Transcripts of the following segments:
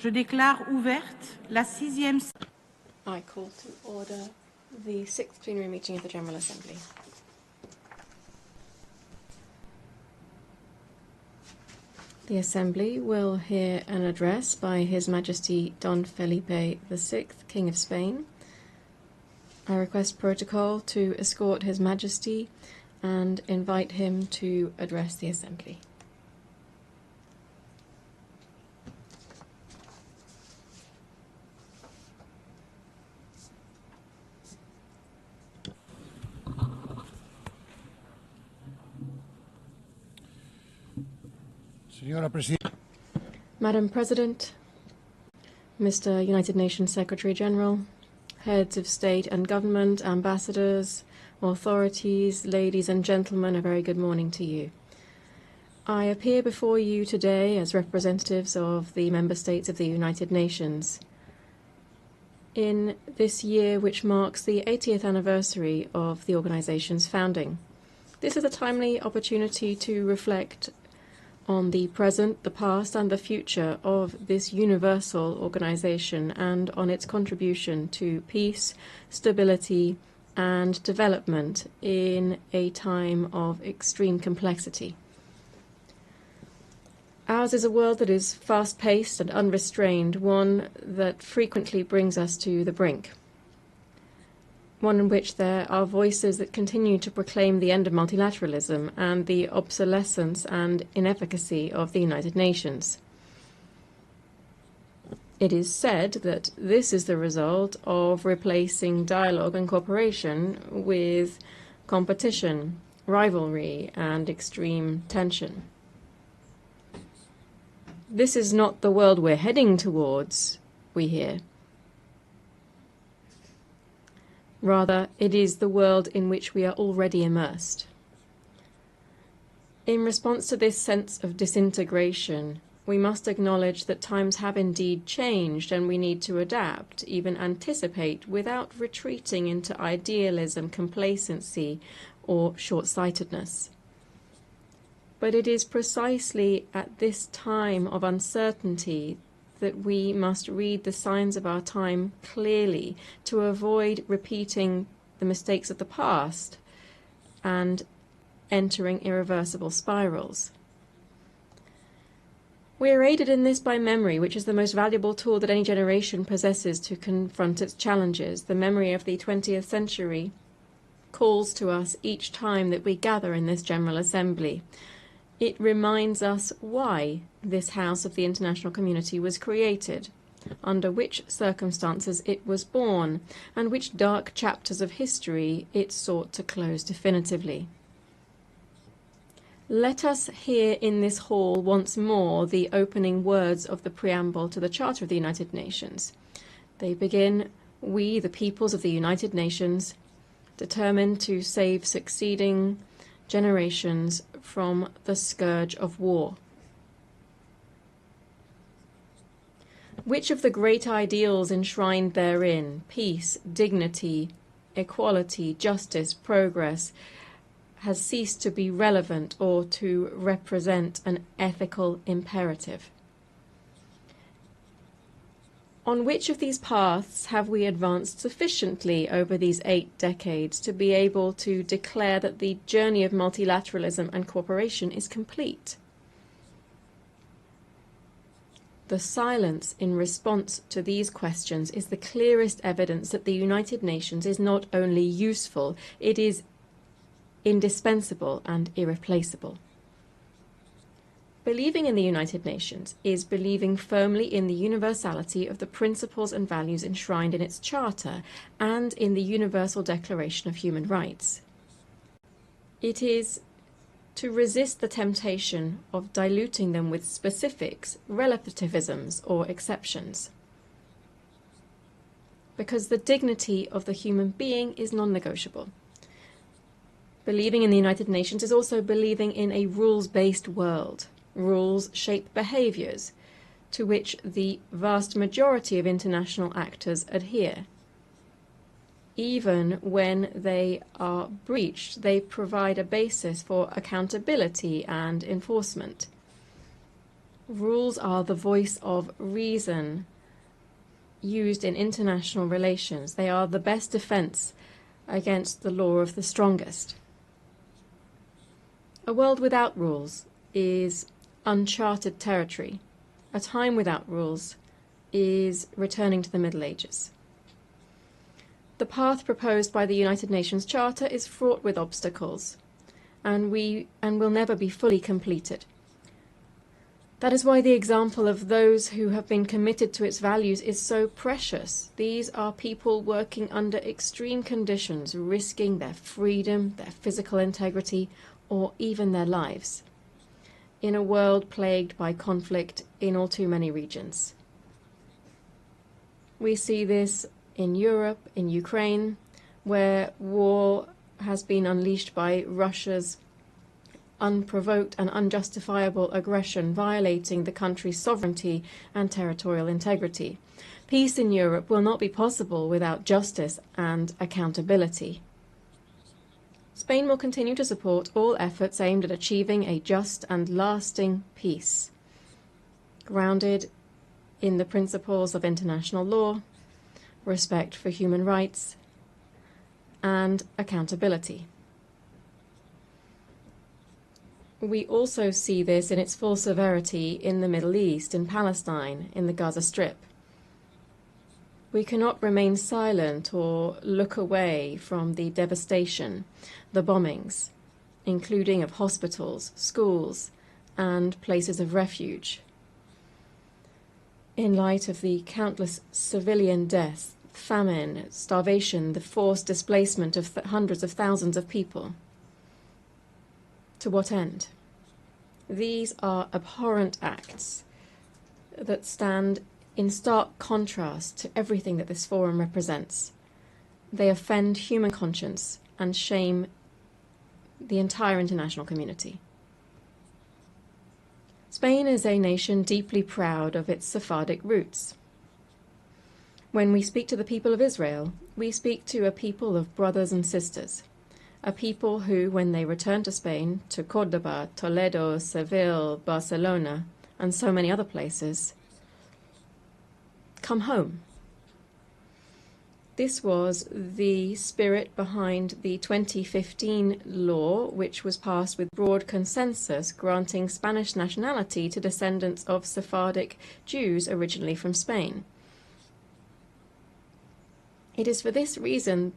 Je déclare ouverte la 6e. I call to order the 6th plenary meeting of the General Assembly. The Assembly will hear an address by His Majesty Don Felipe VI, King of Spain. I request protocol to escort His Majesty and invite him to address the Assembly. Madam President, Mr. United Nations Secretary General, heads of state and government, ambassadors, authorities, ladies and gentlemen, a very good morning to you. I appear before you today as representatives of the member states of the United Nations in this year which marks the 80th anniversary of the organization's founding. This is a timely opportunity to reflect on the present, the past and the future of this universal organization and on its contribution to peace, stability and development in a time of extreme complexity. Ours is a world that is fast-paced and unrestrained, one that frequently brings us to the brink. One in which there are voices that continue to proclaim the end of multilateralism and the obsolescence and inefficacy of the United Nations. It is said that this is the result of replacing dialogue and cooperation with competition, rivalry, and extreme tension. This is not the world we're heading towards, we hear. Rather, it is the world in which we are already immersed. In response to this sense of disintegration, we must acknowledge that times have indeed changed and we need to adapt, even anticipate, without retreating into idealism, complacency, or short-sightedness. But it is precisely at this time of uncertainty that we must read the signs of our time clearly to avoid repeating the mistakes of the past and entering irreversible spirals. We are aided in this by memory, which is the most valuable tool that any generation possesses to confront its challenges. The memory of the 20th century calls to us each time that we gather in this General Assembly. It reminds us why this House of the International Community was created, under which circumstances it was born, and which dark chapters of history it sought to close definitively. Let us hear in this hall once more the opening words of the preamble to the Charter of the United Nations. They begin, "We, the peoples of the United Nations, determined to save succeeding generations from the scourge of war." Which of the great ideals enshrined therein, peace, dignity, equality, justice, progress, has ceased to be relevant or to represent an ethical imperative? On which of these paths have we advanced sufficiently over these 8 decades to be able to declare that the journey of multilateralism and cooperation is complete? The silence in response to these questions is the clearest evidence that the United Nations is not only useful, it is indispensable and irreplaceable. Believing in the United Nations is believing firmly in the universality of the principles and values enshrined in its charter and in the Universal Declaration of Human Rights. It is to resist the temptation of diluting them with specifics, relativisms, or exceptions. Because the dignity of the human being is non-negotiable. Believing in the United Nations is also believing in a rules-based world. Rules shape behaviors to which the vast majority of international actors adhere. Even when they are breached, they provide a basis for accountability and enforcement. Rules are the voice of reason used in international relations. They are the best defense against the law of the strongest. A world without rules is uncharted territory. A time without rules is returning to the Middle Ages. The path proposed by the United Nations Charter is fraught with obstacles, and will never be fully completed. That is why the example of those who have been committed to its values is so precious. These are people working under extreme conditions, risking their freedom, their physical integrity, or even their lives, in a world plagued by conflict in all too many regions. We see this in Europe, in Ukraine, where war has been unleashed by Russia's unprovoked and unjustifiable aggression, violating the country's sovereignty and territorial integrity. Peace in Europe will not be possible without justice and accountability. Spain will continue to support all efforts aimed at achieving a just and lasting peace, grounded in the principles of international law, respect for human rights, and accountability. We also see this in its full severity in the Middle East, in Palestine, in the Gaza Strip. We cannot remain silent or look away from the devastation, the bombings, including of hospitals, schools, and places of refuge. In light of the countless civilian deaths, famine, starvation, the forced displacement of hundreds of thousands of people. To what end? These are abhorrent acts that stand in stark contrast to everything that this forum represents. They offend human conscience and shame the entire international community. Spain is a nation deeply proud of its Sephardic roots. When we speak to the people of Israel, we speak to a people of brothers and sisters, a people who, when they return to Spain, to Córdoba, Toledo, Seville, Barcelona, and so many other places, come home. This was the spirit behind the 2015 law, which was passed with broad consensus, granting Spanish nationality to descendants of Sephardic Jews originally from Spain. It is for this reason,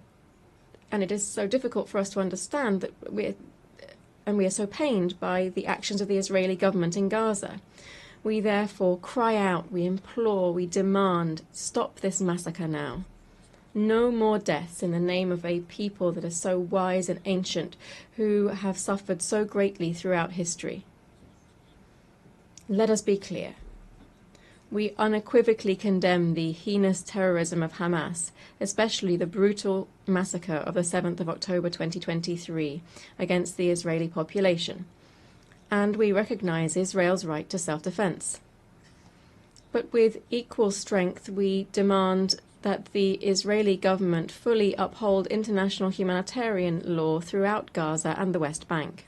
and it is so difficult for us to understand, that we are so pained by the actions of the Israeli government in Gaza. We therefore cry out, we implore, we demand, stop this massacre now. No more deaths in the name of a people that are so wise and ancient, who have suffered so greatly throughout history. Let us be clear. We unequivocally condemn the heinous terrorism of Hamas, especially the brutal massacre of the 7th of October 2023 against the Israeli population. And we recognize Israel's right to self-defense. But with equal strength, we demand that the Israeli government fully uphold international humanitarian law throughout Gaza and the West Bank.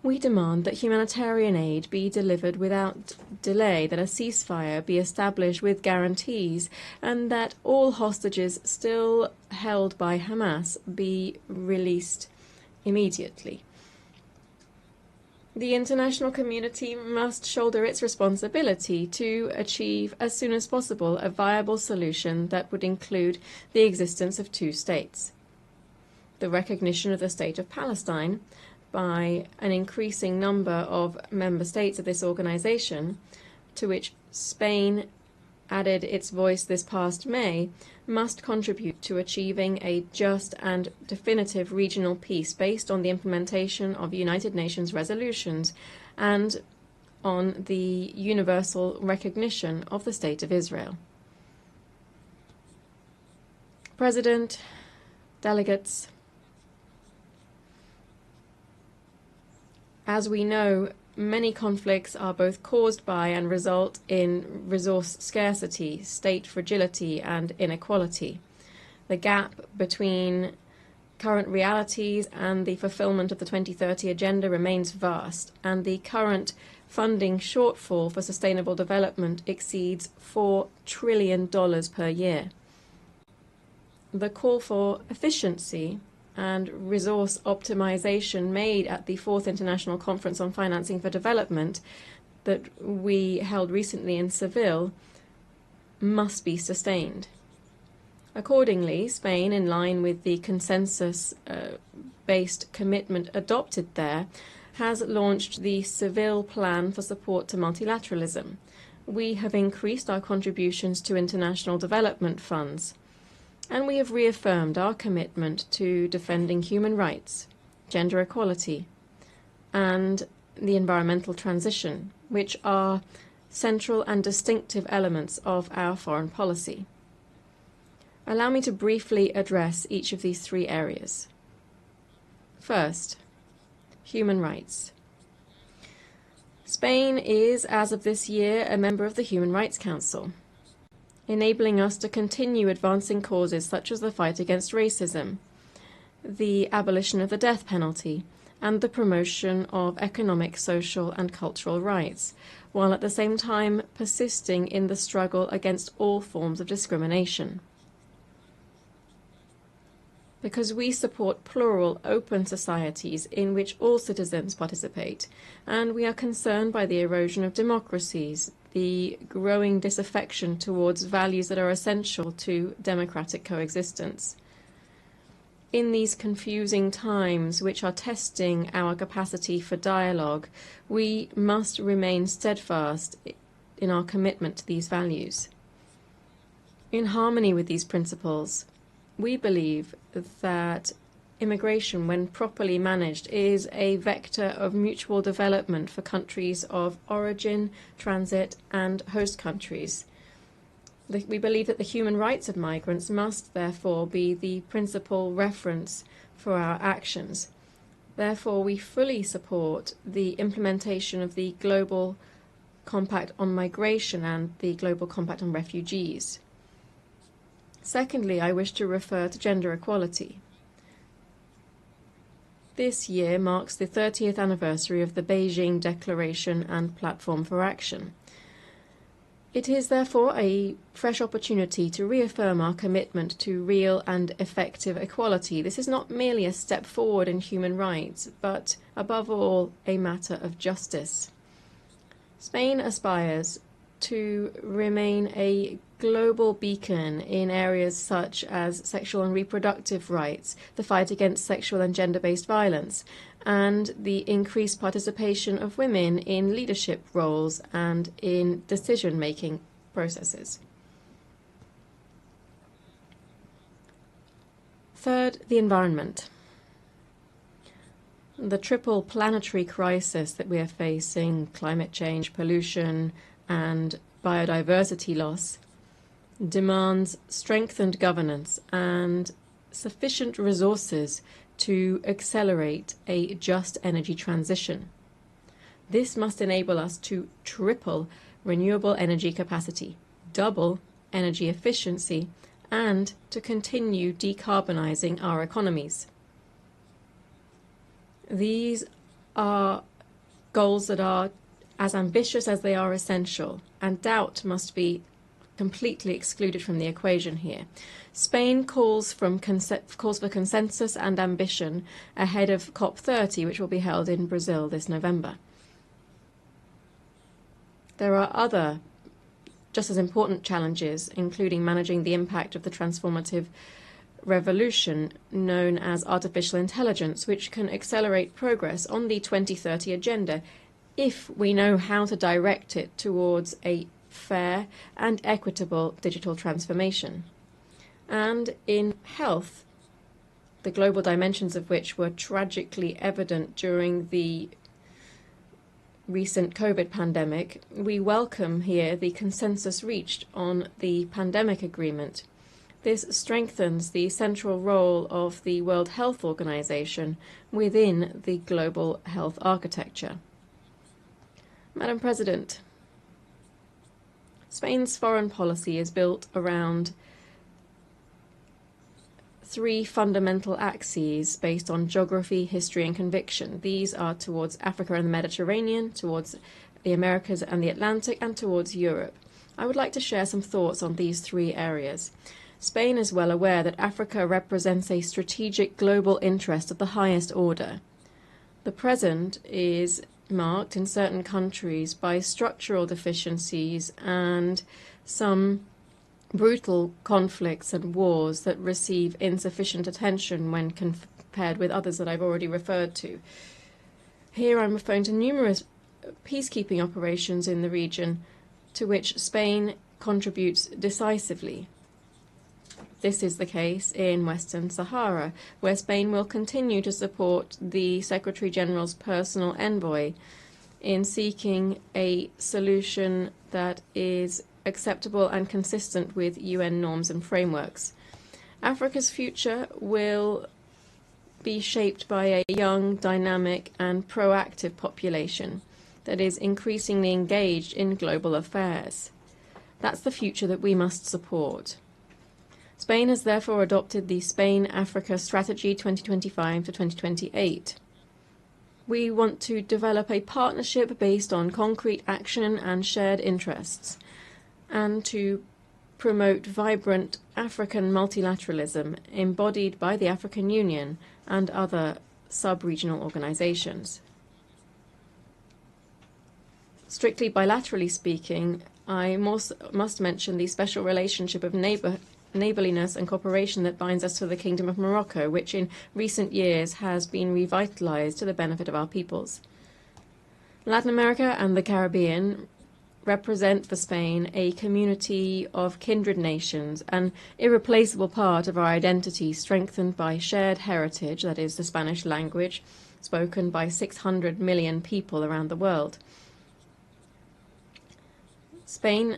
We demand that humanitarian aid be delivered without delay, that a ceasefire be established with guarantees, and that all hostages still held by Hamas be released immediately. The international community must shoulder its responsibility to achieve as soon as possible a viable solution that would include the existence of two states, the recognition of the State of Palestine by an increasing number of member states of this organization, to which Spain added its voice this past May, must contribute to achieving a just and definitive regional peace based on the implementation of United Nations resolutions and on the universal recognition of the State of Israel. President, delegates, as we know, many conflicts are both caused by and result in resource scarcity, state fragility, and inequality. The gap between current realities and the fulfillment of the 2030 Agenda remains vast, and the current funding shortfall for sustainable development exceeds $4 trillion per year. The call for efficiency and resource optimization made at the 4th International Conference on Financing for Development that we held recently in Seville must be sustained. Accordingly, Spain, in line with the consensus-based commitment adopted there, has launched the Seville Plan for Support to Multilateralism. We have increased our contributions to international development funds, and we have reaffirmed our commitment to defending human rights, gender equality, and the environmental transition, which are central and distinctive elements of our foreign policy. Allow me to briefly address each of these three areas. First, human rights. Spain is, as of this year, a member of the Human Rights Council, enabling us to continue advancing causes such as the fight against racism, the abolition of the death penalty, and the promotion of economic, social, and cultural rights, while at the same time persisting in the struggle against all forms of discrimination. Because we support plural, open societies in which all citizens participate, and we are concerned by the erosion of democracies, the growing disaffection towards values that are essential to democratic coexistence. In these confusing times, which are testing our capacity for dialogue, we must remain steadfast in our commitment to these values. In harmony with these principles, we believe that immigration, when properly managed, is a vector of mutual development for countries of origin, transit, and host countries. We believe that the human rights of migrants must, therefore, be the principal reference for our actions. Therefore, we fully support the implementation of the Global Compact on Migration and the Global Compact on Refugees. Secondly, I wish to refer to gender equality. This year marks the 30th anniversary of the Beijing Declaration and Platform for Action. It is therefore a fresh opportunity to reaffirm our commitment to real and effective equality. This is not merely a step forward in human rights, but above all, a matter of justice. Spain aspires to remain a global beacon in areas such as sexual and reproductive rights, the fight against sexual and gender-based violence, and the increased participation of women in leadership roles and in decision-making processes. Third, the environment. The triple planetary crisis that we are facing, climate change, pollution, and biodiversity loss, demands strengthened governance and sufficient resources to accelerate a just energy transition. This must enable us to triple renewable energy capacity, double energy efficiency, and to continue decarbonizing our economies. These are goals that are as ambitious as they are essential, and doubt must be completely excluded from the equation here. Spain calls for consensus and ambition ahead of COP30, which will be held in Brazil this November. There are other just as important challenges, including managing the impact of the transformative revolution known as artificial intelligence, which can accelerate progress on the 2030 agenda if we know how to direct it towards a fair and equitable digital transformation. And in health, the global dimensions of which were tragically evident during the recent COVID pandemic, we welcome here the consensus reached on the pandemic agreement. This strengthens the central role of the World Health Organization within the global health architecture. Madam President, Spain's foreign policy is built around three fundamental axes based on geography, history, and conviction. These are towards Africa and the Mediterranean, towards the Americas and the Atlantic, and towards Europe. I would like to share some thoughts on these three areas. Spain is well aware that Africa represents a strategic global interest of the highest order. The present is marked in certain countries by structural deficiencies and some brutal conflicts and wars that receive insufficient attention when compared with others that I've already referred to. Here I'm referring to numerous peacekeeping operations in the region to which Spain contributes decisively. This is the case in Western Sahara, where Spain will continue to support the Secretary-General's personal envoy in seeking a solution that is acceptable and consistent with UN norms and frameworks. Africa's future will be shaped by a young, dynamic, and proactive population that is increasingly engaged in global affairs. That's the future that we must support. Spain has therefore adopted the Spain-Africa Strategy 2025 to 2028. We want to develop a partnership based on concrete action and shared interests, and to promote vibrant African multilateralism embodied by the African Union and other sub-regional organizations. Strictly bilaterally speaking, I must mention the special relationship of neighbourliness and cooperation that binds us to the Kingdom of Morocco, which in recent years has been revitalized to the benefit of our peoples. Latin America and the Caribbean represent for Spain a community of kindred nations, an irreplaceable part of our identity strengthened by shared heritage, that is, the Spanish language, spoken by 600 million people around the world. Spain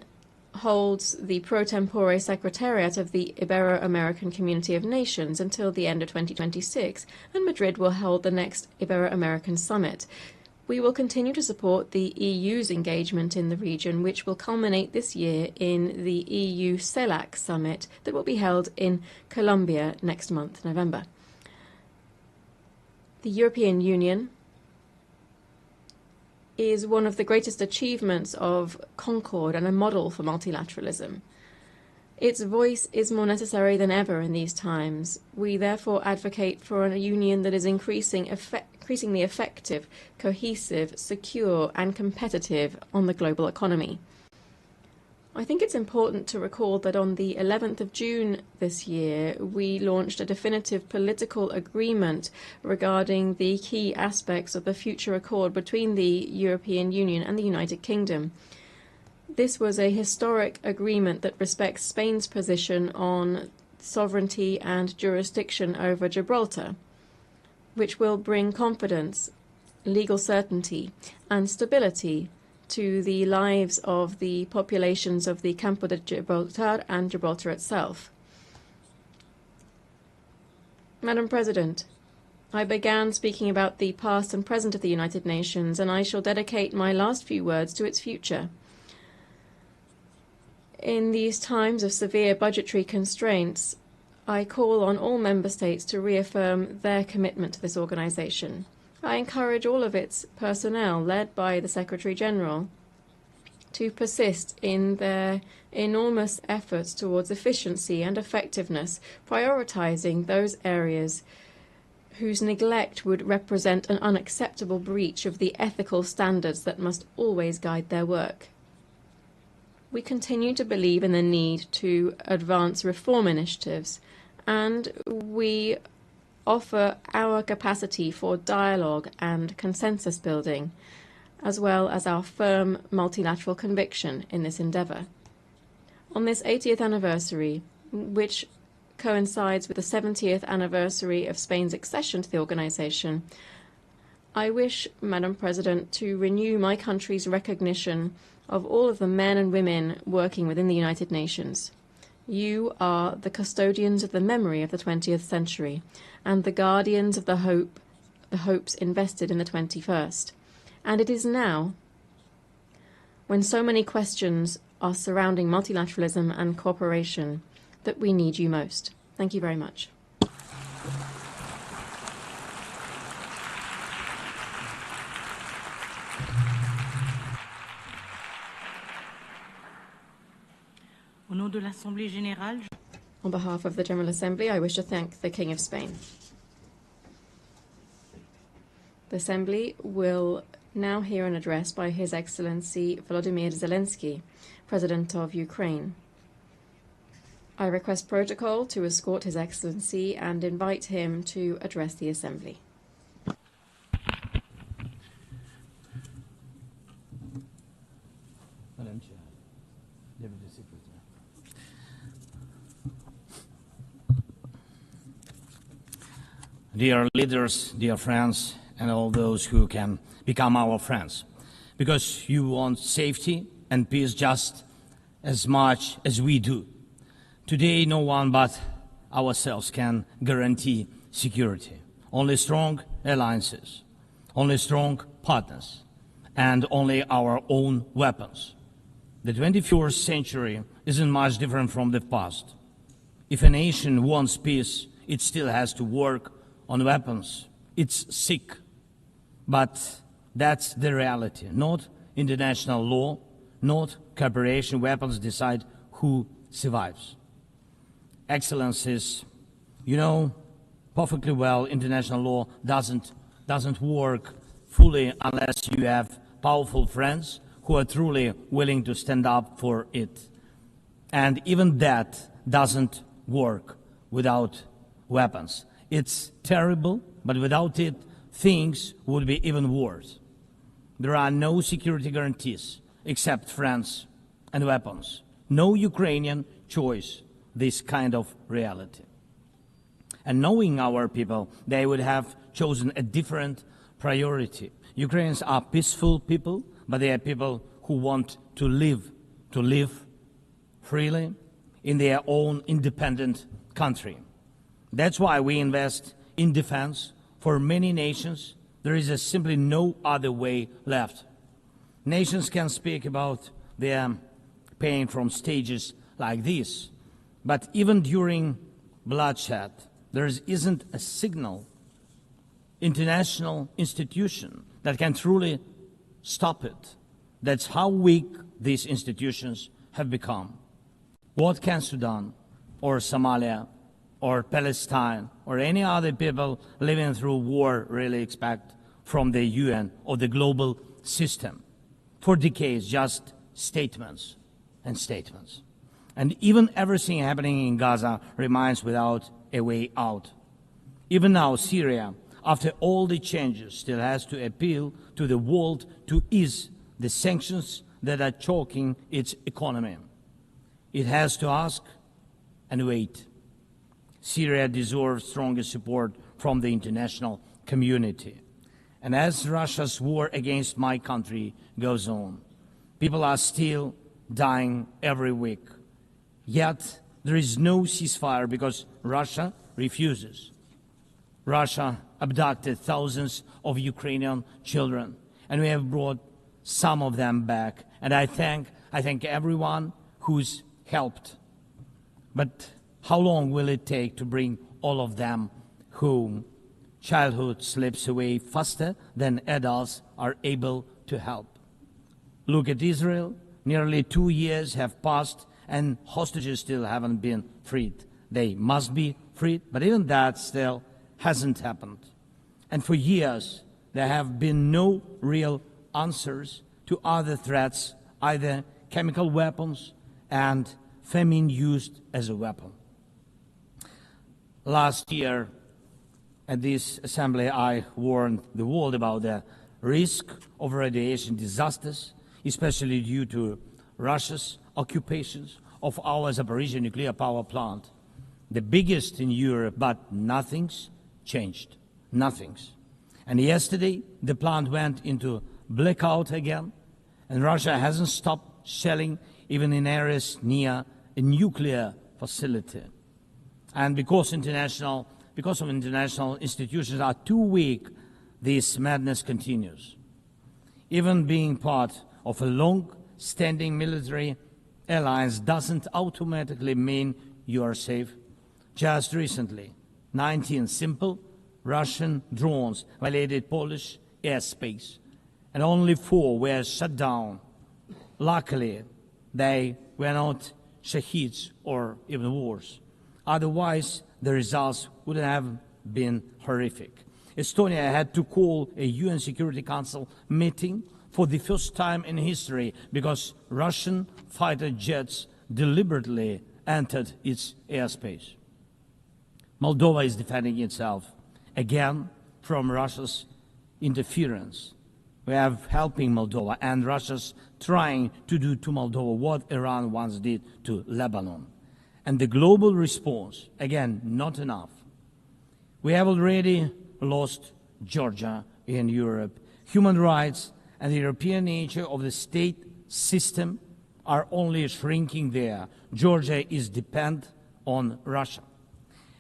holds the pro tempore secretariat of the Ibero-American Community of Nations until the end of 2026, and Madrid will hold the next Ibero-American Summit. We will continue to support the EU's engagement in the region, which will culminate this year in the EU CELAC Summit that will be held in Colombia next month, November. The European Union is one of the greatest achievements of concord and a model for multilateralism. Its voice is more necessary than ever in these times. We therefore advocate for a union that is increasingly effective, cohesive, secure, and competitive on the global economy. I think it's important to recall that on the 11th of June this year, we launched a definitive political agreement regarding the key aspects of the future accord between the European Union and the United Kingdom. This was a historic agreement that respects Spain's position on sovereignty and jurisdiction over Gibraltar, which will bring confidence, legal certainty, and stability to the lives of the populations of the Campo de Gibraltar and Gibraltar itself. Madam President, I began speaking about the past and present of the United Nations, and I shall dedicate my last few words to its future. In these times of severe budgetary constraints, I call on all member states to reaffirm their commitment to this organization. I encourage all of its personnel, led by the Secretary-General, to persist in their enormous efforts towards efficiency and effectiveness, prioritizing those areas whose neglect would represent an unacceptable breach of the ethical standards that must always guide their work. We continue to believe in the need to advance reform initiatives, and we offer our capacity for dialogue and consensus building, as well as our firm multilateral conviction in this endeavour. On this 80th anniversary, which coincides with the 70th anniversary of Spain's accession to the organisation, I wish, Madam President, to renew my country's recognition of all of the men and women working within the United Nations. You are the custodians of the memory of the 20th century and the guardians of the hopes invested in the 21st. And it is now, when so many questions are surrounding multilateralism and cooperation, that we need you most. Thank you very much. nom de l'Assemblée générale, On behalf of the General Assembly, I wish to thank the King of Spain. The Assembly will now hear an address by His Excellency Volodymyr Zelensky, President of Ukraine. I request protocol to escort His Excellency and invite him to address the Assembly. Madam Chair, Deputy Secretary. Dear leaders, dear friends, and all those who can become our friends, because you want safety and peace just as much as we do. Today, no one but ourselves can guarantee security. Only strong alliances, only strong partners, and only our own weapons. The 21st century isn't much different from the past. If a nation wants peace, it still has to work on weapons. It's sick. But that's the reality. Not international law, not cooperation. Weapons decide who survives. Excellencies, you know perfectly well international law doesn't work fully unless you have powerful friends who are truly willing to stand up for it. And even that doesn't work without weapons. It's terrible, but without it, things would be even worse. There are no security guarantees except friends and weapons. No Ukrainian choice this kind of reality. And knowing our people, they would have chosen a different priority. Ukrainians are peaceful people, but they are people who want to live freely in their own independent country. That's why we invest in defense. For many nations, there is simply no other way left. Nations can speak about their pain from stages like this, but even during bloodshed, there isn't a single international institution that can truly stop it. That's how weak these institutions have become. What can Sudan or Somalia or Palestine or any other people living through war really expect from the UN or the global system? For decades, just statements and statements. And even everything happening in Gaza remains without a way out. Even now, Syria, after all the changes, still has to appeal to the world to ease the sanctions that are choking its economy. It has to ask and wait. Syria deserves stronger support from the international community. And as Russia's war against my country goes on, people are still dying every week. Yet there is no ceasefire because Russia refuses. Russia abducted thousands of Ukrainian children, and we have brought some of them back. And I thank everyone who's helped. But how long will it take to bring all of them home? Childhood slips away faster than adults are able to help. Look at Israel. Nearly 2 years have passed and hostages still haven't been freed. They must be freed, but even that still hasn't happened. And for years, there have been no real answers to other threats, either chemical weapons and famine used as a weapon. Last year, at this assembly, I warned the world about the risk of radiation disasters, especially due to Russia's occupations of our Zaporizhzhia nuclear power plant, the biggest in Europe, but nothing's changed. Nothing's. And yesterday, the plant went into blackout again, and Russia hasn't stopped shelling even in areas near a nuclear facility. And because of international institutions are too weak, this madness continues. Even being part of a long-standing military alliance doesn't automatically mean you are safe. Just recently, 19 simple Russian drones violated Polish airspace, and only 4 were shut down. Luckily, they were not shaheeds, or even worse. Otherwise, the results would have been horrific. Estonia had to call a UN Security Council meeting for the first time in history because Russian fighter jets deliberately entered its airspace. Moldova is defending itself again from Russia's interference. We are helping Moldova, and Russia's trying to do to Moldova what Iran once did to Lebanon. And the global response, again, not enough. We have already lost Georgia in Europe. Human rights and the European nature of the state system are only shrinking there. Georgia is dependent on Russia.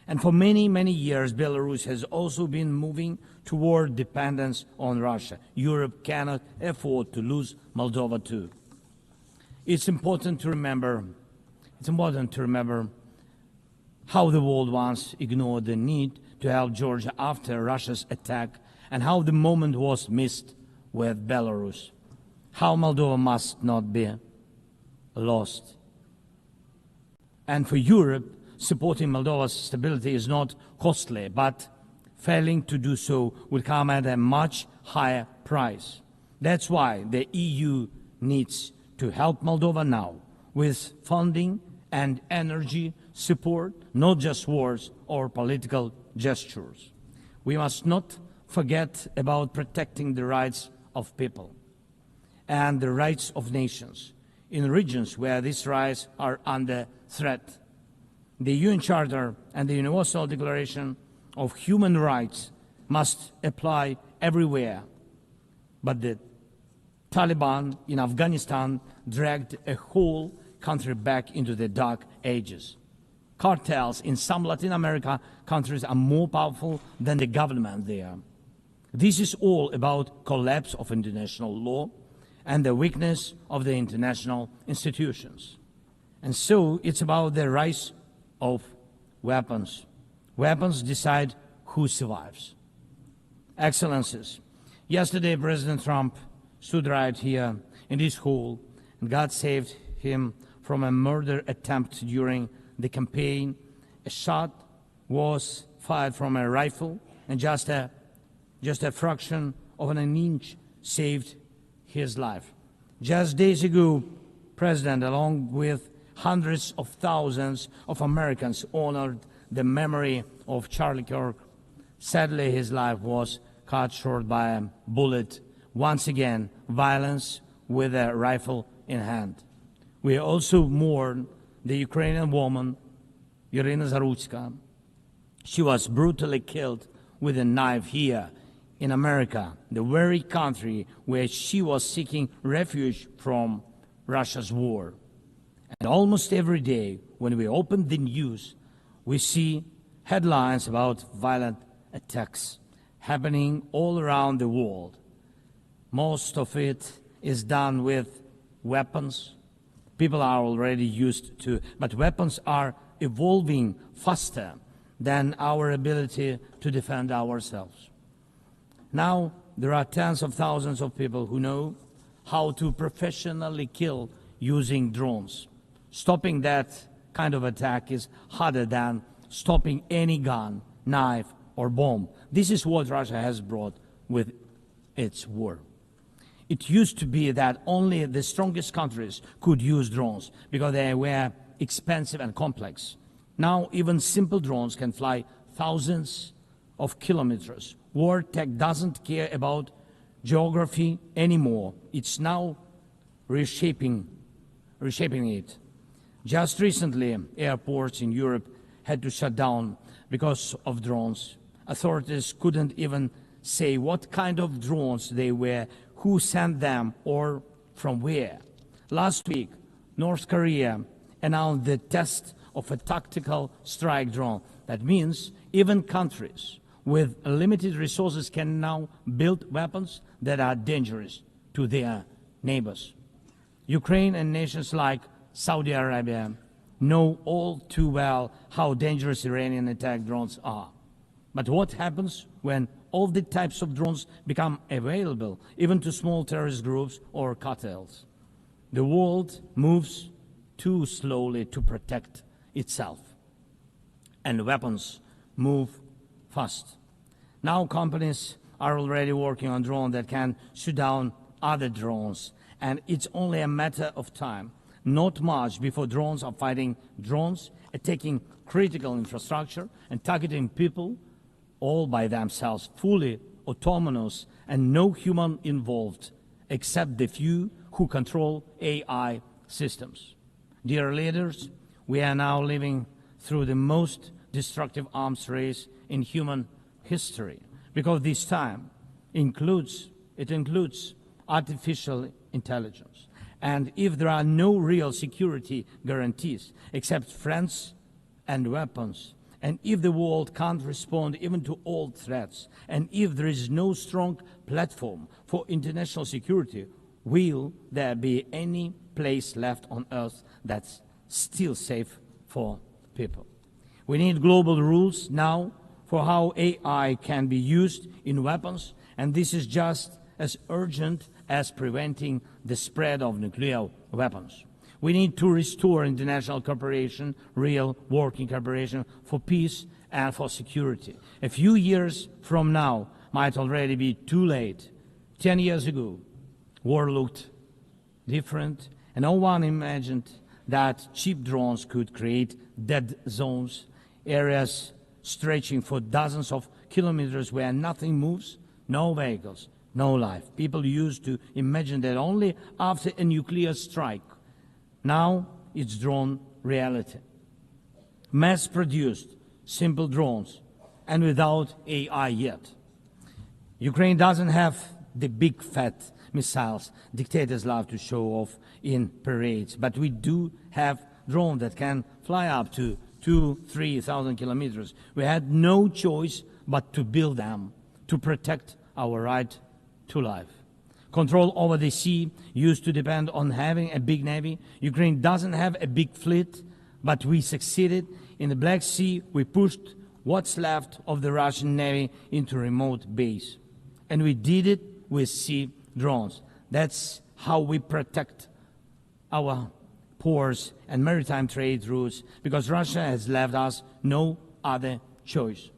And for many, many years, Belarus has also been moving toward dependence on Russia. Europe cannot afford to lose Moldova too. It's important to remember how the world once ignored the need to help Georgia after Russia's attack, and how the moment was missed with Belarus. How Moldova must not be lost. And for Europe, supporting Moldova's stability is not costly, but failing to do so will come at a much higher price. That's why the EU needs to help Moldova now with funding and energy support, not just words or political gestures. We must not forget about protecting the rights of people and the rights of nations in regions where these rights are under threat. The UN Charter and the Universal Declaration of Human Rights must apply everywhere. But the Taliban in Afghanistan dragged a whole country back into the dark ages. Cartels in some Latin America countries are more powerful than the government there. This is all about collapse of international law and the weakness of the international institutions. And so it's about the rise of weapons. Weapons decide who survives. Excellencies, yesterday President Trump stood right here in this hall, and God saved him from a murder attempt during the campaign. A shot was fired from a rifle, and just a fraction of an inch saved his life. Just days ago, President, along with hundreds of thousands of Americans, honored the memory of Charlie Kirk. Sadly, his life was cut short by a bullet. Once again, violence with a rifle in hand. We also mourn the Ukrainian woman, Irina Zarutska. She was brutally killed with a knife here in America, the very country where she was seeking refuge from Russia's war. And almost every day, when we open the news, we see headlines about violent attacks happening all around the world. Most of it is done with weapons. People are already used to, but weapons are evolving faster than our ability to defend ourselves. Now, there are tens of thousands of people who know how to professionally kill using drones. Stopping that kind of attack is harder than stopping any gun, knife, or bomb. This is what Russia has brought with its war. It used to be that only the strongest countries could use drones because they were expensive and complex. Now, even simple drones can fly thousands of kilometers. War tech doesn't care about geography anymore. It's now reshaping it. Just recently, airports in Europe had to shut down because of drones. Authorities couldn't even say what kind of drones they were, who sent them, or from where. Last week, North Korea announced the test of a tactical strike drone. That means even countries with limited resources can now build weapons that are dangerous to their neighbors. Ukraine and nations like Saudi Arabia know all too well how dangerous Iranian attack drones are. But what happens when all the types of drones become available, even to small terrorist groups or cartels? The world moves too slowly to protect itself. And weapons move fast. Now companies are already working on drones that can shoot down other drones, and it's only a matter of time, not much, before drones are fighting drones, attacking critical infrastructure and targeting people all by themselves, fully autonomous and no human involved except the few who control AI systems. Dear leaders, we are now living through the most destructive arms race in human history, because this time includes artificial intelligence. And if there are no real security guarantees except friends and weapons, and if the world can't respond even to old threats, and if there is no strong platform for international security, will there be any place left on Earth that's still safe for people? We need global rules now for how AI can be used in weapons, and this is just as urgent as preventing the spread of nuclear weapons. We need to restore international cooperation, real working cooperation for peace and for security. A few years from now might already be too late. 10 years ago, war looked different, and no one imagined that cheap drones could create dead zones, areas stretching for dozens of kilometers where nothing moves, no vehicles, no life. People used to imagine that only after a nuclear strike. Now it's drawn reality. Mass-produced, simple drones, and without AI yet. Ukraine doesn't have the big fat missiles dictators love to show off in parades, but we do have drones that can fly up to 2,000-3,000 kilometers. We had no choice but to build them to protect our right to life. Control over the sea used to depend on having a big navy. Ukraine doesn't have a big fleet, but we succeeded. In the Black Sea, we pushed what's left of the Russian navy into remote base. And we did it with sea drones. That's how we protect our ports and maritime trade routes, because Russia has left us no other choice.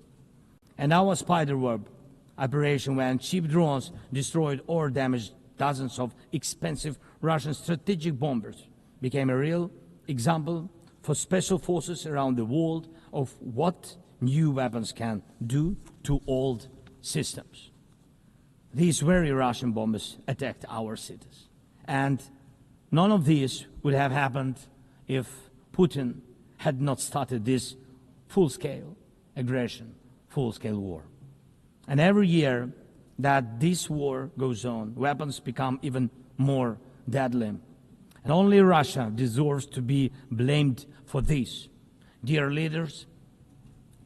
And our spiderweb operation, when cheap drones destroyed or damaged dozens of expensive Russian strategic bombers, became a real example for special forces around the world of what new weapons can do to old systems. These very Russian bombers attacked our cities. And none of this would have happened if Putin had not started this full-scale aggression, full-scale war. And every year that this war goes on, weapons become even more deadly. And only Russia deserves to be blamed for this. Dear leaders,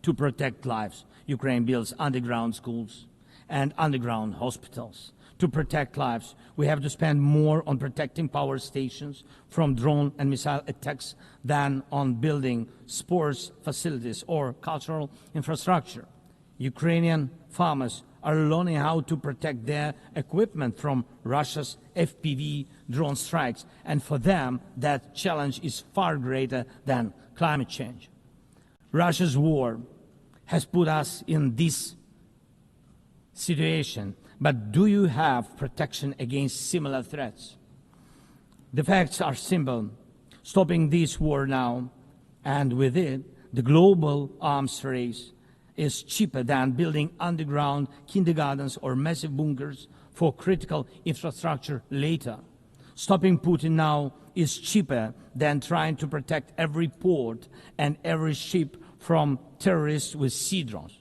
to protect lives, Ukraine builds underground schools and underground hospitals. To protect lives, we have to spend more on protecting power stations from drone and missile attacks than on building sports facilities or cultural infrastructure. Ukrainian farmers are learning how to protect their equipment from Russia's FPV drone strikes, and for them that challenge is far greater than climate change. Russia's war has put us in this situation, but do you have protection against similar threats? The facts are simple. Stopping this war now, and with it, the global arms race, is cheaper than building underground kindergartens or massive bunkers for critical infrastructure later. Stopping Putin now is cheaper than trying to protect every port and every ship from terrorists with sea drones.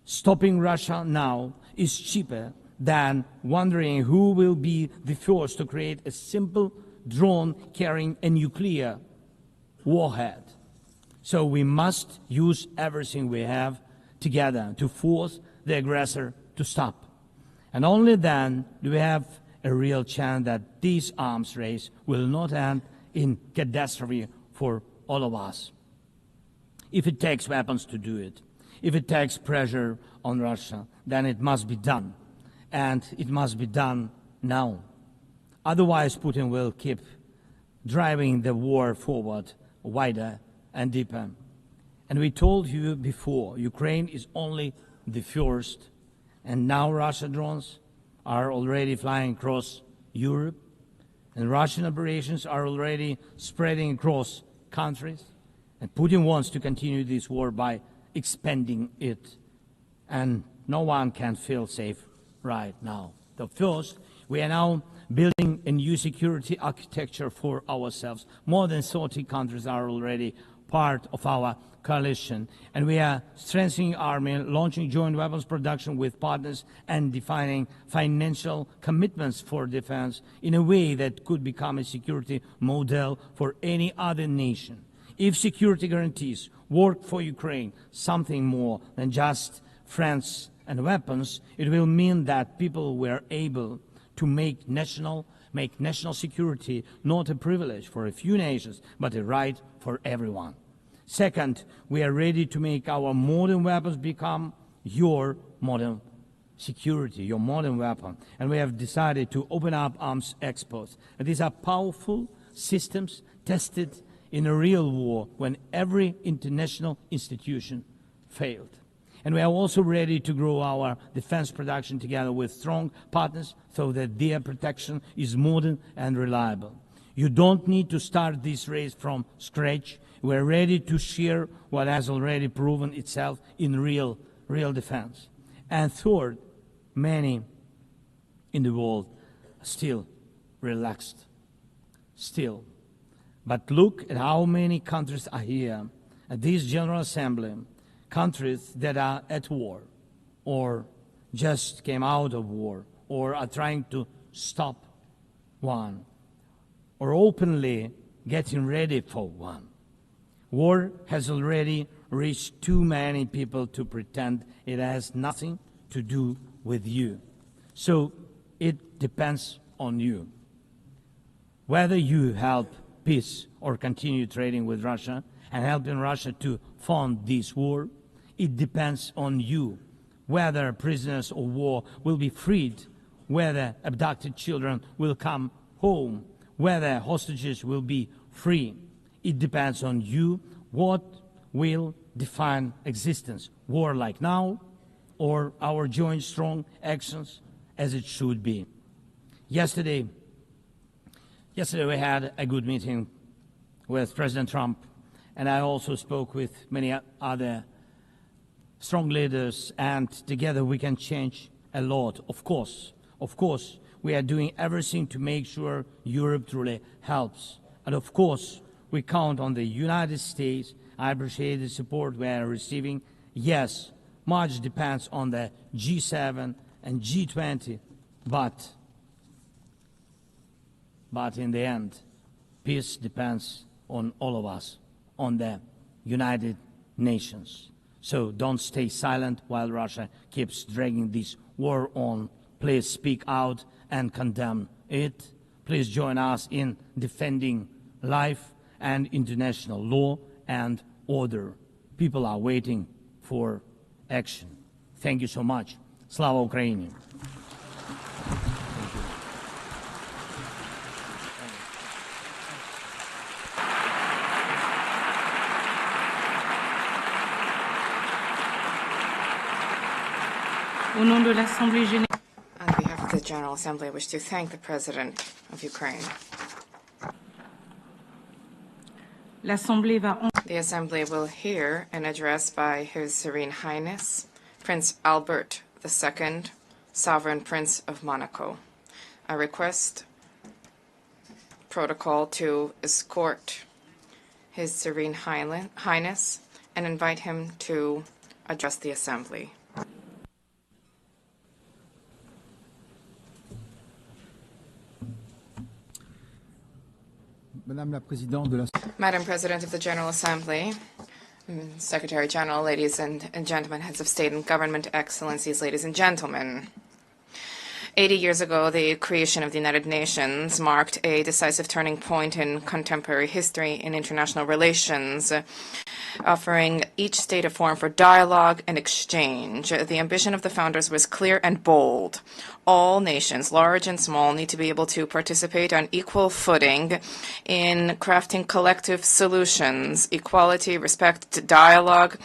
Stopping Russia now is cheaper than wondering who will be the first to create a simple drone carrying a nuclear warhead. So we must use everything we have together to force the aggressor to stop. And only then do we have a real chance that this arms race will not end in catastrophe for all of us. If it takes weapons to do it, if it takes pressure on Russia, then it must be done. And it must be done now. Otherwise, Putin will keep driving the war forward wider and deeper. And we told you before, Ukraine is only the first, and now Russian drones are already flying across Europe, and Russian operations are already spreading across countries, and Putin wants to continue this war by expanding it, and no one can feel safe right now. So first, we are now building a new security architecture for ourselves. More than 30 countries are already part of our coalition, and we are strengthening army, launching joint weapons production with partners, and defining financial commitments for defense in a way that could become a security model for any other nation. If security guarantees work for Ukraine, something more than just friends and weapons, it will mean that people were able to make national security not a privilege for a few nations, but a right for everyone. Second, we are ready to make our modern weapons become your modern security, your modern weapon. And we have decided to open up arms exports. And these are powerful systems tested in a real war when every international institution failed. And we are also ready to grow our defense production together with strong partners so that their protection is modern and reliable. You don't need to start this race from scratch. We're ready to share what has already proven itself in real defense. And third, many in the world are still relaxed. Still. But look at how many countries are here at this General Assembly, countries that are at war, or just came out of war, or are trying to stop one, or openly getting ready for one. War has already reached too many people to pretend it has nothing to do with you. So it depends on you. Whether you help peace or continue trading with Russia and helping Russia to fund this war, it depends on you. Whether prisoners of war will be freed, whether abducted children will come home, whether hostages will be free. It depends on you what will define existence, war like now, or our joint strong actions as it should be. Yesterday we had a good meeting with President Trump, and I also spoke with many other strong leaders, and together we can change a lot. Of course, we are doing everything to make sure Europe truly helps. And of course, we count on the United States. I appreciate the support we are receiving. Yes, much depends on the G7 and G20, but in the end, peace depends on all of us, on the United Nations. So don't stay silent while Russia keeps dragging this war on. Please speak out and condemn it. Please join us in defending life and international law and order. People are waiting for action. Thank you so much. Slava Ukraini. Au nom de l'Assemblée générale. On behalf of the General Assembly, I wish to thank the President of Ukraine. L'Assemblée va The Assembly will hear an address by His Serene Highness, Prince Albert II, Sovereign Prince of Monaco. I request protocol to escort His Serene Highness and invite him to address the Assembly. Madame President of the General Assembly, Secretary General, ladies and gentlemen, heads of state and government, excellencies, ladies and gentlemen. 80 years ago, the creation of the United Nations marked a decisive turning point in contemporary history in international relations, offering each state a forum for dialogue and exchange. The ambition of the founders was clear and bold. All nations, large and small, need to be able to participate on equal footing in crafting collective solutions, equality, respect, dialogue.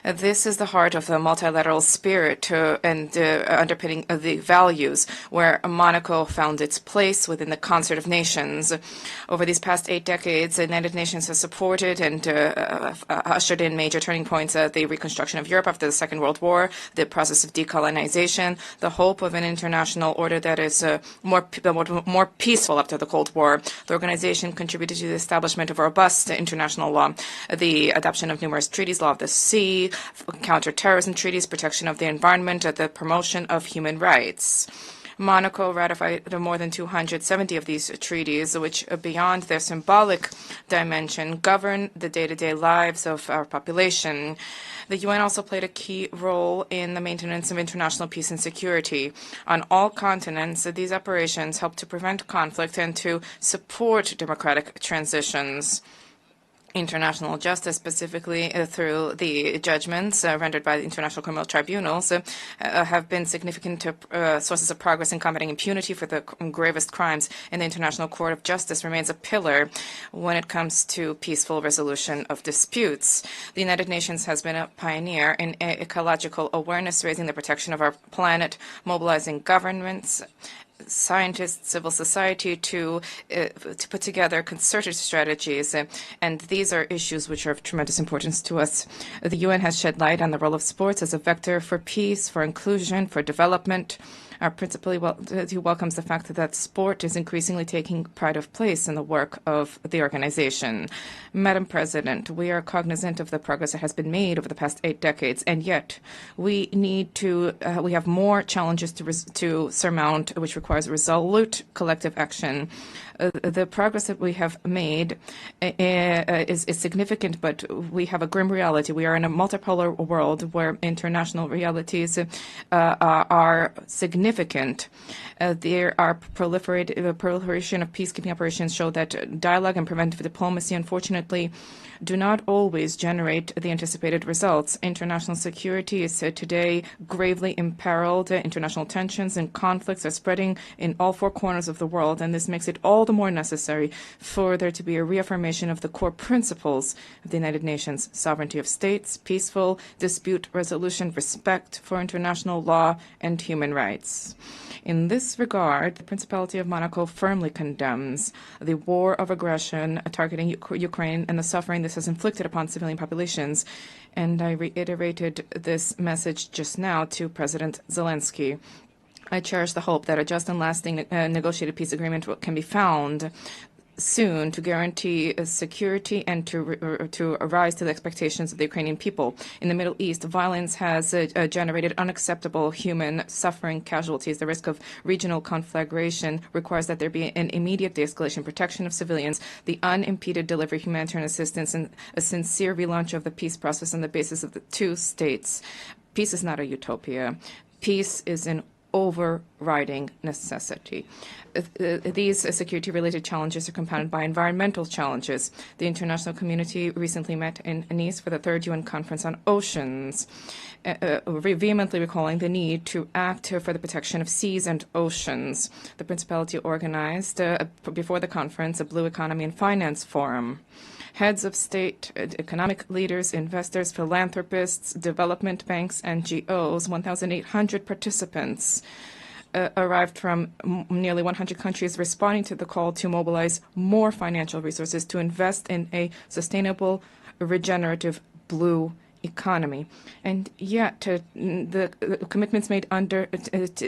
This is the heart of the multilateral spirit and underpinning the values where Monaco found its place within the concert of nations. Over these past 8 decades, the United Nations has supported and ushered in major turning points: the reconstruction of Europe after the Second World War, the process of decolonization, the hope of an international order that is more peaceful after the Cold War. The organization contributed to the establishment of robust international law, the adoption of numerous treaties, law of the sea, counterterrorism treaties, protection of the environment, the promotion of human rights. Monaco ratified more than 270 of these treaties, which, beyond their symbolic dimension, govern the day-to-day lives of our population. The UN also played a key role in the maintenance of international peace and security. On all continents, these operations help to prevent conflict and to support democratic transitions. International justice, specifically through the judgments rendered by the International Criminal Tribunals, have been significant sources of progress in combating impunity for the gravest crimes, and the International Court of Justice remains a pillar when it comes to peaceful resolution of disputes. The United Nations has been a pioneer in ecological awareness, raising the protection of our planet, mobilizing governments, scientists, civil society to put together concerted strategies, and these are issues which are of tremendous importance to us. The UN has shed light on the role of sports as a vector for peace, for inclusion, for development. Principally, he welcomes the fact that sport is increasingly taking pride of place in the work of the organization. Madam President, we are cognizant of the progress that has been made over the past 8 decades, and yet we have more challenges to surmount, which requires resolute collective action. The progress that we have made is significant, but we have a grim reality. We are in a multipolar world where international realities are significant. There are proliferation of peacekeeping operations show that dialogue and preventive diplomacy, unfortunately, do not always generate the anticipated results. International security is today gravely imperiled. International tensions and conflicts are spreading in all 4 corners of the world, and this makes it all the more necessary for there to be a reaffirmation of the core principles of the United Nations: sovereignty of states, peaceful dispute resolution, respect for international law, and human rights. In this regard, the Principality of Monaco firmly condemns the war of aggression targeting Ukraine and the suffering this has inflicted upon civilian populations, and I reiterated this message just now to President Zelensky. I cherish the hope that a just and lasting negotiated peace agreement can be found soon to guarantee security and to rise to the expectations of the Ukrainian people. In the Middle East, violence has generated unacceptable human suffering casualties. The risk of regional conflagration requires that there be an immediate de-escalation, protection of civilians, the unimpeded delivery of humanitarian assistance, and a sincere relaunch of the peace process on the basis of the 2 states. Peace is not a utopia. Peace is an overriding necessity. These security-related challenges are compounded by environmental challenges. The international community recently met in Nice for the 3rd UN Conference on Oceans, vehemently recalling the need to act for the protection of seas and oceans. The Principality organized, before the conference, a Blue Economy and Finance Forum. Heads of state, economic leaders, investors, philanthropists, development banks, NGOs, 1,800 participants arrived from nearly 100 countries, responding to the call to mobilize more financial resources to invest in a sustainable, regenerative blue economy. And yet, the commitments made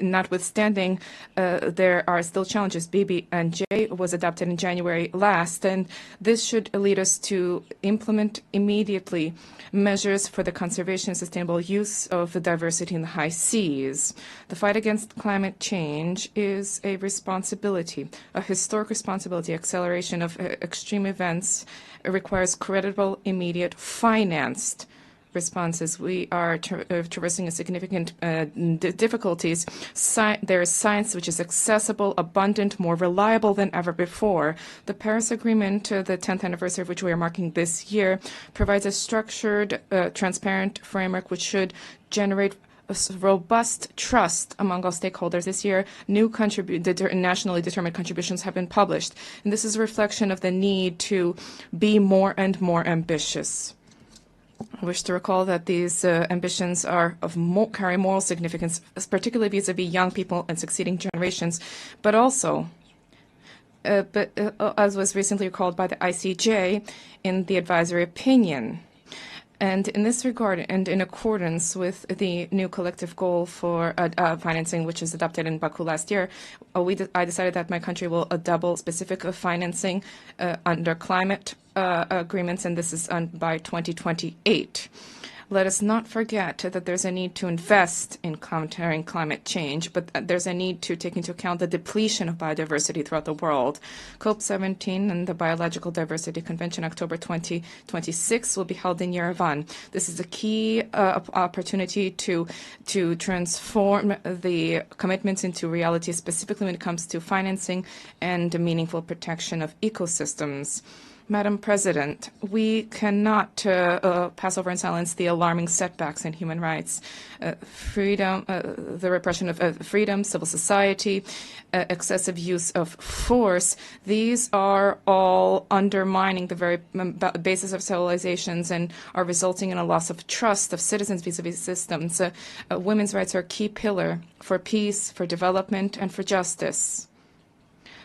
notwithstanding, there are still challenges. BBNJ was adopted in January last, and this should lead us to implement immediately measures for the conservation and sustainable use of the diversity in the high seas. The fight against climate change is a responsibility, a historic responsibility. Acceleration of extreme events requires credible, immediate, financed responses. We are traversing a significant difficulties. There is science which is accessible, abundant, more reliable than ever before. The Paris Agreement, the 10th anniversary of which we are marking this year, provides a structured, transparent framework which should generate robust trust among all stakeholders. This year, new nationally determined contributions have been published, and this is a reflection of the need to be more and more ambitious. I wish to recall that these ambitions are of carry moral significance, particularly vis-à-vis young people and succeeding generations, but also, as was recently recalled by the ICJ in the advisory opinion. And in this regard, and in accordance with the new collective goal for financing, which was adopted in Baku last year, I decided that my country will double specific financing under climate agreements, and this is by 2028. Let us not forget that there's a need to invest in countering climate change, but there's a need to take into account the depletion of biodiversity throughout the world. COP17 and the Biological Diversity Convention, October 2026, will be held in Yerevan. This is a key opportunity to transform the commitments into reality, specifically when it comes to financing and meaningful protection of ecosystems. Madam President, we cannot pass over in silence the alarming setbacks in human rights, freedom, the repression of freedom, civil society, excessive use of force. These are all undermining the very basis of civilizations and are resulting in a loss of trust of citizens vis-à-vis systems. Women's rights are a key pillar for peace, for development, and for justice.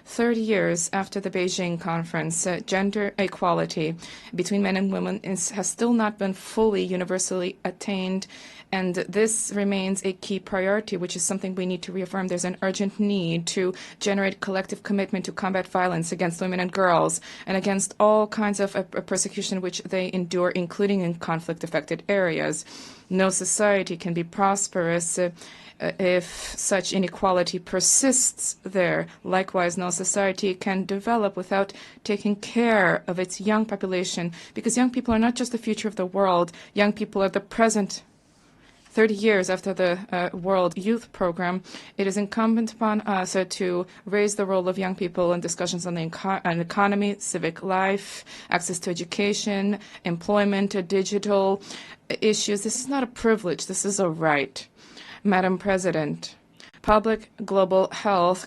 30 years after the Beijing conference, gender equality between men and women has still not been fully universally attained, and this remains a key priority, which is something we need to reaffirm. There's an urgent need to generate collective commitment to combat violence against women and girls and against all kinds of persecution which they endure, including in conflict-affected areas. No society can be prosperous if such inequality persists there. Likewise, no society can develop without taking care of its young population, because young people are not just the future of the world. Young people are the present. 30 years after the World Youth Program, it is incumbent upon us to raise the role of young people in discussions on the economy, civic life, access to education, employment, digital issues. This is not a privilege. This is a right. Madam President, public global health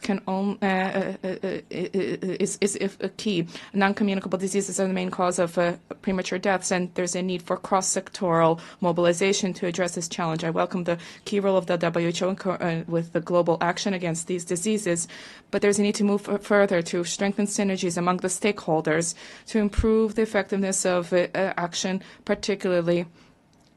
is a key. Non-communicable diseases are the main cause of premature deaths, and there's a need for cross-sectoral mobilization to address this challenge. I welcome the key role of the WHO with the global action against these diseases, but there's a need to move further to strengthen synergies among the stakeholders to improve the effectiveness of action, particularly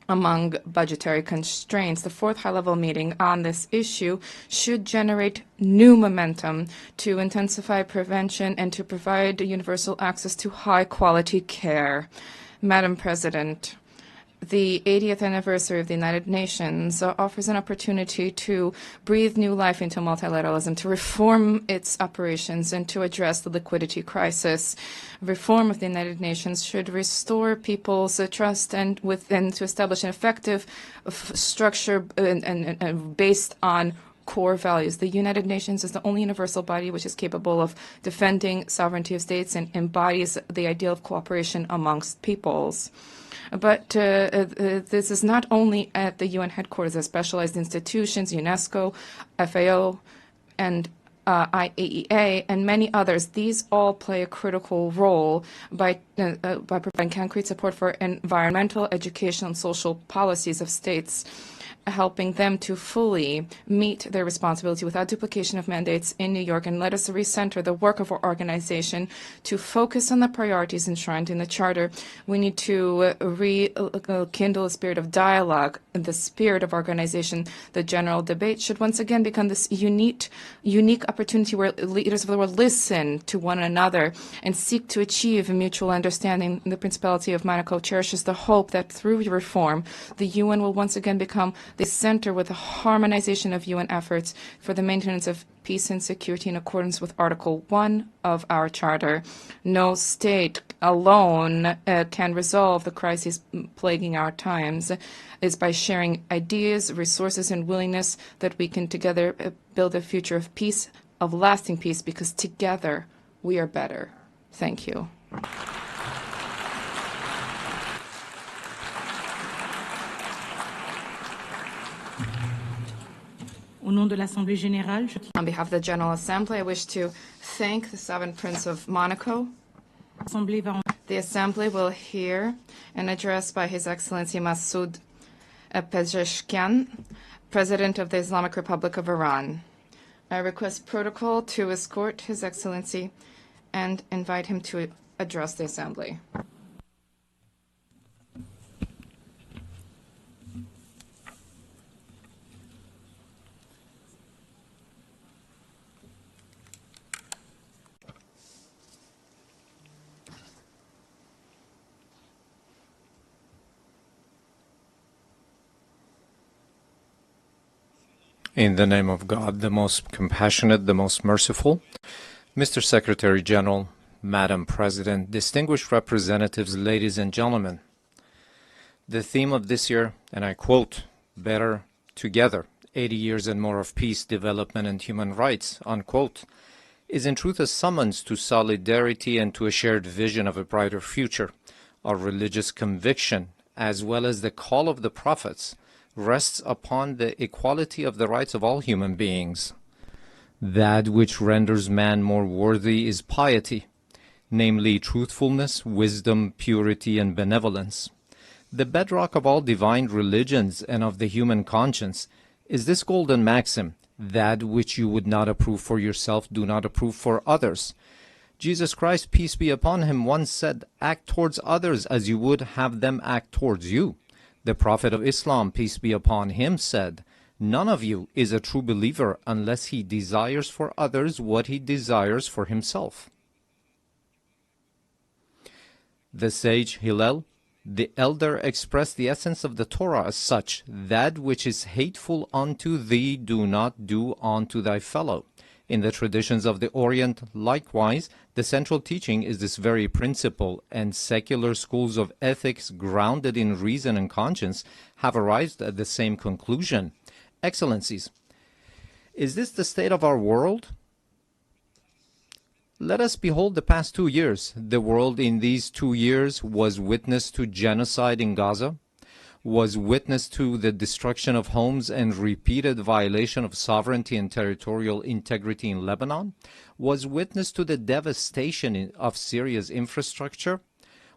among budgetary constraints. The fourth high-level meeting on this issue should generate new momentum to intensify prevention and to provide universal access to high-quality care. Madam President, the 80th anniversary of the United Nations offers an opportunity to breathe new life into multilateralism, to reform its operations, and to address the liquidity crisis. Reform of the United Nations should restore people's trust and to establish an effective structure based on core values. The United Nations is the only universal body which is capable of defending sovereignty of states and embodies the ideal of cooperation amongst peoples. But this is not only at the UN headquarters. There's specialized institutions, UNESCO, FAO, and IAEA, and many others. These all play a critical role by providing concrete support for environmental, educational, and social policies of states, helping them to fully meet their responsibility without duplication of mandates in New York. And let us recenter the work of our organization to focus on the priorities enshrined in the Charter. We need to rekindle a spirit of dialogue, the spirit of organization. The general debate should once again become this unique opportunity where leaders of the world listen to one another and seek to achieve a mutual understanding. The Principality of Monaco cherishes the hope that through reform, the UN will once again become the center with the harmonization of UN efforts for the maintenance of peace and security in accordance with Article 1 of our Charter. No state alone can resolve the crises plaguing our times. It's by sharing ideas, resources, and willingness that we can together build a future of peace, of lasting peace, because together we are better. Thank you. Au nom de l'Assemblée générale, On behalf of the General Assembly, I wish to thank the Sovereign Prince of Monaco. The Assembly will hear an address by His Excellency Masoud Pezeshkian, President of the Islamic Republic of Iran. I request protocol to escort His Excellency and invite him to address the Assembly. In the name of God, the most compassionate, the most merciful, Mr. Secretary General, Madam President, distinguished representatives, ladies and gentlemen, the theme of this year, and I quote, "Better Together, 80 years and more of peace, development, and human rights," unquote, is in truth a summons to solidarity and to a shared vision of a brighter future. Our religious conviction, as well as the call of the prophets, rests upon the equality of the rights of all human beings. That which renders man more worthy is piety, namely truthfulness, wisdom, purity, and benevolence. The bedrock of all divine religions and of the human conscience is this golden maxim, that which you would not approve for yourself, do not approve for others. Jesus Christ, peace be upon him, once said, "Act towards others as you would have them act towards you." The Prophet of Islam, peace be upon him, said, "None of you is a true believer unless he desires for others what he desires for himself." The sage Hillel, the elder, expressed the essence of the Torah as such: "That which is hateful unto thee, do not do unto thy fellow." In the traditions of the Orient, likewise, the central teaching is this very principle, and secular schools of ethics grounded in reason and conscience have arrived at the same conclusion. Excellencies, is this the state of our world? Let us behold the past 2 years. The world in these 2 years was witness to genocide in Gaza, was witness to the destruction of homes and repeated violation of sovereignty and territorial integrity in Lebanon, was witness to the devastation of Syria's infrastructure,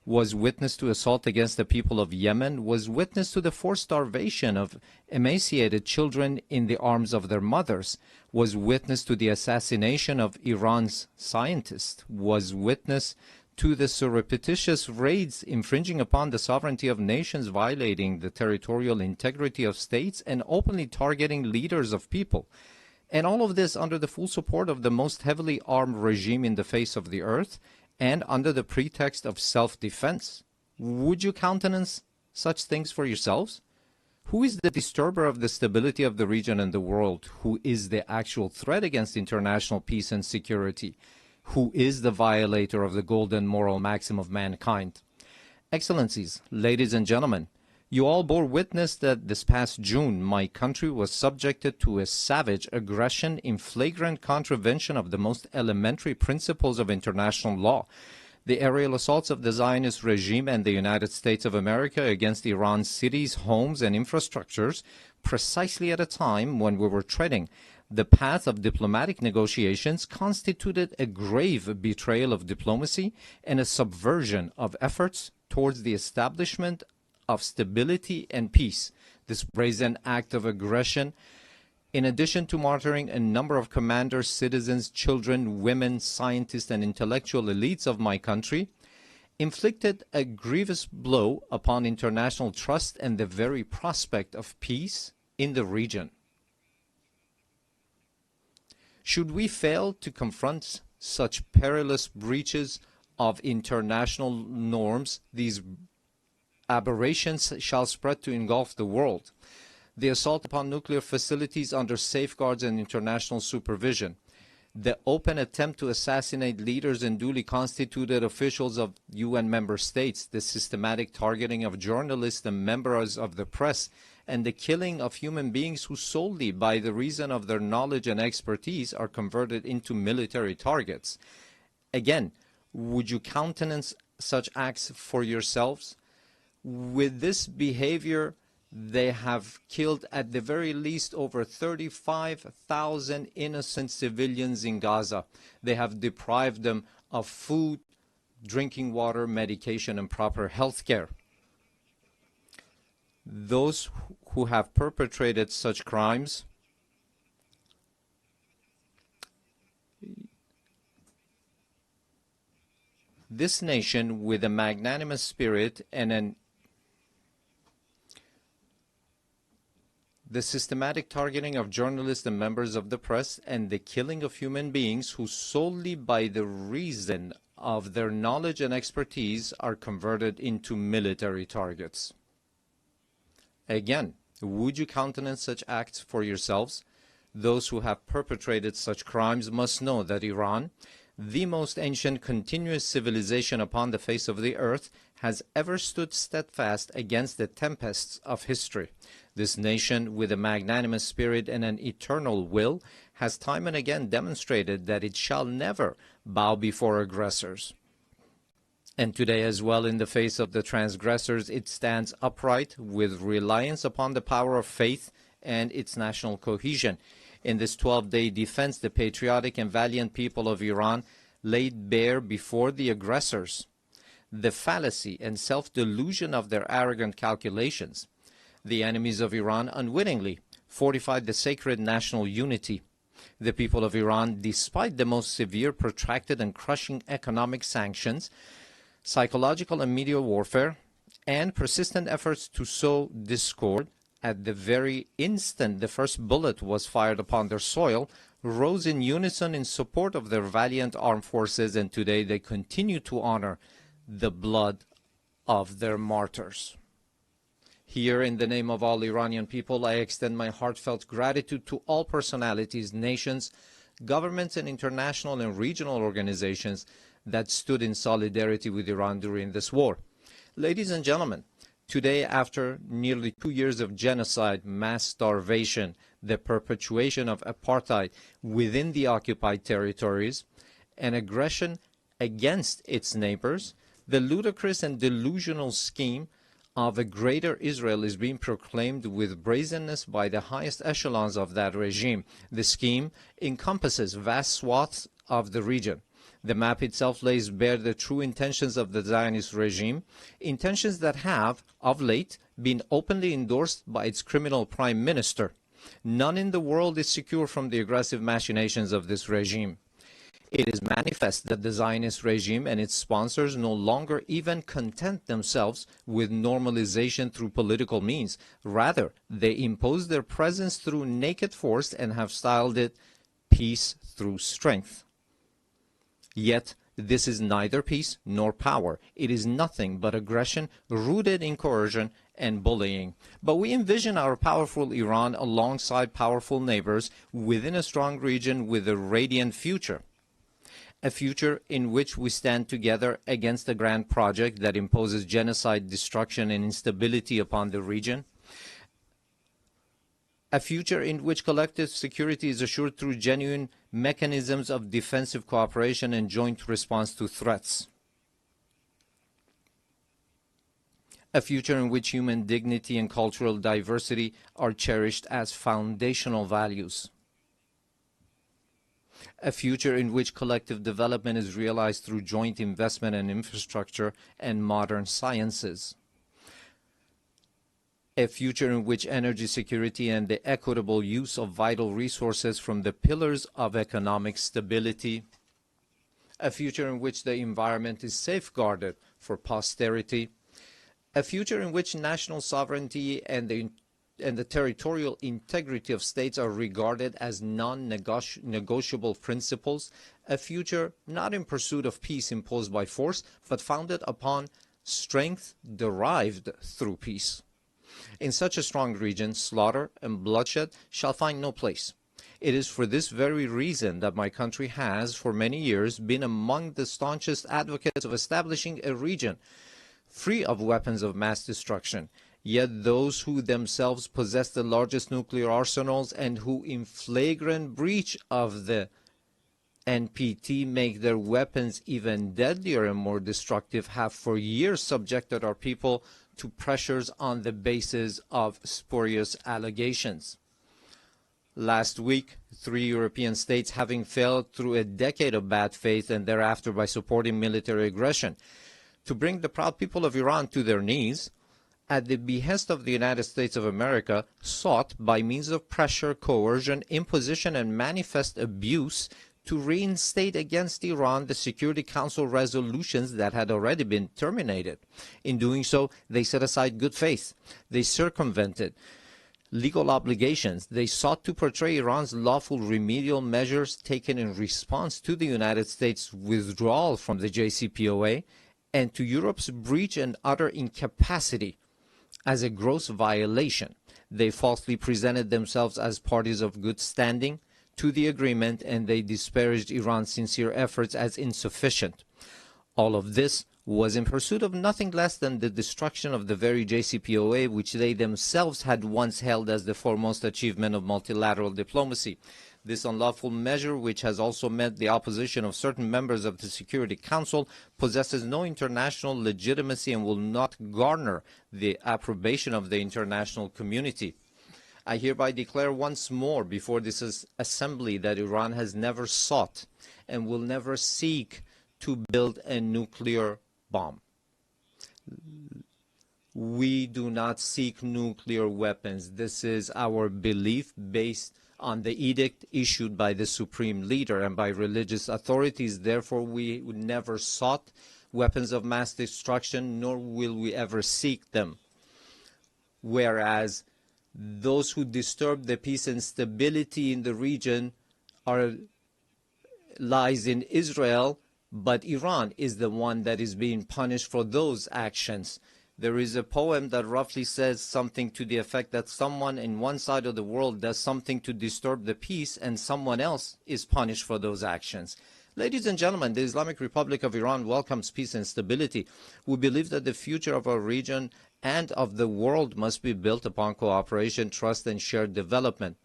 was witness to assault against the people of Yemen, was witness to the forced starvation of emaciated children in the arms of their mothers, was witness to the assassination of Iran's scientists, was witness to the surreptitious raids infringing upon the sovereignty of nations, violating the territorial integrity of states, and openly targeting leaders of people. And all of this under the full support of the most heavily armed regime in the face of the earth, and under the pretext of self-defense. Would you countenance such things for yourselves? Who is the disturber of the stability of the region and the world? Who is the actual threat against international peace and security? Who is the violator of the golden moral maxim of mankind? Excellencies, ladies and gentlemen, you all bore witness that this past June my country was subjected to a savage aggression in flagrant contravention of the most elementary principles of international law. The aerial assaults of the Zionist regime and the United States of America against Iran's cities, homes, and infrastructures, precisely at a time when we were treading the path of diplomatic negotiations, constituted a grave betrayal of diplomacy and a subversion of efforts towards the establishment of stability and peace. This brazen act of aggression, in addition to martyring a number of commanders, citizens, children, women, scientists, and intellectual elites of my country, inflicted a grievous blow upon international trust and the very prospect of peace in the region. Should we fail to confront such perilous breaches of international norms, these aberrations shall spread to engulf the world. the assault upon nuclear facilities under safeguards and international supervision, the open attempt to assassinate leaders and duly constituted officials of UN member states, the systematic targeting of journalists and members of the press, and the killing of human beings who solely by the reason of their knowledge and expertise are converted into military targets. Again, would you countenance such acts for yourselves? With this behavior, they have killed at the very least over 35,000 innocent civilians in Gaza. They have deprived them of food, drinking water, medication, and proper health care. Those who have perpetrated such crimes this nation, with a magnanimous spirit and the systematic targeting of journalists and members of the press, and the killing of human beings who solely by the reason of their knowledge and expertise are converted into military targets. Again, would you countenance such acts for yourselves? Those who have perpetrated such crimes must know that Iran, the most ancient continuous civilization upon the face of the earth, has ever stood steadfast against the tempests of history. This nation, with a magnanimous spirit and an eternal will, has time and again demonstrated that it shall never bow before aggressors. And today as well, in the face of the transgressors, it stands upright with reliance upon the power of faith and its national cohesion. In this 12-day defense, the patriotic and valiant people of Iran laid bare before the aggressors the fallacy and self-delusion of their arrogant calculations. The enemies of Iran unwittingly fortified the sacred national unity. The people of Iran, despite the most severe, protracted, and crushing economic sanctions, psychological and media warfare, and persistent efforts to sow discord, at the very instant the first bullet was fired upon their soil, rose in unison in support of their valiant armed forces, and today they continue to honor the blood of their martyrs. Here, in the name of all Iranian people, I extend my heartfelt gratitude to all personalities, nations, governments, and international and regional organizations that stood in solidarity with Iran during this war. Ladies and gentlemen, today, after nearly 2 years of genocide, mass starvation, the perpetuation of apartheid within the occupied territories, and aggression against its neighbors, the ludicrous and delusional scheme of a greater Israel is being proclaimed with brazenness by the highest echelons of that regime. The scheme encompasses vast swaths of the region. The map itself lays bare the true intentions of the Zionist regime, intentions that have, of late, been openly endorsed by its criminal prime minister. None in the world is secure from the aggressive machinations of this regime. It is manifest that the Zionist regime and its sponsors no longer even content themselves with normalization through political means. Rather, they impose their presence through naked force and have styled it peace through strength. Yet, this is neither peace nor power. It is nothing but aggression rooted in coercion and bullying. But we envision our powerful Iran alongside powerful neighbors within a strong region with a radiant future. A future in which we stand together against a grand project that imposes genocide, destruction, and instability upon the region. A future in which collective security is assured through genuine mechanisms of defensive cooperation and joint response to threats. A future in which human dignity and cultural diversity are cherished as foundational values. A future in which collective development is realized through joint investment in infrastructure and modern sciences. A future in which energy security and the equitable use of vital resources from the pillars of economic stability. A future in which the environment is safeguarded for posterity. A future in which national sovereignty and the territorial integrity of states are regarded as non-negotiable principles. A future not in pursuit of peace imposed by force, but founded upon strength derived through peace. In such a strong region, slaughter and bloodshed shall find no place. It is for this very reason that my country has, for many years, been among the staunchest advocates of establishing a region free of weapons of mass destruction. Yet those who themselves possess the largest nuclear arsenals and who, in flagrant breach of the NPT, make their weapons even deadlier and more destructive, have for years subjected our people to pressures on the basis of spurious allegations. Last week, 3 European states, having failed through a decade of bad faith and thereafter by supporting military aggression, to bring the proud people of Iran to their knees, at the behest of the United States of America, sought, by means of pressure, coercion, imposition, and manifest abuse, to reinstate against Iran the Security Council resolutions that had already been terminated. In doing so, they set aside good faith. They circumvented legal obligations. They sought to portray Iran's lawful remedial measures taken in response to the United States' withdrawal from the JCPOA and to Europe's breach and utter incapacity as a gross violation. They falsely presented themselves as parties of good standing to the agreement, and they disparaged Iran's sincere efforts as insufficient. All of this was in pursuit of nothing less than the destruction of the very JCPOA, which they themselves had once held as the foremost achievement of multilateral diplomacy. This unlawful measure, which has also met the opposition of certain members of the Security Council, possesses no international legitimacy and will not garner the approbation of the international community. I hereby declare once more before this assembly that Iran has never sought and will never seek to build a nuclear bomb. We do not seek nuclear weapons. This is our belief based on the edict issued by the supreme leader and by religious authorities. Therefore, we never sought weapons of mass destruction, nor will we ever seek them. Whereas those who disturb the peace and stability in the region lies in Israel, but Iran is the one that is being punished for those actions. There is a poem that roughly says something to the effect that someone in one side of the world does something to disturb the peace and someone else is punished for those actions. Ladies and gentlemen, the Islamic Republic of Iran welcomes peace and stability. We believe that the future of our region and of the world must be built upon cooperation, trust, and shared development.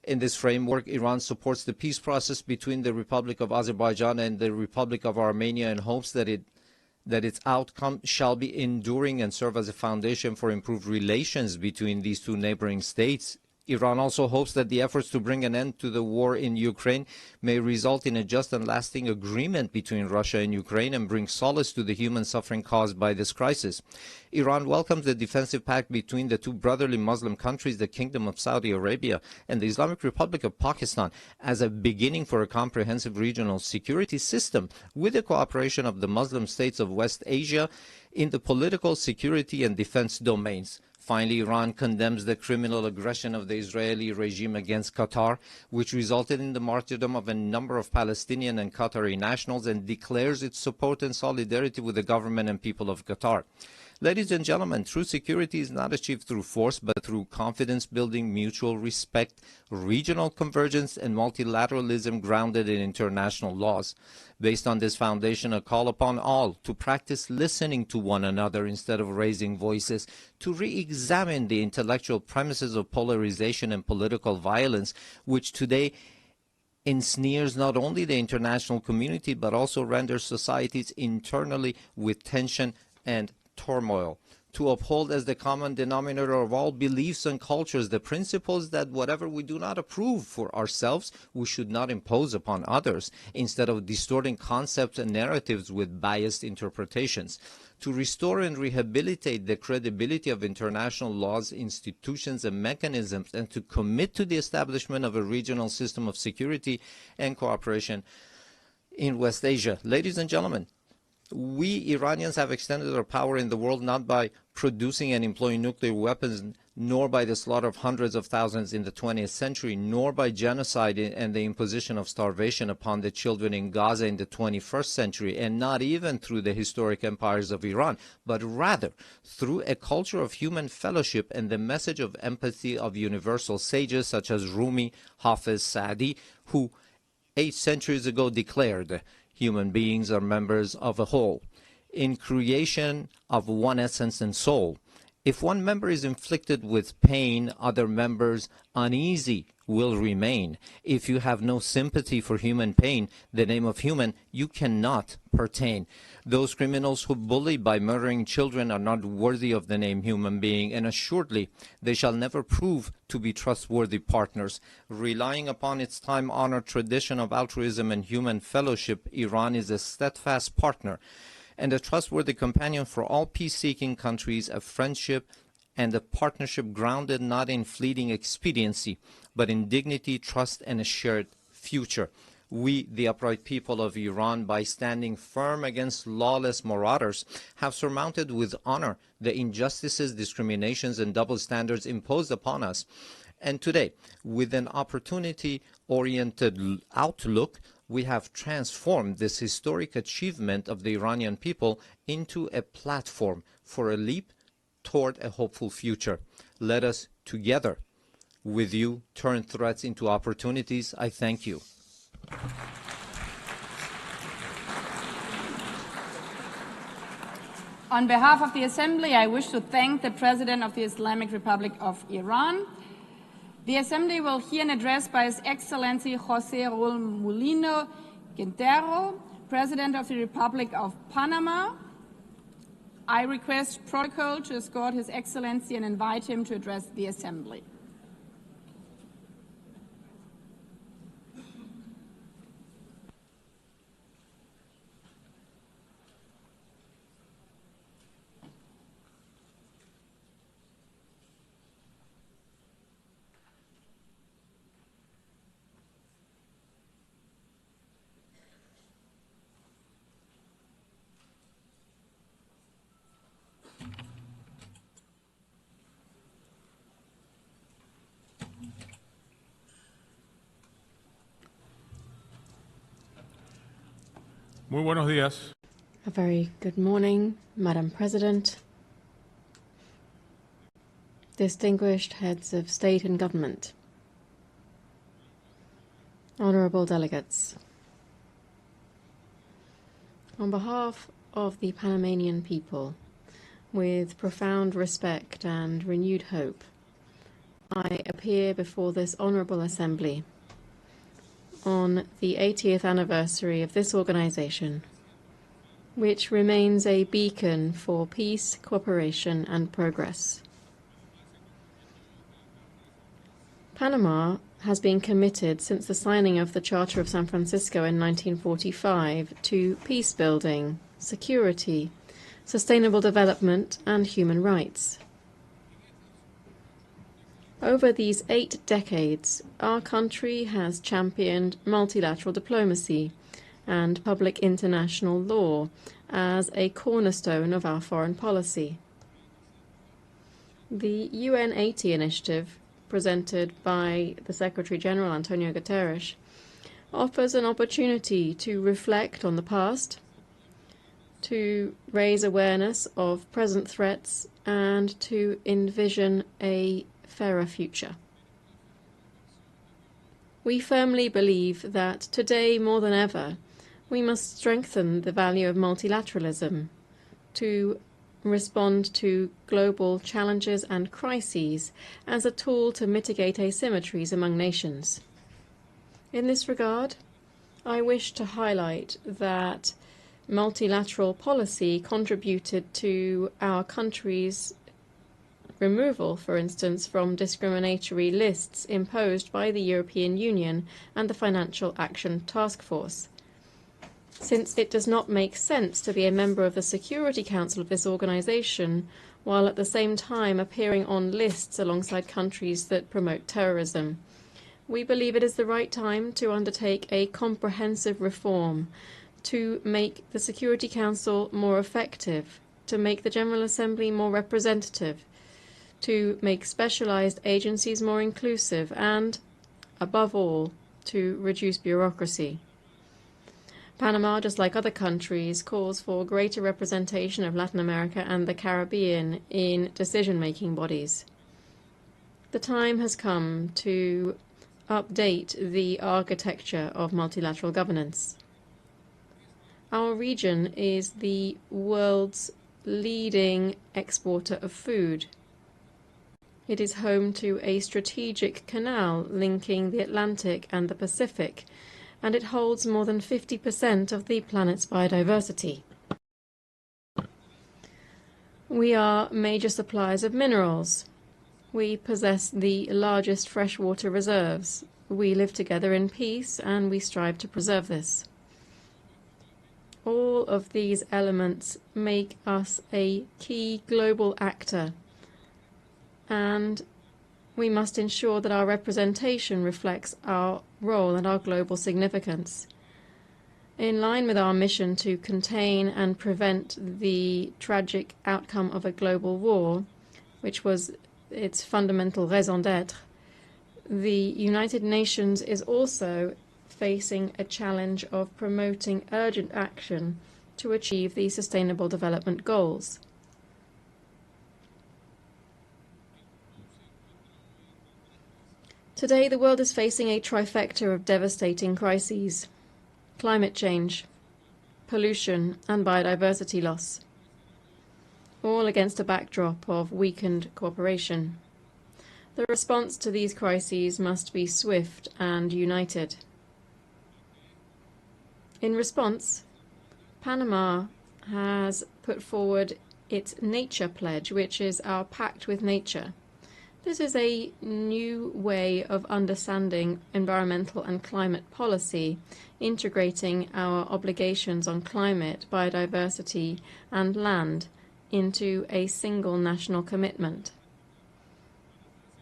In this framework, Iran supports the peace process between the Republic of Azerbaijan and the Republic of Armenia and hopes that its outcome shall be enduring and serve as a foundation for improved relations between these two neighboring states. Iran also hopes that the efforts to bring an end to the war in Ukraine may result in a just and lasting agreement between Russia and Ukraine and bring solace to the human suffering caused by this crisis. Iran welcomes the defensive pact between the two brotherly Muslim countries, the Kingdom of Saudi Arabia and the Islamic Republic of Pakistan, as a beginning for a comprehensive regional security system with the cooperation of the Muslim states of West Asia in the political, security, and defense domains. Finally, Iran condemns the criminal aggression of the Israeli regime against Qatar, which resulted in the martyrdom of a number of Palestinian and Qatari nationals, and declares its support and solidarity with the government and people of Qatar. Ladies and gentlemen, true security is not achieved through force, but through confidence building, mutual respect, regional convergence, and multilateralism grounded in international laws. Based on this foundation, a call upon all to practice listening to one another instead of raising voices, to re-examine the intellectual premises of polarization and political violence, which today ensnares not only the international community, but also renders societies internally with tension and turmoil. To uphold as the common denominator of all beliefs and cultures the principles that whatever we do not approve for ourselves, we should not impose upon others, instead of distorting concepts and narratives with biased interpretations. To restore and rehabilitate the credibility of international laws, institutions, and mechanisms, and to commit to the establishment of a regional system of security and cooperation in West Asia. Ladies and gentlemen, we Iranians have extended our power in the world not by producing and employing nuclear weapons, nor by the slaughter of hundreds of thousands in the 20th century, nor by genocide and the imposition of starvation upon the children in Gaza in the 21st century, and not even through the historic empires of Iran, but rather through a culture of human fellowship and the message of empathy of universal sages such as Rumi, Hafiz, Saadi, who 8 centuries ago declared human beings are members of a whole, in creation of one essence and soul. If one member is inflicted with pain, other members uneasy will remain. If you have no sympathy for human pain, the name of human, you cannot pertain. Those criminals who bully by murdering children are not worthy of the name human being, and assuredly they shall never prove to be trustworthy partners. Relying upon its time-honored tradition of altruism and human fellowship, Iran is a steadfast partner and a trustworthy companion for all peace-seeking countries, a friendship and a partnership grounded not in fleeting expediency, but in dignity, trust, and a shared future. We, the upright people of Iran, by standing firm against lawless marauders, have surmounted with honor the injustices, discriminations, and double standards imposed upon us. And today, with an opportunity-oriented outlook, we have transformed this historic achievement of the Iranian people into a platform for a leap toward a hopeful future. Let us together with you turn threats into opportunities. I thank you. On behalf of the Assembly, I wish to thank the President of the Islamic Republic of Iran. The Assembly will hear an address by His Excellency José Raúl Mulino Quintero, President of the Republic of Panama. I request protocol to escort His Excellency and invite him to address the Assembly. Muy buenos días. A very good morning, Madam President, distinguished heads of state and government, honorable delegates. On behalf of the Panamanian people, with profound respect and renewed hope, I appear before this honorable assembly on the 80th anniversary of this organization, which remains a beacon for peace, cooperation, and progress. Panama has been committed since the signing of the Charter of San Francisco in 1945 to peace building, security, sustainable development, and human rights. Over these 8 decades, our country has championed multilateral diplomacy and public international law as a cornerstone of our foreign policy. The UN 80 initiative, presented by the Secretary-General Antonio Guterres, offers an opportunity to reflect on the past, to raise awareness of present threats, and to envision a fairer future. We firmly believe that today more than ever we must strengthen the value of multilateralism to respond to global challenges and crises as a tool to mitigate asymmetries among nations. In this regard, I wish to highlight that multilateral policy contributed to our country's removal, for instance, from discriminatory lists imposed by the European Union and the Financial Action Task Force. Since it does not make sense to be a member of the Security Council of this organization while at the same time appearing on lists alongside countries that promote terrorism, we believe it is the right time to undertake a comprehensive reform to make the Security Council more effective, to make the General Assembly more representative, to make specialized agencies more inclusive and, above all, to reduce bureaucracy. Panama, just like other countries, calls for greater representation of Latin America and the Caribbean in decision-making bodies. The time has come to update the architecture of multilateral governance. Our region is the world's leading exporter of food. It is home to a strategic canal linking the Atlantic and the Pacific, and it holds more than 50% of the planet's biodiversity. We are major suppliers of minerals. We possess the largest freshwater reserves. We live together in peace, and we strive to preserve this. All of these elements make us a key global actor, and we must ensure that our representation reflects our role and our global significance. In line with our mission to contain and prevent the tragic outcome of a global war, which was its fundamental raison d'être, the United Nations is also facing a challenge of promoting urgent action to achieve the Sustainable Development Goals. Today, the world is facing a trifecta of devastating crises: climate change, pollution, and biodiversity loss, all against a backdrop of weakened cooperation. The response to these crises must be swift and united. In response, Panama has put forward its Nature Pledge, which is our pact with nature. This is a new way of understanding environmental and climate policy, integrating our obligations on climate, biodiversity, and land into a single national commitment.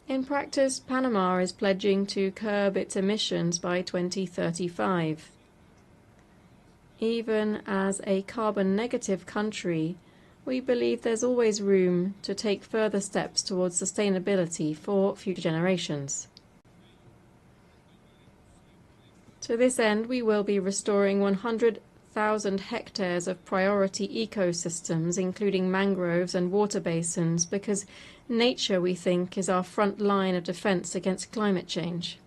In practice, Panama is pledging to curb its emissions by 2035. Even as a carbon-negative country, we believe there's always room to take further steps towards sustainability for future generations. To this end, we will be restoring 100,000 hectares of priority ecosystems, including mangroves and water basins, because nature, we think, is our front line of defense against climate change.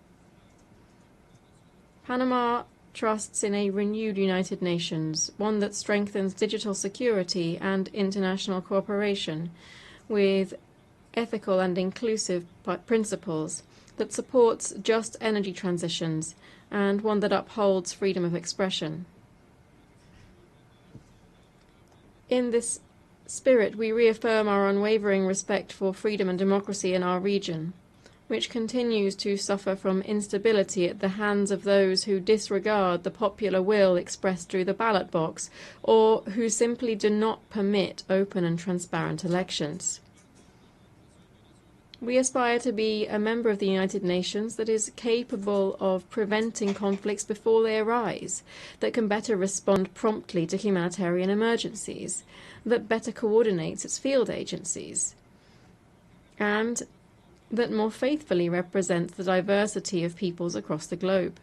Panama trusts in a renewed United Nations, one that strengthens digital security and international cooperation with ethical and inclusive principles, that supports just energy transitions, and one that upholds freedom of expression. In this spirit, we reaffirm our unwavering respect for freedom and democracy in our region, which continues to suffer from instability at the hands of those who disregard the popular will expressed through the ballot box, or who simply do not permit open and transparent elections. We aspire to be a member of the United Nations that is capable of preventing conflicts before they arise, that can better respond promptly to humanitarian emergencies, that better coordinates its field agencies, and that more faithfully represents the diversity of peoples across the globe.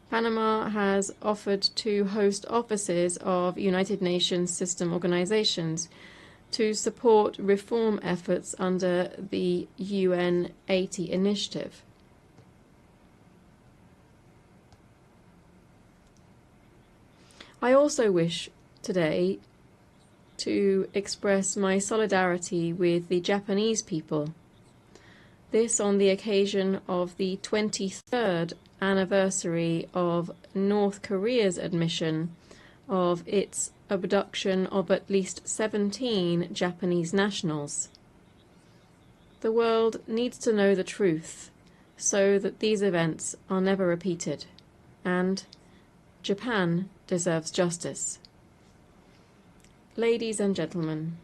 Panama has offered to host offices of United Nations system organizations to support reform efforts under the UN 80 initiative. I also wish today to express my solidarity with the Japanese people. This on the occasion of the 23rd anniversary of North Korea's admission of its abduction of at least 17 Japanese nationals. The world needs to know the truth so that these events are never repeated, and Japan deserves justice. Ladies and gentlemen,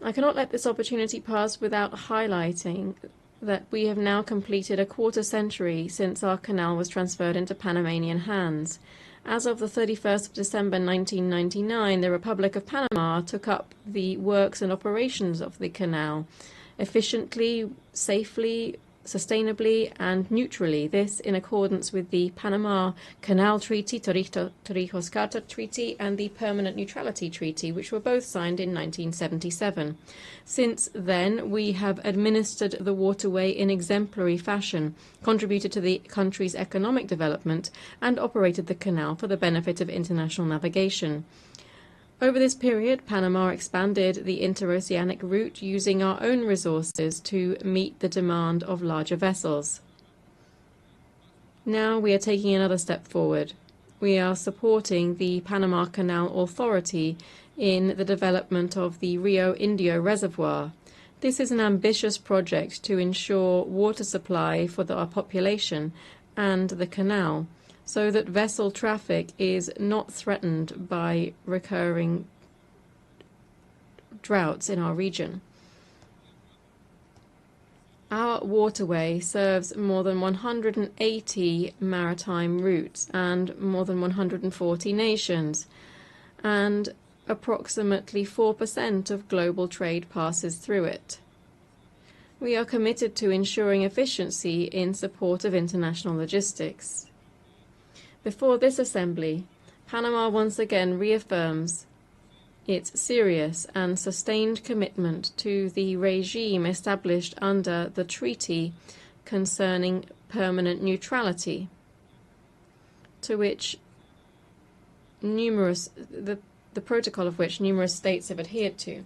I cannot let this opportunity pass without highlighting that we have now completed a quarter century since our canal was transferred into Panamanian hands, As of the 31st of December 1999, the Republic of Panama took up the works and operations of the canal efficiently, safely, sustainably, and neutrally. This in accordance with the Panama Canal Treaty, Torrijos Carta Treaty, and the Permanent Neutrality Treaty, which were both signed in 1977. Since then, we have administered the waterway in exemplary fashion, contributed to the country's economic development, and operated the canal for the benefit of international navigation. Over this period, Panama expanded the interoceanic route using our own resources to meet the demand of larger vessels. Now we are taking another step forward. We are supporting the Panama Canal Authority in the development of the Rio Indio Reservoir. This is an ambitious project to ensure water supply for our population and the canal, so that vessel traffic is not threatened by recurring droughts in our region. Our waterway serves more than 180 maritime routes and more than 140 nations, and approximately 4% of global trade passes through it. We are committed to ensuring efficiency in support of international logistics. Before this assembly, Panama once again reaffirms its serious and sustained commitment to the regime established under the treaty concerning permanent neutrality, to which the protocol of which numerous states have adhered to.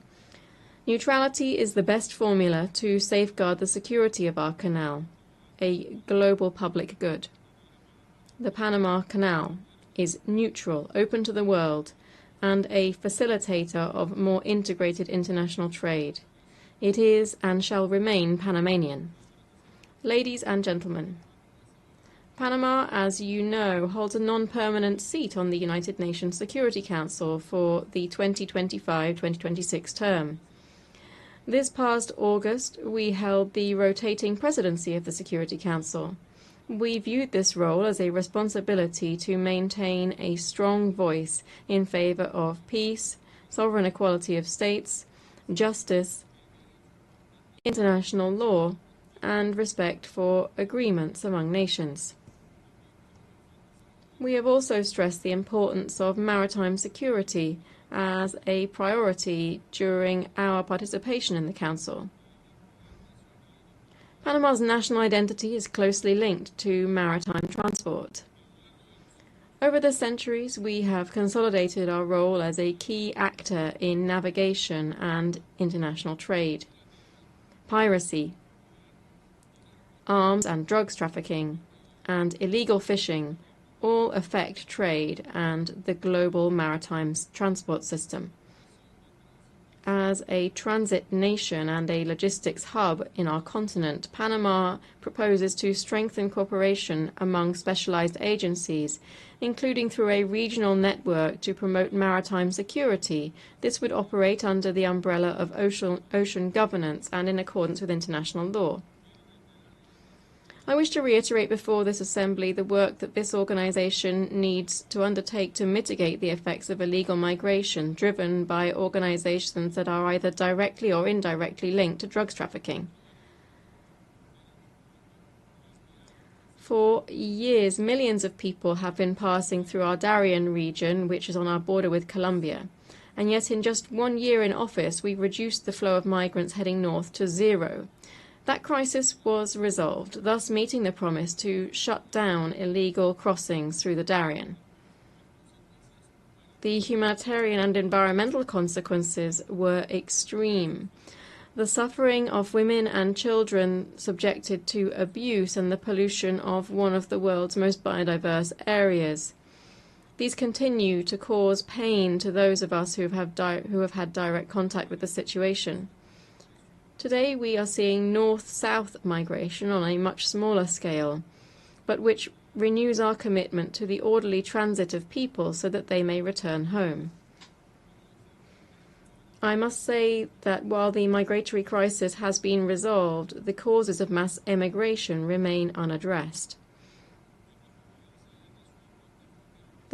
Neutrality is the best formula to safeguard the security of our canal, a global public good. The Panama Canal is neutral, open to the world, and a facilitator of more integrated international trade. It is and shall remain Panamanian. Ladies and gentlemen, Panama, as you know, holds a non-permanent seat on the United Nations Security Council for the 2025-2026 term. This past August, we held the rotating presidency of the Security Council. We viewed this role as a responsibility to maintain a strong voice in favor of peace, sovereign equality of states, justice, international law, and respect for agreements among nations. We have also stressed the importance of maritime security as a priority during our participation in the Council. Panama's national identity is closely linked to maritime transport. Over the centuries, we have consolidated our role as a key actor in navigation and international trade. Piracy, arms and drugs trafficking, and illegal fishing all affect trade and the global maritime transport system. As a transit nation and a logistics hub in our continent, Panama proposes to strengthen cooperation among specialized agencies, including through a regional network to promote maritime security. This would operate under the umbrella of ocean governance and in accordance with international law. I wish to reiterate before this assembly the work that this organization needs to undertake to mitigate the effects of illegal migration driven by organizations that are either directly or indirectly linked to drugs trafficking. For years, millions of people have been passing through our Darien region, which is on our border with Colombia. And yet in just 1 year in office, we've reduced the flow of migrants heading north to zero. That crisis was resolved, thus meeting the promise to shut down illegal crossings through the Darien. The humanitarian and environmental consequences were extreme. The suffering of women and children subjected to abuse and the pollution of one of the world's most biodiverse areas. These continue to cause pain to those of us who have had direct contact with the situation. Today we are seeing north-south migration on a much smaller scale, but which renews our commitment to the orderly transit of people so that they may return home. I must say that while the migratory crisis has been resolved, the causes of mass emigration remain unaddressed.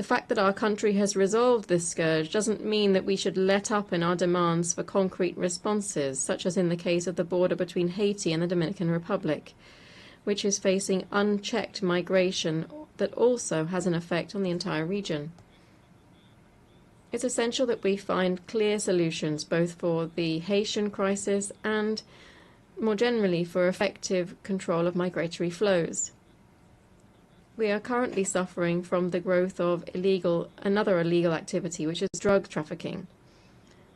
The fact that our country has resolved this scourge doesn't mean that we should let up in our demands for concrete responses, such as in the case of the border between Haiti and the Dominican Republic, which is facing unchecked migration that also has an effect on the entire region. It's essential that we find clear solutions both for the Haitian crisis and, more generally, for effective control of migratory flows. We are currently suffering from the growth of another illegal activity, which is drug trafficking.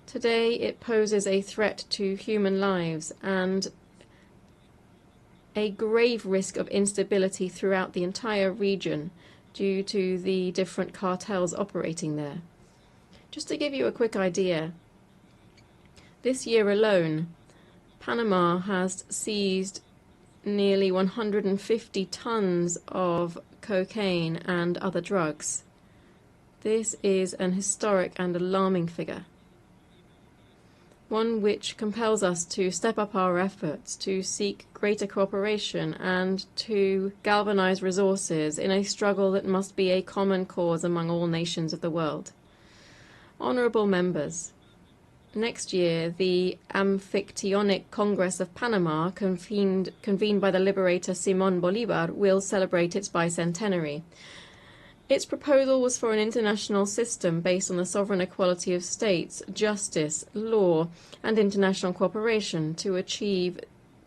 Today, it poses a threat to human lives and a grave risk of instability throughout the entire region due to the different cartels operating there. Just to give you a quick idea, this year alone, Panama has seized nearly 150 tons of cocaine and other drugs. This is an historic and alarming figure, one which compels us to step up our efforts to seek greater cooperation and to galvanize resources in a struggle that must be a common cause among all nations of the world. Honourable members, next year the Amphictyonic Congress of Panama, convened by the liberator Simón Bolívar, will celebrate its bicentenary. Its proposal was for an international system based on the sovereign equality of states, justice, law, and international cooperation to achieve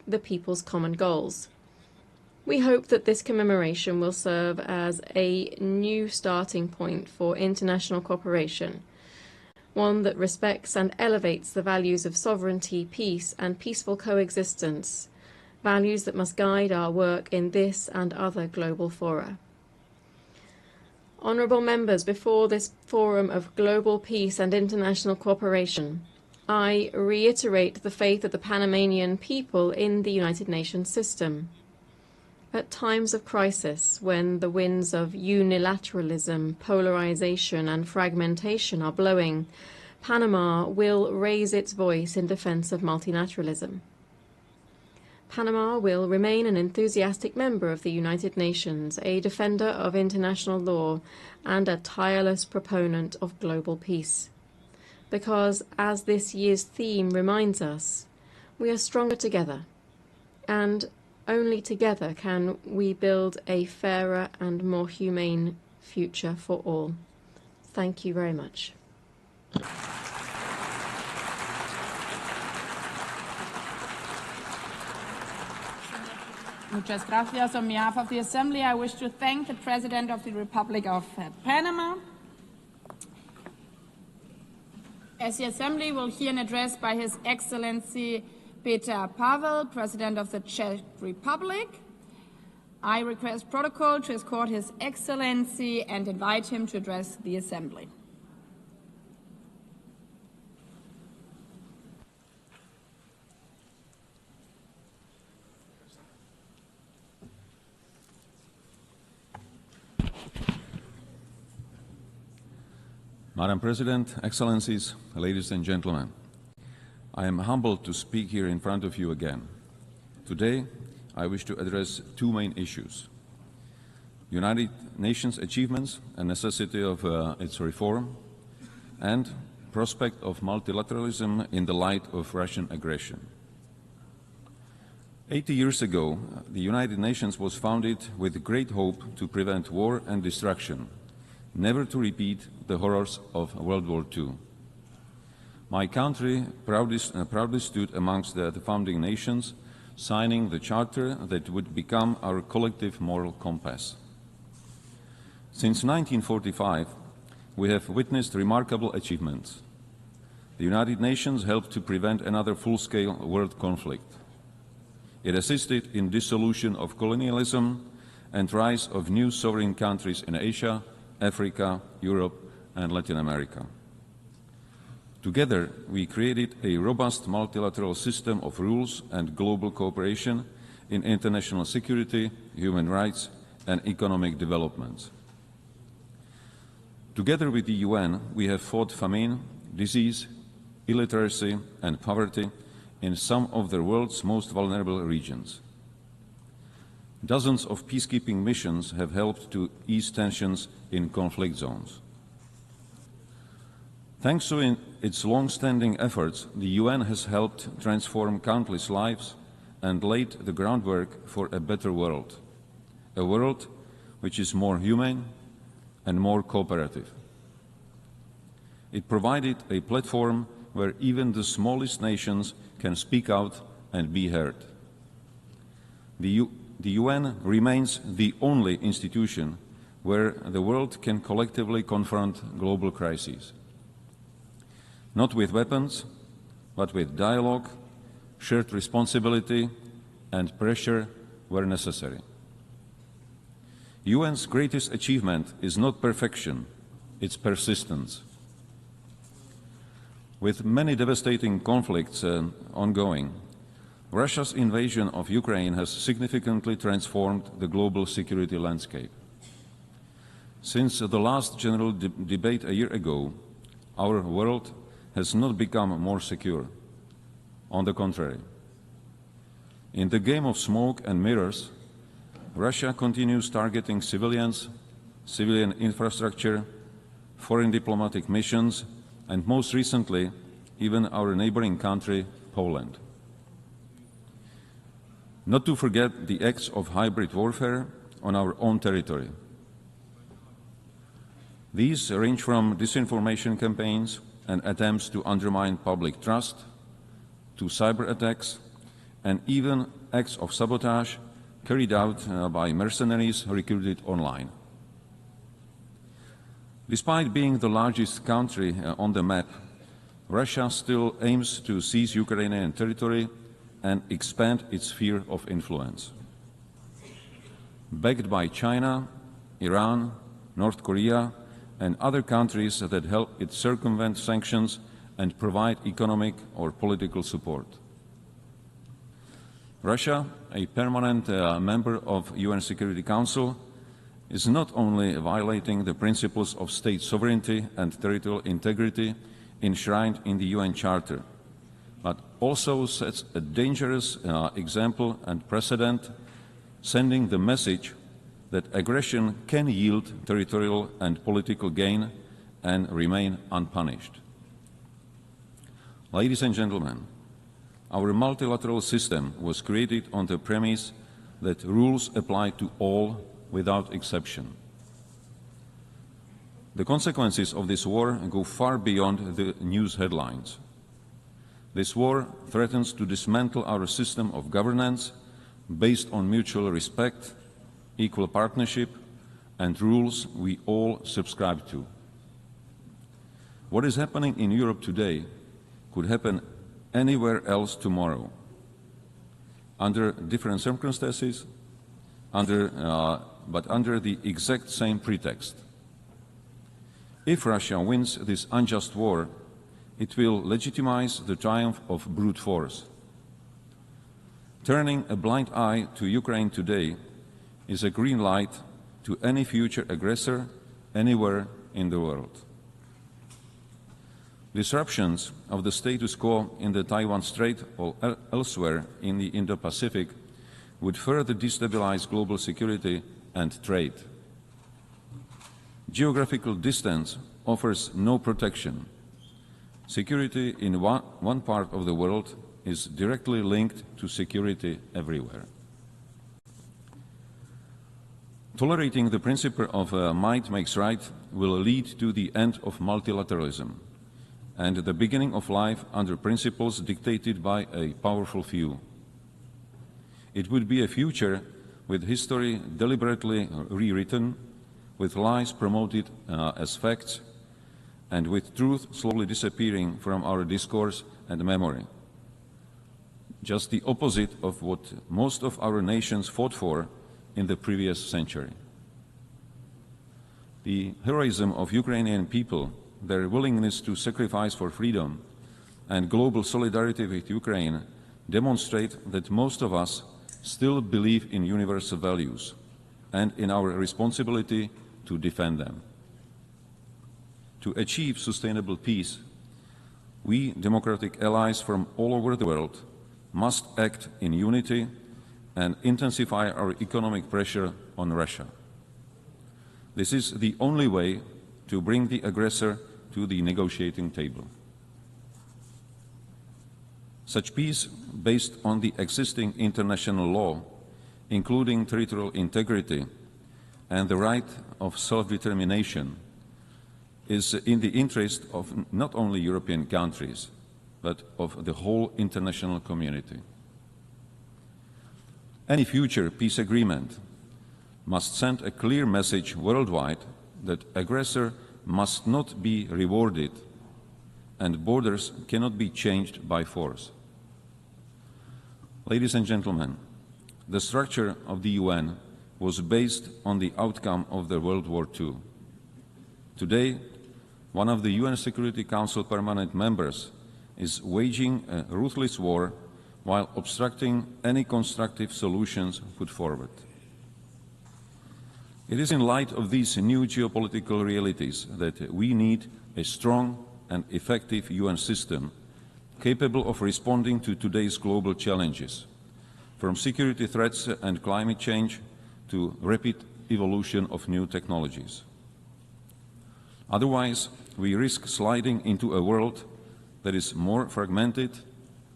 the people's common goals. We hope that this commemoration will serve as a new starting point for international cooperation, one that respects and elevates the values of sovereignty, peace, and peaceful coexistence, values that must guide our work in this and other global fora. Honourable members, before this forum of global peace and international cooperation, I reiterate the faith of the Panamanian people in the United Nations system. At times of crisis, when the winds of unilateralism, polarization, and fragmentation are blowing, Panama will raise its voice in defense of multilateralism. Panama will remain an enthusiastic member of the United Nations, a defender of international law, and a tireless proponent of global peace. Because, as this year's theme reminds us, we are stronger together, and only together can we build a fairer and more humane future for all. Thank you very much. Muchas gracias. On behalf of the Assembly, I wish to thank the President of the Republic of Panama. As the Assembly will hear an address by His Excellency Petr Pavel, President of the Czech Republic, I request protocol to escort His Excellency and invite him to address the Assembly. Madam President, Excellencies, ladies and gentlemen, I am humbled to speak here in front of you again. Today, I wish to address two main issues: United Nations achievements and necessity of its reform, and prospect of multilateralism in the light of Russian aggression. 80 years ago, the United Nations was founded with great hope to prevent war and destruction, never to repeat the horrors of World War II. My country proudly stood amongst the founding nations, signing the charter that would become our collective moral compass. Since 1945, we have witnessed remarkable achievements. The United Nations helped to prevent another full-scale world conflict. It assisted in dissolution of colonialism and rise of new sovereign countries in Asia, Africa, Europe, and Latin America. Together, we created a robust multilateral system of rules and global cooperation in international security, human rights, and economic development. Together with the UN, we have fought famine, disease, illiteracy, and poverty in some of the world's most vulnerable regions. Dozens of peacekeeping missions have helped to ease tensions in conflict zones. Thanks to its long-standing efforts, the UN has helped transform countless lives and laid the groundwork for a better world, a world which is more humane and more cooperative. It provided a platform where even the smallest nations can speak out and be heard. The UN remains the only institution where the world can collectively confront global crises. Not with weapons, but with dialogue, shared responsibility, and pressure where necessary. UN's greatest achievement is not perfection, it's persistence. With many devastating conflicts ongoing, Russia's invasion of Ukraine has significantly transformed the global security landscape. Since the last general debate a year ago, our world has not become more secure. On the contrary. In the game of smoke and mirrors, Russia continues targeting civilians, civilian infrastructure, foreign diplomatic missions, and most recently, even our neighboring country, Poland. Not to forget the acts of hybrid warfare on our own territory. These range from disinformation campaigns and attempts to undermine public trust, to cyber attacks, and even acts of sabotage carried out by mercenaries recruited online. Despite being the largest country on the map, Russia still aims to seize Ukrainian territory and expand its sphere of influence. Backed by China, Iran, North Korea, and other countries that help it circumvent sanctions and provide economic or political support. Russia, a permanent member of UN Security Council, is not only violating the principles of state sovereignty and territorial integrity enshrined in the UN Charter, but also sets a dangerous example and precedent, sending the message that aggression can yield territorial and political gain and remain unpunished. Ladies and gentlemen, our multilateral system was created on the premise that rules apply to all without exception. The consequences of this war go far beyond the news headlines. This war threatens to dismantle our system of governance based on mutual respect, equal partnership, and rules we all subscribe to. What is happening in Europe today could happen anywhere else tomorrow, under different circumstances, but under the exact same pretext. If Russia wins this unjust war, it will legitimize the triumph of brute force. Turning a blind eye to Ukraine today is a green light to any future aggressor anywhere in the world. Disruptions of the status quo in the Taiwan Strait or elsewhere in the Indo-Pacific would further destabilize global security and trade. Geographical distance offers no protection. Security in one part of the world is directly linked to security everywhere. Tolerating the principle of might makes right will lead to the end of multilateralism and the beginning of life under principles dictated by a powerful few. It would be a future with history deliberately rewritten, with lies promoted as facts, and with truth slowly disappearing from our discourse and memory. Just the opposite of what most of our nations fought for in the previous century. The heroism of Ukrainian people, their willingness to sacrifice for freedom, and global solidarity with Ukraine demonstrate that most of us still believe in universal values and in our responsibility to defend them. To achieve sustainable peace, we democratic allies from all over the world must act in unity and intensify our economic pressure on Russia. This is the only way to bring the aggressor to the negotiating table. Such peace, based on the existing international law, including territorial integrity and the right of self-determination, is in the interest of not only European countries, but of the whole international community. Any future peace agreement must send a clear message worldwide that aggressor must not be rewarded and borders cannot be changed by force. Ladies and gentlemen, the structure of the UN was based on the outcome of the World War II. Today, one of the UN Security Council permanent members is waging a ruthless war while obstructing any constructive solutions put forward. It is in light of these new geopolitical realities that we need a strong and effective UN system capable of responding to today's global challenges, from security threats and climate change to rapid evolution of new technologies. Otherwise, we risk sliding into a world that is more fragmented,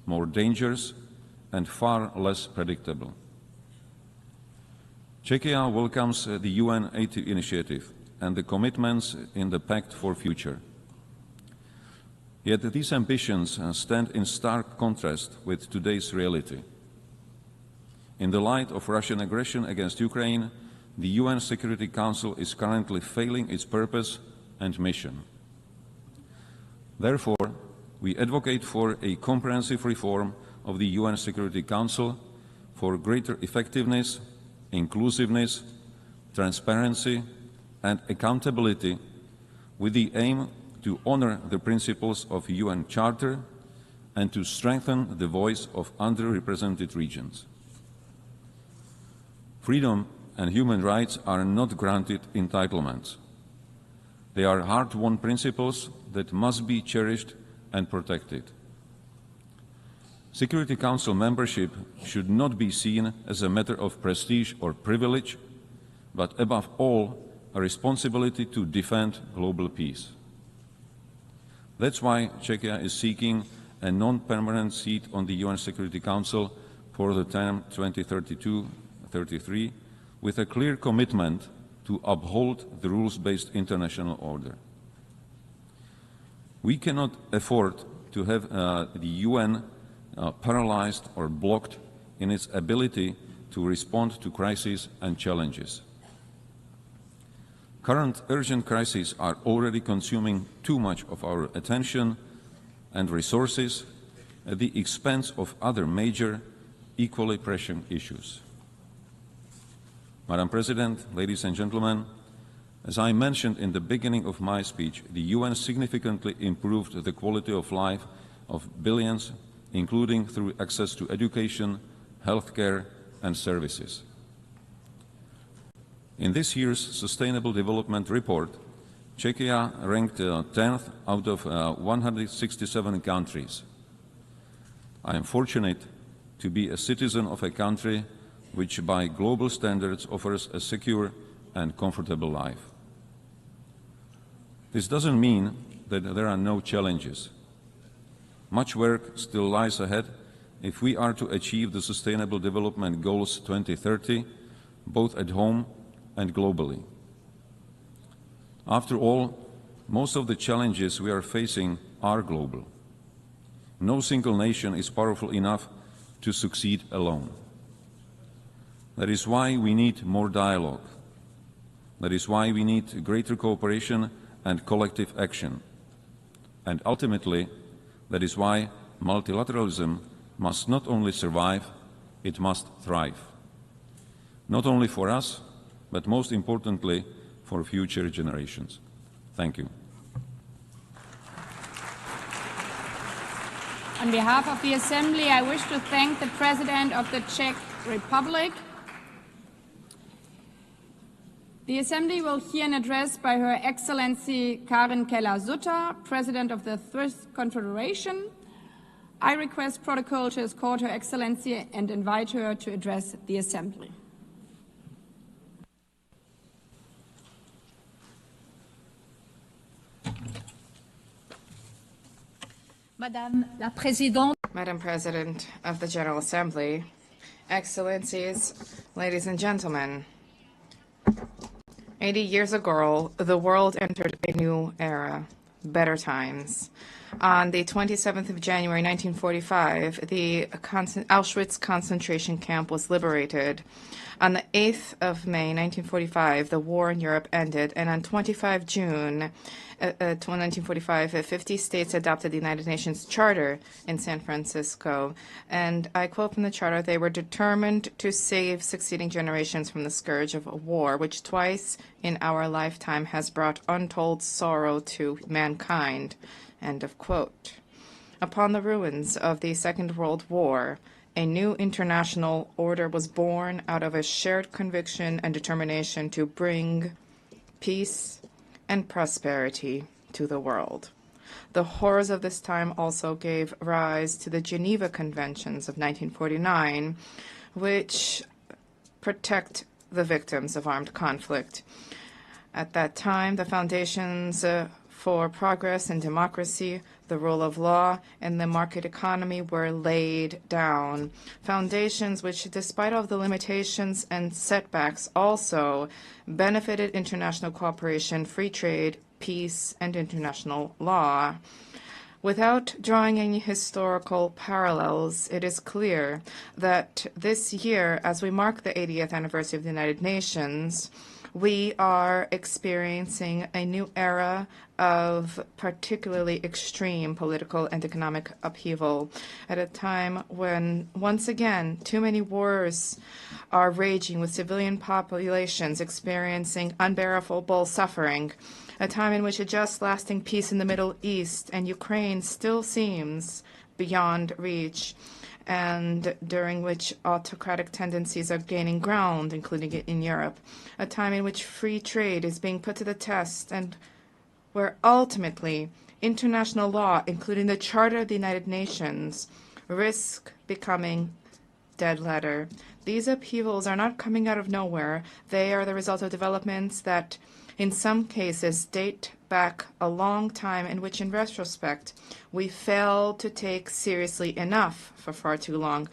more dangerous, and far less predictable. Czechia welcomes the UN 80 initiative and the commitments in the Pact for Future. Yet these ambitions stand in stark contrast with today's reality. In the light of Russian aggression against Ukraine, the UN Security Council is currently failing its purpose and mission. Therefore, we advocate for a comprehensive reform of the UN Security Council for greater effectiveness, inclusiveness, transparency, and accountability, with the aim to honor the principles of the UN Charter and to strengthen the voice of underrepresented regions. Freedom and human rights are not granted entitlements. They are hard-won principles that must be cherished and protected. Security Council membership should not be seen as a matter of prestige or privilege, but above all, a responsibility to defend global peace. That's why Czechia is seeking a non-permanent seat on the UN Security Council for the term 2032-33, with a clear commitment to uphold the rules-based international order. We cannot afford to have the UN paralyzed or blocked in its ability to respond to crises and challenges. Current urgent crises are already consuming too much of our attention and resources at the expense of other major, equally pressing issues. Madam President, ladies and gentlemen, as I mentioned in the beginning of my speech, the UN significantly improved the quality of life of billions, including through access to education, healthcare, and services. In this year's Sustainable Development Report, Czechia ranked 10th out of 167 countries. I am fortunate to be a citizen of a country which by global standards offers a secure and comfortable life. This doesn't mean that there are no challenges. Much work still lies ahead if we are to achieve the Sustainable Development Goals 2030, both at home and globally. After all, most of the challenges we are facing are global. No single nation is powerful enough to succeed alone. That is why we need more dialogue. That is why we need greater cooperation and collective action. And ultimately, that is why multilateralism must not only survive, it must thrive. Not only for us, but most importantly, for future generations. Thank you. On behalf of the Assembly, I wish to thank the President of the Czech Republic. The Assembly will hear an address by Her Excellency Karen Keller-Sutter, President of the Swiss Confederation. I request Protocol to escort Her Excellency and invite her to address the Assembly. Madame la Présidente, Madam President of the General Assembly, Excellencies, ladies and gentlemen, 80 years ago, the world entered a new era, better times. On the 27th of January 1945, the Auschwitz concentration camp was liberated. On the 8th of May 1945, the war in Europe ended, and on 25 June 1945, 50 states adopted the United Nations Charter in San Francisco. And I quote from the Charter, they were determined to save succeeding generations from the scourge of war, which twice in our lifetime has brought untold sorrow to mankind. End of quote. Upon the ruins of the Second World War, a new international order was born out of a shared conviction and determination to bring peace and prosperity to the world. The horrors of this time also gave rise to the Geneva Conventions of 1949, which protect the victims of armed conflict. At that time, the foundations for progress and democracy, the rule of law, and the market economy were laid down. Foundations which, despite all the limitations and setbacks, also benefited international cooperation, free trade, peace, and international law. Without drawing any historical parallels, it is clear that this year, as we mark the 80th anniversary of the United Nations, we are experiencing a new era of particularly extreme political and economic upheaval at a time when, once again, too many wars are raging with civilian populations experiencing unbearable suffering, a time in which a just lasting peace in the Middle East and Ukraine still seems beyond reach, and during which autocratic tendencies are gaining ground, including in Europe, a time in which free trade is being put to the test, and where ultimately international law, including the Charter of the United Nations, risk becoming dead letter. These upheavals are not coming out of nowhere. They are the result of developments that, in some cases, date back a long time, in which, in retrospect, we failed to take seriously enough for far too long.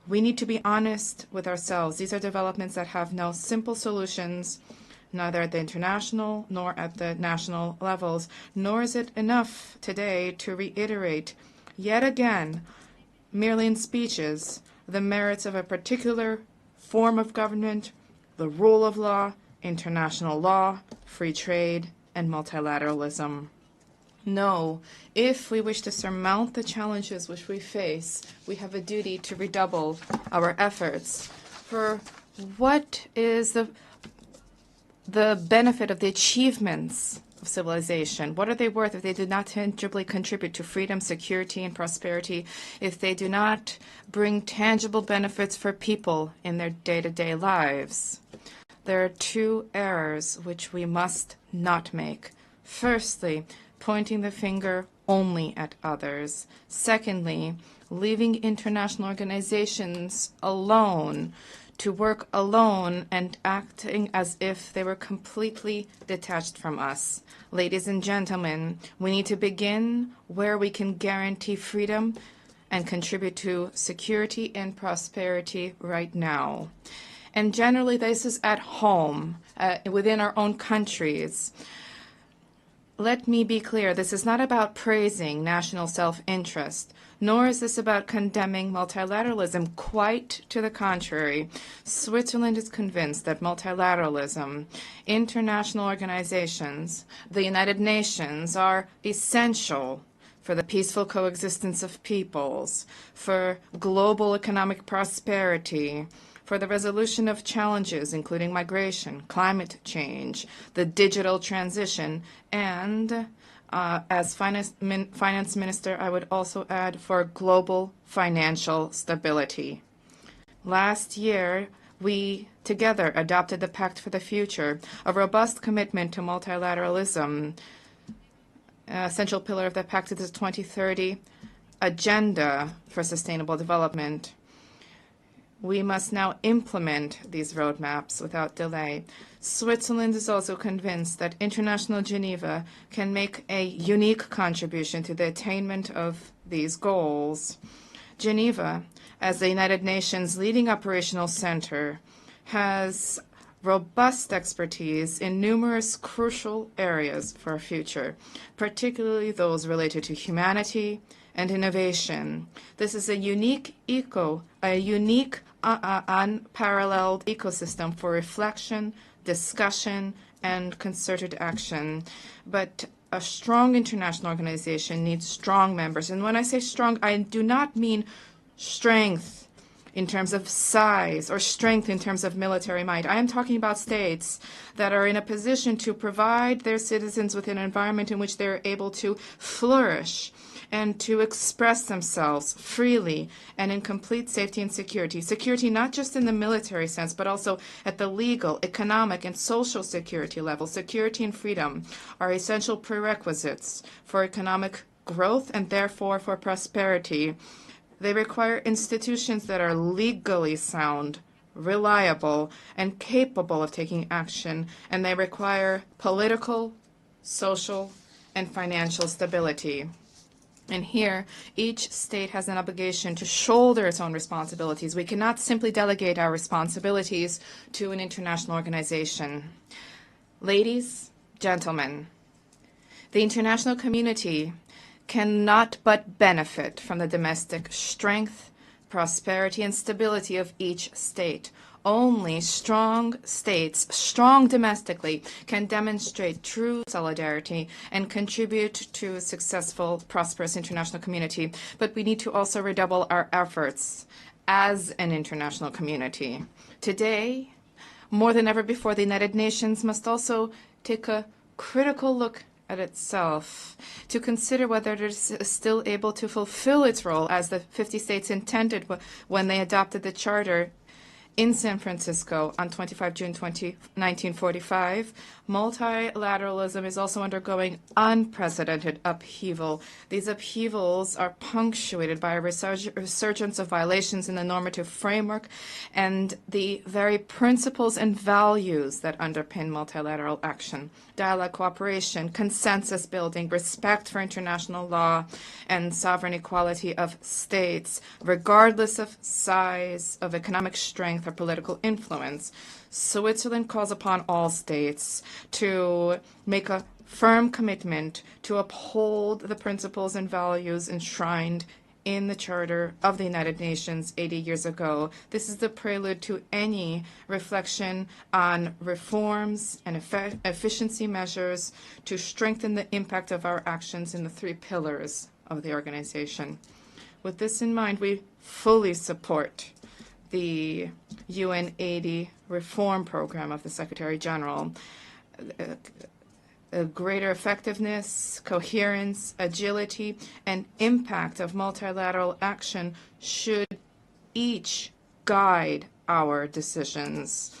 We need to be honest with ourselves. These are developments that have no simple solutions, neither at the international nor at the national levels, nor is it enough today to reiterate yet again, merely in speeches, the merits of a particular form of government, the rule of law, international law, free trade, and multilateralism. No, if we wish to surmount the challenges which we face, we have a duty to redouble our efforts. For what is the benefit of the achievements of civilization? What are they worth if they do not tangibly contribute to freedom, security, and prosperity, if they do not bring tangible benefits for people in their day-to-day lives? There are two errors which we must not make. Firstly, pointing the finger only at others. Secondly, leaving international organizations alone to work alone and acting as if they were completely detached from us. Ladies and gentlemen, we need to begin where we can guarantee freedom and contribute to security and prosperity right now. And generally, this is at home, within our own countries. Let me be clear, this is not about praising national self-interest, nor is this about condemning multilateralism. Quite to the contrary. Switzerland is convinced that multilateralism, international organizations, the United Nations are essential for the peaceful coexistence of peoples, for global economic prosperity, for the resolution of challenges, including migration, climate change, the digital transition, and as finance minister, I would also add for global financial stability. Last year, we together adopted the Pact for the Future, a robust commitment to multilateralism. A central pillar of the Pact is the 2030 agenda for sustainable development. We must now implement these roadmaps without delay. Switzerland is also convinced that International Geneva can make a unique contribution to the attainment of these goals. Geneva, as the United Nations leading operational center, has robust expertise in numerous crucial areas for our future, particularly those related to humanity and innovation. This is a unique unparalleled ecosystem for reflection, discussion, and concerted action. But a strong international organization needs strong members. And when I say strong, I do not mean strength in terms of size or strength in terms of military might. I am talking about states that are in a position to provide their citizens with an environment in which they're able to flourish and to express themselves freely and in complete safety and security. Security not just in the military sense, but also at the legal, economic, and social security level. Security and freedom are essential prerequisites for economic growth and therefore for prosperity. They require institutions that are legally sound, reliable, and capable of taking action, and they require political, social, and financial stability. And here, each state has an obligation to shoulder its own responsibilities. We cannot simply delegate our responsibilities to an international organization. Ladies, gentlemen, the international community cannot but benefit from the domestic strength, prosperity, and stability of each state. Only strong states, strong domestically, can demonstrate true solidarity and contribute to a successful, prosperous international community. But we need to also redouble our efforts as an international community. Today, more than ever before, the United Nations must also take a critical look at itself to consider whether it is still able to fulfill its role as the 50 states intended when they adopted the Charter in San Francisco on 25 June 1945. Multilateralism is also undergoing unprecedented upheaval. These upheavals are punctuated by a resurgence of violations in the normative framework and the very principles and values that underpin multilateral action. Dialogue, cooperation, consensus building, respect for international law, and sovereign equality of states, regardless of size, of economic strength, or political influence. Switzerland calls upon all states to make a firm commitment to uphold the principles and values enshrined in the Charter of the United Nations 80 years ago. This is the prelude to any reflection on reforms and efficiency measures to strengthen the impact of our actions in the three pillars of the organization. With this in mind, we fully support the UN 80 reform program of the Secretary General. A greater effectiveness, coherence, agility, and impact of multilateral action should each guide our decisions.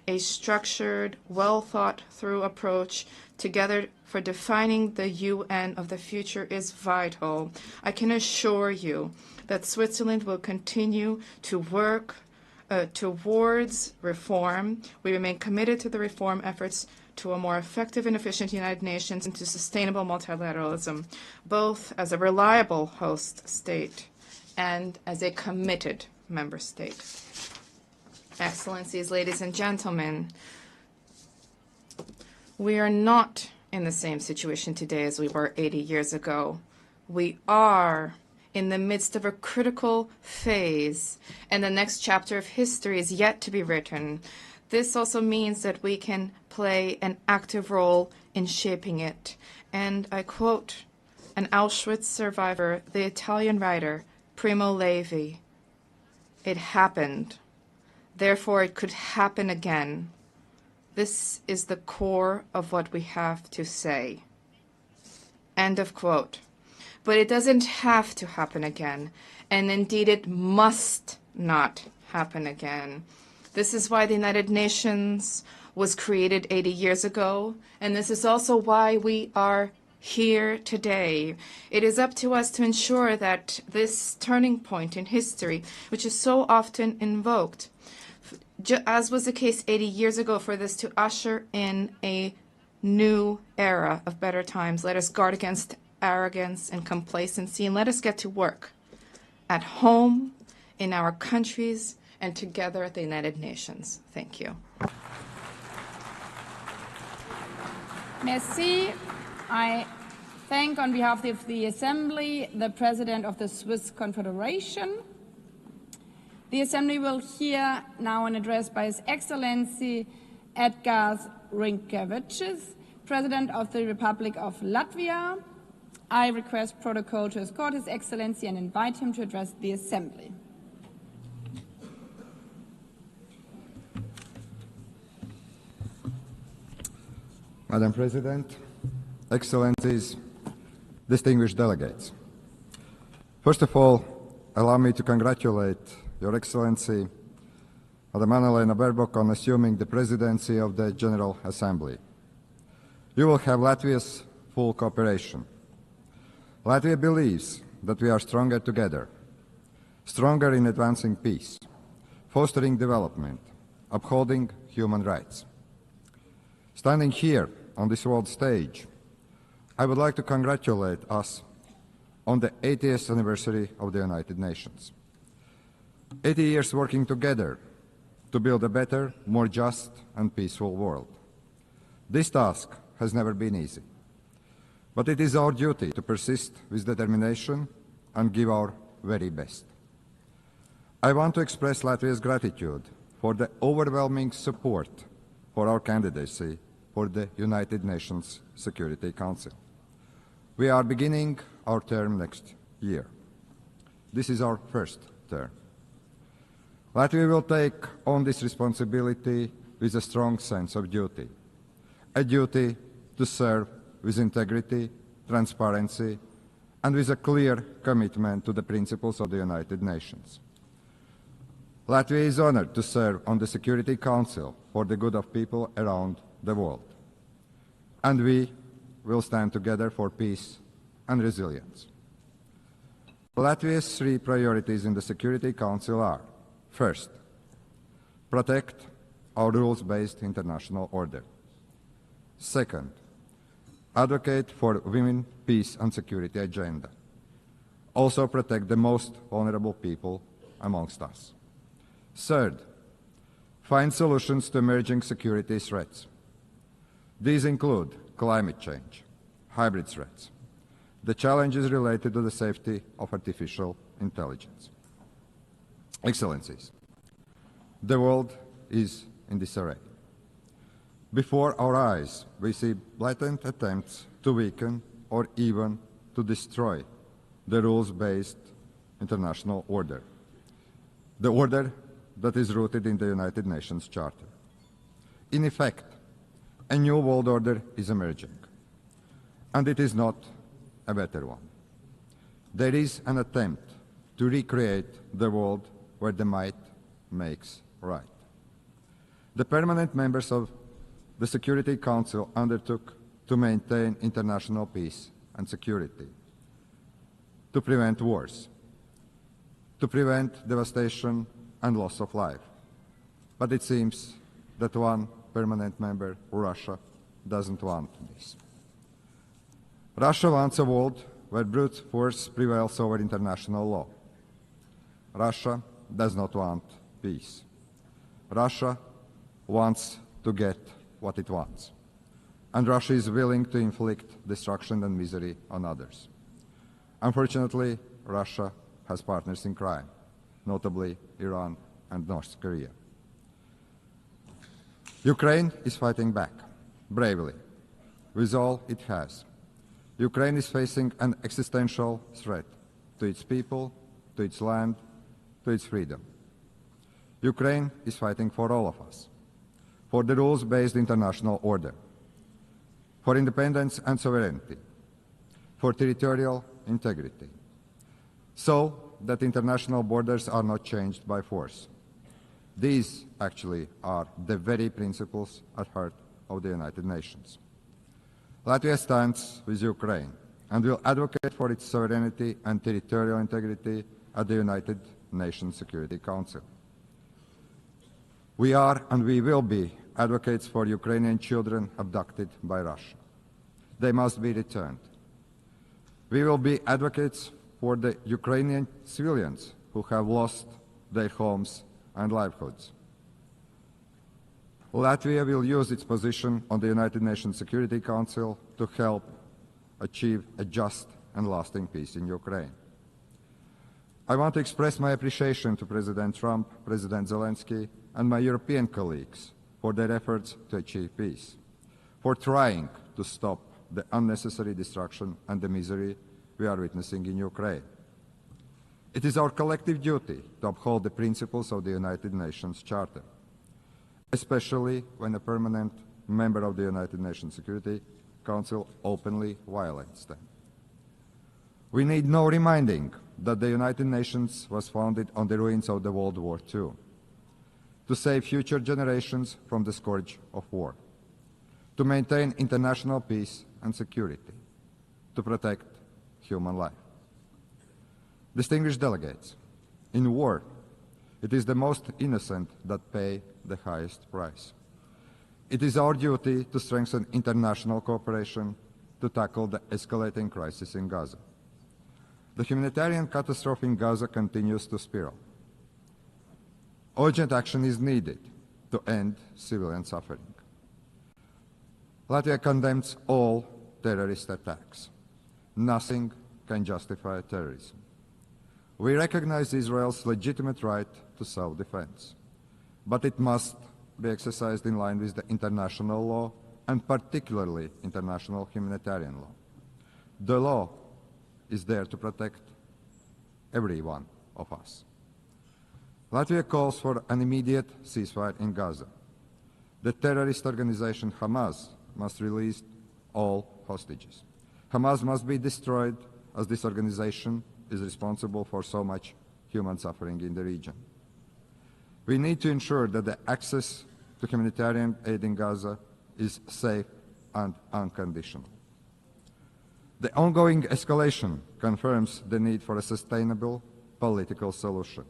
A structured, well-thought-through approach together for defining the UN of the future is vital. I can assure you that Switzerland will continue to work towards reform. We remain committed to the reform efforts to a more effective and efficient United Nations and to sustainable multilateralism, both as a reliable host state and as a committed member state. Excellencies, ladies and gentlemen, we are not in the same situation today as we were 80 years ago. We are in the midst of a critical phase, and the next chapter of history is yet to be written. This also means that we can play an active role in shaping it. And I quote an Auschwitz survivor, the Italian writer Primo Levi, "It happened. Therefore, it could happen again. This is the core of what we have to say." End of quote. But it doesn't have to happen again, and indeed it must not happen again. This is why the United Nations was created 80 years ago, and this is also why we are here today. It is up to us to ensure that this turning point in history, which is so often invoked, as was the case 80 years ago, for this to usher in a new era of better times. Let us guard against arrogance and complacency, and let us get to work at home, in our countries, and together at the United Nations. Thank you. Merci. I thank, on behalf of the Assembly, the President of the Swiss Confederation. The Assembly will hear now an address by His Excellency Edgars Rinkēvičs, President of the Republic of Latvia. I request protocol to escort His Excellency and invite him to address the Assembly. Madam President, Excellencies, distinguished delegates. First of all, allow me to congratulate Your Excellency, Madam Anna-Lena Baerbock, on assuming the presidency of the General Assembly. You will have Latvia's full cooperation. Latvia believes that we are stronger together, stronger in advancing peace, fostering development, upholding human rights. Standing here on this world stage, I would like to congratulate us on the 80th anniversary of the United Nations. 80 years working together to build a better, more just and peaceful world. This task has never been easy, but it is our duty to persist with determination and give our very best. I want to express Latvia's gratitude for the overwhelming support for our candidacy for the United Nations Security Council. We are beginning our term next year. This is our first term. Latvia will take on this responsibility with a strong sense of duty, a duty to serve with integrity, transparency, and with a clear commitment to the principles of the United Nations. Latvia is honored to serve on the Security Council for the good of people around the world. And we will stand together for peace and resilience. Latvia's three priorities in the Security Council are: first, protect our rules-based international order. Second, advocate for women, peace and security agenda. Also protect the most vulnerable people amongst us. Third, find solutions to emerging security threats. These include climate change, hybrid threats, the challenges related to the safety of artificial intelligence. Excellencies, the world is in disarray. Before our eyes, we see blatant attempts to weaken or even to destroy the rules-based international order, the order that is rooted in the United Nations Charter. In effect, a new world order is emerging, and it is not a better one. There is an attempt to recreate the world where the might makes right. The permanent members of the Security Council undertook to maintain international peace and security, to prevent wars, to prevent devastation and loss of life. But it seems that one permanent member, Russia, doesn't want this. Russia wants a world where brute force prevails over international law. Russia does not want peace. Russia wants to get what it wants. And Russia is willing to inflict destruction and misery on others. Unfortunately, Russia has partners in crime, notably Iran and North Korea. Ukraine is fighting back, bravely, with all it has. Ukraine is facing an existential threat to its people, to its land, to its freedom. Ukraine is fighting for all of us, for the rules-based international order, for independence and sovereignty, for territorial integrity, so that international borders are not changed by force. These actually are the very principles at heart of the United Nations. Latvia stands with Ukraine and will advocate for its sovereignty and territorial integrity at the United Nations Security Council. We are and we will be advocates for Ukrainian children abducted by Russia. They must be returned. We will be advocates for the Ukrainian civilians who have lost their homes and livelihoods. Latvia will use its position on the United Nations Security Council to help achieve a just and lasting peace in Ukraine. I want to express my appreciation to President Trump, President Zelensky, and my European colleagues for their efforts to achieve peace, for trying to stop the unnecessary destruction and the misery we are witnessing in Ukraine. It is our collective duty to uphold the principles of the United Nations Charter, especially when a permanent member of the United Nations Security Council openly violates them. We need no reminding that the United Nations was founded on the ruins of the World War II, to save future generations from the scourge of war, to maintain international peace and security, to protect human life. Distinguished delegates, in war, it is the most innocent that pay the highest price. It is our duty to strengthen international cooperation to tackle the escalating crisis in Gaza. The humanitarian catastrophe in Gaza continues to spiral. Urgent action is needed to end civilian suffering. Latvia condemns all terrorist attacks. Nothing can justify terrorism. We recognize Israel's legitimate right to self-defense, but it must be exercised in line with the international law and particularly international humanitarian law. The law is there to protect every one of us. Latvia calls for an immediate ceasefire in Gaza. The terrorist organization Hamas must release all hostages. Hamas must be destroyed, as this organization is responsible for so much human suffering in the region. We need to ensure that the access to humanitarian aid in Gaza is safe and unconditional. The ongoing escalation confirms the need for a sustainable political solution,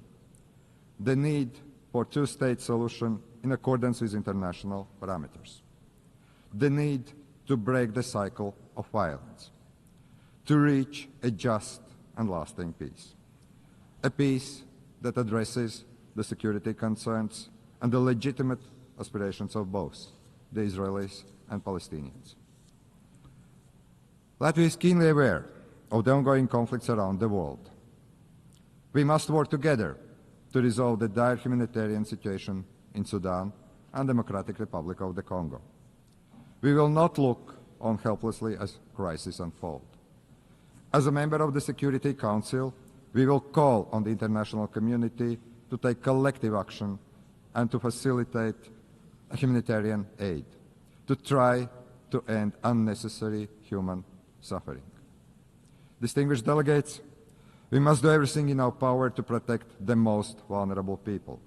the need for a two-state solution in accordance with international parameters, the need to break the cycle of violence, to reach a just and lasting peace, a peace that addresses the security concerns and the legitimate aspirations of both the Israelis and Palestinians. Latvia is keenly aware of the ongoing conflicts around the world. We must work together to resolve the dire humanitarian situation in Sudan and Democratic Republic of the Congo. We will not look on helplessly as crises unfold. As a member of the Security Council, we will call on the international community to take collective action and to facilitate humanitarian aid, to try to end unnecessary human suffering. Distinguished delegates, we must do everything in our power to protect the most vulnerable people,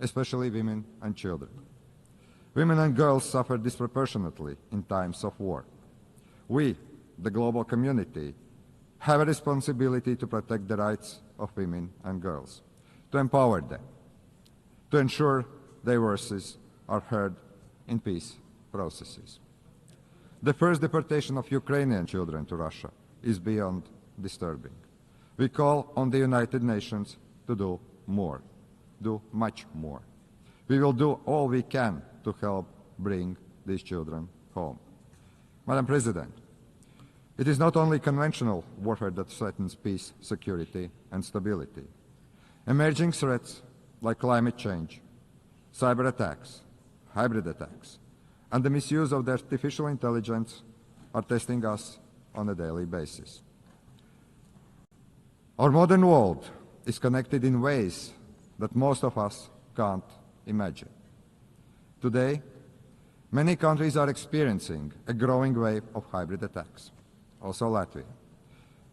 especially women and children. Women and girls suffer disproportionately in times of war. We, the global community, have a responsibility to protect the rights of women and girls, to empower them, to ensure their voices are heard in peace processes. The first deportation of Ukrainian children to Russia is beyond disturbing. We call on the United Nations to do more, do much more. We will do all we can to help bring these children home. Madam President, it is not only conventional warfare that threatens peace, security, and stability. Emerging threats like climate change, cyber attacks, hybrid attacks, and the misuse of the artificial intelligence are testing us on a daily basis. Our modern world is connected in ways that most of us can't imagine. Today, many countries are experiencing a growing wave of hybrid attacks, also Latvia.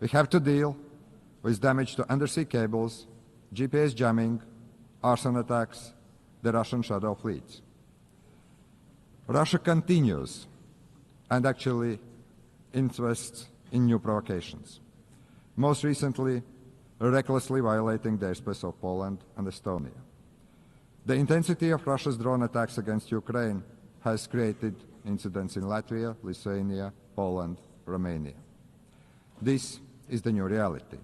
We have to deal with damage to undersea cables, GPS jamming, arson attacks, the Russian shadow fleets. Russia continues and actually invests in new provocations, most recently recklessly violating the airspace of Poland and Estonia. The intensity of Russia's drone attacks against Ukraine has created incidents in Latvia, Lithuania, Poland, Romania. This is the new reality.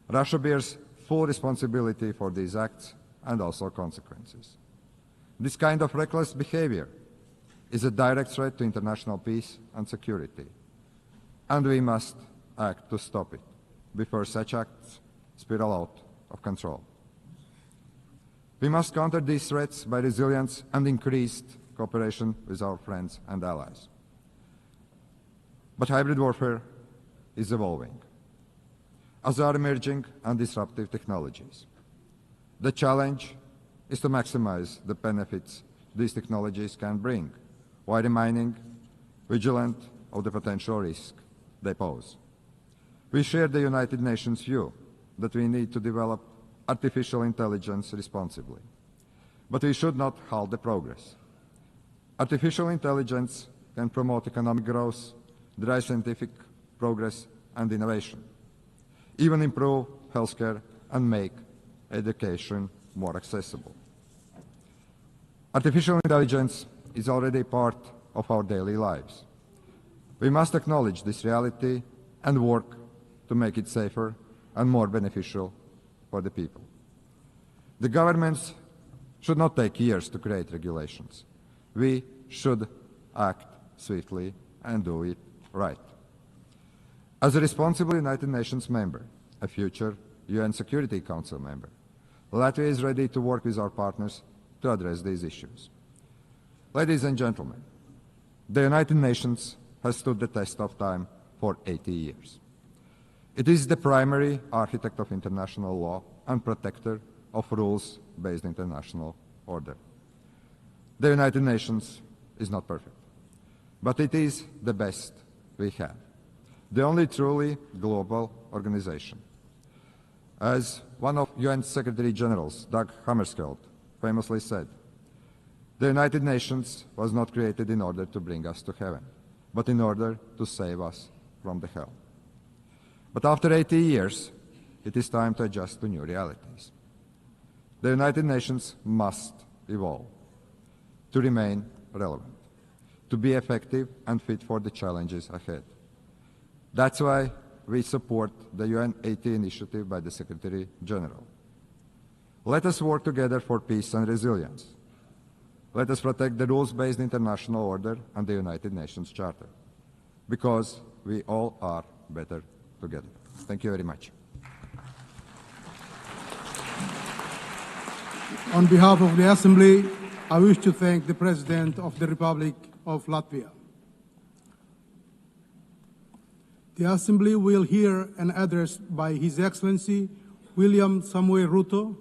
Russia bears full responsibility for these acts and also consequences. This kind of reckless behavior is a direct threat to international peace and security, and we must act to stop it before such acts spiral out of control. We must counter these threats by resilience and increased cooperation with our friends and allies. But hybrid warfare is evolving, as are emerging and disruptive technologies. The challenge is to maximize the benefits these technologies can bring, while remaining vigilant of the potential risk they pose. We share the United Nations view that we need to develop artificial intelligence responsibly, but we should not halt the progress. Artificial intelligence can promote economic growth, drive scientific progress and innovation, even improve healthcare and make education more accessible. Artificial intelligence is already part of our daily lives. We must acknowledge this reality and work to make it safer and more beneficial for the people. The governments should not take years to create regulations. We should act swiftly and do it right. As a responsible United Nations member, a future UN Security Council member, Latvia is ready to work with our partners to address these issues. Ladies and gentlemen, the United Nations has stood the test of time for 80 years. It is the primary architect of international law and protector of rules-based international order. The United Nations is not perfect, but it is the best we have, the only truly global organization. As one of UN Secretary Generals, Dag Hammarskjöld, famously said, the United Nations was not created in order to bring us to heaven, but in order to save us from the hell. But after 80 years, it is time to adjust to new realities. The United Nations must evolve to remain relevant, to be effective and fit for the challenges ahead. That's why we support the UN 80 initiative by the Secretary General. Let us work together for peace and resilience. Let us protect the rules-based international order and the United Nations Charter, because we all are better together. Thank you very much. On behalf of the Assembly, I wish to thank the President of the Republic of Latvia. The Assembly will hear an address by His Excellency William Samoei Ruto,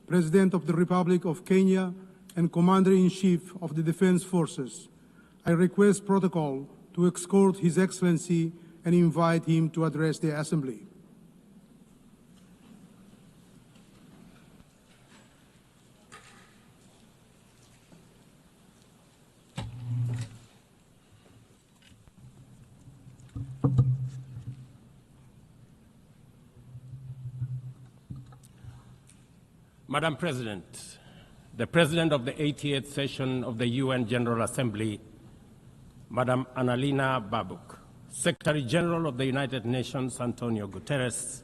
President of the Republic of Kenya and Commander-in-Chief of the Defense Forces. I request protocol to escort His Excellency and invite him to address the Assembly. Madam President, the President of the 88th session of the UN General Assembly, Madam Annalena Baerbock, Secretary General of the United Nations, Antonio Guterres,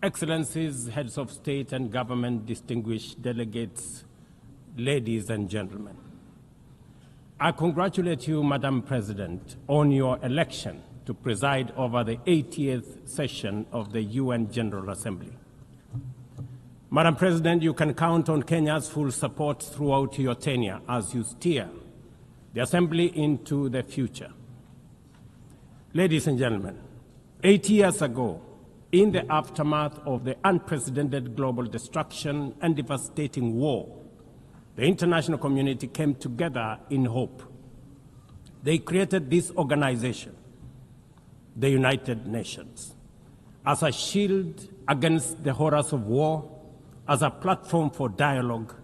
Excellencies, Heads of State and Government, distinguished delegates, ladies and gentlemen. I congratulate you, Madam President, on your election to preside over the 80th session of the UN General Assembly. Madam President, you can count on Kenya's full support throughout your tenure as you steer the Assembly into the future. Ladies and gentlemen, 8 years ago, in the aftermath of the unprecedented global destruction and devastating war, the international community came together in hope. They created this organization, the United Nations, as a shield against the horrors of war, as a platform for dialogue,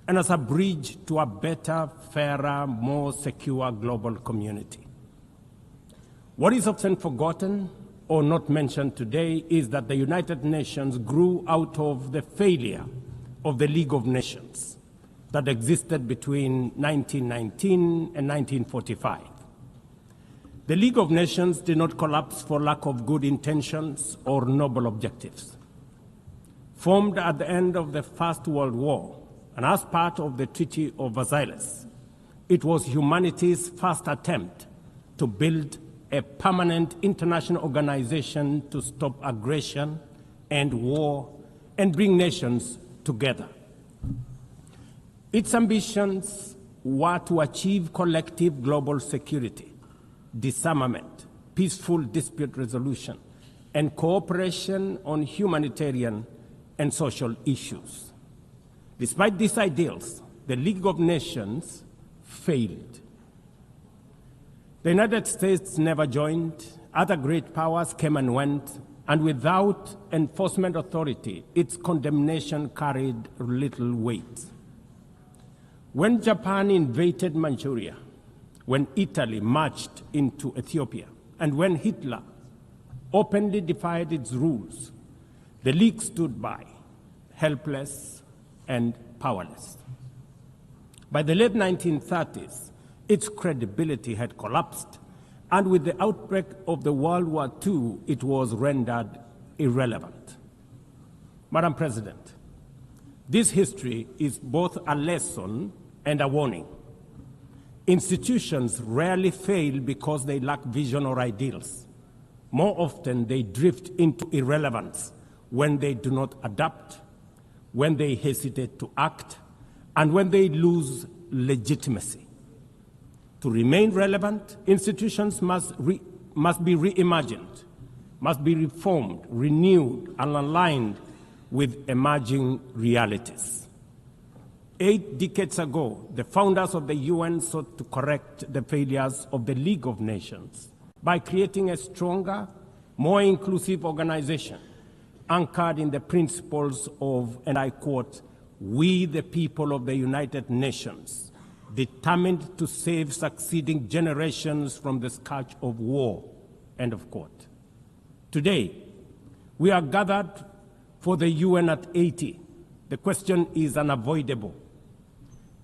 and as a bridge to a better, fairer, more secure global community. What is often forgotten or not mentioned today is that the United Nations grew out of the failure of the League of Nations that existed between 1919 and 1945. The League of Nations did not collapse for lack of good intentions or noble objectives. Formed at the end of the First World War and as part of the Treaty of Versailles, it was humanity's first attempt to build a permanent international organization to stop aggression and war and bring nations together. Its ambitions were to achieve collective global security, disarmament, peaceful dispute resolution, and cooperation on humanitarian and social issues. Despite these ideals, the League of Nations failed. The United States never joined, other great powers came and went, and without enforcement authority, its condemnation carried little weight. When Japan invaded Manchuria, when Italy marched into Ethiopia, and when Hitler openly defied its rules, the League stood by, helpless and powerless. By the late 1930s, its credibility had collapsed, and with the outbreak of the World War II, it was rendered irrelevant. Madam President, this history is both a lesson and a warning. Institutions rarely fail because they lack vision or ideals. More often, they drift into irrelevance when they do not adapt, when they hesitate to act, and when they lose legitimacy. To remain relevant, institutions must be reimagined, must be reformed, renewed, and aligned with emerging realities. 8 decades ago, the founders of the UN sought to correct the failures of the League of Nations by creating a stronger, more inclusive organization anchored in the principles of, and I quote, "We the people of the United Nations, determined to save succeeding generations from the scourge of war," end of quote. Today, we are gathered for the UN at 80. The question is unavoidable.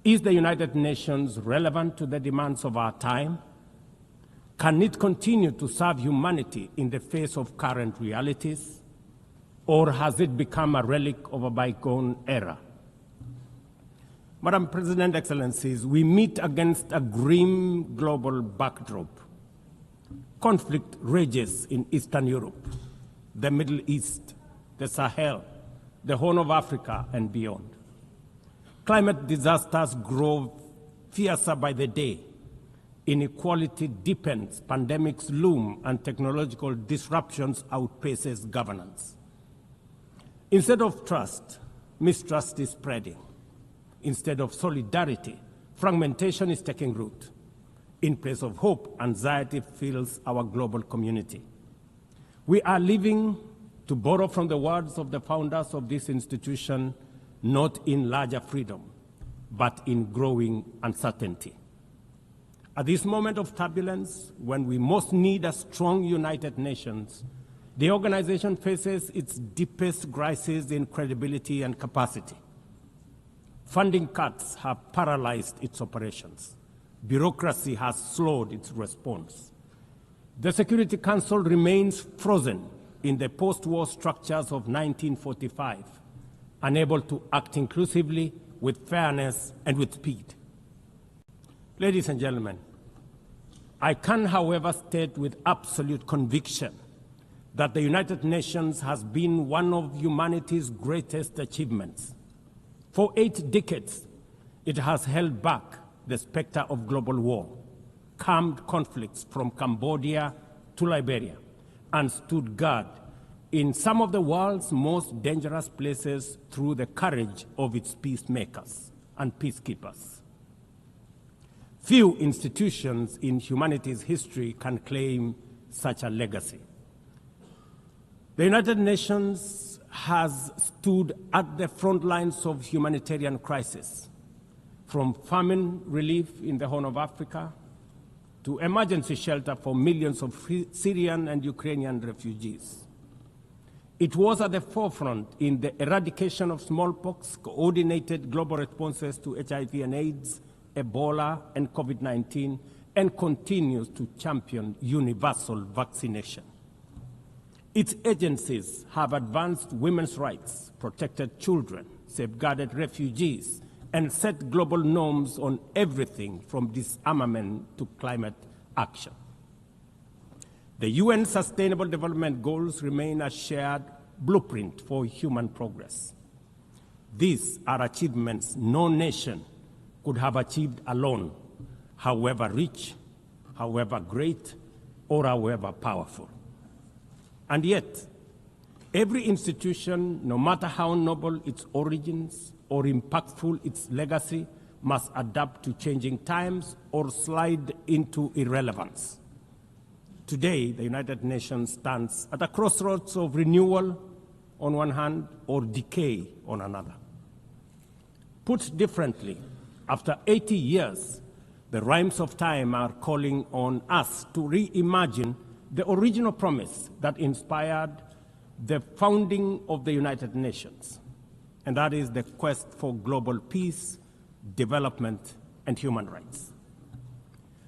Is the United Nations relevant to the demands of our time? Can it continue to serve humanity in the face of current realities? Or has it become a relic of a bygone era? Madam President, Excellencies, we meet against a grim global backdrop. Conflict rages in Eastern Europe, the Middle East, the Sahel, the Horn of Africa, and beyond. Climate disasters grow fiercer by the day. Inequality deepens, pandemics loom, and technological disruptions outpaces governance. Instead of trust, mistrust is spreading. Instead of solidarity, fragmentation is taking root. In place of hope, anxiety fills our global community. We are living, to borrow from the words of the founders of this institution, not in larger freedom, but in growing uncertainty. At this moment of turbulence, when we most need a strong United Nations, the organization faces its deepest crisis in credibility and capacity. Funding cuts have paralyzed its operations. Bureaucracy has slowed its response. The Security Council remains frozen in the post-war structures of 1945, unable to act inclusively, with fairness, and with speed. Ladies and gentlemen, I can, however, state with absolute conviction that the United Nations has been one of humanity's greatest achievements. For 8 decades, it has held back the specter of global war, calmed conflicts from Cambodia to Liberia, and stood guard in some of the world's most dangerous places through the courage of its peacemakers and peacekeepers. Few institutions in humanity's history can claim such a legacy. The United Nations has stood at the front lines of humanitarian crisis, from famine relief in the Horn of Africa to emergency shelter for millions of Syrian and Ukrainian refugees. It was at the forefront in the eradication of smallpox, coordinated global responses to HIV and AIDS, Ebola, and COVID-19, and continues to champion universal vaccination. Its agencies have advanced women's rights, protected children, safeguarded refugees, and set global norms on everything from disarmament to climate action. The UN Sustainable Development Goals remain a shared blueprint for human progress. These are achievements no nation could have achieved alone, however rich, however great, or however powerful. And yet, every institution, no matter how noble its origins or impactful its legacy, must adapt to changing times or slide into irrelevance. Today, the United Nations stands at a crossroads of renewal on one hand or decay on another. Put differently, after 80 years, the rhymes of time are calling on us to reimagine the original promise that inspired the founding of the United Nations, and that is the quest for global peace, development, and human rights.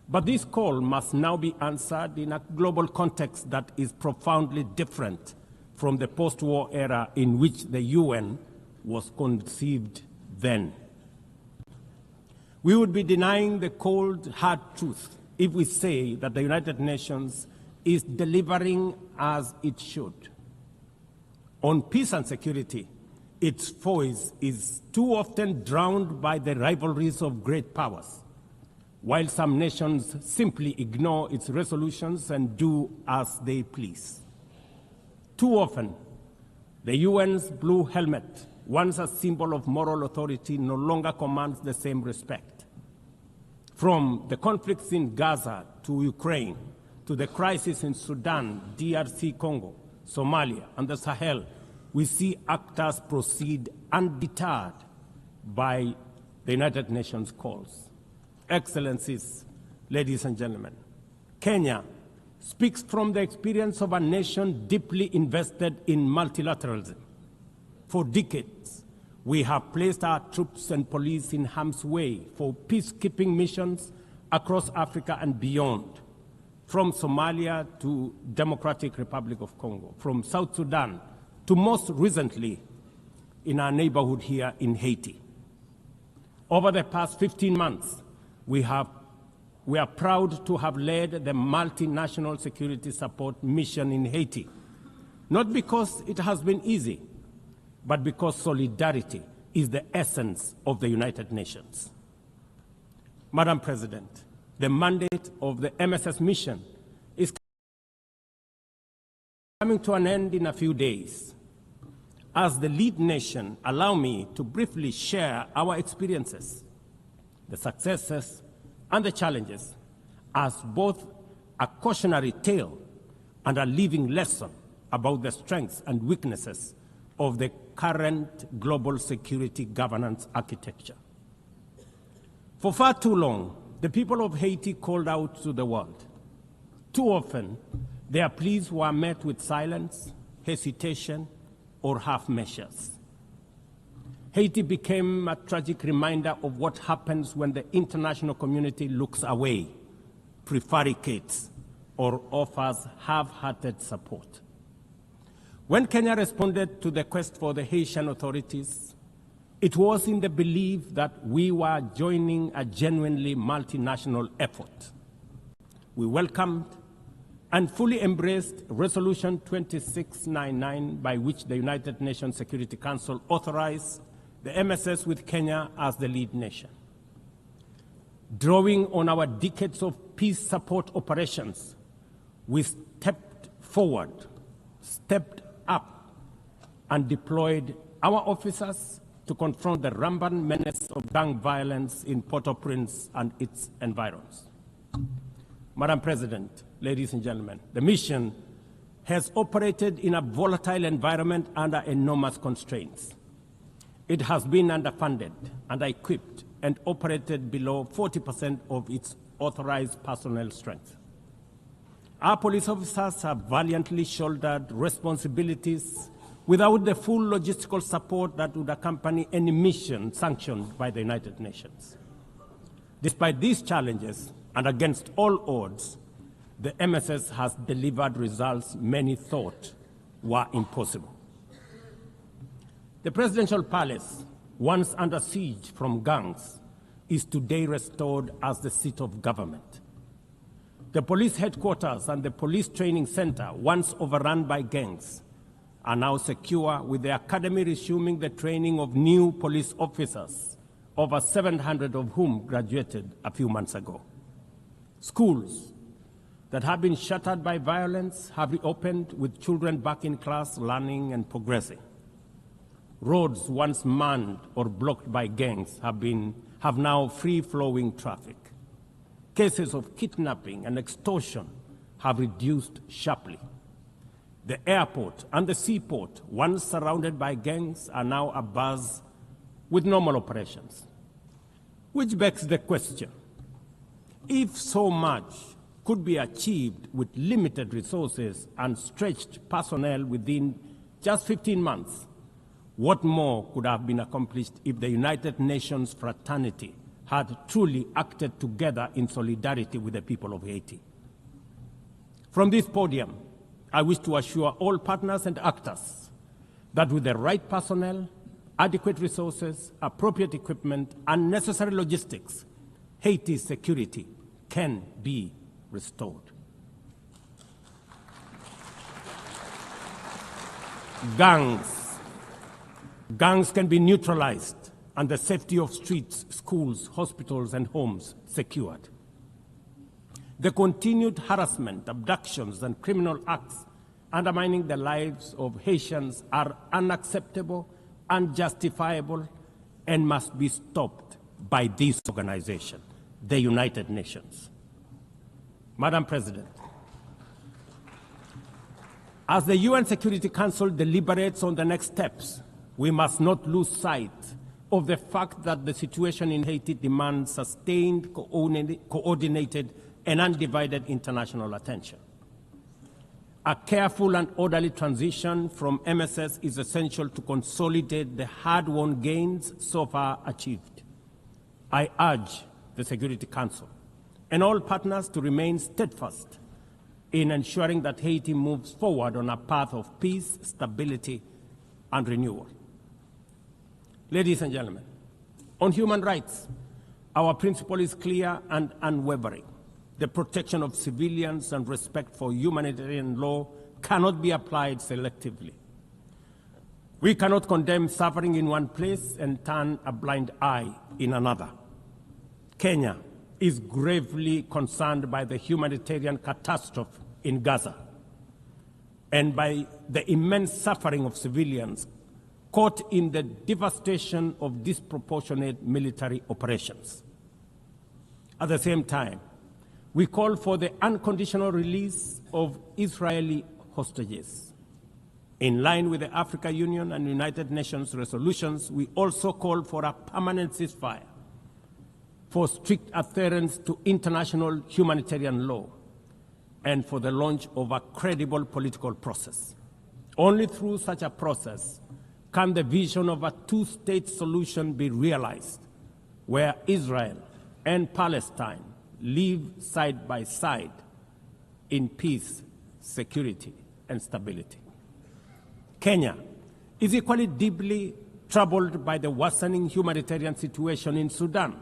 But this call must now be answered in a global context that is profoundly different from the post-war era in which the UN was conceived then. We would be denying the cold, hard truth if we say that the United Nations is delivering as it should. On peace and security, its voice is too often drowned by the rivalries of great powers, while some nations simply ignore its resolutions and do as they please. Too often, the UN's blue helmet, once a symbol of moral authority, no longer commands the same respect. From the conflicts in Gaza to Ukraine, to the crisis in Sudan, DRC Congo, Somalia, and the Sahel, we see actors proceed undeterred by the United Nations calls. Excellencies, ladies and gentlemen, Kenya speaks from the experience of a nation deeply invested in multilateralism. For decades, we have placed our troops and police in harm's way for peacekeeping missions across Africa and beyond, from Somalia to Democratic Republic of Congo, from South Sudan to most recently in our neighborhood here in Haiti. Over the past 15 months, we are proud to have led the multinational security support mission in Haiti, not because it has been easy, but because solidarity is the essence of the United Nations. Madam President, the mandate of the MSS mission is coming to an end in a few days. As the lead nation, allow me to briefly share our experiences, the successes and the challenges, as both a cautionary tale and a living lesson about the strengths and weaknesses of the current global security governance architecture. For far too long, the people of Haiti called out to the world. Too often, their pleas were met with silence, hesitation, or half measures. Haiti became a tragic reminder of what happens when the international community looks away, prevaricates, or offers half-hearted support. When Kenya responded to the quest for the Haitian authorities, it was in the belief that we were joining a genuinely multinational effort. We welcomed and fully embraced Resolution 2699, by which the United Nations Security Council authorized the MSS with Kenya as the lead nation. Drawing on our decades of peace support operations, we stepped forward, stepped up, and deployed our officers to confront the rampant menace of gang violence in Port-au-Prince and its environs. Madam President, ladies and gentlemen, the mission has operated in a volatile environment under enormous constraints. It has been underfunded, under-equipped, and operated below 40% of its authorized personnel strength. Our police officers have valiantly shouldered responsibilities without the full logistical support that would accompany any mission sanctioned by the United Nations. Despite these challenges, and against all odds, the MSS has delivered results many thought were impossible. The presidential palace, once under siege from gangs, is today restored as the seat of government. The police headquarters and the police training center, once overrun by gangs, are now secure, with the academy resuming the training of new police officers, over 700 of whom graduated a few months ago. Schools that have been shattered by violence have reopened, with children back in class, learning and progressing. Roads once manned or blocked by gangs have now free-flowing traffic. Cases of kidnapping and extortion have reduced sharply. The airport and the seaport, once surrounded by gangs, are now abuzz with normal operations. Which begs the question, if so much could be achieved with limited resources and stretched personnel within just 15 months, what more could have been accomplished if the United Nations fraternity had truly acted together in solidarity with the people of Haiti? From this podium, I wish to assure all partners and actors that with the right personnel, adequate resources, appropriate equipment, and necessary logistics, Haiti's security can be restored. Gangs can be neutralized and the safety of streets, schools, hospitals, and homes secured. The continued harassment, abductions, and criminal acts undermining the lives of Haitians are unacceptable, unjustifiable, and must be stopped by this organization, the United Nations. Madam President, as the UN Security Council deliberates on the next steps, we must not lose sight of the fact that the situation in Haiti demands sustained, coordinated, and undivided international attention. A careful and orderly transition from MSS is essential to consolidate the hard-won gains so far achieved. I urge the Security Council and all partners to remain steadfast in ensuring that Haiti moves forward on a path of peace, stability, and renewal. Ladies and gentlemen, on human rights, our principle is clear and unwavering. The protection of civilians and respect for humanitarian law cannot be applied selectively. We cannot condemn suffering in one place and turn a blind eye in another. Kenya is gravely concerned by the humanitarian catastrophe in Gaza and by the immense suffering of civilians caught in the devastation of disproportionate military operations. At the same time, we call for the unconditional release of Israeli hostages. In line with the African Union and United Nations resolutions, we also call for a permanent ceasefire, for strict adherence to international humanitarian law, and for the launch of a credible political process. Only through such a process can the vision of a two-state solution be realized, where Israel and Palestine live side by side in peace, security, and stability. Kenya is equally deeply troubled by the worsening humanitarian situation in Sudan,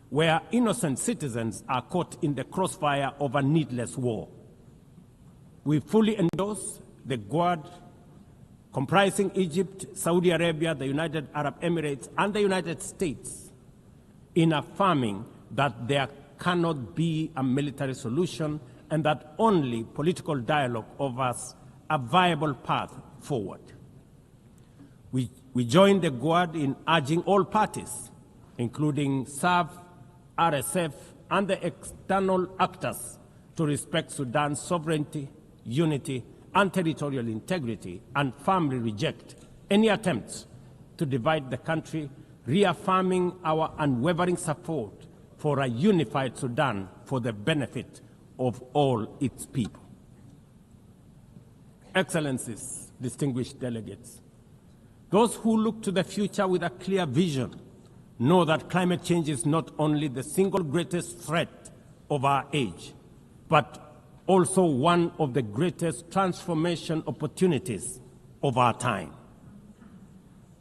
where innocent citizens are caught in the crossfire of a needless war. We fully endorse the Quad, comprising Egypt, Saudi Arabia, the United Arab Emirates, and the United States, in affirming that there cannot be a military solution and that only political dialogue offers a viable path forward. We join the Quad in urging all parties, including SAF, RSF, and the external actors, to respect Sudan's sovereignty, unity, and territorial integrity, and firmly reject any attempts to divide the country, reaffirming our unwavering support for a unified Sudan for the benefit of all its people. Excellencies, distinguished delegates, those who look to the future with a clear vision know that climate change is not only the single greatest threat of our age, but also one of the greatest transformation opportunities of our time.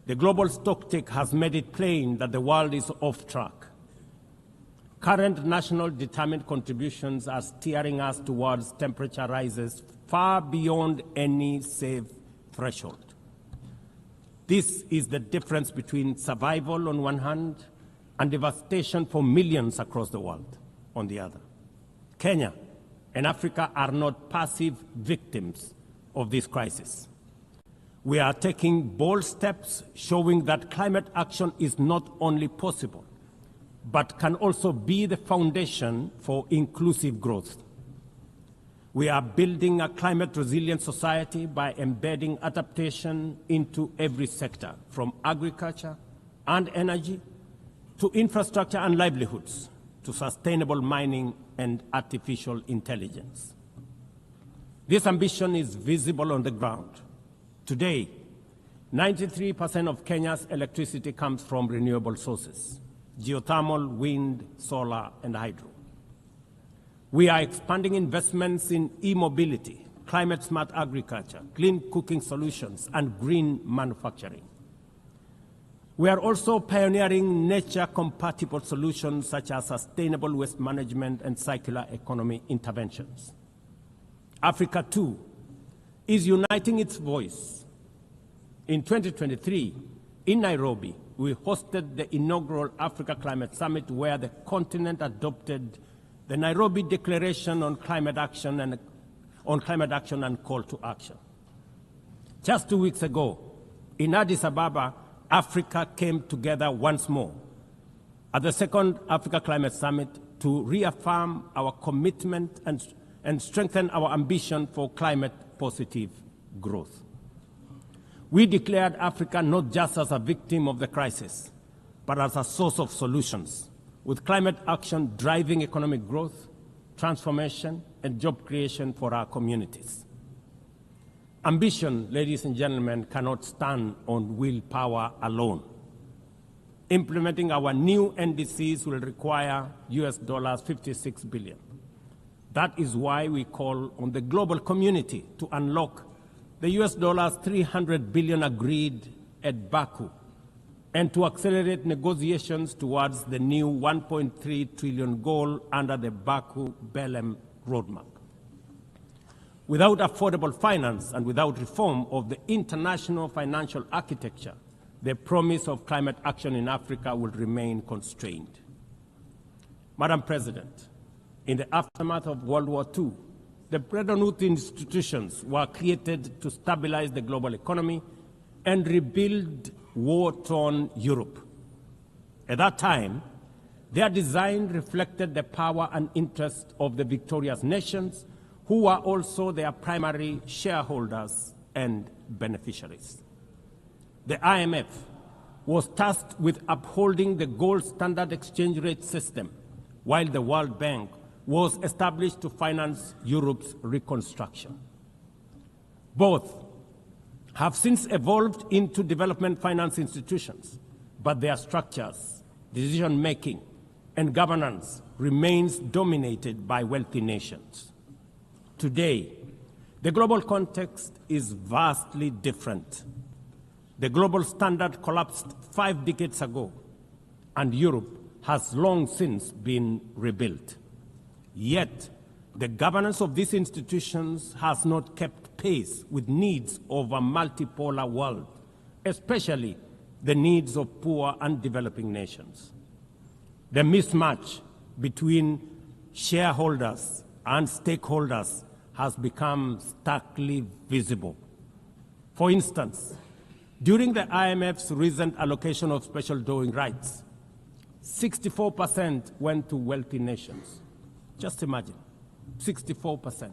The global stocktake has made it plain that the world is off track. Current national determined contributions are steering us towards temperature rises far beyond any safe threshold. This is the difference between survival on one hand and devastation for millions across the world on the other. Kenya and Africa are not passive victims of this crisis. We are taking bold steps showing that climate action is not only possible, but can also be the foundation for inclusive growth. We are building a climate-resilient society by embedding adaptation into every sector, from agriculture and energy to infrastructure and livelihoods, to sustainable mining and artificial intelligence. This ambition is visible on the ground. Today, 93% of Kenya's electricity comes from renewable sources: geothermal, wind, solar, and hydro. We are expanding investments in e-mobility, climate-smart agriculture, clean cooking solutions, and green manufacturing. We are also pioneering nature-compatible solutions such as sustainable waste management and circular economy interventions. Africa, too, is uniting its voice. In 2023, in Nairobi, we hosted the inaugural Africa Climate Summit, where the continent adopted the Nairobi Declaration on Climate Action and Call to Action. Just 2 weeks ago, in Addis Ababa, Africa came together once more at the second Africa Climate Summit to reaffirm our commitment and strengthen our ambition for climate-positive growth. We declared Africa not just as a victim of the crisis, but as a source of solutions, with climate action driving economic growth, transformation, and job creation for our communities. Ambition, ladies and gentlemen, cannot stand on willpower alone. Implementing our new NDCs will require $56 billion. That is why we call on the global community to unlock the $300 billion agreed at Baku and to accelerate negotiations towards the new $1.3 trillion goal under the Baku-Belém roadmap. Without affordable finance and without reform of the international financial architecture, the promise of climate action in Africa will remain constrained. Madam President, in the aftermath of World War II, the Bretton Woods institutions were created to stabilize the global economy and rebuild war-torn Europe. At that time, their design reflected the power and interest of the victorious nations, who were also their primary shareholders and beneficiaries. The IMF was tasked with upholding the gold standard exchange rate system, while the World Bank was established to finance Europe's reconstruction. Both have since evolved into development finance institutions, but their structures, decision-making, and governance remains dominated by wealthy nations. Today, the global context is vastly different. The global standard collapsed 5 decades ago, and Europe has long since been rebuilt. Yet, the governance of these institutions has not kept pace with needs of a multipolar world, especially the needs of poor and developing nations. The mismatch between shareholders and stakeholders has become starkly visible. For instance, during the IMF's recent allocation of special drawing rights, 64% went to wealthy nations. Just imagine, 64%.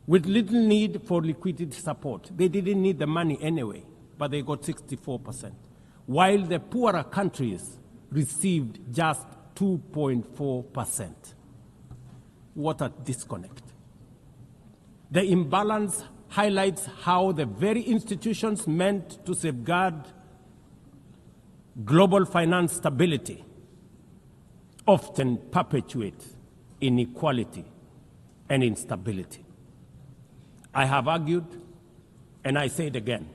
With little need for liquidity support. They didn't need the money anyway, but they got 64%. While the poorer countries received just 2.4%. What a disconnect. The imbalance highlights how the very institutions meant to safeguard global finance stability often perpetuate inequality and instability. I have argued, and I say it again,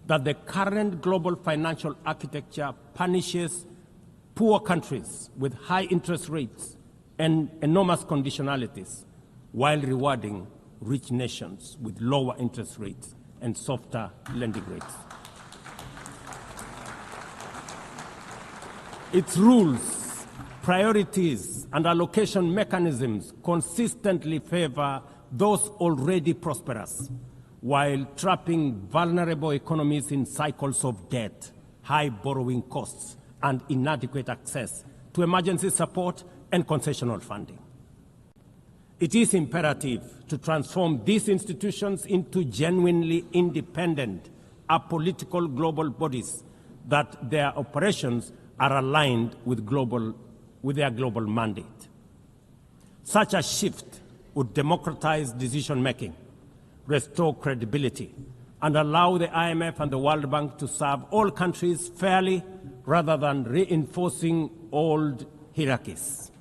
that the current global financial architecture punishes poor countries with high interest rates and enormous conditionalities while rewarding rich nations with lower interest rates and softer lending rates. Its rules, priorities, and allocation mechanisms consistently favor those already prosperous, while trapping vulnerable economies in cycles of debt, high borrowing costs, and inadequate access to emergency support and concessional funding. It is imperative to transform these institutions into genuinely independent, apolitical global bodies that their operations are aligned with their global mandate. Such a shift would democratize decision-making, restore credibility, and allow the IMF and the World Bank to serve all countries fairly rather than reinforcing old hierarchies.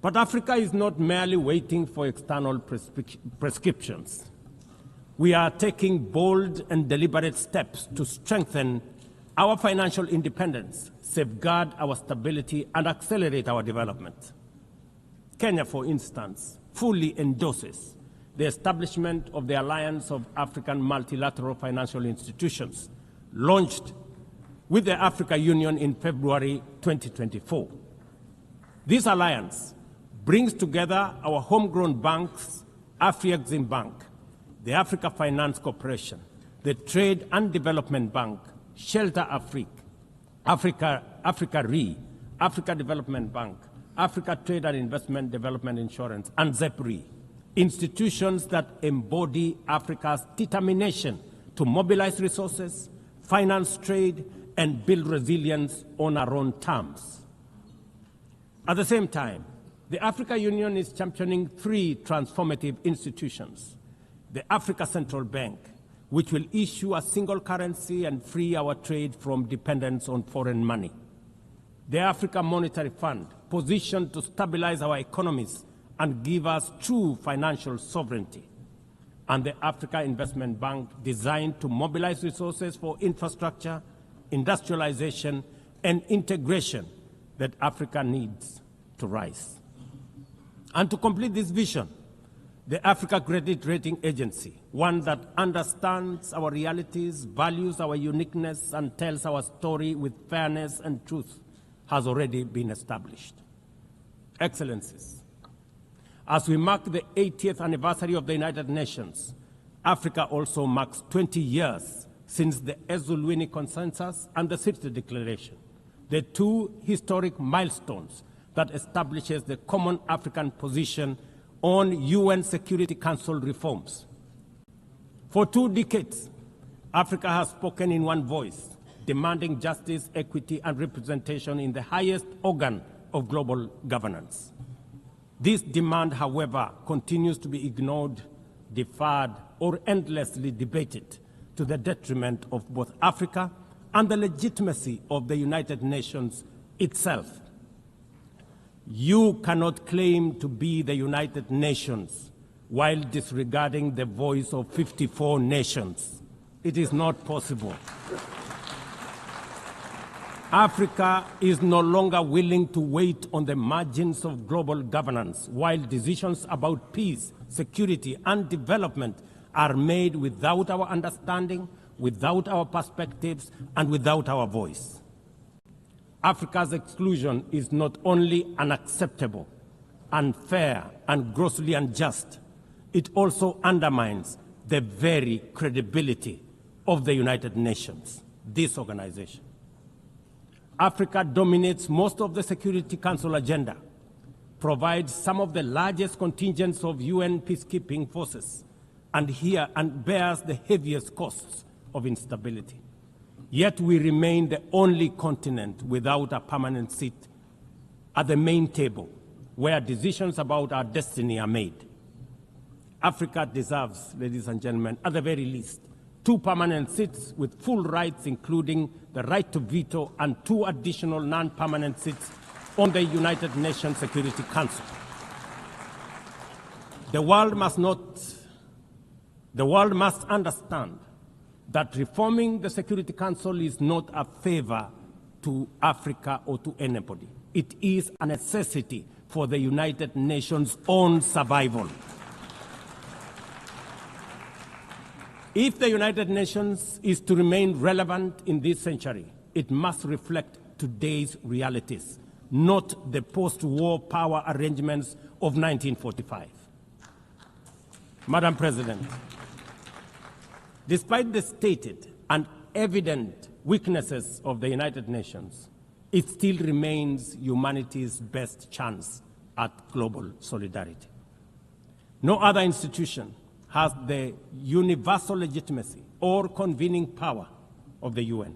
But Africa is not merely waiting for external prescriptions. We are taking bold and deliberate steps to strengthen our financial independence, safeguard our stability, and accelerate our development. Kenya, for instance, fully endorses the establishment of the Alliance of African Multilateral Financial Institutions, launched with the Africa Union in February 2024. This alliance brings together our homegrown banks, Afrexim Bank, the Africa Finance Corporation, the Trade and Development Bank, Shelter Africa Re, Africa Development Bank, Africa Trade and Investment Development Insurance, and ZEPRI, institutions that embody Africa's determination to mobilize resources, finance trade, and build resilience on our own terms. At the same time, the Africa Union is championing 3 transformative institutions: the Africa Central Bank, which will issue a single currency and free our trade from dependence on foreign money; the Africa Monetary Fund, positioned to stabilize our economies and give us true financial sovereignty; and the Africa Investment Bank, designed to mobilize resources for infrastructure, industrialization, and integration that Africa needs to rise. And to complete this vision, the Africa Credit Rating Agency, one that understands our realities, values our uniqueness, and tells our story with fairness and truth, has already been established. Excellencies, as we mark the 80th anniversary of the United Nations, Africa also marks 20 years since the Ezulwini Consensus and the City Declaration, the 2 historic milestones that establishes the common African position on UN Security Council reforms. For 2 decades, Africa has spoken in one voice, demanding justice, equity, and representation in the highest organ of global governance. This demand, however, continues to be ignored, deferred, or endlessly debated to the detriment of both Africa and the legitimacy of the United Nations itself. You cannot claim to be the United Nations while disregarding the voice of 54 nations. It is not possible. Africa is no longer willing to wait on the margins of global governance while decisions about peace, security, and development are made without our understanding, without our perspectives, and without our voice. Africa's exclusion is not only unacceptable, unfair, and grossly unjust, it also undermines the very credibility of the United Nations, this organization. Africa dominates most of the Security Council agenda, provides some of the largest contingents of UN peacekeeping forces, and bears the heaviest costs of instability. Yet we remain the only continent without a permanent seat at the main table, where decisions about our destiny are made. Africa deserves, ladies and gentlemen, at the very least, 2 permanent seats with full rights, including the right to veto, and 2 additional non-permanent seats on the United Nations Security Council. The world must understand that reforming the Security Council is not a favor to Africa or to anybody. It is a necessity for the United Nations' own survival. If the United Nations is to remain relevant in this century, it must reflect today's realities, not the post-war power arrangements of 1945. Madam President, despite the stated and evident weaknesses of the United Nations, it still remains humanity's best chance at global solidarity. No other institution has the universal legitimacy or convening power of the UN.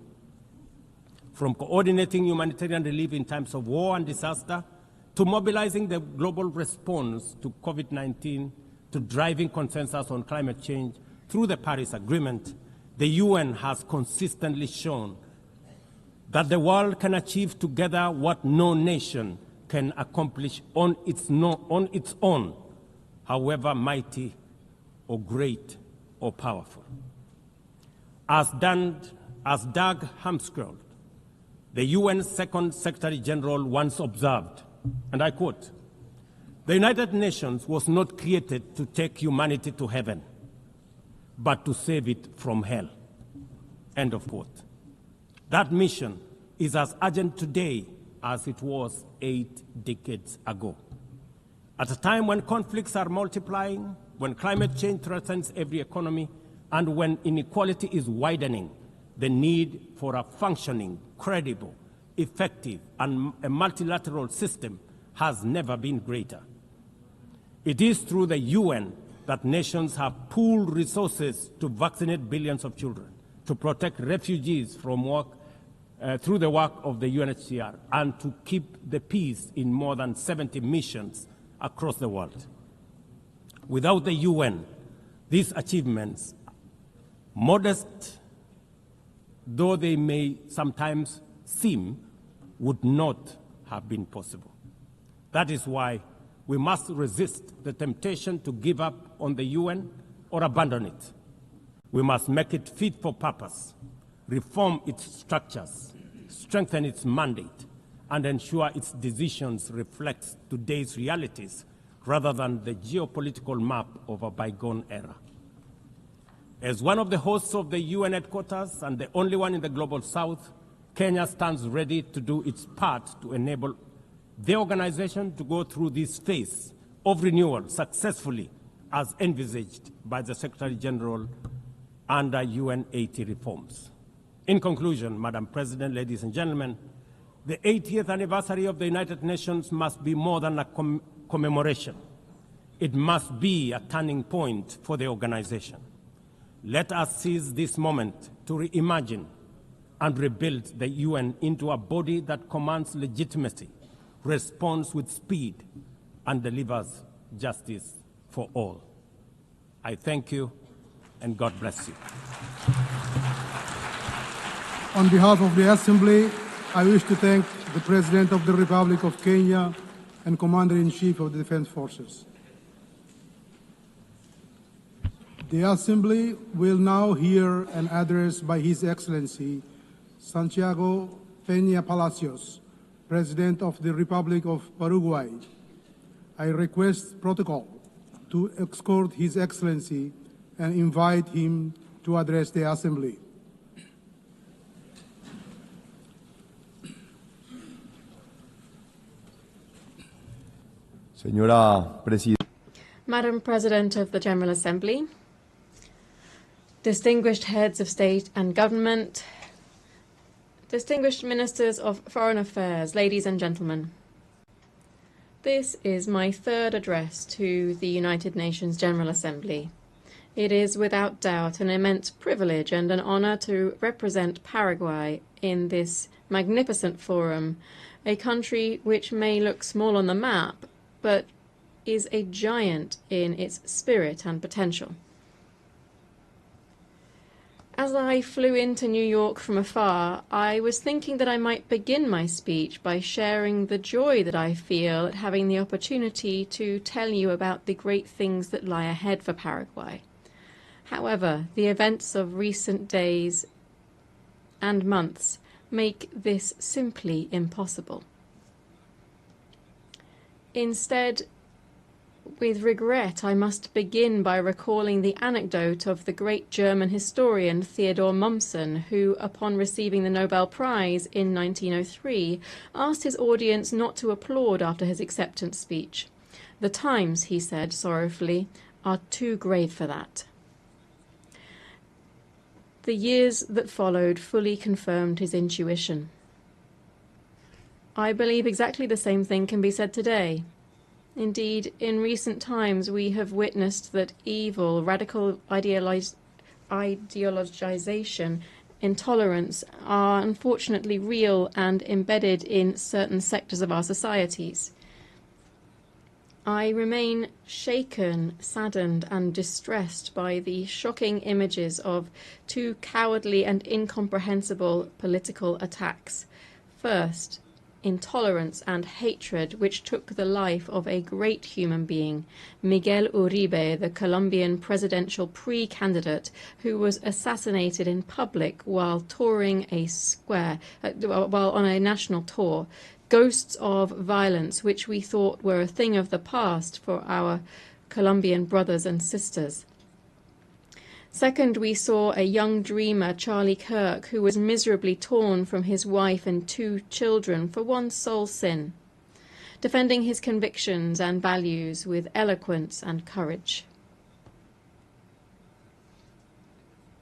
From coordinating humanitarian relief in times of war and disaster, to mobilizing the global response to COVID-19, to driving consensus on climate change through the Paris Agreement, the UN has consistently shown that the world can achieve together what no nation can accomplish on its own, however mighty or great or powerful. As Doug Hammarskjöld, the UN's Second Secretary General, once observed, and I quote, "The United Nations was not created to take humanity to heaven, but to save it from hell." End of quote. That mission is as urgent today as it was 8 decades ago. At a time when conflicts are multiplying, when climate change threatens every economy, and when inequality is widening, the need for a functioning, credible, effective, and a multilateral system has never been greater. It is through the UN that nations have pooled resources to vaccinate billions of children, to protect refugees from through the work of the UNHCR, and to keep the peace in more than 70 missions across the world. Without the UN, these achievements, modest though they may sometimes seem, would not have been possible. That is why we must resist the temptation to give up on the UN or abandon it. We must make it fit for purpose, reform its structures, strengthen its mandate, and ensure its decisions reflect today's realities rather than the geopolitical map of a bygone era. As one of the hosts of the UN headquarters and the only one in the Global South, Kenya stands ready to do its part to enable the organization to go through this phase of renewal successfully as envisaged by the Secretary General under UN 80 reforms. In conclusion, Madam President, ladies and gentlemen, the 80th anniversary of the United Nations must be more than a commemoration. It must be a turning point for the organization. Let us seize this moment to reimagine and rebuild the UN into a body that commands legitimacy, responds with speed, and delivers justice for all. I thank you, and God bless you. On behalf of the Assembly, I wish to thank the President of the Republic of Kenya and Commander-in-Chief of the Defense Forces. The Assembly will now hear an address by His Excellency Santiago Peña Palacios, President of the Republic of Paraguay. I request protocol to escort His Excellency and invite him to address the Assembly. Madam President of the General Assembly, distinguished heads of state and government, distinguished ministers of foreign affairs, ladies and gentlemen. This is my third address to the United Nations General Assembly. It is without doubt an immense privilege and an honor to represent Paraguay in this magnificent forum, a country which may look small on the map, but is a giant in its spirit and potential. As I flew into New York from afar, I was thinking that I might begin my speech by sharing the joy that I feel at having the opportunity to tell you about the great things that lie ahead for Paraguay. However, the events of recent days and months make this simply impossible. Instead, with regret, I must begin by recalling the anecdote of the great German historian Theodor Mommsen, who, upon receiving the Nobel Prize in 1903, asked his audience not to applaud after his acceptance speech. "The times," he said sorrowfully, "are too grave for that." The years that followed fully confirmed his intuition. I believe exactly the same thing can be said today. Indeed, in recent times we have witnessed that evil, radical ideologization, intolerance are unfortunately real and embedded in certain sectors of our societies. I remain shaken, saddened, and distressed by the shocking images of two cowardly and incomprehensible political attacks. First, intolerance and hatred which took the life of a great human being, Miguel Uribe, the Colombian presidential pre-candidate, who was assassinated in public while touring while on a national tour. Ghosts of violence which we thought were a thing of the past for our Colombian brothers and sisters. Second, we saw a young dreamer, Charlie Kirk, who was miserably torn from his wife and 2 children for one sole sin, defending his convictions and values with eloquence and courage.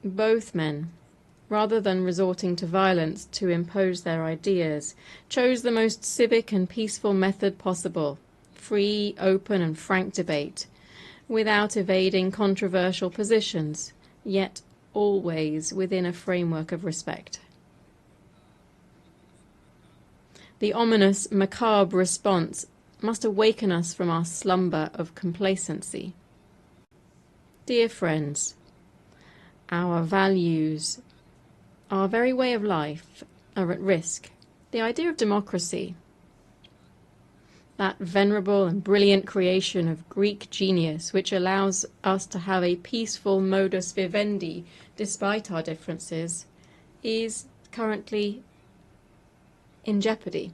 Both men, rather than resorting to violence to impose their ideas, chose the most civic and peaceful method possible: free, open, and frank debate, without evading controversial positions, yet always within a framework of respect. The ominous, macabre response must awaken us from our slumber of complacency. Dear friends, our values, our very way of life are at risk. The idea of democracy, that venerable and brilliant creation of Greek genius which allows us to have a peaceful modus vivendi despite our differences, is currently in jeopardy.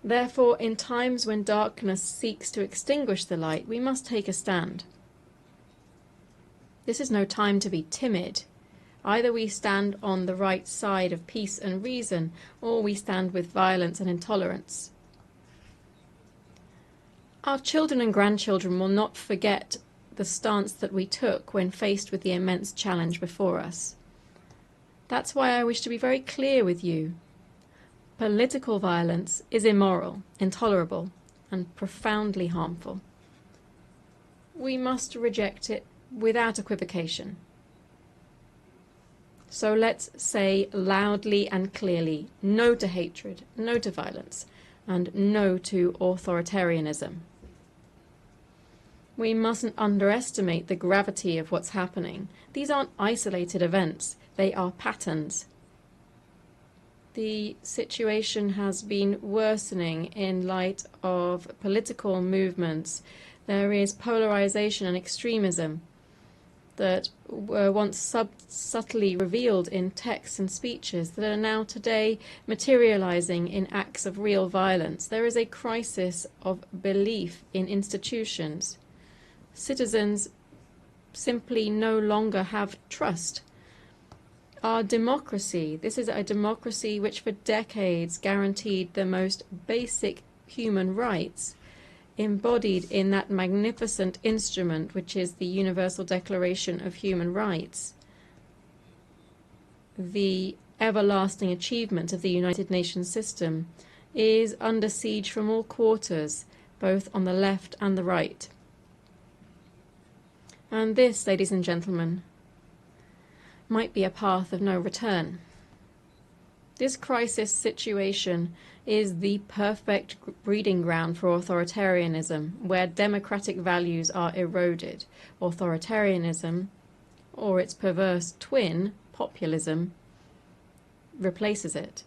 Therefore, in times when darkness seeks to extinguish the light, we must take a stand. This is no time to be timid. Either we stand on the right side of peace and reason, or we stand with violence and intolerance. Our children and grandchildren will not forget the stance that we took when faced with the immense challenge before us. That's why I wish to be very clear with you. Political violence is immoral, intolerable, and profoundly harmful. We must reject it without equivocation. So let's say loudly and clearly no to hatred, no to violence, and no to authoritarianism. We mustn't underestimate the gravity of what's happening. These aren't isolated events, they are patterns. The situation has been worsening in light of political movements. There is polarization and extremism that were once subtly revealed in texts and speeches that are now today materializing in acts of real violence. There is a crisis of belief in institutions. Citizens simply no longer have trust. Our democracy, this is a democracy which for decades guaranteed the most basic human rights, embodied in that magnificent instrument which is the Universal Declaration of Human Rights, the everlasting achievement of the United Nations system, is under siege from all quarters, both on the left and the right. And this, ladies and gentlemen, might be a path of no return. This crisis situation is the perfect breeding ground for authoritarianism, where democratic values are eroded. Authoritarianism, or its perverse twin, populism, replaces it.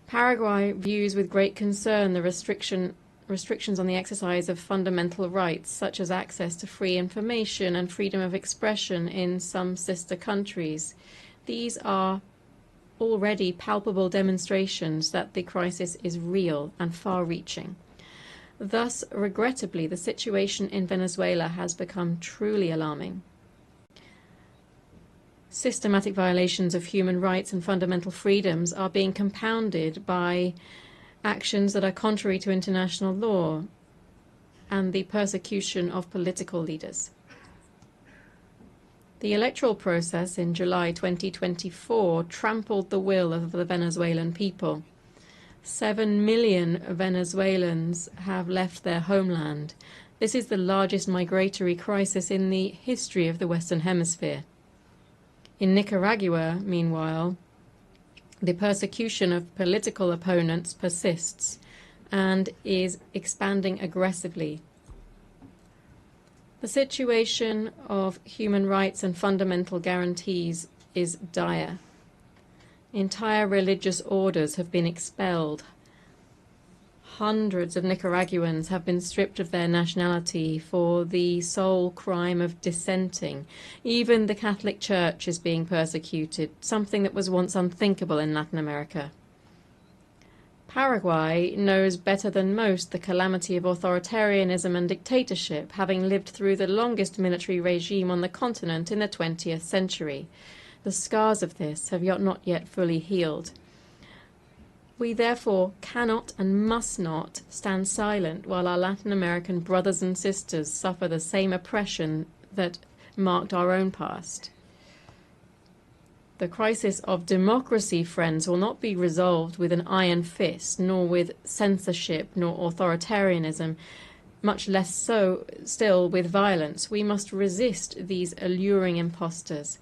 Paraguay views with great concern the restrictions on the exercise of fundamental rights, such as access to free information and freedom of expression in some sister countries. These are already palpable demonstrations that the crisis is real and far-reaching. Thus, regrettably, the situation in Venezuela has become truly alarming. Systematic violations of human rights and fundamental freedoms are being compounded by actions that are contrary to international law and the persecution of political leaders. The electoral process in July 2024 trampled the will of the Venezuelan people. 7 million Venezuelans have left their homeland. This is the largest migratory crisis in the history of the Western Hemisphere. In Nicaragua, meanwhile, the persecution of political opponents persists and is expanding aggressively. The situation of human rights and fundamental guarantees is dire. Entire religious orders have been expelled. Hundreds of Nicaraguans have been stripped of their nationality for the sole crime of dissenting. Even the Catholic Church is being persecuted, something that was once unthinkable in Latin America. Paraguay knows better than most the calamity of authoritarianism and dictatorship, having lived through the longest military regime on the continent in the 20th century. The scars of this have not yet fully healed. We therefore cannot and must not stand silent while our Latin American brothers and sisters suffer the same oppression that marked our own past. The crisis of democracy, friends, will not be resolved with an iron fist, nor with censorship, nor authoritarianism, much less so still with violence. We must resist these alluring impostors.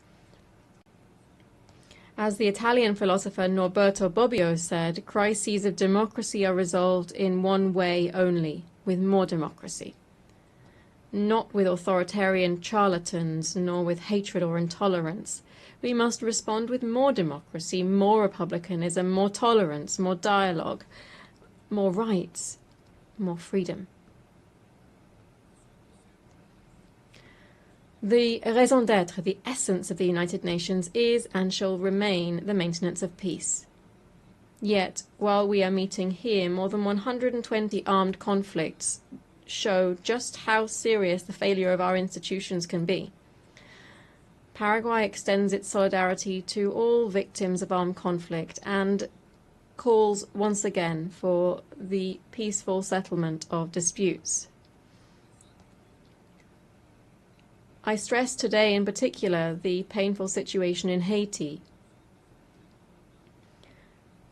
As the Italian philosopher Norberto Bobbio said, crises of democracy are resolved in one way only, with more democracy. Not with authoritarian charlatans, nor with hatred or intolerance. We must respond with more democracy, more republicanism, more tolerance, more dialogue, more rights, more freedom. The raison d'être, the essence of the United Nations, is and shall remain the maintenance of peace. Yet, while we are meeting here, more than 120 armed conflicts show just how serious the failure of our institutions can be. Paraguay extends its solidarity to all victims of armed conflict and calls once again for the peaceful settlement of disputes. I stress today in particular the painful situation in Haiti.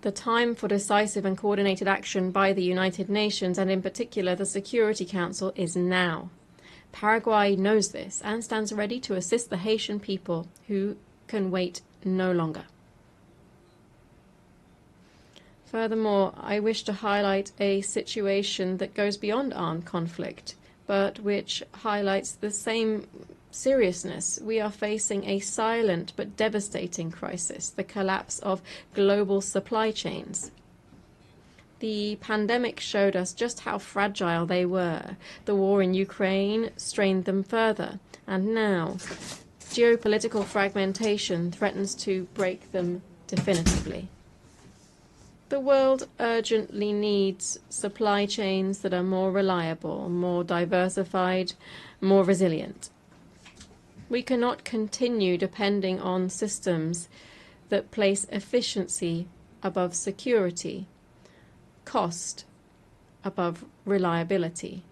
The time for decisive and coordinated action by the United Nations, and in particular the Security Council, is now. Paraguay knows this and stands ready to assist the Haitian people who can wait no longer. Furthermore, I wish to highlight a situation that goes beyond armed conflict, but which highlights the same seriousness. We are facing a silent but devastating crisis, the collapse of global supply chains. The pandemic showed us just how fragile they were. The war in Ukraine strained them further, and now geopolitical fragmentation threatens to break them definitively. The world urgently needs supply chains that are more reliable, more diversified, more resilient. We cannot continue depending on systems that place efficiency above security, cost above reliability.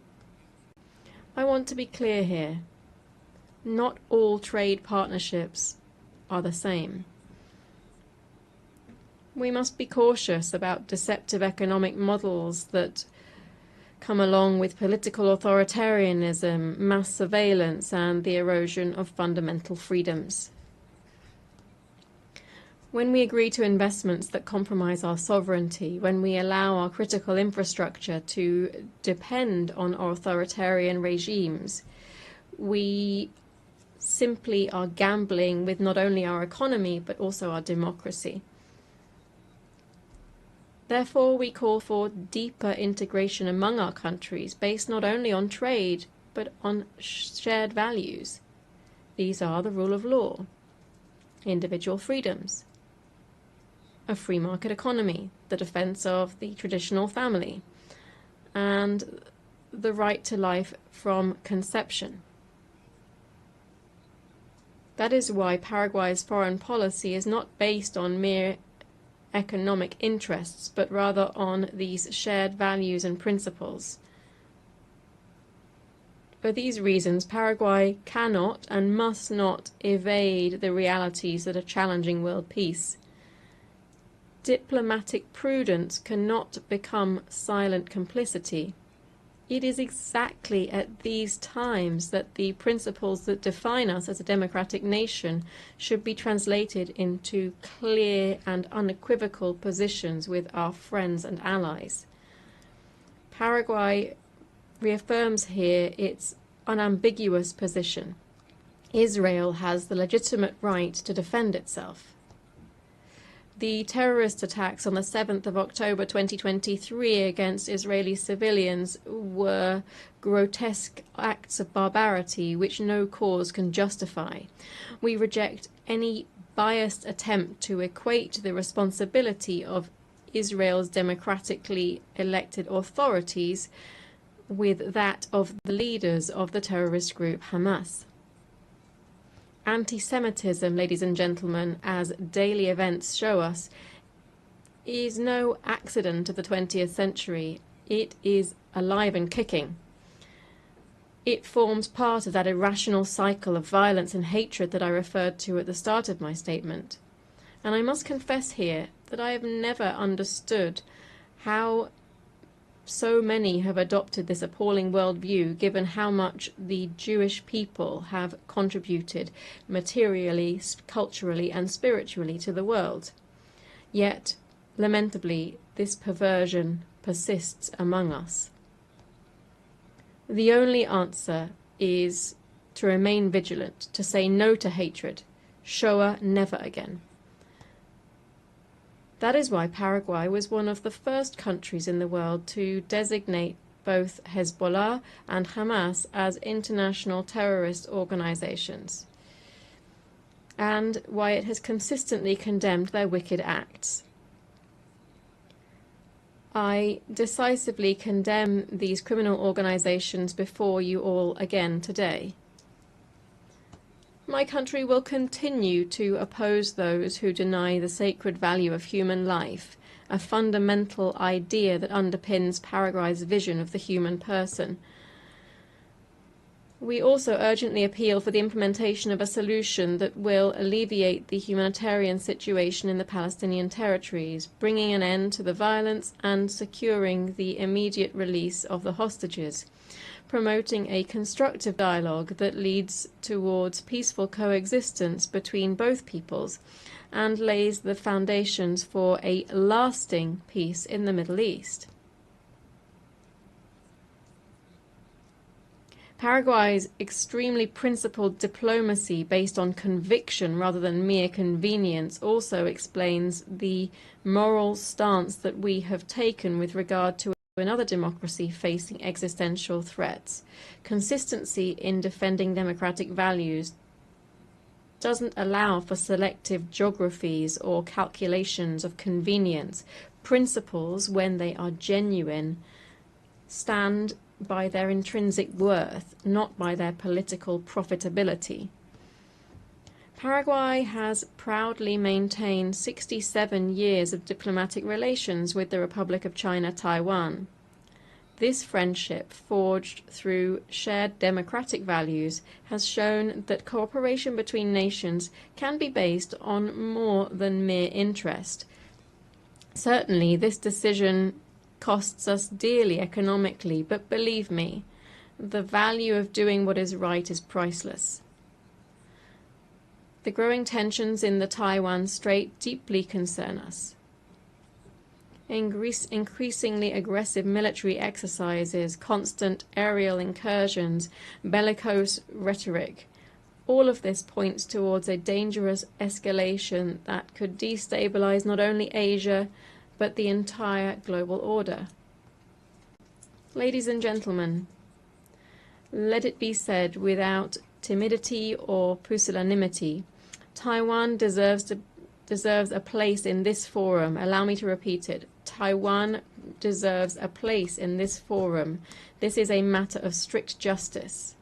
I want to be clear here. Not all trade partnerships are the same. We must be cautious about deceptive economic models that come along with political authoritarianism, mass surveillance, and the erosion of fundamental freedoms. When we agree to investments that compromise our sovereignty, when we allow our critical infrastructure to depend on authoritarian regimes, we simply are gambling with not only our economy but also our democracy. Therefore, we call for deeper integration among our countries based not only on trade but on shared values. These are the rule of law, individual freedoms, a free market economy, the defense of the traditional family, and the right to life from conception. That is why Paraguay's foreign policy is not based on mere economic interests, but rather on these shared values and principles. For these reasons, Paraguay cannot and must not evade the realities that are challenging world peace. Diplomatic prudence cannot become silent complicity. It is exactly at these times that the principles that define us as a democratic nation should be translated into clear and unequivocal positions with our friends and allies. Paraguay reaffirms here its unambiguous position. Israel has the legitimate right to defend itself. The terrorist attacks on the 7th of October 2023 against Israeli civilians were grotesque acts of barbarity which no cause can justify. We reject any biased attempt to equate the responsibility of Israel's democratically elected authorities with that of the leaders of the terrorist group Hamas. Anti-Semitism, ladies and gentlemen, as daily events show us, is no accident of the 20th century. It is alive and kicking. It forms part of that irrational cycle of violence and hatred that I referred to at the start of my statement. And I must confess here that I have never understood how so many have adopted this appalling worldview, given how much the Jewish people have contributed materially, culturally, and spiritually to the world. Yet, lamentably, this perversion persists among us. The only answer is to remain vigilant, to say no to hatred. Shoah never again. That is why Paraguay was one of the first countries in the world to designate both Hezbollah and Hamas as international terrorist organizations, and why it has consistently condemned their wicked acts. I decisively condemn these criminal organizations before you all again today. My country will continue to oppose those who deny the sacred value of human life, a fundamental idea that underpins Paraguay's vision of the human person. We also urgently appeal for the implementation of a solution that will alleviate the humanitarian situation in the Palestinian territories, bringing an end to the violence and securing the immediate release of the hostages, promoting a constructive dialogue that leads towards peaceful coexistence between both peoples and lays the foundations for a lasting peace in the Middle East. Paraguay's extremely principled diplomacy based on conviction rather than mere convenience also explains the moral stance that we have taken with regard to another democracy facing existential threats. Consistency in defending democratic values doesn't allow for selective geographies or calculations of convenience. Principles, when they are genuine, stand by their intrinsic worth, not by their political profitability. Paraguay has proudly maintained 67 years of diplomatic relations with the Republic of China, Taiwan. This friendship, forged through shared democratic values, has shown that cooperation between nations can be based on more than mere interest. Certainly, this decision costs us dearly economically, but believe me, the value of doing what is right is priceless. The growing tensions in the Taiwan Strait deeply concern us. Increasingly aggressive military exercises, constant aerial incursions, bellicose rhetoric, all of this points towards a dangerous escalation that could destabilize not only Asia, but the entire global order. Ladies and gentlemen, let it be said without timidity or pusillanimity, Taiwan deserves a place in this forum. Allow me to repeat it. Taiwan deserves a place in this forum. This is a matter of strict justice.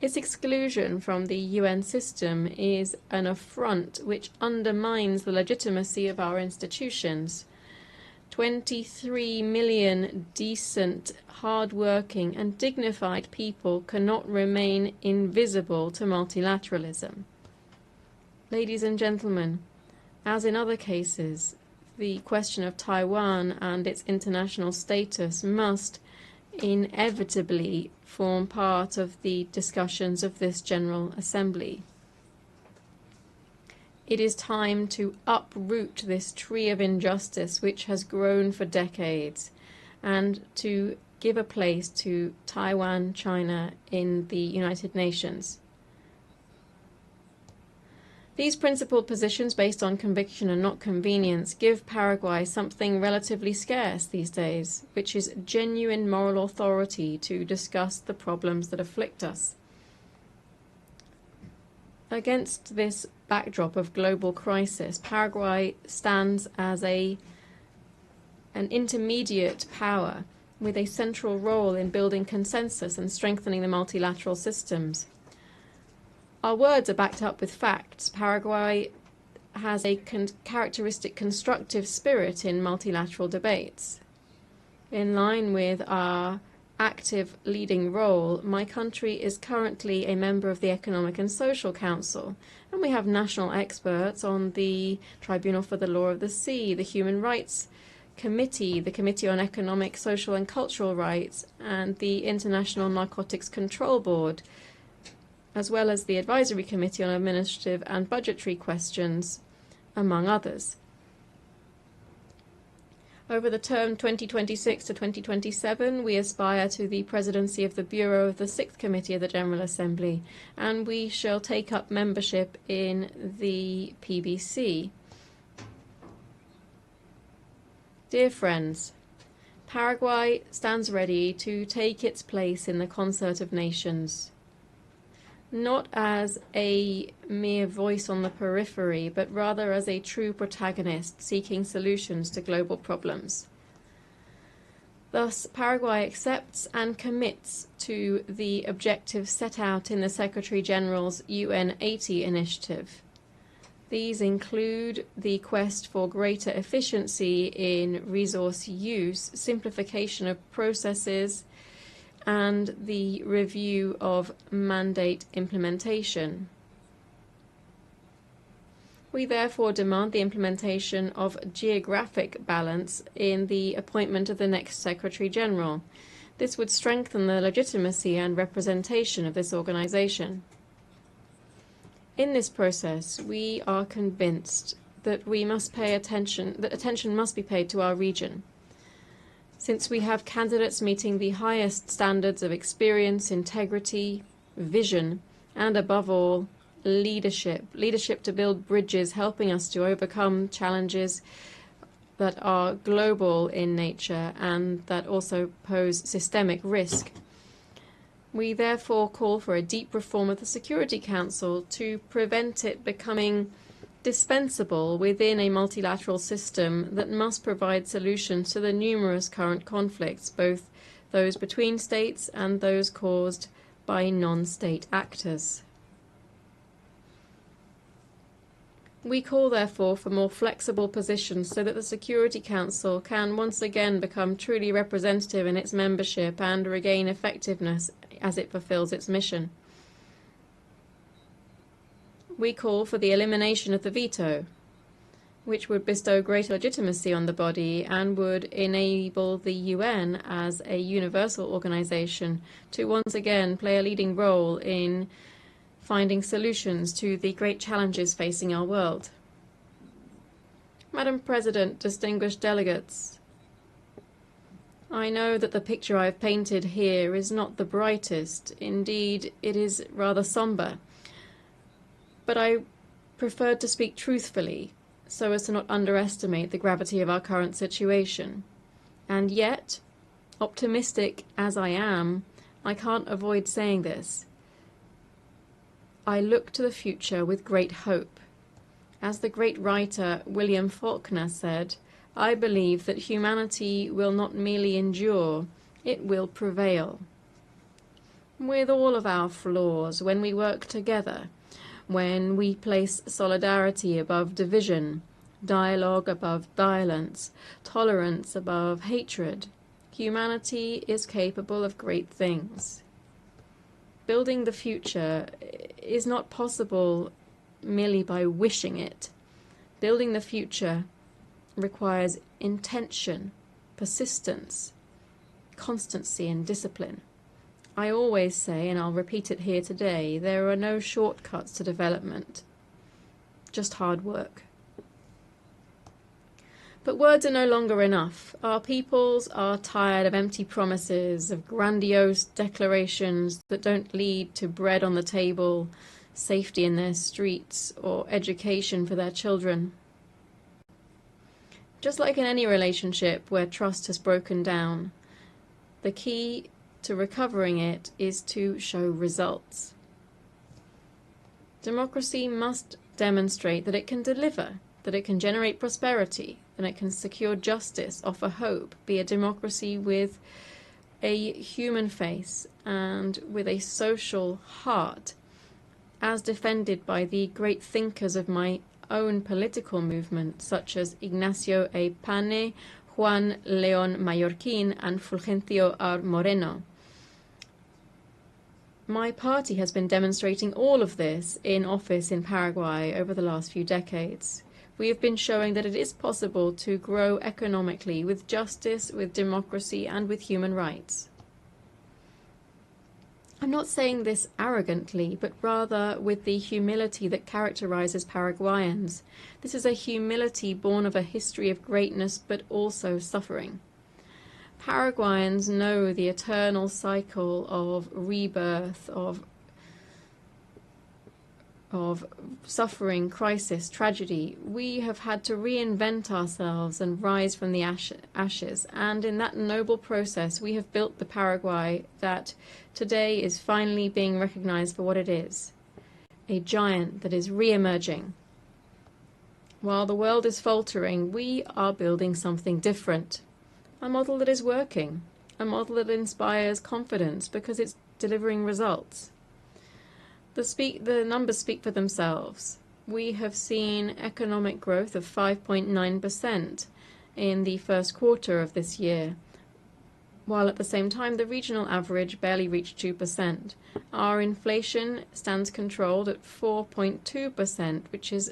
Its exclusion from the UN system is an affront which undermines the legitimacy of our institutions. 23 million decent, hard-working and dignified people cannot remain invisible to multilateralism. Ladies and gentlemen, as in other cases, the question of Taiwan and its international status must inevitably form part of the discussions of this General Assembly. It is time to uproot this tree of injustice which has grown for decades and to give a place to Taiwan, China in the United Nations. These principled positions based on conviction and not convenience give Paraguay something relatively scarce these days, which is genuine moral authority to discuss the problems that afflict us. Against this backdrop of global crisis, Paraguay stands as an intermediate power with a central role in building consensus and strengthening the multilateral systems. Our words are backed up with facts. Paraguay has a characteristic constructive spirit in multilateral debates. In line with our active leading role, my country is currently a member of the Economic and Social Council, and we have national experts on the Tribunal for the Law of the Sea, the Human Rights Committee, the Committee on Economic, Social and Cultural Rights, and the International Narcotics Control Board, as well as the Advisory Committee on Administrative and Budgetary Questions, among others. Over the term 2026 to 2027, we aspire to the presidency of the Bureau of the 6th Committee of the General Assembly, and we shall take up membership in the PBC. Dear friends, Paraguay stands ready to take its place in the concert of nations, not as a mere voice on the periphery, but rather as a true protagonist seeking solutions to global problems. Thus, Paraguay accepts and commits to the objectives set out in the Secretary-General's UN 80 initiative. These include the quest for greater efficiency in resource use, simplification of processes, and the review of mandate implementation. We therefore demand the implementation of geographic balance in the appointment of the next Secretary-General. This would strengthen the legitimacy and representation of this organization. In this process, we are convinced that attention must be paid to our region. Since we have candidates meeting the highest standards of experience, integrity, vision, and above all, leadership to build bridges, helping us to overcome challenges that are global in nature and that also pose systemic risk. We therefore call for a deep reform of the Security Council to prevent it becoming dispensable within a multilateral system that must provide solutions to the numerous current conflicts, both those between states and those caused by non-state actors. We call, therefore, for more flexible positions so that the Security Council can once again become truly representative in its membership and regain effectiveness as it fulfills its mission. We call for the elimination of the veto. which would bestow greater legitimacy on the body and would enable the UN as a universal organization to once again play a leading role in finding solutions to the great challenges facing our world. Madam President, distinguished delegates, I know that the picture I have painted here is not the brightest. Indeed, it is rather somber. But I preferred to speak truthfully, so as to not underestimate the gravity of our current situation. And yet, optimistic as I am, I can't avoid saying this. I look to the future with great hope. As the great writer William Faulkner said, I believe that humanity will not merely endure, it will prevail. With all of our flaws, when we work together, when we place solidarity above division, dialogue above violence, tolerance above hatred, humanity is capable of great things. Building the future is not possible merely by wishing it. Building the future requires intention, persistence, constancy, and discipline. I always say, and I'll repeat it here today, there are no shortcuts to development, just hard work. But words are no longer enough. Our peoples are tired of empty promises, of grandiose declarations that don't lead to bread on the table, safety in their streets, or education for their children. Just like in any relationship where trust has broken down, the key to recovering it is to show results. Democracy must demonstrate that it can deliver, that it can generate prosperity, and it can secure justice, offer hope, be a democracy with a human face and with a social heart, as defended by the great thinkers of my own political movement, such as Ignacio A. Pane, Juan León Mallorquín, and Fulgencio R. Moreno. My party has been demonstrating all of this in office in Paraguay over the last few decades. We have been showing that it is possible to grow economically with justice, with democracy, and with human rights. I'm not saying this arrogantly, but rather with the humility that characterizes Paraguayans. This is a humility born of a history of greatness, but also suffering. Paraguayans know the eternal cycle of rebirth, of suffering, crisis, tragedy. We have had to reinvent ourselves and rise from the ashes. And in that noble process, we have built the Paraguay that today is finally being recognized for what it is, a giant that is re-emerging. While the world is faltering, we are building something different, a model that is working, a model that inspires confidence because it's delivering results. The numbers speak for themselves. We have seen economic growth of 5.9% in the first quarter of this year, while at the same time the regional average barely reached 2%. Our inflation stands controlled at 4.2%, which is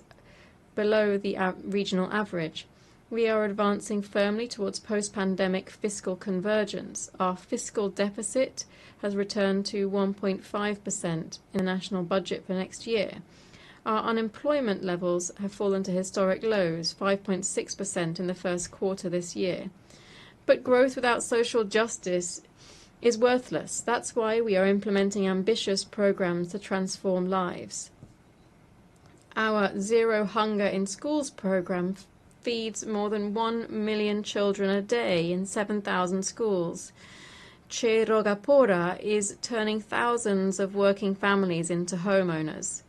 below the regional average. We are advancing firmly towards post-pandemic fiscal convergence. Our fiscal deficit has returned to 1.5% in the national budget for next year. Our unemployment levels have fallen to historic lows, 5.6% in the first quarter this year. But growth without social justice is worthless. That's why we are implementing ambitious programs to transform lives. Our Zero Hunger in Schools program feeds more than 1 million children a day in 7,000 schools. Che Rogapora is turning thousands of working families into homeowners.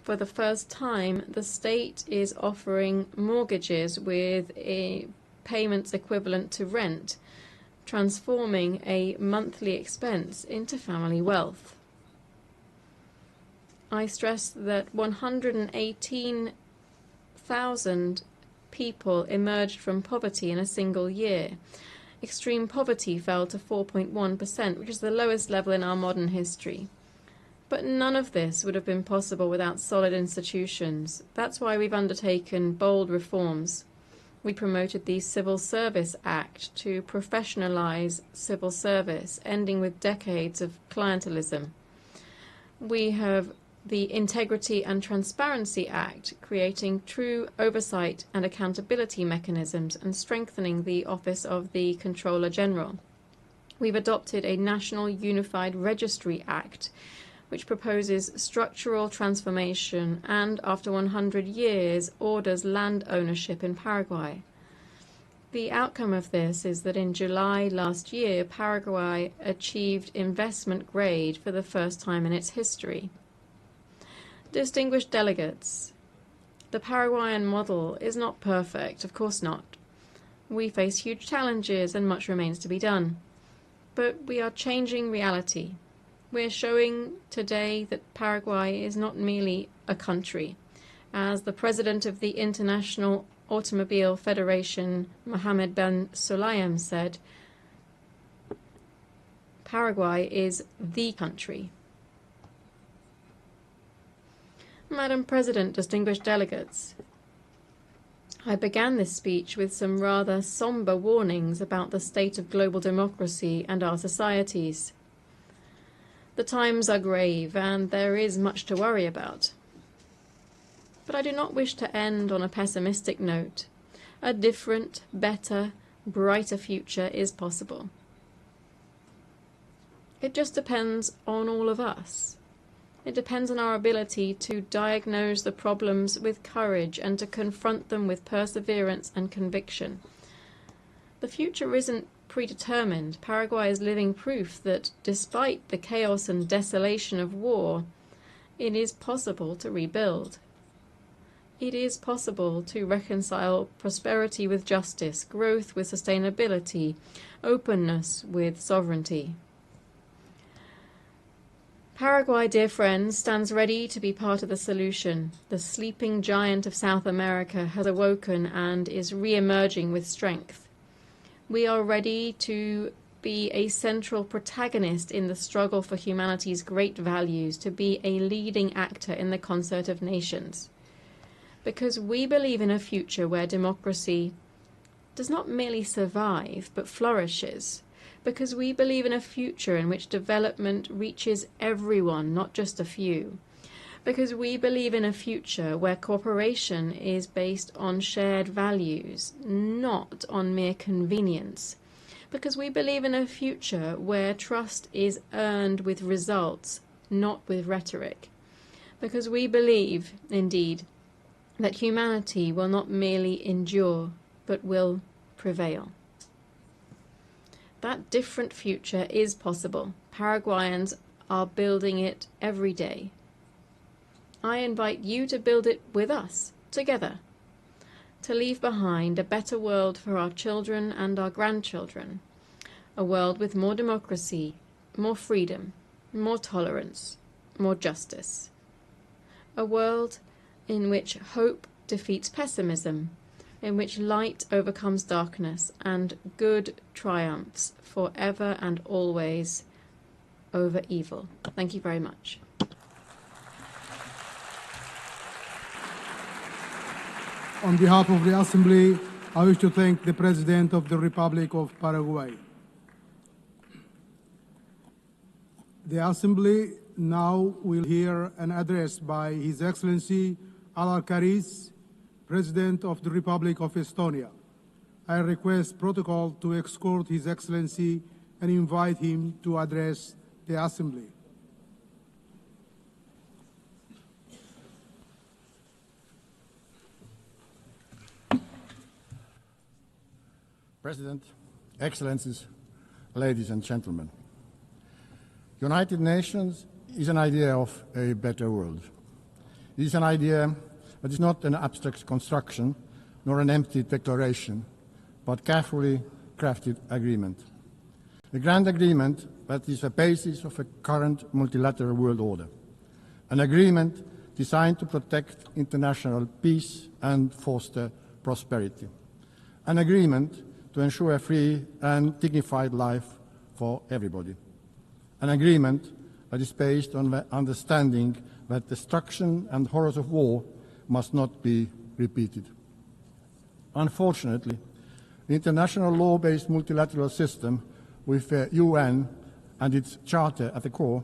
For the first time, the state is offering mortgages with payments equivalent to rent, transforming a monthly expense into family wealth. I stress that 118,000 people emerged from poverty in a single year. Extreme poverty fell to 4.1%, which is the lowest level in our modern history. But none of this would have been possible without solid institutions. That's why we've undertaken bold reforms. We promoted the Civil Service Act to professionalize civil service, ending with decades of clientelism. We have the Integrity and Transparency Act, creating true oversight and accountability mechanisms and strengthening the office of the Controller General. We've adopted a National Unified Registry Act, which proposes structural transformation and, after 100 years, orders land ownership in Paraguay. The outcome of this is that in July last year, Paraguay achieved investment grade for the first time in its history. Distinguished delegates, the Paraguayan model is not perfect, of course not. We face huge challenges and much remains to be done. But we are changing reality. We're showing today that Paraguay is not merely a country. As the president of the International Automobile Federation, Mohammed Ben Sulayem, said, Paraguay is the country. Madam President, distinguished delegates, I began this speech with some rather somber warnings about the state of global democracy and our societies. The times are grave, and there is much to worry about. But I do not wish to end on a pessimistic note. A different, better, brighter future is possible. It just depends on all of us. It depends on our ability to diagnose the problems with courage and to confront them with perseverance and conviction. The future isn't predetermined. Paraguay is living proof that, despite the chaos and desolation of war, it is possible to rebuild. It is possible to reconcile prosperity with justice, growth with sustainability, openness with sovereignty. Paraguay, dear friends, stands ready to be part of the solution. The sleeping giant of South America has awoken and is re-emerging with strength. We are ready to be a central protagonist in the struggle for humanity's great values, to be a leading actor in the concert of nations. Because we believe in a future where democracy does not merely survive, but flourishes. Because we believe in a future in which development reaches everyone, not just a few. Because we believe in a future where cooperation is based on shared values, not on mere convenience. Because we believe in a future where trust is earned with results, not with rhetoric. Because we believe, indeed, that humanity will not merely endure, but will prevail. That different future is possible. Paraguayans are building it every day. I invite you to build it with us, together, to leave behind a better world for our children and our grandchildren, a world with more democracy, more freedom, more tolerance, more justice, a world in which hope defeats pessimism, in which light overcomes darkness and good triumphs forever and always over evil. Thank you very much. On behalf of the Assembly, I wish to thank the President of the Republic of Paraguay. The Assembly now will hear an address by His Excellency Al-Karis, President of the Republic of Estonia. I request protocol to escort His Excellency and invite him to address the Assembly. President, Excellencies, ladies and gentlemen. United Nations is an idea of a better world. It is an idea that is not an abstract construction nor an empty declaration, but carefully crafted agreement. A grand agreement that is the basis of a current multilateral world order. An agreement designed to protect international peace and foster prosperity. An agreement to ensure a free and dignified life for everybody. An agreement that is based on the understanding that destruction and horrors of war must not be repeated. Unfortunately, the international law-based multilateral system with the UN and its charter at the core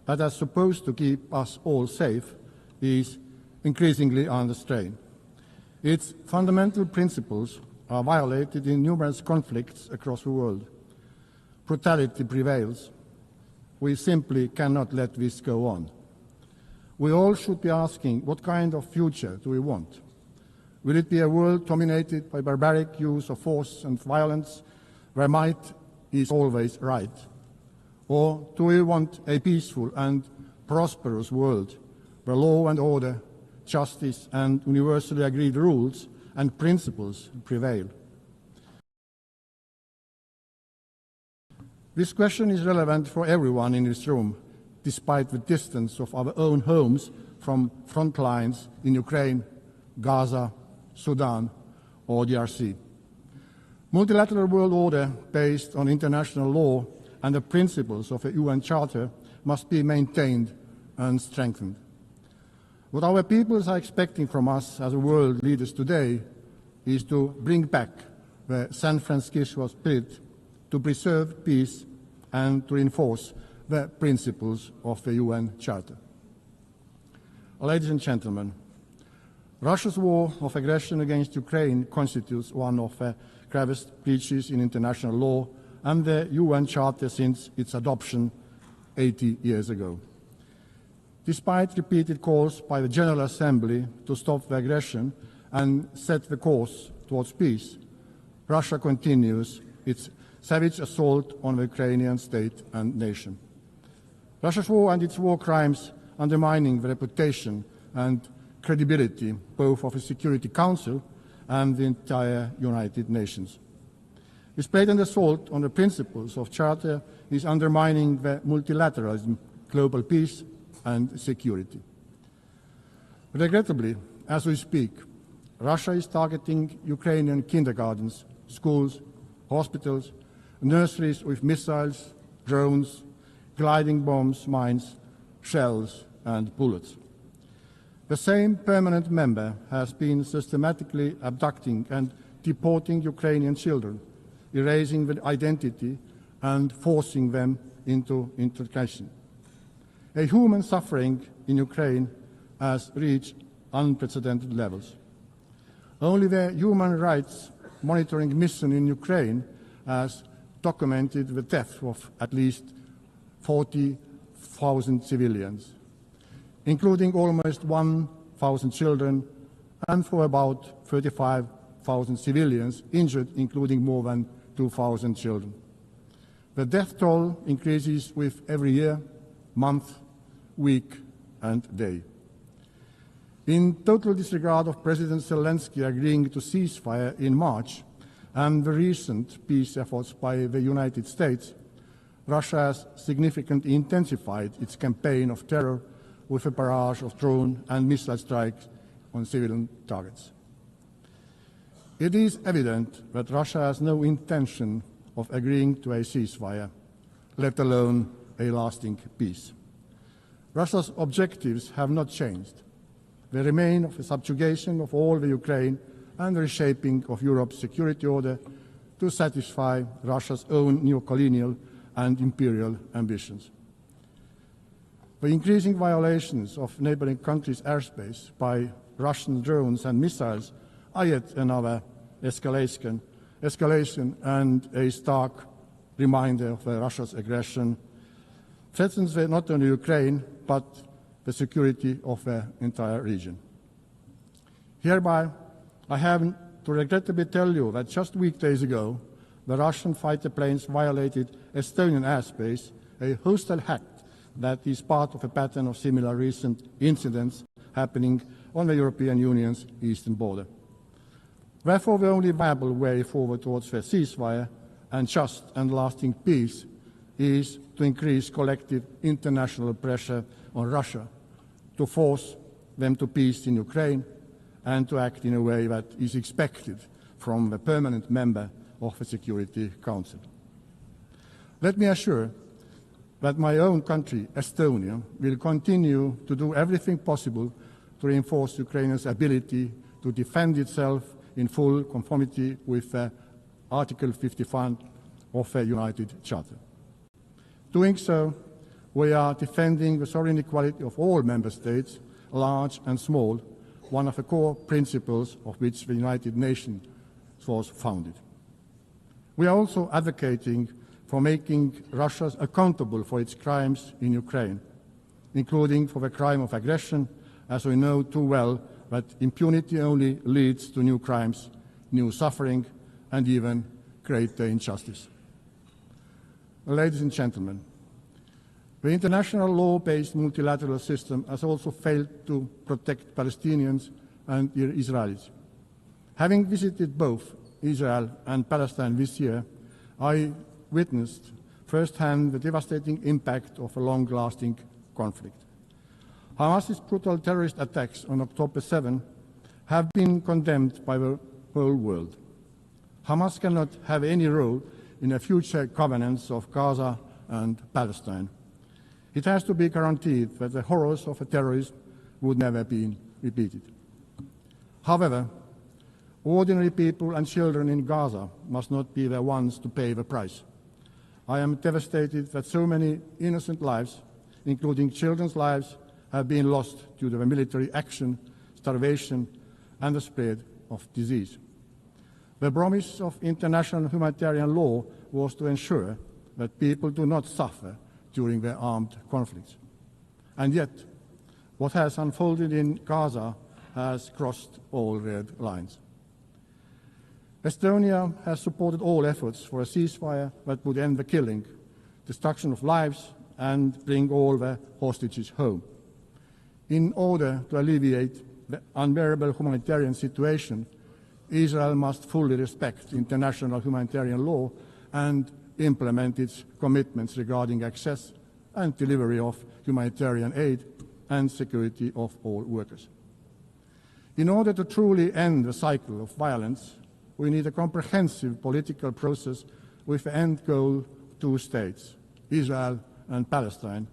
that is supposed to keep us all safe is increasingly under strain. Its fundamental principles are violated in numerous conflicts across the world. Brutality prevails. We simply cannot let this go on. We all should be asking, what kind of future do we want? Will it be a world dominated by barbaric use of force and violence, where might is always right? Or do we want a peaceful and prosperous world, where law and order, justice and universally agreed rules and principles prevail? This question is relevant for everyone in this room, despite the distance of our own homes from front lines in Ukraine, Gaza, Sudan or DRC. Multilateral world order based on international law and the principles of the UN Charter must be maintained and strengthened. What our peoples are expecting from us as world leaders today is to bring back the San Francisco spirit, to preserve peace and to reinforce the principles of the UN Charter. Ladies and gentlemen, Russia's war of aggression against Ukraine constitutes one of the gravest breaches in international law and the UN Charter since its adoption 80 years ago. Despite repeated calls by the General Assembly to stop the aggression and set the course towards peace, Russia continues its savage assault on the Ukrainian state and nation. Russia's war and its war crimes undermining the reputation and credibility both of the Security Council and the entire United Nations. This blatant assault on the principles of Charter is undermining the multilateralism, global peace and security. Regrettably, as we speak, Russia is targeting Ukrainian kindergartens, schools, hospitals, nurseries with missiles, drones, gliding bombs, mines, shells and bullets. The same permanent member has been systematically abducting and deporting Ukrainian children, erasing their identity and forcing them into integration. A human suffering in Ukraine has reached unprecedented levels. Only the Human Rights Monitoring Mission in Ukraine has documented the death of at least 40,000 civilians, including almost 1,000 children, and for about 35,000 civilians injured, including more than 2,000 children. The death toll increases with every year, month, week and day. In total disregard of President Zelensky agreeing to ceasefire in March and the recent peace efforts by the United States, Russia has significantly intensified its campaign of terror with a barrage of drone and missile strikes on civilian targets. It is evident that Russia has no intention of agreeing to a ceasefire, let alone a lasting peace. Russia's objectives have not changed. They remain of the subjugation of all the Ukraine and the reshaping of Europe's security order to satisfy Russia's own neo-colonial and imperial ambitions. The increasing violations of neighboring countries' airspace by Russian drones and missiles are yet another escalation and a stark reminder of Russia's aggression threatens not only Ukraine but the security of the entire region. Hereby, I have to regrettably tell you that just weekdays ago, the Russian fighter planes violated Estonian airspace, a hostile act that is part of a pattern of similar recent incidents happening on the European Union's eastern border. Therefore, the only viable way forward towards a ceasefire and just and lasting peace is to increase collective international pressure on Russia to force them to peace in Ukraine and to act in a way that is expected from the permanent member of the Security Council. Let me assure that my own country, Estonia, will continue to do everything possible to reinforce Ukraine's ability to defend itself in full conformity with Article 51 of the United Charter. Doing so, we are defending the sovereign equality of all member states, large and small, one of the core principles of which the United Nations was founded. We are also advocating for making Russia accountable for its crimes in Ukraine, including for the crime of aggression, as we know too well that impunity only leads to new crimes, new suffering, and even greater injustice. Ladies and gentlemen, the international law-based multilateral system has also failed to protect Palestinians and Israelis. Having visited both Israel and Palestine this year, I witnessed firsthand the devastating impact of a long-lasting conflict. Hamas's brutal terrorist attacks on October 7 have been condemned by the whole world. Hamas cannot have any role in the future governance of Gaza and Palestine. It has to be guaranteed that the horrors of terrorism would never be repeated. However, ordinary people and children in Gaza must not be the ones to pay the price. I am devastated that so many innocent lives, including children's lives, have been lost due to the military action, starvation, and the spread of disease. The promise of international humanitarian law was to ensure that people do not suffer during their armed conflicts. And yet, what has unfolded in Gaza has crossed all red lines. Estonia has supported all efforts for a ceasefire that would end the killing, destruction of lives, and bring all the hostages home. In order to alleviate the unbearable humanitarian situation, Israel must fully respect international humanitarian law and implement its commitments regarding access and delivery of humanitarian aid and security of all workers. In order to truly end the cycle of violence, we need a comprehensive political process with the end goal 2 states, Israel and Palestine,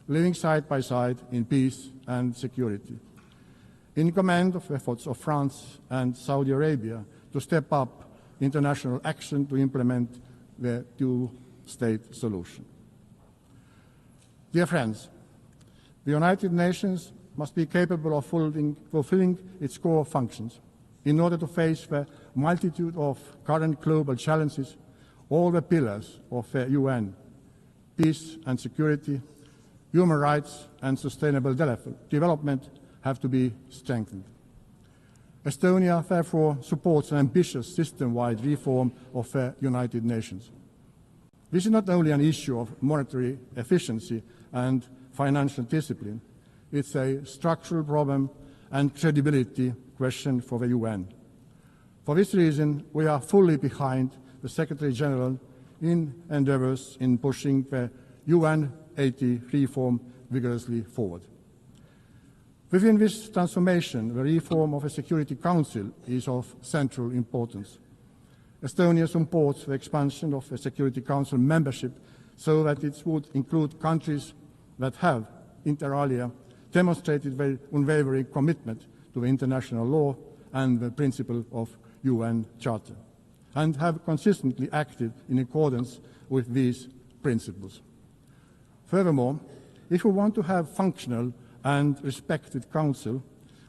living side by side in peace and security. In command of efforts of France and Saudi Arabia to step up international action to implement the 2-state solution. Dear friends, the United Nations must be capable of fulfilling its core functions. In order to face the multitude of current global challenges, all the pillars of the UN, peace and security, human rights and sustainable development have to be strengthened. Estonia, therefore, supports an ambitious system-wide reform of the United Nations. This is not only an issue of monetary efficiency and financial discipline, it's a structural problem and credibility question for the UN. For this reason, we are fully behind the Secretary General in endeavours in pushing the UN 80 reform vigorously forward. Within this transformation, the reform of the Security Council is of central importance. Estonia supports the expansion of the Security Council membership so that it would include countries that have, inter alia, demonstrated their unwavering commitment to international law and the principle of UN Charter, and have consistently acted in accordance with these principles. Furthermore, if we want to have functional and respected Council,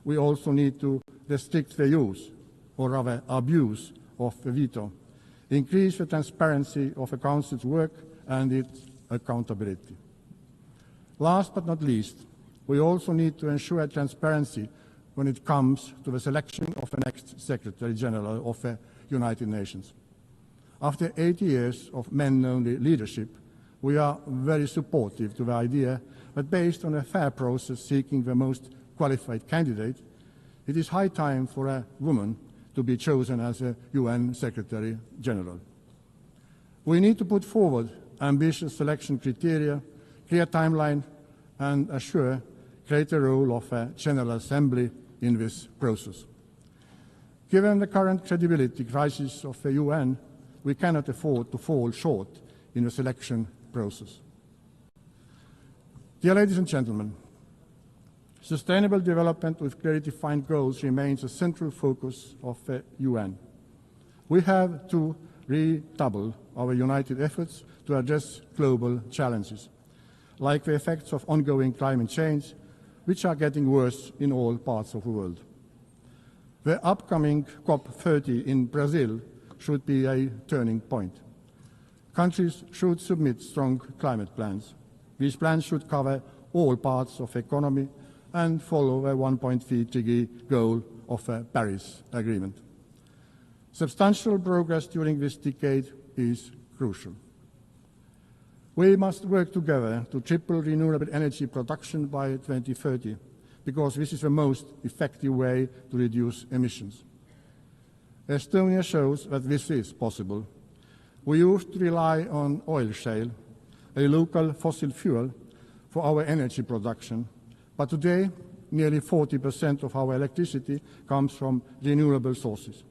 we also need to restrict the use, or rather abuse, of the veto, increase the transparency of the Council's work and its accountability. Last but not least, we also need to ensure transparency when it comes to the selection of the next Secretary General of the United Nations. After 80 years of men-only leadership, we are very supportive to the idea that based on a fair process seeking the most qualified candidate, it is high time for a woman to be chosen as a UN Secretary General. We need to put forward ambitious selection criteria, clear timeline, and assure greater role of a General Assembly in this process. Given the current credibility crisis of the UN, we cannot afford to fall short in the selection process. Dear ladies and gentlemen, sustainable development with clearly defined goals remains a central focus of the UN. We have to redouble our united efforts to address global challenges, like the effects of ongoing climate change, which are getting worse in all parts of the world. The upcoming COP30 in Brazil should be a turning point. Countries should submit strong climate plans. These plans should cover all parts of the economy and follow a 1.5-degree goal of the Paris Agreement. Substantial progress during this decade is crucial. We must work together to triple renewable energy production by 2030, because this is the most effective way to reduce emissions. Estonia shows that this is possible. We used to rely on oil shale, a local fossil fuel, for our energy production, but today nearly 40% of our electricity comes from renewable sources.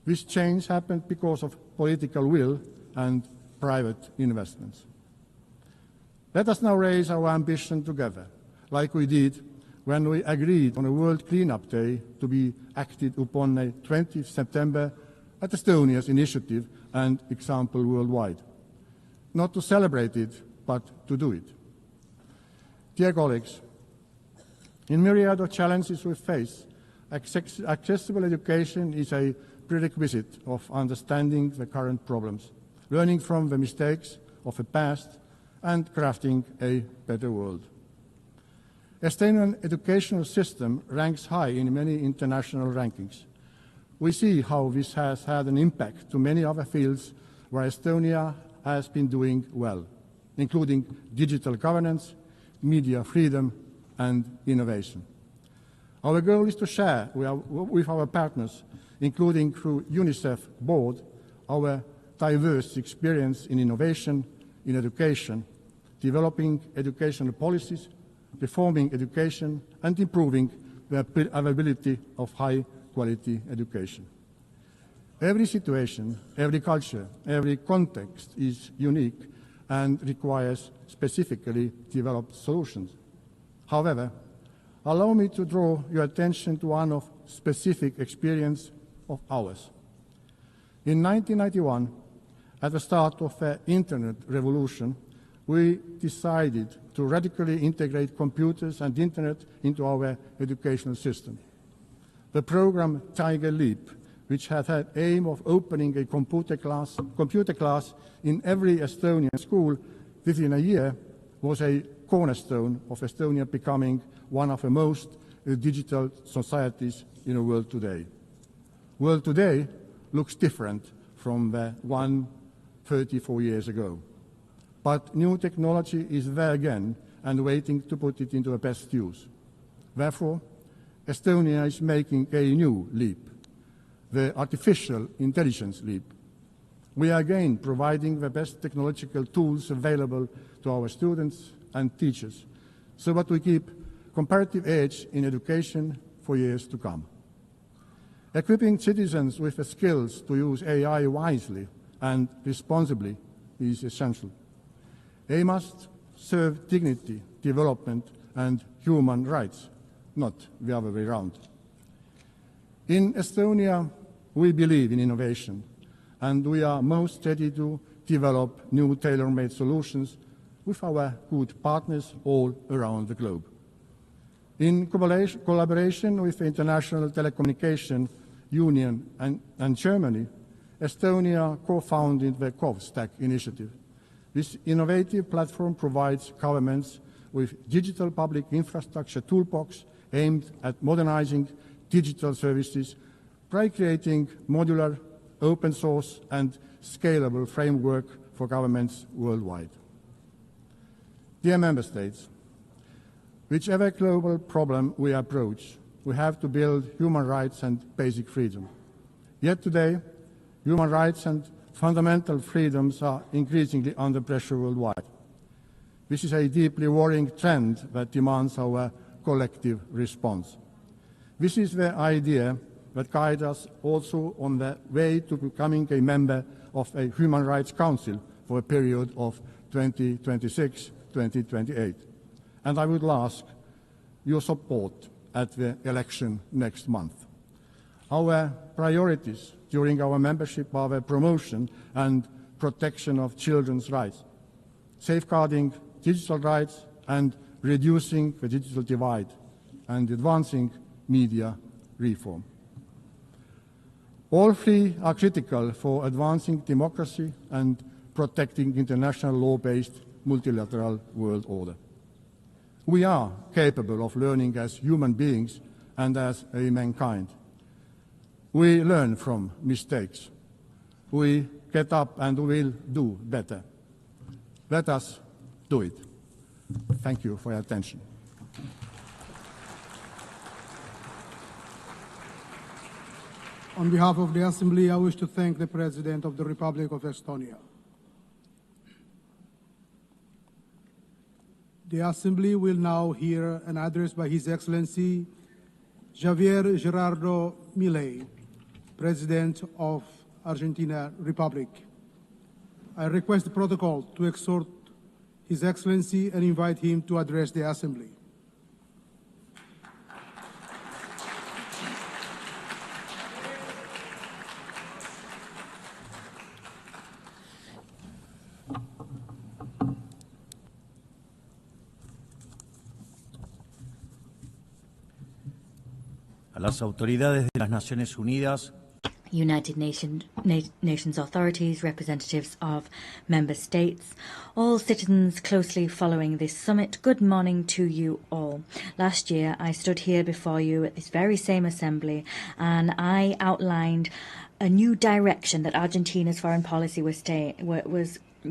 This change happened because of political will and private investments. Let us now raise our ambition together, like we did when we agreed on a World Cleanup Day to be acted upon on 20th September at Estonia's initiative and example worldwide. Not to celebrate it, but to do it. Dear colleagues, in myriad of challenges we face, accessible education is a prerequisite of understanding the current problems, learning from the mistakes of the past, and crafting a better world. Estonian educational system ranks high in many international rankings. We see how this has had an impact to many other fields where Estonia has been doing well, including digital governance, media freedom, and innovation. Our goal is to share with our partners, including through UNICEF board, our diverse experience in innovation, in education, developing educational policies, reforming education, and improving the availability of high-quality education. Every situation, every culture, every context is unique and requires specifically developed solutions. However, allow me to draw your attention to one of specific experience of ours. In 1991, at the start of the Internet revolution, we decided to radically integrate computers and Internet into our educational system. The program Tiger Leap, which had the aim of opening a computer class in every Estonian school within a year, was a cornerstone of Estonia becoming one of the most digital societies in the world today. World today looks different from the one 34 years ago. But new technology is there again and waiting to put it into the best use. Therefore, Estonia is making a new leap, the artificial intelligence leap. We are again providing the best technological tools available to our students and teachers so that we keep comparative edge in education for years to come. Equipping citizens with the skills to use AI wisely and responsibly is essential. They must serve dignity, development, and human rights, not the other way around. In Estonia, we believe in innovation, and we are most ready to develop new tailor-made solutions with our good partners all around the globe. In collaboration with the International Telecommunication Union and Germany, Estonia co-founded the CovStack initiative. This innovative platform provides governments with digital public infrastructure toolbox aimed at modernizing digital services by creating modular, open source, and scalable framework for governments worldwide. Dear Member States, whichever global problem we approach, we have to build human rights and basic freedom. Yet today, human rights and fundamental freedoms are increasingly under pressure worldwide. This is a deeply worrying trend that demands our collective response. This is the idea that guides us also on the way to becoming a member of a Human Rights Council for a period of 2026-2028. and I would ask your support at the election next month. Our priorities during our membership are the promotion and protection of children's rights, safeguarding digital rights and reducing the digital divide, and advancing media reform. All three are critical for advancing democracy and protecting international law-based multilateral world order. We are capable of learning as human beings and as a mankind. We learn from mistakes. We get up and will do better. Let us do it. Thank you for your attention. On behalf of the Assembly, I wish to thank the President of the Republic of Estonia. The Assembly will now hear an address by His Excellency Javier Gerardo Milei, President of Argentina Republic. I request the protocol to exhort His Excellency and invite him to address the Assembly. A las autoridades de las Naciones Unidas, United Nations authorities, representatives of member states, all citizens closely following this summit, good morning to you all. Last year I stood here before you at this very same assembly and I outlined a new direction that Argentina's foreign policy was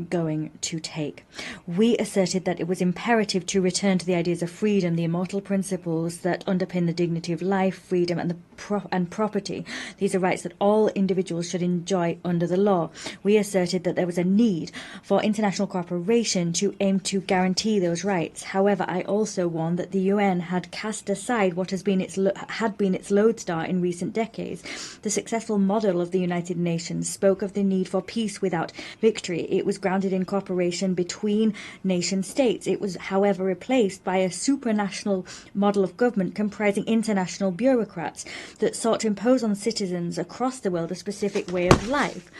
going to take. We asserted that it was imperative to return to the ideas of freedom, the immortal principles that underpin the dignity of life, freedom and property. These are rights that all individuals should enjoy under the law. We asserted that there was a need for international cooperation to aim to guarantee those rights. However, I also warned that the UN had cast aside what had been its lodestar in recent decades. The successful model of the United Nations spoke of the need for peace without victory. It was grounded in cooperation between nation states. It was, however, replaced by a supranational model of government comprising international bureaucrats that sought to impose on citizens across the world a specific way of life.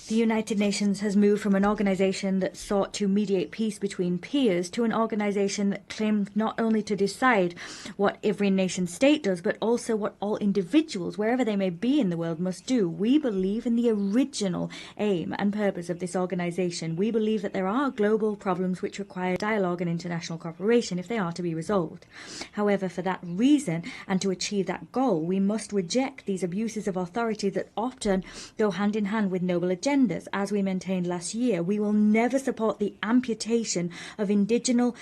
The United Nations has moved from an organization that sought to mediate peace between peers to an organization that claimed not only to decide what every nation state does, but also what all individuals, wherever they may be in the world, must do. We believe in the original aim and purpose of this organization. We believe that there are global problems which require dialogue and international cooperation if they are to be resolved. However, for that reason, and to achieve that goal, we must reject these abuses of authority that often go hand in hand with noble agendas. As we maintained last year, we will never support the amputation of indigenous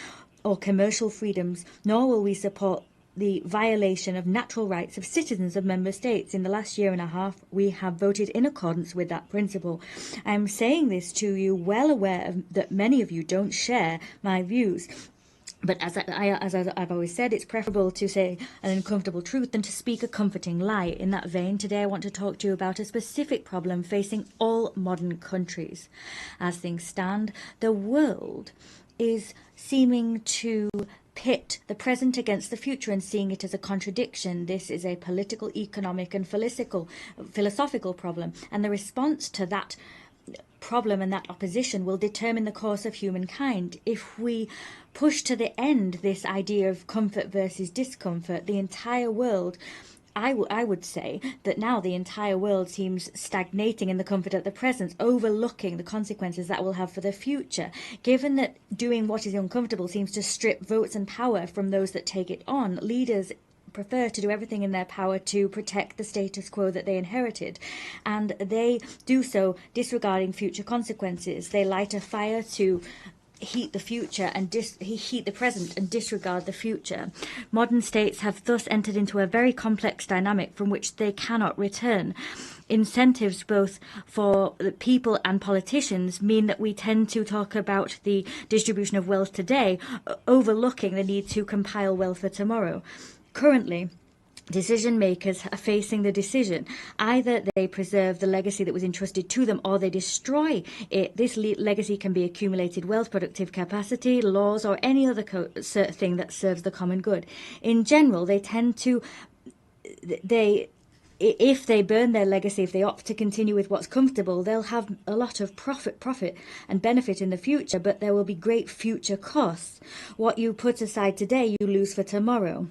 or commercial freedoms, nor will we support the violation of natural rights of citizens of member states. In the last year and a half, we have voted in accordance with that principle. I am saying this to you well aware that many of you don't share my views. But as I've always said, it's preferable to say an uncomfortable truth than to speak a comforting lie. In that vein, today I want to talk to you about a specific problem facing all modern countries. As things stand, the world is seeming to pit the present against the future and seeing it as a contradiction. This is a political, economic and philosophical problem, and the response to that problem and that opposition will determine the course of humankind. If we push to the end this idea of comfort versus discomfort, the entire world, I would say that now the entire world seems stagnating in the comfort of the present, overlooking the consequences that will have for the future. Given that doing what is uncomfortable seems to strip votes and power from those that take it on, leaders prefer to do everything in their power to protect the status quo that they inherited, and they do so disregarding future consequences. They light a fire to heat the future and heat the present and disregard the future. Modern states have thus entered into a very complex dynamic from which they cannot return. Incentives both for the people and politicians mean that we tend to talk about the distribution of wealth today, overlooking the need to compile wealth for tomorrow. Currently, Decision makers are facing the decision. Either they preserve the legacy that was entrusted to them or they destroy it. This legacy can be accumulated wealth, productive capacity, laws, or any other thing that serves the common good. In general, they tend to, if they burn their legacy, if they opt to continue with what's comfortable, they'll have a lot of profit and benefit in the future, but there will be great future costs. What you put aside today, you lose for tomorrow.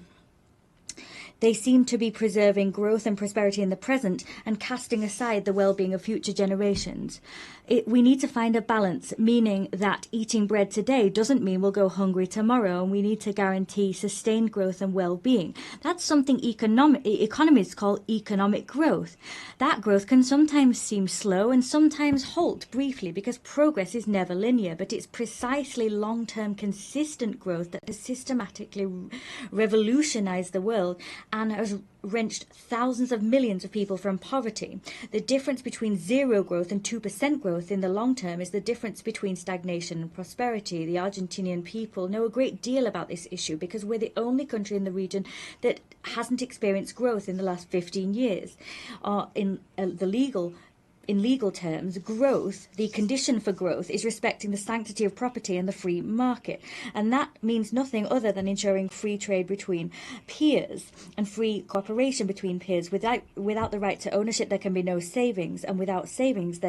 They seem to be preserving growth and prosperity in the present and casting aside the well-being of future generations. We need to find a balance, meaning that eating bread today doesn't mean we'll go hungry tomorrow, and we need to guarantee sustained growth and well-being. That's something economists call economic growth. That growth can sometimes seem slow and sometimes halt briefly because progress is never linear, but it's precisely long-term consistent growth that has systematically revolutionized the world and has wrenched thousands of millions of people from poverty. The difference between zero growth and 2% growth in the long term is the difference between stagnation and prosperity. The Argentinian people know a great deal about this issue because we're the only country in the region that hasn't experienced growth in the last 15 years. In legal terms, growth, the condition for growth, is respecting the sanctity of property and the free market. And that means nothing other than ensuring free trade between peers and free cooperation between peers. Without the right to ownership, there can be no savings. And without savings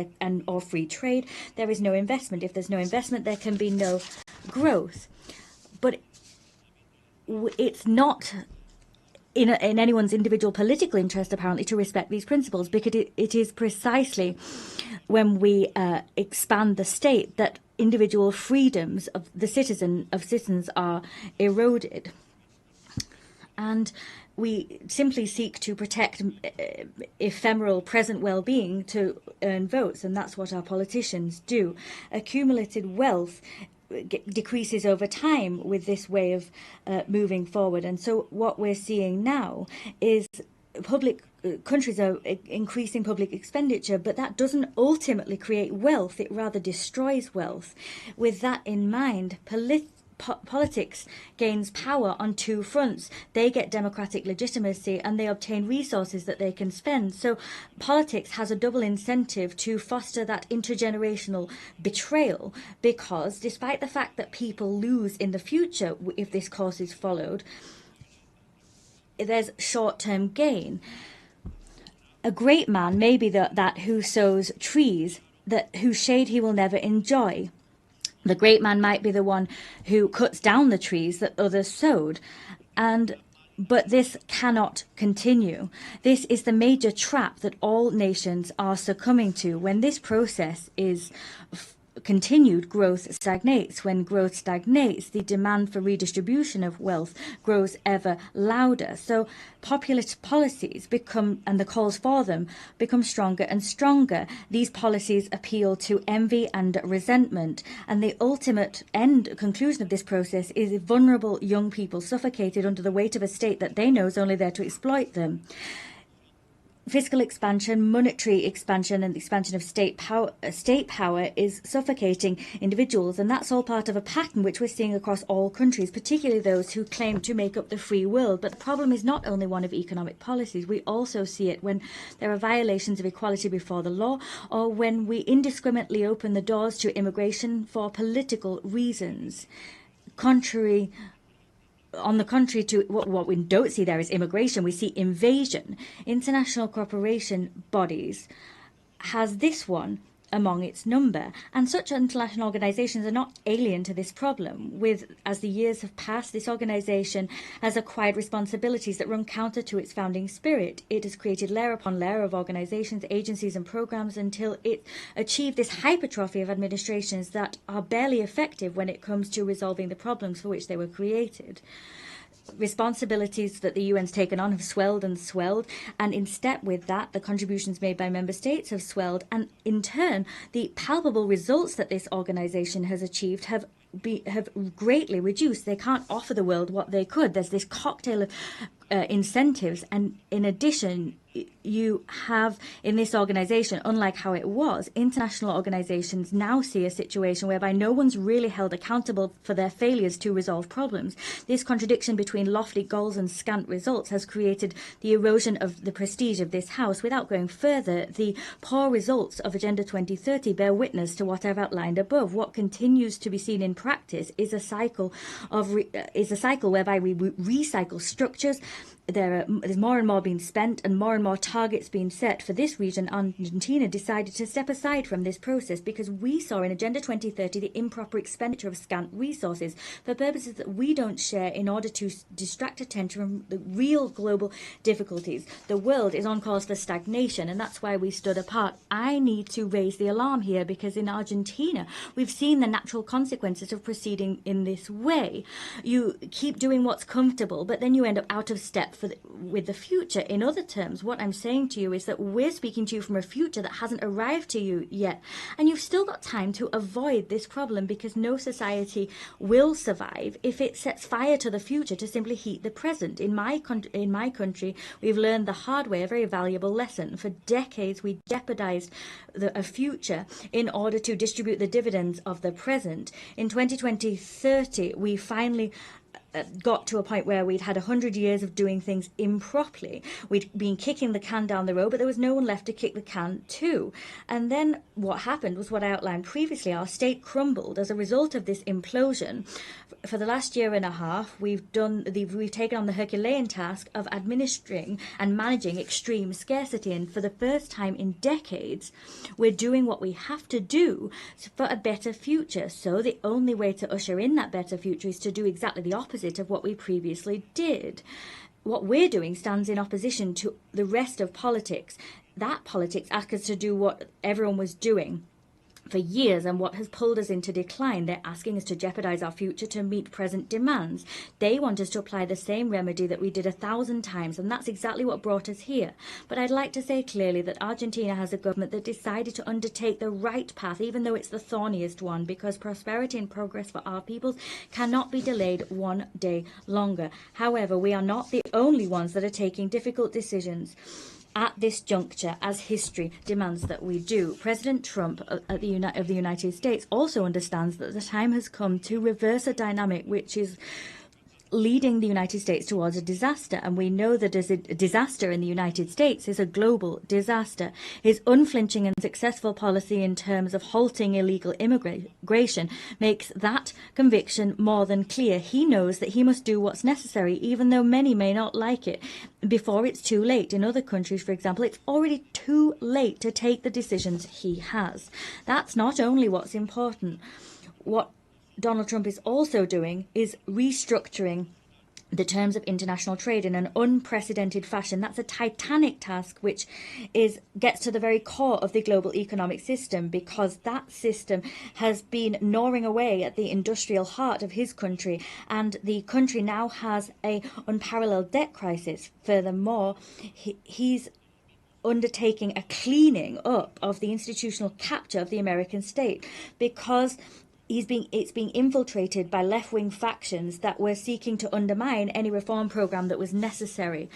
or free trade, there is no investment. If there's no investment, there can be no growth. But it's not in anyone's individual political interest, apparently, to respect these principles, because it is precisely when we expand the state that individual freedoms of citizens are eroded. And we simply seek to protect ephemeral present well-being to earn votes, and that's what our politicians do. Accumulated wealth decreases over time with this way of moving forward. And so what we're seeing now is countries are increasing public expenditure, but that doesn't ultimately create wealth. It rather destroys wealth. With that in mind, politics gains power on two fronts. They get democratic legitimacy and they obtain resources that they can spend. So politics has a double incentive to foster that intergenerational betrayal, because despite the fact that people lose in the future if this course is followed, there's short-term gain. A great man may be that who sows trees whose shade he will never enjoy. The great man might be the one who cuts down the trees that others sowed. But this cannot continue. This is the major trap that all nations are succumbing to. When this process is continued, growth stagnates. When growth stagnates, the demand for redistribution of wealth grows ever louder. So populist policies and the calls for them become stronger and stronger. These policies appeal to envy and resentment, and the ultimate conclusion of this process is vulnerable young people suffocated under the weight of a state that they know is only there to exploit them. Fiscal expansion, monetary expansion, and the expansion of state power is suffocating individuals, and that's all part of a pattern which we're seeing across all countries, particularly those who claim to make up the free world. But the problem is not only one of economic policies. We also see it when there are violations of equality before the law, or when we indiscriminately open the doors to immigration for political reasons. On the contrary to what we don't see there is immigration, we see invasion. International cooperation bodies has this one among its number, and such international organizations are not alien to this problem. As the years have passed, this organization has acquired responsibilities that run counter to its founding spirit. It has created layer upon layer of organizations, agencies, and programs until it achieved this hypertrophy of administrations that are barely effective when it comes to resolving the problems for which they were created. Responsibilities that the UN's taken on have swelled and swelled, and in step with that, the contributions made by member states have swelled, and in turn, the palpable results that this organization has achieved have greatly reduced. They can't offer the world what they could. There's this cocktail of incentives, and in addition, you have in this organization, unlike how it was, international organizations now see a situation whereby no one's really held accountable for their failures to resolve problems. This contradiction between lofty goals and scant results has created the erosion of the prestige of this House. Without going further, the poor results of Agenda 2030 bear witness to what I've outlined above. What continues to be seen in practice is a cycle whereby we recycle structures. There's more and more being spent and more targets being set. For this region, Argentina decided to step aside from this process because we saw in Agenda 2030 the improper expenditure of scant resources for purposes that we don't share in order to distract attention from the real global difficulties. The world is on course for stagnation, and that's why we stood apart. I need to raise the alarm here because in Argentina, we've seen the natural consequences of proceeding in this way. You keep doing what's comfortable, but then you end up out of step with the future. In other terms, what I'm saying to you is that we're speaking to you from a future that hasn't arrived to you yet, and you've still got time to avoid this problem because no society will survive if it sets fire to the future to simply heat the present. In my country, we've learned the hard way a very valuable lesson. For decades, we jeopardized a future in order to distribute the dividends of the present. In 2020-30, we finally got to a point where we'd had 100 years of doing things improperly. We'd been kicking the can down the road, but there was no one left to kick the can to. And then what happened was what I outlined previously. Our state crumbled as a result of this implosion. For the last year and a half, we've taken on the Herculean task of administering and managing extreme scarcity. And for the first time in decades, we're doing what we have to do for a better future. So the only way to usher in that better future is to do exactly the opposite of what we previously did. What we're doing stands in opposition to the rest of politics. That politics asks us to do what everyone was doing for years and what has pulled us into decline. They're asking us to jeopardize our future to meet present demands. They want us to apply the same remedy that we did 1,000 times, and that's exactly what brought us here. But I'd like to say clearly that Argentina has a government that decided to undertake the right path, even though it's the thorniest one, because prosperity and progress for our peoples cannot be delayed one day longer. However, we are not the only ones that are taking difficult decisions at this juncture, as history demands that we do. President Trump of the United States also understands that the time has come to reverse a dynamic which is leading the United States towards a disaster, and we know that as a disaster in the United States is a global disaster. His unflinching and successful policy in terms of halting illegal immigration makes that conviction more than clear. He knows that he must do what's necessary, even though many may not like it, before it's too late. In other countries, for example, it's already too late to take the decisions he has. That's not only what's important. What Donald Trump is also doing is restructuring the terms of international trade in an unprecedented fashion. That's a titanic task which gets to the very core of the global economic system, because that system has been gnawing away at the industrial heart of his country, and the country now has an unparalleled debt crisis. Furthermore, he's undertaking a cleaning up of the institutional capture of the American state, because it's being infiltrated by left-wing factions that were seeking to undermine any reform program that was necessary.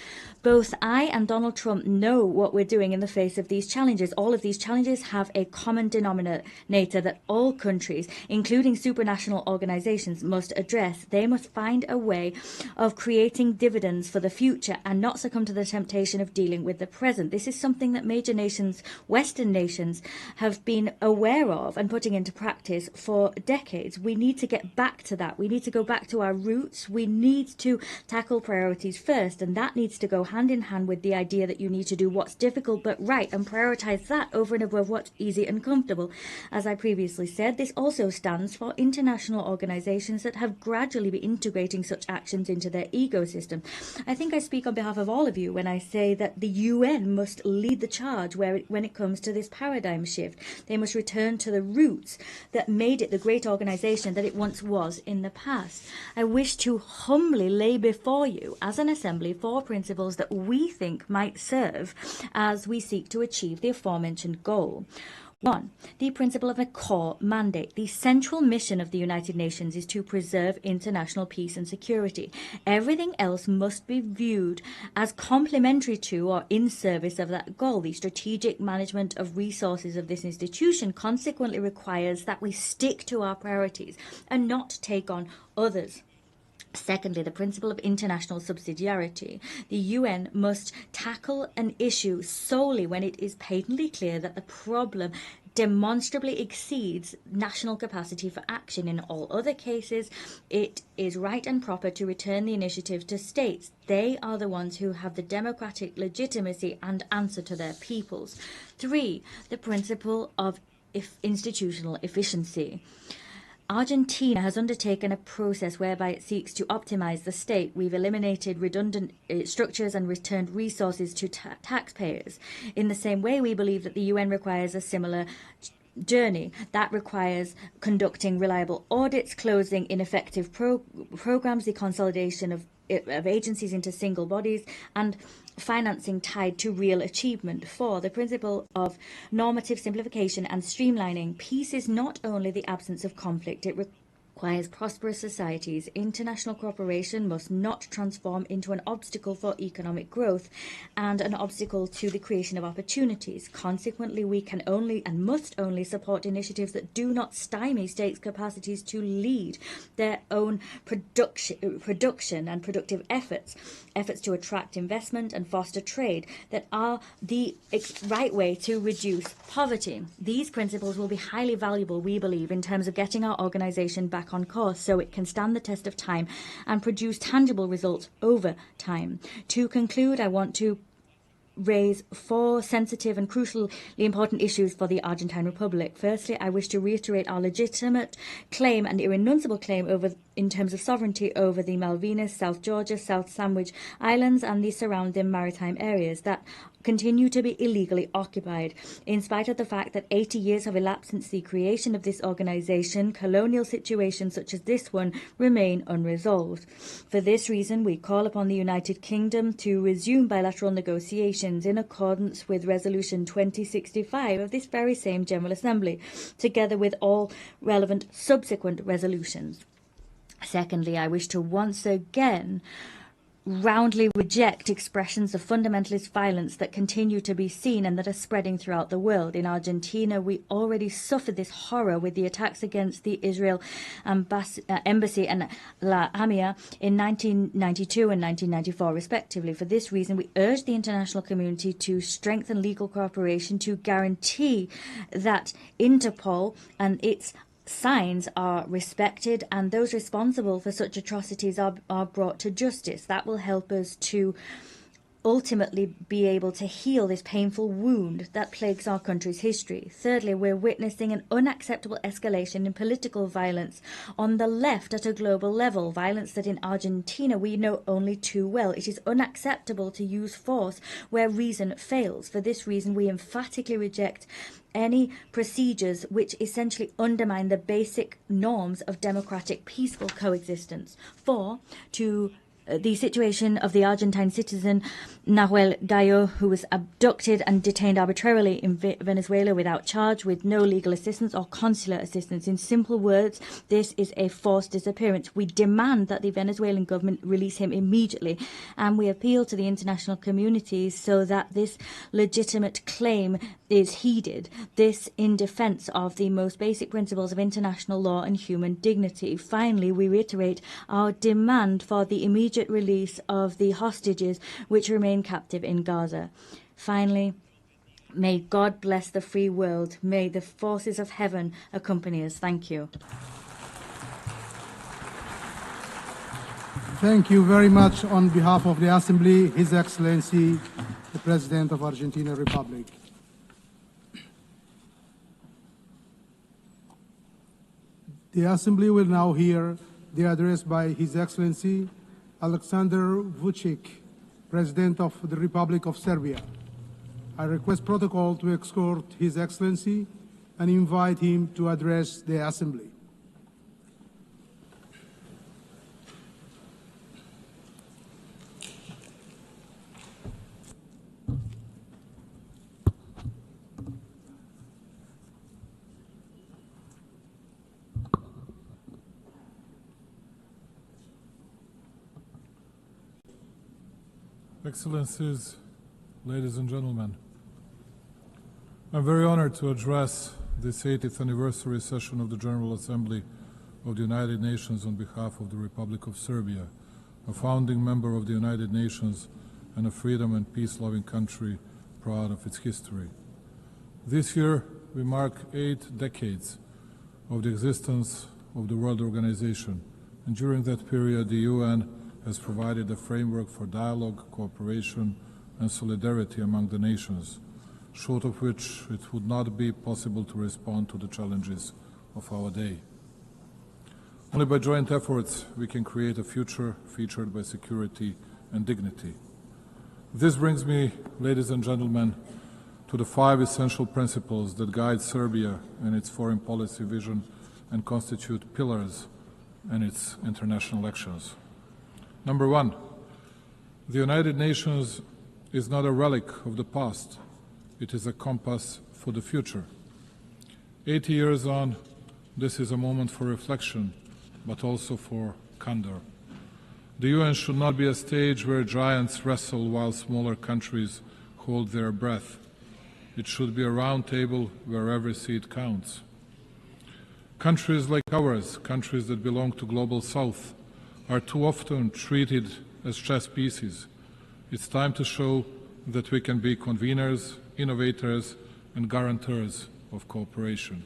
Both I and Donald Trump know what we're doing in the face of these challenges. All of these challenges have a common denominator that all countries, including supranational organizations, must address. They must find a way of creating dividends for the future and not succumb to the temptation of dealing with the present. This is something that major nations, Western nations, have been aware of and putting into practice for decades. We need to get back to that. We need to go back to our roots. We need to tackle priorities first, and that needs to go hand in hand with the idea that you need to do what's difficult but right and prioritize that over and above what's easy and comfortable. As I previously said, this also stands for international organizations that have gradually been integrating such actions into their ecosystem. I think I speak on behalf of all of you when I say that the UN must lead the charge when it comes to this paradigm shift. They must return to the roots that made it the great organization that it once was in the past. I wish to humbly lay before you as an assembly 4 principles that we think might serve as we seek to achieve the aforementioned goal. 1. The principle of a core mandate. The central mission of the United Nations is to preserve international peace and security. Everything else must be viewed as complementary to or in service of that goal. The strategic management of resources of this institution consequently requires that we stick to our priorities and not take on others. Secondly, the principle of international subsidiarity. The UN must tackle an issue solely when it is patently clear that the problem demonstrably exceeds national capacity for action. In all other cases, it is right and proper to return the initiative to states. They are the ones who have the democratic legitimacy and answer to their peoples. 3. The principle of institutional efficiency. Argentina has undertaken a process whereby it seeks to optimize the state. We've eliminated redundant structures and returned resources to taxpayers. In the same way, we believe that the UN requires a similar journey. That requires conducting reliable audits, closing ineffective programs, the consolidation of agencies into single bodies, and financing tied to real achievement. 4. The principle of normative simplification and streamlining. Peace is not only the absence of conflict, it requires prosperous societies. International cooperation must not transform into an obstacle for economic growth and an obstacle to the creation of opportunities. Consequently, we can only and must only support initiatives that do not stymie states' capacities to lead their own production and productive efforts to attract investment and foster trade that are the right way to reduce poverty. These principles will be highly valuable, we believe, in terms of getting our organization back on course so it can stand the test of time and produce tangible results over time. To conclude, I want to raise 4 sensitive and crucially important issues for the Argentine Republic. Firstly, I wish to reiterate our legitimate claim and irrenunciable claim in terms of sovereignty over the Malvinas, South Georgia, South Sandwich Islands and the surrounding maritime areas that continue to be illegally occupied. In spite of the fact that 80 years have elapsed since the creation of this organization, colonial situations such as this one remain unresolved. For this reason, we call upon the United Kingdom to resume bilateral negotiations in accordance with Resolution 2065 of this very same General Assembly, together with all relevant subsequent resolutions. Secondly, I wish to once again roundly reject expressions of fundamentalist violence that continue to be seen and that are spreading throughout the world. In Argentina, we already suffered this horror with the attacks against the Israel embassy and La Hamia in 1992 and 1994, respectively. For this reason, we urge the international community to strengthen legal cooperation to guarantee that Interpol and its signs are respected and those responsible for such atrocities are brought to justice. That will help us to ultimately be able to heal this painful wound that plagues our country's history. Thirdly, we're witnessing an unacceptable escalation in political violence on the left at a global level, violence that in Argentina we know only too well. It is unacceptable to use force where reason fails. For this reason, we emphatically reject any procedures which essentially undermine the basic norms of democratic, peaceful coexistence. 4, to the situation of the Argentine citizen Nahuel Gallo, who was abducted and detained arbitrarily in Venezuela without charge, with no legal assistance or consular assistance. In simple words, this is a forced disappearance. We demand that the Venezuelan government release him immediately, and we appeal to the international community so that this legitimate claim is heeded. This in defense of the most basic principles of international law and human dignity. Finally, we reiterate our demand for the immediate release of the hostages which remain captive in Gaza. Finally, may God bless the free world. May the forces of heaven accompany us. Thank you. Thank you very much. On behalf of the Assembly, His Excellency, the President of Argentina Republic. The Assembly will now hear the address by His Excellency Alexander Vučić, President of the Republic of Serbia. I request protocol to escort His Excellency and invite him to address the Assembly. Excellencies, ladies and gentlemen, I'm very honored to address this 80th anniversary session of the General Assembly of the United Nations on behalf of the Republic of Serbia, a founding member of the United Nations and a freedom and peace-loving country proud of its history. This year, we mark 8 decades of the existence of the World Organization, and during that period, the UN has provided a framework for dialogue, cooperation, and solidarity among the nations, short of which it would not be possible to respond to the challenges of our day. Only by joint efforts we can create a future featured by security and dignity. This brings me, ladies and gentlemen, to the 5 essential principles that guide Serbia and its foreign policy vision and constitute pillars in its international actions. Number 1, the United Nations is not a relic of the past. It is a compass for the future. 80 years on, this is a moment for reflection, but also for candor. The UN should not be a stage where giants wrestle while smaller countries hold their breath. It should be a round table where every seat counts. Countries like ours, countries that belong to Global South, are too often treated as chess pieces. It's time to show that we can be conveners, innovators, and guarantors of cooperation.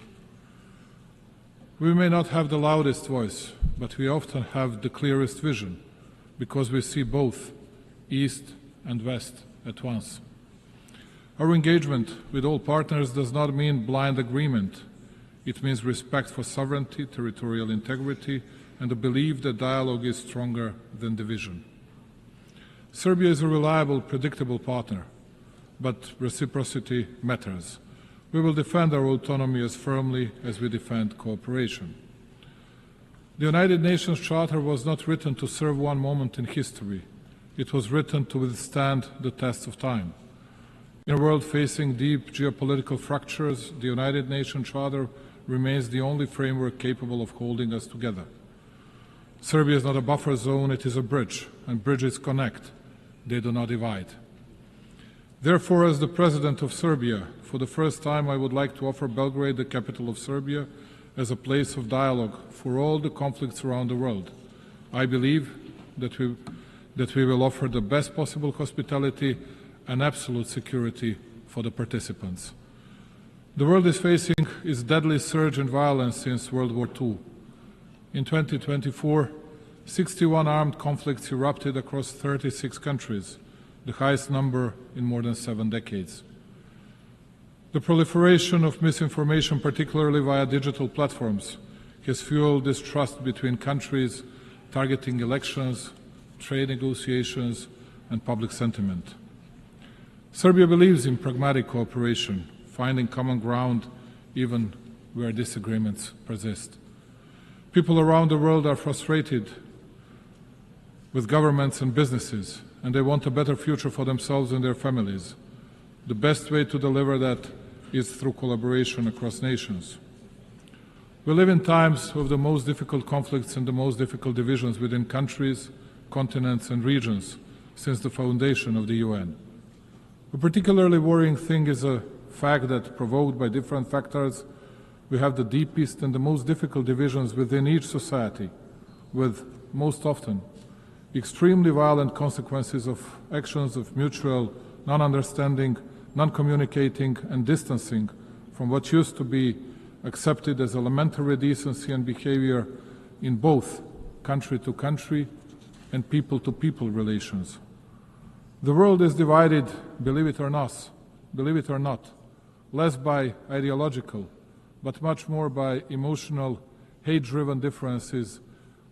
We may not have the loudest voice, but we often have the clearest vision, because we see both East and West at once. Our engagement with all partners does not mean blind agreement. It means respect for sovereignty, territorial integrity, and the belief that dialogue is stronger than division. Serbia is a reliable, predictable partner, but reciprocity matters. We will defend our autonomy as firmly as we defend cooperation. The United Nations Charter was not written to serve one moment in history. It was written to withstand the test of time. In a world facing deep geopolitical fractures, the United Nations Charter remains the only framework capable of holding us together. Serbia is not a buffer zone, it is a bridge, and bridges connect, they do not divide. Therefore, as the President of Serbia, for the first time I would like to offer Belgrade, the capital of Serbia, as a place of dialogue for all the conflicts around the world. I believe that we will offer the best possible hospitality and absolute security for the participants. The world is facing its deadly surge in violence since World War II. In 2024, 61 armed conflicts erupted across 36 countries, the highest number in more than 7 decades. The proliferation of misinformation, particularly via digital platforms, has fueled distrust between countries, targeting elections, trade negotiations, and public sentiment. Serbia believes in pragmatic cooperation, finding common ground even where disagreements persist. People around the world are frustrated with governments and businesses, and they want a better future for themselves and their families. The best way to deliver that is through collaboration across nations. We live in times of the most difficult conflicts and the most difficult divisions within countries, continents, and regions since the foundation of the UN. A particularly worrying thing is a fact that, provoked by different factors, we have the deepest and the most difficult divisions within each society, with, most often, extremely violent consequences of actions of mutual non-understanding, non-communicating, and distancing from what used to be accepted as elementary decency and behavior in both country-to-country and people-to-people relations. The world is divided, believe it or not, less by ideological, but much more by emotional, hate-driven differences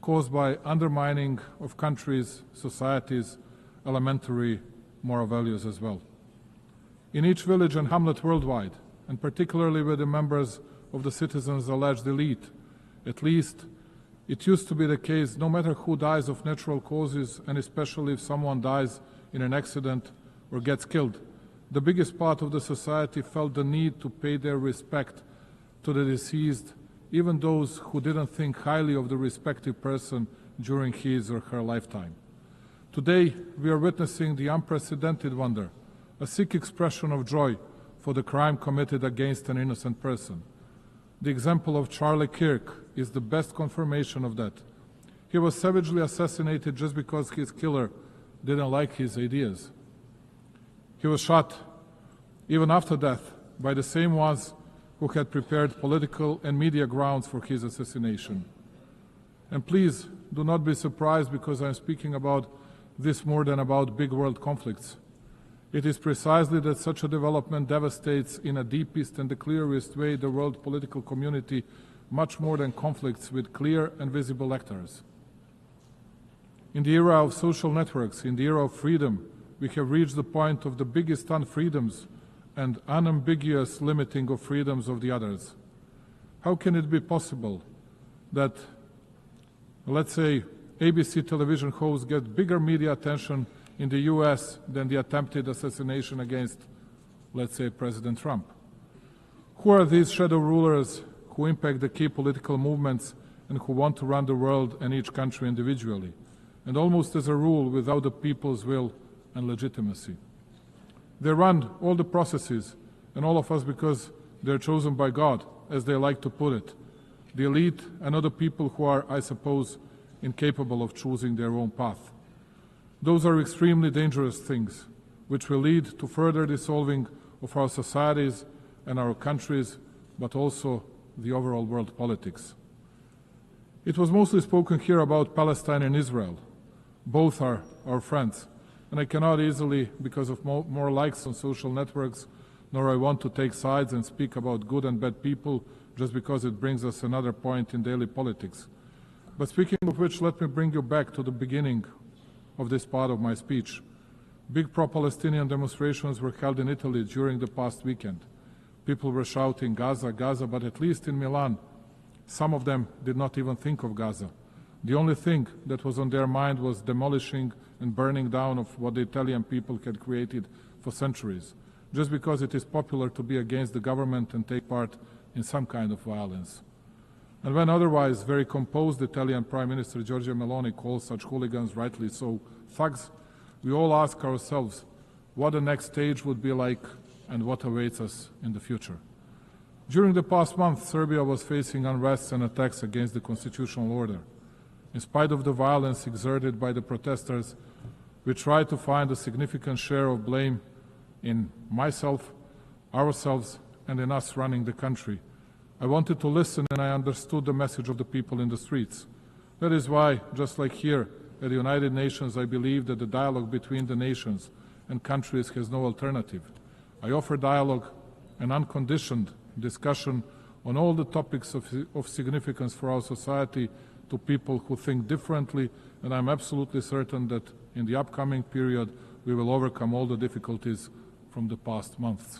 caused by undermining of countries, societies, elementary moral values as well. In each village and hamlet worldwide, and particularly with the members of the citizens' alleged elite, at least it used to be the case, no matter who dies of natural causes, and especially if someone dies in an accident or gets killed, the biggest part of the society felt the need to pay their respect to the deceased, even those who didn't think highly of the respective person during his or her lifetime. Today, we are witnessing the unprecedented wonder, a sick expression of joy for the crime committed against an innocent person. The example of Charlie Kirk is the best confirmation of that. He was savagely assassinated just because his killer didn't like his ideas. He was shot, even after death, by the same ones who had prepared political and media grounds for his assassination. And please do not be surprised because I'm speaking about this more than about big world conflicts. It is precisely that such a development devastates in a deepest and the clearest way the world political community much more than conflicts with clear and visible actors. In the era of social networks, in the era of freedom, we have reached the point of the biggest unfreedoms and unambiguous limiting of freedoms of the others. How can it be possible that, let's say, ABC television hosts get bigger media attention in the US than the attempted assassination against, let's say, President Trump? Who are these shadow rulers who impact the key political movements and who want to run the world and each country individually, and almost as a rule without the people's will and legitimacy? They run all the processes, and all of us because they're chosen by God, as they like to put it. The elite and other people who are, I suppose, incapable of choosing their own path. Those are extremely dangerous things, which will lead to further dissolving of our societies and our countries, but also the overall world politics. It was mostly spoken here about Palestine and Israel. Both are our friends, and I cannot easily, because of more likes on social networks, nor I want to take sides and speak about good and bad people just because it brings us another point in daily politics. But speaking of which, let me bring you back to the beginning of this part of my speech. Big pro-Palestinian demonstrations were held in Italy during the past weekend. People were shouting, Gaza, Gaza, but at least in Milan, some of them did not even think of Gaza. The only thing that was on their mind was demolishing and burning down of what the Italian people had created for centuries, just because it is popular to be against the government and take part in some kind of violence. And when otherwise very composed Italian Prime Minister Giorgia Meloni calls such hooligans, rightly so, thugs, we all ask ourselves what the next stage would be like and what awaits us in the future. During the past month, Serbia was facing unrest and attacks against the constitutional order. In spite of the violence exerted by the protesters, we tried to find a significant share of blame in myself, ourselves, and in us running the country. I wanted to listen, and I understood the message of the people in the streets. That is why, just like here at the United Nations, I believe that the dialogue between the nations and countries has no alternative. I offer dialogue and unconditioned discussion on all the topics of significance for our society to people who think differently, and I'm absolutely certain that in the upcoming period we will overcome all the difficulties from the past months.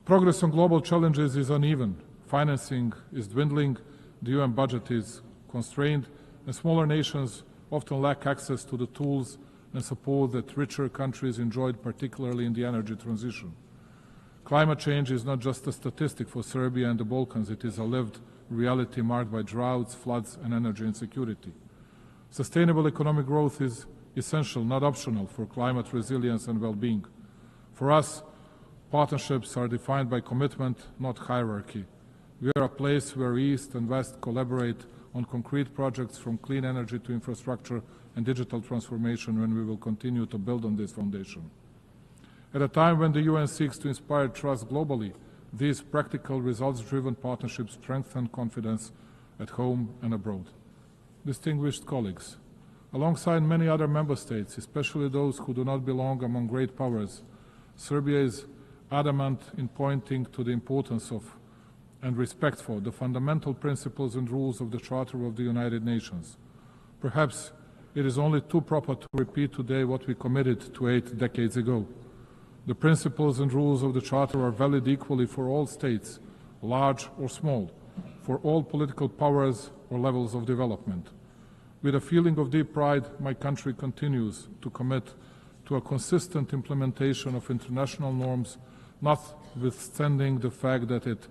Progress on global challenges is uneven. Financing is dwindling, the UN budget is constrained, and smaller nations often lack access to the tools and support that richer countries enjoyed, particularly in the energy transition. Climate change is not just a statistic for Serbia and the Balkans, it is a lived reality marked by droughts, floods, and energy insecurity. Sustainable economic growth is essential, not optional, for climate resilience and well-being. For us, partnerships are defined by commitment, not hierarchy. We are a place where East and West collaborate on concrete projects from clean energy to infrastructure and digital transformation, when we will continue to build on this foundation. At a time when the UN seeks to inspire trust globally, these practical, results-driven partnerships strengthen confidence at home and abroad. Distinguished colleagues, alongside many other member states, especially those who do not belong among great powers, Serbia is adamant in pointing to the importance of and respect for the fundamental principles and rules of the Charter of the United Nations. Perhaps it is only too proper to repeat today what we committed to 8 decades ago. The principles and rules of the Charter are valid equally for all states, large or small, for all political powers or levels of development. With a feeling of deep pride, my country continues to commit to a consistent implementation of international norms, notwithstanding the fact that it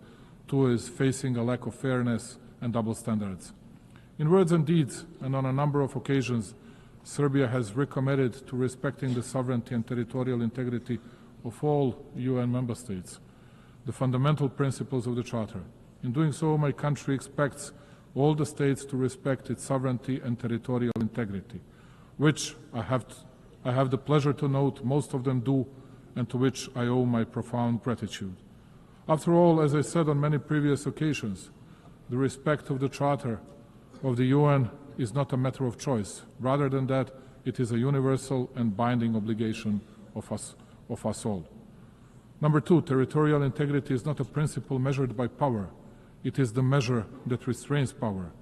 too is facing a lack of fairness and double standards. In words and deeds, and on a number of occasions, Serbia has recommitted to respecting the sovereignty and territorial integrity of all UN member states, the fundamental principles of the Charter. In doing so, my country expects all the states to respect its sovereignty and territorial integrity, which I have the pleasure to note most of them do, and to which I owe my profound gratitude. After all, as I said on many previous occasions, the respect of the Charter of the UN is not a matter of choice. Rather than that, it is a universal and binding obligation of us all. Number two, territorial integrity is not a principle measured by power. It is the measure that restrains power.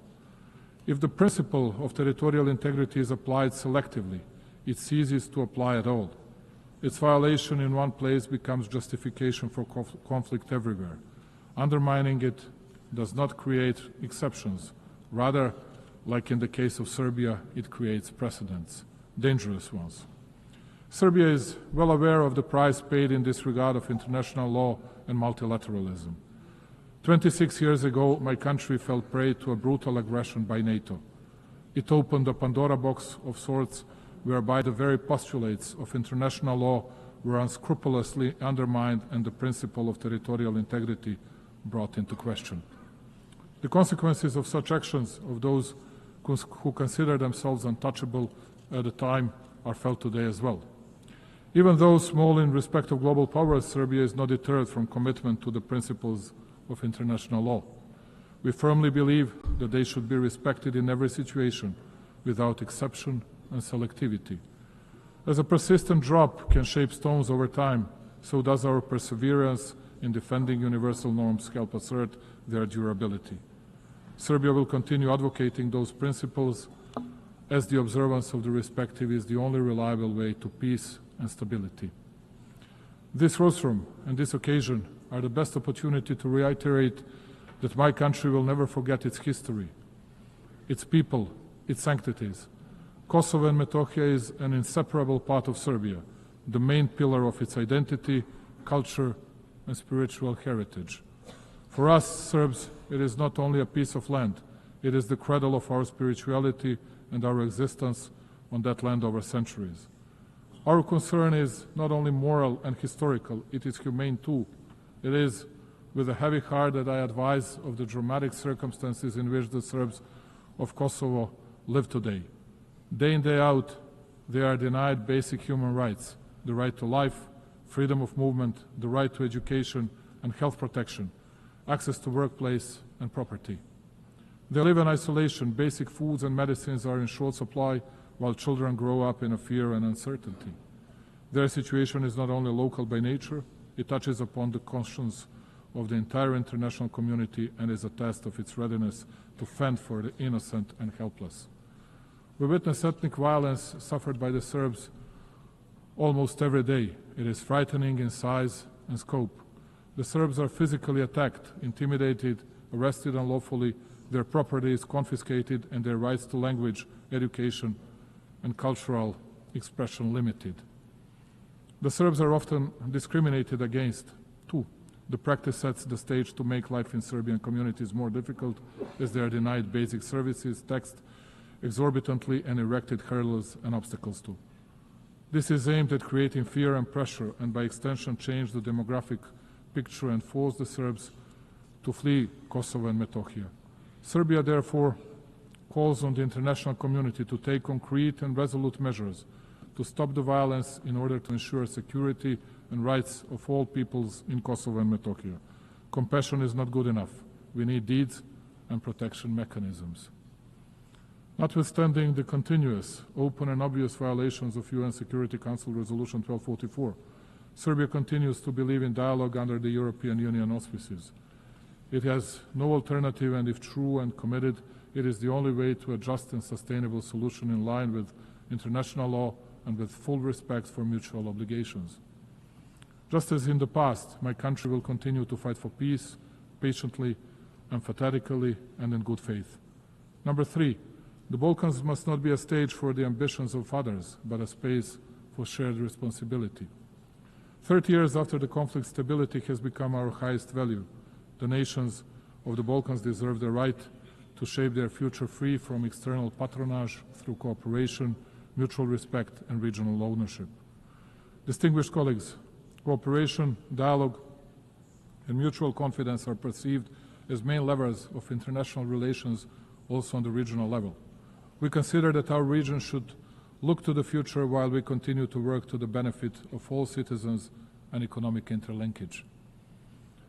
If the principle of territorial integrity is applied selectively, it ceases to apply at all. Its violation in one place becomes justification for conflict everywhere. Undermining it does not create exceptions. Rather, like in the case of Serbia, it creates precedents, dangerous ones. Serbia is well aware of the price paid in this regard of international law and multilateralism. 26 years ago, my country fell prey to a brutal aggression by NATO. It opened a Pandora box of sorts, whereby the very postulates of international law were unscrupulously undermined and the principle of territorial integrity brought into question. The consequences of such actions of those who consider themselves untouchable at the time are felt today as well. Even though small in respect of global powers, Serbia is not deterred from commitment to the principles of international law. We firmly believe that they should be respected in every situation, without exception and selectivity. As a persistent drop can shape stones over time, so does our perseverance in defending universal norms help assert their durability. Serbia will continue advocating those principles, as the observance of the respective is the only reliable way to peace and stability. This rostrum and this occasion are the best opportunity to reiterate that my country will never forget its history, its people, its sanctities. Kosovo and Metohija is an inseparable part of Serbia, the main pillar of its identity, culture, and spiritual heritage. For us, Serbs, it is not only a piece of land, it is the cradle of our spirituality and our existence on that land over centuries. Our concern is not only moral and historical, it is humane too. It is with a heavy heart that I advise of the dramatic circumstances in which the Serbs of Kosovo live today. Day in, day out, they are denied basic human rights, the right to life, freedom of movement, the right to education and health protection, access to workplace and property. They live in isolation, basic foods and medicines are in short supply, while children grow up in a fear and uncertainty. Their situation is not only local by nature, it touches upon the conscience of the entire international community and is a test of its readiness to fend for the innocent and helpless. We witness ethnic violence suffered by the Serbs almost every day. It is frightening in size and scope. The Serbs are physically attacked, intimidated, arrested unlawfully, their property is confiscated, and their rights to language, education, and cultural expression limited. The Serbs are often discriminated against, too. The practice sets the stage to make life in Serbian communities more difficult, as they are denied basic services, taxed exorbitantly, and erected hurdles and obstacles too. This is aimed at creating fear and pressure, and by extension change the demographic picture and force the Serbs to flee Kosovo and Metohija. Serbia, therefore, calls on the international community to take concrete and resolute measures to stop the violence in order to ensure security and rights of all peoples in Kosovo and Metohija. Compassion is not good enough. We need deeds and protection mechanisms. Notwithstanding the continuous, open and obvious violations of UN Security Council Resolution 1244, Serbia continues to believe in dialogue under the European Union auspices. It has no alternative, and if true and committed, it is the only way to a just and sustainable solution in line with international law and with full respect for mutual obligations. Just as in the past, my country will continue to fight for peace, patiently, emphatically, and in good faith. Number three, the Balkans must not be a stage for the ambitions of others, but a space for shared responsibility. 30 years after the conflict, stability has become our highest value. The nations of the Balkans deserve the right to shape their future free from external patronage through cooperation, mutual respect, and regional ownership. Distinguished colleagues, cooperation, dialogue, and mutual confidence are perceived as main levers of international relations also on the regional level. We consider that our region should look to the future while we continue to work to the benefit of all citizens and economic interlinkage.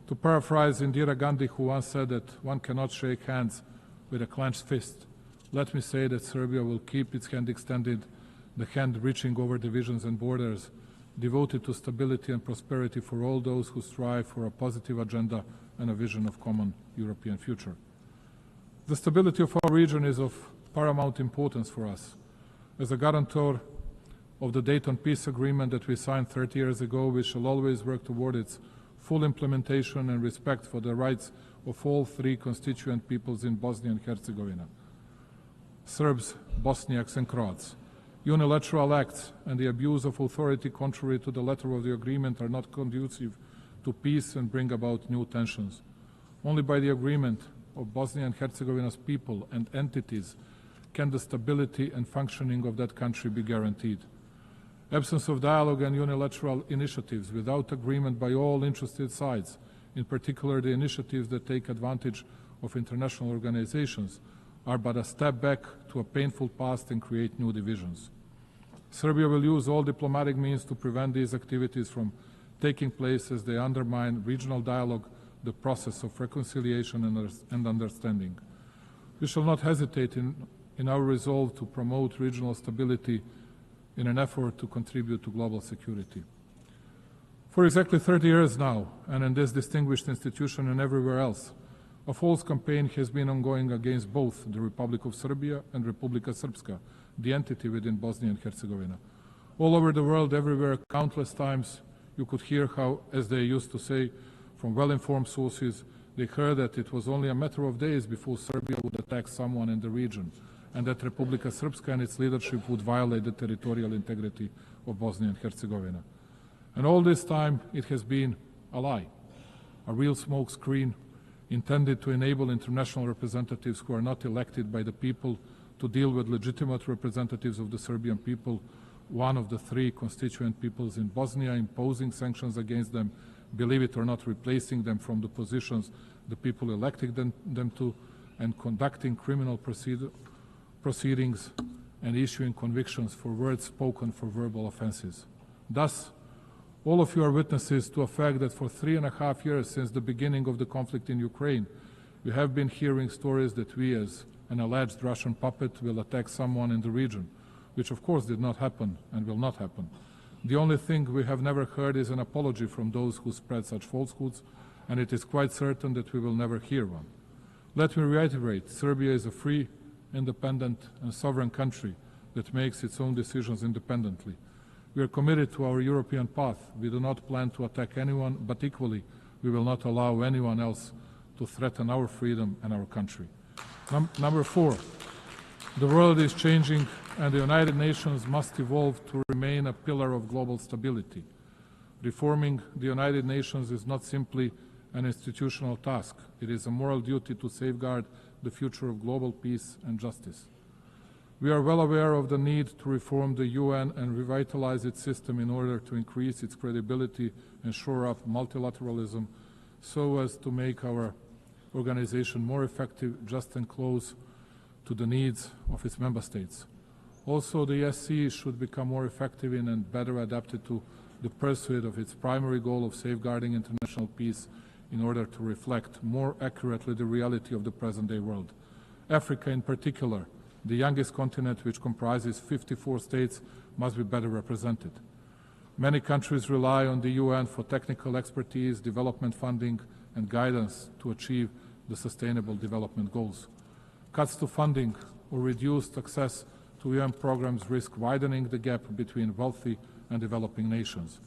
To paraphrase Indira Gandhi, who once said that one cannot shake hands with a clenched fist, let me say that Serbia will keep its hand extended, the hand reaching over divisions and borders, devoted to stability and prosperity for all those who strive for a positive agenda and a vision of common European future. The stability of our region is of paramount importance for us. As a guarantor of the Dayton Peace Agreement that we signed 30 years ago, we shall always work toward its full implementation and respect for the rights of all three constituent peoples in Bosnia and Herzegovina, Serbs, Bosniaks and Croats. Unilateral acts and the abuse of authority contrary to the letter of the agreement are not conducive to peace and bring about new tensions. Only by the agreement of Bosnia and Herzegovina's people and entities can the stability and functioning of that country be guaranteed. Absence of dialogue and unilateral initiatives without agreement by all interested sides, in particular the initiatives that take advantage of international organizations, are but a step back to a painful past and create new divisions. Serbia will use all diplomatic means to prevent these activities from taking place as they undermine regional dialogue, the process of reconciliation and understanding. We shall not hesitate in our resolve to promote regional stability in an effort to contribute to global security. For exactly 30 years now, and in this distinguished institution and everywhere else, a false campaign has been ongoing against both the Republic of Serbia and Republika Srpska, the entity within Bosnia and Herzegovina. All over the world, everywhere, countless times, you could hear how, as they used to say, from well-informed sources, they heard that it was only a matter of days before Serbia would attack someone in the region, and that Republika Srpska and its leadership would violate the territorial integrity of Bosnia and Herzegovina. And all this time, it has been a lie, a real smoke screen intended to enable international representatives who are not elected by the people to deal with legitimate representatives of the Serbian people, one of the three constituent peoples in Bosnia, imposing sanctions against them, believe it or not, replacing them from the positions the people elected them to, and conducting criminal proceedings and issuing convictions for words spoken for verbal offenses. Thus, all of you are witnesses to a fact that for 3.5 years since the beginning of the conflict in Ukraine, we have been hearing stories that we, as an alleged Russian puppet, will attack someone in the region, which of course did not happen and will not happen. The only thing we have never heard is an apology from those who spread such falsehoods, and it is quite certain that we will never hear one. Let me reiterate, Serbia is a free, independent and sovereign country that makes its own decisions independently. We are committed to our European path. We do not plan to attack anyone, but equally, we will not allow anyone else to threaten our freedom and our country. Number 4, the world is changing and the United Nations must evolve to remain a pillar of global stability. Reforming the United Nations is not simply an institutional task. It is a moral duty to safeguard the future of global peace and justice. We are well aware of the need to reform the UN and revitalize its system in order to increase its credibility and shore up multilateralism so as to make our organization more effective, just and close to the needs of its member states. Also, the SC should become more effective in and better adapted to the pursuit of its primary goal of safeguarding international peace in order to reflect more accurately the reality of the present-day world. Africa in particular, the youngest continent which comprises 54 states, must be better represented. Many countries rely on the UN for technical expertise, development funding and guidance to achieve the Sustainable Development Goals. Cuts to funding or reduced access to UN programs risk widening the gap between wealthy and developing nations.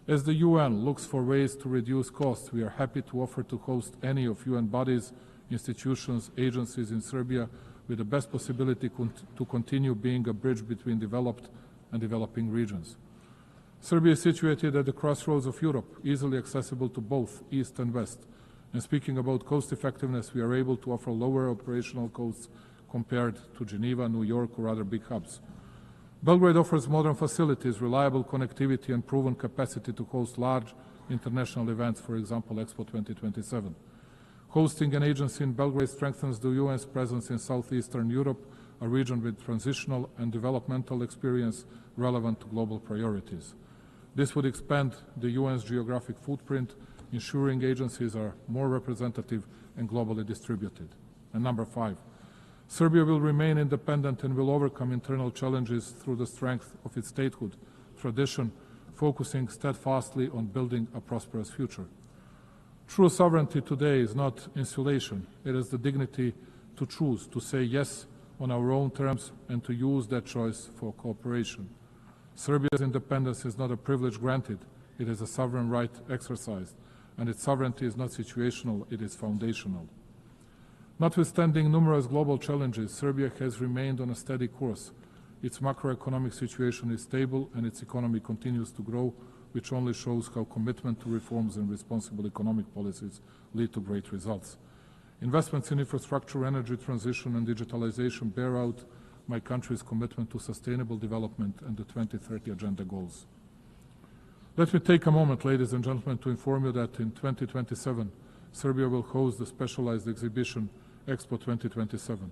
As the UN looks for ways to reduce costs, we are happy to offer to host any of UN bodies, institutions, agencies in Serbia with the best possibility to continue being a bridge between developed and developing regions. Serbia is situated at the crossroads of Europe, easily accessible to both East and West. And speaking about cost effectiveness, we are able to offer lower operational costs compared to Geneva, New York or other big hubs. Belgrade offers modern facilities, reliable connectivity, and proven capacity to host large international events, for example, Expo 2027. Hosting an agency in Belgrade strengthens the UN's presence in Southeastern Europe, a region with transitional and developmental experience relevant to global priorities. This would expand the UN's geographic footprint, ensuring agencies are more representative and globally distributed. And number 5, Serbia will remain independent and will overcome internal challenges through the strength of its statehood tradition, focusing steadfastly on building a prosperous future. True sovereignty today is not insulation. It is the dignity to choose, to say yes on our own terms, and to use that choice for cooperation. Serbia's independence is not a privilege granted. It is a sovereign right exercised, and its sovereignty is not situational, it is foundational. Notwithstanding numerous global challenges, Serbia has remained on a steady course. Its macroeconomic situation is stable and its economy continues to grow, which only shows how commitment to reforms and responsible economic policies lead to great results. Investments in infrastructure, energy transition, and digitalization bear out my country's commitment to sustainable development and the 2030 Agenda goals. Let me take a moment, ladies and gentlemen, to inform you that in 2027, Serbia will host the specialized exhibition Expo 2027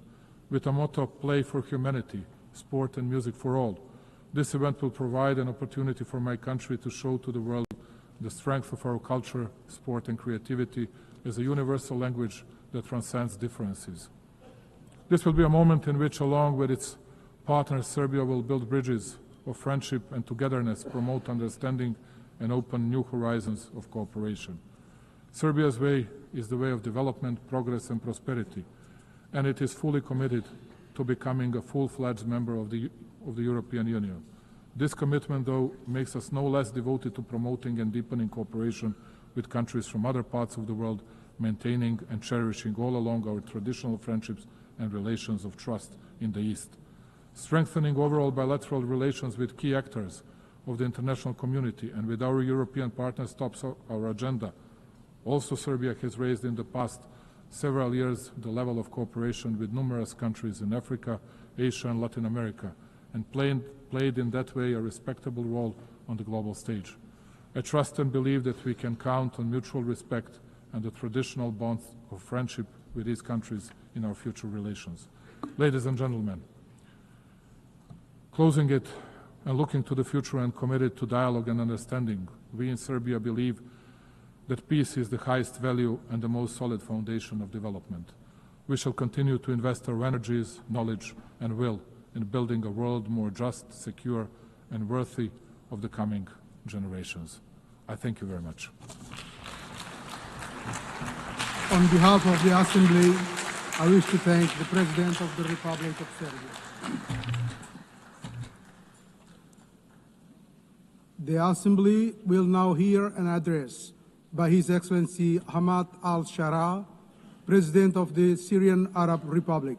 with a motto, Play for Humanity, Sport and Music for All. This event will provide an opportunity for my country to show to the world the strength of our culture, sport and creativity as a universal language that transcends differences. This will be a moment in which, along with its partners, Serbia will build bridges of friendship and togetherness, promote understanding, and open new horizons of cooperation. Serbia's way is the way of development, progress, and prosperity, and it is fully committed to becoming a full-fledged member of the European Union. This commitment, though, makes us no less devoted to promoting and deepening cooperation with countries from other parts of the world, maintaining and cherishing all along our traditional friendships and relations of trust in the East. Strengthening overall bilateral relations with key actors of the international community and with our European partners tops our agenda. Also, Serbia has raised in the past several years the level of cooperation with numerous countries in Africa, Asia, and Latin America, and played in that way a respectable role on the global stage. I trust and believe that we can count on mutual respect and the traditional bonds of friendship with these countries in our future relations. Ladies and gentlemen, closing it and looking to the future and committed to dialogue and understanding, we in Serbia believe that peace is the highest value and the most solid foundation of development. We shall continue to invest our energies, knowledge, and will in building a world more just, secure, and worthy of the coming generations. I thank you very much. On behalf of the Assembly, I wish to thank the President of the Republic of Serbia. The Assembly will now hear an address by His Excellency Hamad al-Shara, President of the Syrian Arab Republic.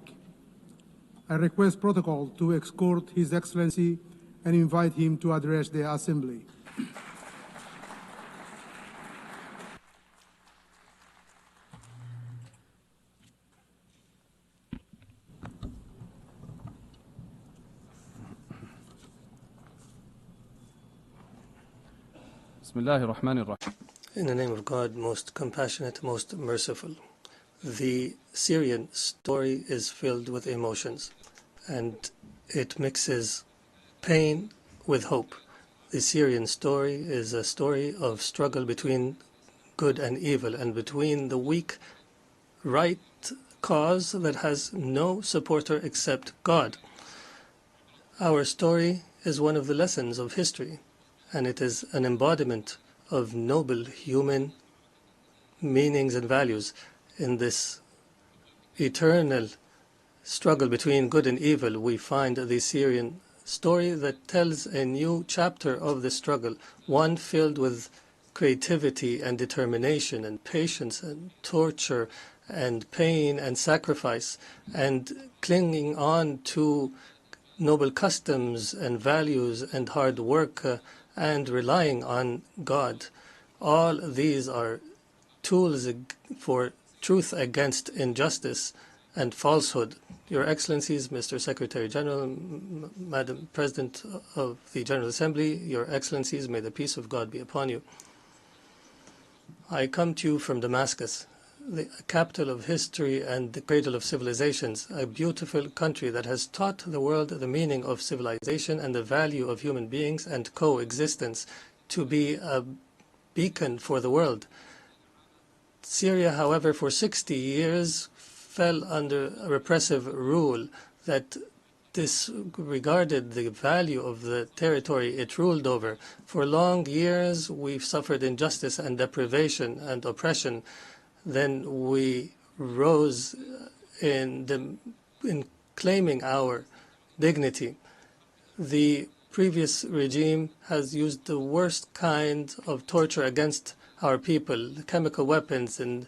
I request protocol to escort His Excellency and invite him to address the Assembly. In the name of God, most compassionate, most merciful. The Syrian story is filled with emotions, and it mixes pain with hope. The Syrian story is a story of struggle between good and evil, and between the weak right cause that has no supporter except God. Our story is one of the lessons of history, and it is an embodiment of noble human meanings and values in this eternal struggle between good and evil. We find the Syrian story that tells a new chapter of the struggle, one filled with creativity and determination and patience and torture and pain and sacrifice, and clinging on to noble customs and values and hard work and relying on God. All these are tools for truth against injustice, and falsehood. Your Excellencies, Mr. Secretary General, Madam President of the General Assembly, Your Excellencies, may the peace of God be upon you. I come to you from Damascus, the capital of history and the cradle of civilizations, a beautiful country that has taught the world the meaning of civilization and the value of human beings and coexistence, to be a beacon for the world. Syria, however, for 60 years fell under a repressive rule that disregarded the value of the territory it ruled over. For long years, we've suffered injustice and deprivation and oppression. Then we rose in claiming our dignity. The previous regime has used the worst kind of torture against our people, chemical weapons and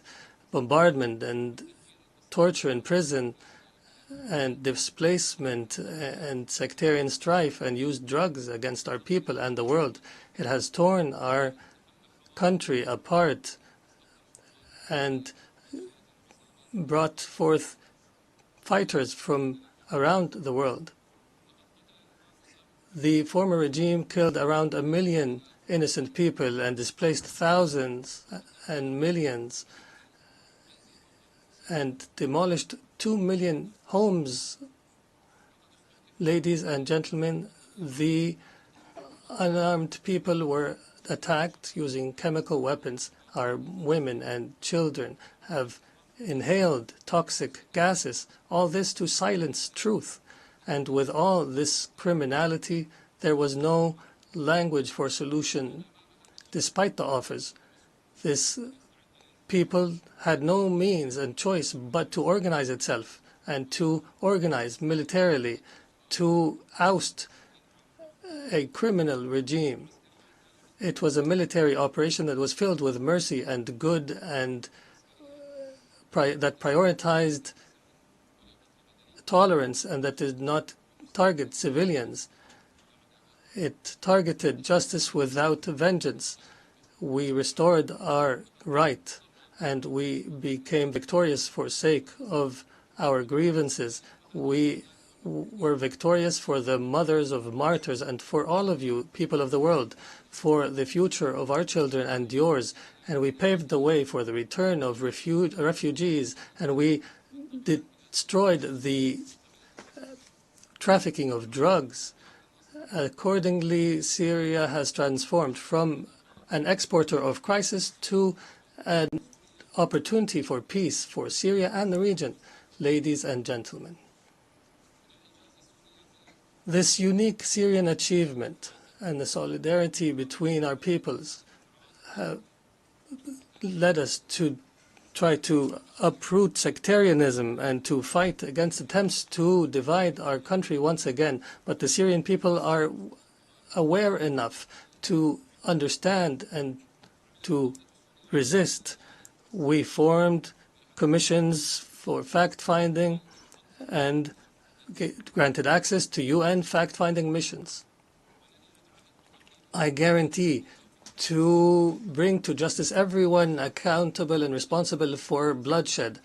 bombardment and torture in prison and displacement and sectarian strife, and used drugs against our people and the world. It has torn our country apart and brought forth fighters from around the world. The former regime killed around 1 million innocent people and displaced thousands and millions and demolished 2 million homes. Ladies and gentlemen, the unarmed people were attacked using chemical weapons. Our women and children have inhaled toxic gases, all this to silence truth. And with all this criminality, there was no language for solution, despite the offers. This people had no means and choice but to organize itself and to organize militarily to oust a criminal regime. It was a military operation that was filled with mercy and good and that prioritized tolerance and that did not target civilians. It targeted justice without vengeance. We restored our right and we became victorious for sake of our grievances. We were victorious for the mothers of martyrs and for all of you, people of the world, for the future of our children and yours. And we paved the way for the return of refugees, and we destroyed the trafficking of drugs. Accordingly, Syria has transformed from an exporter of crisis to an opportunity for peace for Syria and the region. Ladies and gentlemen, this unique Syrian achievement and the solidarity between our peoples have led us to try to uproot sectarianism and to fight against attempts to divide our country once again. But the Syrian people are aware enough to understand and to resist. We formed commissions for fact-finding and granted access to UN fact-finding missions. I guarantee to bring to justice everyone accountable and responsible for bloodshed.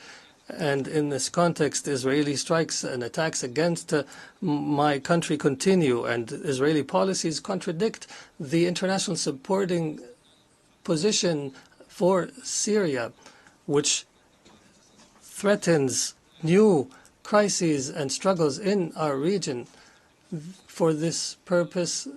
And in this context, Israeli strikes and attacks against my country continue, and Israeli policies contradict the international supporting position for Syria, which threatens new crises and struggles in our region. For this purpose,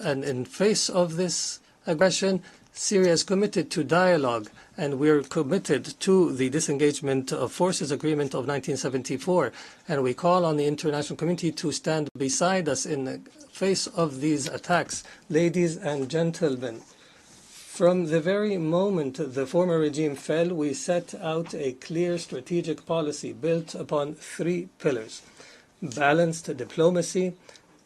and in face of this aggression, Syria is committed to dialogue, and we're committed to the disengagement of forces agreement of 1974. And we call on the international community to stand beside us in the face of these attacks. Ladies and gentlemen, from the very moment the former regime fell, we set out a clear strategic policy built upon 3 pillars: balanced diplomacy,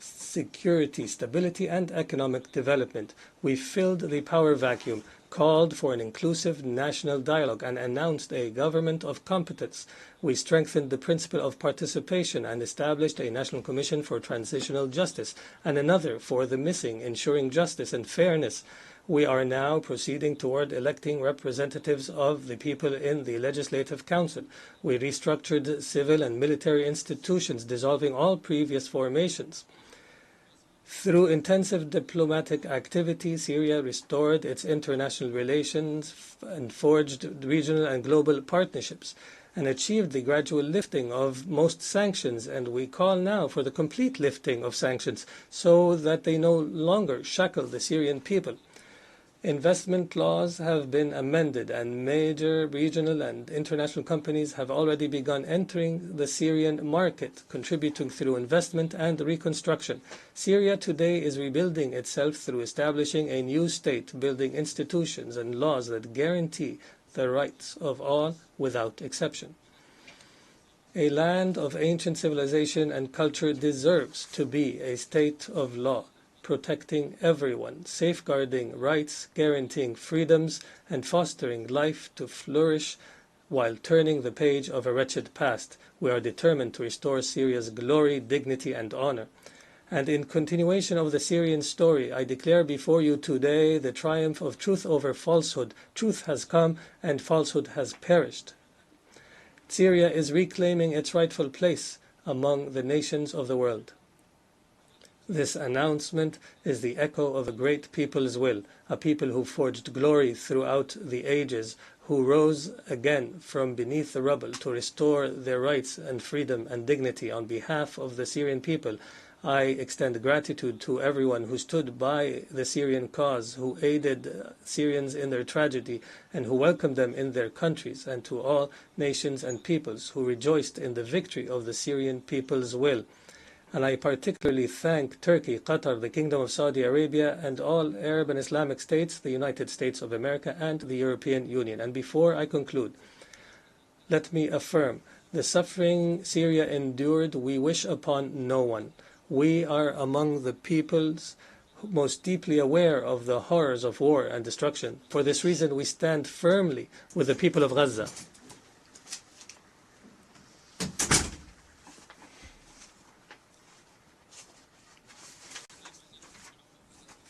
security, stability, and economic development. We filled the power vacuum, called for an inclusive national dialogue, and announced a government of competence. We strengthened the principle of participation and established a national commission for transitional justice and another for the missing, ensuring justice and fairness. We are now proceeding toward electing representatives of the people in the Legislative Council. We restructured civil and military institutions, dissolving all previous formations. Through intensive diplomatic activity, Syria restored its international relations and forged regional and global partnerships and achieved the gradual lifting of most sanctions, and we call now for the complete lifting of sanctions so that they no longer shackle the Syrian people. Investment laws have been amended, and major regional and international companies have already begun entering the Syrian market, contributing through investment and reconstruction. Syria today is rebuilding itself through establishing a new state, building institutions and laws that guarantee the rights of all without exception. A land of ancient civilization and culture deserves to be a state of law, protecting everyone, safeguarding rights, guaranteeing freedoms, and fostering life to flourish while turning the page of a wretched past. We are determined to restore Syria's glory, dignity, and honor. And in continuation of the Syrian story, I declare before you today the triumph of truth over falsehood. Truth has come and falsehood has perished. Syria is reclaiming its rightful place among the nations of the world. This announcement is the echo of a great people's will, a people who forged glory throughout the ages, who rose again from beneath the rubble to restore their rights and freedom and dignity. On behalf of the Syrian people, I extend gratitude to everyone who stood by the Syrian cause, who aided Syrians in their tragedy, and who welcomed them in their countries, and to all nations and peoples who rejoiced in the victory of the Syrian people's will. And I particularly thank Turkey, Qatar, the Kingdom of Saudi Arabia, and all Arab and Islamic states, the United States of America, and the European Union. And before I conclude, let me affirm, the suffering Syria endured, we wish upon no one. We are among the peoples most deeply aware of the horrors of war and destruction. For this reason, we stand firmly with the people of Gaza.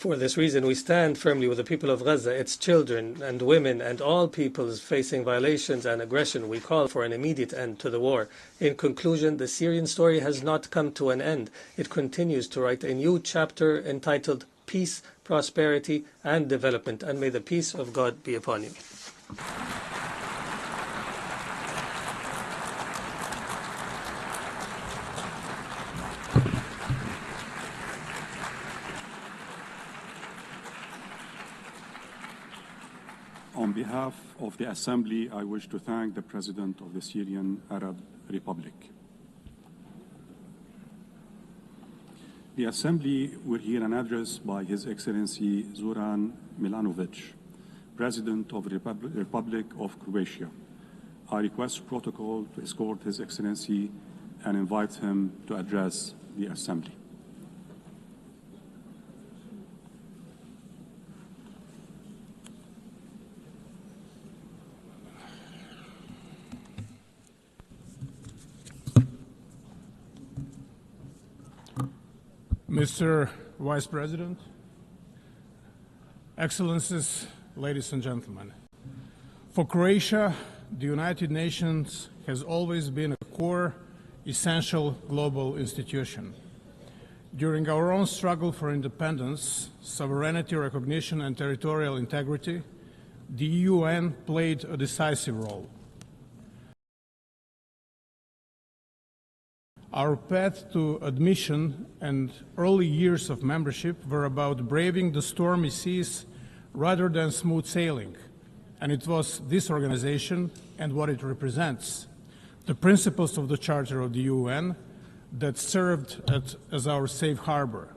For this reason, we stand firmly with the people of Gaza, its children and women, and all peoples facing violations and aggression. We call for an immediate end to the war. In conclusion, the Syrian story has not come to an end. It continues to write a new chapter entitled Peace, Prosperity, and Development, and may the peace of God be upon you. On behalf of the Assembly, I wish to thank the President of the Syrian Arab Republic. The Assembly will hear an address by His Excellency Zoran Milanovic, President of the Republic of Croatia. I request protocol to escort His Excellency and invite him to address the Assembly. Mr. Vice President, Excellencies, ladies and gentlemen, for Croatia, the United Nations has always been a core, essential global institution. During our own struggle for independence, sovereignty, recognition, and territorial integrity, the UN played a decisive role. Our path to admission and early years of membership were about braving the stormy seas rather than smooth sailing, and it was this organization and what it represents, the principles of the Charter of the UN, that served as our safe harbor.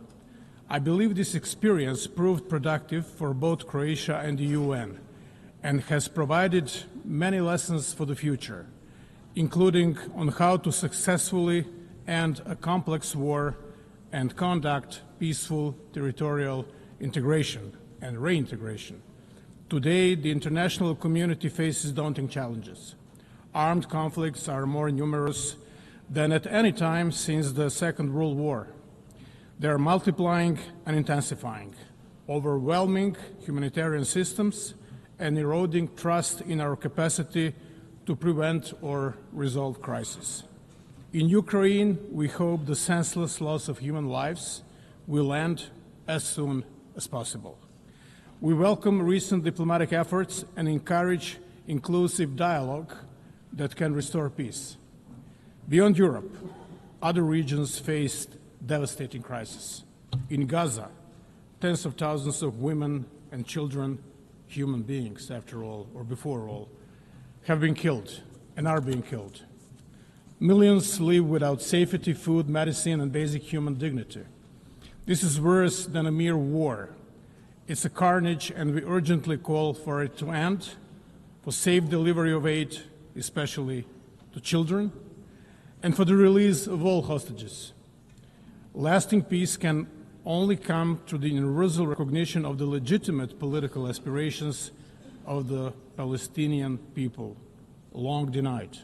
I believe this experience proved productive for both Croatia and the UN and has provided many lessons for the future, including on how to successfully end a complex war and conduct peaceful territorial integration and reintegration. Today, the international community faces daunting challenges. Armed conflicts are more numerous than at any time since the Second World War. They are multiplying and intensifying. overwhelming humanitarian systems, and eroding trust in our capacity to prevent or resolve crises. In Ukraine, we hope the senseless loss of human lives will end as soon as possible. We welcome recent diplomatic efforts and encourage inclusive dialogue that can restore peace. Beyond Europe, other regions faced devastating crises. In Gaza, tens of thousands of women and children, human beings after all, or before all, have been killed and are being killed. Millions live without safety, food, medicine, and basic human dignity. This is worse than a mere war. It's a carnage, and we urgently call for it to end, for safe delivery of aid, especially to children, and for the release of all hostages. Lasting peace can only come through the universal recognition of the legitimate political aspirations of the Palestinian people, long denied.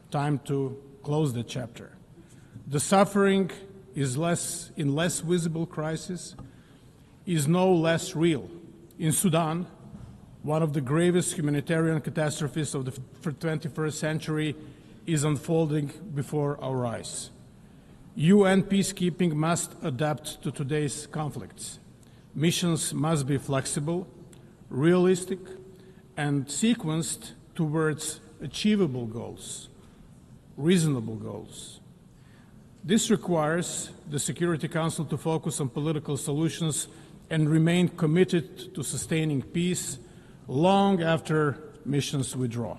Time to close the chapter. The suffering is in less visible crisis is no less real. In Sudan, one of the gravest humanitarian catastrophes of the 21st century is unfolding before our eyes. UN peacekeeping must adapt to today's conflicts. Missions must be flexible, realistic, and sequenced towards achievable goals, reasonable goals. This requires the Security Council to focus on political solutions and remain committed to sustaining peace long after missions withdraw.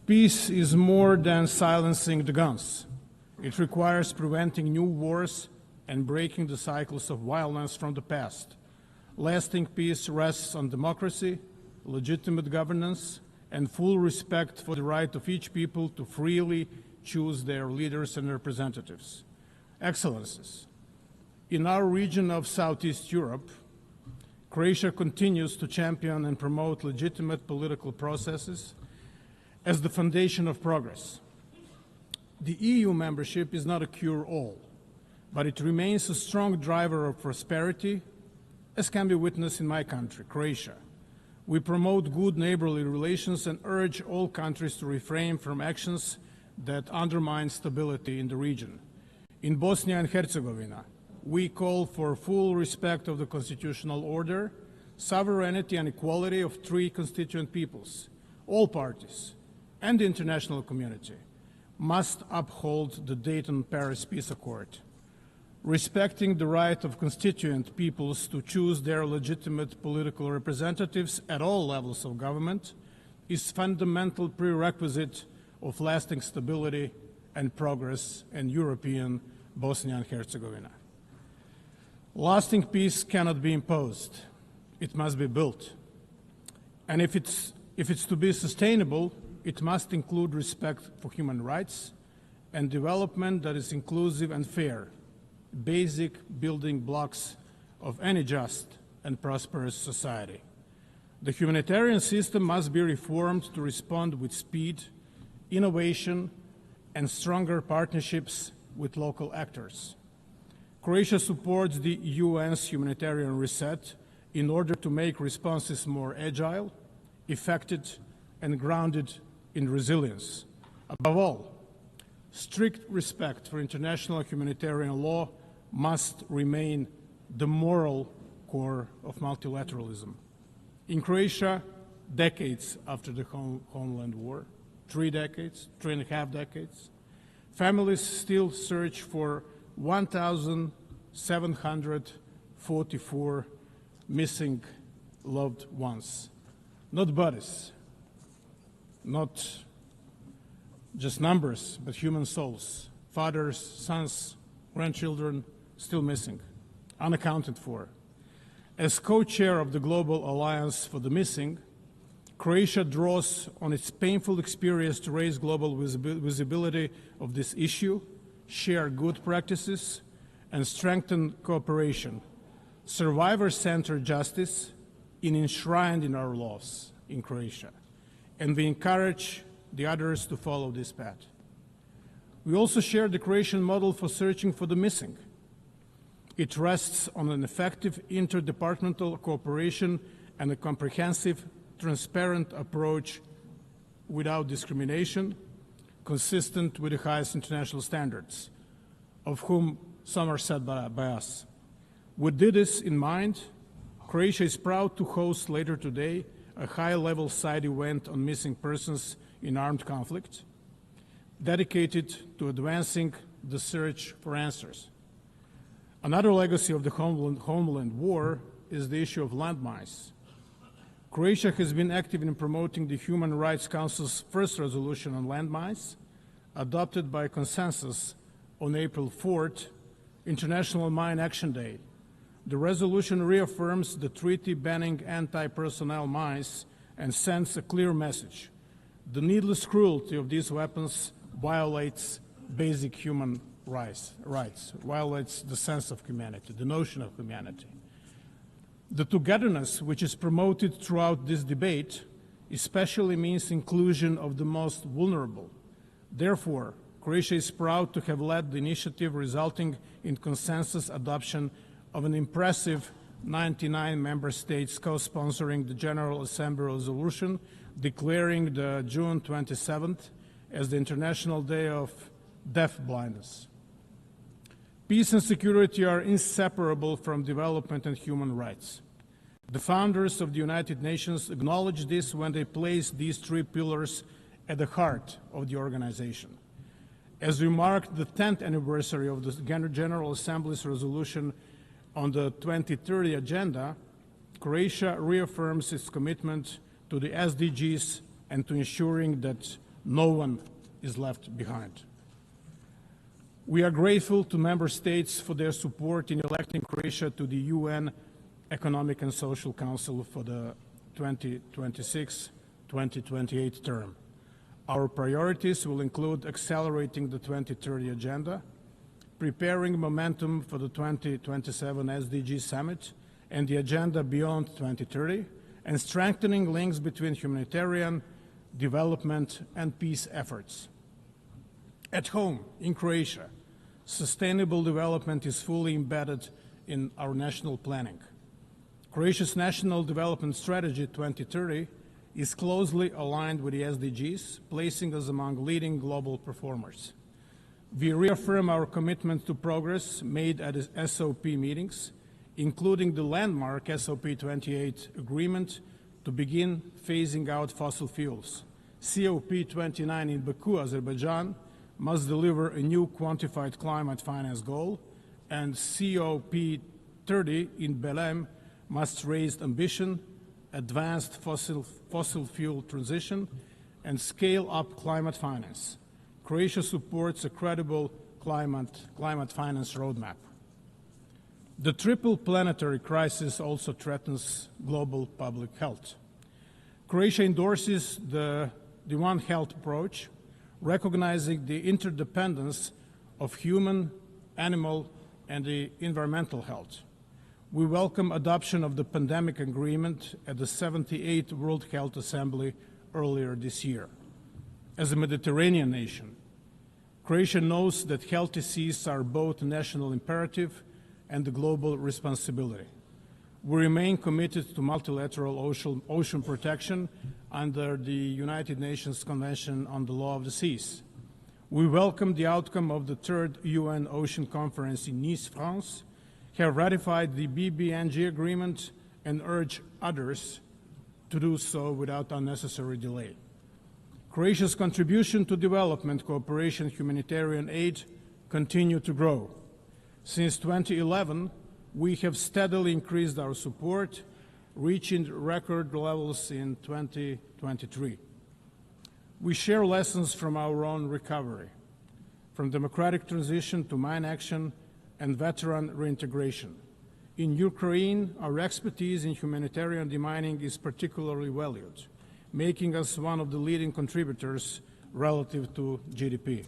Peace is more than silencing the guns. It requires preventing new wars and breaking the cycles of violence from the past. Lasting peace rests on democracy, legitimate governance, and full respect for the right of each people to freely choose their leaders and representatives. Excellencies, in our region of Southeast Europe, Croatia continues to champion and promote legitimate political processes as the foundation of progress. The EU membership is not a cure-all, but it remains a strong driver of prosperity, as can be witnessed in my country, Croatia. We promote good neighborly relations and urge all countries to refrain from actions that undermine stability in the region. In Bosnia and Herzegovina, we call for full respect of the constitutional order, sovereignty and equality of three constituent peoples. All parties and the international community must uphold the Dayton-Paris Peace Accord. Respecting the right of constituent peoples to choose their legitimate political representatives at all levels of government is fundamental prerequisite of lasting stability and progress in European Bosnia and Herzegovina. Lasting peace cannot be imposed. It must be built. And if it's to be sustainable, it must include respect for human rights and development that is inclusive and fair, basic building blocks of any just and prosperous society. The humanitarian system must be reformed to respond with speed, innovation, and stronger partnerships with local actors. Croatia supports the UN's humanitarian reset in order to make responses more agile, effective, and grounded in resilience. Above all, strict respect for international humanitarian law must remain the moral core of multilateralism. In Croatia, decades after the Homeland War, 3 decades, 3.5 decades, families still search for 1,744 missing loved ones. Not bodies, not just numbers, but human souls, fathers, sons, grandchildren still missing, unaccounted for. As co-chair of the Global Alliance for the Missing, Croatia draws on its painful experience to raise global visibility of this issue, share good practices, and strengthen cooperation. Survivor-centered justice is enshrined in our laws in Croatia, and we encourage the others to follow this path. We also share the Croatian model for searching for the missing. It rests on an effective interdepartmental cooperation and a comprehensive, transparent approach without discrimination, consistent with the highest international standards, of whom some are set by us. With this in mind, Croatia is proud to host later today a high-level side event on missing persons in armed conflict, dedicated to advancing the search for answers. Another legacy of the homeland war is the issue of landmines. Croatia has been active in promoting the Human Rights Council's first resolution on landmines, adopted by consensus on April 4th, International Mine Action Day. The resolution reaffirms the treaty banning anti-personnel mines and sends a clear message. The needless cruelty of these weapons violates basic human rights, violates the sense of humanity, the notion of humanity. The togetherness which is promoted throughout this debate especially means inclusion of the most vulnerable. Therefore, Croatia is proud to have led the initiative resulting in consensus adoption of an impressive 99 member states co-sponsoring the General Assembly resolution declaring the June 27th as the International Day of Deaf Blindness. Peace and security are inseparable from development and human rights. The founders of the United Nations acknowledged this when they placed these three pillars at the heart of the organization. As we marked the 10th anniversary of the General Assembly's resolution on the 2030 agenda, Croatia reaffirms its commitment to the SDGs and to ensuring that no one is left behind. We are grateful to member states for their support in electing Croatia to the UN Economic and Social Council for the 2026-2028 term. Our priorities will include accelerating the 2030 agenda, preparing momentum for the 2027 SDG Summit and the agenda beyond 2030, and strengthening links between humanitarian, development, and peace efforts. At home, in Croatia, sustainable development is fully embedded in our national planning. Croatia's National Development Strategy 2030 is closely aligned with the SDGs, placing us among leading global performers. We reaffirm our commitment to progress made at SOP meetings, including the landmark SOP 28 agreement to begin phasing out fossil fuels. COP 29 in Baku, Azerbaijan, must deliver a new quantified climate finance goal, and COP 30 in Belém must raise ambition, advance fossil fuel transition, and scale up climate finance. Croatia supports a credible climate finance roadmap. The triple planetary crisis also threatens global public health. Croatia endorses the One Health approach, recognizing the interdependence of human, animal, and the environmental health. We welcome adoption of the pandemic agreement at the 78th World Health Assembly earlier this year. As a Mediterranean nation, Croatia knows that health diseases are both a national imperative and a global responsibility. We remain committed to multilateral ocean protection under the United Nations Convention on the Law of the Seas. We welcome the outcome of the third UN Ocean Conference in Nice, France, have ratified the BBNG agreement, and urge others to do so without unnecessary delay. Croatia's contribution to development cooperation and humanitarian aid continue to grow. Since 2011, we have steadily increased our support, reaching record levels in 2023. We share lessons from our own recovery, from democratic transition to mine action and veteran reintegration. In Ukraine, our expertise in humanitarian demining is particularly valued, making us one of the leading contributors relative to GDP.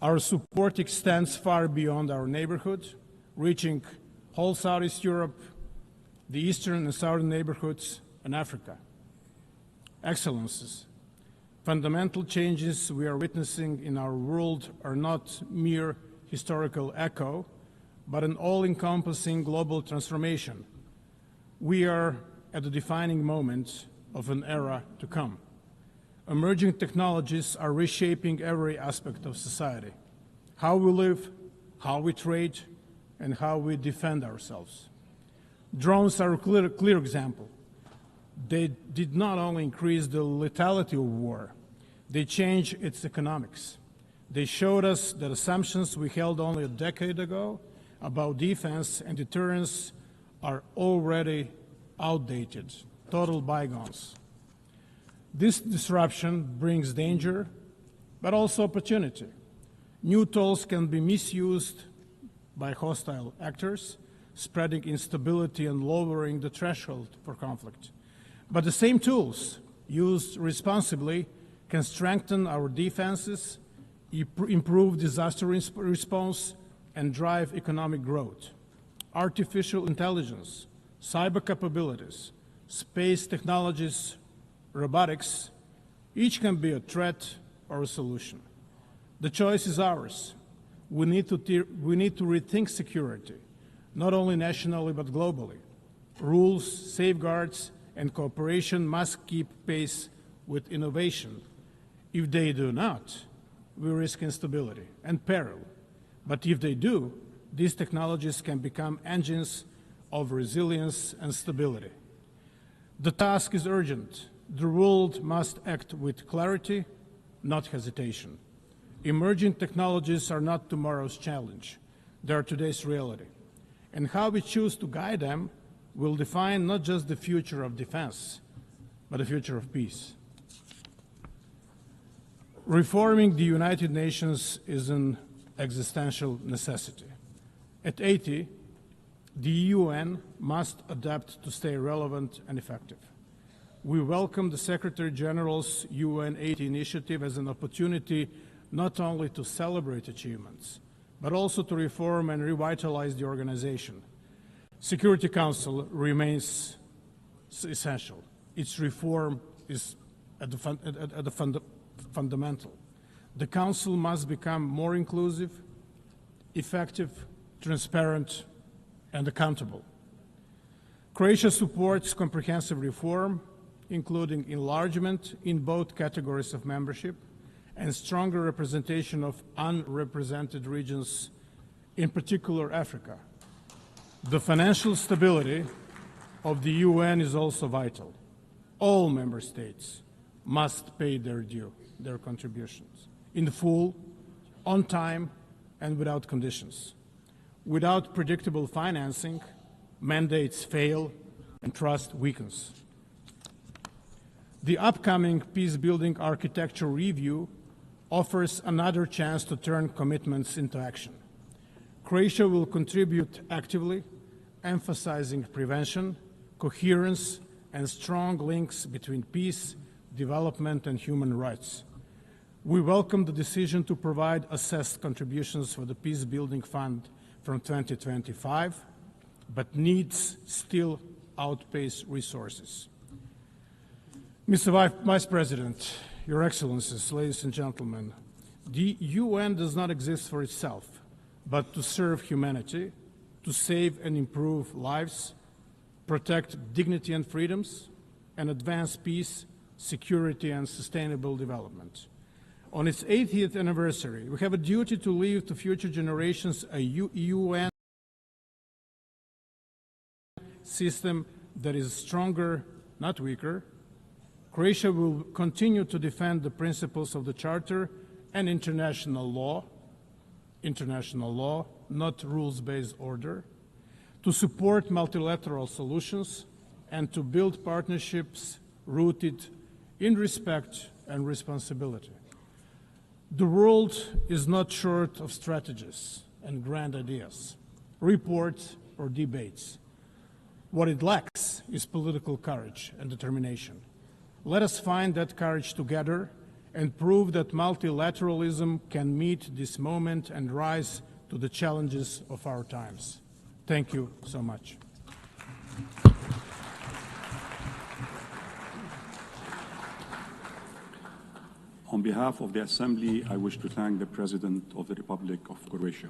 Our support extends far beyond our neighborhood, reaching whole Southeast Europe, the eastern and southern neighborhoods, and Africa. Excellencies, fundamental changes we are witnessing in our world are not mere historical echo, but an all-encompassing global transformation. We are at the defining moment of an era to come. Emerging technologies are reshaping every aspect of society: how we live, how we trade, and how we defend ourselves. Drones are a clear example. They did not only increase the lethality of war, they changed its economics. They showed us that assumptions we held only a decade ago about defense and deterrence are already outdated, total bygones. This disruption brings danger, but also opportunity. New tools can be misused by hostile actors, spreading instability and lowering the threshold for conflict. But the same tools, used responsibly, can strengthen our defenses, improve disaster response, and drive economic growth. Artificial intelligence, cyber capabilities, space technologies, robotics, each can be a threat or a solution. The choice is ours. We need to rethink security, not only nationally but globally. Rules, safeguards, and cooperation must keep pace with innovation. If they do not, we risk instability and peril. But if they do, these technologies can become engines of resilience and stability. The task is urgent. The world must act with clarity, not hesitation. Emerging technologies are not tomorrow's challenge. They are today's reality. And how we choose to guide them will define not just the future of defense, but the future of peace. Reforming the United Nations is an existential necessity. At 80, the UN must adapt to stay relevant and effective. We welcome the Secretary General's UN 80 initiative as an opportunity not only to celebrate achievements, but also to reform and revitalize the organization. Security Council remains essential. Its reform is at the fundamental. The Council must become more inclusive, effective, transparent, and accountable. Croatia supports comprehensive reform, including enlargement in both categories of membership and stronger representation of unrepresented regions, in particular Africa. The financial stability of the UN is also vital. All member states must pay their due, their contributions, in full, on time, and without conditions. Without predictable financing, mandates fail and trust weakens. The upcoming peace-building architecture review offers another chance to turn commitments into action. Croatia will contribute actively, emphasizing prevention, coherence, and strong links between peace, development, and human rights. We welcome the decision to provide assessed contributions for the Peace Building Fund from 2025, but needs still outpace resources. Mr. Vice President, Your Excellencies, ladies and gentlemen, the UN does not exist for itself, but to serve humanity, to save and improve lives, protect dignity and freedoms, and advance peace, security, and sustainable development. On its 80th anniversary, we have a duty to leave to future generations a UN system that is stronger, not weaker. Croatia will continue to defend the principles of the Charter and international law, not rules-based order, to support multilateral solutions, and to build partnerships rooted in respect and responsibility. The world is not short of strategies and grand ideas, reports, or debates. What it lacks is political courage and determination. Let us find that courage together and prove that multilateralism can meet this moment and rise to the challenges of our times. Thank you so much. On behalf of the Assembly, I wish to thank the President of the Republic of Croatia.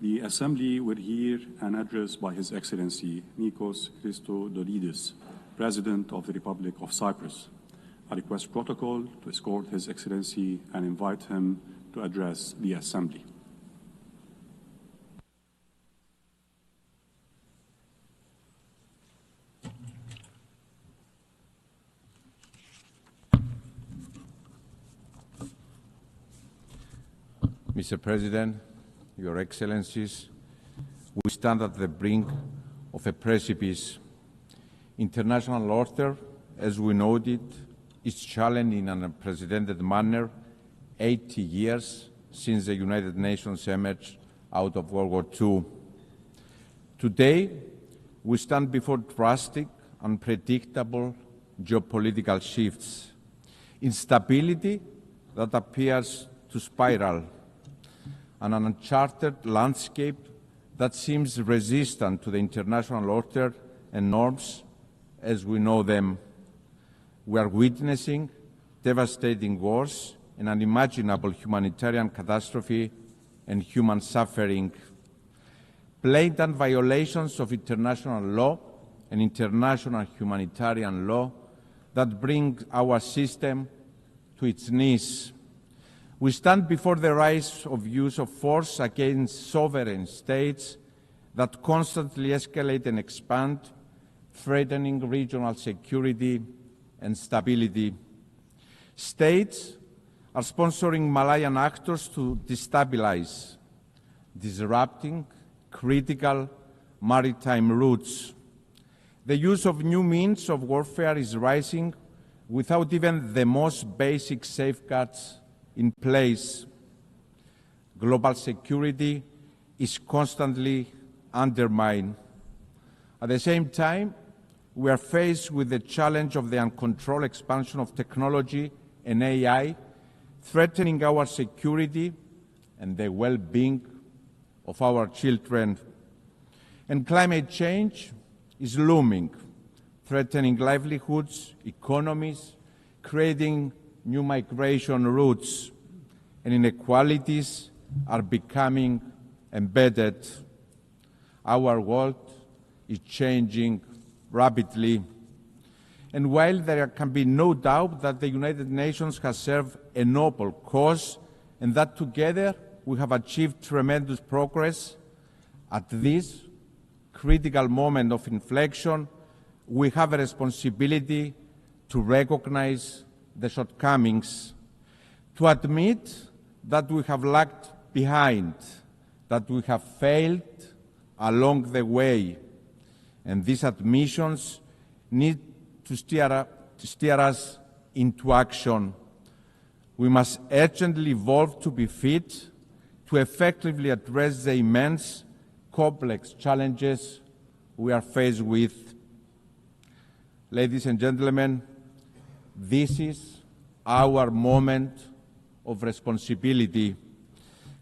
The Assembly will hear an address by His Excellency Nikos Christodoulidis, President of the Republic of Cyprus. I request protocol to escort His Excellency and invite him to address the Assembly. Mr. President, Your Excellencies, we stand at the brink of a precipice. International order, as we noted, is challenged in an unprecedented manner 80 years since the United Nations emerged out of World War II. Today, we stand before drastic, unpredictable geopolitical shifts, instability that appears to spiral, and an uncharted landscape that seems resistant to the international order and norms as we know them. We are witnessing devastating wars, an unimaginable humanitarian catastrophe, and human suffering, blatant violations of international law and international humanitarian law that bring our system to its knees. We stand before the rise of use of force against sovereign states that constantly escalate and expand, threatening regional security and stability. States are sponsoring Malayan actors to destabilize, disrupting critical maritime routes. The use of new means of warfare is rising without even the most basic safeguards in place. Global security is constantly undermined. At the same time, we are faced with the challenge of the uncontrolled expansion of technology and AI, threatening our security and the well-being of our children. And climate change is looming, threatening livelihoods, economies, creating new migration routes, and inequalities are becoming embedded. Our world is changing rapidly. And while there can be no doubt that the United Nations has served a noble cause and that together we have achieved tremendous progress, at this critical moment of inflection, we have a responsibility to recognize the shortcomings, to admit that we have lagged behind, that we have failed along the way, and these admissions need to steer us into action. We must urgently evolve to be fit to effectively address the immense, complex challenges we are faced with. Ladies and gentlemen, this is our moment of responsibility,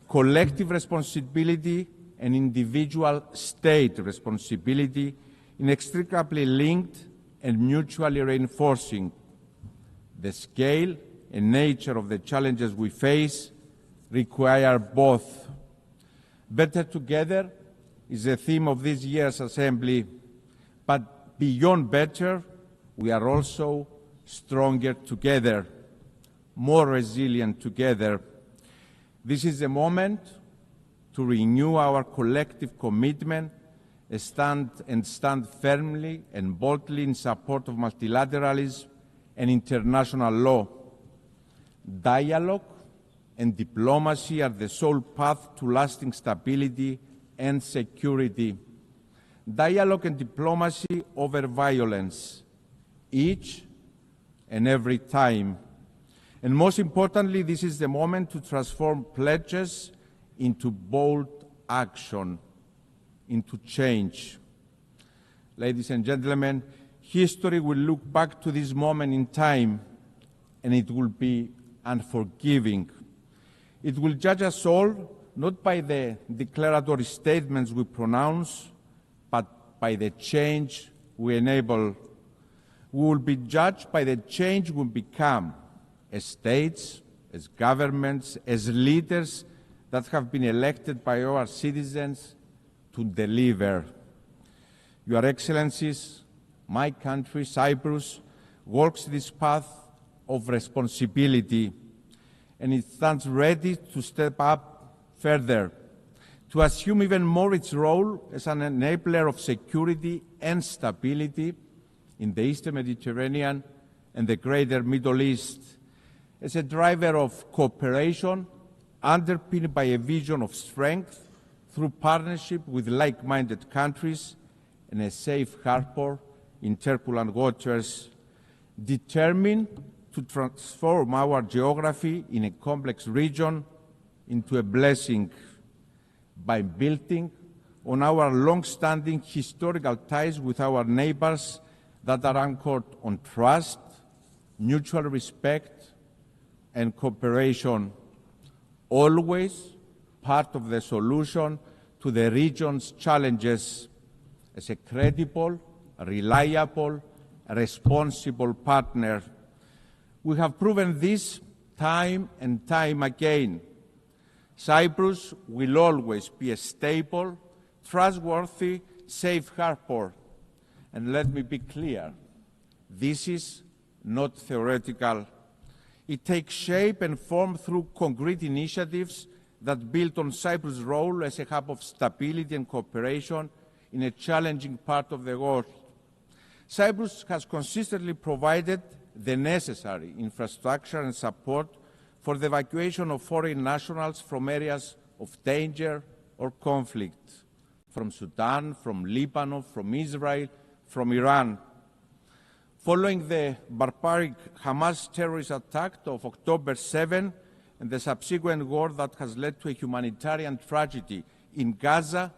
collective responsibility and individual state responsibility, inextricably linked and mutually reinforcing. The scale and nature of the challenges we face require both. Better together is the theme of this year's Assembly, but beyond better, we are also stronger together, more resilient together. This is the moment to renew our collective commitment and stand firmly and boldly in support of multilateralism and international law. Dialogue and diplomacy are the sole path to lasting stability and security. Dialogue and diplomacy over violence, each and every time. And most importantly, this is the moment to transform pledges into bold action, into change. Ladies and gentlemen, history will look back to this moment in time, and it will be unforgiving. It will judge us all not by the declaratory statements we pronounce, but by the change we enable. We will be judged by the change we become as states, as governments, as leaders that have been elected by our citizens to deliver. Your Excellencies, my country, Cyprus, walks this path of responsibility, and it stands ready to step up further, to assume even more its role as an enabler of security and stability in the Eastern Mediterranean and the greater Middle East, as a driver of cooperation underpinned by a vision of strength through partnership with like-minded countries and a safe harbor in turbulent waters, determined to transform our geography in a complex region into a blessing by building on our long-standing historical ties with our neighbors that are anchored on trust, mutual respect, and cooperation, always part of the solution to the region's challenges as a credible, reliable, responsible partner. We have proven this time and time again. Cyprus will always be a stable, trustworthy, safe harbor. And let me be clear, this is not theoretical. It takes shape and form through concrete initiatives that build on Cyprus' role as a hub of stability and cooperation in a challenging part of the world. Cyprus has consistently provided the necessary infrastructure and support for the evacuation of foreign nationals from areas of danger or conflict, from Sudan, from Lebanon, from Israel, from Iran. Following the barbaric Hamas terrorist attack of October 7 and the subsequent war that has led to a humanitarian tragedy in Gaza,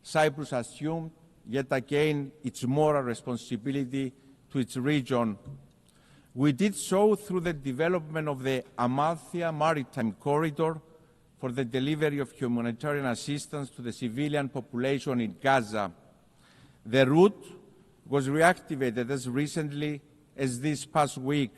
Cyprus assumed yet again its moral responsibility to its region. We did so through the development of the Amalthea Maritime Corridor for the delivery of humanitarian assistance to the civilian population in Gaza. The route was reactivated as recently as this past week.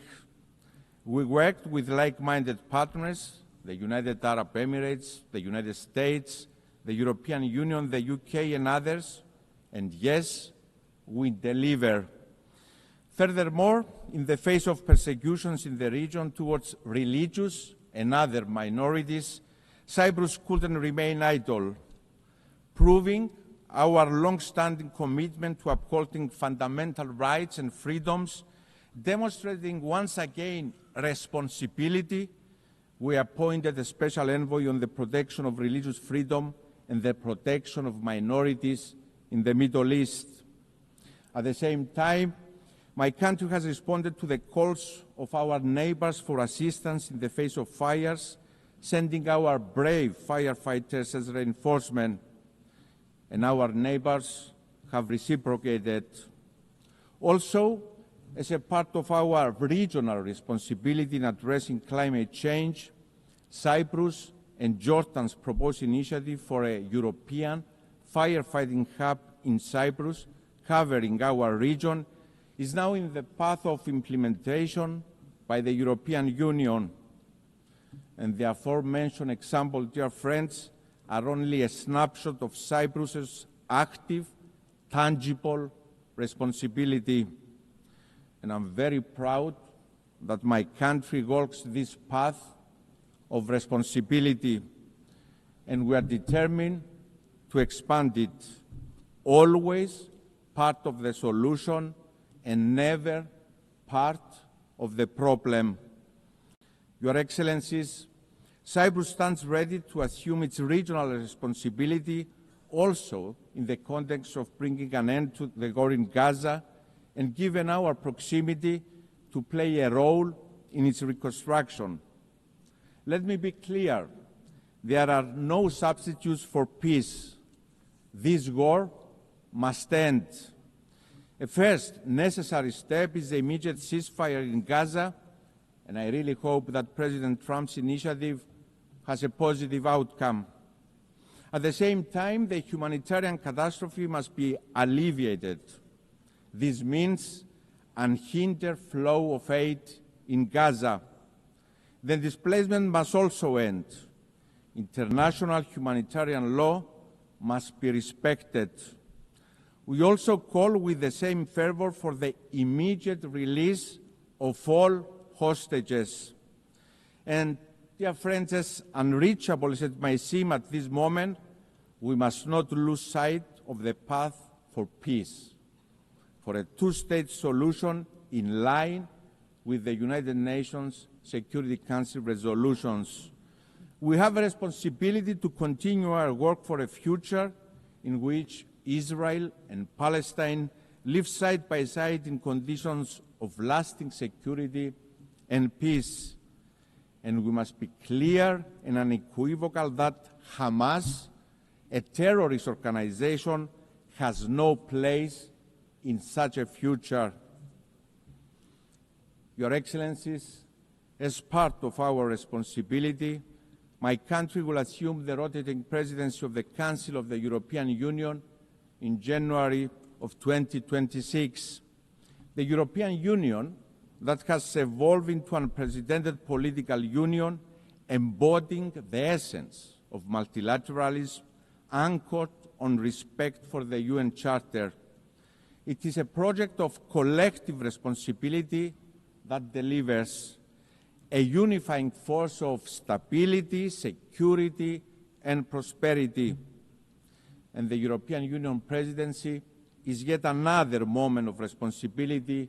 We worked with like-minded partners, the United Arab Emirates, the United States, the European Union, the UK, and others, and yes, we deliver. Furthermore, in the face of persecutions in the region towards religious and other minorities, Cyprus couldn't remain idle, proving our long-standing commitment to upholding fundamental rights and freedoms, demonstrating once again responsibility. We appointed a special envoy on the protection of religious freedom and the protection of minorities in the Middle East. At the same time, my country has responded to the calls of our neighbors for assistance in the face of fires, sending our brave firefighters as reinforcement, and our neighbors have reciprocated. Also, as a part of our regional responsibility in addressing climate change, Cyprus and Jordan's proposed initiative for a European firefighting hub in Cyprus, covering our region, is now in the path of implementation by the European Union. And the aforementioned example, dear friends, are only a snapshot of Cyprus's active, tangible responsibility. And I'm very proud that my country walks this path of responsibility, and we are determined to expand it, always part of the solution and never part of the problem. Your Excellencies, Cyprus stands ready to assume its regional responsibility also in the context of bringing an end to the war in Gaza, and given our proximity, to play a role in its reconstruction. Let me be clear, there are no substitutes for peace. This war must end. A first necessary step is the immediate ceasefire in Gaza, and I really hope that President Trump's initiative has a positive outcome. At the same time, the humanitarian catastrophe must be alleviated. This means unhindered flow of aid in Gaza. The displacement must also end. International humanitarian law must be respected. We also call with the same fervor for the immediate release of all hostages. And, dear friends, as unreachable as it may seem at this moment, we must not lose sight of the path for peace, for a two-state solution in line with the United Nations Security Council resolutions. We have a responsibility to continue our work for a future in which Israel and Palestine live side by side in conditions of lasting security and peace. And we must be clear and unequivocal that Hamas, a terrorist organization, has no place in such a future. Your Excellencies, as part of our responsibility, my country will assume the rotating presidency of the Council of the European Union in January of 2026. The European Union that has evolved into an unprecedented political union embodying the essence of multilateralism anchored on respect for the UN Charter. It is a project of collective responsibility that delivers a unifying force of stability, security, and prosperity. And the European Union presidency is yet another moment of responsibility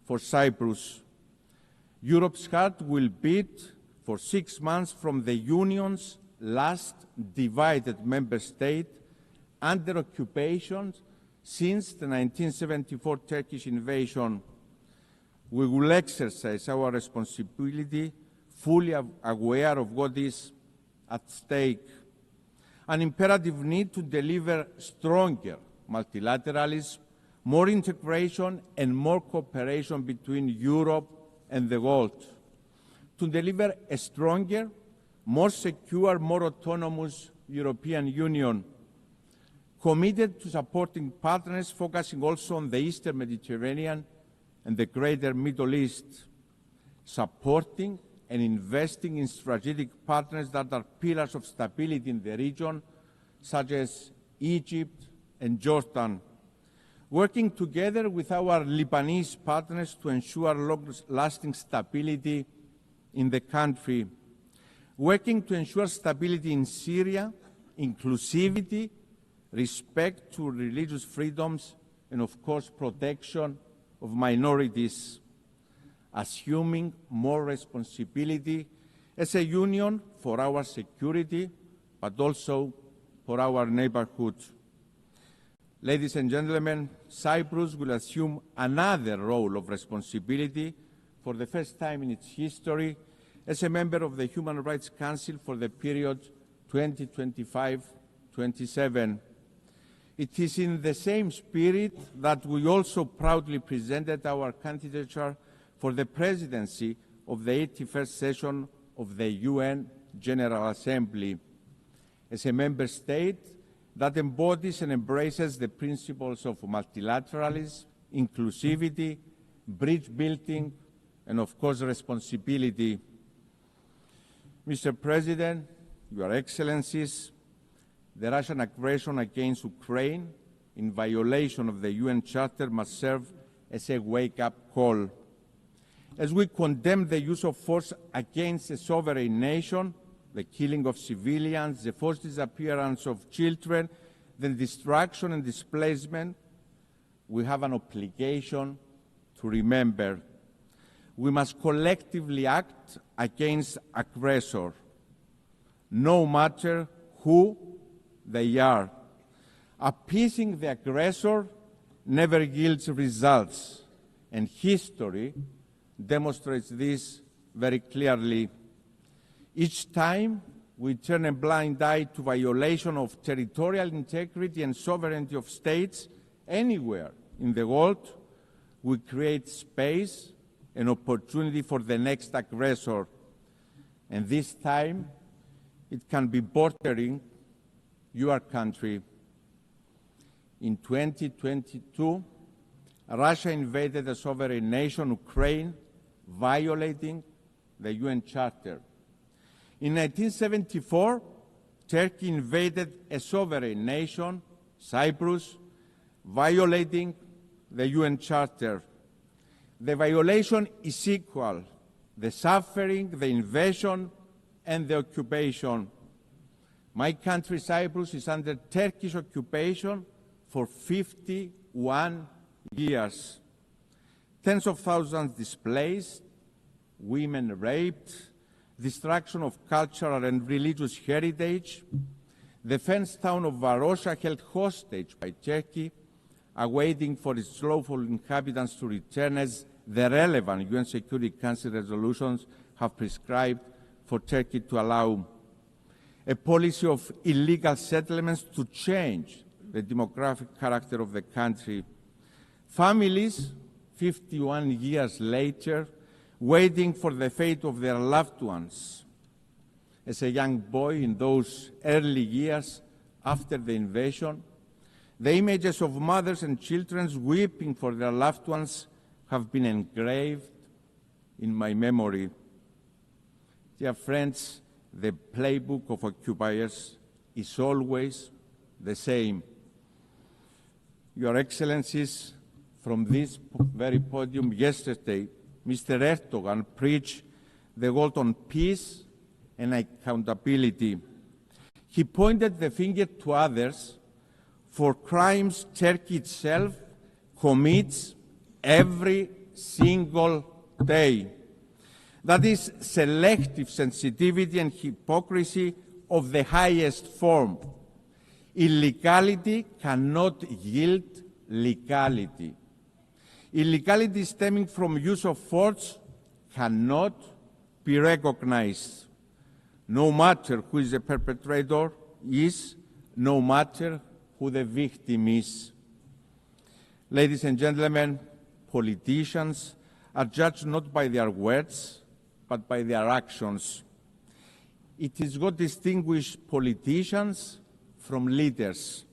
for Cyprus. Europe's heart will beat for 6 months from the Union's last divided member state under occupation since the 1974 Turkish invasion. We will exercise our responsibility fully aware of what is at stake. An imperative need to deliver stronger multilateralism, more integration and more cooperation between Europe and the world. To deliver a stronger, more secure, more autonomous European Union, committed to supporting partners focusing also on the Eastern Mediterranean and the greater Middle East, supporting and investing in strategic partners that are pillars of stability in the region, such as Egypt and Jordan, working together with our Lebanese partners to ensure long-lasting stability in the country, working to ensure stability in Syria, inclusivity, respect to religious freedoms, and of course protection of minorities, assuming more responsibility as a union for our security, but also for our neighborhood. Ladies and gentlemen, Cyprus will assume another role of responsibility for the first time in its history as a member of the Human Rights Council for the period 2025-27. It is in the same spirit that we also proudly presented our candidature for the presidency of the 81st session of the UN General Assembly. As a member state that embodies and embraces the principles of multilateralism, inclusivity, bridge building, and of course responsibility. Mr. President, Your Excellencies, the Russian aggression against Ukraine in violation of the UN Charter must serve as a wake-up call. As we condemn the use of force against a sovereign nation, the killing of civilians, the forced disappearance of children, the destruction and displacement, we have an obligation to remember. We must collectively act against aggressor, no matter who they are. Appeasing the aggressor never yields results, and history demonstrates this very clearly. Each time we turn a blind eye to violation of territorial integrity and sovereignty of states anywhere in the world, we create space and opportunity for the next aggressor. And this time, it can be bordering your country. In 2022, Russia invaded a sovereign nation, Ukraine, violating the UN Charter. In 1974, Turkey invaded a sovereign nation, Cyprus, violating the UN Charter. The violation is equal: the suffering, the invasion, and the occupation. My country, Cyprus, is under Turkish occupation for 51 years. Tens of thousands displaced, women raped, destruction of cultural and religious heritage, the fenced town of Varosha held hostage by Turkey, awaiting for its lawful inhabitants to return, as the relevant UN Security Council resolutions have prescribed for Turkey to allow. A policy of illegal settlements to change the demographic character of the country. Families, 51 years later, waiting for the fate of their loved ones. As a young boy in those early years after the invasion, the images of mothers and children weeping for their loved ones have been engraved in my memory. Dear friends, the playbook of occupiers is always the same. Your Excellencies, from this very podium yesterday, Mr. Erdogan preached the word on peace and accountability. He pointed the finger to others for crimes Turkey itself commits every single day. That is selective sensitivity and hypocrisy of the highest form. Illegality cannot yield legality. Illegality stemming from use of force cannot be recognized, no matter who is the perpetrator is, no matter who the victim is. Ladies and gentlemen, politicians are judged not by their words, but by their actions. It is what distinguishes politicians from leaders.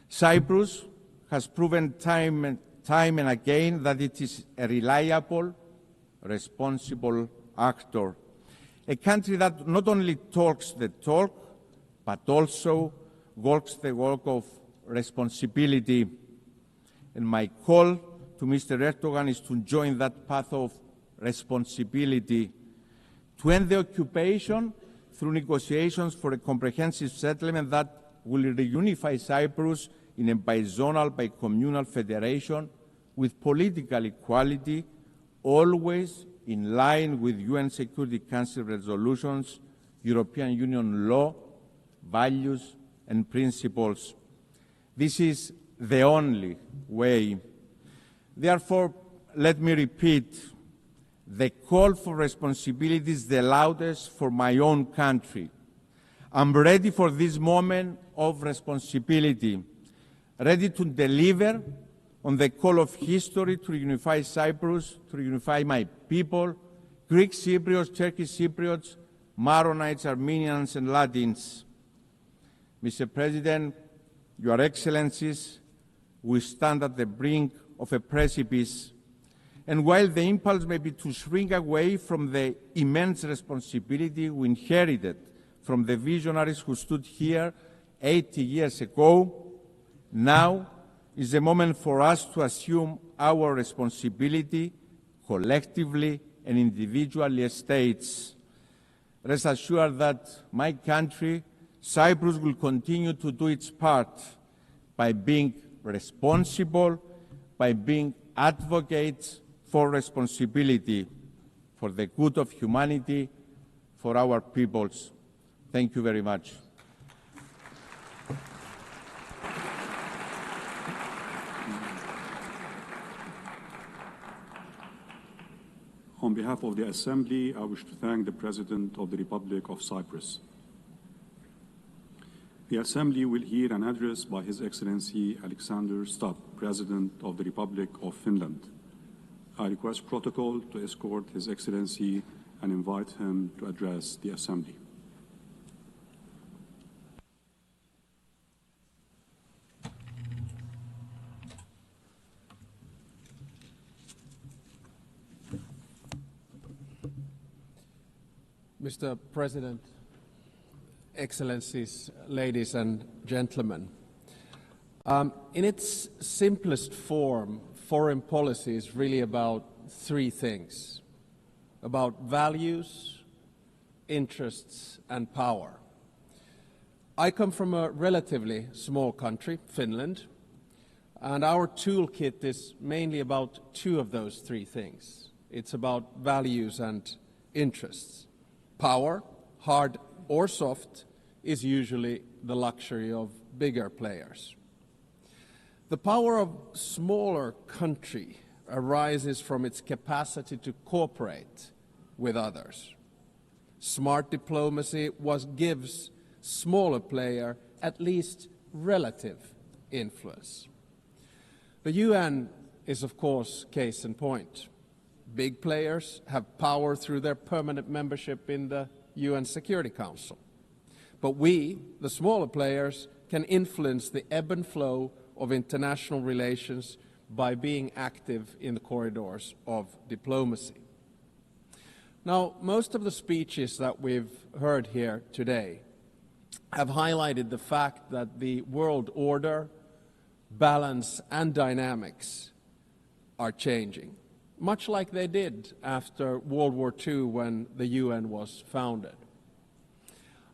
Cyprus has proven time and again that it is a reliable, responsible actor. A country that not only talks the talk, but also walks the walk of responsibility. And my call to Mr. Erdogan is to join that path of responsibility, to end the occupation through negotiations for a comprehensive settlement that will reunify Cyprus in a bizonal, bicommunal federation with political equality, always in line with UN Security Council resolutions, European Union law, values, and principles. This is the only way. Therefore, let me repeat, the call for responsibility is the loudest for my own country. I'm ready for this moment of responsibility, ready to deliver on the call of history to reunify Cyprus, to reunify my people, Greek Cypriots, Turkish Cypriots, Maronites, Armenians, and Latins. Mr. President, Your Excellencies, we stand at the brink of a precipice. And while the impulse may be to shrink away from the immense responsibility we inherited from the visionaries who stood here 80 years ago, now is the moment for us to assume our responsibility collectively and individually as states. Rest assured that my country, Cyprus, will continue to do its part by being responsible, by being advocates for responsibility, for the good of humanity, for our peoples. Thank you very much. On behalf of the Assembly, I wish to thank the President of the Republic of Cyprus. The Assembly will hear an address by His Excellency Alexander Stubb, President of the Republic of Finland. I request protocol to escort His Excellency and invite him to address the Assembly. Mr. President, Excellencies, ladies and gentlemen. In its simplest form, foreign policy is really about three things: about values, interests, and power. I come from a relatively small country, Finland, and our toolkit is mainly about two of those three things. It's about values and interests. Power, hard or soft, is usually the luxury of bigger players. The power of smaller country arises from its capacity to cooperate with others. Smart diplomacy gives smaller player at least relative influence. The UN is, of course, case in point. Big players have power through their permanent membership in the UN Security Council. But we, the smaller players, can influence the ebb and flow of international relations by being active in the corridors of diplomacy. Now, most of the speeches that we've heard here today have highlighted the fact that the world order, balance, and dynamics are changing, much like they did after World War II when the UN was founded.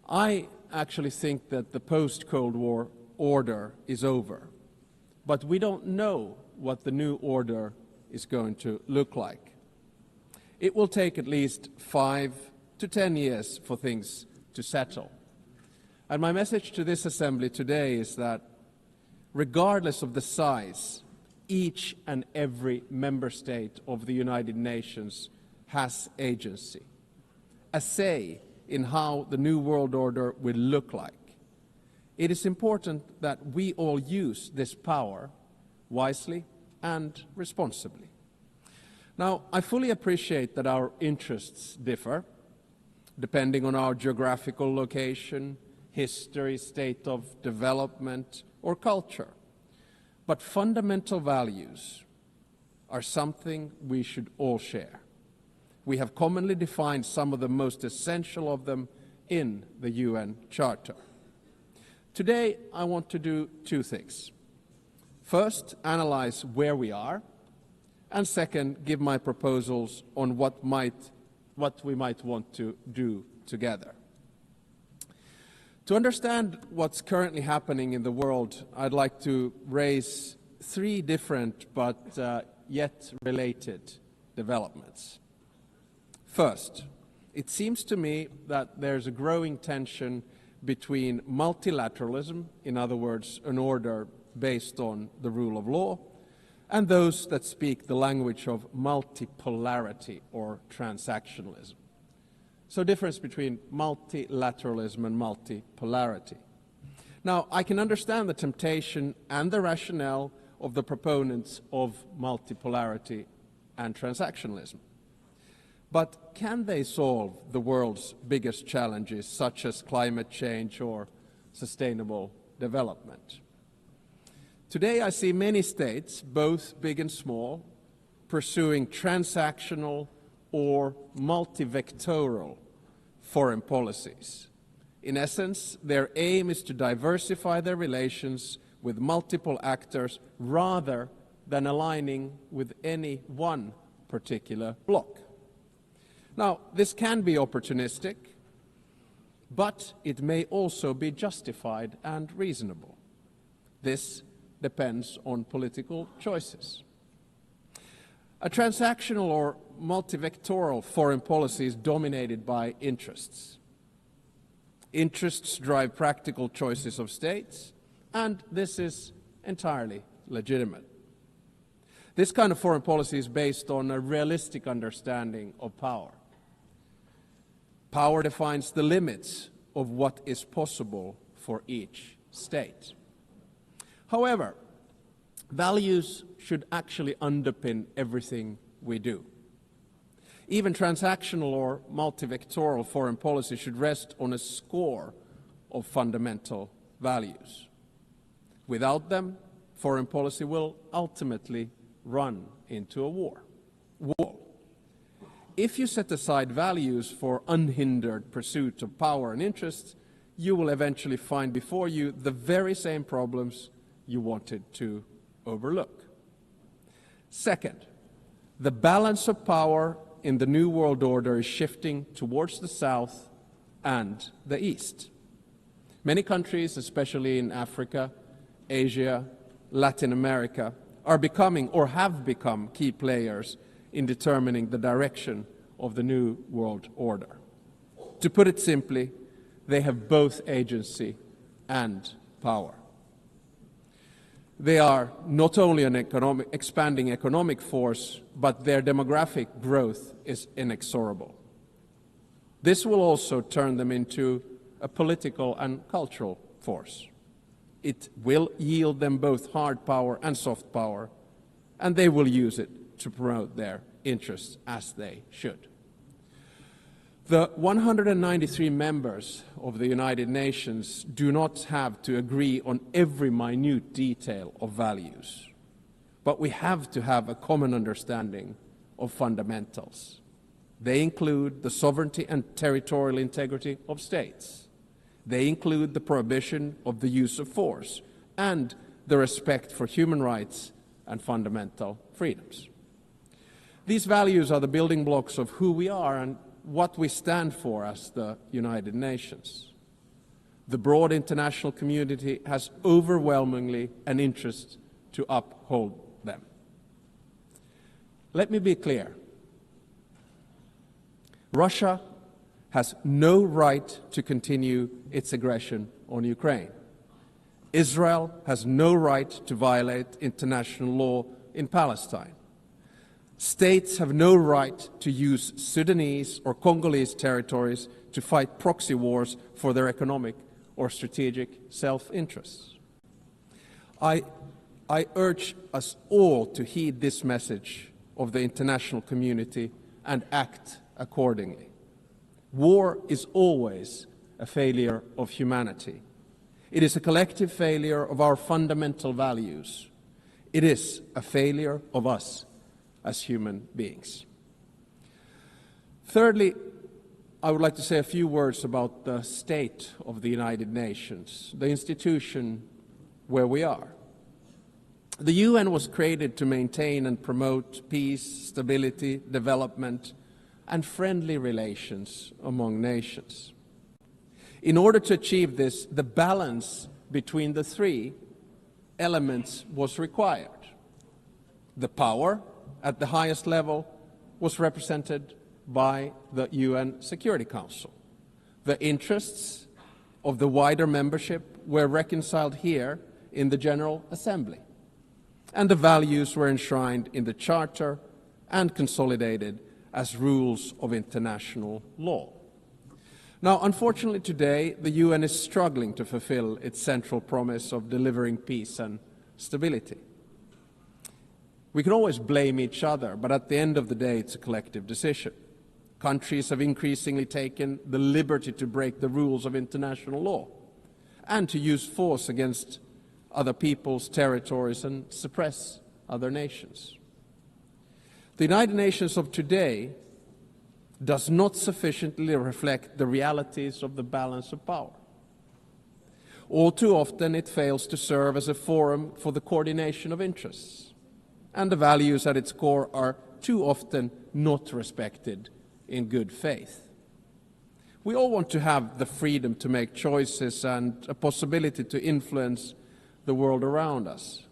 I actually think that the post-Cold War order is over, but we don't know what the new order is going to look like. It will take at least 5 to 10 years for things to settle. And my message to this assembly today is that regardless of the size, each and every member state of the United Nations has agency, a say in how the new world order will look like. It is important that we all use this power wisely and responsibly. Now, I fully appreciate that our interests differ, depending on our geographical location, history, state of development, or culture. But fundamental values are something we should all share. We have commonly defined some of the most essential of them in the UN Charter. Today, I want to do two things. First, analyze where we are, and second, give my proposals on what we might want to do together. To understand what's currently happening in the world, I'd like to raise three different but yet related developments. First, it seems to me that there's a growing tension between multilateralism, in other words, an order based on the rule of law, and those that speak the language of multipolarity or transactionalism. So difference between multilateralism and multipolarity. Now, I can understand the temptation and the rationale of the proponents of multipolarity and transactionalism. But can they solve the world's biggest challenges, such as climate change or sustainable development? Today, I see many states, both big and small, pursuing transactional or multivectoral foreign policies. In essence, their aim is to diversify their relations with multiple actors rather than aligning with any one particular bloc. Now, this can be opportunistic, but it may also be justified and reasonable. This depends on political choices. A transactional or multivectoral foreign policy is dominated by interests. Interests drive practical choices of states, and this is entirely legitimate. This kind of foreign policy is based on a realistic understanding of power. Power defines the limits of what is possible for each state. However, values should actually underpin everything we do. Even transactional or multivectoral foreign policy should rest on a score of fundamental values. Without them, foreign policy will ultimately run into a wall. If you set aside values for unhindered pursuit of power and interests, you will eventually find before you the very same problems you wanted to overlook. Second, the balance of power in the New World Order is shifting towards the South and the East. Many countries, especially in Africa, Asia, Latin America, are becoming or have become key players in determining the direction of the New World Order. To put it simply, they have both agency and power. They are not only an expanding economic force, but their demographic growth is inexorable. This will also turn them into a political and cultural force. It will yield them both hard power and soft power, and they will use it to promote their interests as they should. The 193 members of the United Nations do not have to agree on every minute detail of values, but we have to have a common understanding of fundamentals. They include the sovereignty and territorial integrity of states. They include the prohibition of the use of force and the respect for human rights and fundamental freedoms. These values are the building blocks of who we are and what we stand for as the United Nations. The broad international community has overwhelmingly an interest to uphold them. Let me be clear. Russia has no right to continue its aggression on Ukraine. Israel has no right to violate international law in Palestine. States have no right to use Sudanese or Congolese territories to fight proxy wars for their economic or strategic self-interests. I urge us all to heed this message of the international community and act accordingly. War is always a failure of humanity. It is a collective failure of our fundamental values. It is a failure of us as human beings. Thirdly, I would like to say a few words about the state of the United Nations, the institution where we are. The UN was created to maintain and promote peace, stability, development, and friendly relations among nations. In order to achieve this, the balance between the three elements was required. The power at the highest level was represented by the UN Security Council. The interests of the wider membership were reconciled here in the General Assembly, and the values were enshrined in the Charter and consolidated as rules of international law. Now, unfortunately today, the UN is struggling to fulfill its central promise of delivering peace and stability. We can always blame each other, but at the end of the day, it's a collective decision. Countries have increasingly taken the liberty to break the rules of international law and to use force against other people's territories and suppress other nations. The United Nations of today does not sufficiently reflect the realities of the balance of power. All too often, it fails to serve as a forum for the coordination of interests, and the values at its core are too often not respected in good faith. We all want to have the freedom to make choices and a possibility to influence the world around us.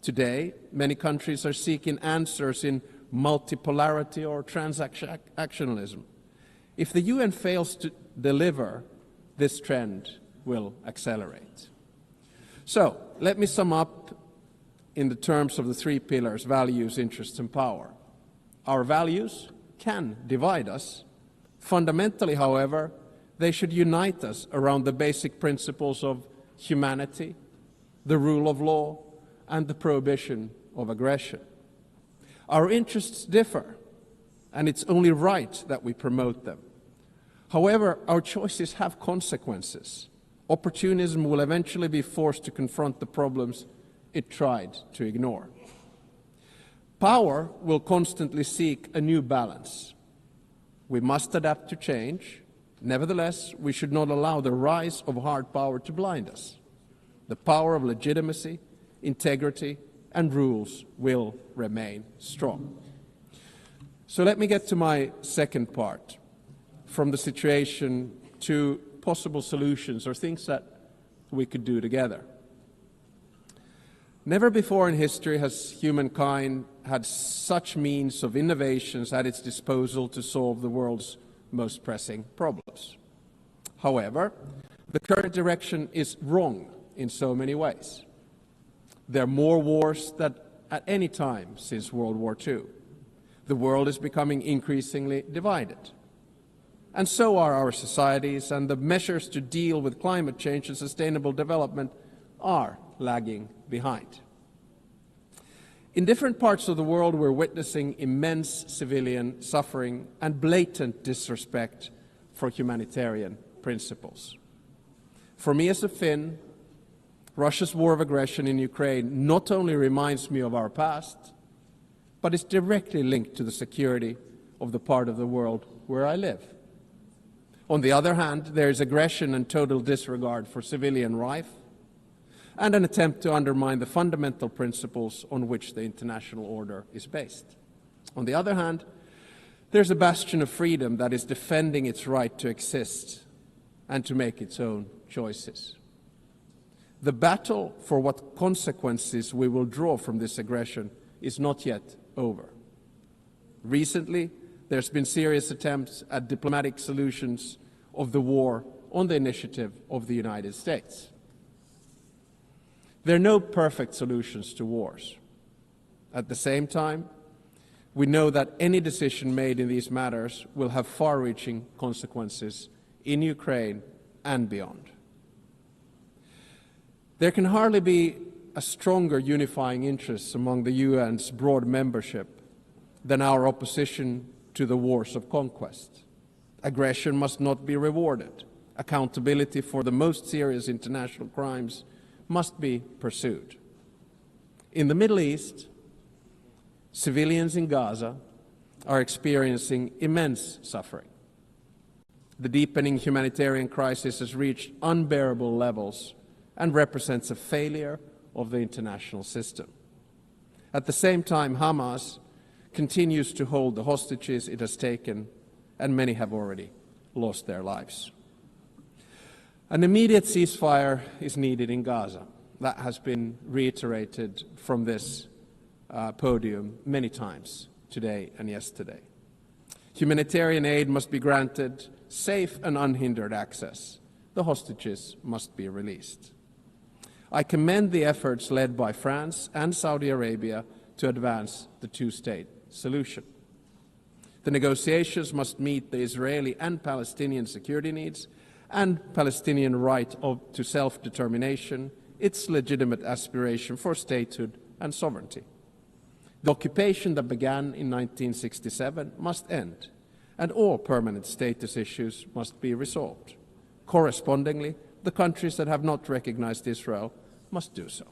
Today, many countries are seeking answers in multipolarity or transactionalism. If the UN fails to deliver, this trend will accelerate. So, let me sum up in the terms of the three pillars: values, interests, and power. Our values can divide us. Fundamentally, however, they should unite us around the basic principles of humanity, the rule of law, and the prohibition of aggression. Our interests differ, and it's only right that we promote them. However, our choices have consequences. Opportunism will eventually be forced to confront the problems it tried to ignore. Power will constantly seek a new balance. We must adapt to change. Nevertheless, we should not allow the rise of hard power to blind us. The power of legitimacy, integrity, and rules will remain strong. So let me get to my second part, from the situation to possible solutions or things that we could do together. Never before in history has humankind had such means of innovations at its disposal to solve the world's most pressing problems. However, the current direction is wrong in so many ways. There are more wars than at any time since World War II. The world is becoming increasingly divided. And so are our societies, and the measures to deal with climate change and sustainable development are lagging behind. In different parts of the world, we're witnessing immense civilian suffering and blatant disrespect for humanitarian principles. For me as a Finn, Russia's war of aggression in Ukraine not only reminds me of our past, but is directly linked to the security of the part of the world where I live. On the other hand, there is aggression and total disregard for civilian life, and an attempt to undermine the fundamental principles on which the international order is based. On the other hand, there's a bastion of freedom that is defending its right to exist and to make its own choices. The battle for what consequences we will draw from this aggression is not yet over. Recently, there's been serious attempts at diplomatic solutions of the war on the initiative of the United States. There are no perfect solutions to wars. At the same time, we know that any decision made in these matters will have far-reaching consequences in Ukraine and beyond. There can hardly be a stronger unifying interest among the UN's broad membership than our opposition to the wars of conquest. Aggression must not be rewarded. Accountability for the most serious international crimes must be pursued. In the Middle East, civilians in Gaza are experiencing immense suffering. The deepening humanitarian crisis has reached unbearable levels and represents a failure of the international system. At the same time, Hamas continues to hold the hostages it has taken, and many have already lost their lives. An immediate ceasefire is needed in Gaza. That has been reiterated from this podium many times today and yesterday. Humanitarian aid must be granted safe and unhindered access. The hostages must be released. I commend the efforts led by France and Saudi Arabia to advance the two-state solution. The negotiations must meet the Israeli and Palestinian security needs and Palestinian right to self-determination, its legitimate aspiration for statehood and sovereignty. The occupation that began in 1967 must end, and all permanent status issues must be resolved. Correspondingly, the countries that have not recognized Israel must do so.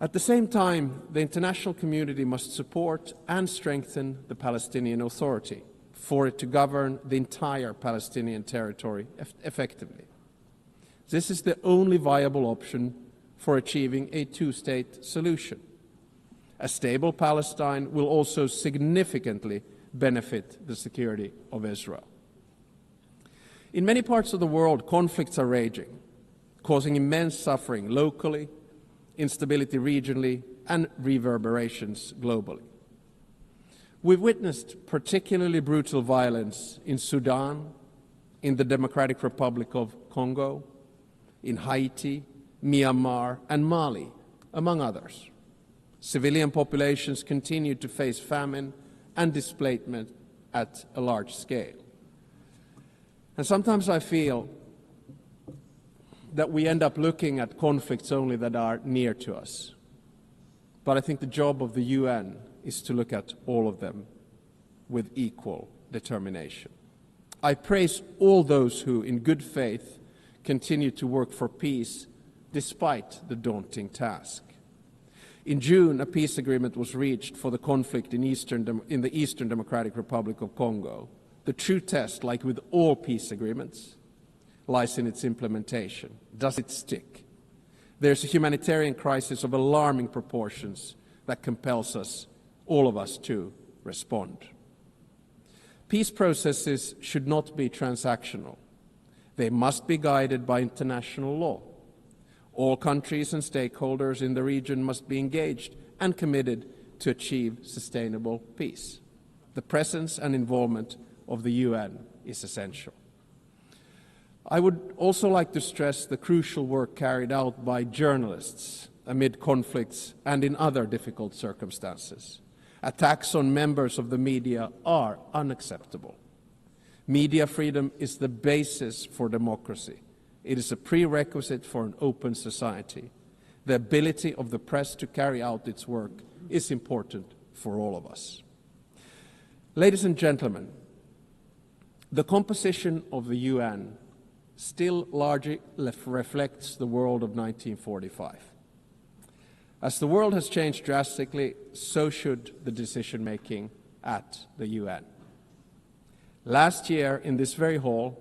At the same time, the international community must support and strengthen the Palestinian Authority for it to govern the entire Palestinian territory effectively. This is the only viable option for achieving a two-state solution. A stable Palestine will also significantly benefit the security of Israel. In many parts of the world, conflicts are raging, causing immense suffering locally, instability regionally, and reverberations globally. We've witnessed particularly brutal violence in Sudan, in the Democratic Republic of Congo, in Haiti, Myanmar, and Mali, among others. Civilian populations continue to face famine and displacement at a large scale. And sometimes I feel that we end up looking at conflicts only that are near to us. But I think the job of the UN is to look at all of them with equal determination. I praise all those who, in good faith, continue to work for peace despite the daunting task. In June, a peace agreement was reached for the conflict in the Eastern Democratic Republic of Congo, The true test, like with all peace agreements, lies in its implementation. Does it stick? There's a humanitarian crisis of alarming proportions that compels us, all of us, to respond. Peace processes should not be transactional. They must be guided by international law. All countries and stakeholders in the region must be engaged and committed to achieve sustainable peace. The presence and involvement of the UN is essential. I would also like to stress the crucial work carried out by journalists amid conflicts and in other difficult circumstances. Attacks on members of the media are unacceptable. Media freedom is the basis for democracy. It is a prerequisite for an open society. The ability of the press to carry out its work is important for all of us. Ladies and gentlemen, the composition of the UN still largely reflects the world of 1945. As the world has changed drastically, so should the decision-making at the UN. Last year, in this very hall,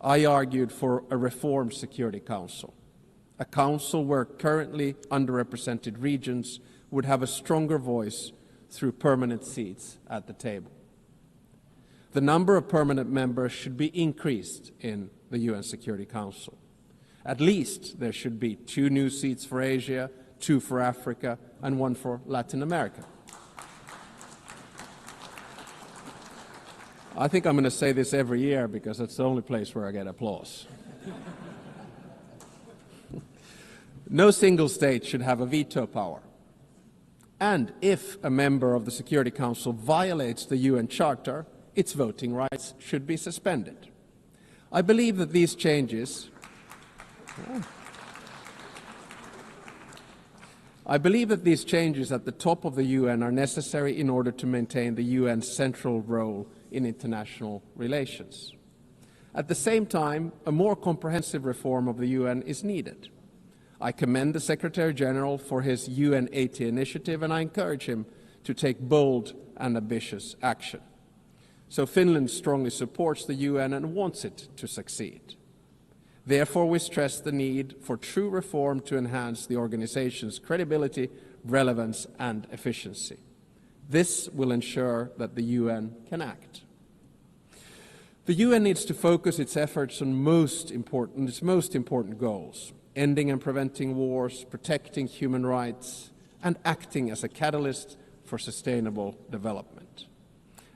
I argued for a reformed Security Council, a council where currently underrepresented regions would have a stronger voice through permanent seats at the table. The number of permanent members should be increased in the UN Security Council. At least there should be 2 new seats for Asia, 2 for Africa, and 1 for Latin America. I think I'm going to say this every year because it's the only place where I get applause. No single state should have a veto power. And if a member of the Security Council violates the UN Charter, its voting rights should be suspended. I believe that these changes at the top of the UN are necessary in order to maintain the UN's central role in international relations. At the same time, a more comprehensive reform of the UN is needed. I commend the Secretary General for his UN 80 initiative, and I encourage him to take bold and ambitious action. So Finland strongly supports the UN and wants it to succeed. Therefore, we stress the need for true reform to enhance the organization's credibility, relevance, and efficiency. This will ensure that the UN can act. The UN needs to focus its efforts on its most important goals: ending and preventing wars, protecting human rights, and acting as a catalyst for sustainable development.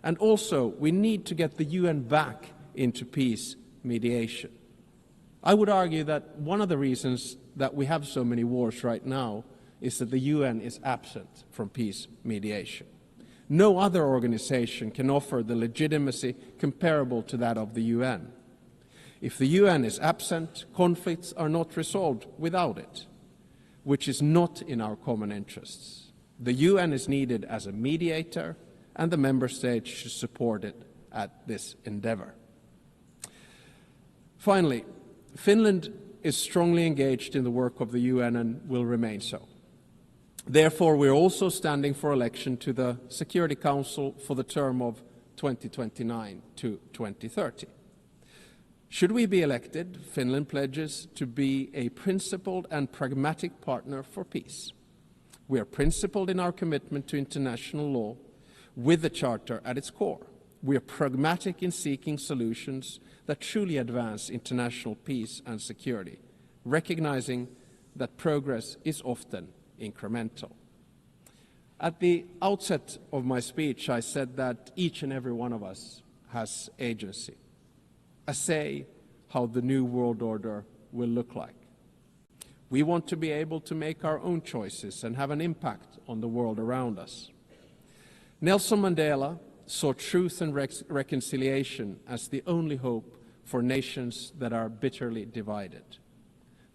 And also, we need to get the UN back into peace mediation. I would argue that one of the reasons that we have so many wars right now is that the UN is absent from peace mediation. No other organization can offer the legitimacy comparable to that of the UN. If the UN is absent, conflicts are not resolved without it, which is not in our common interests. The UN is needed as a mediator, and the member states should support it at this endeavor. Finally, Finland is strongly engaged in the work of the UN and will remain so. Therefore, we're also standing for election to the Security Council for the term of 2029 to 2030. Should we be elected, Finland pledges to be a principled and pragmatic partner for peace. We are principled in our commitment to international law, with the Charter at its core. We are pragmatic in seeking solutions that truly advance international peace and security, recognizing that progress is often incremental. At the outset of my speech, I said that each and every one of us has agency, a say how the new world order will look like. We want to be able to make our own choices and have an impact on the world around us. Nelson Mandela saw truth and reconciliation as the only hope for nations that are bitterly divided.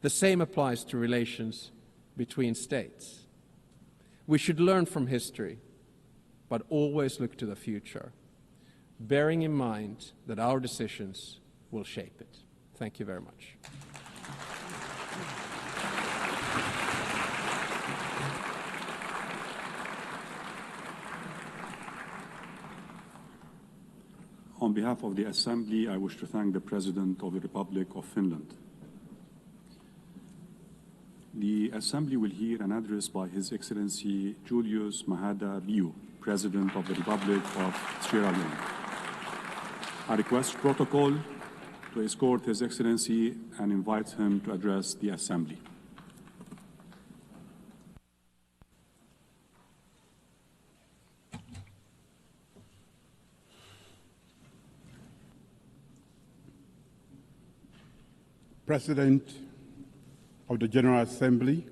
The same applies to relations between states. We should learn from history, but always look to the future, bearing in mind that our decisions will shape it. Thank you very much. On behalf of the Assembly, I wish to thank the President of the Republic of Finland. The Assembly will hear an address by His Excellency Julius Maada Bio, President of the Republic of Sierra Leone. I request protocol to escort His Excellency and invite him to address the Assembly. President of the General Assembly,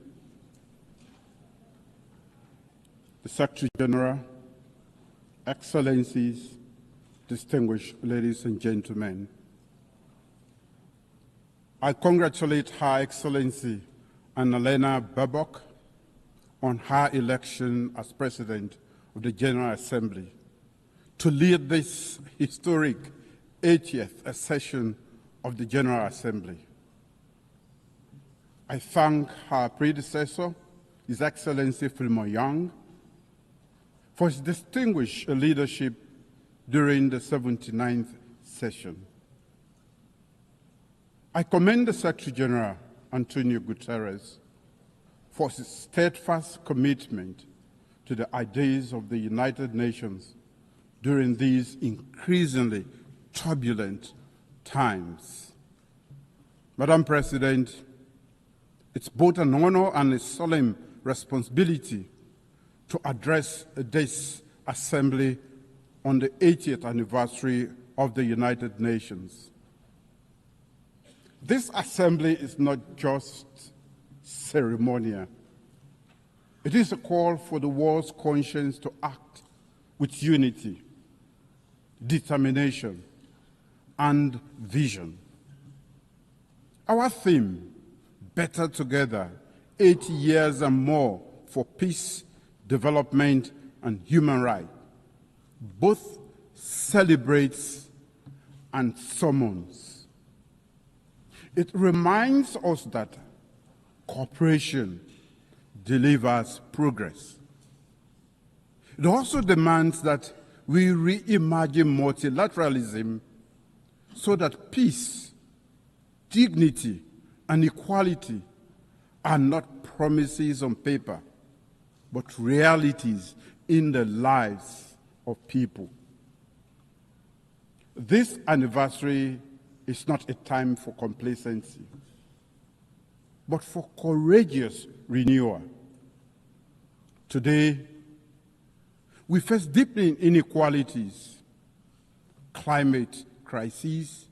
the Secretary General, Excellencies, distinguished ladies and gentlemen, I congratulate Her Excellency Annalena Baerbock on her election as President of the General Assembly to lead this historic 80th session of the General Assembly. I thank her predecessor, His Excellency Philemon Yang, for his distinguished leadership during the 79th session. I commend the Secretary General, Antonio Guterres, for his steadfast commitment to the ideas of the United Nations during these increasingly turbulent times. Madam President, it's both an honor and a solemn responsibility to address this Assembly on the 80th anniversary of the United Nations. This Assembly is not just ceremonial. It is a call for the world's conscience to act with unity, determination, and vision. Our theme, Better Together, 80 years and more for peace, development, and human rights, both celebrates and summons. It reminds us that cooperation delivers progress. It also demands that we reimagine multilateralism so that peace, dignity, and equality are not promises on paper, but realities in the lives of people. This anniversary is not a time for complacency, but for courageous renewal. Today, we face deepening inequalities, climate crises,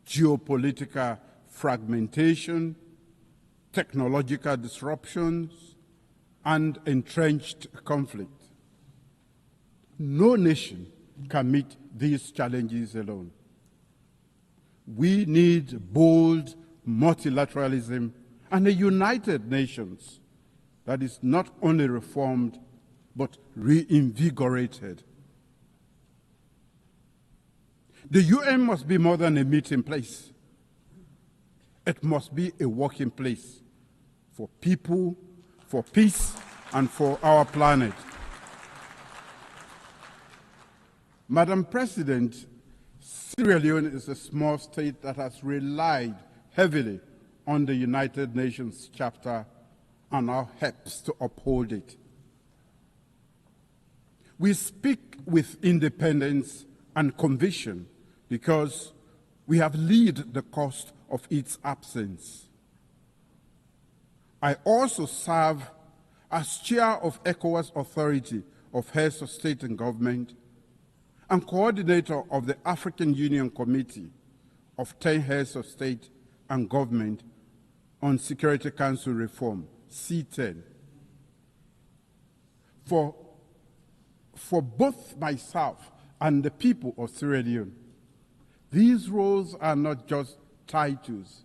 geopolitical fragmentation, technological disruptions, and entrenched conflict. No nation can meet these challenges alone. We need bold multilateralism and a united nations that is not only reformed, but reinvigorated. The UN must be more than a meeting place. It must be a working place for people, for peace, and for our planet. Madam President, Sierra Leone is a small state that has relied heavily on the United Nations Charter and now helps to uphold it. We speak with independence and conviction because we have lived the cost of its absence. I also serve as chair of ECOWAS Authority of Heads of State and Government and coordinator of the African Union Committee of 10 Heads of State and Government on Security Council Reform, C10. For both myself and the people of Sierra Leone, these roles are not just titles,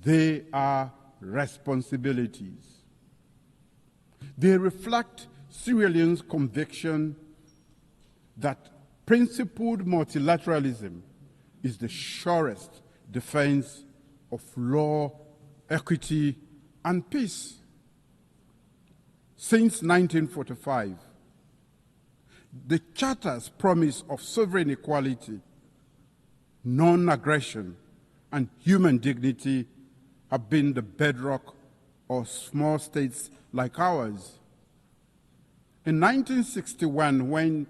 they are responsibilities. They reflect Sierra Leone's conviction that principled multilateralism is the surest defense of law, equity, and peace. Since 1945, The Charter's promise of sovereign equality, non-aggression, and human dignity have been the bedrock of small states like ours. In 1961, when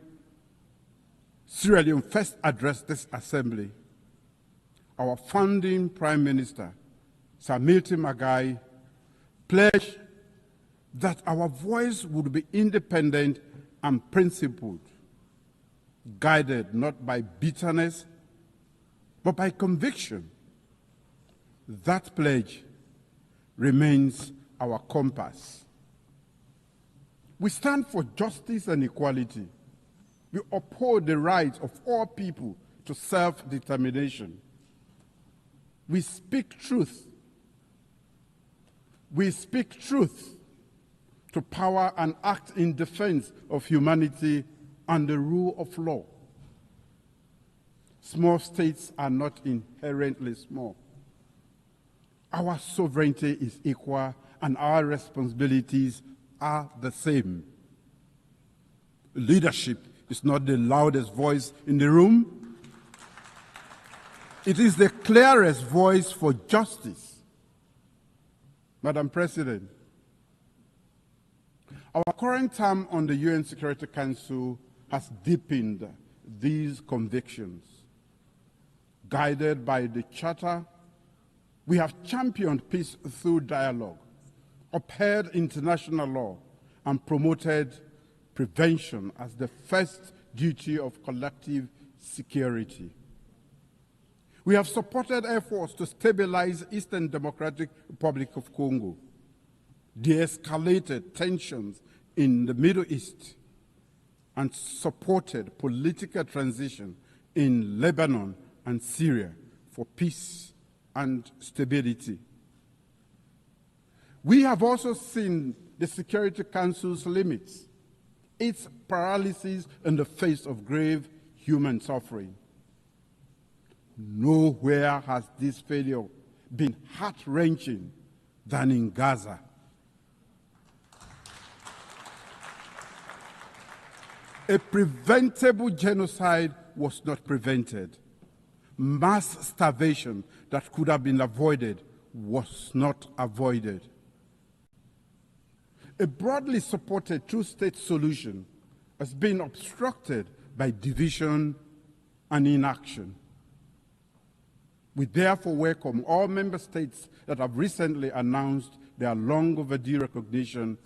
Sierra Leone first addressed this assembly, our founding Prime Minister, Sir Milton Magai, pledged that our voice would be independent and principled, guided not by bitterness, but by conviction. That pledge remains our compass. We stand for justice and equality. We uphold the rights of all people to self-determination. We speak truth. We speak truth to power and act in defense of humanity and the rule of law. Small states are not inherently small. Our sovereignty is equal and our responsibilities are the same. Leadership is not the loudest voice in the room. It is the clearest voice for justice. Madam President, our current term on the UN Security Council has deepened these convictions. Guided by the Charter, we have championed peace through dialogue, upheld international law, and promoted prevention as the first duty of collective security. We have supported efforts to stabilize Eastern Democratic Republic of Congo, de-escalated tensions in the Middle East, and supported political transition in Lebanon and Syria for peace and stability. We have also seen the Security Council's limits, its paralysis in the face of grave human suffering. Nowhere has this failure been heart-wrenching than in Gaza. A preventable genocide was not prevented. Mass starvation that could have been avoided was not avoided. A broadly supported two-state solution has been obstructed by division and inaction. We therefore welcome all member states that have recently announced their long overdue recognition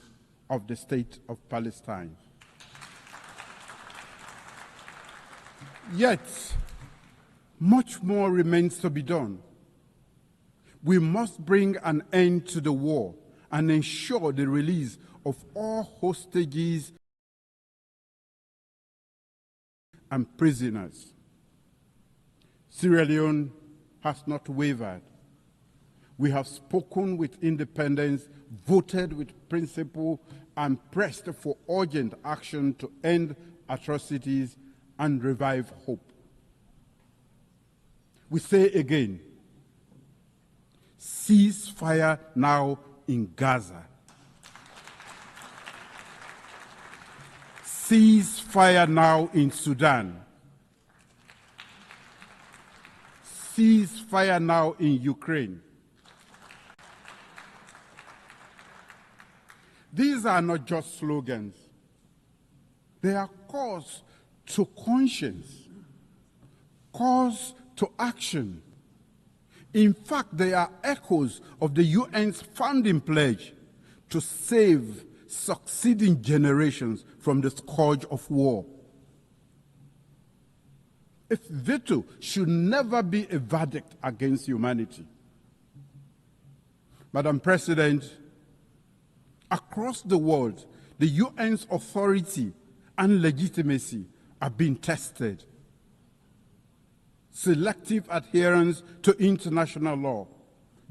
of the State of Palestine. Yet, much more remains to be done. We must bring an end to the war and ensure the release of all hostages and prisoners. Sierra Leone has not wavered. We have spoken with independence, voted with principle, and pressed for urgent action to end atrocities and revive hope. We say again, cease fire now in Gaza. Cease fire now in Sudan. Cease fire now in Ukraine. These are not just slogans. They are calls to conscience, calls to action. In fact, they are echoes of the UN's founding pledge to save succeeding generations from the scourge of war. A veto should never be a verdict against humanity. Madam President, across the world, the UN's authority and legitimacy are being tested. Selective adherence to international law,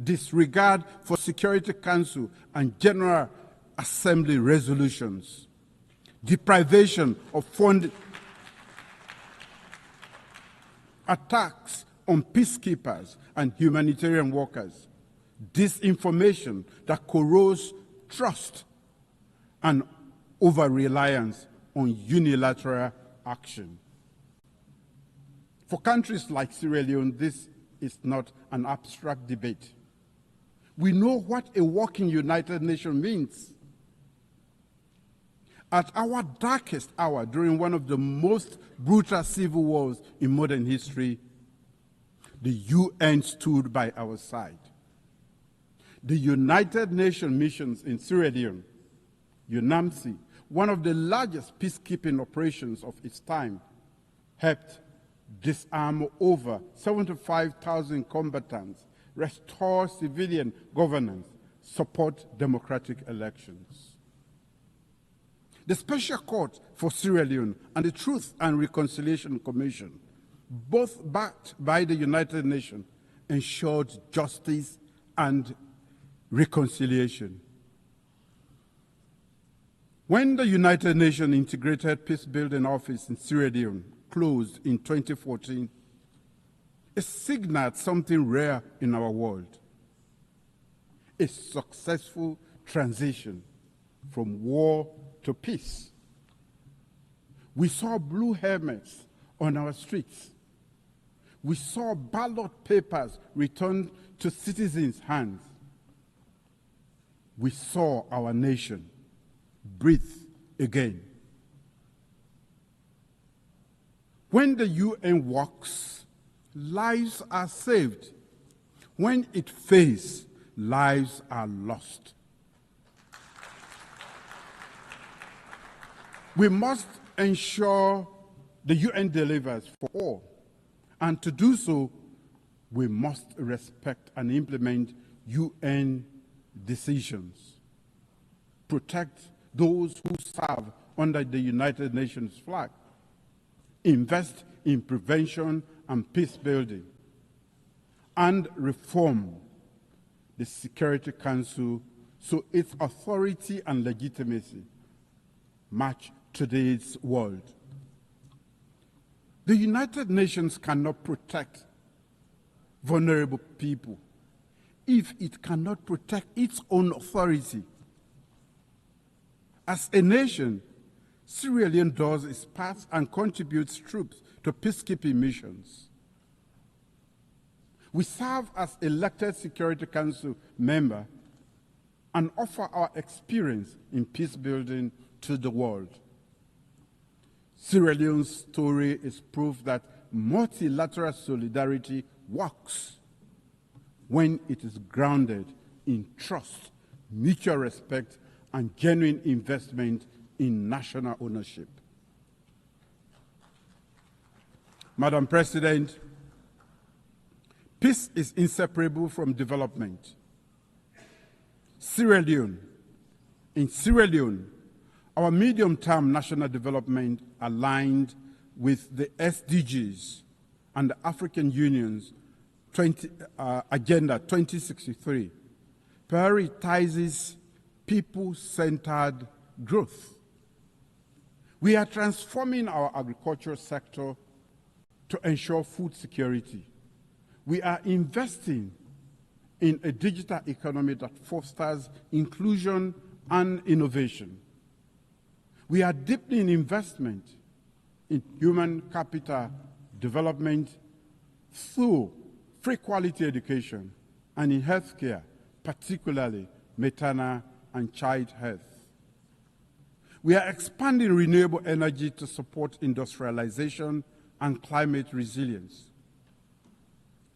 disregard for Security Council and General Assembly resolutions, deprivation of funding, attacks on peacekeepers and humanitarian workers, disinformation that corrodes trust, and over-reliance on unilateral action. For countries like Sierra Leone, this is not an abstract debate. We know what a working United Nations means. At our darkest hour, during one of the most brutal civil wars in modern history, the UN stood by our side. The United Nations missions in Sierra Leone, UNAMSI, one of the largest peacekeeping operations of its time, helped disarm over 75,000 combatants, restore civilian governance, support democratic elections. The Special Court for Sierra Leone and the Truth and Reconciliation Commission, both backed by the United Nations, ensured justice and reconciliation. When the United Nations Integrated Peacebuilding Office in Sierra Leone closed in 2014, it signaled something rare in our world: a successful transition from war to peace. We saw blue helmets on our streets. We saw ballot papers returned to citizens' hands. We saw our nation breathe again. When the UN works, lives are saved. When it fails, lives are lost. We must ensure the UN delivers for all. And to do so, we must respect and implement UN decisions. Protect those who serve under the United Nations flag. Invest in prevention and peace building. And reform the Security Council so its authority and legitimacy match today's world. The United Nations cannot protect vulnerable people if it cannot protect its own authority. As a nation, Sierra Leone does its part and contributes troops to peacekeeping missions. We serve as elected Security Council member and offer our experience in peace building to the world. Sierra Leone's story is proof that multilateral solidarity works when it is grounded in trust, mutual respect, and genuine investment in national ownership. Madam President, peace is inseparable from development. In Sierra Leone, our medium-term national development aligned with the SDGs and the African Union's Agenda 2063 prioritizes people-centered growth. We are transforming our agricultural sector to ensure food security. We are investing in a digital economy that fosters inclusion and innovation. We are deepening investment in human capital development through free quality education and in healthcare, particularly maternal and child health. We are expanding renewable energy to support industrialization and climate resilience.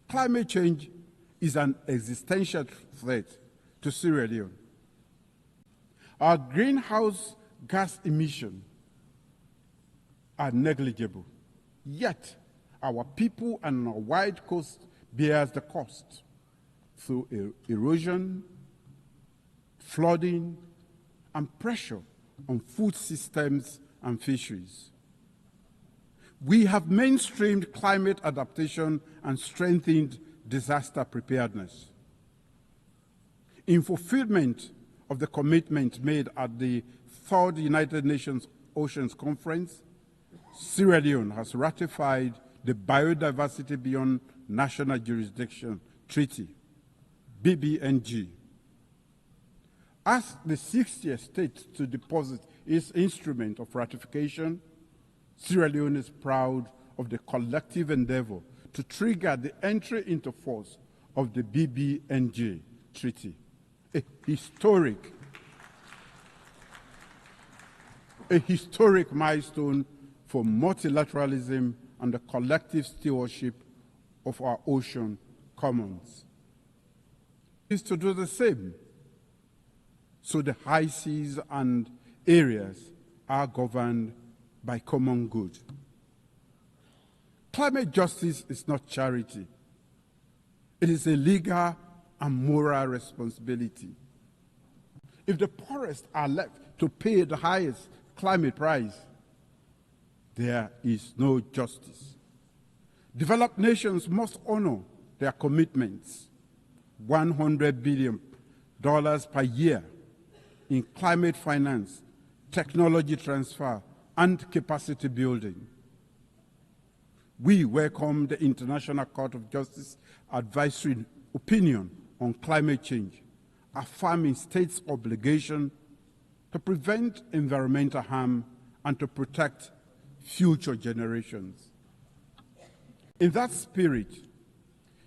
Climate change is an existential threat to Sierra Leone. Our greenhouse gas emissions are negligible, yet our people and our wide coast bears the cost through erosion, flooding, and pressure on food systems and fisheries. We have mainstreamed climate adaptation and strengthened disaster preparedness. In fulfillment of the commitment made at the Third United Nations Oceans Conference, Sierra Leone has ratified the Biodiversity Beyond National Jurisdiction Treaty, BBNG. As the 60th state to deposit its instrument of ratification, Sierra Leone is proud of the collective endeavor to trigger the entry into force of the BBNJ Treaty, a historic milestone for multilateralism and the collective stewardship of our ocean commons. Is to do the same, so the high seas and areas are governed by common good. Climate justice is not charity. It is a legal and moral responsibility. If the poorest are left to pay the highest climate price, there is no justice. Developed nations must honor their commitments, $100 billion per year in climate finance, technology transfer, and capacity building. We welcome the International Court of Justice advisory opinion on climate change, affirming states' obligation to prevent environmental harm and to protect future generations. In that spirit,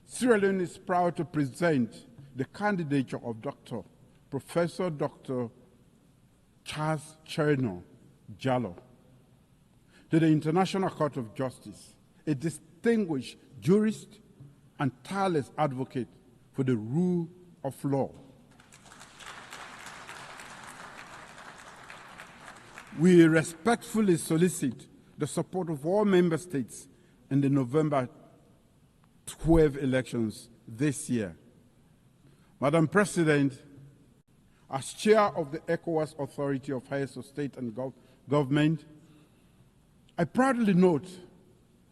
Sierra Leone is proud to present the candidature of Professor Dr. Charles Cherno Jallow to the International Court of Justice, a distinguished jurist and tireless advocate for the rule of law. We respectfully solicit the support of all member states in the November 12 elections this year. Madam President, as chair of the ECOWAS Authority of Heads of State and Government, I proudly note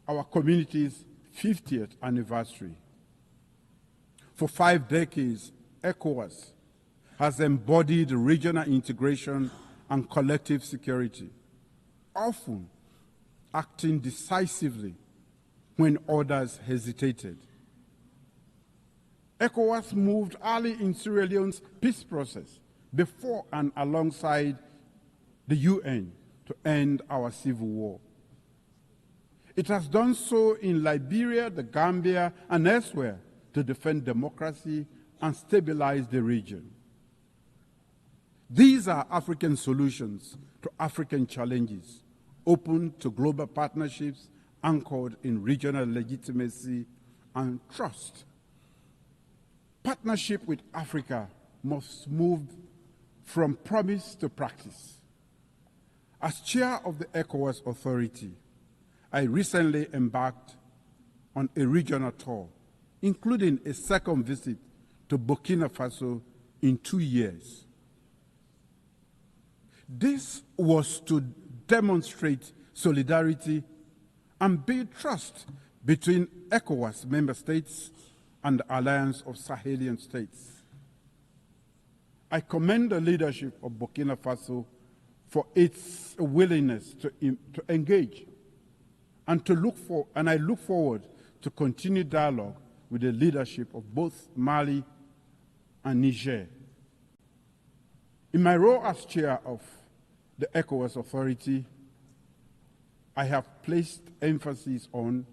our community's 50th anniversary. For 5 decades, ECOWAS has embodied regional integration and collective security, often acting decisively when others hesitated. ECOWAS moved early in Sierra Leone's peace process before and alongside the UN to end our civil war. It has done so in Liberia, the Gambia, and elsewhere to defend democracy and stabilize the region. These are African solutions to African challenges, open to global partnerships anchored in regional legitimacy and trust. Partnership with Africa must move from promise to practice. As chair of the ECOWAS Authority, I recently embarked on a regional tour, including a second visit to Burkina Faso in 2 years. This was to demonstrate solidarity and build trust between ECOWAS member states and the Alliance of Sahelian States. I commend the leadership of Burkina Faso for its willingness to engage and I look forward to continued dialogue with the leadership of both Mali and Niger. In my role as chair of the ECOWAS Authority, I have placed emphasis on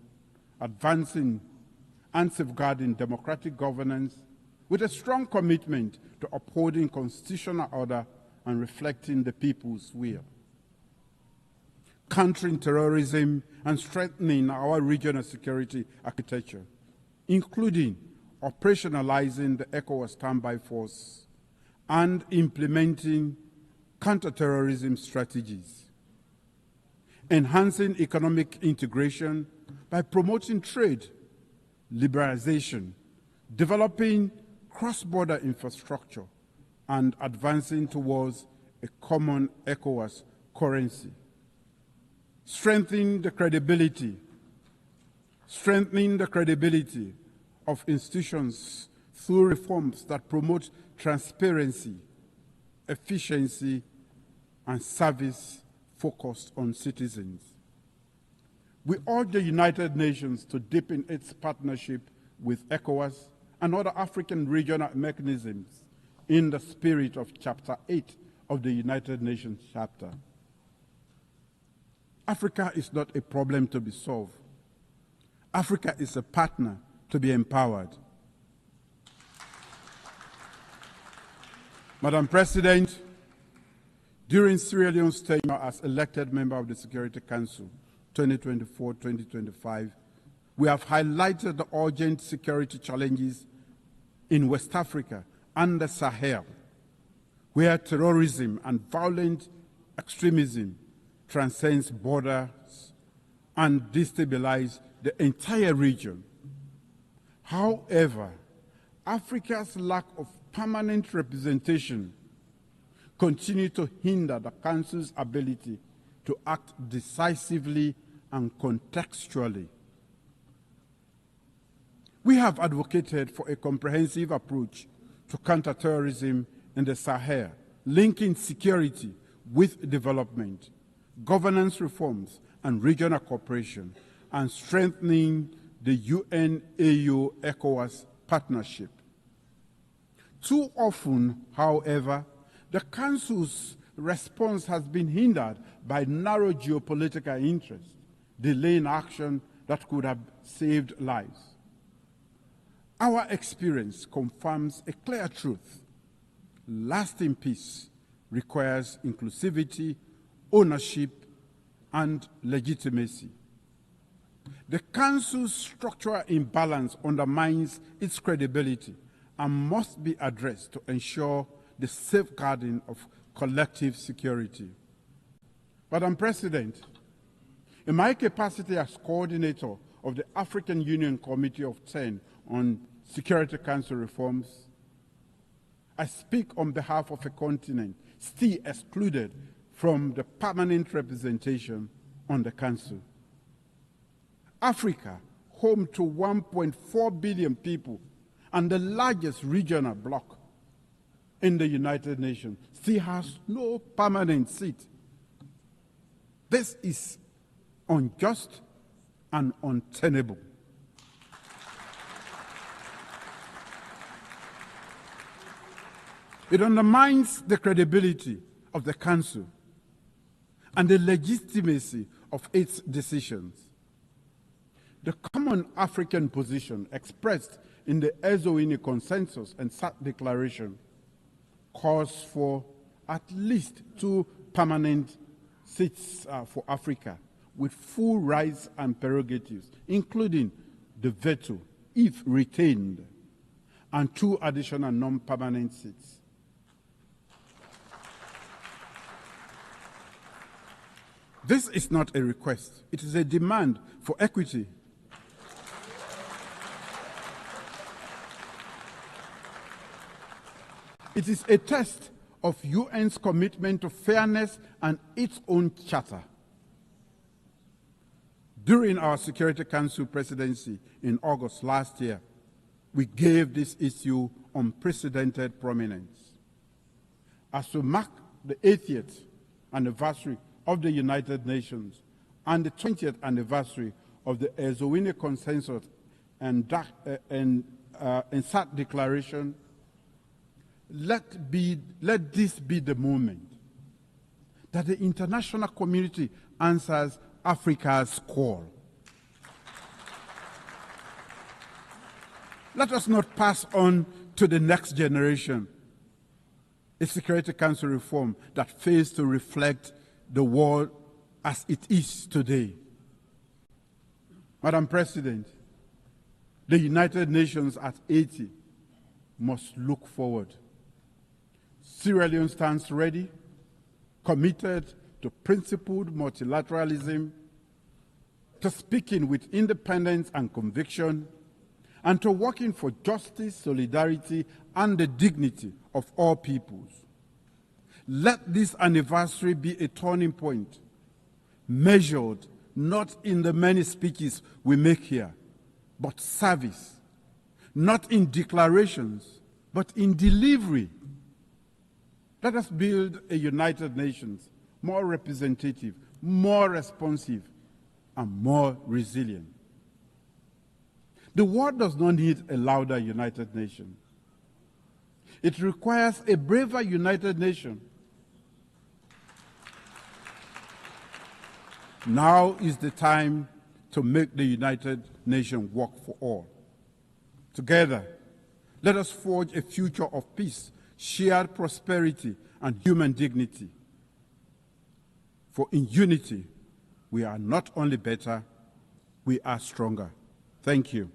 advancing and safeguarding democratic governance with a strong commitment to upholding constitutional order and reflecting the people's will, countering terrorism and strengthening our regional security architecture, including operationalizing the ECOWAS standby force and implementing counterterrorism strategies, enhancing economic integration by promoting trade, liberalization, developing cross-border infrastructure, and advancing towards a common ECOWAS currency. Strengthening the credibility of institutions through reforms that promote transparency, efficiency, and service focused on citizens. We urge the United Nations to deepen its partnership with ECOWAS and other African regional mechanisms in the spirit of Chapter 8 of the United Nations chapter. Africa is not a problem to be solved. Africa is a partner to be empowered. Madam President, during Sierra Leone's tenure as elected member of the Security Council 2024-2025, we have highlighted the urgent security challenges in West Africa and the Sahel, where terrorism and violent extremism transcends borders and destabilize the entire region. However, Africa's lack of permanent representation continue to hinder the Council's ability to act decisively and contextually. We have advocated for a comprehensive approach to counterterrorism in the Sahel, linking security with development, governance reforms, and regional cooperation, and strengthening the UN-AU-ECOWAS partnership. Too often, however, the Council's response has been hindered by narrow geopolitical interests, delaying action that could have saved lives. Our experience confirms a clear truth. Lasting peace requires inclusivity, ownership, and legitimacy. The Council's structural imbalance undermines its credibility and must be addressed to ensure the safeguarding of collective security. Madam President, in my capacity as coordinator of the African Union Committee of 10 on Security Council reforms, I speak on behalf of a continent still excluded from the permanent representation on the Council. Africa, home to 1.4 billion people and the largest regional bloc in the United Nations, still has no permanent seat. This is unjust and untenable. It undermines the credibility of the Council and the legitimacy of its decisions. The common African position expressed in the Ezowini Consensus and SAT Declaration calls for at least 2 permanent seats for Africa with full rights and prerogatives, including the veto, if retained, and 2 additional non-permanent seats. This is not a request. It is a demand for equity. It is a test of UN's commitment to fairness and its own charter. During our Security Council presidency in August last year, we gave this issue unprecedented prominence. As we mark the 80th anniversary of the United Nations and the 20th anniversary of the Ezowini Consensus and SAT Declaration, let this be the moment that the international community answers Africa's call. Let us not pass on to the next generation a Security Council reform that fails to reflect the world as it is today. Madam President, the United Nations at 80 must look forward. Sierra Leone stands ready, committed to principled multilateralism, to speaking with independence and conviction, and to working for justice, solidarity, and the dignity of all peoples. Let this anniversary be a turning point, measured not in the many speeches we make here, but service, not in declarations, but in delivery. Let us build a United Nations more representative, more responsive, and more resilient. The world does not need a louder United Nations. It requires a braver United Nations Now is the time to make the United Nations work for all. Together, let us forge a future of peace, shared prosperity, and human dignity. For in unity, we are not only better, we are stronger. Thank you.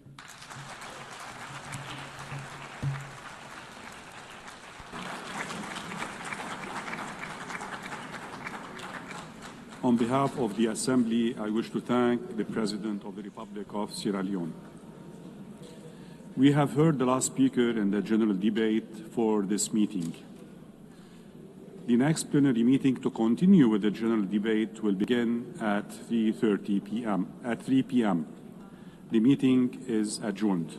On behalf of the Assembly, I wish to thank the President of the Republic of Sierra Leone. We have heard the last speaker in the general debate for this meeting. The next plenary meeting to continue with the general debate will begin at 3:30 p.m. At 3 p.m. The meeting is adjourned.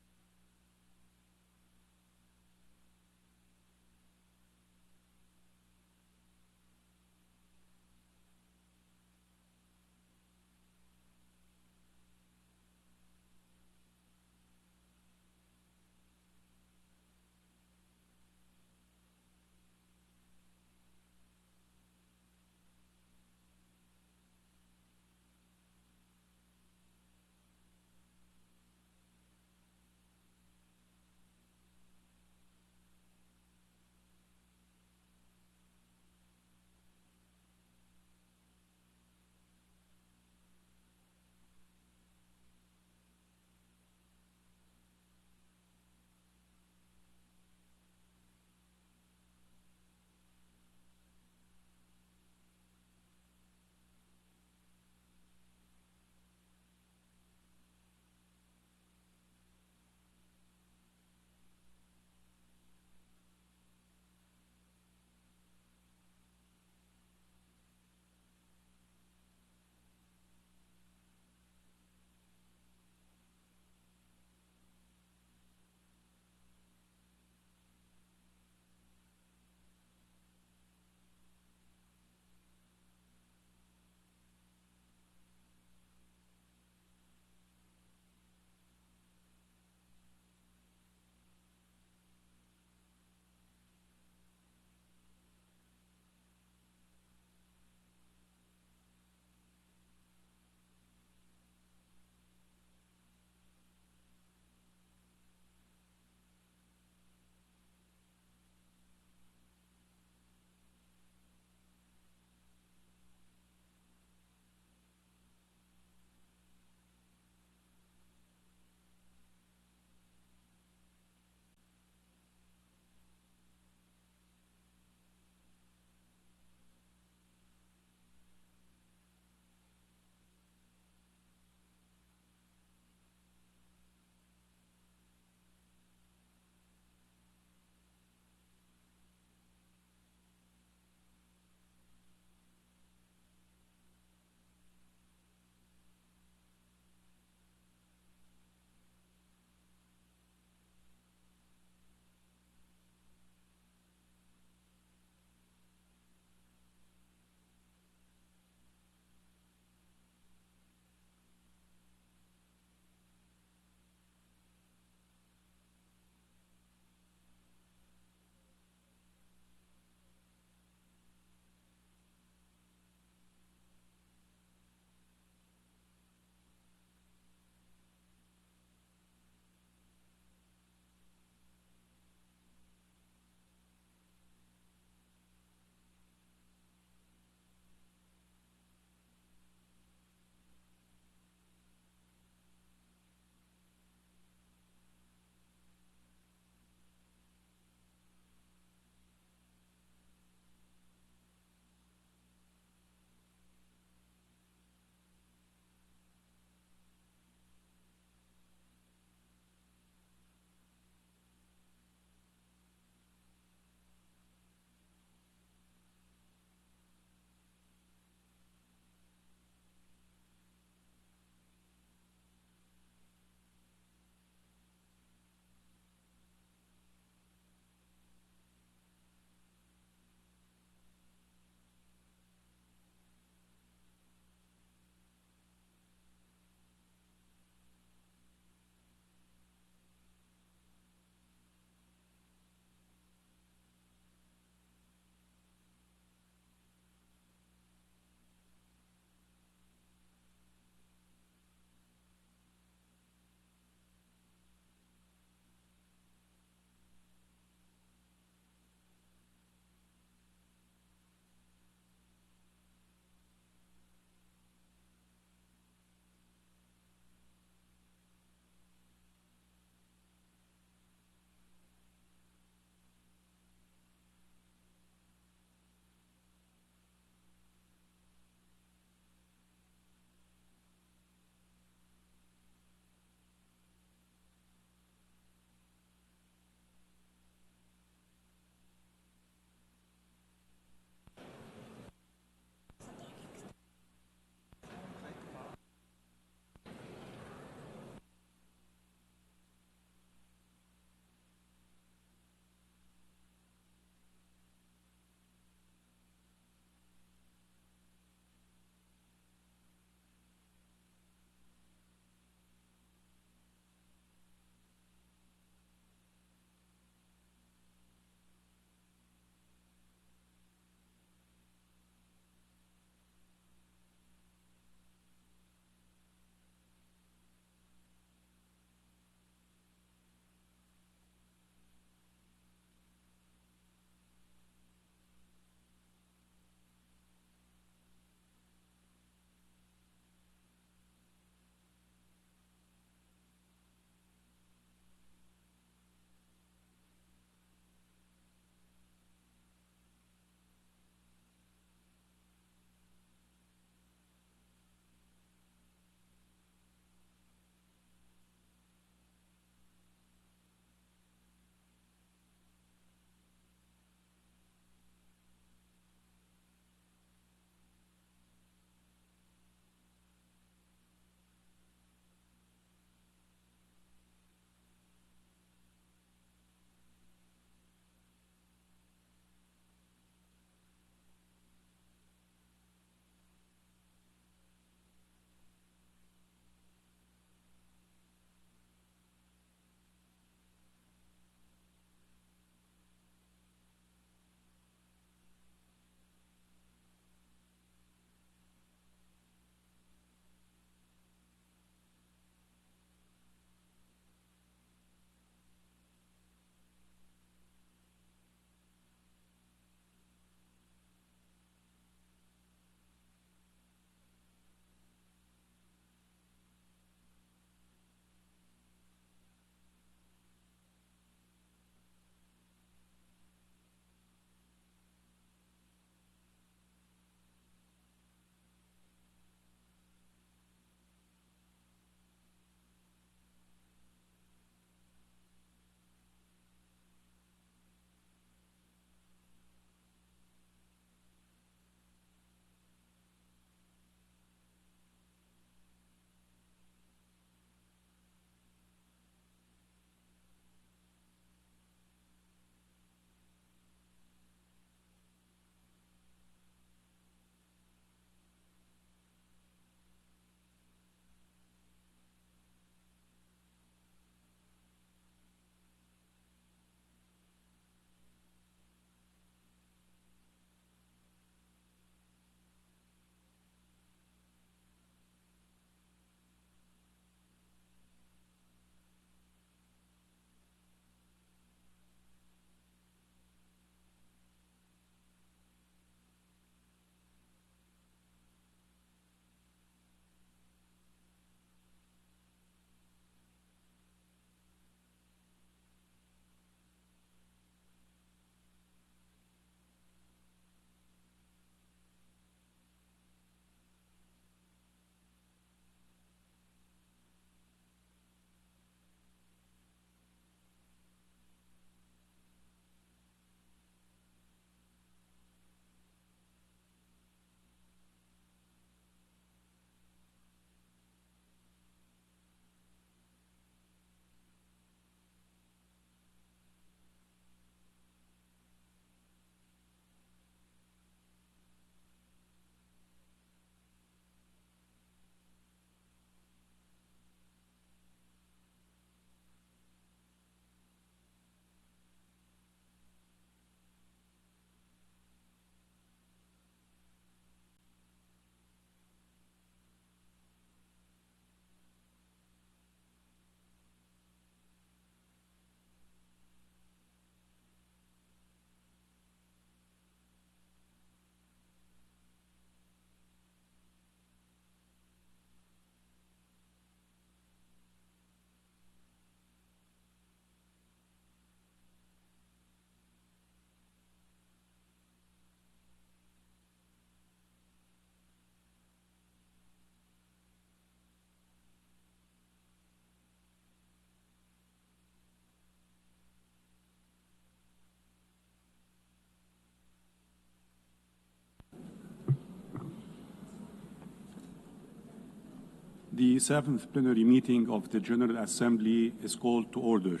The 7th plenary meeting of the General Assembly is called to order.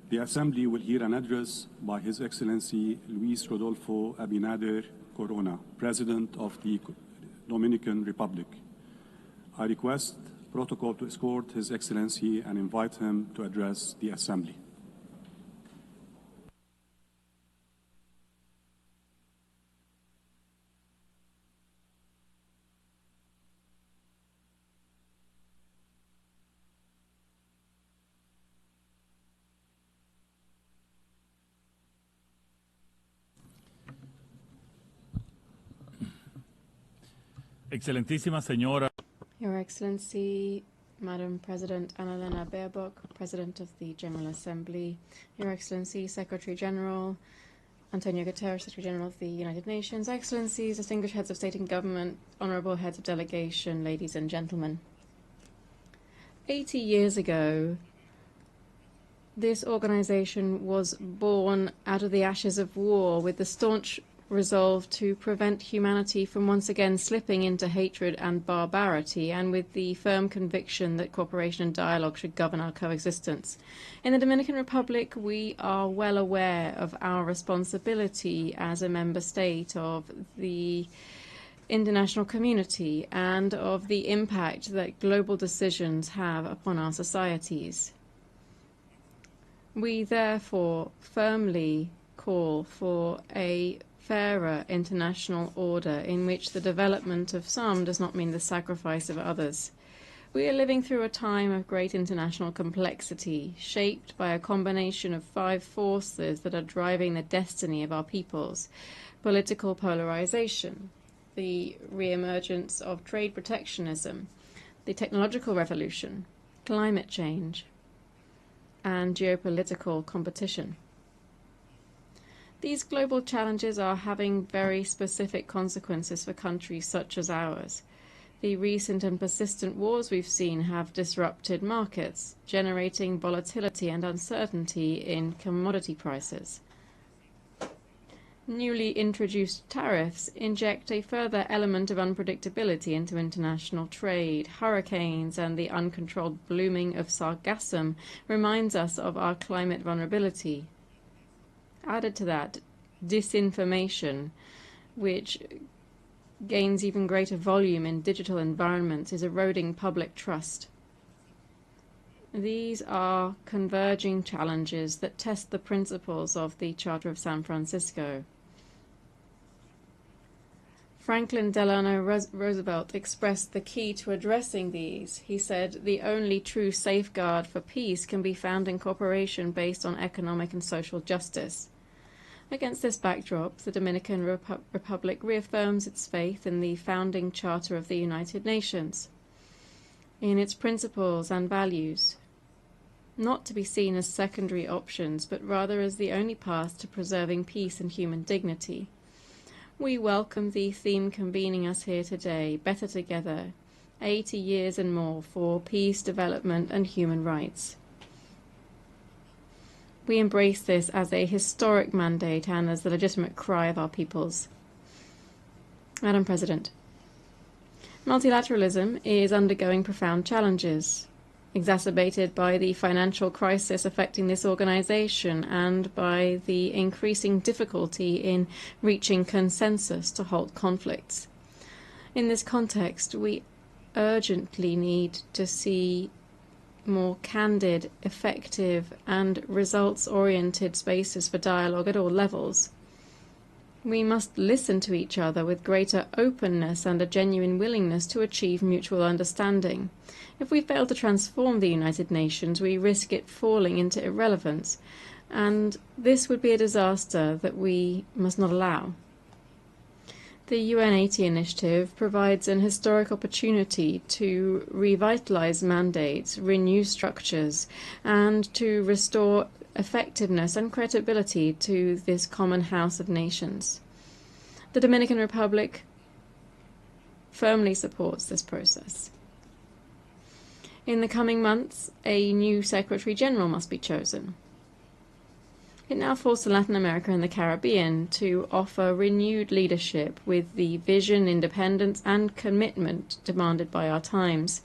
The Assembly will hear an address by His Excellency Luis Rodolfo Abinader Corona, President of the Dominican Republic. I request protocol to escort His Excellency and invite him to address the Assembly. Excelentísima señora. Your Excellency, Madam President Annalena Baerbock, President of the General Assembly, Your Excellency, Secretary General Antonio Guterres, Secretary General of the United Nations, Excellencies, distinguished heads of state and government, honorable heads of delegation, ladies and gentlemen. 80 years ago, this organization was born out of the ashes of war with the staunch resolve to prevent humanity from once again slipping into hatred and barbarity, and with the firm conviction that cooperation and dialogue should govern our coexistence. In the Dominican Republic, we are well aware of our responsibility as a member state of the international community and of the impact that global decisions have upon our societies. We therefore firmly call for a fairer international order in which the development of some does not mean the sacrifice of others. We are living through a time of great international complexity, shaped by a combination of 5 forces that are driving the destiny of our peoples: political polarization, the re-emergence of trade protectionism, the technological revolution, climate change, and geopolitical competition. These global challenges are having very specific consequences for countries such as ours. The recent and persistent wars we've seen have disrupted markets, generating volatility and uncertainty in commodity prices. Newly introduced tariffs inject a further element of unpredictability into international trade. Hurricanes and the uncontrolled blooming of sargassum reminds us of our climate vulnerability. Added to that, disinformation, which gains even greater volume in digital environments, is eroding public trust. These are converging challenges that test the principles of the Charter of San Francisco. Franklin Delano Roosevelt expressed the key to addressing these. He said, "The only true safeguard for peace can be found in cooperation based on economic and social justice." Against this backdrop, the Dominican Republic reaffirms its faith in the founding Charter of the United Nations, in its principles and values, not to be seen as secondary options, but rather as the only path to preserving peace and human dignity. We welcome the theme convening us here today, Better Together, 80 years and more for peace, development, and human rights. We embrace this as a historic mandate and as the legitimate cry of our peoples. Madam President, multilateralism is undergoing profound challenges, exacerbated by the financial crisis affecting this organization and by the increasing difficulty in reaching consensus to halt conflicts. In this context, we urgently need to see more candid, effective, and results-oriented spaces for dialogue at all levels. We must listen to each other with greater openness and a genuine willingness to achieve mutual understanding. If we fail to transform the United Nations, we risk it falling into irrelevance, and this would be a disaster that we must not allow. The UN 80 initiative provides an historic opportunity to revitalize mandates, renew structures, and to restore effectiveness and credibility to this common house of nations. The Dominican Republic firmly supports this process. In the coming months, a new Secretary General must be chosen. It now falls to Latin America and the Caribbean to offer renewed leadership with the vision, independence, and commitment demanded by our times.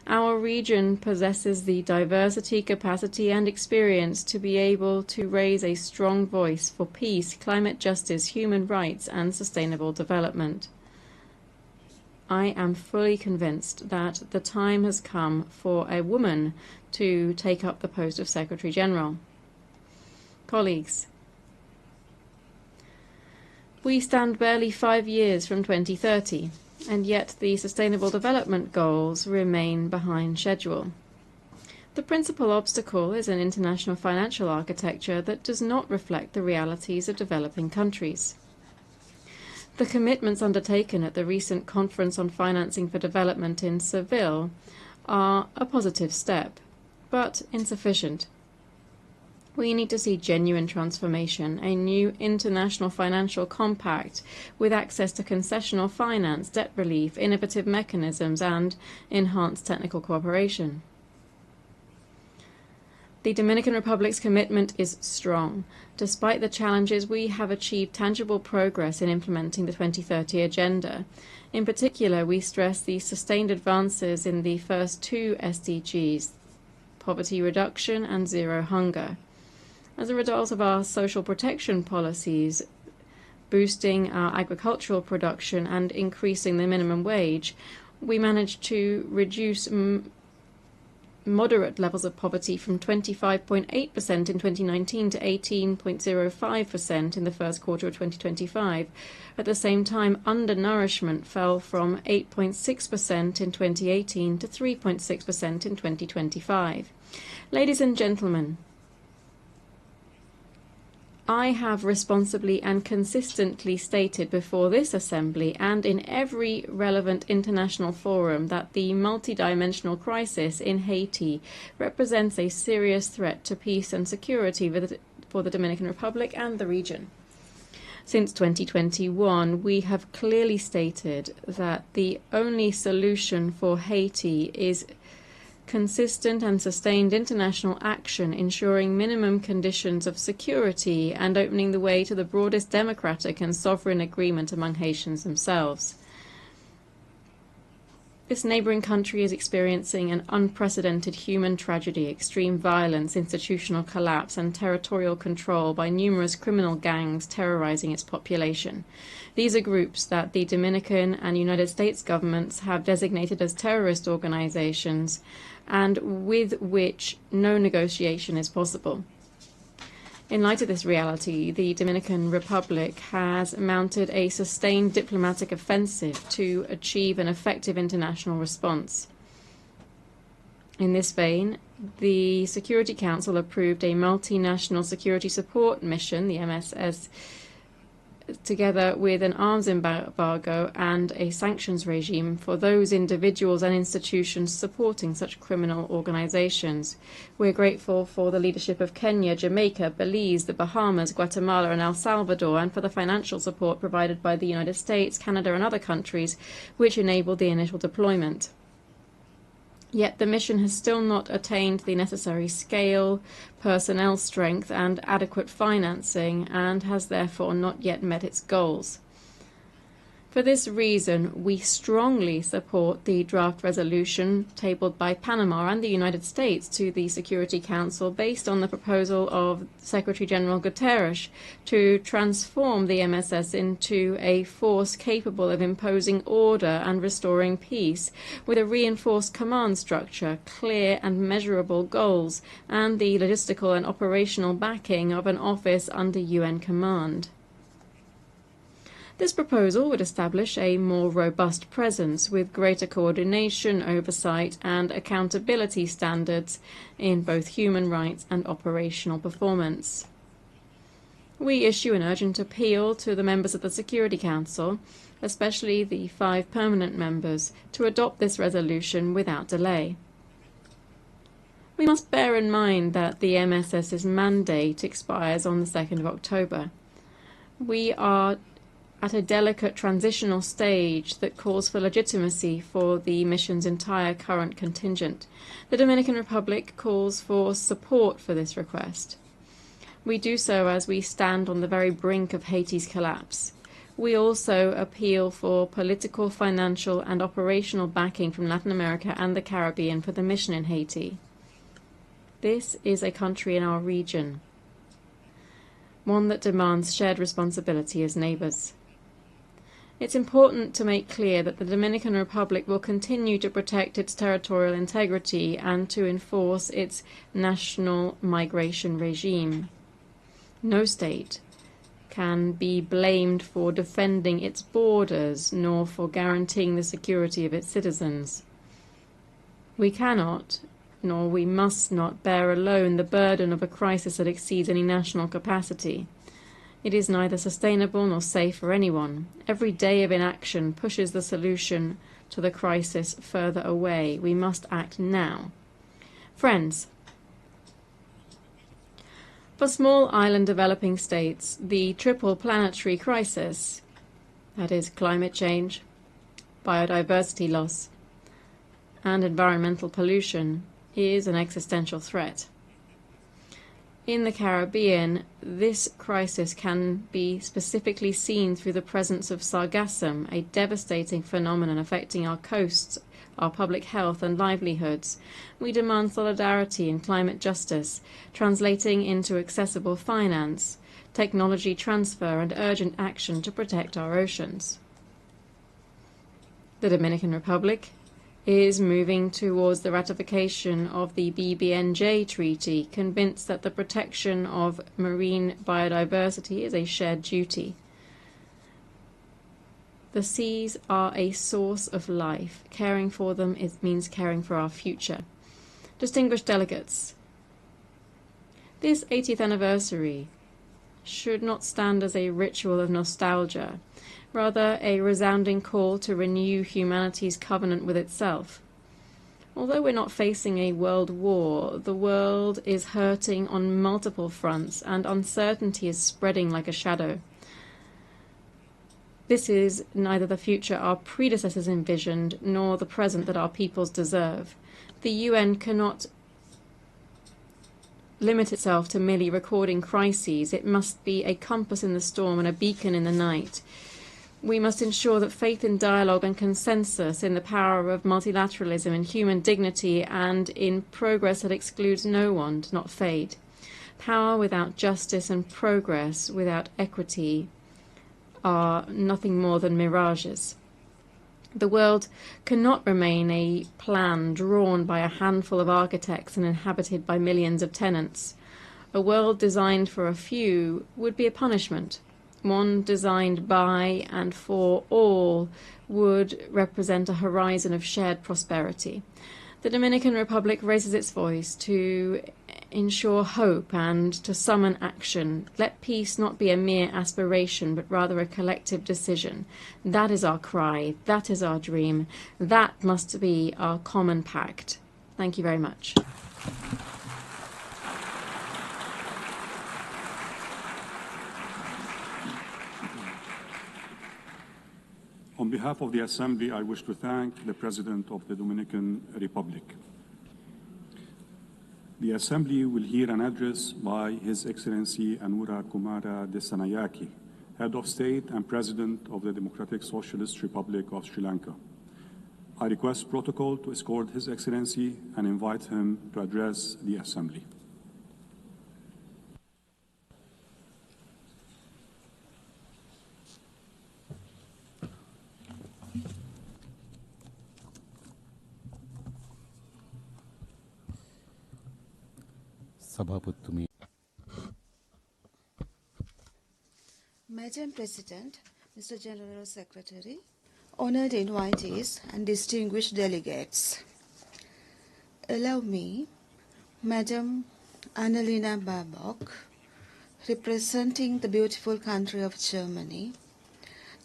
Our region possesses the diversity, capacity, and experience to be able to raise a strong voice for peace, climate justice, human rights, and sustainable development. I am fully convinced that the time has come for a woman to take up the post of Secretary General. Colleagues, we stand barely 5 years from 2030, and yet the Sustainable Development Goals remain behind schedule. The principal obstacle is an international financial architecture that does not reflect the realities of developing countries. The commitments undertaken at the recent Conference on Financing for Development in Seville are a positive step, but insufficient. We need to see genuine transformation, a new international financial compact with access to concessional finance, debt relief, innovative mechanisms, and enhanced technical cooperation. The Dominican Republic's commitment is strong. Despite the challenges, we have achieved tangible progress in implementing the 2030 Agenda. In particular, we stress the sustained advances in the first two SDGs, poverty reduction and zero hunger. As a result of our social protection policies, boosting our agricultural production and increasing the minimum wage, we managed to reduce moderate levels of poverty from 25.8% in 2019 to 18.05% in the first quarter of 2025. At the same time, undernourishment fell from 8.6% in 2018 to 3.6% in 2025. Ladies and gentlemen, I have responsibly and consistently stated before this Assembly and in every relevant international forum that the multidimensional crisis in Haiti represents a serious threat to peace and security for the Dominican Republic and the region. Since 2021, we have clearly stated that the only solution for Haiti is consistent and sustained international action, ensuring minimum conditions of security and opening the way to the broadest democratic and sovereign agreement among Haitians themselves. This neighboring country is experiencing an unprecedented human tragedy, extreme violence, institutional collapse, and territorial control by numerous criminal gangs terrorizing its population. These are groups that the Dominican and United States governments have designated as terrorist organizations and with which no negotiation is possible. In light of this reality, the Dominican Republic has mounted a sustained diplomatic offensive to achieve an effective international response. In this vein, the Security Council approved a multinational security support mission, the MSS, together with an arms embargo and a sanctions regime for those individuals and institutions supporting such criminal organizations. We're grateful for the leadership of Kenya, Jamaica, Belize, the Bahamas, Guatemala, and El Salvador, and for the financial support provided by the United States, Canada, and other countries, which enabled the initial deployment. Yet the mission has still not attained the necessary scale, personnel strength, and adequate financing, and has therefore not yet met its goals. For this reason, we strongly support the draft resolution tabled by Panama and the United States to the Security Council based on the proposal of Secretary General Guterres to transform the MSS into a force capable of imposing order and restoring peace, with a reinforced command structure, clear and measurable goals, and the logistical and operational backing of an office under UN command. This proposal would establish a more robust presence with greater coordination, oversight, and accountability standards in both human rights and operational performance. We issue an urgent appeal to the members of the Security Council, especially the 5 permanent members, to adopt this resolution without delay. We must bear in mind that the MSS's mandate expires on the 2nd of October. We are at a delicate transitional stage that calls for legitimacy for the mission's entire current contingent. The Dominican Republic calls for support for this request. We do so as we stand on the very brink of Haiti's collapse. We also appeal for political, financial, and operational backing from Latin America and the Caribbean for the mission in Haiti. This is a country in our region, one that demands shared responsibility as neighbors. It's important to make clear that the Dominican Republic will continue to protect its territorial integrity and to enforce its national migration regime. No state can be blamed for defending its borders nor for guaranteeing the security of its citizens. We cannot, nor we must not, bear alone the burden of a crisis that exceeds any national capacity. It is neither sustainable nor safe for anyone. Every day of inaction pushes the solution to the crisis further away. We must act now. Friends, for small island developing states, the triple planetary crisis, that is climate change, biodiversity loss, and environmental pollution, is an existential threat. In the Caribbean, this crisis can be specifically seen through the presence of sargassum, a devastating phenomenon affecting our coasts, our public health and livelihoods. We demand solidarity and climate justice, translating into accessible finance, technology transfer and urgent action to protect our oceans. The Dominican Republic is moving towards the ratification of the BBNJ Treaty, convinced that the protection of marine biodiversity is a shared duty. The seas are a source of life. Caring for them means caring for our future. Distinguished delegates, this 80th anniversary should not stand as a ritual of nostalgia, rather a resounding call to renew humanity's covenant with itself. Although we're not facing a world war, the world is hurting on multiple fronts and uncertainty is spreading like a shadow. This is neither the future our predecessors envisioned nor the present that our peoples deserve. The UN cannot limit itself to merely recording crises. It must be a compass in the storm and a beacon in the night. We must ensure that faith in dialogue and consensus, in the power of multilateralism, in human dignity, and in progress that excludes no one, does not fade. Power without justice and progress without equity are nothing more than mirages. The world cannot remain a plan drawn by a handful of architects and inhabited by millions of tenants. A world designed for a few would be a punishment. One designed by and for all would represent a horizon of shared prosperity. The Dominican Republic raises its voice to ensure hope and to summon action. Let peace not be a mere aspiration, but rather a collective decision. That is our cry. That is our dream. That must be our common pact. Thank you very much. On behalf of the Assembly, I wish to thank the President of the Dominican Republic. The Assembly will hear an address by His Excellency Anura Kumara Desanayake, Head of State and President of the Democratic Socialist Republic of Sri Lanka. I request protocol to escort His Excellency and invite him to address the Assembly. Madam President, Mr. General Secretary, honored invitees and distinguished delegates, allow me, Madam Annalena Baerbock, representing the beautiful country of Germany,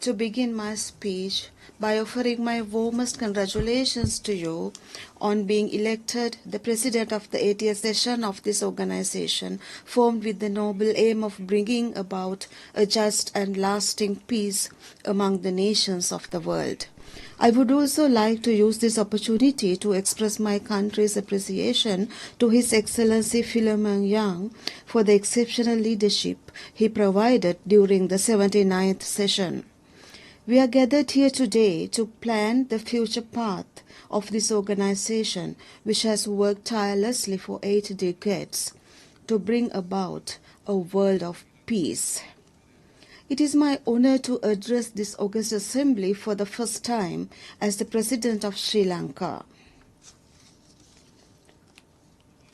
to begin my speech by offering my warmest congratulations to you on being elected the President of the 80th session of this organization, formed with the noble aim of bringing about a just and lasting peace among the nations of the world. I would also like to use this opportunity to express my country's appreciation to His Excellency Philemon Yang for the exceptional leadership he provided during the 79th session. We are gathered here today to plan the future path of this organization, which has worked tirelessly for 8 decades to bring about a world of peace. It is my honor to address this august assembly for the first time as the President of Sri Lanka.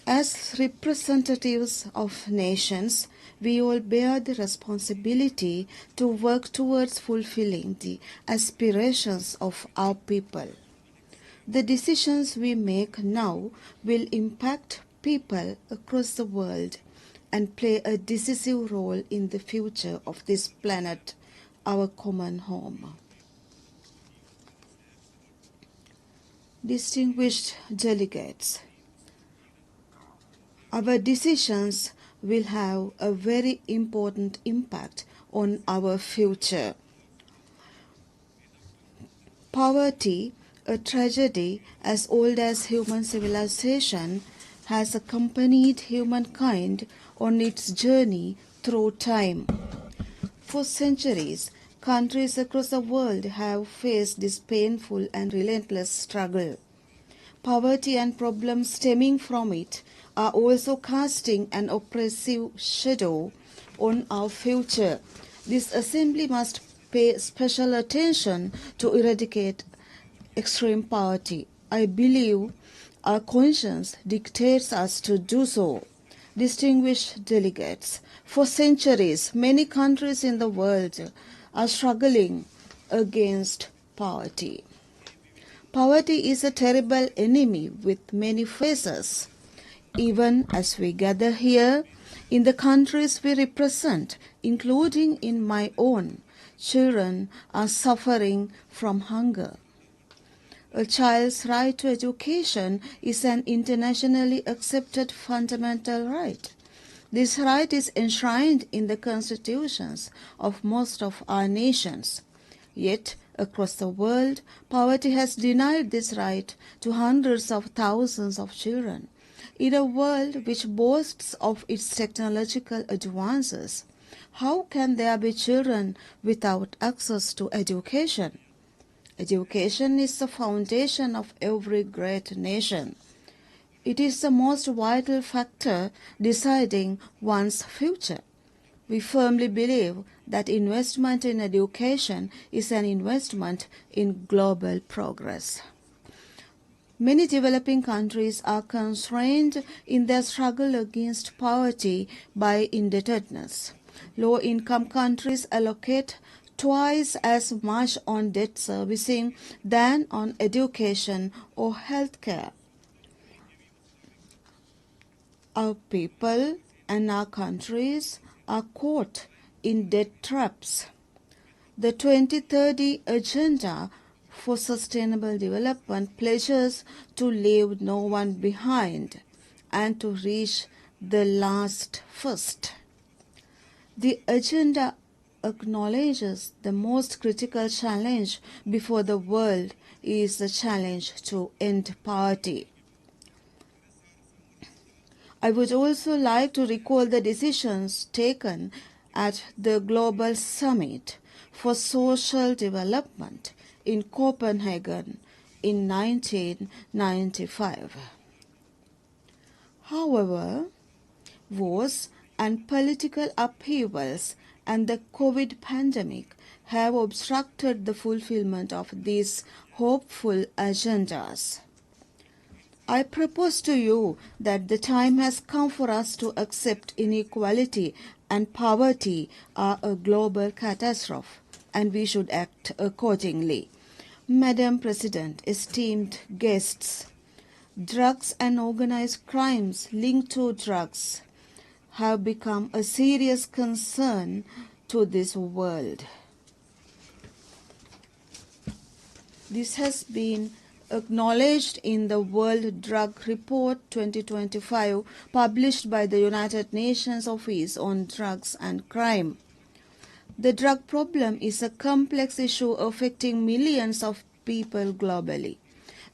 As representatives of nations, we all bear the responsibility to work towards fulfilling the aspirations of our people. The decisions we make now will impact people across the world and play a decisive role in the future of this planet, our common home. Distinguished delegates, our decisions will have a very important impact on our future. Poverty, a tragedy as old as human civilization, has accompanied humankind on its journey through time. For centuries, countries across the world have faced this painful and relentless struggle. Poverty and problems stemming from it are also casting an oppressive shadow on our future. This assembly must pay special attention to eradicate extreme poverty. I believe our conscience dictates us to do so. Distinguished delegates, for centuries, many countries in the world are struggling against poverty. Poverty is a terrible enemy with many faces. Even as we gather here, in the countries we represent, including in my own, children are suffering from hunger. A child's right to education is an internationally accepted fundamental right. This right is enshrined in the constitutions of most of our nations. Yet, across the world, poverty has denied this right to hundreds of thousands of children. In a world which boasts of its technological advances, how can there be children without access to education? Education is the foundation of every great nation. It is the most vital factor deciding one's future. We firmly believe that investment in education is an investment in global progress. Many developing countries are constrained in their struggle against poverty by indebtedness. Low-income countries allocate twice as much on debt servicing than on education or health care. Our people and our countries are caught in debt traps. The 2030 Agenda for Sustainable Development pledges to leave no one behind and to reach the last first. The agenda acknowledges the most critical challenge before the world is the challenge to end poverty. I would also like to recall the decisions taken at the Global Summit for Social Development in Copenhagen in 1995. However, wars and political upheavals and the COVID pandemic have obstructed the fulfillment of these hopeful agendas. I propose to you that the time has come for us to accept inequality and poverty are a global catastrophe, and we should act accordingly. Madam President, esteemed guests, drugs and organized crimes linked to drugs have become a serious concern to this world. This has been acknowledged in the World Drug Report 2025 published by the United Nations Office on Drugs and Crime. The drug problem is a complex issue affecting millions of people globally.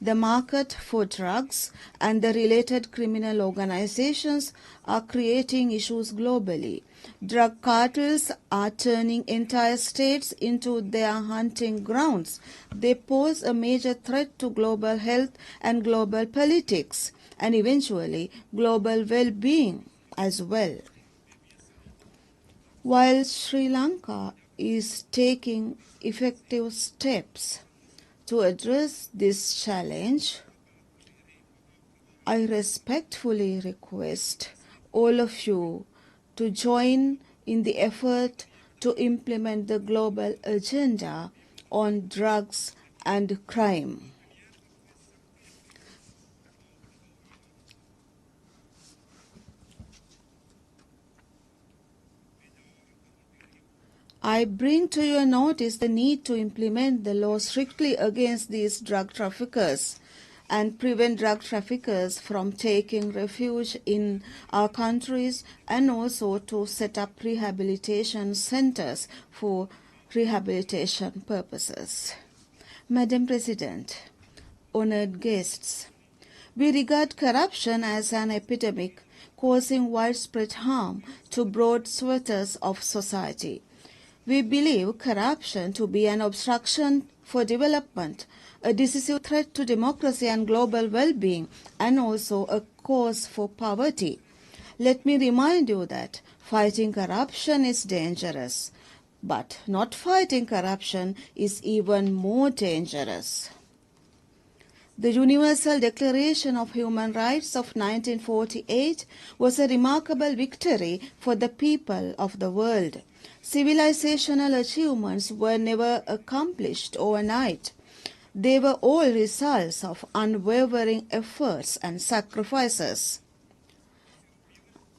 The market for drugs and the related criminal organizations are creating issues globally. Drug cartels are turning entire states into their hunting grounds. They pose a major threat to global health and global politics, and eventually global well-being as well. While Sri Lanka is taking effective steps to address this challenge, I respectfully request all of you to join in the effort to implement the global agenda on drugs and crime. I bring to your notice the need to implement the law strictly against these drug traffickers and prevent drug traffickers from taking refuge in our countries, and also to set up rehabilitation centers for rehabilitation purposes. Madam President, honored guests, we regard corruption as an epidemic causing widespread harm to broad swathes of society. We believe corruption to be an obstruction for development, a decisive threat to democracy and global well-being, and also a cause for poverty. Let me remind you that fighting corruption is dangerous, but not fighting corruption is even more dangerous. The Universal Declaration of Human Rights of 1948 was a remarkable victory for the people of the world. Civilizational achievements were never accomplished overnight. They were all results of unwavering efforts and sacrifices.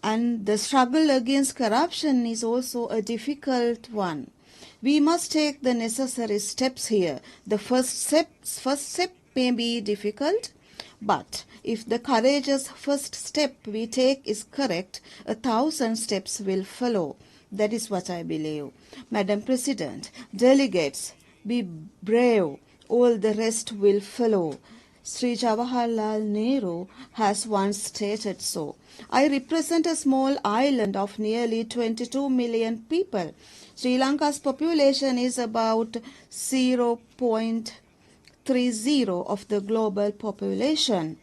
And the struggle against corruption is also a difficult one. We must take the necessary steps here. The first step may be difficult, but if the courageous first step we take is correct, 1,000 steps will follow. That is what I believe. Madam President, delegates, be brave. All the rest will follow. Sri Jawaharlal Nehru has once stated so. I represent a small island of nearly 22 million people. Sri Lanka's population is about 0.30 of the global population.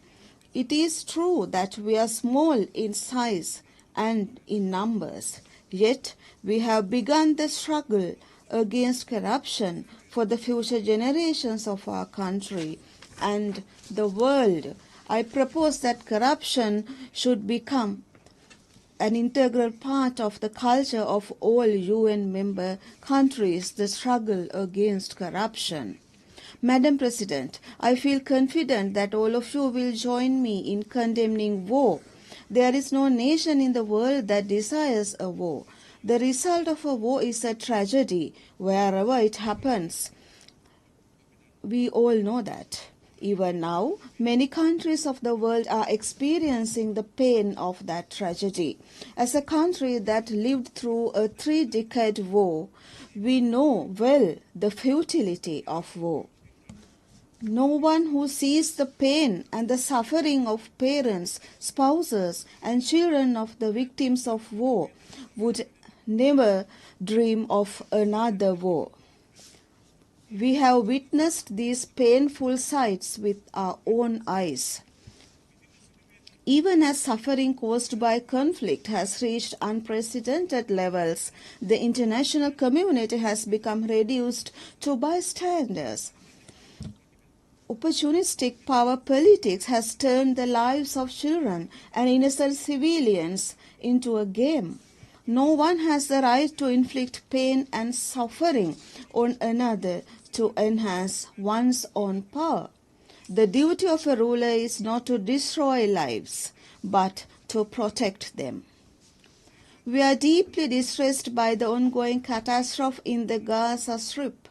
It is true that we are small in size and in numbers. Yet we have begun the struggle against corruption for the future generations of our country and the world. I propose that corruption should become an integral part of the culture of all UN member countries, the struggle against corruption. Madam President, I feel confident that all of you will join me in condemning war. There is no nation in the world that desires a war. The result of a war is a tragedy wherever it happens. We all know that. Even now, many countries of the world are experiencing the pain of that tragedy. As a country that lived through a 3-decade war, we know well the futility of war. No one who sees the pain and the suffering of parents, spouses, and children of the victims of war would never dream of another war. We have witnessed these painful sights with our own eyes. Even as suffering caused by conflict has reached unprecedented levels, the international community has become reduced to bystanders. Opportunistic power politics has turned the lives of children and innocent civilians into a game. No one has the right to inflict pain and suffering on another to enhance one's own power. The duty of a ruler is not to destroy lives, but to protect them. We are deeply distressed by the ongoing catastrophe in the Gaza Strip.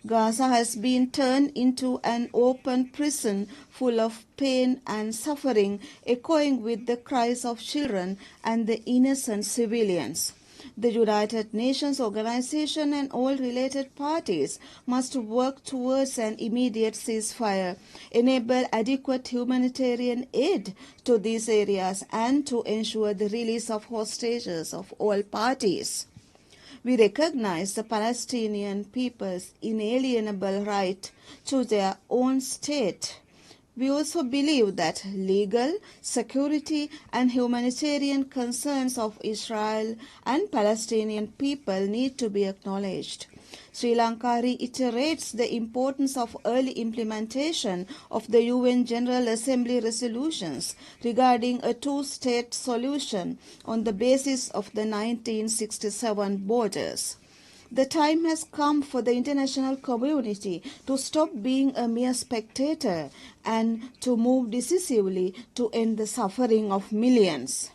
Gaza has been turned into an open prison full of pain and suffering, echoing with the cries of children and the innocent civilians. The United Nations Organization and all related parties must work towards an immediate ceasefire, enable adequate humanitarian aid to these areas, and to ensure the release of hostages of all parties. We recognize the Palestinian people's inalienable right to their own state. We also believe that legal, security, and humanitarian concerns of Israel and Palestinian people need to be acknowledged. Sri Lanka reiterates the importance of early implementation of the UN General Assembly resolutions regarding a two-state solution on the basis of the 1967 borders. The time has come for the international community to stop being a mere spectator and to move decisively to end the suffering of millions.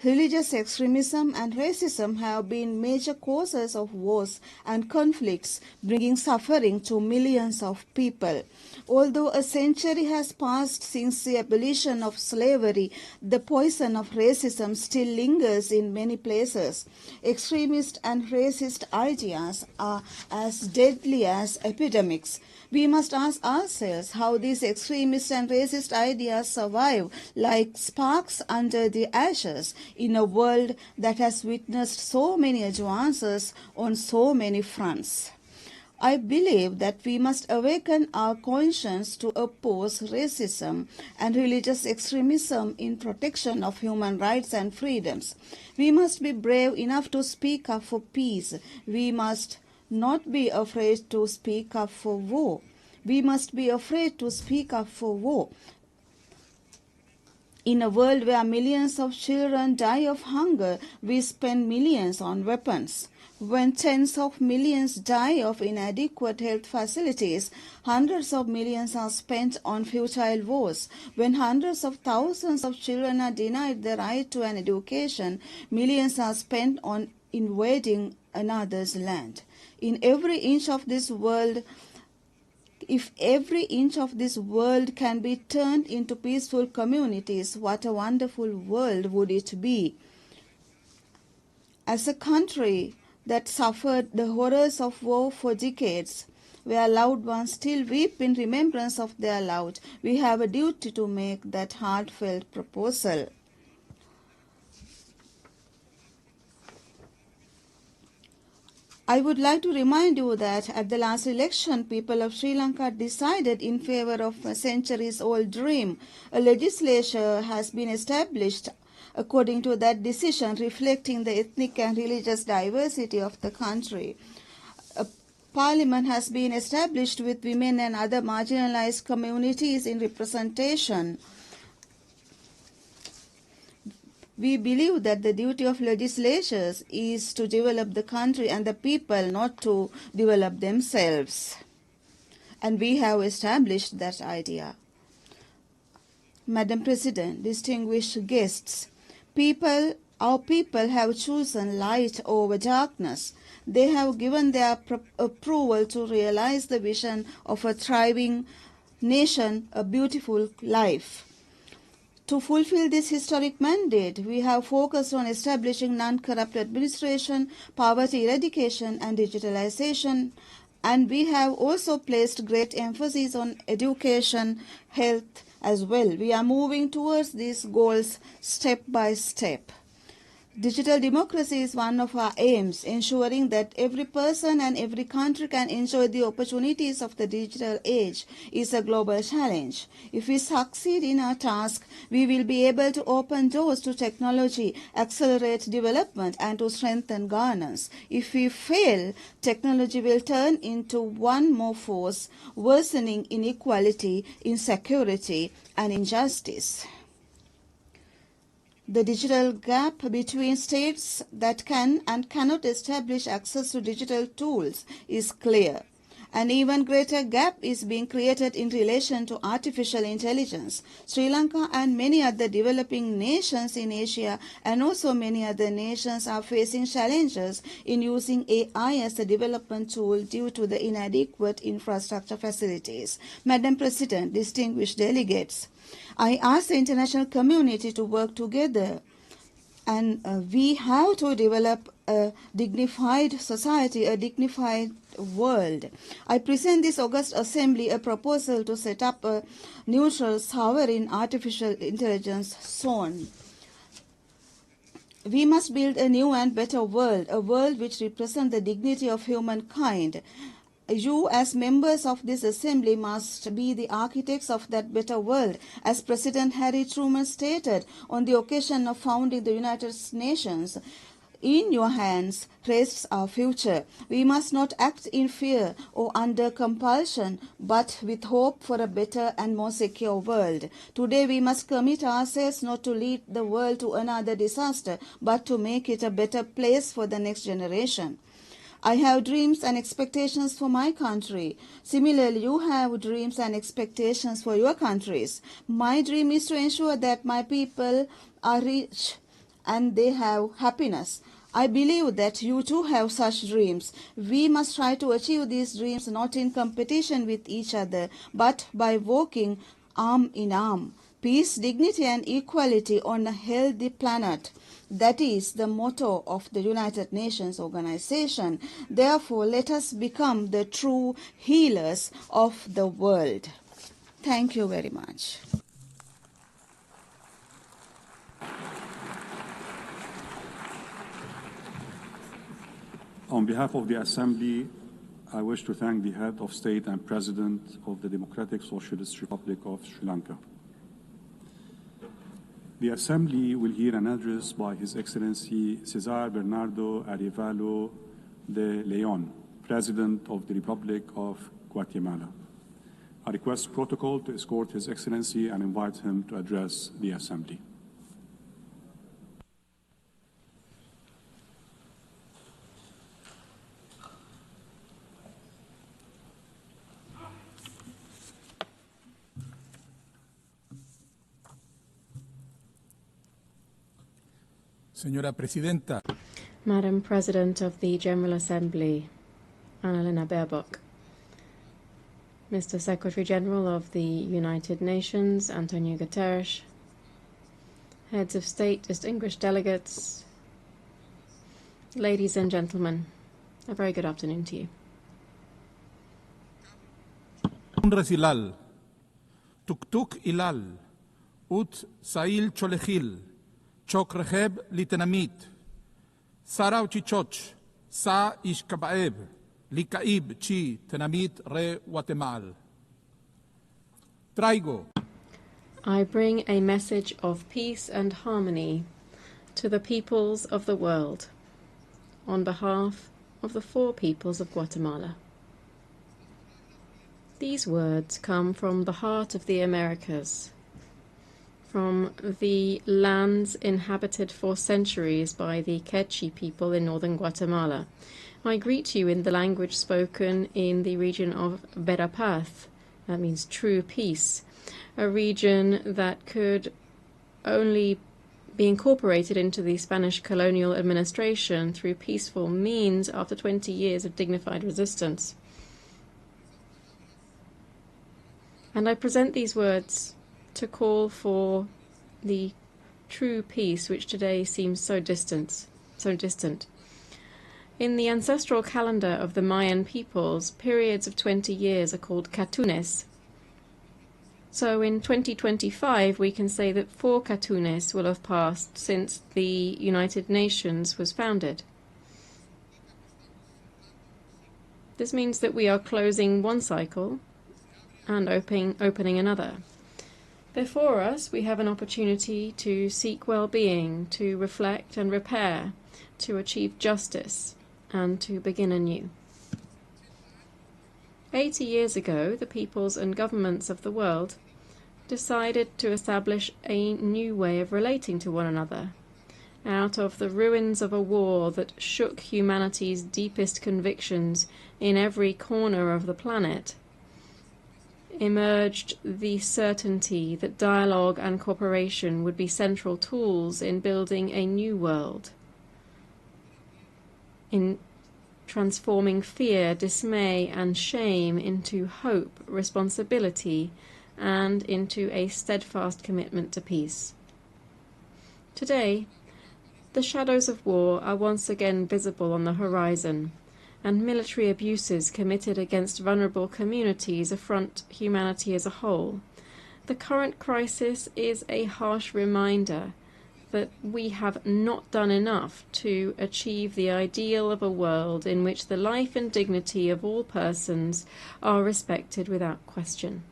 Religious extremism and racism have been major causes of wars and conflicts, bringing suffering to millions of people. Although a century has passed since the abolition of slavery, the poison of racism still lingers in many places. Extremist and racist ideas are as deadly as epidemics. We must ask ourselves how these extremist and racist ideas survive like sparks under the ashes in a world that has witnessed so many advances on so many fronts. I believe that we must awaken our conscience to oppose racism and religious extremism in protection of human rights and freedoms. We must be brave enough to speak up for peace. We must not be afraid to speak up for war. We must be afraid to speak up for war. In a world where millions of children die of hunger, we spend millions on weapons. When tens of millions die of inadequate health facilities, hundreds of millions are spent on futile wars. When hundreds of thousands of children are denied the right to an education, millions are spent on invading another's land. In every inch of this world, if every inch of this world can be turned into peaceful communities, what a wonderful world would it be. As a country that suffered the horrors of war for decades, where loved ones still weep in remembrance of their loved, we have a duty to make that heartfelt proposal. I would like to remind you that at the last election, people of Sri Lanka decided in favor of a centuries-old dream. A legislature has been established according to that decision, reflecting the ethnic and religious diversity of the country. A parliament has been established with women and other marginalized communities in representation. We believe that the duty of legislatures is to develop the country and the people, not to develop themselves. And we have established that idea. Madam President, distinguished guests, our people have chosen light over darkness. They have given their approval to realize the vision of a thriving nation, a beautiful life. To fulfill this historic mandate, we have focused on establishing non-corrupt administration, poverty eradication, and digitalization, and we have also placed great emphasis on education, health as well. We are moving towards these goals step by step. Digital democracy is one of our aims, ensuring that every person and every country can enjoy the opportunities of the digital age is a global challenge. If we succeed in our task, we will be able to open doors to technology, accelerate development, and to strengthen governance. If we fail, technology will turn into one more force, worsening inequality, insecurity, and injustice. The digital gap between states that can and cannot establish access to digital tools is clear. An even greater gap is being created in relation to artificial intelligence. Sri Lanka and many other developing nations in Asia and also many other nations are facing challenges in using AI as a development tool due to the inadequate infrastructure facilities. Madam President, distinguished delegates, I ask the international community to work together And we have to develop a dignified society, a dignified world. I present this August Assembly a proposal to set up a neutral sovereign artificial intelligence zone. We must build a new and better world, a world which represents the dignity of humankind. You, as members of this assembly, must be the architects of that better world. As President Harry Truman stated on the occasion of founding the United Nations, in your hands rests our future. We must not act in fear or under compulsion, but with hope for a better and more secure world. Today we must commit ourselves not to lead the world to another disaster, but to make it a better place for the next generation. I have dreams and expectations for my country. Similarly, you have dreams and expectations for your countries. My dream is to ensure that my people are rich and they have happiness. I believe that you too have such dreams. We must try to achieve these dreams not in competition with each other, but by walking arm in arm. Peace, dignity, and equality on a healthy planet. That is the motto of the United Nations organization. Therefore, let us become the true healers of the world. Thank you very much. On behalf of the Assembly, I wish to thank the Head of State and President of the Democratic Socialist Republic of Sri Lanka. The Assembly will hear an address by His Excellency Cesar Bernardo Arevalo de Leon, President of the Republic of Guatemala. I request protocol to escort His Excellency and invite him to address the Assembly. Señora Presidenta. Madam President of the General Assembly, Annalena Baerbock. Mr. Secretary General of the United Nations, Antonio Guterres. Heads of State, distinguished delegates, ladies and gentlemen, a very good afternoon to you. Resilal, Tuktuk Ilal, Ut Sail Cholejil, Chok Reheb Litenamit, Sarau Chichoch, Sa Ishkabaeb, Likaib Chi Tenamit Re Guatemala. Traigo. I bring a message of peace and harmony to the peoples of the world on behalf of the 4 peoples of Guatemala. These words come from the heart of the Americas, from the lands inhabited for centuries by the Quechua people in northern Guatemala. I greet you in the language spoken in the region of Verapaz, that means true peace, a region that could only be incorporated into the Spanish colonial administration through peaceful means after 20 years of dignified resistance. And I present these words to call for the true peace which today seems so distant. In the ancestral calendar of the Mayan peoples, periods of 20 years are called catunes. So in 2025 we can say that 4 catunes will have passed since the United Nations was founded. This means that we are closing one cycle and opening another. Before us, we have an opportunity to seek well-being, to reflect and repair, to achieve justice, and to begin anew. 80 years ago, the peoples and governments of the world decided to establish a new way of relating to one another. Out of the ruins of a war that shook humanity's deepest convictions in every corner of the planet, emerged the certainty that dialogue and cooperation would be central tools in building a new world, in transforming fear, dismay, and shame into hope, responsibility, and into a steadfast commitment to peace. Today, The shadows of war are once again visible on the horizon, and military abuses committed against vulnerable communities affront humanity as a whole. The current crisis is a harsh reminder that we have not done enough to achieve the ideal of a world in which the life and dignity of all persons are respected without question.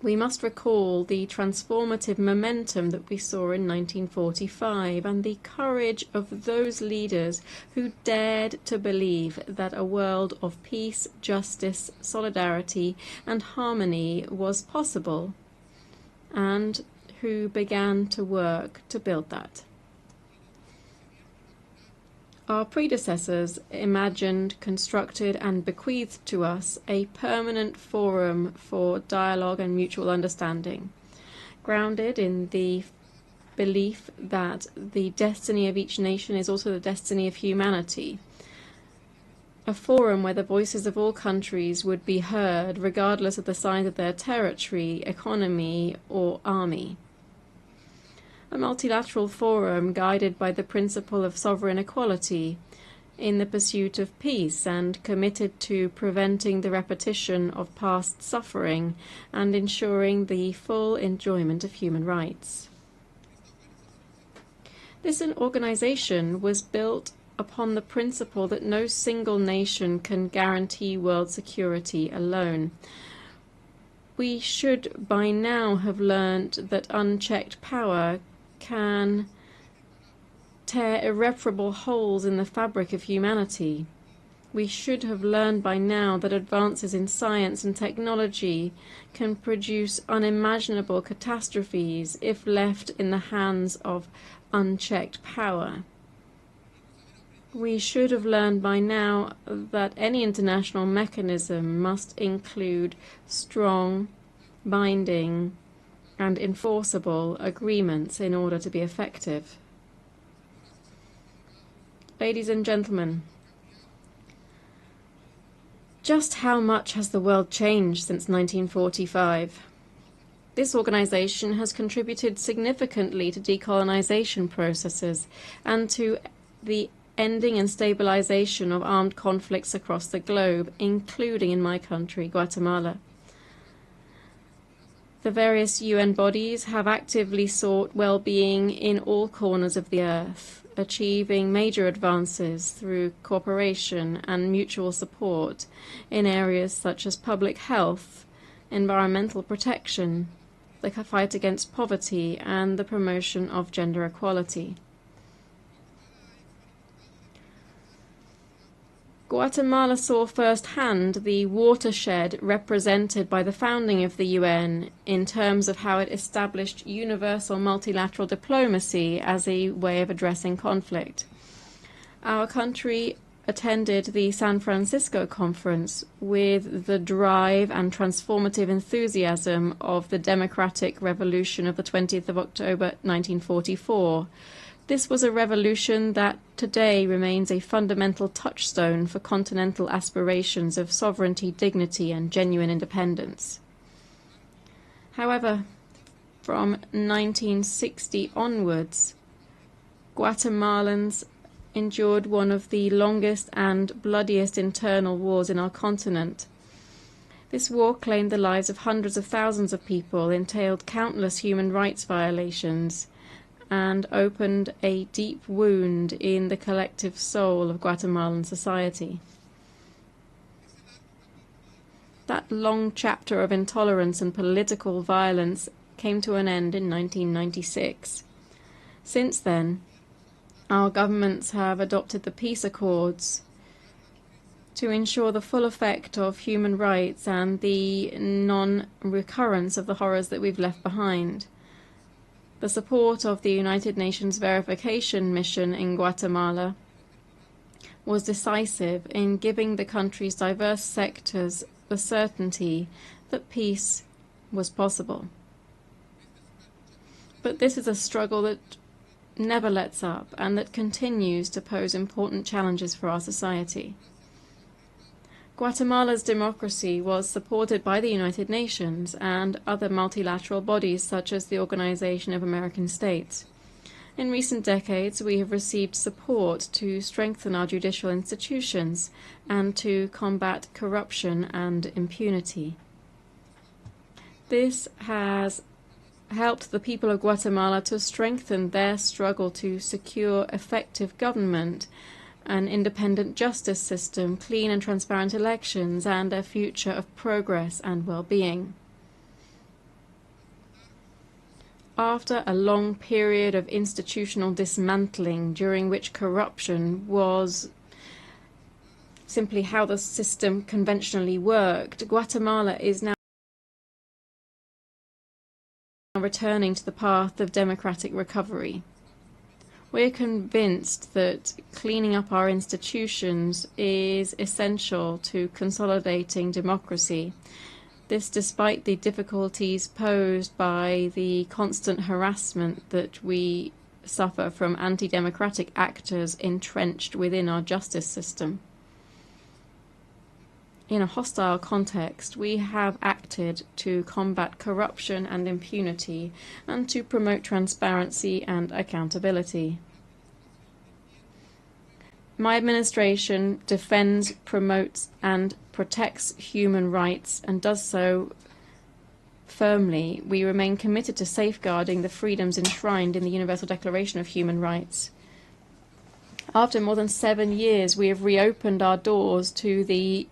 We must recall the transformative momentum that we saw in 1945 and the courage of those leaders who dared to believe that a world of peace, justice, solidarity, and harmony was possible, and who began to work to build that. Our predecessors imagined, constructed, and bequeathed to us a permanent forum for dialogue and mutual understanding, grounded in the belief that the destiny of each nation is also the destiny of humanity. A forum where the voices of all countries would be heard, regardless of the size of their territory, economy, or army. A multilateral forum guided by the principle of sovereign equality in the pursuit of peace and committed to preventing the repetition of past suffering and ensuring the full enjoyment of human rights. This organization was built upon the principle that no single nation can guarantee world security alone. We should by now have learned that unchecked power can tear irreparable holes in the fabric of humanity. We should have learned by now that advances in science and technology can produce unimaginable catastrophes if left in the hands of unchecked power. We should have learned by now that any international mechanism must include strong, binding, and enforceable agreements in order to be effective. Ladies and gentlemen, just how much has the world changed since 1945? This organization has contributed significantly to decolonization processes and to the ending and stabilization of armed conflicts across the globe, including in my country, Guatemala. The various UN bodies have actively sought well-being in all corners of the earth, achieving major advances through cooperation and mutual support in areas such as public health, environmental protection, the fight against poverty, and the promotion of gender equality. Guatemala saw firsthand the watershed represented by the founding of the UN in terms of how it established universal multilateral diplomacy as a way of addressing conflict. Our country attended the San Francisco conference with the drive and transformative enthusiasm of the democratic revolution of the 20th of October 1944. This was a revolution that today remains a fundamental touchstone for continental aspirations of sovereignty, dignity, and genuine independence. However, from 1960 onwards, Guatemalans endured one of the longest and bloodiest internal wars in our continent. This war claimed the lives of hundreds of thousands of people, entailed countless human rights violations, and opened a deep wound in the collective soul of Guatemalan society. That long chapter of intolerance and political violence came to an end in 1996. Since then, our governments have adopted the peace accords to ensure the full effect of human rights and the non-recurrence of the horrors that we've left behind. The support of the United Nations Verification Mission in Guatemala was decisive in giving the country's diverse sectors the certainty that peace was possible. But this is a struggle that never lets up and that continues to pose important challenges for our society. Guatemala's democracy was supported by the United Nations and other multilateral bodies such as the Organization of American States. In recent decades, we have received support to strengthen our judicial institutions and to combat corruption and impunity. This has helped the people of Guatemala to strengthen their struggle to secure effective government, an independent justice system, clean and transparent elections, and a future of progress and well-being. After a long period of institutional dismantling, during which corruption was simply how the system conventionally worked, Guatemala is now returning to the path of democratic recovery. We're convinced that cleaning up our institutions is essential to consolidating democracy. This despite the difficulties posed by the constant harassment that we suffer from anti-democratic actors entrenched within our justice system. In a hostile context, we have acted to combat corruption and impunity and to promote transparency and accountability. My administration defends, promotes, and protects human rights and does so firmly. We remain committed to safeguarding the freedoms enshrined in the Universal Declaration of Human Rights. After more than 7 years, we have reopened our doors to the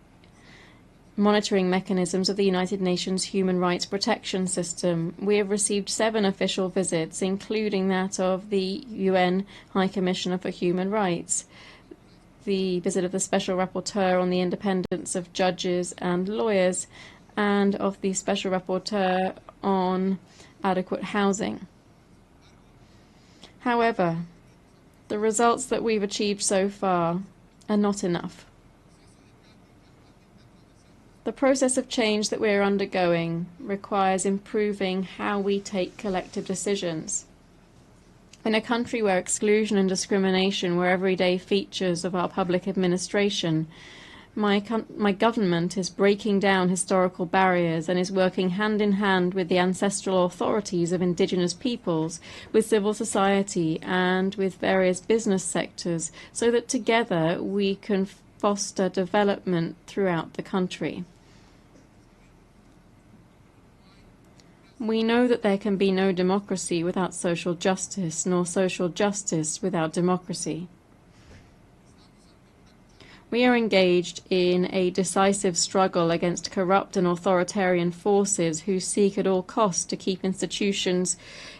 monitoring mechanisms of the United Nations Human Rights Protection System. We have received 7 official visits, including that of the UN High Commissioner for Human Rights, the visit of the Special Rapporteur on the independence of judges and lawyers, and of the Special Rapporteur on adequate housing. However, the results that we've achieved so far are not enough. The process of change that we're undergoing requires improving how we take collective decisions. In a country where exclusion and discrimination were everyday features of our public administration, my government is breaking down historical barriers and is working hand in hand with the ancestral authorities of indigenous peoples, with civil society, and with various business sectors, so that together we can foster development throughout the country. We know that there can be no democracy without social justice, nor social justice without democracy. We are engaged in a decisive struggle against corrupt and authoritarian forces who seek at all costs to keep institutions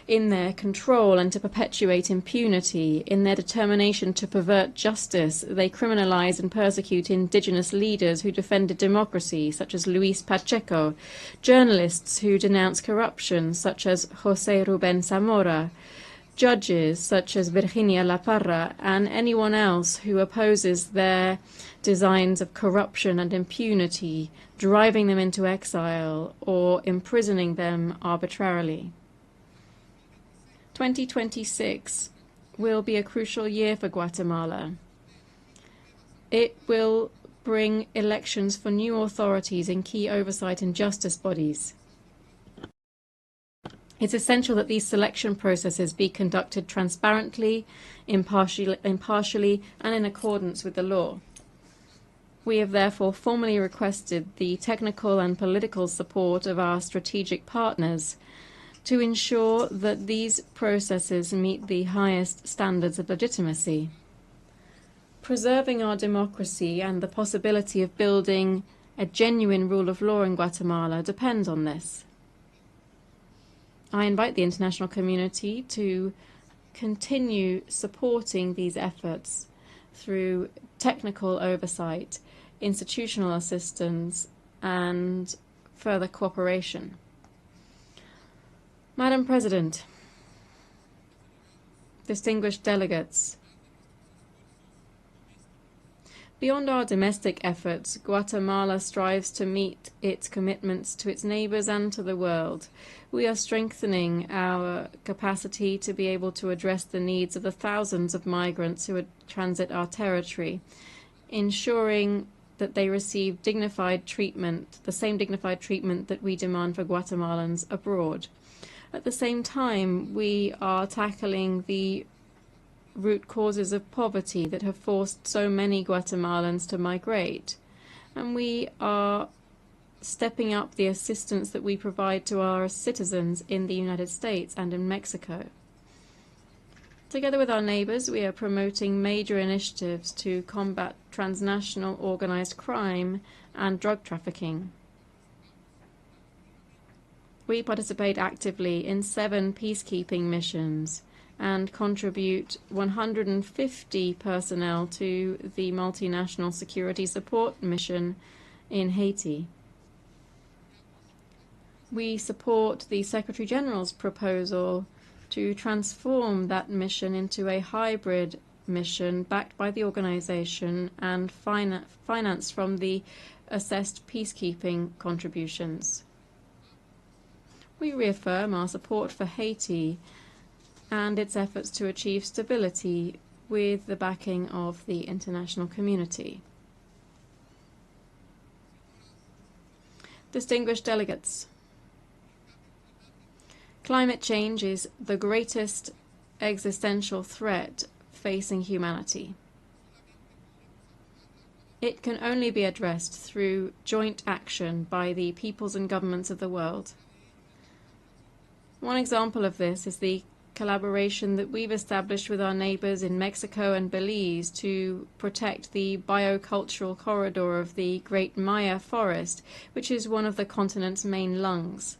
in their control and to perpetuate impunity. In their determination to pervert justice, they criminalize and persecute indigenous leaders who defended democracy, such as Luis Pacheco, journalists who denounce corruption, such as José Rubén Zamora, judges such as Virginia La Parra, and anyone else who opposes their designs of corruption and impunity, driving them into exile or imprisoning them arbitrarily. 2026 will be a crucial year for Guatemala. It will bring elections for new authorities in key oversight and justice bodies. It's essential that these selection processes be conducted transparently, impartially, and in accordance with the law. We have therefore formally requested the technical and political support of our strategic partners to ensure that these processes meet the highest standards of legitimacy. Preserving our democracy and the possibility of building a genuine rule of law in Guatemala depends on this. I invite the international community to continue supporting these efforts through technical oversight, institutional assistance, and further cooperation. Madam President, distinguished delegates, beyond our domestic efforts, Guatemala strives to meet its commitments to its neighbors and to the world. We are strengthening our capacity to be able to address the needs of the thousands of migrants who transit our territory, ensuring that they receive dignified treatment, the same dignified treatment that we demand for Guatemalans abroad. At the same time, we are tackling the root causes of poverty that have forced so many Guatemalans to migrate. And we are stepping up the assistance that we provide to our citizens in the United States and in Mexico. Together with our neighbors, we are promoting major initiatives to combat transnational organized crime and drug trafficking. We participate actively in 7 peacekeeping missions and contribute 150 personnel to the multinational security support mission in Haiti. We support the Secretary General's proposal to transform that mission into a hybrid mission backed by the organization and financed from the assessed peacekeeping contributions. We reaffirm our support for Haiti and its efforts to achieve stability with the backing of the international community. Distinguished delegates, climate change is the greatest existential threat facing humanity. It can only be addressed through joint action by the peoples and governments of the world. One example of this is the collaboration that we've established with our neighbors in Mexico and Belize to protect the biocultural corridor of the Great Maya Forest, which is one of the continent's main lungs.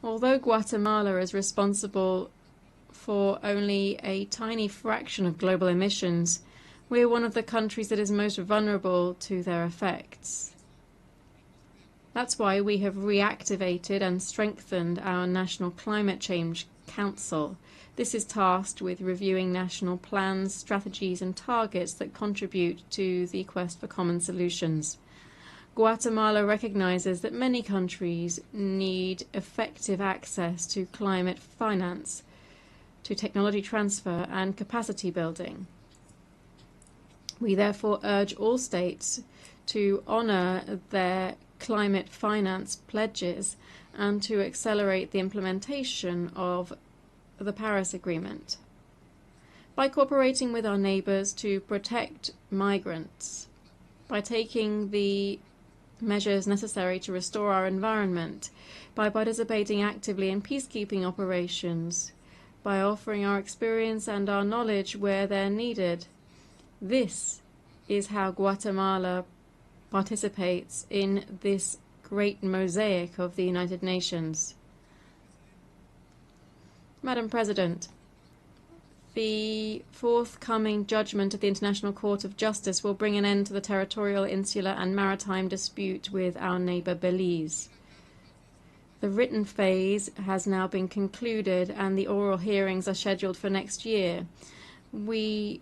Although Guatemala is responsible for only a tiny fraction of global emissions, we are one of the countries that is most vulnerable to their effects. That's why we have reactivated and strengthened our National Climate Change Council. This is tasked with reviewing national plans, strategies, and targets that contribute to the quest for common solutions. Guatemala recognizes that many countries need effective access to climate finance, to technology transfer, and capacity building. We therefore urge all states to honor their climate finance pledges and to accelerate the implementation of the Paris Agreement. By cooperating with our neighbors to protect migrants, by taking the measures necessary to restore our environment, by participating actively in peacekeeping operations, by offering our experience and our knowledge where they're needed, this is how Guatemala participates in this great mosaic of the United Nations. Madam President, the forthcoming judgment of the International Court of Justice will bring an end to the territorial, insular, and maritime dispute with our neighbor Belize. The written phase has now been concluded and the oral hearings are scheduled for next year. We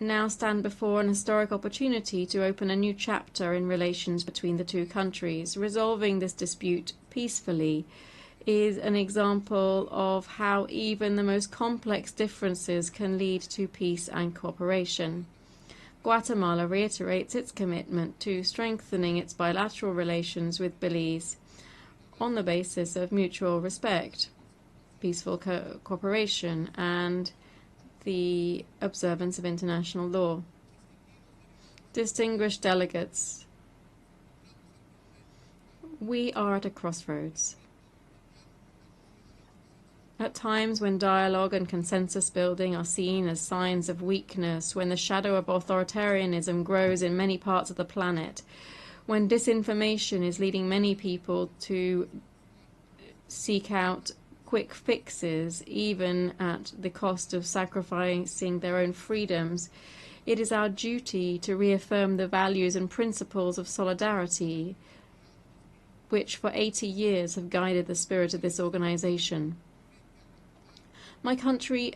now stand before an historic opportunity to open a new chapter in relations between the two countries. Resolving this dispute peacefully is an example of how even the most complex differences can lead to peace and cooperation. Guatemala reiterates its commitment to strengthening its bilateral relations with Belize on the basis of mutual respect, peaceful cooperation, and the observance of international law. Distinguished delegates, we are at a crossroads. At times when dialogue and consensus building are seen as signs of weakness, when the shadow of authoritarianism grows in many parts of the planet, when disinformation is leading many people to seek out quick fixes, even at the cost of sacrificing their own freedoms, it is our duty to reaffirm the values and principles of solidarity, which for 80 years have guided the spirit of this organization. My country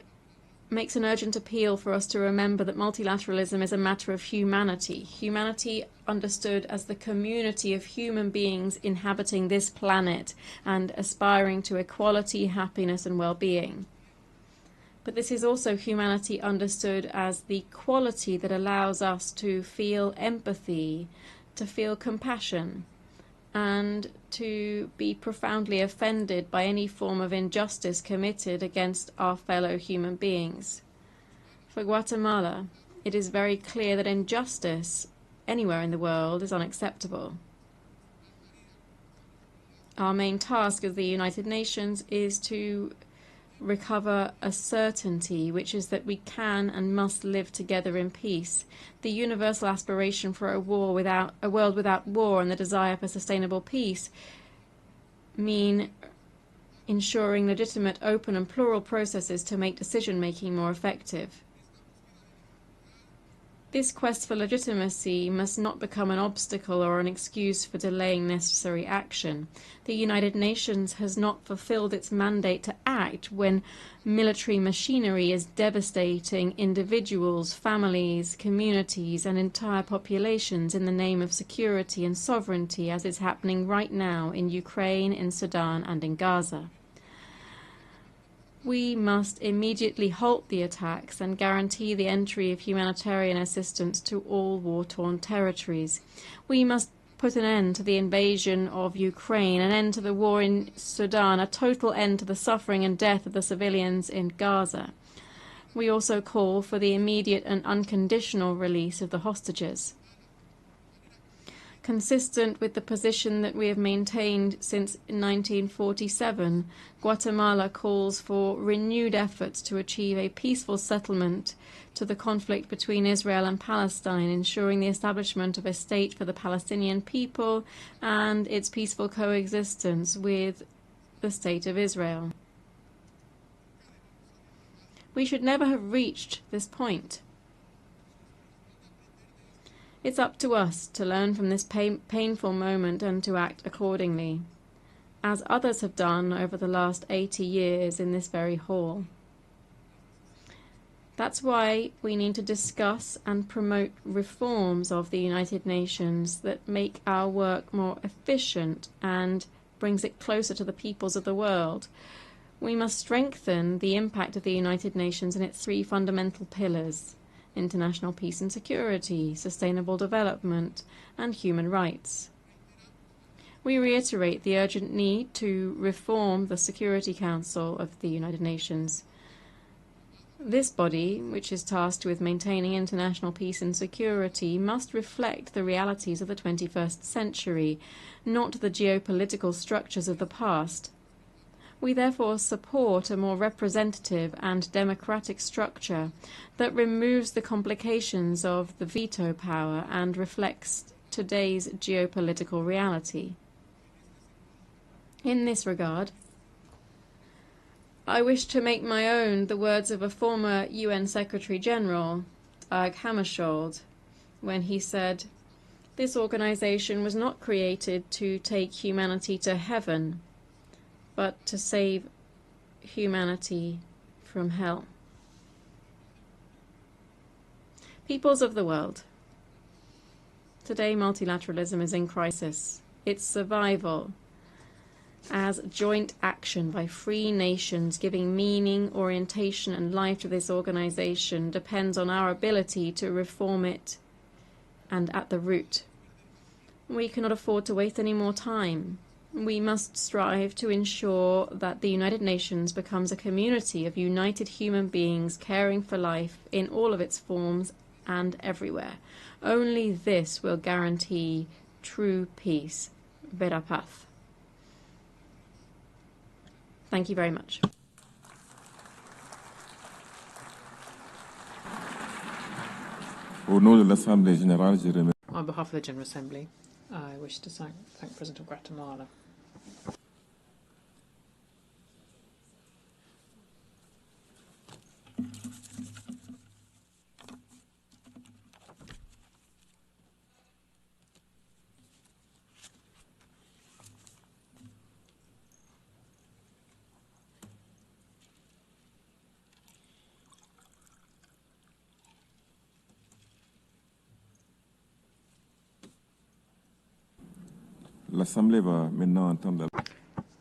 makes an urgent appeal for us to remember that multilateralism is a matter of humanity. Humanity understood as the community of human beings inhabiting this planet and aspiring to equality, happiness, and well-being. But this is also humanity understood as the quality that allows us to feel empathy, to feel compassion, and to be profoundly offended by any form of injustice committed against our fellow human beings. For Guatemala, it is very clear that injustice anywhere in the world is unacceptable. Our main task as the United Nations is to recover a certainty, which is that we can and must live together in peace. The universal aspiration for a world without war and the desire for sustainable peace mean ensuring legitimate, open and plural processes to make decision-making more effective. This quest for legitimacy must not become an obstacle or an excuse for delaying necessary action. The United Nations has not fulfilled its mandate to act when military machinery is devastating individuals, families, communities, and entire populations in the name of security and sovereignty, as is happening right now in Ukraine, in Sudan, and in Gaza. We must immediately halt the attacks and guarantee the entry of humanitarian assistance to all war-torn territories. We must put an end to the invasion of Ukraine, an end to the war in Sudan, a total end to the suffering and death of the civilians in Gaza. We also call for the immediate and unconditional release of the hostages. Consistent with the position that we have maintained since 1947, Guatemala calls for renewed efforts to achieve a peaceful settlement to the conflict between Israel and Palestine, ensuring the establishment of a state for the Palestinian people and its peaceful coexistence with the State of Israel. We should never have reached this point. It's up to us to learn from this painful moment and to act accordingly, as others have done over the last 80 years in this very hall. That's why we need to discuss and promote reforms of the United Nations that make our work more efficient and brings it closer to the peoples of the world. We must strengthen the impact of the United Nations in its three fundamental pillars: international peace and security, sustainable development, and human rights. We reiterate the urgent need to reform the Security Council of the United Nations. This body, which is tasked with maintaining international peace and security, must reflect the realities of the 21st century, not the geopolitical structures of the past. We therefore support a more representative and democratic structure that removes the complications of the veto power and reflects today's geopolitical reality. In this regard, I wish to make my own the words of a former UN Secretary General, Dag Hammarskjöld, when he said, "This organization was not created to take humanity to heaven, but to save humanity from hell." Peoples of the world. Today multilateralism is in crisis. Its survival as joint action by free nations giving meaning, orientation and life to this organization depends on our ability to reform it and at the root. We cannot afford to waste any more time. We must strive to ensure that the United Nations becomes a community of united human beings caring for life in all of its forms and everywhere. Only this will guarantee true peace. Vera paz. Thank you very much. On behalf of the General Assembly, I wish to thank President of Guatemala.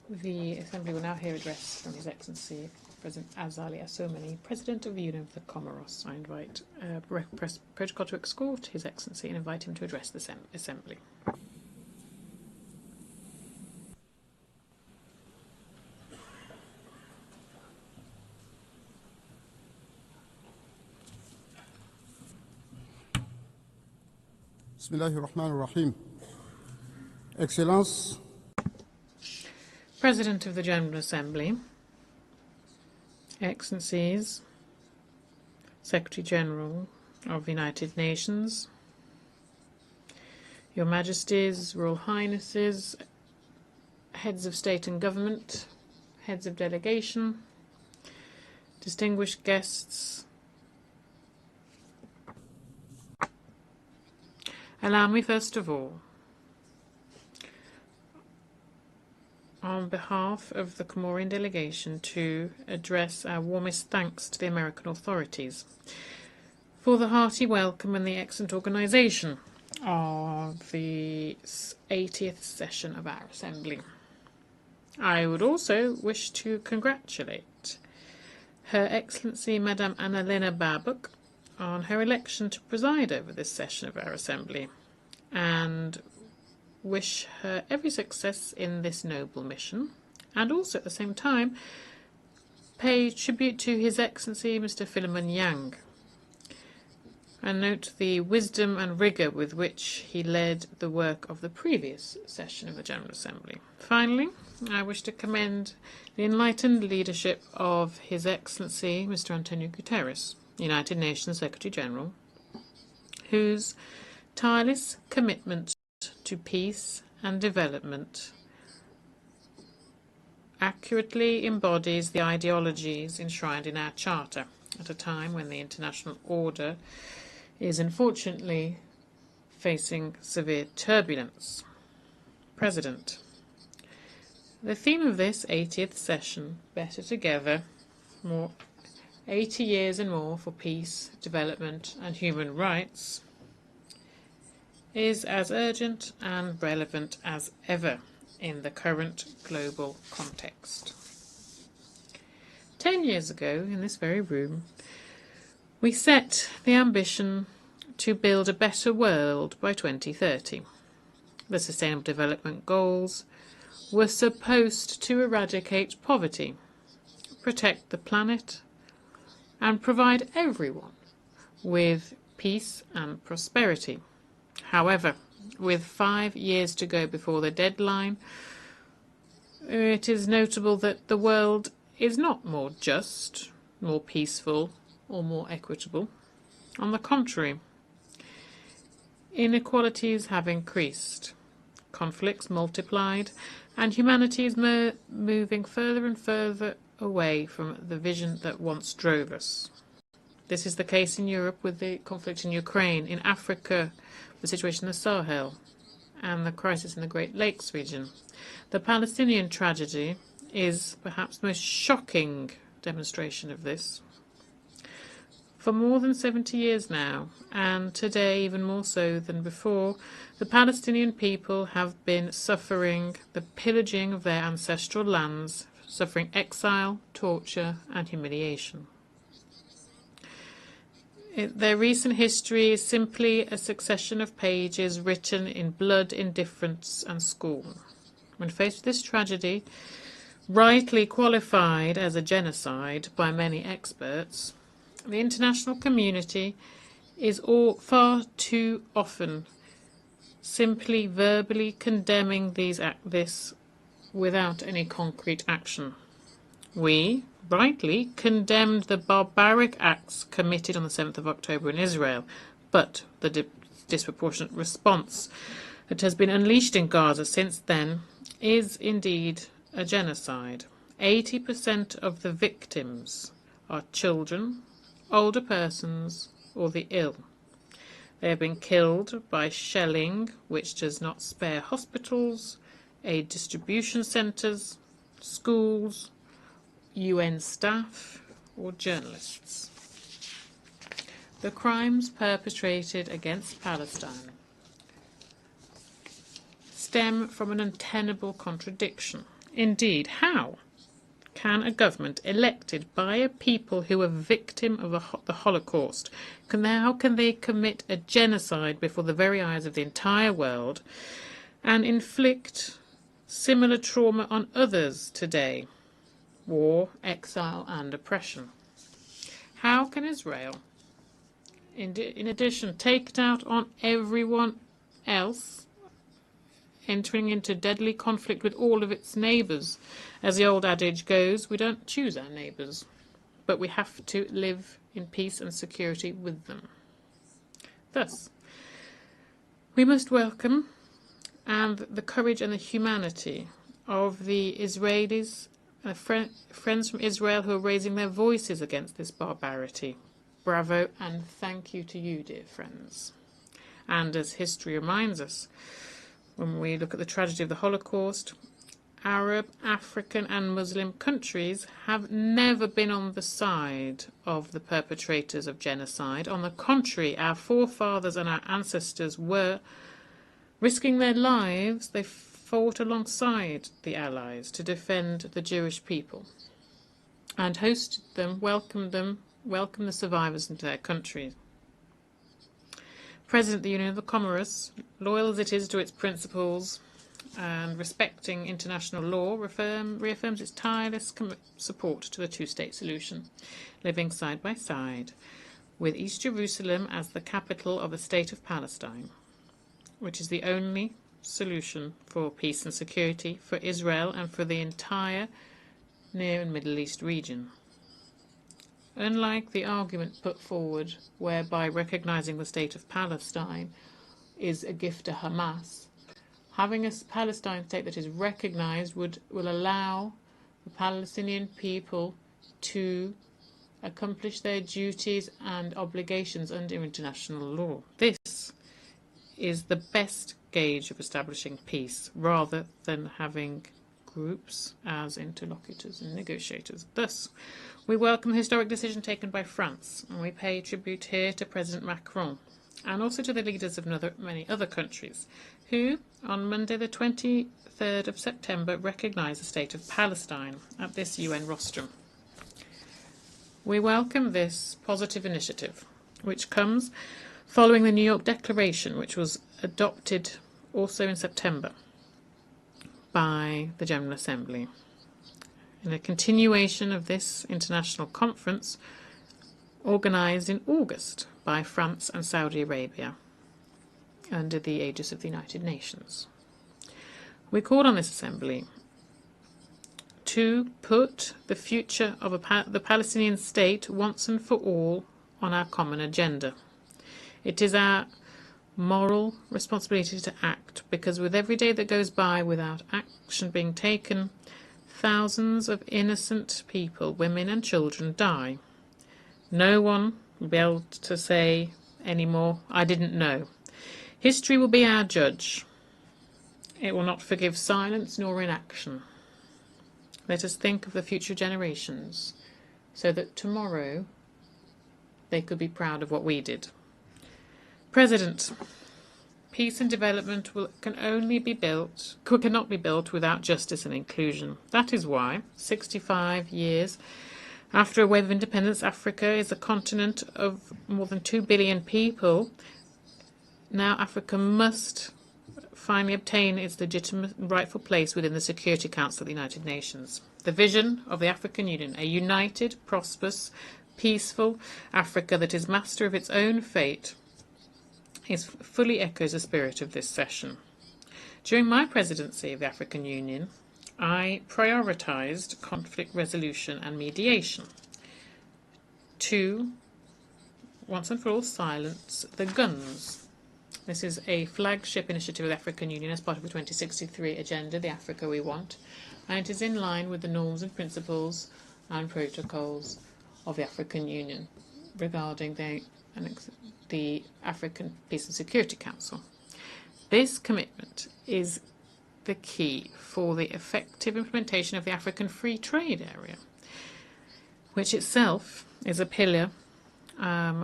The Assembly will now hear address from His Excellency President Azali Assoumani, President of the Union of the Comoros. I invite protocol to escort His Excellency and invite him to address the Assembly. Bismillahirrahmanirrahim. Excellence, President of the General Assembly, Excellencies, Secretary General of the United Nations, Your Majesties, Royal Highnesses, Heads of State and Government, Heads of Delegation, distinguished guests. Allow me first of all, on behalf of the Comorian delegation, to address our warmest thanks to the American authorities for the hearty welcome and the excellent organisation of the 80th session of our Assembly. I would also wish to congratulate Her Excellency Madame Annalena Baerbock on her election to preside over this session of our Assembly, and wish her every success in this noble mission, and also at the same time pay tribute to His Excellency Mr. Philemon Yang, and note the wisdom and rigour with which he led the work of the previous session of the General Assembly. Finally, I wish to commend the enlightened leadership of His Excellency Mr. Antonio Guterres, United Nations Secretary General, whose tireless commitment to peace and development accurately embodies the ideologies enshrined in our Charter at a time when the international order is unfortunately facing severe turbulence. President, the theme of this 80th session, Better Together, 80 years and more for peace, development and human rights, is as urgent and relevant as ever in the current global context. 10 years ago, in this very room, we set the ambition to build a better world by 2030. The Sustainable Development Goals were supposed to eradicate poverty, protect the planet, and provide everyone with peace and prosperity. However, with 5 years to go before the deadline, it is notable that the world is not more just, more peaceful, or more equitable. On the contrary, inequalities have increased, conflicts multiplied, and humanity is moving further and further away from the vision that once drove us. This is the case in Europe with the conflict in Ukraine, in Africa, the situation in the Sahel, and the crisis in the Great Lakes region. The Palestinian tragedy is perhaps the most shocking demonstration of this. For more than 70 years now, and today even more so than before, the Palestinian people have been suffering the pillaging of their ancestral lands, suffering exile, torture, and humiliation. Their recent history is simply a succession of pages written in blood, indifference, and scorn. When faced with this tragedy, rightly qualified as a genocide by many experts, the international community is far too often simply verbally condemning this without any concrete action. We, rightly, condemned the barbaric acts committed on the 7th of October in Israel, but the disproportionate response that has been unleashed in Gaza since then is indeed a genocide. 80% of the victims are children, older persons, or the ill. They have been killed by shelling which does not spare hospitals, aid distribution centres, schools, UN staff, or journalists. The crimes perpetrated against Palestine stem from an untenable contradiction. Indeed, how can a government elected by a people who were victim of the Holocaust, how can they commit a genocide before the very eyes of the entire world and inflict similar trauma on others today? War, exile, and oppression. How can Israel, in addition, take it out on everyone else entering into deadly conflict with all of its neighbours. As the old adage goes, we don't choose our neighbours, but we have to live in peace and security with them. Thus, we must welcome the courage and the humanity of the Israelis, friends from Israel who are raising their voices against this barbarity. Bravo and thank you to you, dear friends. And as history reminds us, when we look at the tragedy of the Holocaust, Arab, African and Muslim countries have never been on the side of the perpetrators of genocide. On the contrary, our forefathers and our ancestors were risking their lives. They fought alongside the Allies to defend the Jewish people and hosted them, welcomed the survivors into their countries. President of the Union of the Comoros, loyal as it is to its principles and respecting international law, reaffirms its tireless support to the two-state solution, living side by side, with East Jerusalem as the capital of the State of Palestine, which is the only solution for peace and security for Israel and for the entire Near and Middle East region. Unlike the argument put forward whereby recognizing the State of Palestine is a gift to Hamas, having a Palestine state that is recognized will allow the Palestinian people to accomplish their duties and obligations under international law. This is the best gauge of establishing peace, rather than having groups as interlocutors and negotiators. Thus, we welcome the historic decision taken by France, and we pay tribute here to President Macron, and also to the leaders of many other countries, who, on Monday the 23rd of September, recognised the State of Palestine at this UN rostrum. We welcome this positive initiative, which comes following the New York Declaration, which was adopted also in September by the General Assembly. In a continuation of this international conference, organised in August by France and Saudi Arabia, under the aegis of the United Nations. We called on this assembly to put the future of the Palestinian state once and for all on our common agenda. It is our moral responsibility to act, because with every day that goes by without action being taken, thousands of innocent people, women and children, die. No one will be able to say anymore, I didn't know. History will be our judge. It will not forgive silence nor inaction. Let us think of the future generations, so that tomorrow they could be proud of what we did. President, peace and development cannot be built without justice and inclusion. That is why, 65 years after a wave of independence, Africa is a continent of more than 2 billion people. Now Africa must finally obtain its legitimate and rightful place within the Security Council of the United Nations. The vision of the African Union, a united, prosperous, peaceful Africa that is master of its own fate, fully echoes the spirit of this session. During my presidency of the African Union, I prioritised conflict resolution and mediation to, once and for all, silence the guns. This is a flagship initiative of the African Union as part of the 2063 agenda, the Africa we want, and it is in line with the norms and principles and protocols of the African Union regarding the African Peace and Security Council. This commitment is the key for the effective implementation of the African Free Trade Area, which itself is a pillar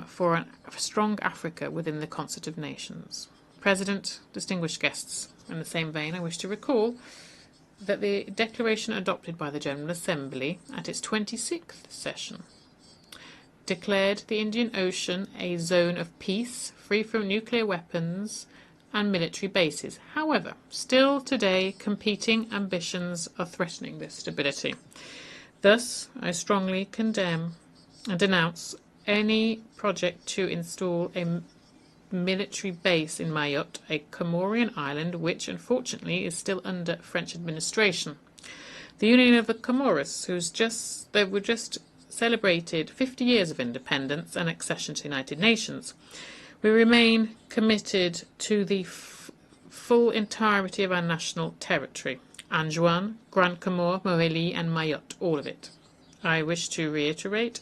for a strong Africa within the concert of nations. President, distinguished guests, in the same vein, I wish to recall that the declaration adopted by the General Assembly at its 26th session declared the Indian Ocean a zone of peace, free from nuclear weapons and military bases. However, still today, competing ambitions are threatening this stability. Thus, I strongly condemn and denounce any project to install a military base in Mayotte, a Comorian island which, unfortunately, is still under French administration. The Union of the Comoros, they were just celebrated 50 years of independence and accession to the United Nations. We remain committed to the full entirety of our national territory. Anjouan, Grand Comore, Mohéli and Mayotte, all of it. I wish to reiterate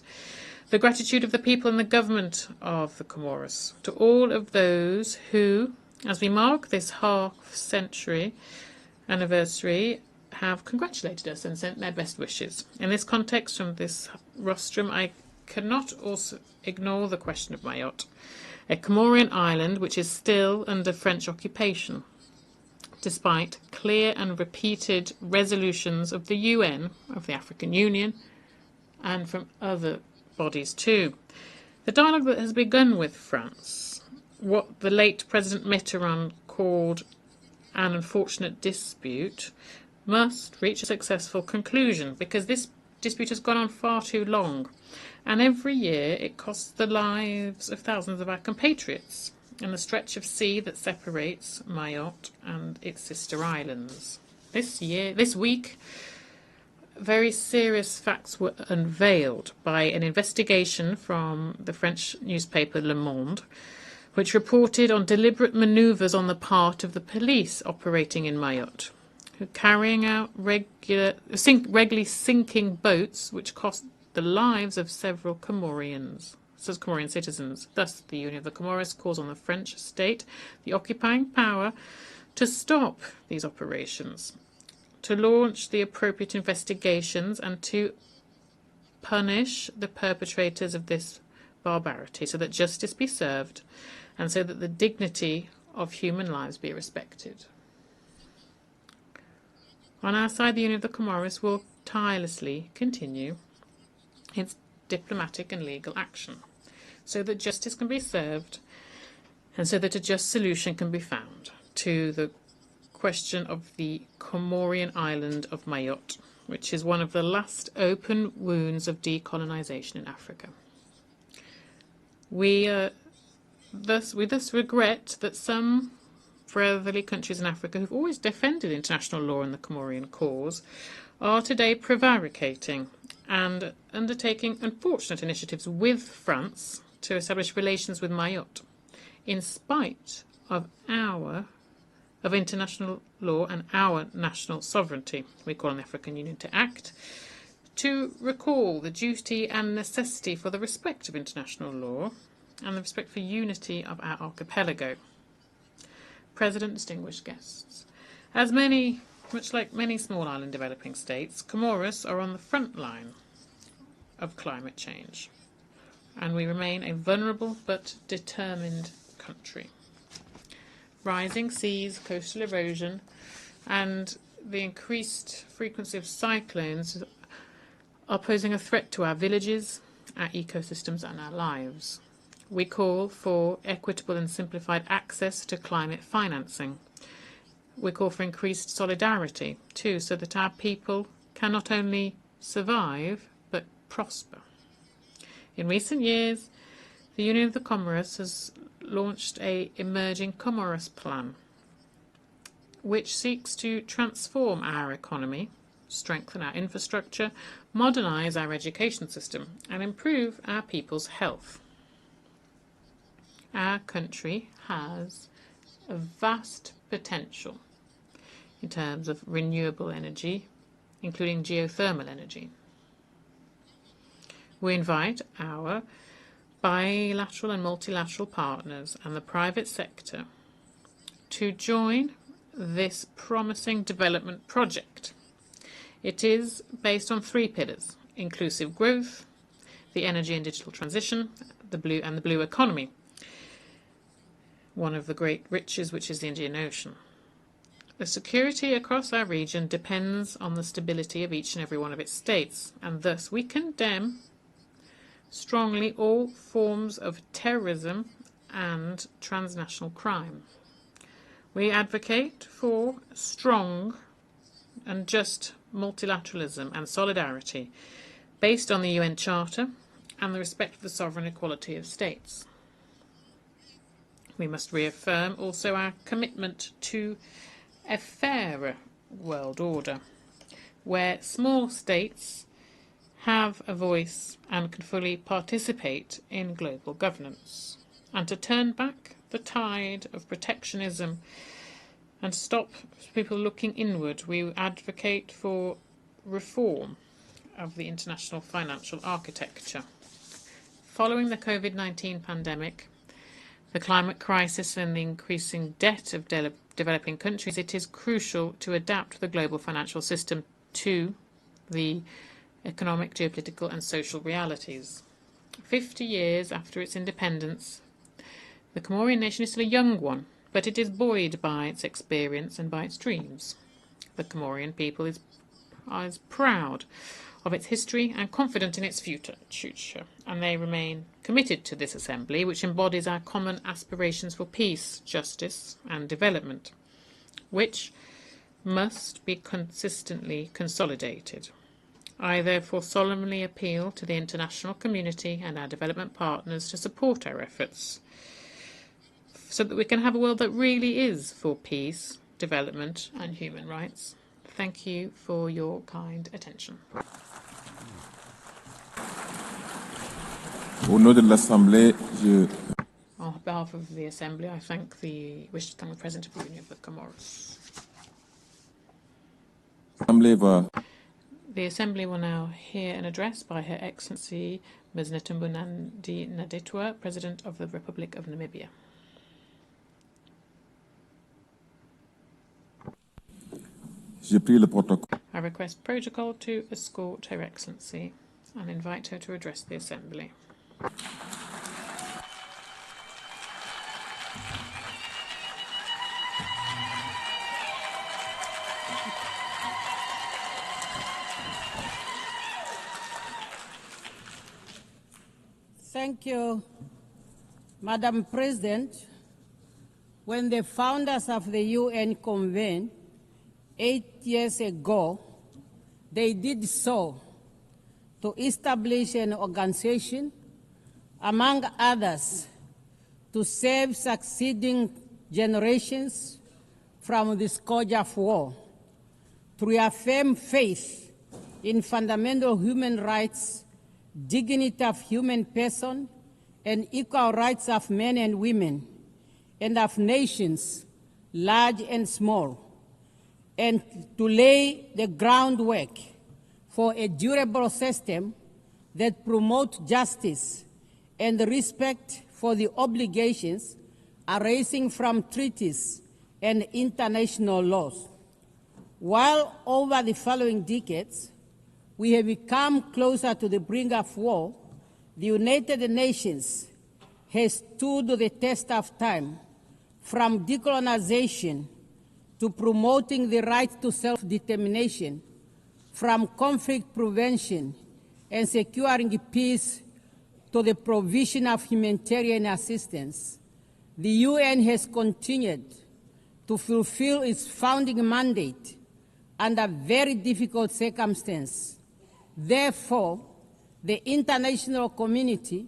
the gratitude of the people and the government of the Comoros to all of those who, as we mark this half-century anniversary, have congratulated us and sent their best wishes. In this context, from this rostrum, I cannot also ignore the question of Mayotte, a Comorian island which is still under French occupation, despite clear and repeated resolutions of the UN, of the African Union, and from other bodies too. The dialogue that has begun with France, what the late President Mitterrand called an unfortunate dispute, must reach a successful conclusion, because this dispute has gone on far too long, and every year it costs the lives of thousands of our compatriots in the stretch of sea that separates Mayotte and its sister islands. This week, very serious facts were unveiled by an investigation from the French newspaper Le Monde, which reported on deliberate manoeuvres on the part of the police operating in Mayotte, who carrying out regularly sinking boats which cost the lives of several Comorian citizens. Thus, the Union of the Comoros calls on the French state, the occupying power, to stop these operations, to launch the appropriate investigations and to punish the perpetrators of this barbarity so that justice be served and so that the dignity of human lives be respected. On our side, the Union of the Comoros will tirelessly continue its diplomatic and legal action so that justice can be served and so that a just solution can be found to the question of the Comorian island of Mayotte, which is one of the last open wounds of decolonization in Africa. We thus regret that some brotherly countries in Africa who've always defended international law and the Comorian cause are today prevaricating and undertaking unfortunate initiatives with France to establish relations with Mayotte, in spite of international law and our national sovereignty. We call on the African Union to act, to recall the duty and necessity for the respect of international law and the respect for unity of our archipelago. President, distinguished guests, much like many small island developing states, Comoros are on the front line of climate change, and we remain a vulnerable but determined country. Rising seas, coastal erosion, and the increased frequency of cyclones are posing a threat to our villages, our ecosystems, and our lives. We call for equitable and simplified access to climate financing. We call for increased solidarity, too, so that our people can not only survive, but prosper. In recent years, the Union of the Comoros has launched an emerging Comoros plan, which seeks to transform our economy, strengthen our infrastructure, modernize our education system, and improve our people's health. Our country has a vast potential in terms of renewable energy, including geothermal energy. We invite our bilateral and multilateral partners and the private sector to join this promising development project. It is based on 3 pillars: inclusive growth, the energy and digital transition, the blue economy, one of the great riches which is the Indian Ocean. The security across our region depends on the stability of each and every one of its states, and thus we condemn strongly all forms of terrorism and transnational crime. We advocate for strong and just multilateralism and solidarity based on the UN Charter and the respect for the sovereign equality of states. We must reaffirm also our commitment to a fairer world order, where small states have a voice and can fully participate in global governance, and to turn back the tide of protectionism and stop people looking inward. We advocate for reform of the international financial architecture. Following the COVID-19 pandemic, the climate crisis and the increasing debt of developing countries, it is crucial to adapt the global financial system to the economic, geopolitical and social realities. 50 years after its independence, the Comorian nation is still a young one, but it is buoyed by its experience and by its dreams. The Comorian people is proud of its history and confident in its future, and they remain committed to this assembly, which embodies our common aspirations for peace, justice and development, which must be consistently consolidated. I therefore solemnly appeal to the international community and our development partners to support our efforts so that we can have a world that really is for peace, development and human rights. Thank you for your kind attention. Au nom de l'Assemblée, On behalf of the Assembly, I wish to thank the President of the Union of the Comoros. The Assembly will now hear an address by Her Excellency Ms. Netumbo Nandi-Ndaitwah, President of the Republic of Namibia. I request protocol to escort Her Excellency and invite her to address the Assembly. Thank you, Madam President. When the founders of the UN convened 8 years ago, they did so to establish an organization, among others, to save succeeding generations from the scourge of war, to reaffirm faith in fundamental human rights, dignity of human person, and equal rights of men and women, and of nations, large and small, and to lay the groundwork for a durable system that promotes justice and respect for the obligations arising from treaties and international laws. While over the following decades, we have become closer to the brink of war, the United Nations has stood the test of time, from decolonization to promoting the right to self-determination, from conflict prevention and securing peace to the provision of humanitarian assistance. The UN has continued to fulfill its founding mandate under very difficult circumstances. Therefore, the international community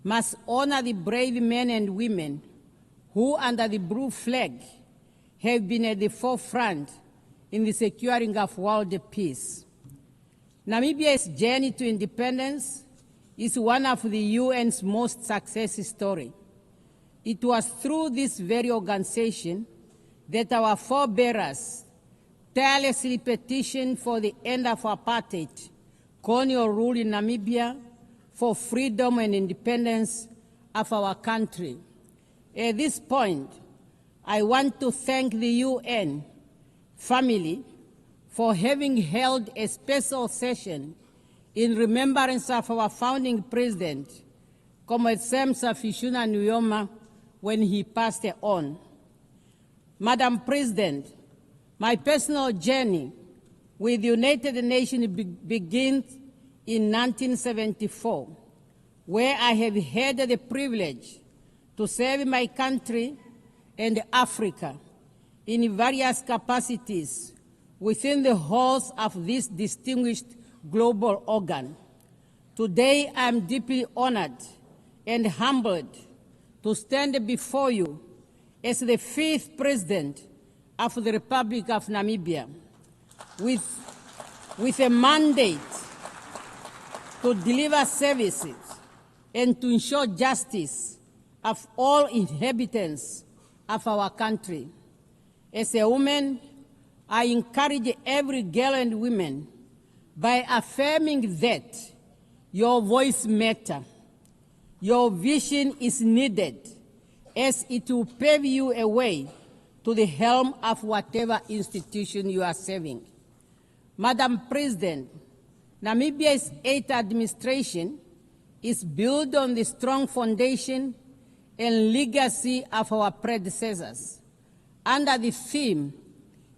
must honor the brave men and women who, under the blue flag, have been at the forefront in the securing of world peace. Namibia's journey to independence is one of the UN's most successful stories. It was through this very organization that our forebears tirelessly petitioned for the end of apartheid, colonial rule in Namibia, for freedom and independence of our country. At this point, I want to thank the UN family for having held a special session in remembrance of our founding president, Comrade Sam Safishuna Nujoma, when he passed on. Madam President, my personal journey with the United Nations begins in 1974, where I have had the privilege to serve my country and Africa in various capacities within the halls of this distinguished global organ. Today, I am deeply honored and humbled to stand before you as the 5th President of the Republic of Namibia with a mandate to deliver services and to ensure justice of all inhabitants of our country. As a woman, I encourage every girl and woman by affirming that your voice matters. Your vision is needed, as it will pave you a way to the helm of whatever institution you are serving. Madam President, Namibia's 8th administration is built on the strong foundation and legacy of our predecessors. Under the theme,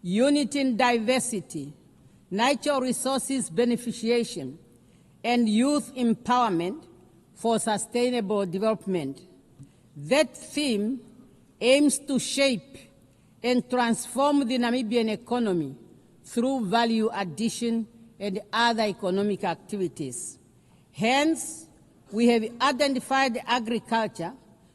Unity in Diversity, Natural Resources Beneficiation, and Youth Empowerment for Sustainable Development. That theme aims to shape and transform the Namibian economy through value addition and other economic activities. Hence, we have identified agriculture,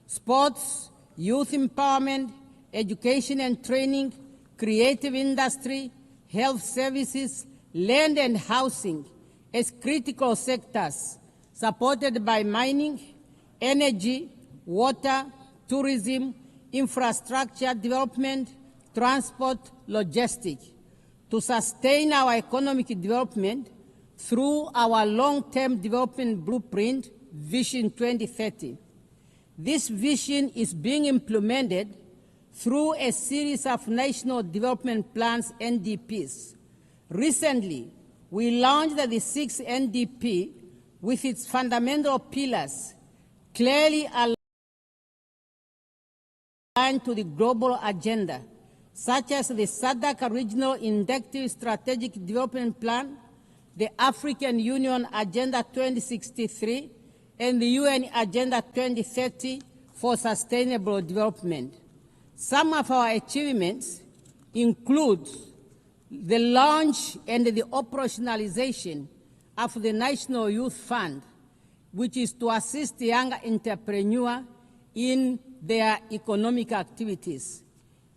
sports, youth empowerment, education and training, creative industry, health services, land and housing as critical sectors supported by mining, energy, water, tourism, infrastructure development, transport, logistics, to sustain our economic development through our long-term development blueprint, Vision 2030. This vision is being implemented through a series of national development plans, NDPs. Recently, we launched the 6th NDP with its fundamental pillars clearly aligned to the global agenda, such as the SADC Regional Inductive Strategic Development Plan, the African Union Agenda 2063, and the UN Agenda 2030 for Sustainable Development. Some of our achievements include the launch and the operationalization of the National Youth Fund, which is to assist young entrepreneurs in their economic activities.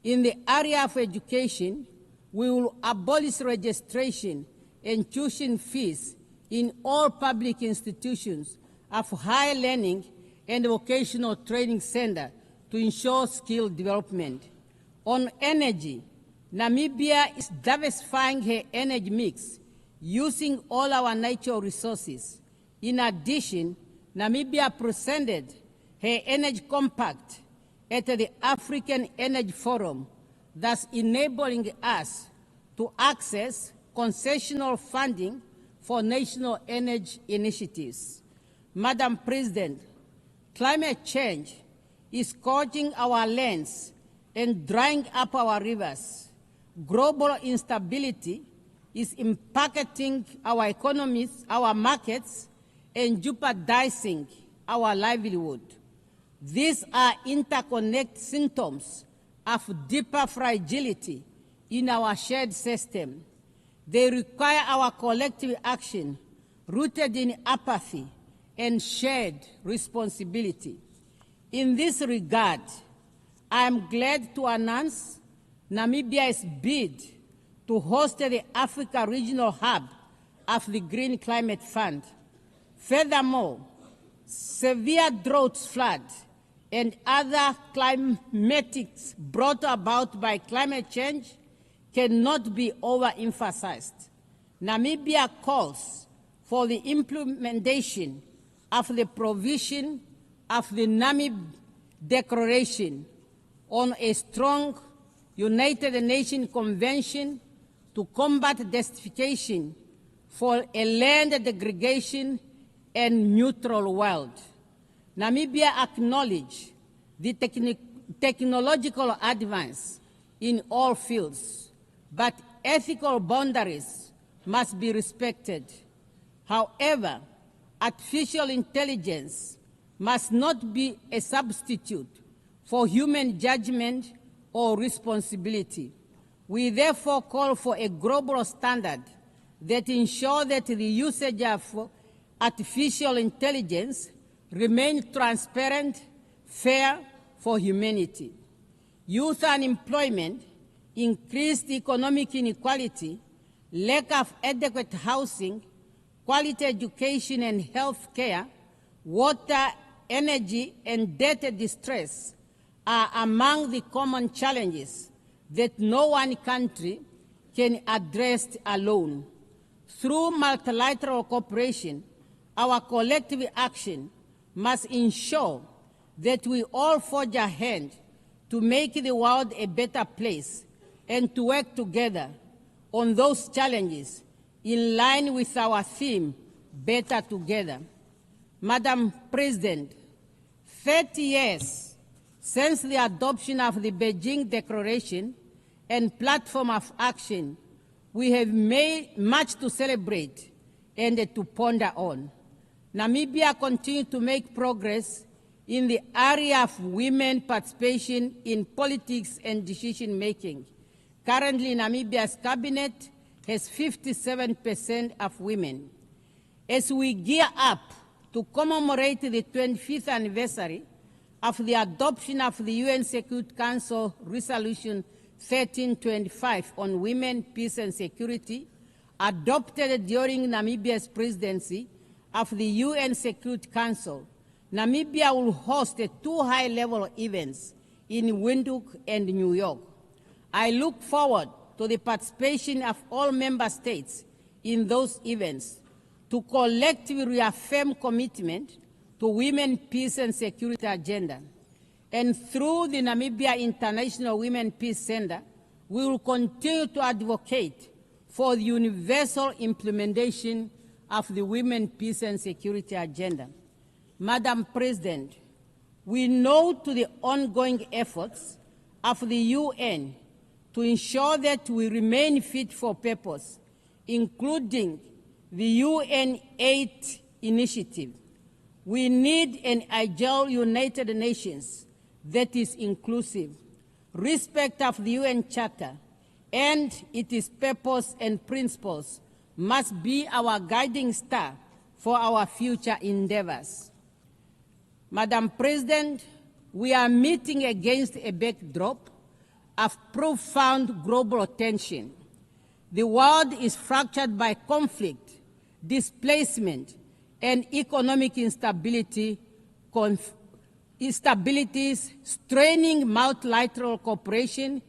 In the area of education, we will abolish registration and tuition fees in all public institutions of higher learning and vocational training centers to ensure skill development. On energy, Namibia is diversifying her energy mix using all our natural resources. In addition, Namibia presented her energy compact at the African Energy Forum, thus enabling us to access concessional funding for national energy initiatives. Madam President, climate change is scorching our lands and drying up our rivers. Global instability is impacting our economies, our markets, and jeopardizing our livelihood. These are interconnected symptoms of deeper fragility in our shared system. They require our collective action rooted in apathy and shared responsibility. In this regard, I am glad to announce Namibia's bid to host the Africa Regional Hub of the Green Climate Fund. Furthermore, severe droughts, floods, and other climatics brought about by climate change cannot be overemphasized. Namibia calls for the implementation of the provision of the Namib Declaration on a strong United Nations Convention to combat desertification for a land degradation and neutral world. Namibia acknowledges the technological advance in all fields, but ethical boundaries must be respected. However, artificial intelligence must not be a substitute for human judgment or responsibility. We therefore call for a global standard that ensures that the usage of artificial intelligence remains transparent, fair for humanity. Youth unemployment, increased economic inequality, lack of adequate housing, quality education and health care, water, energy, and debt distress are among the common challenges that no one country can address alone. Through multilateral cooperation, our collective action must ensure that we all forge ahead to make the world a better place and to work together on those challenges in line with our theme, Better Together. Madam President, 30 years since the adoption of the Beijing Declaration and Platform of Action, we have made much to celebrate and to ponder on. Namibia continues to make progress in the area of women participation in politics and decision-making. Currently, Namibia's cabinet has 57% of women. As we gear up to commemorate the 25th anniversary of the adoption of the UN Security Council Resolution 1325 on women, peace and security, adopted during Namibia's presidency of the UN Security Council, Namibia will host 2 high-level events in Windhoek and New York. I look forward to the participation of all member states in those events to collectively reaffirm commitment to women, peace and security agenda. And through the Namibia International Women Peace Center, we will continue to advocate for the universal implementation of the Women, Peace and Security agenda. Madam President, we note the ongoing efforts of the UN to ensure that we remain fit for purpose, including the UN 8 initiative. We need an agile United Nations that is inclusive. Respect of the UN Charter and its purpose and principles must be our guiding star for our future endeavors. Madam President, we are meeting against a backdrop of profound global tension. The world is fractured by conflict, displacement, and economic instabilities straining multilateral cooperation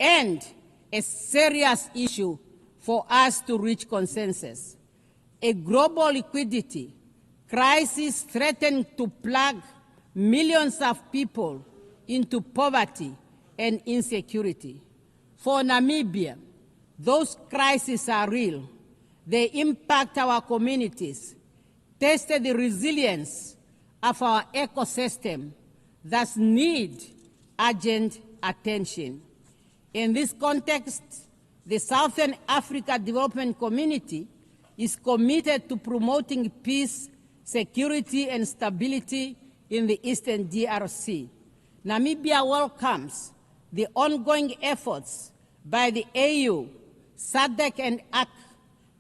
and a serious issue for us to reach consensus. A global liquidity crisis threatens to plunge millions of people into poverty and insecurity. For Namibia, those crises are real. They impact our communities, test the resilience of our ecosystem, thus need urgent attention. In this context, the Southern Africa Development Community is committed to promoting peace, security, and stability in the Eastern DRC. Namibia welcomes the ongoing efforts by the AU, SADC, and AC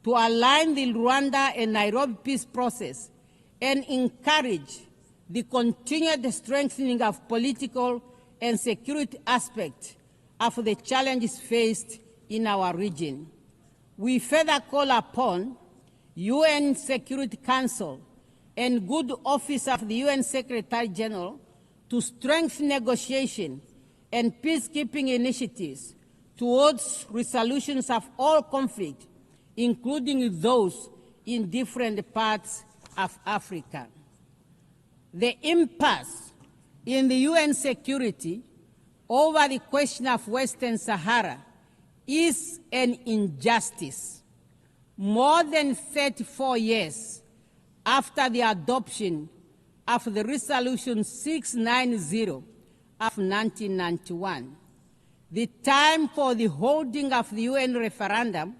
to align the Rwanda and Nairobi peace process and encourage the continued strengthening of political and security aspects of the challenges faced in our region. We further call upon UN Security Council and Good Office of the UN Secretary General to strengthen negotiation and peacekeeping initiatives towards resolutions of all conflict, including those in different parts of Africa. The impasse in the UN security over the question of Western Sahara is an injustice. More than 34 years after the adoption of the Resolution 690 of 1991, the time for the holding of the UN referendum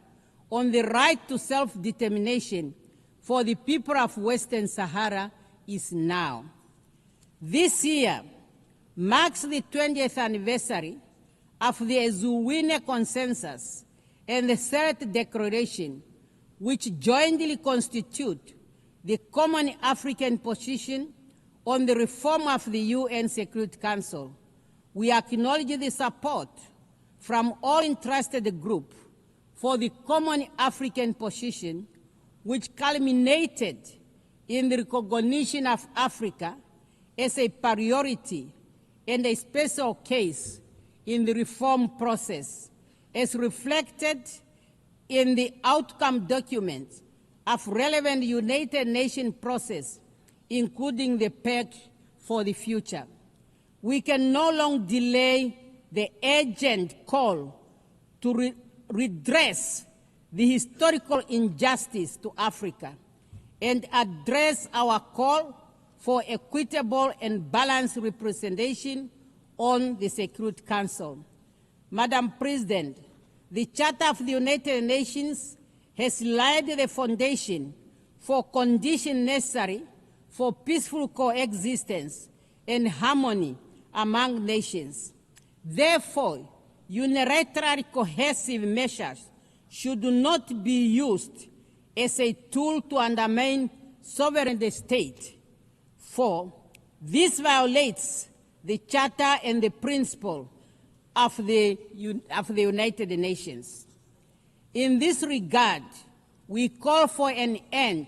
on the right to self-determination for the people of Western Sahara is now. This year marks the 20th anniversary of the Ezuwine Consensus and the Third Declaration, which jointly constitute the common African position on the reform of the UN Security Council, we acknowledge the support from all interested groups for the common African position, which culminated in the recognition of Africa as a priority and a special case in the reform process, as reflected in the outcome documents of relevant United Nations process, including the pact for the future. We can no longer delay the urgent call to redress the historical injustice to Africa and address our call for equitable and balanced representation on the Security Council. Madam President, the Charter of the United Nations has laid the foundation for conditions necessary for peaceful coexistence and harmony among nations. Therefore, unilateral cohesive measures should not be used as a tool to undermine sovereign state, for this violates the Charter and the principle of the United Nations. In this regard, we call for an end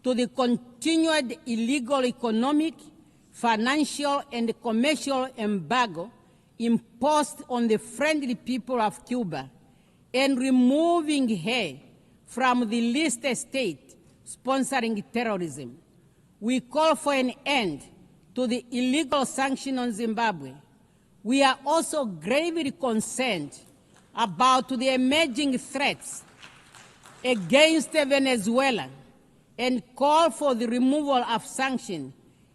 to the continued illegal economic, financial, and commercial embargo imposed on the friendly people of Cuba and removing her from the list of states sponsoring terrorism. We call for an end to the illegal sanctions on Zimbabwe. We are also gravely concerned about the emerging threats against Venezuela and call for the removal of sanctions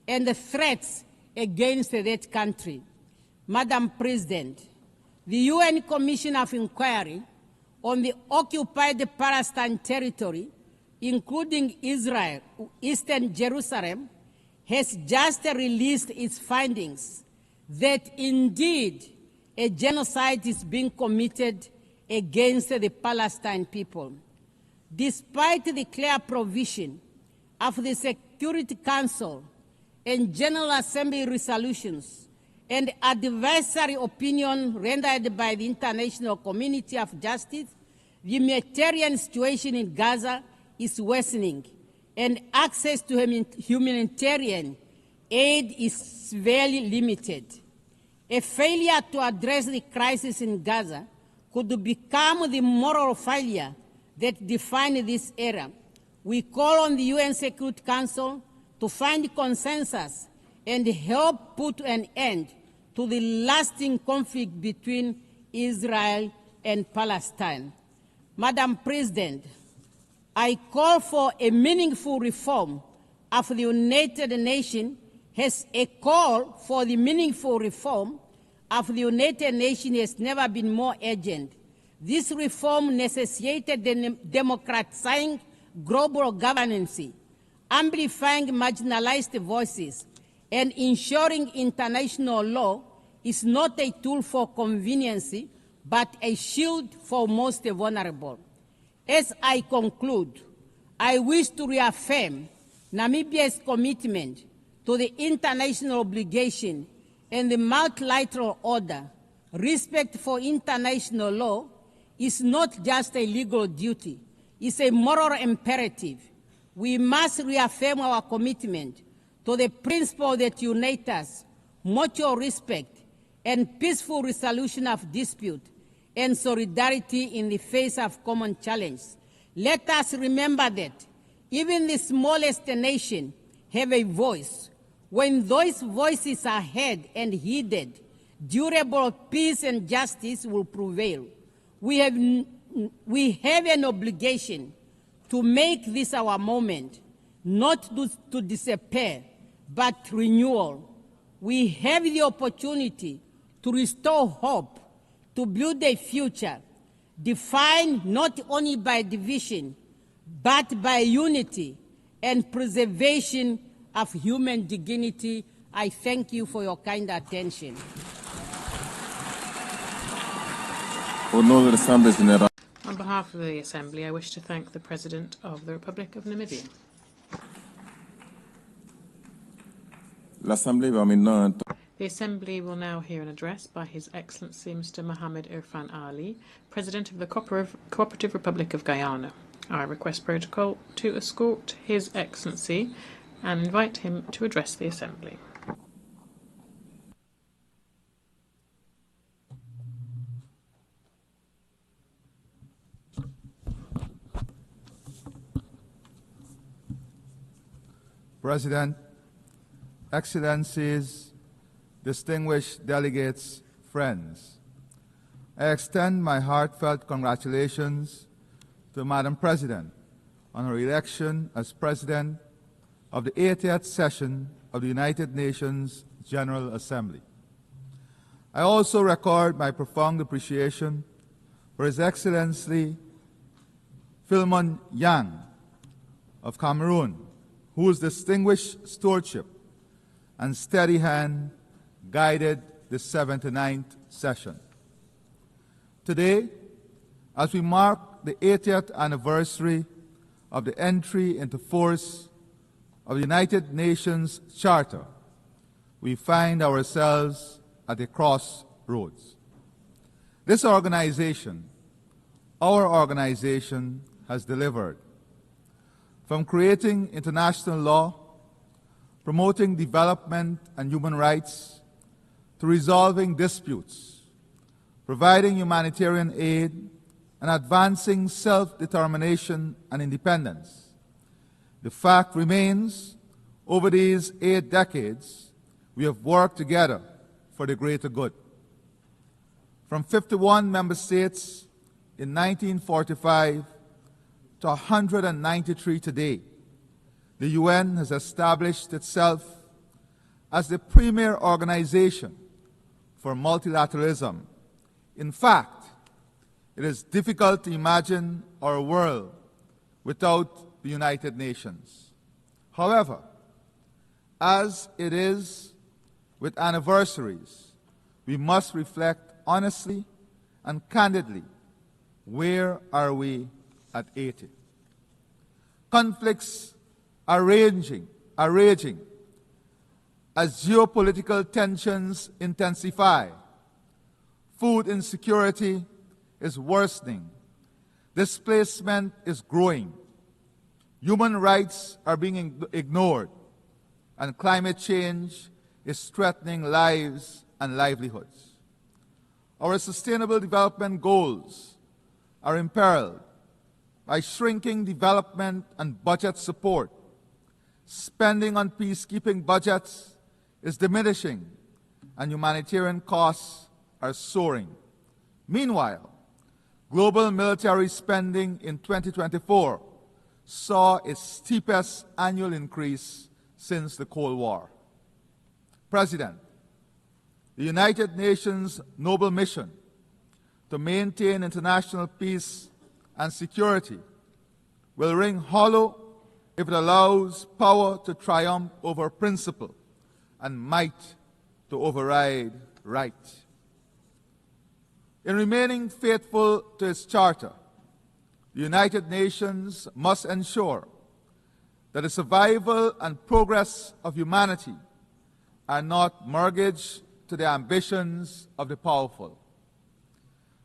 and the threats against that country. Madam President, the UN Commission of Inquiry on the occupied Palestine territory, including Israel, Eastern Jerusalem, has just released its findings that indeed a genocide is being committed against the Palestinian people. Despite the clear provision of the Security Council and General Assembly resolutions and advisory opinion rendered by the international community of justice, the humanitarian situation in Gaza is worsening, and access to humanitarian aid is severely limited. A failure to address the crisis in Gaza could become the moral failure that defines this era. We call on the UN Security Council to find consensus and help put an end to the lasting conflict between Israel and Palestine. Madam President, I call for a meaningful reform of the United Nations as a call for the meaningful reform of the United Nations has never been more urgent. This reform necessitated democratizing global governance, amplifying marginalized voices, and ensuring international law is not a tool for convenience, but a shield for most vulnerable. As I conclude, I wish to reaffirm Namibia's commitment to the international obligation and the multilateral order. Respect for international law is not just a legal duty, it's a moral imperative. We must reaffirm our commitment to the principle that unite us, mutual respect, and peaceful resolution of dispute, and solidarity in the face of common challenge. Let us remember that even the smallest nation have a voice. When those voices are heard and heeded, durable peace and justice will prevail. We have an obligation to make this our moment, not to disappear, but renewal. We have the opportunity to restore hope, to build a future defined not only by division, but by unity and preservation of human dignity. I thank you for your kind attention. On behalf of the Assembly, I wish to thank the President of the Republic of Namibia. The Assembly will now hear an address by His Excellency Mr. Mohammed Irfan Ali, President of the Cooperative Republic of Guyana. I request protocol to escort His Excellency and invite him to address the Assembly. President, Excellencies, distinguished delegates, friends, I extend my heartfelt congratulations to Madam President on her election as President of the 80th session of the United Nations General Assembly. I also record my profound appreciation for His Excellency Philemon Yang of Cameroon, whose distinguished stewardship and steady hand guided the 79th session. Today, as we mark the 80th anniversary of the entry into force of the United Nations Charter, we find ourselves at a crossroads. This organization, our organization, has delivered. From creating international law, promoting development and human rights, to resolving disputes, providing humanitarian aid, and advancing self-determination and independence. The fact remains, over these 8 decades, we have worked together for the greater good. From 51 member states in 1945 to 193 today, the UN has established itself as the premier organization for multilateralism. In fact, it is difficult to imagine our world without the United Nations. However, as it is with anniversaries, we must reflect honestly and candidly, where are we at 80? Conflicts are raging as geopolitical tensions intensify. Food insecurity is worsening. Displacement is growing. Human rights are being ignored, and climate change is threatening lives and livelihoods. Our sustainable development goals are imperiled by shrinking development and budget support. Spending on peacekeeping budgets is diminishing, and humanitarian costs are soaring. Meanwhile, global military spending in 2024 saw its steepest annual increase since the Cold War. President, the United Nations noble mission to maintain international peace and security will ring hollow if it allows power to triumph over principle and might to override right. In remaining faithful to its charter, the United Nations must ensure that the survival and progress of humanity are not mortgaged to the ambitions of the powerful.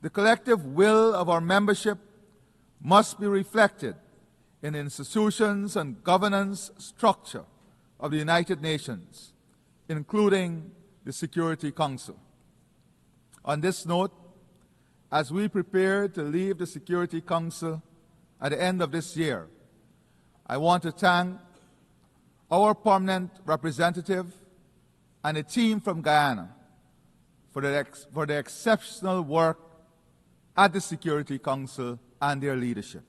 The collective will of our membership must be reflected in the institutions and governance structure of the United Nations, including the Security Council. On this note, as we prepare to leave the Security Council at the end of this year, I want to thank our permanent representative and a team from Guyana for their exceptional work at the Security Council and their leadership.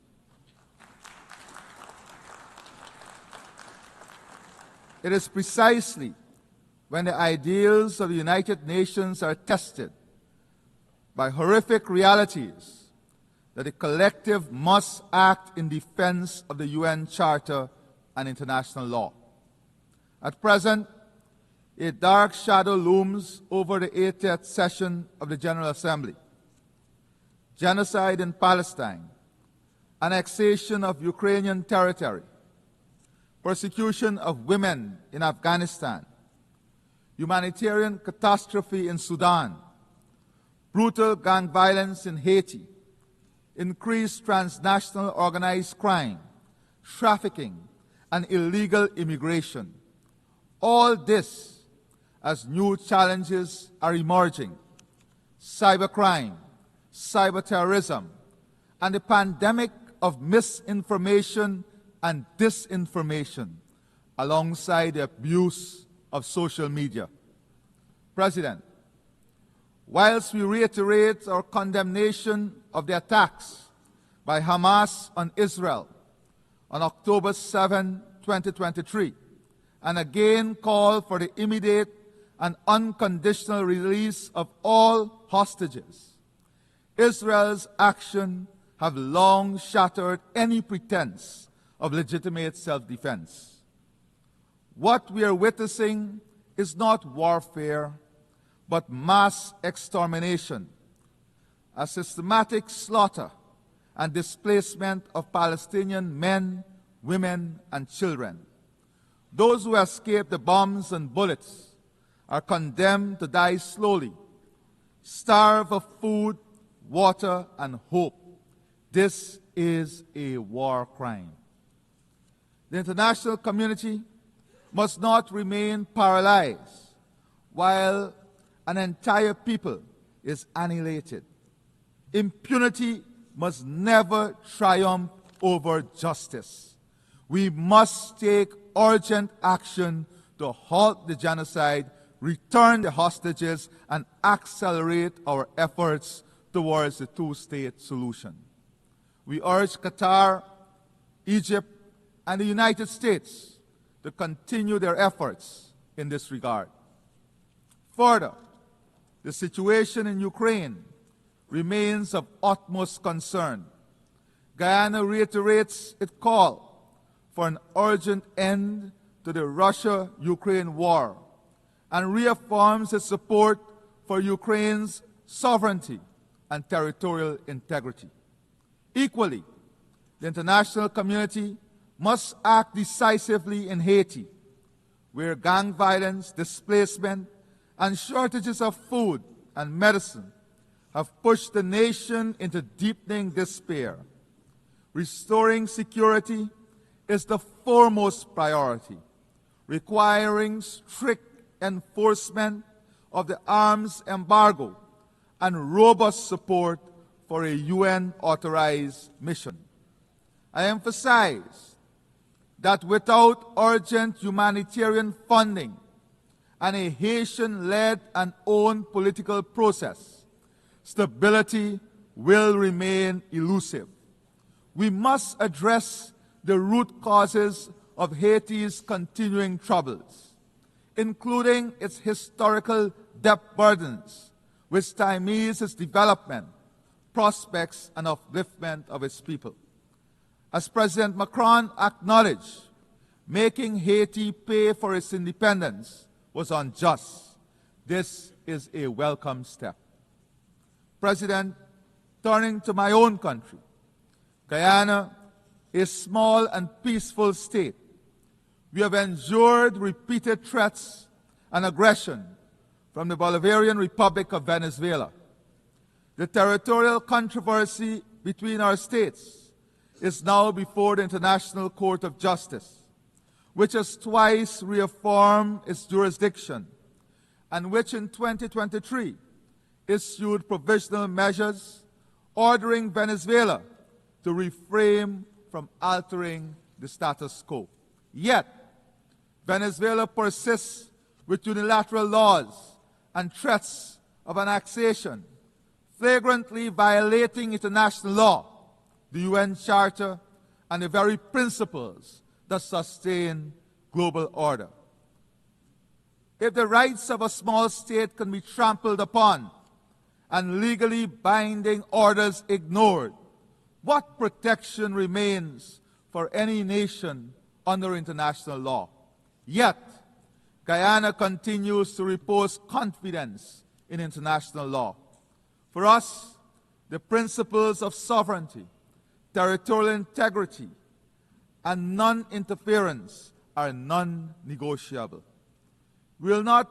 It is precisely when the ideals of the United Nations are tested by horrific realities that the collective must act in defense of the UN Charter and international law. At present, a dark shadow looms over the 80th session of the General Assembly. Genocide in Palestine, annexation of Ukrainian territory, persecution of women in Afghanistan, humanitarian catastrophe in Sudan, brutal gang violence in Haiti, increased transnational organized crime, trafficking, and illegal immigration. All this as new challenges are emerging: cybercrime, cyberterrorism, and the pandemic of misinformation and disinformation, alongside the abuse of social media. President, whilst we reiterate our condemnation of the attacks by Hamas on Israel on October 7, 2023, and again call for the immediate and unconditional release of all hostages, Israel's actions have long shattered any pretense of legitimate self-defense. What we are witnessing is not warfare, but mass extermination, a systematic slaughter and displacement of Palestinian men, women, and children. Those who escape the bombs and bullets are condemned to die slowly, starve of food, water, and hope. This is a war crime. The international community must not remain paralyzed while an entire people is annihilated. Impunity must never triumph over justice. We must take urgent action to halt the genocide, return the hostages, and accelerate our efforts towards the two-state solution. We urge Qatar, Egypt, and the United States to continue their efforts in this regard. Further, the situation in Ukraine remains of utmost concern. Guyana reiterates its call for an urgent end to the Russia-Ukraine war and reaffirms its support for Ukraine's sovereignty and territorial integrity. Equally, the international community must act decisively in Haiti, where gang violence, displacement, and shortages of food and medicine have pushed the nation into deepening despair. Restoring security is the foremost priority, requiring strict enforcement of the arms embargo and robust support for a UN-authorized mission. I emphasize that without urgent humanitarian funding and a Haitian-led and owned political process, stability will remain elusive. We must address the root causes of Haiti's continuing troubles, including its historical debt burdens, which stymies its development, prospects, and upliftment of its people. As President Macron acknowledged, making Haiti pay for its independence was unjust. This is a welcome step. President, turning to my own country, Guyana, a small and peaceful state, we have endured repeated threats and aggression from the Bolivarian Republic of Venezuela. The territorial controversy between our states is now before the International Court of Justice, which has twice reaffirmed its jurisdiction and which in 2023 issued provisional measures ordering Venezuela to refrain from altering the status quo. Yet, Venezuela persists with unilateral laws and threats of annexation, flagrantly violating international law, the UN Charter, and the very principles that sustain global order. If the rights of a small state can be trampled upon and legally binding orders ignored, what protection remains for any nation under international law? Yet, Guyana continues to repose confidence in international law. For us, the principles of sovereignty, territorial integrity, and non-interference are non-negotiable. We will not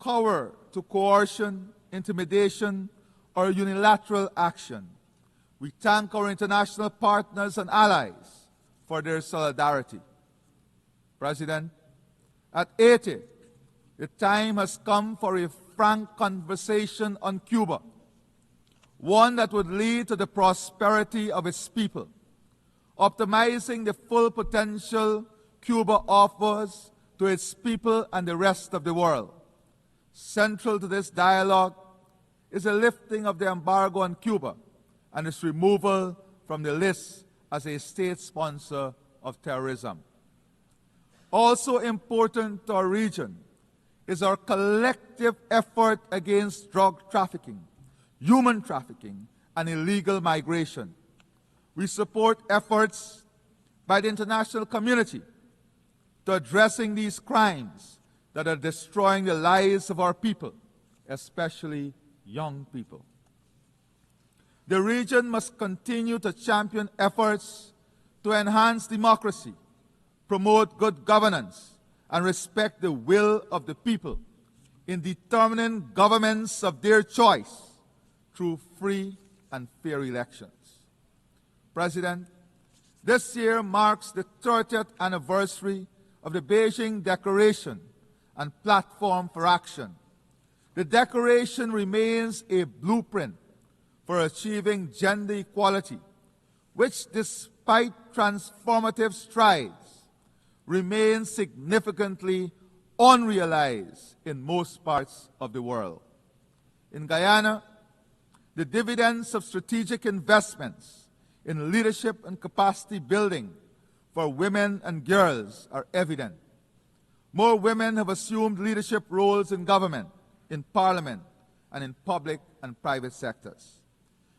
cower to coercion, intimidation, or unilateral action. We thank our international partners and allies for their solidarity. President, at 80, the time has come for a frank conversation on Cuba, one that would lead to the prosperity of its people, optimizing the full potential Cuba offers to its people and the rest of the world. Central to this dialogue is the lifting of the embargo on Cuba and its removal from the list as a state sponsor of terrorism. Also important to our region is our collective effort against drug trafficking, human trafficking, and illegal migration. We support efforts by the international community to addressing these crimes that are destroying the lives of our people, especially young people. The region must continue to champion efforts to enhance democracy, promote good governance, and respect the will of the people in determining governments of their choice through free and fair elections. President, this year marks the 30th anniversary of the Beijing Declaration and Platform for Action. The Declaration remains a blueprint for achieving gender equality, which, despite transformative strides, remains significantly unrealized in most parts of the world. In Guyana, the dividends of strategic investments in leadership and capacity building for women and girls are evident. More women have assumed leadership roles in government, in parliament, and in public and private sectors.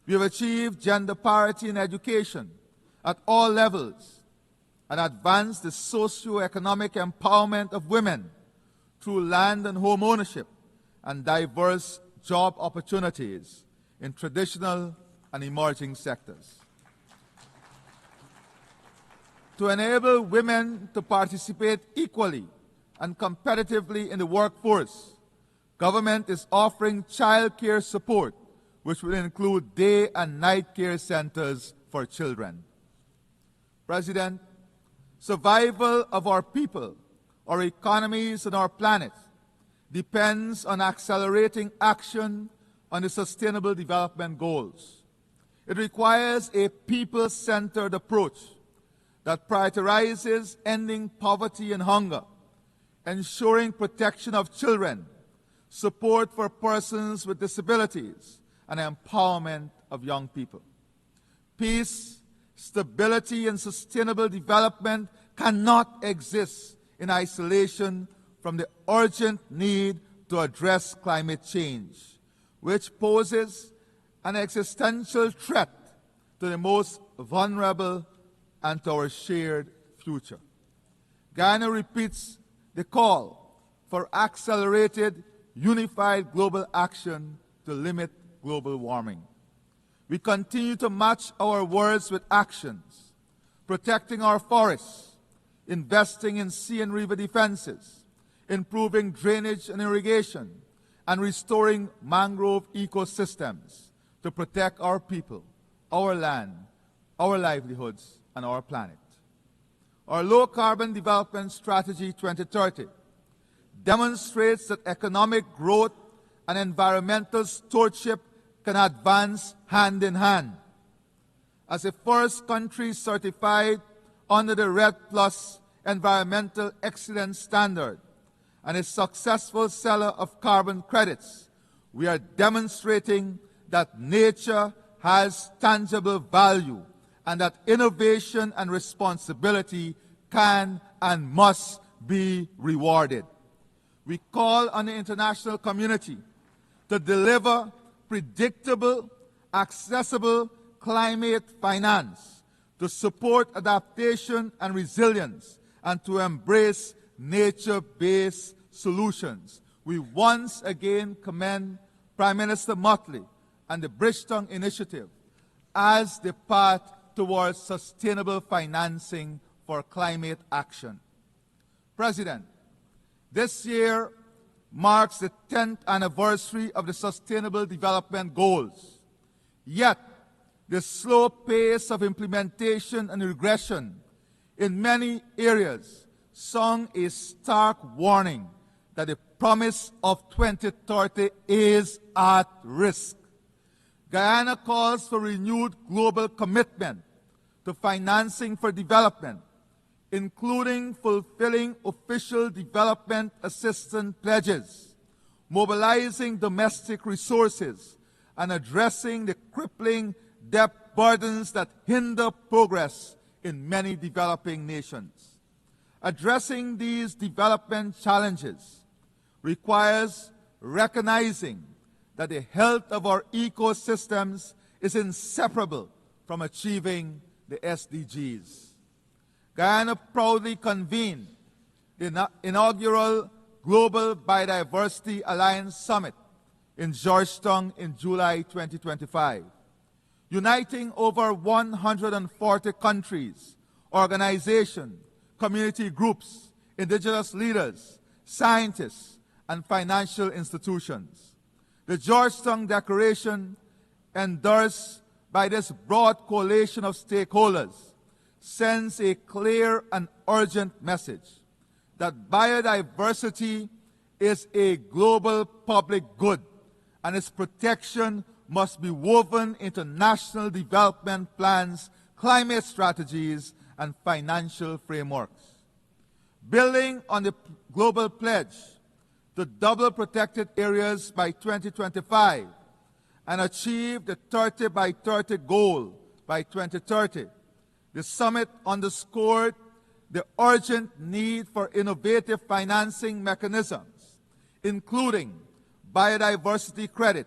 We have achieved gender parity in education at all levels and advanced the socio-economic empowerment of women through land and home ownership and diverse job opportunities in traditional and emerging sectors. To enable women to participate equally and competitively in the workforce, government is offering child care support, which will include day and night care centers for children. President, survival of our people, our economies, and our planet depends on accelerating action on the Sustainable Development Goals. It requires a people-centered approach that prioritizes ending poverty and hunger, ensuring protection of children, support for persons with disabilities, and empowerment of young people. Peace, stability, and sustainable development cannot exist in isolation from the urgent need to address climate change, which poses an existential threat to the most vulnerable and to our shared future. Guyana repeats the call for accelerated, unified global action to limit global warming. We continue to match our words with actions, protecting our forests, investing in sea and river defenses, improving drainage and irrigation, and restoring mangrove ecosystems to protect our people, our land, our livelihoods, and our planet. Our low-carbon development strategy 2030 demonstrates that economic growth and environmental stewardship can advance hand in hand. As the first country certified under the RED Plus Environmental Excellence Standard and a successful seller of carbon credits, we are demonstrating that nature has tangible value and that innovation and responsibility can and must be rewarded. We call on the international community to deliver predictable, accessible climate finance, to support adaptation and resilience, and to embrace nature-based solutions. We once again commend Prime Minister Motley and the Bridgetown Initiative as the path towards sustainable financing for climate action. President, this year marks the 10th anniversary of the Sustainable Development Goals. Yet, the slow pace of implementation and regression in many areas sound a stark warning that the promise of 2030 is at risk. Guyana calls for renewed global commitment to financing for development, including fulfilling official development assistance pledges, mobilizing domestic resources, and addressing the crippling debt burdens that hinder progress in many developing nations. Addressing these development challenges requires recognizing that the health of our ecosystems is inseparable from achieving the SDGs. Guyana proudly convened the inaugural Global Biodiversity Alliance Summit in Georgetown in July 2025, uniting over 140 countries, organizations, community groups, indigenous leaders, scientists, and financial institutions. The Georgetown Declaration, endorsed by this broad coalition of stakeholders, sends a clear and urgent message that biodiversity is a global public good and its protection must be woven into national development plans, climate strategies, and financial frameworks. Building on the global pledge to double protected areas by 2025 and achieve the 30 by 30 goal by 2030, the summit underscored the urgent need for innovative financing mechanisms, including biodiversity credit,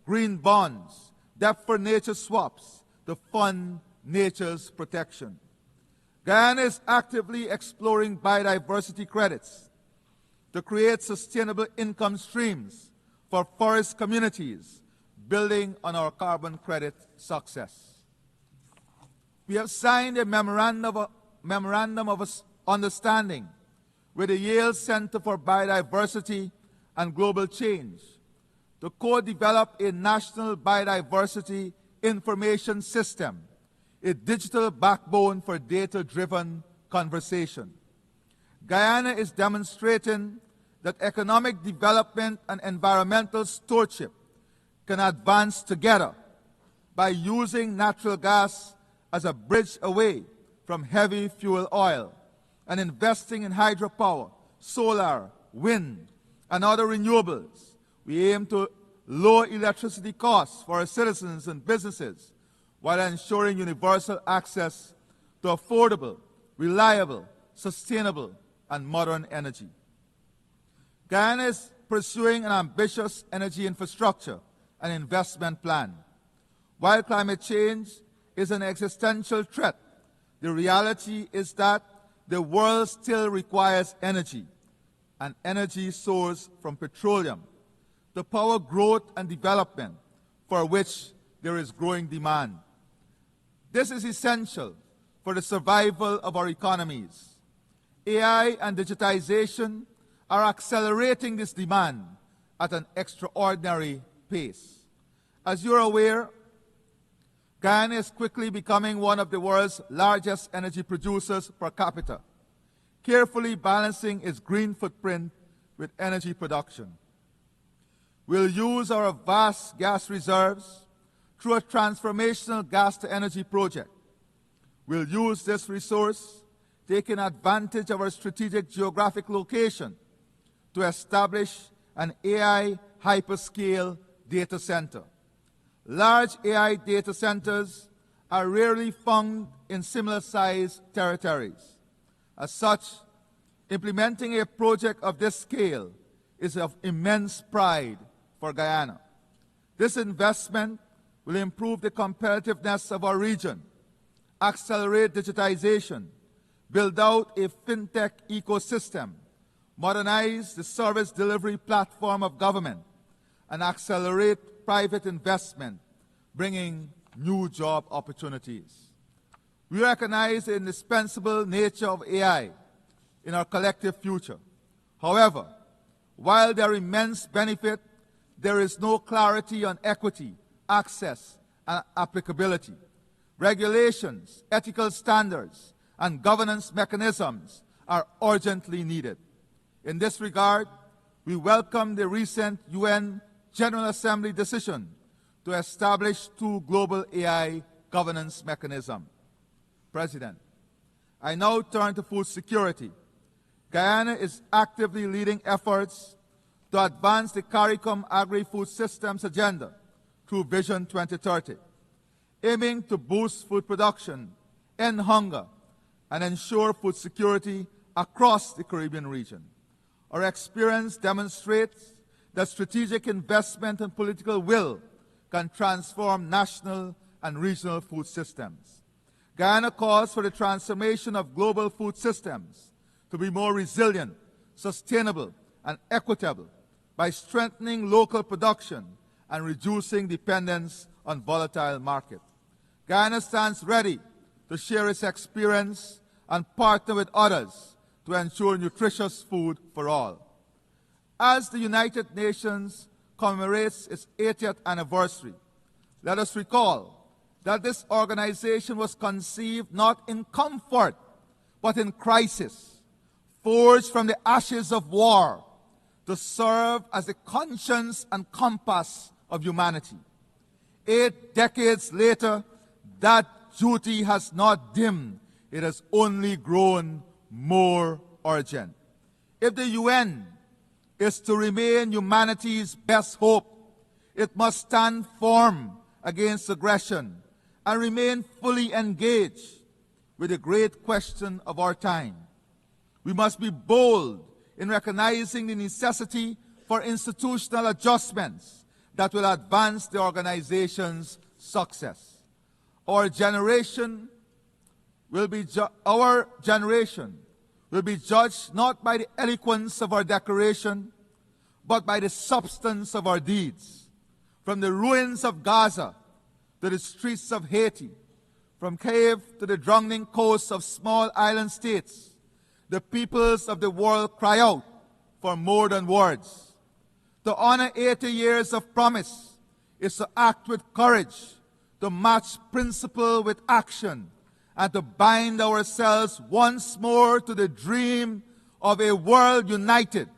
green bonds, debt for nature swaps to fund nature's protection. Guyana is actively exploring biodiversity credits to create sustainable income streams for forest communities, building on our carbon credit success. We have signed a memorandum of understanding with the Yale Center for Biodiversity and Global Change to co-develop a national biodiversity information system, a digital backbone for data-driven conversation. Guyana is demonstrating that economic development and environmental stewardship can advance together by using natural gas as a bridge away from heavy fuel oil and investing in hydropower, solar, wind, and other renewables. We aim to lower electricity costs for our citizens and businesses while ensuring universal access to affordable, reliable, sustainable, and modern energy. Guyana is pursuing an ambitious energy infrastructure and investment plan. While climate change is an existential threat, the reality is that the world still requires energy, an energy source from petroleum, to power growth and development for which there is growing demand. This is essential for the survival of our economies. AI and digitization are accelerating this demand at an extraordinary pace. As you're aware, Guyana is quickly becoming one of the world's largest energy producers per capita, carefully balancing its green footprint with energy production. We'll use our vast gas reserves through a transformational gas-to-energy project. We'll use this resource, taking advantage of our strategic geographic location, to establish an AI hyperscale data center. Large AI data centers are rarely found in similar-sized territories. As such, implementing a project of this scale is of immense pride for Guyana. This investment will improve the competitiveness of our region, accelerate digitization, build out a fintech ecosystem, modernize the service delivery platform of government, and accelerate private investment, bringing new job opportunities. We recognize the indispensable nature of AI in our collective future. However, While there are immense benefit, there is no clarity on equity, access, and applicability. Regulations, ethical standards, and governance mechanisms are urgently needed. In this regard, we welcome the recent UN General Assembly decision to establish 2 global AI governance mechanisms. President, I now turn to food security. Guyana is actively leading efforts to advance the CARICOM Agri-Food Systems Agenda through Vision 2030, aiming to boost food production, end hunger, and ensure food security across the Caribbean region. Our experience demonstrates that strategic investment and political will can transform national and regional food systems. Guyana calls for the transformation of global food systems to be more resilient, sustainable, and equitable by strengthening local production and reducing dependence on volatile markets. Guyana stands ready to share its experience and partner with others to ensure nutritious food for all. As the United Nations commemorates its 80th anniversary, let us recall that this organization was conceived not in comfort, but in crisis, forged from the ashes of war to serve as the conscience and compass of humanity. 8 decades later, that duty has not dimmed, it has only grown more urgent. If the UN is to remain humanity's best hope, it must stand firm against aggression and remain fully engaged with the great question of our time. We must be bold in recognizing the necessity for institutional adjustments that will advance the organization's success. Our generation will be judged not by the eloquence of our declaration, but by the substance of our deeds. From the ruins of Gaza to the streets of Haiti, from Kiev to the drowning coasts of small island states, the peoples of the world cry out for more than words. To honor 80 years of promise is to act with courage, to match principle with action, and to bind ourselves once more to the dream of a world united,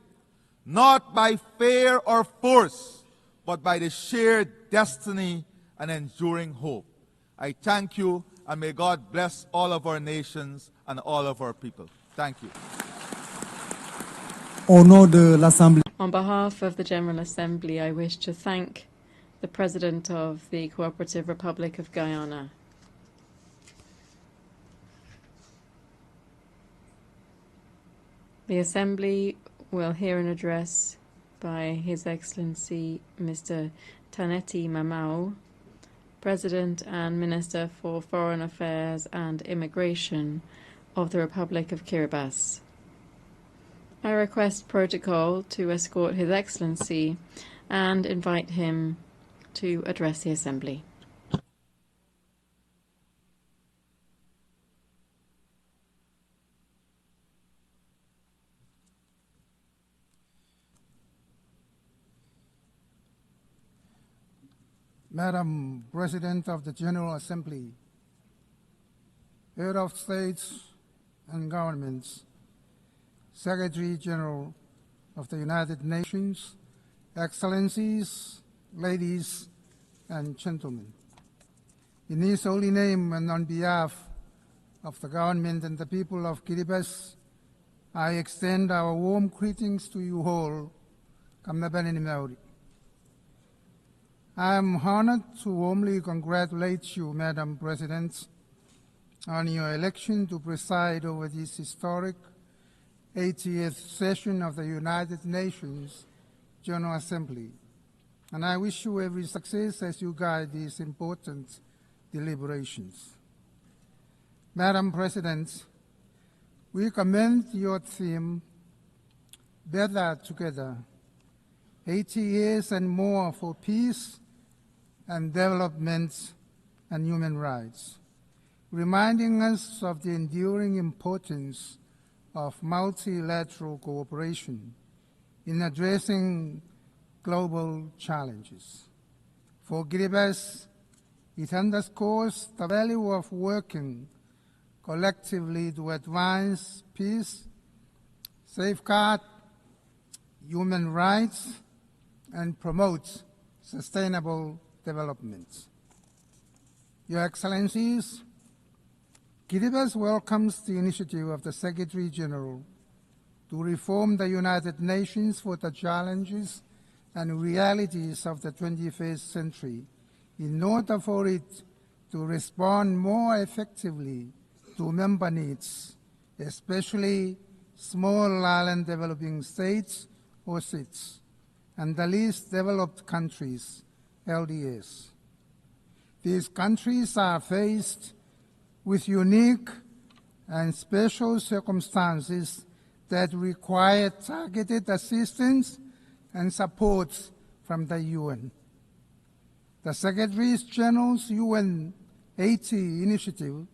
not by fear or force, but by the shared destiny and enduring hope. I thank you, and may God bless all of our nations and all of our people. Thank you. On behalf of the General Assembly, I wish to thank the President of the Cooperative Republic of Guyana. The Assembly will hear an address by His Excellency Mr. Taneti Mamao, President and Minister for Foreign Affairs and Immigration of the Republic of Kiribati. I request protocol to escort His Excellency and invite him to address the Assembly. Madam President of the General Assembly, Head of States and Governments, Secretary General of the United Nations, Excellencies, ladies and gentlemen. In His holy name and on behalf of the government and the people of Kiribati, I extend our warm greetings to you all. I am honored to warmly congratulate you, Madam President, on your election to preside over this historic 80th session of the United Nations General Assembly, and I wish you every success as you guide these important deliberations. Madam President, we commend your theme, Better Together, 80 years and more for peace and development and human rights, reminding us of the enduring importance of multilateral cooperation in addressing global challenges. For Kiribati, it underscores the value of working collectively to advance peace, safeguard human rights, and promote sustainable development. Your Excellencies, Kiribati welcomes the initiative of the Secretary General to reform the United Nations for the challenges and realities of the 21st century in order for it to respond more effectively to member needs, especially small island developing states or SIDS, and the least developed countries, LDS. These countries are faced with unique and special circumstances that require targeted assistance and support from the UN. The Secretary General's UN 80 initiative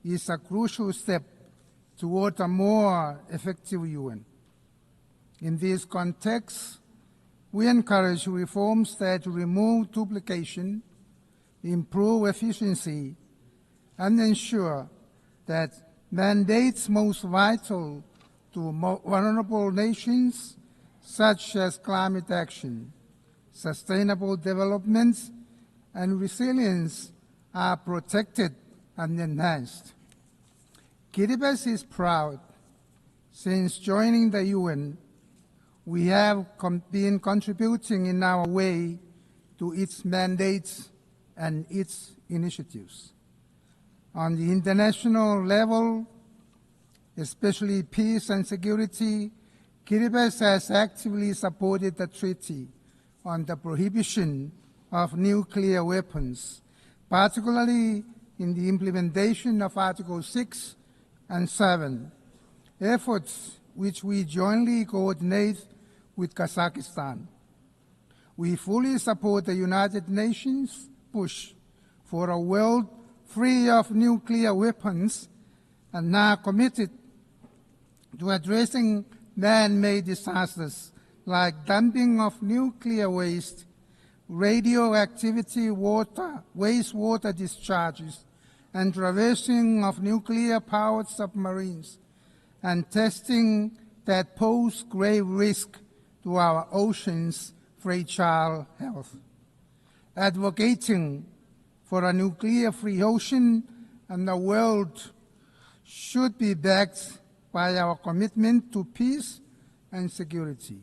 is a crucial step toward a more effective UN. In this context, we encourage reforms that remove duplication, improve efficiency, and ensure that mandates most vital to vulnerable nations, such as climate action, sustainable development, and resilience, are protected and enhanced. Kiribati is proud. Since joining the UN, we have been contributing in our way to its mandates and its initiatives. On the international level, especially peace and security, Kiribati has actively supported the Treaty on the Prohibition of Nuclear Weapons, particularly in the implementation of Article 6 and 7, efforts which we jointly coordinate with Kazakhstan. We fully support the United Nations push for a world free of nuclear weapons and are committed to addressing man-made disasters like dumping of nuclear waste, radioactivity wastewater discharges, and traversing of nuclear-powered submarines, and testing that pose grave risk to our oceans' fragile health. Advocating for a nuclear-free ocean and a world should be backed by our commitment to peace and security.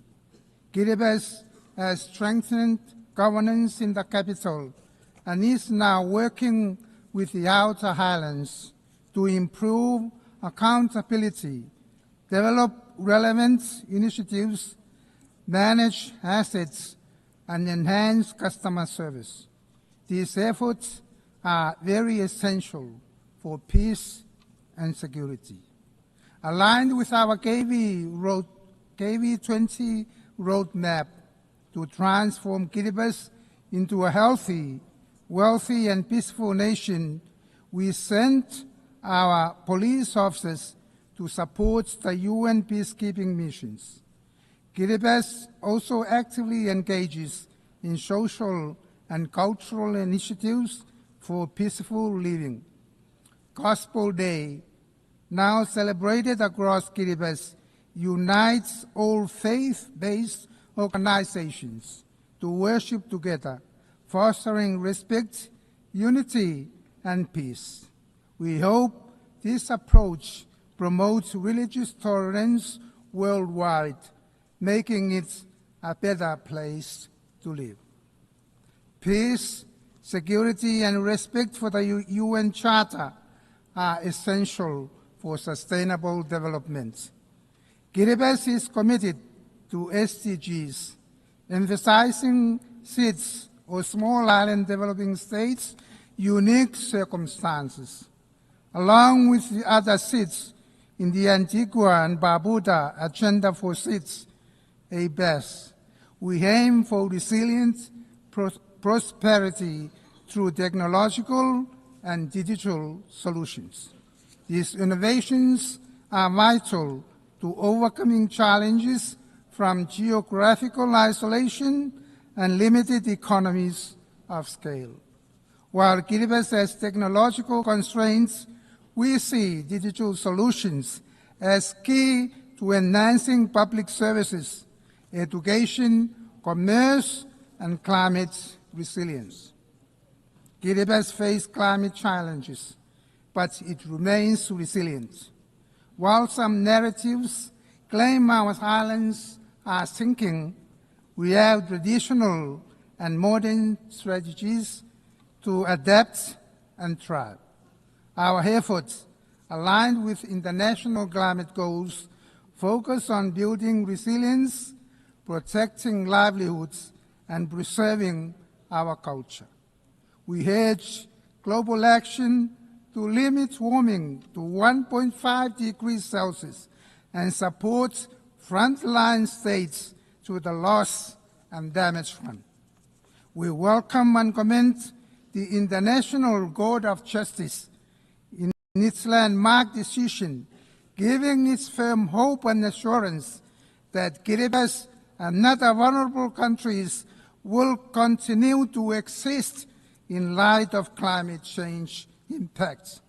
Kiribati has strengthened governance in the capital and is now working with the outer highlands to improve accountability, develop relevant initiatives, manage assets, and enhance customer service. These efforts are very essential for peace and security. Aligned with our KV20 roadmap to transform Kiribati into a healthy, wealthy, and peaceful nation, we sent our police officers to support the UN peacekeeping missions. Kiribati also actively engages in social and cultural initiatives for peaceful living. Gospel Day, now celebrated across Kiribati, unites all faith-based organizations to worship together, fostering respect, unity, and peace. We hope this approach promotes religious tolerance worldwide, making it a better place to live. Peace, security, and respect for the UN Charter are essential for sustainable development. Kiribati is committed to SDGs, emphasizing SIDS, or small island developing states, unique circumstances. Along with the other SIDS in the Antigua and Barbuda Agenda for SIDS, ABES, we aim for resilient prosperity through technological and digital solutions. These innovations are vital to overcoming challenges from geographical isolation and limited economies of scale. While Kiribati has technological constraints, we see digital solutions as key to enhancing public services, education, commerce, and climate resilience. Kiribati faces climate challenges, but it remains resilient. While some narratives claim our islands are sinking, we have traditional and modern strategies to adapt and thrive. Our efforts, aligned with international climate goals, focus on building resilience, protecting livelihoods, and preserving our culture. We urge global action to limit warming to 1.5 degrees Celsius and support frontline states to the loss and damage fund. We welcome and commend the International Court of Justice in its landmark decision, giving its firm hope and assurance that Kiribati and other vulnerable countries will continue to exist in light of climate change impacts.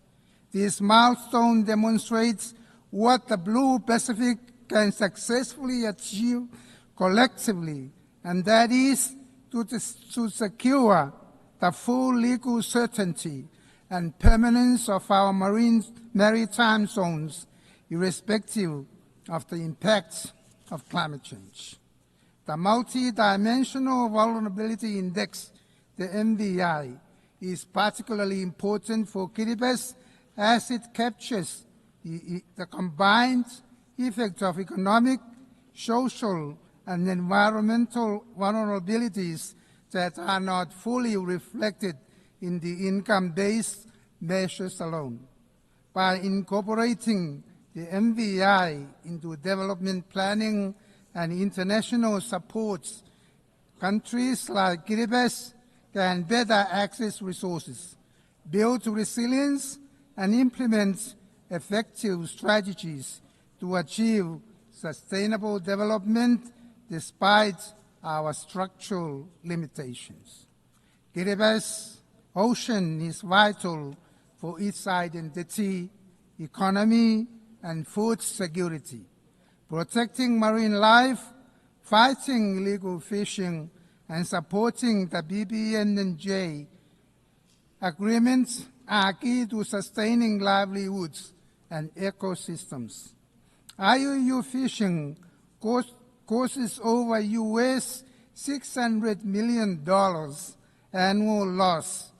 This milestone demonstrates what the Blue Pacific can successfully achieve collectively, and that is to secure the full legal certainty and permanence of our maritime zones, irrespective of the impacts of climate change. The Multi-Dimensional Vulnerability Index, the MVI, is particularly important for Kiribati as it captures the combined effects of economic, social, and environmental vulnerabilities that are not fully reflected in the income-based measures alone. By incorporating the MVI into development planning and international supports, countries like Kiribati can better access resources, build resilience, and implement effective strategies to achieve sustainable development despite our structural limitations. Kiribati's ocean is vital for its identity, economy, and food security. Protecting marine life, fighting illegal fishing, and supporting the BBNJ agreements are key to sustaining livelihoods and ecosystems. IUU fishing causes over US $600 million annual loss,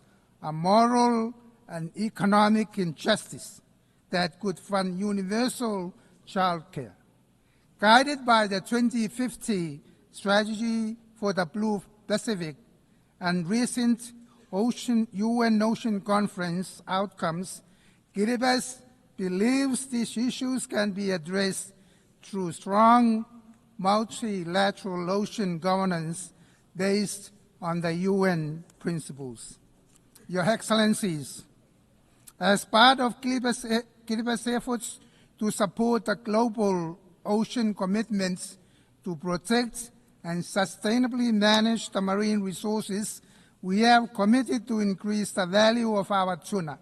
a moral and economic injustice that could fund universal child care. Guided by the 2050 Strategy for the Blue Pacific and recent UN Ocean Conference outcomes, Kiribati believes these issues can be addressed through strong multilateral ocean governance based on the UN principles. Your Excellencies, as part of Kiribati's efforts to support the global ocean commitments to protect and sustainably manage the marine resources, we have committed to increase the value of our tuna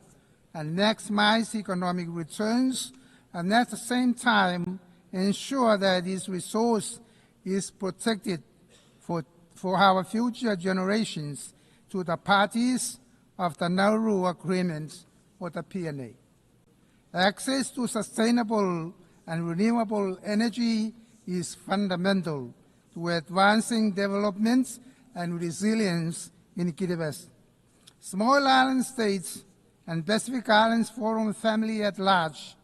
and maximize economic returns, and at the same time ensure that this resource is protected for our future generations to the parties of the Nauru Agreement or the PNA. Access to sustainable and renewable energy is fundamental to advancing development and resilience in Kiribati. Small island states and Pacific Islands Forum family at large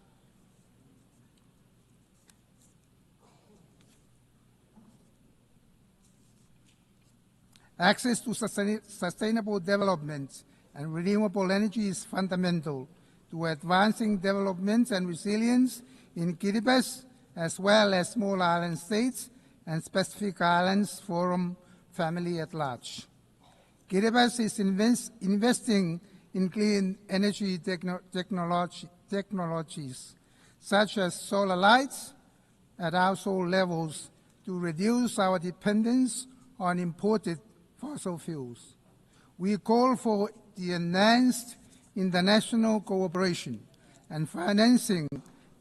access to sustainable development and renewable energy is fundamental to advancing development and resilience in Kiribati, as well as small island states and Pacific Islands Forum family at large. Kiribati is investing in clean energy technologies, such as solar lights at household levels to reduce our dependence on imported fossil fuels. We call for the enhanced international cooperation and financing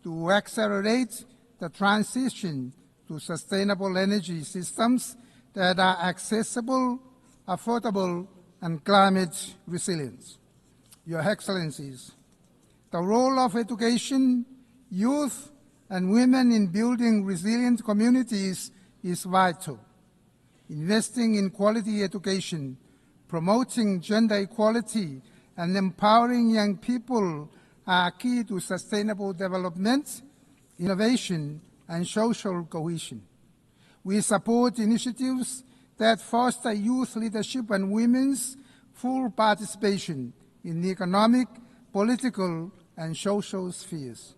to accelerate the transition to sustainable energy systems that are accessible, affordable, and climate resilient. Your Excellencies, the role of education, youth, and women in building resilient communities is vital. Investing in quality education, promoting gender equality, and empowering young people are key to sustainable development, innovation, and social cohesion. We support initiatives that foster youth leadership and women's full participation in economic, political, and social spheres.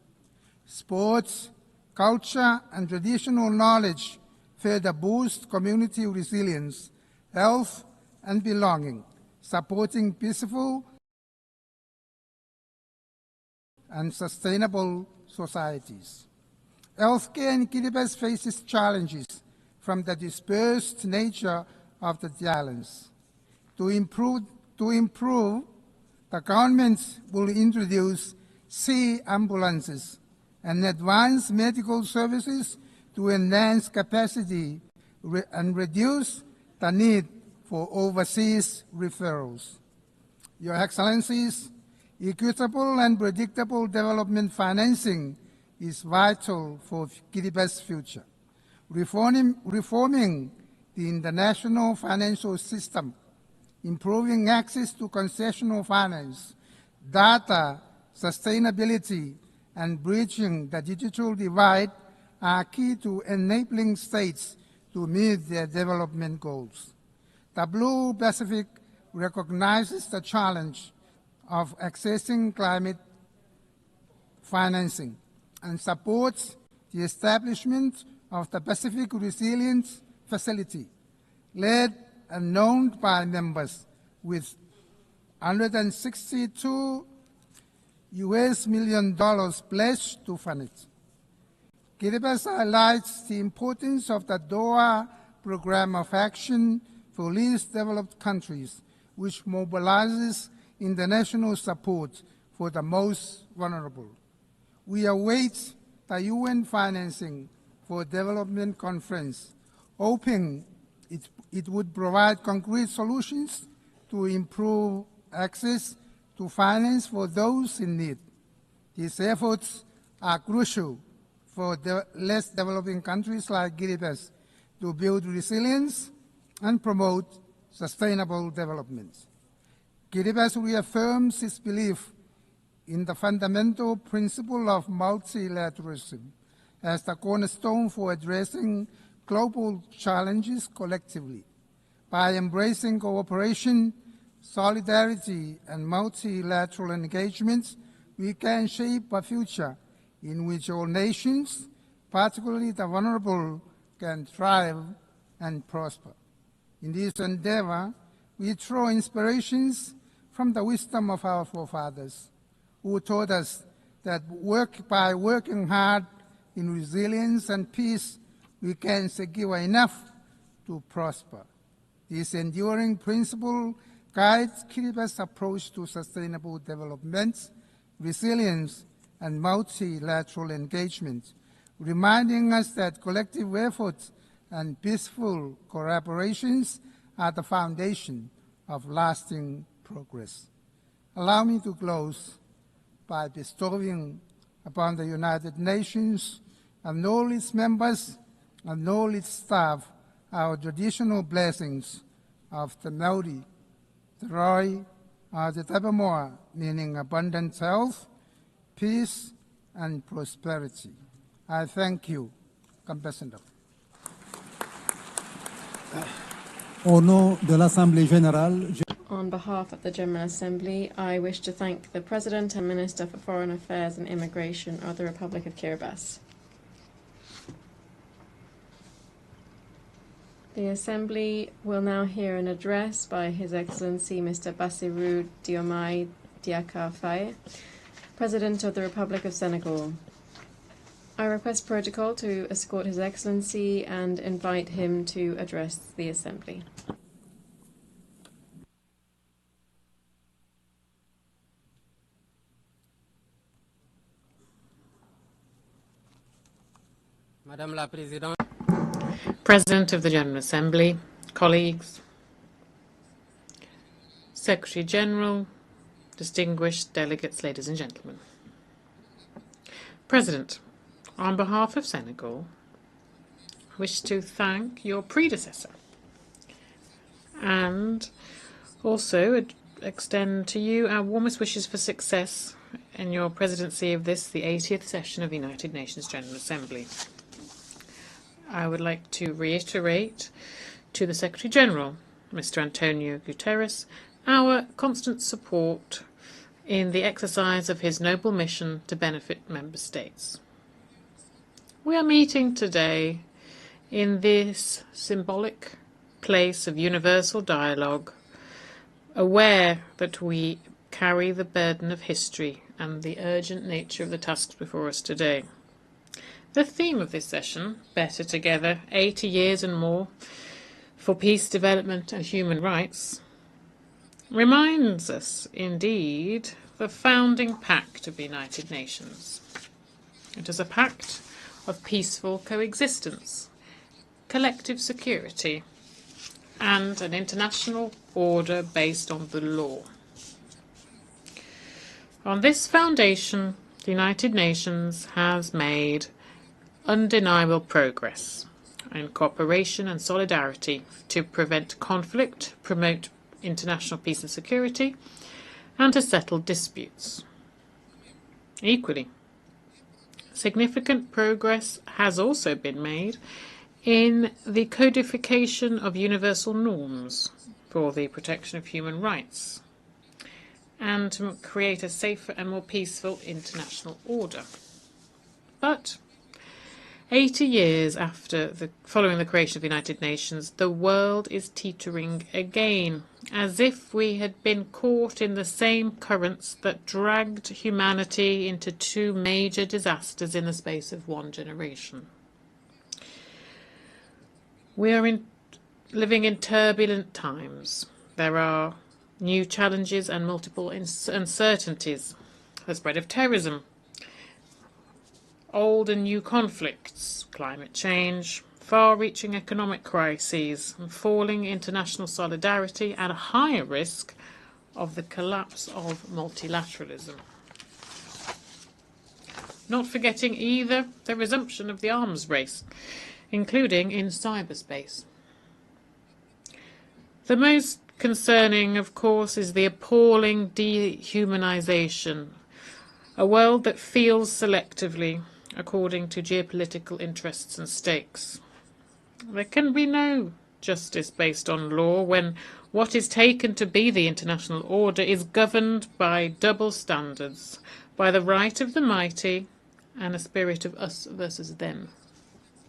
Sports, culture, and traditional knowledge further boost community resilience, health, and belonging, supporting peaceful and sustainable societies. Healthcare in Kiribati faces challenges from the dispersed nature of the islands. To improve, the government will introduce sea ambulances and advance medical services to enhance capacity and reduce the need for overseas referrals. Your Excellencies, equitable and predictable development financing is vital for Kiribati's future. Reforming the international financial system, improving access to concessional finance, data, sustainability, and bridging the digital divide are key to enabling states to meet their development goals. The Blue Pacific recognizes the challenge of accessing climate financing and supports the establishment of the Pacific Resilience Facility, led and known by members, with $162 million pledged to fund it. Kiribati highlights the importance of the Doha Programme of Action for Least Developed Countries, which mobilizes international support for the most vulnerable. We await the UN financing for development conference, hoping it would provide concrete solutions to improve access to finance for those in need. These efforts are crucial for less developing countries like Kiribati to build resilience and promote sustainable development. Kiribati reaffirms its belief in the fundamental principle of multilateralism as the cornerstone for addressing global challenges collectively. By embracing cooperation, solidarity, and multilateral engagement, we can shape a future in which all nations, particularly the vulnerable, can thrive and prosper. In this endeavor, we draw inspirations from the wisdom of our forefathers, who taught us that by working hard in resilience and peace, we can secure enough to prosper. This enduring principle guides Kiribati's approach to sustainable development, resilience, and multilateral engagement, reminding us that collective efforts and peaceful collaborations are the foundation of lasting progress. Allow me to close by bestowing upon the United Nations and all its members and all its staff our traditional blessings of the Maori, the Roi, the Tabamoa, meaning abundant health, peace, and prosperity. I thank you, Ambassador. Au nom de l'Assemblée générale, On behalf of the General Assembly, I wish to thank the President and Minister for Foreign Affairs and Immigration of the Republic of Kiribati. The Assembly will now hear an address by His Excellency Mr. Bassirou Diomaye Diakhar Faye, President of the Republic of Senegal. I request protocol to escort His Excellency and invite him to address the Assembly. Madame la Présidente. President of the General Assembly, colleagues, Secretary General, distinguished delegates, ladies and gentlemen. President, on behalf of Senegal, I wish to thank your predecessor and also extend to you our warmest wishes for success in your presidency of this, the 80th session of the United Nations General Assembly. I would like to reiterate to the Secretary General, Mr. Antonio Guterres, our constant support in the exercise of his noble mission to benefit member states. We are meeting today in this symbolic place of universal dialogue, aware that we carry the burden of history and the urgent nature of the tasks before us today. The theme of this session, Better Together, 80 years and more for peace, development and human rights, reminds us, indeed, the founding pact of the United Nations. It is a pact of peaceful coexistence, collective security, and an international order based on the law. On this foundation, the United Nations has made undeniable progress in cooperation and solidarity to prevent conflict, promote international peace and security, and to settle disputes. Equally, significant progress has also been made in the codification of universal norms for the protection of human rights and to create a safer and more peaceful international order. But 80 years following the creation of the United Nations, the world is teetering again, as if we had been caught in the same currents that dragged humanity into two major disasters in the space of one generation. We are living in turbulent times. There are new challenges and multiple uncertainties. The spread of terrorism, old and new conflicts, climate change, far-reaching economic crises, and falling international solidarity, and a higher risk of the collapse of multilateralism. Not forgetting either the resumption of the arms race, including in cyberspace. The most concerning, of course, is the appalling dehumanization, a world that feels selectively according to geopolitical interests and stakes. There can be no justice based on law when what is taken to be the international order is governed by double standards, by the right of the mighty and a spirit of us versus them.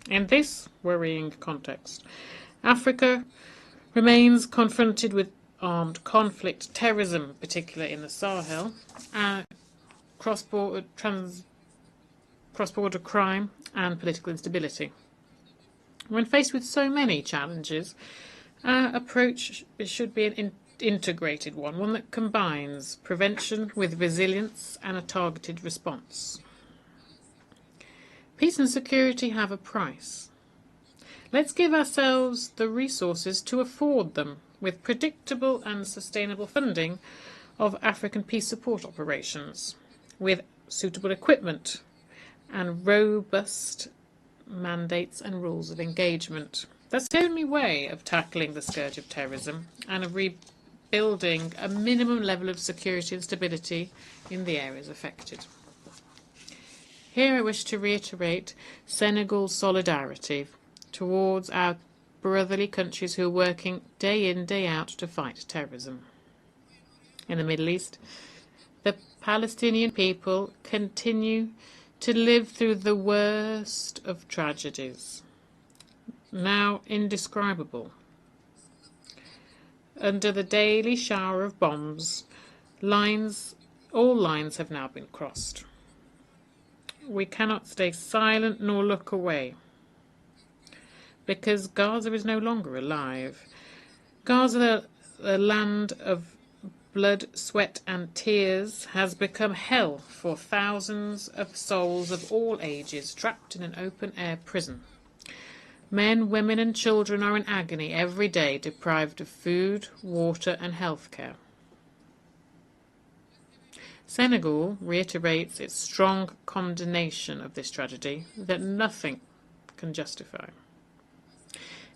In this worrying context, Africa remains confronted with armed conflict, terrorism, particularly in the Sahel, cross-border crime and political instability. When faced with so many challenges, our approach should be an integrated one that combines prevention with resilience and a targeted response. Peace and security have a price. Let's give ourselves the resources to afford them with predictable and sustainable funding of African peace support operations, with suitable equipment and robust mandates and rules of engagement. That's the only way of tackling the scourge of terrorism and of rebuilding a minimum level of security and stability in the areas affected. Here I wish to reiterate Senegal's solidarity towards our brotherly countries who are working day in, day out to fight terrorism. In the Middle East, the Palestinian people continue to live through the worst of tragedies, now indescribable. Under the daily shower of bombs, all lines have now been crossed. we cannot stay silent nor look away, because Gaza is no longer alive. Gaza, the land of blood, sweat and tears, has become hell for thousands of souls of all ages trapped in an open-air prison. Men, women and children are in agony every day, deprived of food, water and health care. Senegal reiterates its strong condemnation of this tragedy that nothing can justify.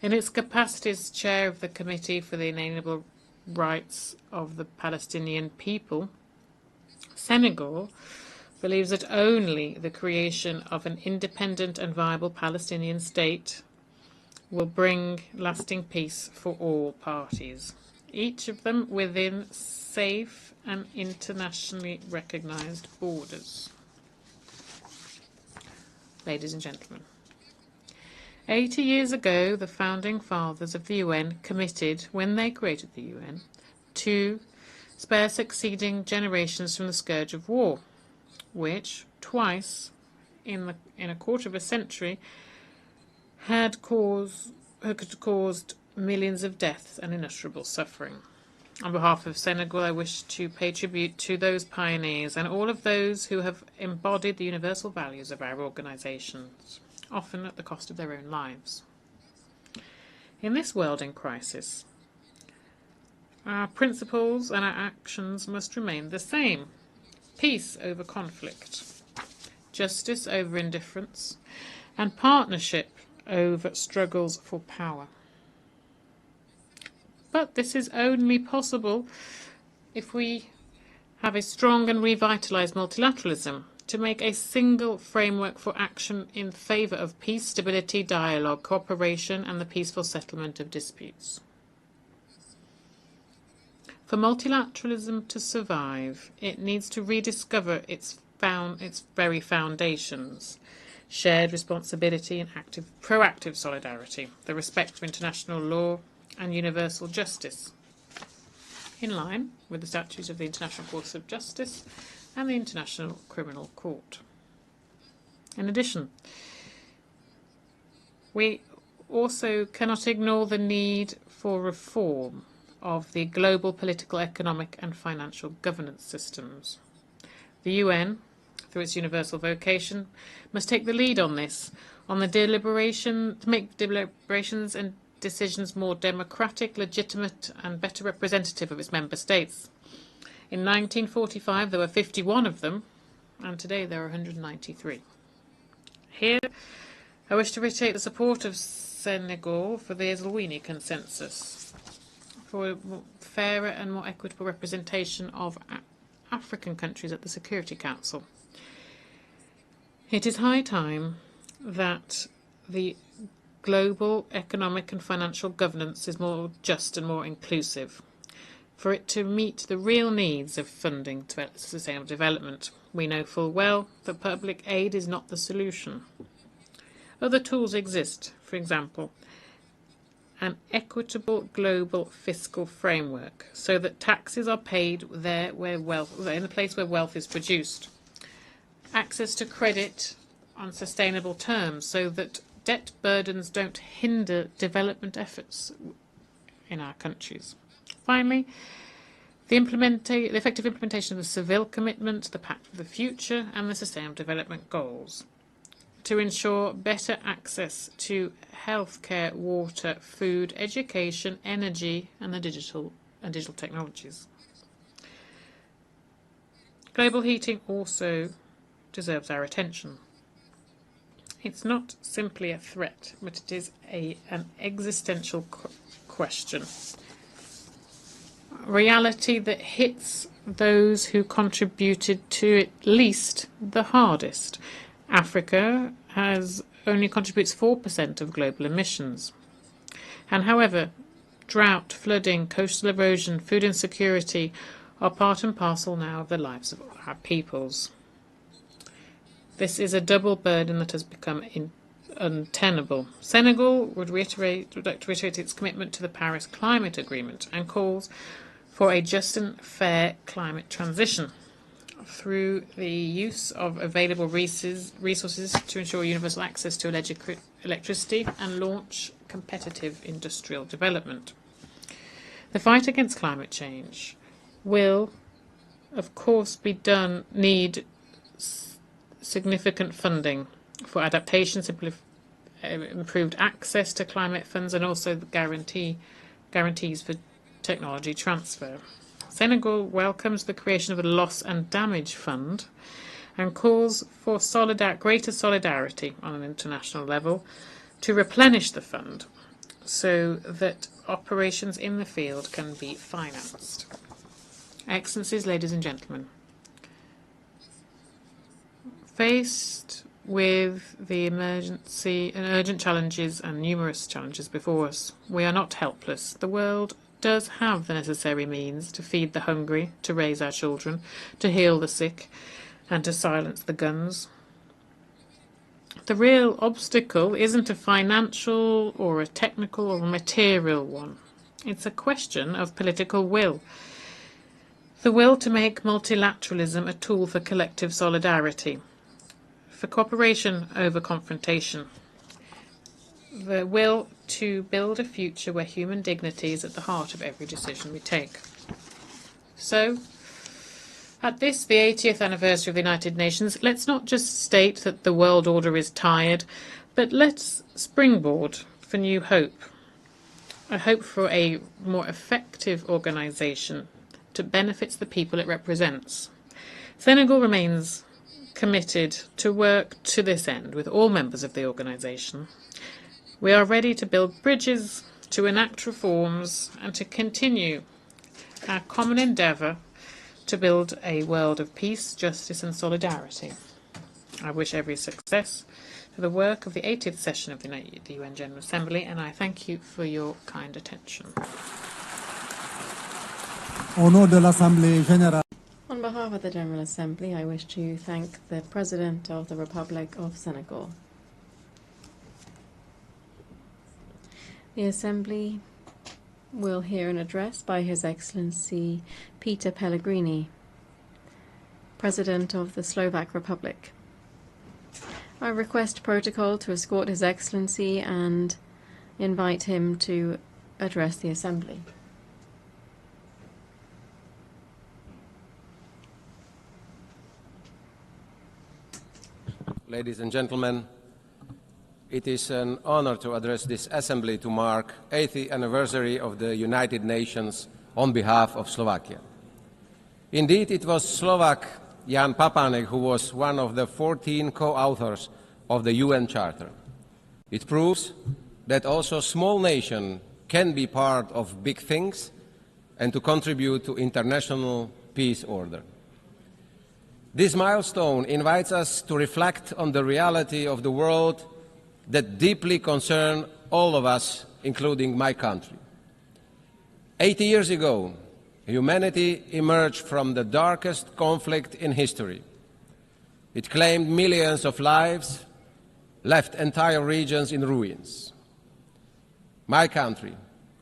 In its capacity as chair of the Committee for the Inalienable Rights of the Palestinian People, Senegal believes that only the creation of an independent and viable Palestinian state will bring lasting peace for all parties, each of them within safe and internationally recognized borders. Ladies and gentlemen, 80 years ago, the founding fathers of the UN committed, when they created the UN, to spare succeeding generations from the scourge of war, which twice in a quarter of a century had caused millions of deaths and unutterable suffering. On behalf of Senegal, I wish to pay tribute to those pioneers and all of those who have embodied the universal values of our organizations, often at the cost of their own lives. In this world in crisis, our principles and our actions must remain the same. Peace over conflict, justice over indifference, and partnership over struggles for power. But this is only possible if we have a strong and revitalized multilateralism to make a single framework for action in favor of peace, stability, dialogue, cooperation, and the peaceful settlement of disputes. For multilateralism to survive, it needs to rediscover its very foundations: shared responsibility and proactive solidarity, the respect for international law and universal justice, in line with the statutes of the International Court of Justice and the International Criminal Court. In addition, we also cannot ignore the need for reform of the global political, economic and financial governance systems. The UN, through its universal vocation, must take the lead on this, on the to make deliberations and decisions more democratic, legitimate and better representative of its member states. In 1945 there were 51 of them, and today there are 193. Here I wish to reiterate the support of Senegal for the Eswatini Consensus, for a fairer and more equitable representation of African countries at the Security Council. It is high time that the global economic and financial governance is more just and more inclusive, for it to meet the real needs of funding to sustainable development. We know full well that public aid is not the solution. Other tools exist, for example, an equitable global fiscal framework, so that taxes are paid there where in the place where wealth is produced. Access to credit on sustainable terms, so that debt burdens don't hinder development efforts in our countries. Finally, the effective implementation of the Seville Commitment, the Pact for the Future and the Sustainable Development Goals to ensure better access to healthcare, water, food, education, energy and digital technologies. Global heating also deserves our attention. It's not simply a threat, but it is an existential question. Reality that hits those who contributed to it least the hardest. Africa only contributes 4% of global emissions. And however, drought, flooding, coastal erosion, food insecurity are part and parcel now of the lives of our peoples. This is a double burden that has become untenable. Senegal would like to reiterate its commitment to the Paris Climate Agreement and calls for a just and fair climate transition. through the use of available resources to ensure universal access to electricity and launch competitive industrial development. The fight against climate change will, of course, need significant funding for adaptation, improved access to climate funds, and also the guarantees for technology transfer. Senegal welcomes the creation of a loss and damage fund and calls for greater solidarity on an international level to replenish the fund so that operations in the field can be financed. Excellencies, ladies and gentlemen, faced with the emergency and urgent challenges and numerous challenges before us, we are not helpless. The world does have the necessary means to feed the hungry, to raise our children, to heal the sick, and to silence the guns. The real obstacle isn't a financial or a technical or a material one. It's a question of political will. The will to make multilateralism a tool for collective solidarity, for cooperation over confrontation, the will to build a future where human dignity is at the heart of every decision we take. So, at this, the 80th anniversary of the United Nations, let's not just state that the world order is tired, but let's springboard for new hope. A hope for a more effective organisation to benefit the people it represents. Senegal remains committed to work to this end with all members of the organisation. We are ready to build bridges, to enact reforms, and to continue our common endeavour to build a world of peace, justice and solidarity. I wish every success to the work of the 80th session of the UN General Assembly, and I thank you for your kind attention. On behalf of the General Assembly, I wish to thank the President of the Republic of Senegal. The Assembly will hear an address by His Excellency Peter Pellegrini, President of the Slovak Republic. I request protocol to escort His Excellency and invite him to address the Assembly. Ladies and gentlemen, it is an honor to address this Assembly to mark the 80th anniversary of the United Nations on behalf of Slovakia. Indeed, it was Slovak Jan Papanek who was one of the 14 co-authors of the UN Charter. It proves that also a small nation can be part of big things and to contribute to international peace order. This milestone invites us to reflect on the reality of the world that deeply concern all of us, including my country. 80 years ago, humanity emerged from the darkest conflict in history. It claimed millions of lives, left entire regions in ruins. My country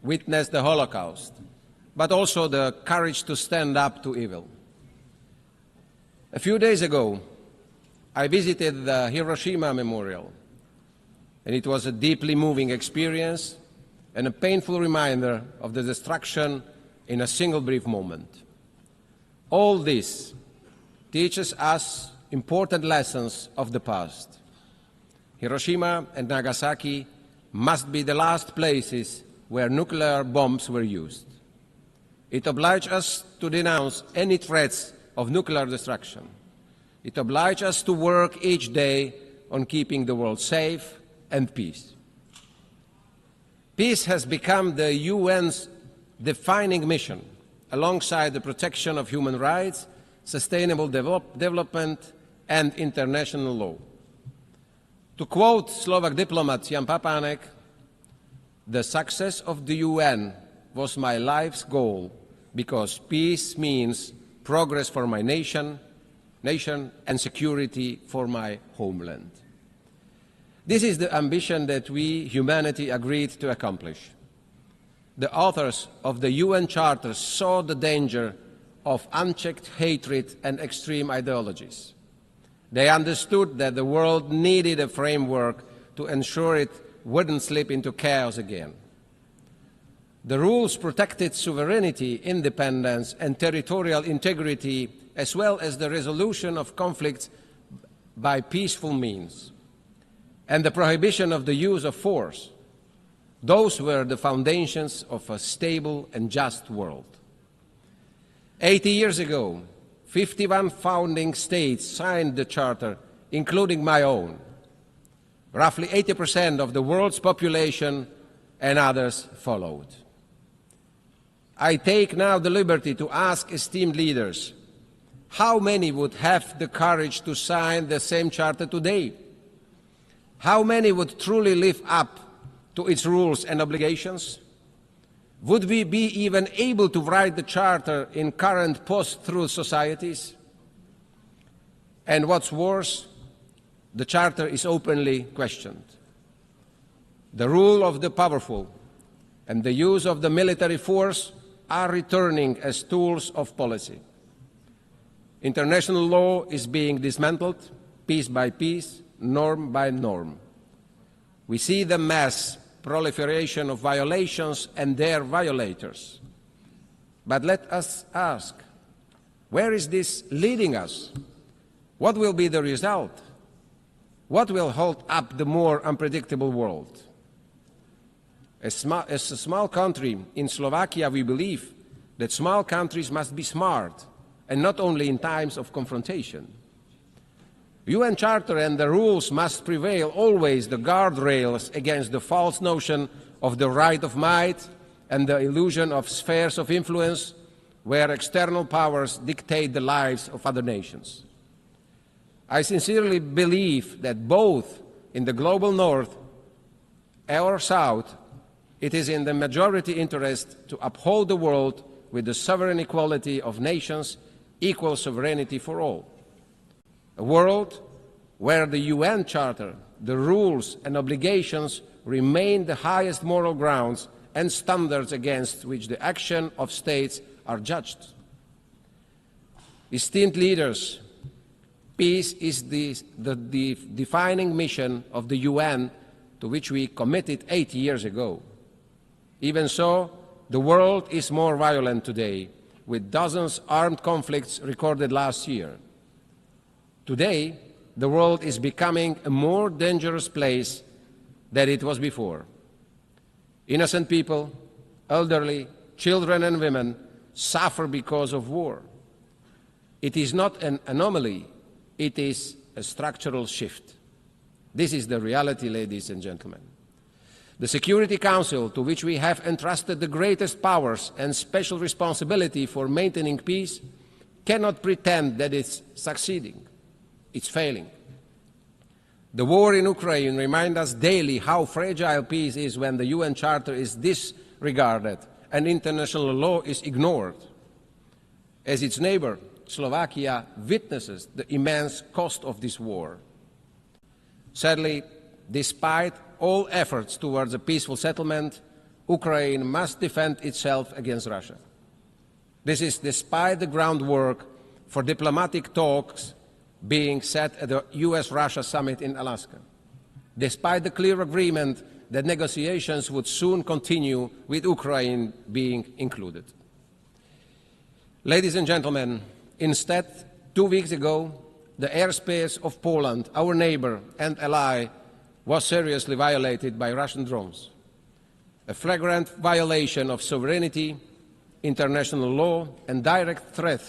witnessed the Holocaust, but also the courage to stand up to evil. A few days ago, I visited the Hiroshima Memorial, and it was a deeply moving experience and a painful reminder of the destruction in a single brief moment. All this teaches us important lessons of the past. Hiroshima and Nagasaki must be the last places where nuclear bombs were used. It obliges us to denounce any threats of nuclear destruction. It obliges us to work each day on keeping the world safe and peace. Peace has become the UN's defining mission, alongside the protection of human rights, sustainable development, and international law. To quote Slovak diplomat Jan Papanek, "The success of the UN was my life's goal because peace means progress for my nation and security for my homeland." This is the ambition that we, humanity, agreed to accomplish. The authors of the UN Charter saw the danger of unchecked hatred and extreme ideologies. They understood that the world needed a framework to ensure it wouldn't slip into chaos again. The rules protected sovereignty, independence, and territorial integrity, as well as the resolution of conflicts by peaceful means, and the prohibition of the use of force. Those were the foundations of a stable and just world. 80 years ago, 51 founding states signed the Charter, including my own. Roughly 80% of the world's population and others followed. I take now the liberty to ask esteemed leaders, how many would have the courage to sign the same Charter today? How many would truly live up to its rules and obligations? Would we be even able to write the Charter in current post-truth societies? And what's worse, the Charter is openly questioned. The rule of the powerful and the use of the military force are returning as tools of policy. International law is being dismantled, piece by piece, norm by norm. We see the mass proliferation of violations and their violators. But let us ask, where is this leading us? What will be the result? What will hold up the more unpredictable world? As a small country in Slovakia, we believe that small countries must be smart, and not only in times of confrontation. UN Charter and the rules must prevail always, the guardrails against the false notion of the right of might and the illusion of spheres of influence where external powers dictate the lives of other nations. I sincerely believe that both in the global north or south, it is in the majority interest to uphold the world with the sovereign equality of nations, equal sovereignty for all. A world where the UN Charter, the rules and obligations remain the highest moral grounds and standards against which the action of states are judged. Esteemed leaders, peace is the defining mission of the UN to which we committed 80 years ago. Even so, the world is more violent today, with dozens of armed conflicts recorded last year. Today, the world is becoming a more dangerous place than it was before. Innocent people, elderly, children and women suffer because of war. It is not an anomaly, it is a structural shift. This is the reality, ladies and gentlemen. The Security Council, to which we have entrusted the greatest powers and special responsibility for maintaining peace, cannot pretend that it's succeeding. It's failing. The war in Ukraine reminds us daily how fragile peace is when the UN Charter is disregarded and international law is ignored. As its neighbor, Slovakia witnesses the immense cost of this war. Sadly, despite all efforts towards a peaceful settlement, Ukraine must defend itself against Russia. This is despite the groundwork for diplomatic talks being set at the US-Russia summit in Alaska, despite the clear agreement that negotiations would soon continue with Ukraine being included. Ladies and gentlemen, instead, 2 weeks ago, the airspace of Poland, our neighbor and ally, was seriously violated by Russian drones, a flagrant violation of sovereignty, international law, and direct threat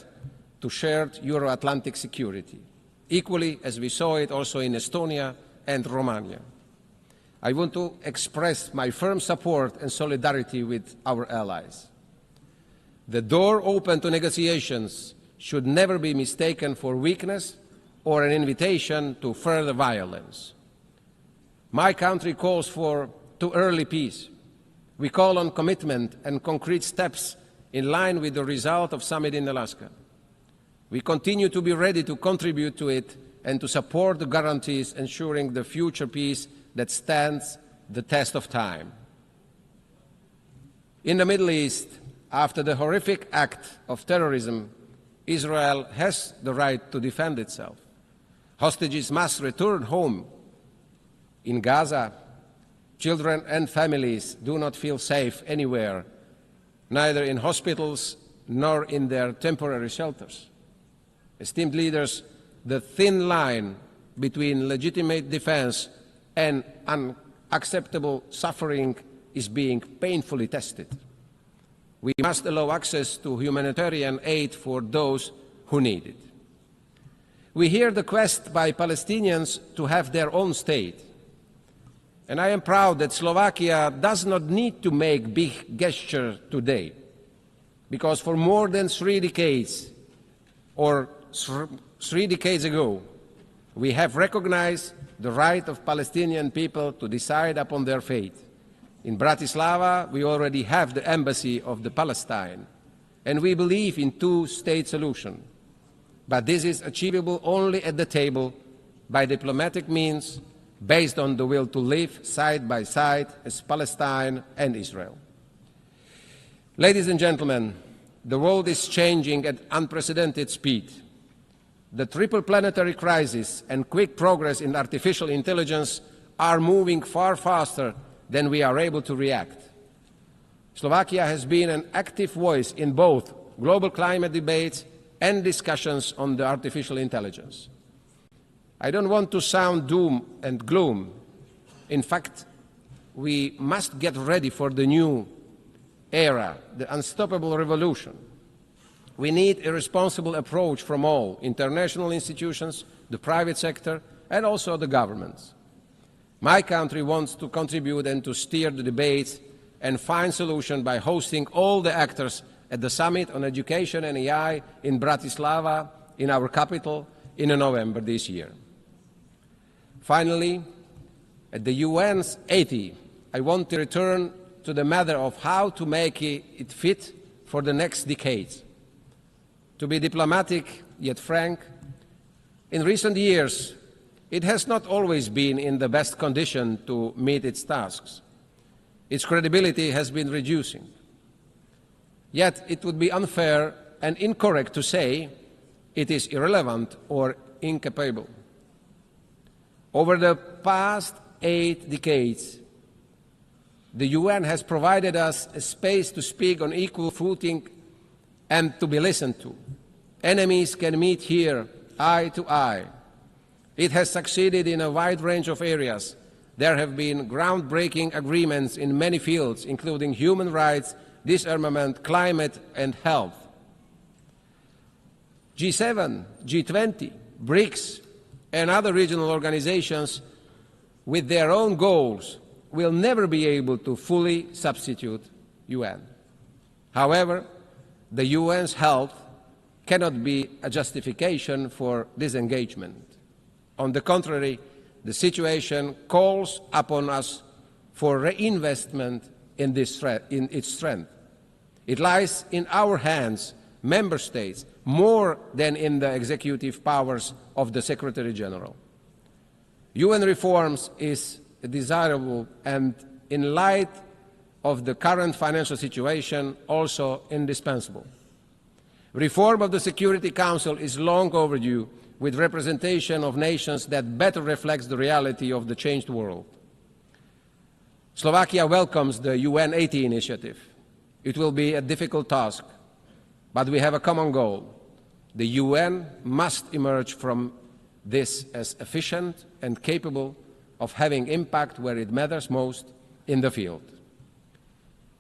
to shared Euro-Atlantic security, equally as we saw it also in Estonia and Romania. I want to express my firm support and solidarity with our allies. The door open to negotiations should never be mistaken for weakness or an invitation to further violence. My country calls for too early peace. We call on commitment and concrete steps in line with the result of summit in Alaska. We continue to be ready to contribute to it and to support the guarantees ensuring the future peace that stands the test of time. In the Middle East, after the horrific act of terrorism Israel has the right to defend itself. Hostages must return home. In Gaza, children and families do not feel safe anywhere, neither in hospitals nor in their temporary shelters. Esteemed leaders, the thin line between legitimate defense and unacceptable suffering is being painfully tested. We must allow access to humanitarian aid for those who need it. We hear the quest by Palestinians to have their own state. And I am proud that Slovakia does not need to make big gestures today, because for more than 3 decades, or 3 decades ago, we have recognized the right of Palestinian people to decide upon their fate. In Bratislava, we already have the embassy of the Palestine, and we believe in two-state solution. But this is achievable only at the table by diplomatic means based on the will to live side by side as Palestine and Israel. Ladies and gentlemen, the world is changing at unprecedented speed. The triple planetary crisis and quick progress in artificial intelligence are moving far faster than we are able to react. Slovakia has been an active voice in both global climate debates and discussions on the artificial intelligence. I don't want to sound doom and gloom. In fact, we must get ready for the new era, the unstoppable revolution. We need a responsible approach from all international institutions, the private sector, and also the governments. My country wants to contribute and to steer the debates and find solutions by hosting all the actors at the Summit on Education and AI in Bratislava, in our capital, in November this year. Finally, at the UN's 80, I want to return to the matter of how to make it fit for the next decades. To be diplomatic yet frank, in recent years, it has not always been in the best condition to meet its tasks. Its credibility has been reducing. Yet it would be unfair and incorrect to say it is irrelevant or incapable. Over the past 8 decades, the UN has provided us a space to speak on equal footing and to be listened to. Enemies can meet here, eye to eye. It has succeeded in a wide range of areas. There have been groundbreaking agreements in many fields, including human rights, disarmament, climate, and health. G7, G20, BRICS, and other regional organizations with their own goals will never be able to fully substitute UN. However, the UN's health cannot be a justification for disengagement. On the contrary, the situation calls upon us for reinvestment in its strength. It lies in our hands, member states, more than in the executive powers of the Secretary General. UN reforms is desirable and, in light of the current financial situation, also indispensable. Reform of the Security Council is long overdue, with representation of nations that better reflects the reality of the changed world. Slovakia welcomes the UN 80 initiative. It will be a difficult task, but we have a common goal. The UN must emerge from this as efficient and capable of having impact where it matters most in the field.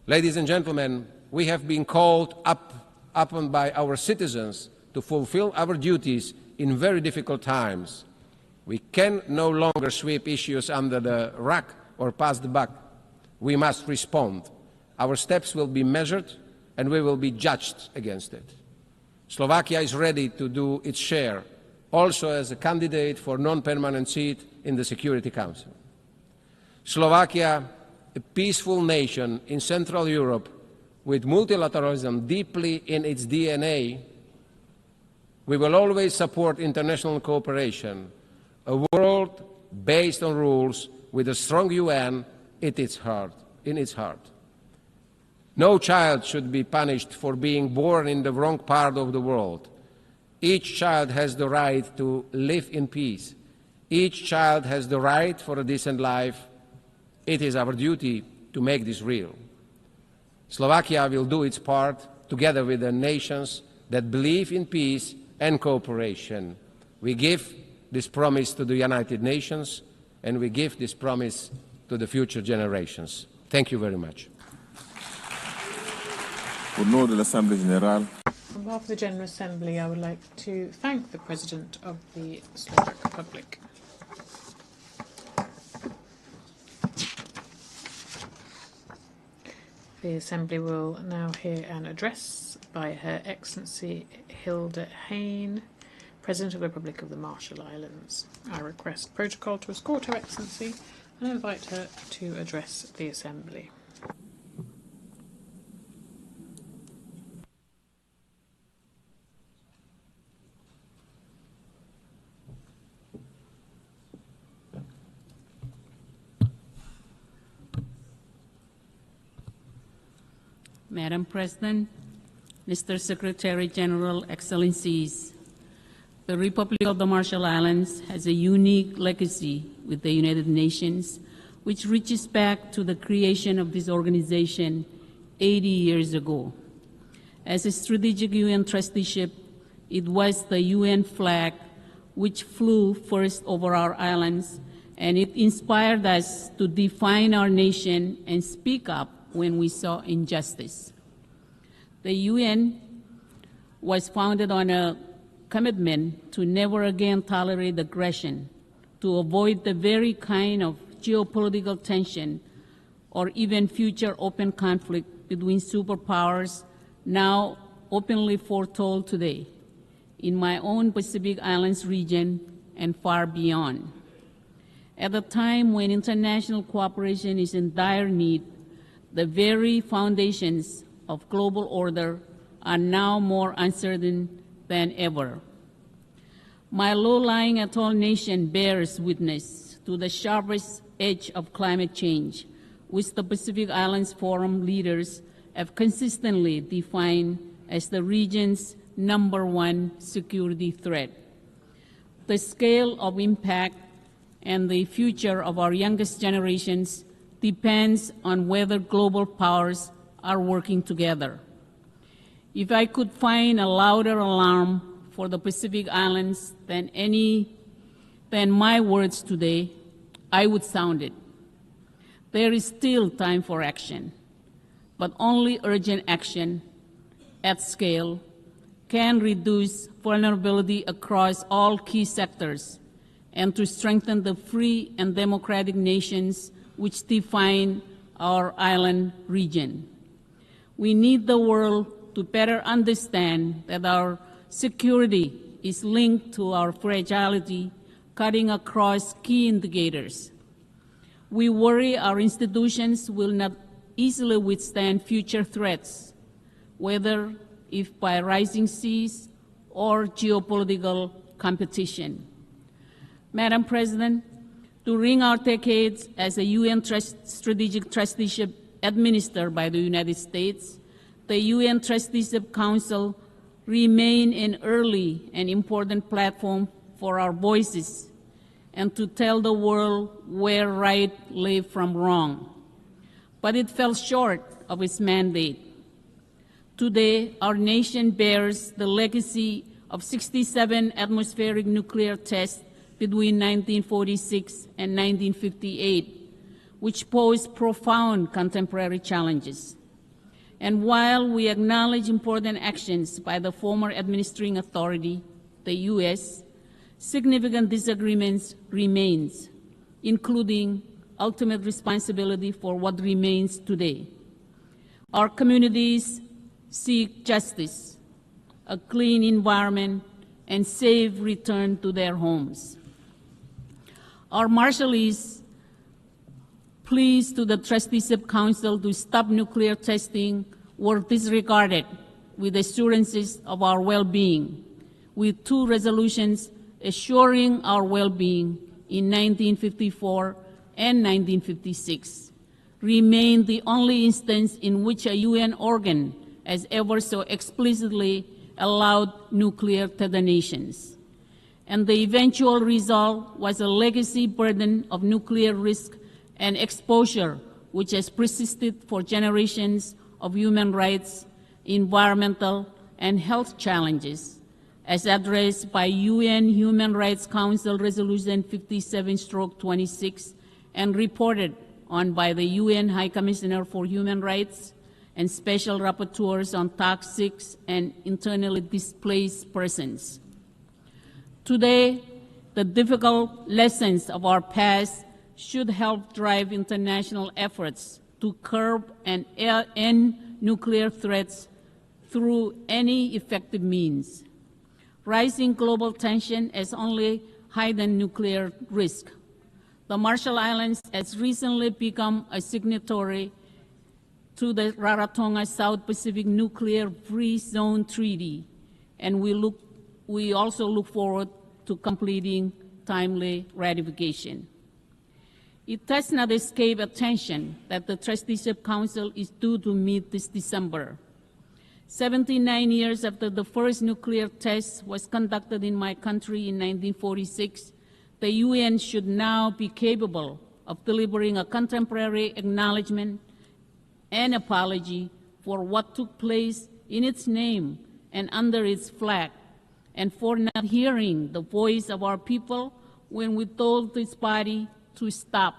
Ladies and gentlemen, we have been called upon by our citizens to fulfill our duties in very difficult times. We can no longer sweep issues under the rug or pass the buck. We must respond. Our steps will be measured and we will be judged against it. Slovakia is ready to do its share, also as a candidate for non-permanent seat in the Security Council. Slovakia, a peaceful nation in Central Europe with multilateralism deeply in its DNA, we will always support international cooperation, a world based on rules with a strong UN in its heart. No child should be punished for being born in the wrong part of the world. Each child has the right to live in peace. Each child has the right for a decent life. It is our duty to make this real. Slovakia will do its part together with the nations that believe in peace and cooperation. We give this promise to the United Nations, and we give this promise to the future generations. Thank you very much. On behalf of the General Assembly, I would like to thank the President of the Slovak Republic. The Assembly will now hear an address by Her Excellency Hilde Heyn, President of the Republic of the Marshall Islands. I request protocol to escort Her Excellency and invite her to address the Assembly. Madam President, Mr. Secretary General, Excellencies, the Republic of the Marshall Islands has a unique legacy with the United Nations, which reaches back to the creation of this organization 80 years ago. As a strategic UN trusteeship, it was the UN flag which flew first over our islands, and it inspired us to define our nation and speak up when we saw injustice. The UN was founded on a commitment to never again tolerate aggression, to avoid the very kind of geopolitical tension or even future open conflict between superpowers now openly foretold today in my own Pacific Islands region and far beyond. At a time when international cooperation is in dire need, the very foundations of global order are now more uncertain than ever. My low-lying atoll nation bears witness to the sharpest edge of climate change, which the Pacific Islands Forum leaders have consistently defined as the region's #1 security threat. The scale of impact and the future of our youngest generations depends on whether global powers are working together. If I could find a louder alarm for the Pacific Islands than my words today, I would sound it. There is still time for action, but only urgent action at scale can reduce vulnerability across all key sectors and to strengthen the free and democratic nations which define our island region. We need the world to better understand that our security is linked to our fragility, cutting across key indicators. We worry our institutions will not easily withstand future threats, whether if by rising seas or geopolitical competition. Madam President, during our decades as a UN strategic trusteeship administered by the United States, the UN Trusteeship Council remained an early and important platform for our voices and to tell the world where right lay from wrong. But it fell short of its mandate. Today, our nation bears the legacy of 67 atmospheric nuclear tests between 1946 and 1958, which posed profound contemporary challenges. And while we acknowledge important actions by the former administering authority, the U.S., significant disagreements remain, including ultimate responsibility for what remains today. Our communities seek justice, a clean environment, and safe return to their homes. Our Marshallese pleas to the Trusteeship Council to stop nuclear testing were disregarded with assurances of our well-being, with 2 resolutions assuring our well-being in 1954 and 1956, remain the only instance in which a UN organ has ever so explicitly allowed nuclear detonations. And the eventual result was a legacy burden of nuclear risk and exposure, which has persisted for generations of human rights, environmental, and health challenges, as addressed by UN Human Rights Council Resolution 57/26 and reported on by the UN High Commissioner for Human Rights and Special Rapporteurs on Toxic and Internally Displaced Persons. Today, the difficult lessons of our past should help drive international efforts to curb and end nuclear threats through any effective means. Rising global tension has only heightened nuclear risk. The Marshall Islands has recently become a signatory to the Rarotonga South Pacific Nuclear Free Zone Treaty, and we also look forward to completing timely ratification. It does not escape attention that the Trusteeship Council is due to meet this December. 79 years after the first nuclear test was conducted in my country in 1946, the UN should now be capable of delivering a contemporary acknowledgement and apology for what took place in its name and under its flag, and for not hearing the voice of our people when we told this body to stop.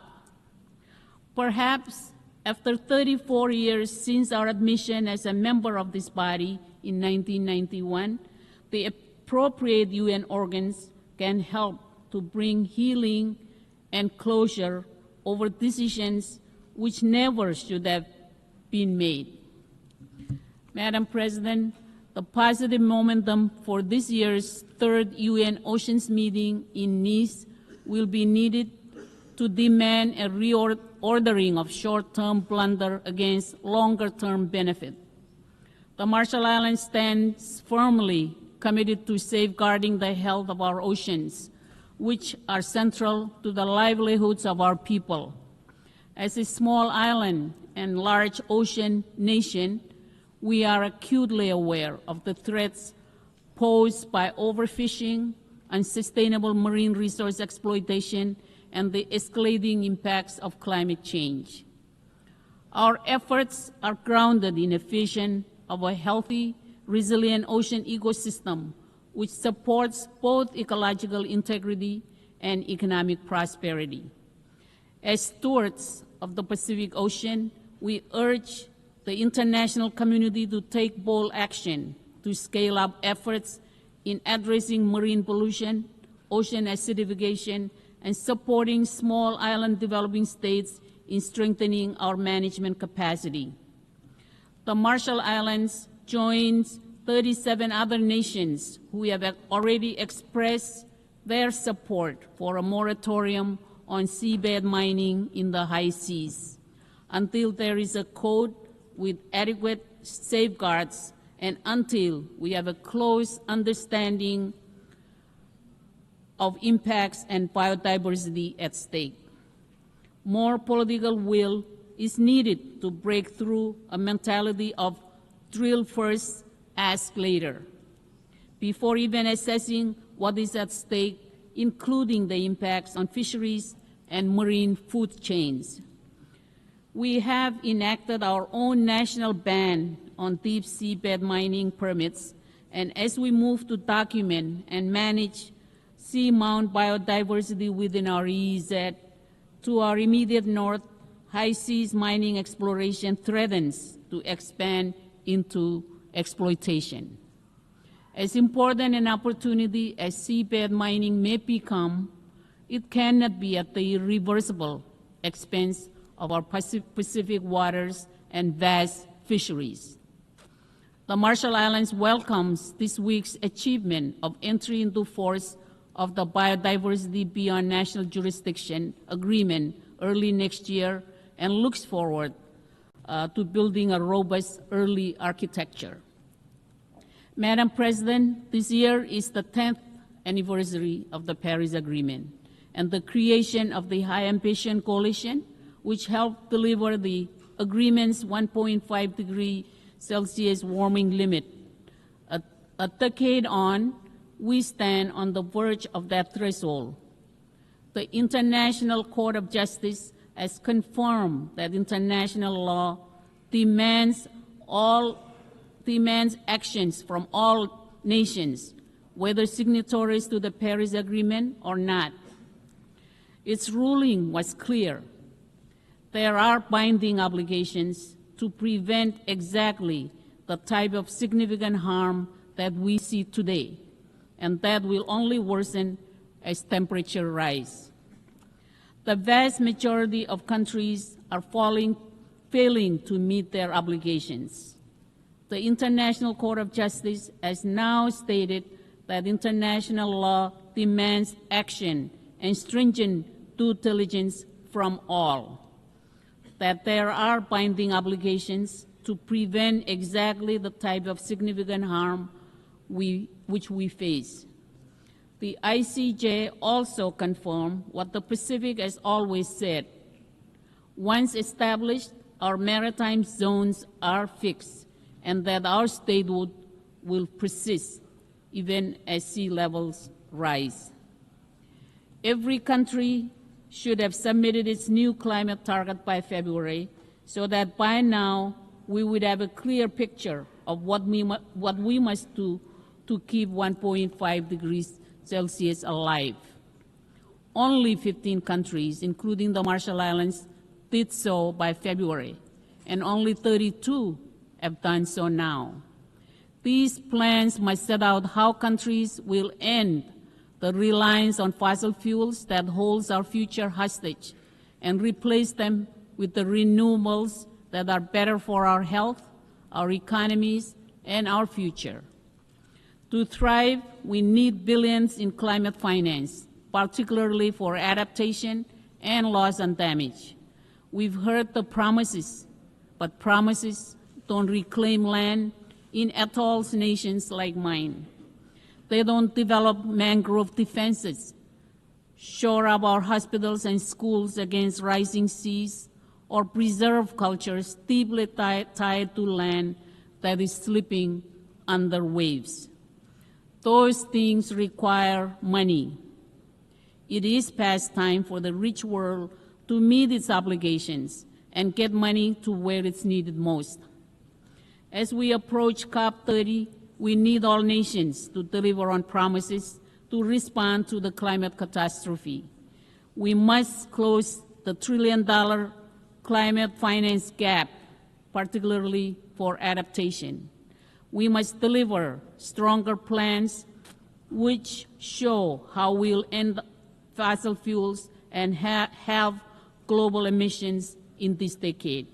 Perhaps after 34 years since our admission as a member of this body in 1991, the appropriate UN organs can help to bring healing and closure over decisions which never should have been made. Madam President, the positive momentum for this year's third UN Oceans meeting in Nice will be needed to demand a reordering of short-term blunder against longer-term benefit. The Marshall Islands stands firmly committed to safeguarding the health of our oceans, which are central to the livelihoods of our people. As a small island and large ocean nation, we are acutely aware of the threats posed by overfishing, unsustainable marine resource exploitation, and the escalating impacts of climate change. Our efforts are grounded in a vision of a healthy, resilient ocean ecosystem which supports both ecological integrity and economic prosperity. As stewards of the Pacific Ocean, we urge the international community to take bold action to scale up efforts in addressing marine pollution, ocean acidification, and supporting small island developing states in strengthening our management capacity. The Marshall Islands joins 37 other nations who have already expressed their support for a moratorium on seabed mining in the high seas until there is a code with adequate safeguards and until we have a close understanding of impacts and biodiversity at stake. More political will is needed to break through a mentality of drill first, ask later, before even assessing what is at stake, including the impacts on fisheries and marine food chains. We have enacted our own national ban on deep seabed mining permits, and as we move to document and manage seamount biodiversity within our EEZ, to our immediate north, high seas mining exploration threatens to expand into exploitation. As important an opportunity as seabed mining may become, it cannot be at the irreversible expense of our Pacific waters and vast fisheries. The Marshall Islands welcomes this week's achievement of entry into force of the Biodiversity Beyond National Jurisdiction Agreement early next year and looks forward to building a robust early architecture. Madam President, this year is the 10th anniversary of the Paris Agreement and the creation of the High Ambition Coalition, which helped deliver the agreement's 1.5 degree Celsius warming limit, A decade on, we stand on the verge of that threshold. The International Court of Justice has confirmed that international law demands actions from all nations, whether signatories to the Paris Agreement or not. Its ruling was clear. There are binding obligations to prevent exactly the type of significant harm that we see today, and that will only worsen as temperature rise. The vast majority of countries are failing to meet their obligations. The International Court of Justice has now stated that international law demands action and stringent due diligence from all, that there are binding obligations to prevent exactly the type of significant harm which we face. The ICJ also confirmed what the Pacific has always said. Once established, our maritime zones are fixed, and that our statehood will persist even as sea levels rise. Every country should have submitted its new climate target by February, so that by now we would have a clear picture of what we must do to keep 1.5 degrees Celsius alive. Only 15 countries, including the Marshall Islands, did so by February, and only 32 have done so now. These plans must set out how countries will end the reliance on fossil fuels that holds our future hostage and replace them with the renewables that are better for our health, our economies, and our future. To thrive, we need billions in climate finance, particularly for adaptation and loss and damage. We've heard the promises, but promises don't reclaim land in atolls nations like mine. They don't develop mangrove defenses, shore up our hospitals and schools against rising seas, or preserve cultures deeply tied to land that is slipping under waves. Those things require money. It is past time for the rich world to meet its obligations and get money to where it's needed most. As we approach COP30, we need all nations to deliver on promises to respond to the climate catastrophe. We must close the $1 trillion climate finance gap, particularly for adaptation. We must deliver stronger plans which show how we'll end fossil fuels and have global emissions in this decade.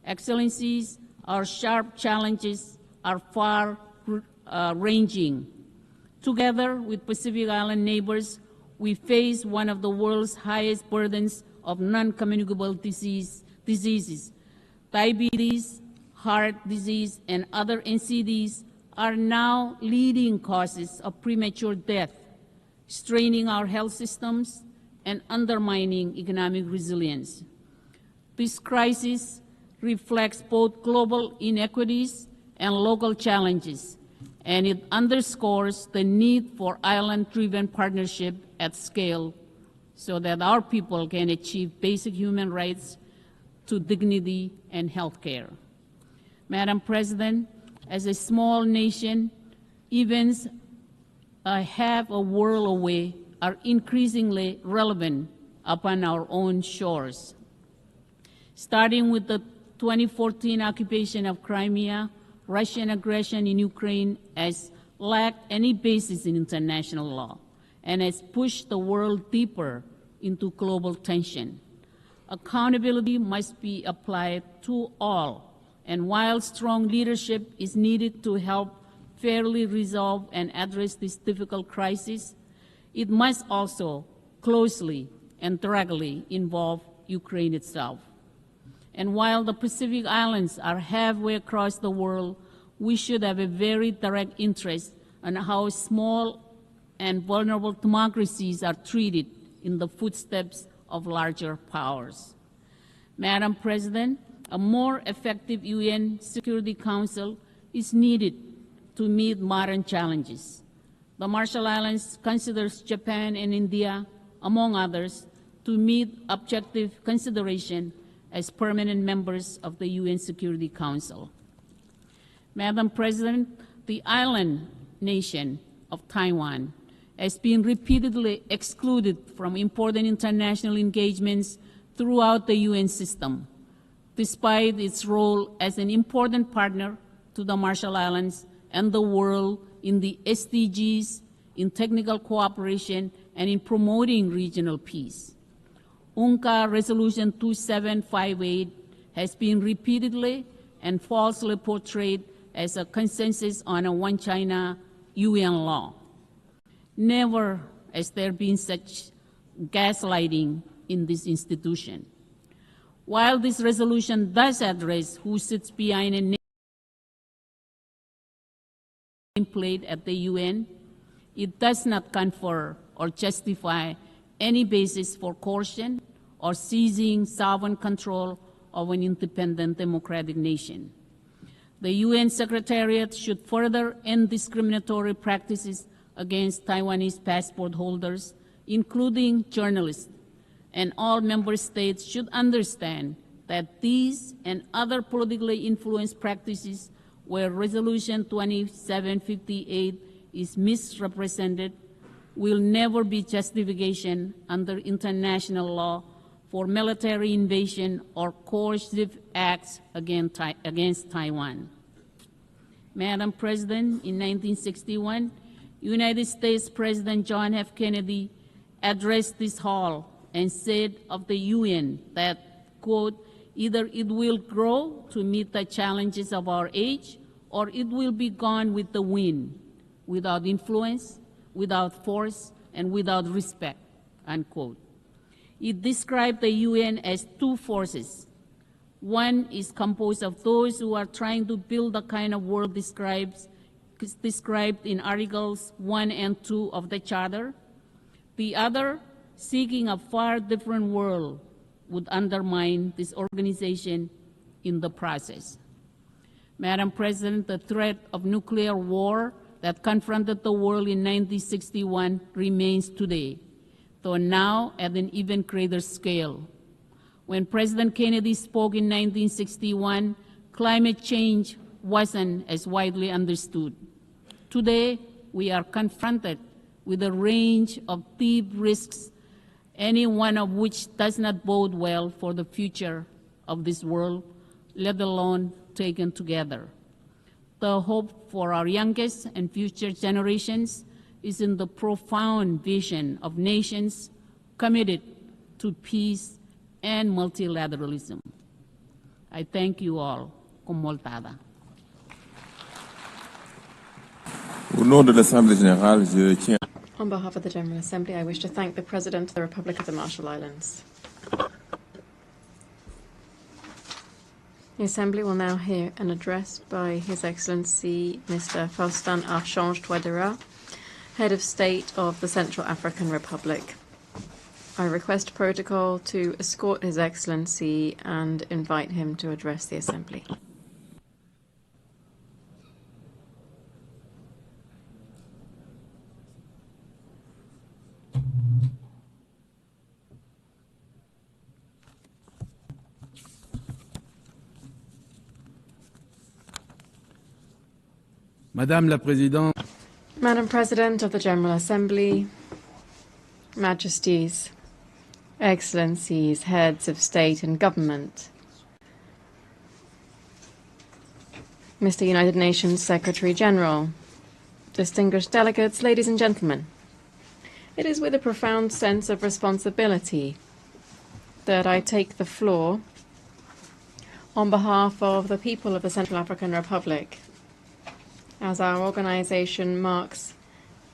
Excellencies, our sharp challenges are far-ranging. Together with Pacific Island neighbors, we face one of the world's highest burdens of non-communicable diseases. Diabetes, heart disease, and other NCDs are now leading causes of premature death, straining our health systems and undermining economic resilience. This crisis reflects both global inequities and local challenges, and it underscores the need for island-driven partnership at scale so that our people can achieve basic human rights to dignity and health care. Madam President, as a small nation, events half a world away are increasingly relevant upon our own shores. Starting with the 2014 occupation of Crimea, Russian aggression in Ukraine has lacked any basis in international law and has pushed the world deeper into global tension. Accountability must be applied to all, and while strong leadership is needed to help fairly resolve and address this difficult crisis, it must also closely and directly involve Ukraine itself. And while the Pacific Islands are halfway across the world, we should have a very direct interest in how small and vulnerable democracies are treated in the footsteps of larger powers. Madam President, a more effective UN Security Council is needed to meet modern challenges. The Marshall Islands considers Japan and India, among others, to meet objective consideration as permanent members of the UN Security Council. Madam President, the island nation of Taiwan has been repeatedly excluded from important international engagements throughout the UN system, despite its role as an important partner to the Marshall Islands and the world in the SDGs, in technical cooperation, and in promoting regional peace. UNCA Resolution 2758 has been repeatedly and falsely portrayed as a consensus on a One China UN law. Never has there been such gaslighting in this institution. While this resolution does address who sits behind a nameplate at the UN, it does not confer or justify any basis for coercion or seizing sovereign control of an independent democratic nation. The UN Secretariat should further end discriminatory practices against Taiwanese passport holders, including journalists, and all member states should understand that these and other politically influenced practices where Resolution 2758 is misrepresented will never be justification under international law for military invasion or coercive acts against Taiwan. Madam President, in 1961, United States President John F. Kennedy addressed this hall and said of the UN that, quote, either it will grow to meet the challenges of our age, or it will be gone with the wind, without influence, without force, and without respect, unquote. It described the UN as two forces. One is composed of those who are trying to build the kind of world described in Articles 1 and 2 of the Charter. The other, seeking a far different world, would undermine this organization in the process. Madam President, the threat of nuclear war that confronted the world in 1961 remains today, though now at an even greater scale. When President Kennedy spoke in 1961, climate change wasn't as widely understood. Today, we are confronted with a range of deep risks, any one of which does not bode well for the future of this world, let alone taken together. The hope for our youngest and future generations is in the profound vision of nations committed to peace and multilateralism. I thank you all. Con moltada. On behalf of the General Assembly, I wish to thank the President of the Republic of the Marshall Islands. The Assembly will now hear an address by His Excellency Mr. Faustin Archange Touadéra, Head of State of the Central African Republic. I request protocol to escort His Excellency and invite him to address the Assembly. Madame la Présidente, Madam President of the General Assembly, Majesties, Excellencies, Heads of State and Government, Mr. United Nations Secretary General, distinguished delegates, ladies and gentlemen, it is with a profound sense of responsibility that I take the floor on behalf of the people of the Central African Republic, as our organization marks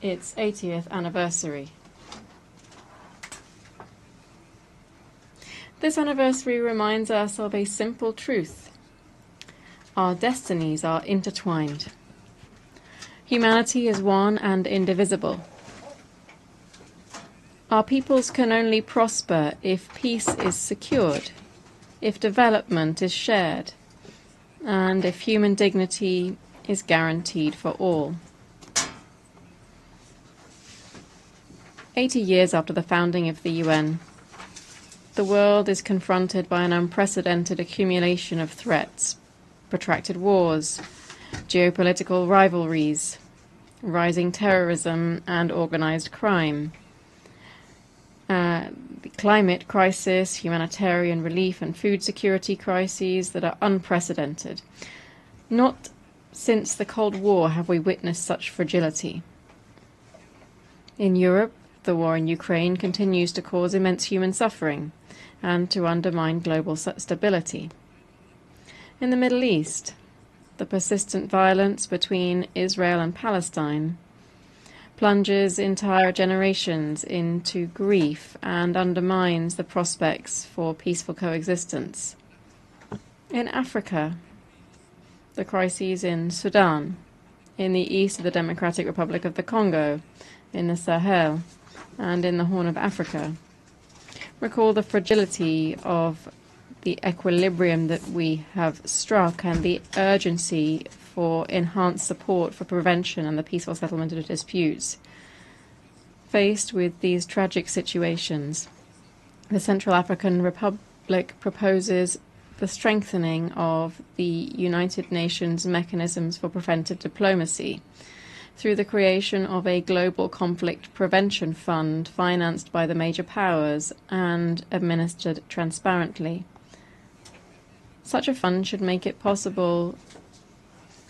its 80th anniversary. This anniversary reminds us of a simple truth. Our destinies are intertwined. Humanity is one and indivisible. Our peoples can only prosper if peace is secured, if development is shared, and if human dignity is guaranteed for all. 80 years after the founding of the UN, the world is confronted by an unprecedented accumulation of threats, protracted wars, geopolitical rivalries, rising terrorism and organized crime, the climate crisis, humanitarian relief and food security crises that are unprecedented. Not since the Cold War have we witnessed such fragility. In Europe, the war in Ukraine continues to cause immense human suffering and to undermine global stability. In the Middle East, the persistent violence between Israel and Palestine plunges entire generations into grief and undermines the prospects for peaceful coexistence. In Africa, the crises in Sudan, in the east of the Democratic Republic of the Congo, in the Sahel, and in the Horn of Africa recall the fragility of the equilibrium that we have struck and the urgency for enhanced support for prevention and the peaceful settlement of disputes. Faced with these tragic situations, the Central African Republic proposes the strengthening of the United Nations mechanisms for preventive diplomacy through the creation of a global conflict prevention fund financed by the major powers and administered transparently. Such a fund should make it possible,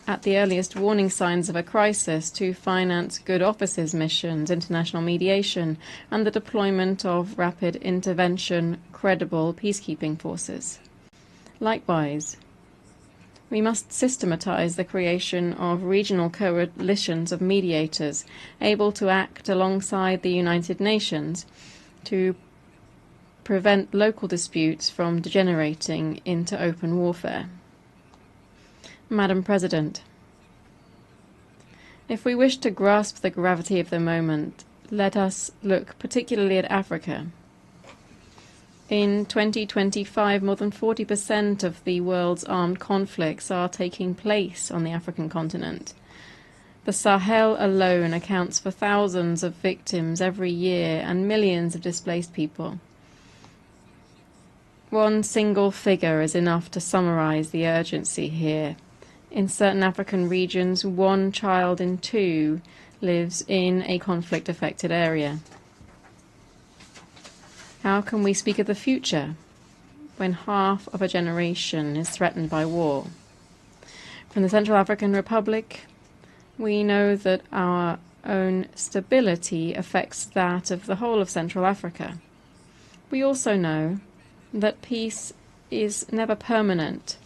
at the earliest warning signs of a crisis, to finance good offices missions, international mediation, and the deployment of rapid intervention, credible peacekeeping forces. Likewise, we must systematize the creation of regional coalitions of mediators able to act alongside the United Nations to prevent local disputes from degenerating into open warfare. Madam President, if we wish to grasp the gravity of the moment, let us look particularly at Africa. In 2025, more than 40% of the world's armed conflicts are taking place on the African continent. The Sahel alone accounts for thousands of victims every year and millions of displaced people. One single figure is enough to summarize the urgency here. In certain African regions, 1 child in 2 lives in a conflict-affected area. How can we speak of the future when half of a generation is threatened by war? From the Central African Republic, we know that our own stability affects that of the whole of Central Africa. We also know that peace is never permanent,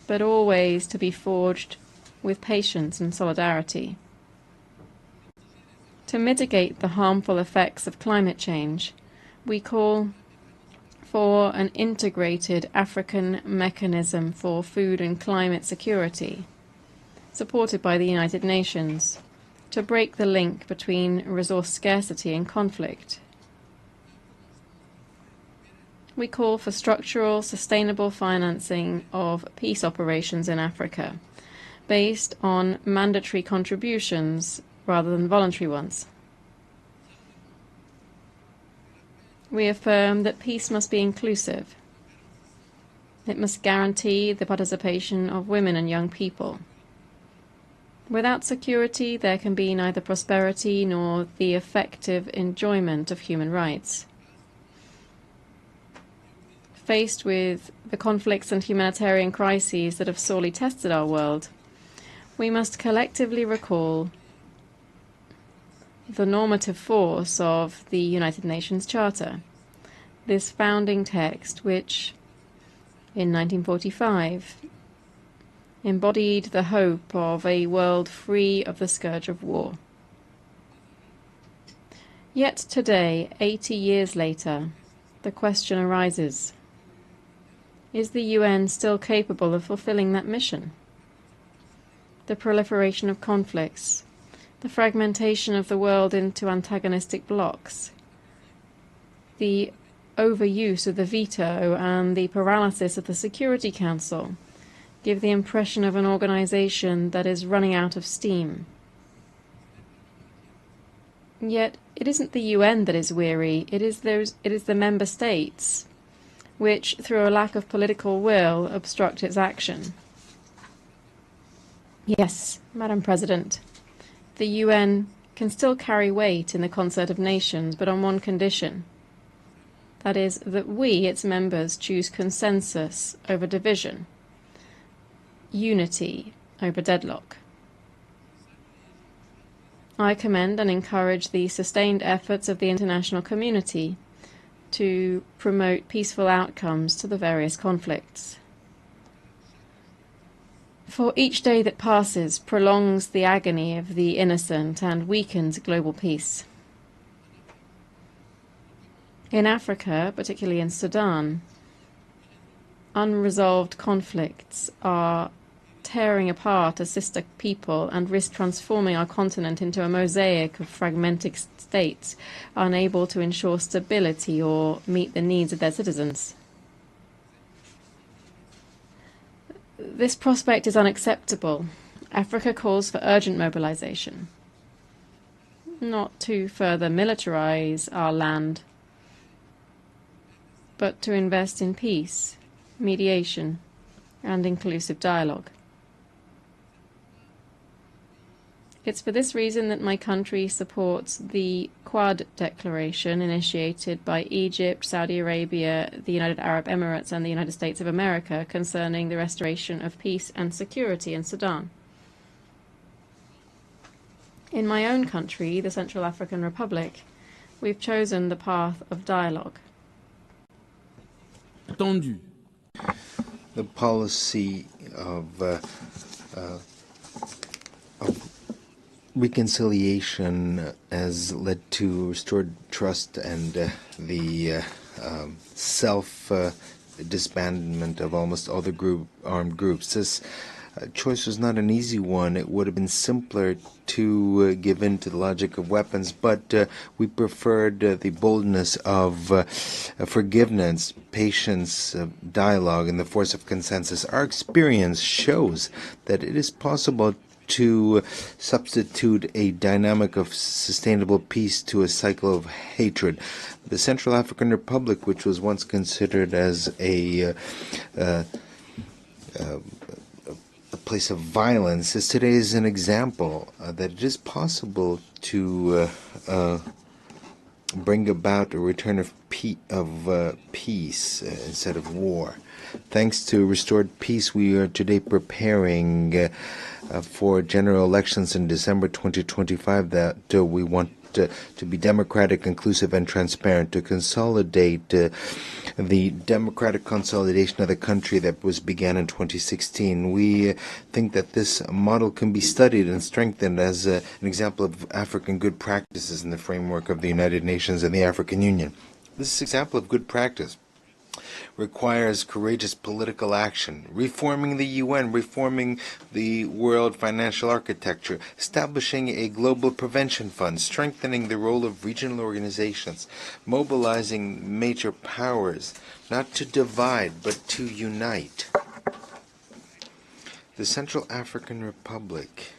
but always to be forged with patience and solidarity. To mitigate the harmful effects of climate change, we call for an integrated African mechanism for food and climate security, supported by the United Nations, to break the link between resource scarcity and conflict. We call for structural, sustainable financing of peace operations in Africa, based on mandatory contributions rather than voluntary ones. We affirm that peace must be inclusive. It must guarantee the participation of women and young people. Without security, there can be neither prosperity nor the effective enjoyment of human rights. Faced with the conflicts and humanitarian crises that have sorely tested our world, we must collectively recall the normative force of the United Nations Charter, this founding text which, in 1945, embodied the hope of a world free of the scourge of war. Yet today, 80 years later, the question arises: is the UN still capable of fulfilling that mission? The proliferation of conflicts, the fragmentation of the world into antagonistic blocs, the overuse of the veto and the paralysis of the Security Council give the impression of an organization that is running out of steam. Yet it isn't the UN that is weary, it is the member states, which, through a lack of political will, obstruct its action. Yes, Madam President, the UN can still carry weight in the concert of nations, but on one condition. That is, that we, its members, choose consensus over division, unity over deadlock. I commend and encourage the sustained efforts of the international community to promote peaceful outcomes to the various conflicts. For each day that passes prolongs the agony of the innocent and weakens global peace. In Africa, particularly in Sudan, unresolved conflicts are tearing apart a sister people and risk transforming our continent into a mosaic of fragmented states, unable to ensure stability or meet the needs of their citizens. This prospect is unacceptable. Africa calls for urgent mobilization, not to further militarize our land, but to invest in peace, mediation, and inclusive dialogue. It's for this reason that my country supports the Quad Declaration initiated by Egypt, Saudi Arabia, the United Arab Emirates, and the United States of America concerning the restoration of peace and security in Sudan. In my own country, the Central African Republic, we've chosen the path of dialogue. The policy of reconciliation has led to restored trust and the self-disbandment of almost all the armed groups. This choice was not an easy one. It would have been simpler to give in to the logic of weapons, but we preferred the boldness of forgiveness, patience, dialogue, and the force of consensus. Our experience shows that it is possible to substitute a dynamic of sustainable peace to a cycle of hatred. The Central African Republic, which was once considered as a place of violence, is today an example that it is possible to bring about a return of peace instead of war. Thanks to restored peace, we are today preparing for general elections in December 2025 that we want to be democratic, inclusive, and transparent, to consolidate the democratic consolidation of the country that began in 2016. We think that this model can be studied and strengthened as an example of African good practices in the framework of the United Nations and the African Union. This example of good practice requires courageous political action, reforming the UN, reforming the world financial architecture, establishing a global prevention fund, strengthening the role of regional organizations, mobilizing major powers, not to divide, but to unite. The Central African Republic,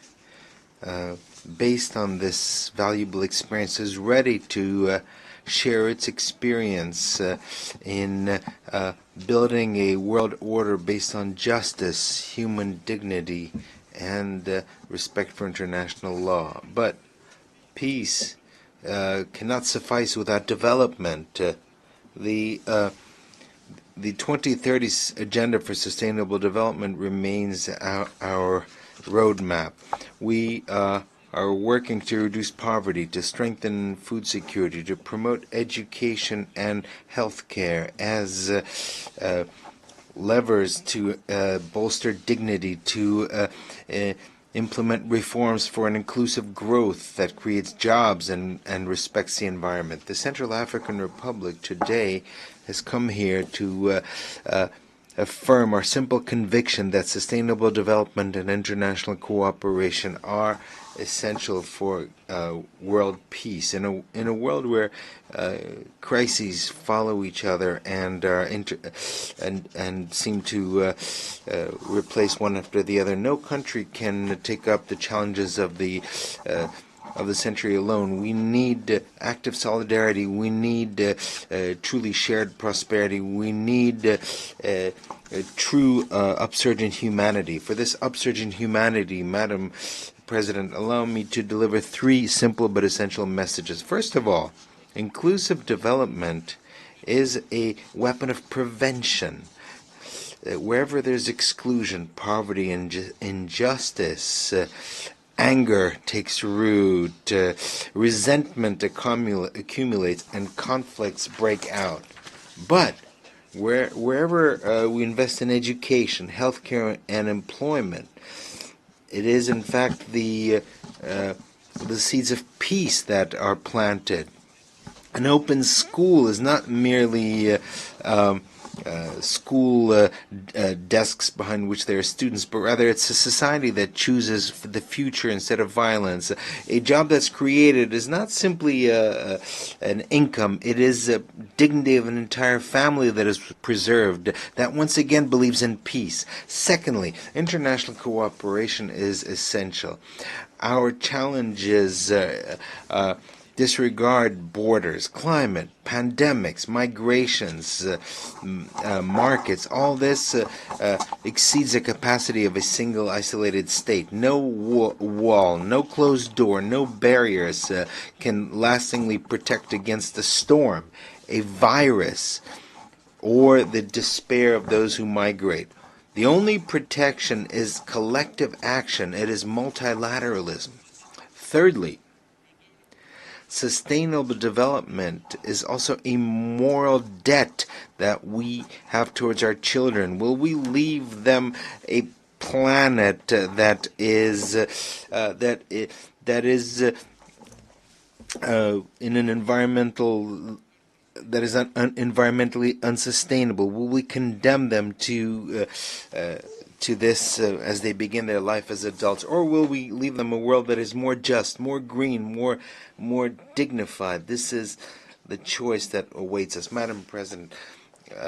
based on this valuable experience, is ready to share its experience in building a world order based on justice, human dignity, and respect for international law. But peace cannot suffice without development. The 2030 Agenda for Sustainable Development remains our roadmap. We are working to reduce poverty, to strengthen food security, to promote education and health care as levers to bolster dignity, to implement reforms for an inclusive growth that creates jobs and respects the environment. The Central African Republic today has come here to affirm our simple conviction that sustainable development and international cooperation are essential for world peace. In a world where crises follow each other and are and seem to replace one after the other, no country can take up the challenges of the century alone. We need active solidarity. We need truly shared prosperity. We need a true upsurge in humanity. For this upsurge in humanity, Madam President, allow me to deliver three simple but essential messages. First of all, inclusive development is a weapon of prevention. Wherever there's exclusion, poverty, and injustice, anger takes root, resentment accumulates, and conflicts break out. But wherever we invest in education, healthcare, and employment, it is in fact the seeds of peace that are planted. An open school is not merely school desks behind which there are students, but rather it's a society that chooses for the future instead of violence. A job that's created is not simply an income, it is a dignity of an entire family that is preserved, that once again believes in peace. Secondly, international cooperation is essential. Our challenges disregard borders, climate, pandemics, migrations, markets. All this exceeds the capacity of a single isolated state. No wall, no closed door, no barriers can lastingly protect against the storm, a virus, or the despair of those who migrate. The only protection is collective action. It is multilateralism. Thirdly, sustainable development is also a moral debt that we have towards our children. Will we leave them a planet that is in an environmental that is environmentally unsustainable? Will we condemn them to this as they begin their life as adults, or will we leave them a world that is more just, more green, more dignified? This is the choice that awaits us. Madam President,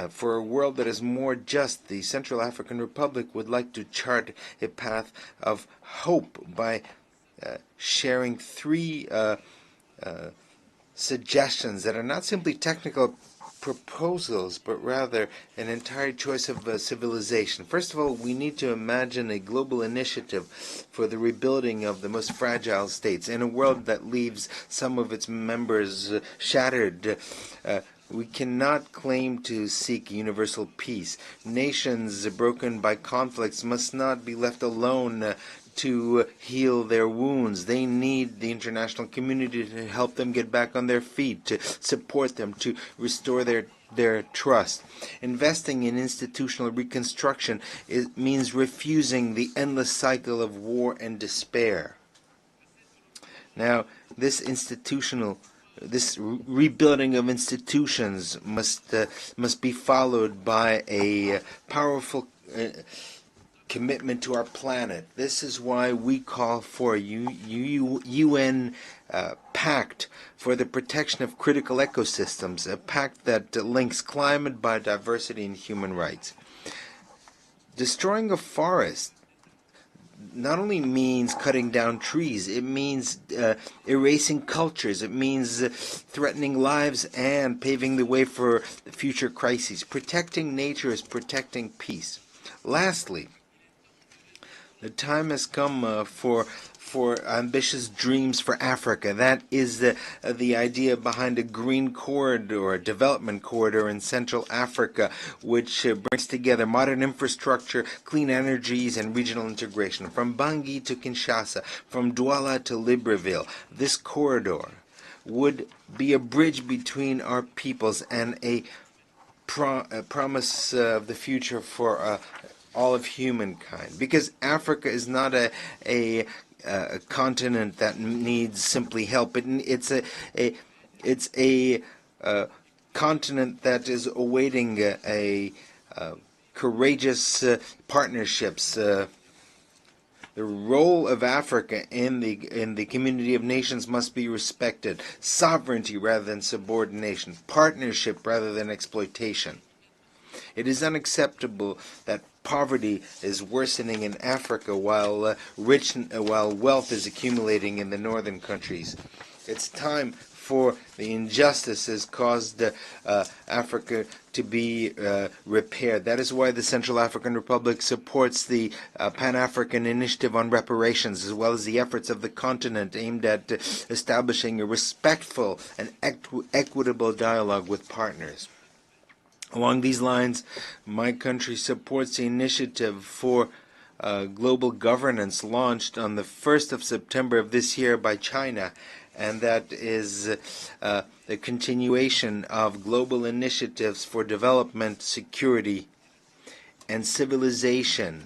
for a world that is more just, the Central African Republic would like to chart a path of hope by sharing three suggestions that are not simply technical proposals, but rather an entire choice of civilization. First of all, we need to imagine a global initiative for the rebuilding of the most fragile states. In a world that leaves some of its members shattered, we cannot claim to seek universal peace. Nations broken by conflicts must not be left alone to heal their wounds. They need the international community to help them get back on their feet, to support them, to restore their trust. Investing in institutional reconstruction means refusing the endless cycle of war and despair. Now, this rebuilding of institutions must be followed by a powerful commitment to our planet. This is why we call for a UN pact for the protection of critical ecosystems, a pact that links climate, biodiversity, and human rights. Destroying a forest not only means cutting down trees, it means erasing cultures, it means threatening lives and paving the way for future crises. Protecting nature is protecting peace. Lastly, the time has come for ambitious dreams for Africa. That is the idea behind a green corridor, a development corridor in Central Africa, which brings together modern infrastructure, clean energies, and regional integration. From Bangui to Kinshasa, from Douala to Libreville, this corridor would be a bridge between our peoples and a promise of the future for all of humankind, because Africa is not a continent that needs simply help. It's a continent that is awaiting a courageous partnerships. The role of Africa in the community of nations must be respected. Sovereignty rather than subordination. Partnership rather than exploitation. It is unacceptable that poverty is worsening in Africa while wealth is accumulating in the northern countries. It's time for the injustices caused Africa to be repaired. That is why the Central African Republic supports the Pan-African Initiative on Reparations, as well as the efforts of the continent aimed at establishing a respectful and equitable dialogue with partners. Along these lines, my country supports the initiative for global governance launched on the 1st of September of this year by China, and that is the continuation of global initiatives for development, security, and civilization,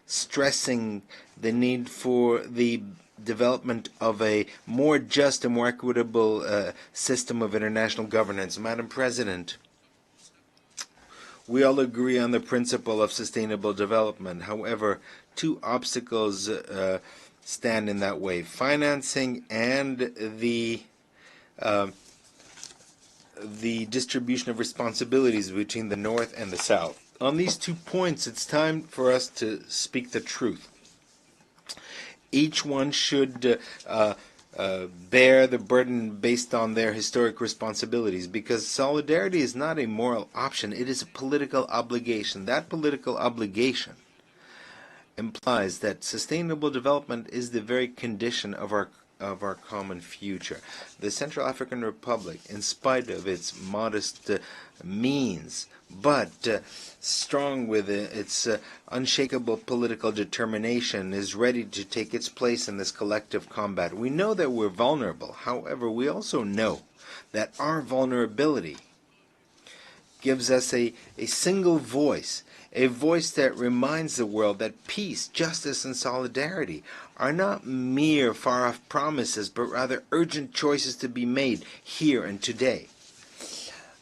stressing the need for the development of a more just and more equitable system of international governance. Madam President, we all agree on the principle of sustainable development. However, two obstacles stand in that way: financing and the distribution of responsibilities between the North and the South. On these 2 points, it's time for us to speak the truth. Each one should bear the burden based on their historic responsibilities, because solidarity is not a moral option, it is a political obligation. That political obligation implies that sustainable development is the very condition of our common future. The Central African Republic, in spite of its modest means, but strong with its unshakable political determination, is ready to take its place in this collective combat. We know that we're vulnerable. However, we also know that our vulnerability gives us a single voice, a voice that reminds the world that peace, justice, and solidarity are not mere far-off promises, but rather urgent choices to be made here and today.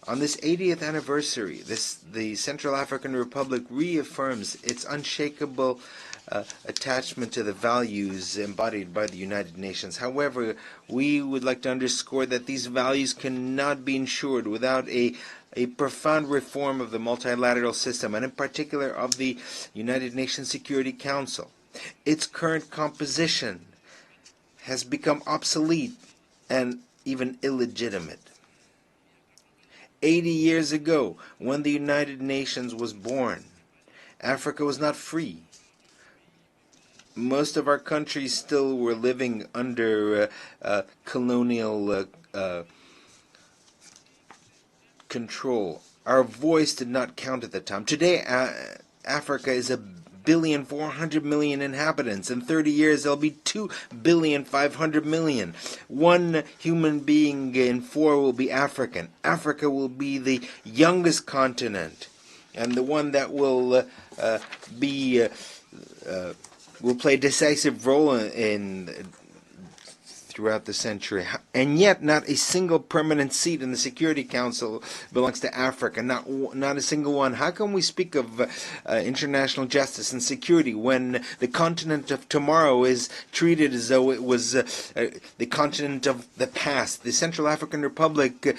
On this 80th anniversary, the Central African Republic reaffirms its unshakable attachment to the values embodied by the United Nations. However, we would like to underscore that these values cannot be ensured without a profound reform of the multilateral system, and in particular of the United Nations Security Council. Its current composition has become obsolete and even illegitimate. 80 years ago, when the United Nations was born, Africa was not free. Most of our countries still were living under colonial control. Our voice did not count at the time. Today, Africa is 1,400,000,000 inhabitants. In 30 years, there'll be 2,500,000,000. 1 human being in 4 will be African. Africa will be the youngest continent, and the one that will play a decisive role throughout the century. And yet, not a single permanent seat in the Security Council belongs to Africa. Not a single one. How can we speak of international justice and security when the continent of tomorrow is treated as though it was the continent of the past? The Central African Republic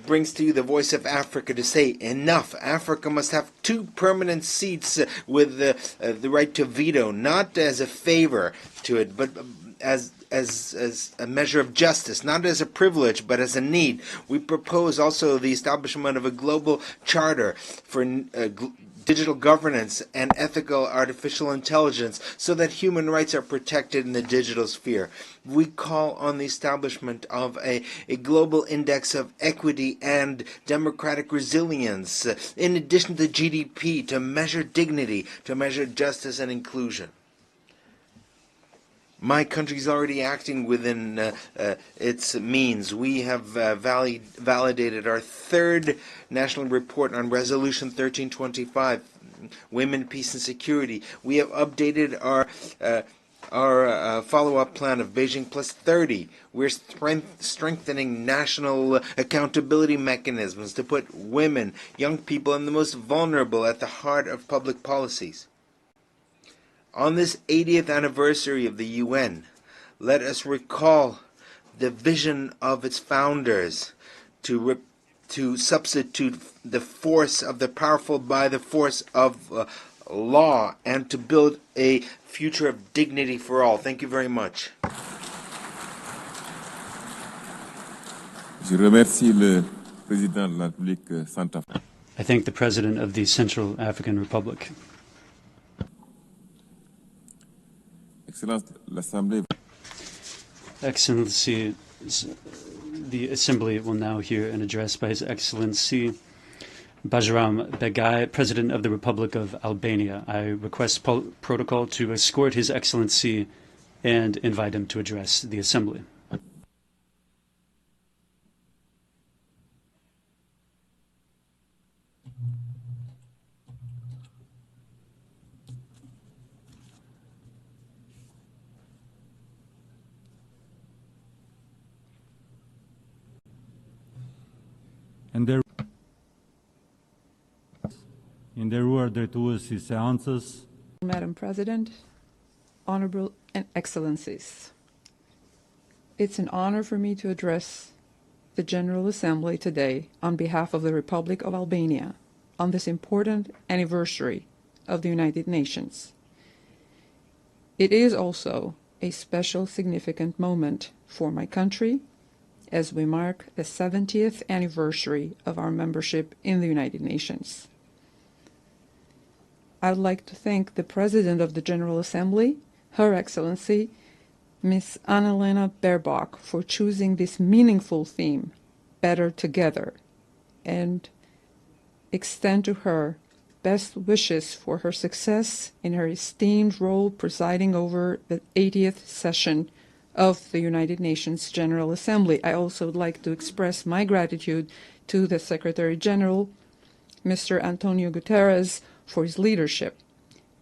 brings to you the voice of Africa to say, enough. Africa must have 2 permanent seats with the right to veto, not as a favor to it, but as a measure of justice, not as a privilege, but as a need. We propose also the establishment of a global charter for digital governance and ethical artificial intelligence so that human rights are protected in the digital sphere. We call on the establishment of a global index of equity and democratic resilience, in addition to GDP, to measure dignity, to measure justice and inclusion. My country is already acting within its means. We have validated our 3rd national report on Resolution 1325, Women, Peace and Security. We have updated our follow-up plan of Beijing Plus 30. We're strengthening national accountability mechanisms to put women, young people, and the most vulnerable at the heart of public policies. On this 80th anniversary of the UN, let us recall the vision of its founders to substitute the force of the powerful by the force of law and to build a future of dignity for all. Thank you very much. Je remercie le président de la République centrafricaine. I thank the President of the Central African Republic. Excellence, l'Assemblée. Excellency, the Assembly will now hear an address by His Excellency Bajram Begai, President of the Republic of Albania. I request protocol to escort His Excellency and invite him to address the Assembly. Nderuar drejtues I seancës. Madam President, Honorable and Excellencies, it's an honor for me to address the General Assembly today on behalf of the Republic of Albania on this important anniversary of the United Nations. It is also a special significant moment for my country as we mark the 70th anniversary of our membership in the United Nations. I would like to thank the President of the General Assembly, Her Excellency, Ms. Annalena Baerbock, for choosing this meaningful theme, Better Together, and extend to her best wishes for her success in her esteemed role presiding over the 80th session of the United Nations General Assembly. I also would like to express my gratitude to the Secretary General, Mr. Antonio Guterres, for his leadership,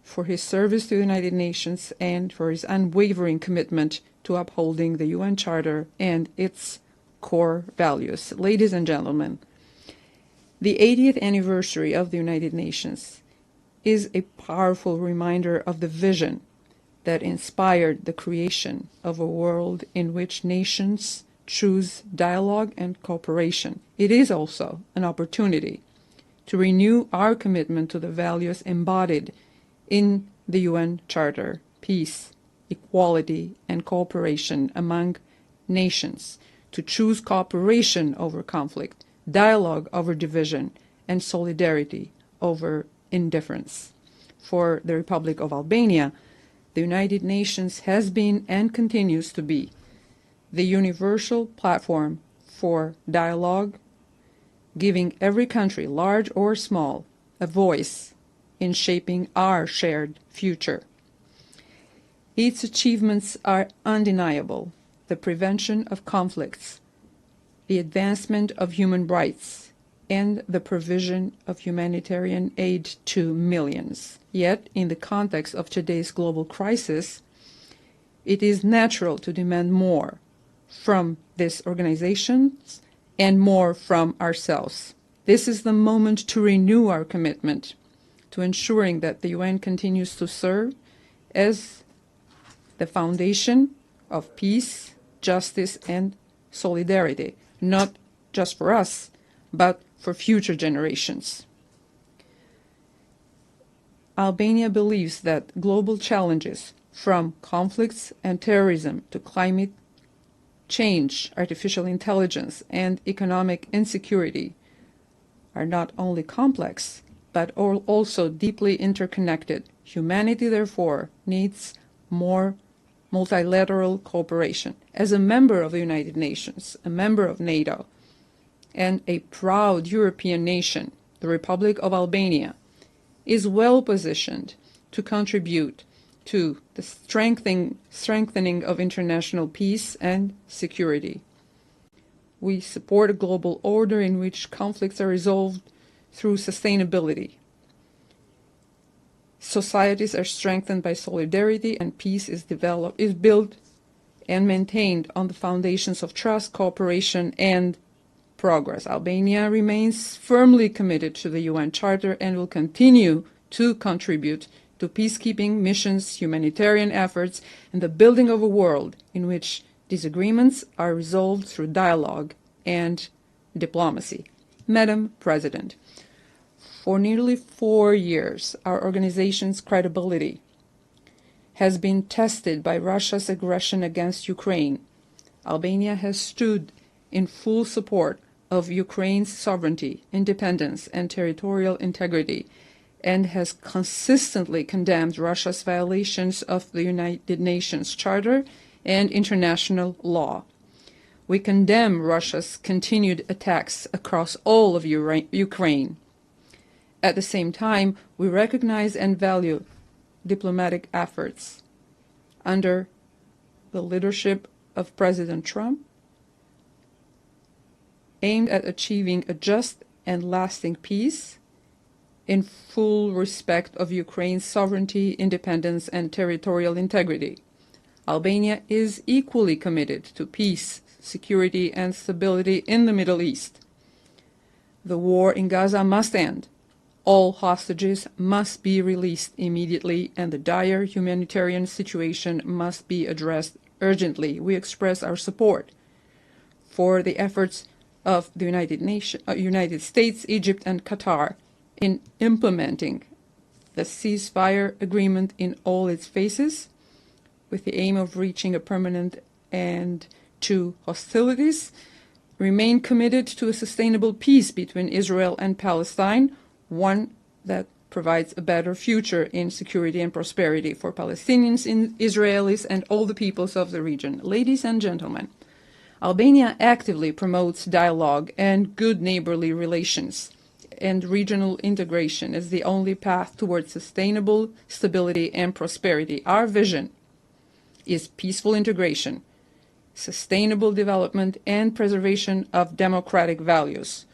for his service to the United Nations, and for his unwavering commitment to upholding the UN Charter and its core values. Ladies and gentlemen, the 80th anniversary of the United Nations is a powerful reminder of the vision that inspired the creation of a world in which nations choose dialogue and cooperation. It is also an opportunity to renew our commitment to the values embodied in the UN Charter: peace, equality, and cooperation among nations, to choose cooperation over conflict, dialogue over division, and solidarity over indifference. For the Republic of Albania, the United Nations has been and continues to be the universal platform for dialogue, giving every country, large or small, a voice in shaping our shared future. Its achievements are undeniable: the prevention of conflicts, the advancement of human rights, and the provision of humanitarian aid to millions. Yet, in the context of today's global crisis, it is natural to demand more from these organizations and more from ourselves. This is the moment to renew our commitment to ensuring that the UN continues to serve as the foundation of peace, justice, and solidarity, not just for us, but for future generations. Albania believes that global challenges, from conflicts and terrorism to climate change, artificial intelligence, and economic insecurity, are not only complex, but are also deeply interconnected. Humanity, therefore, needs more multilateral cooperation. As a member of the United Nations, a member of NATO, and a proud European nation, the Republic of Albania is well positioned to contribute to the strengthening of international peace and security. We support a global order in which conflicts are resolved through sustainability. Societies are strengthened by solidarity, and peace is built and maintained on the foundations of trust, cooperation, and progress. Albania remains firmly committed to the UN Charter and will continue to contribute to peacekeeping missions, humanitarian efforts, and the building of a world in which disagreements are resolved through dialogue and diplomacy. Madam President, for nearly 4 years, our organization's credibility has been tested by Russia's aggression against Ukraine. Albania has stood in full support of Ukraine's sovereignty, independence, and territorial integrity, and has consistently condemned Russia's violations of the United Nations Charter and international law. We condemn Russia's continued attacks across all of Ukraine. At the same time, we recognize and value diplomatic efforts under the leadership of President Trump aimed at achieving a just and lasting peace in full respect of Ukraine's sovereignty, independence, and territorial integrity. Albania is equally committed to peace, security, and stability in the Middle East. The war in Gaza must end. All hostages must be released immediately, and the dire humanitarian situation must be addressed urgently. We express our support for the efforts of the United States, Egypt, and Qatar in implementing the ceasefire agreement in all its phases, with the aim of reaching a permanent end to hostilities, remain committed to a sustainable peace between Israel and Palestine, one that provides a better future in security and prosperity for Palestinians, Israelis, and all the peoples of the region. Ladies and gentlemen, Albania actively promotes dialogue and good neighborly relations and regional integration as the only path towards sustainable stability and prosperity. Our vision is peaceful integration, sustainable development, and preservation of democratic values.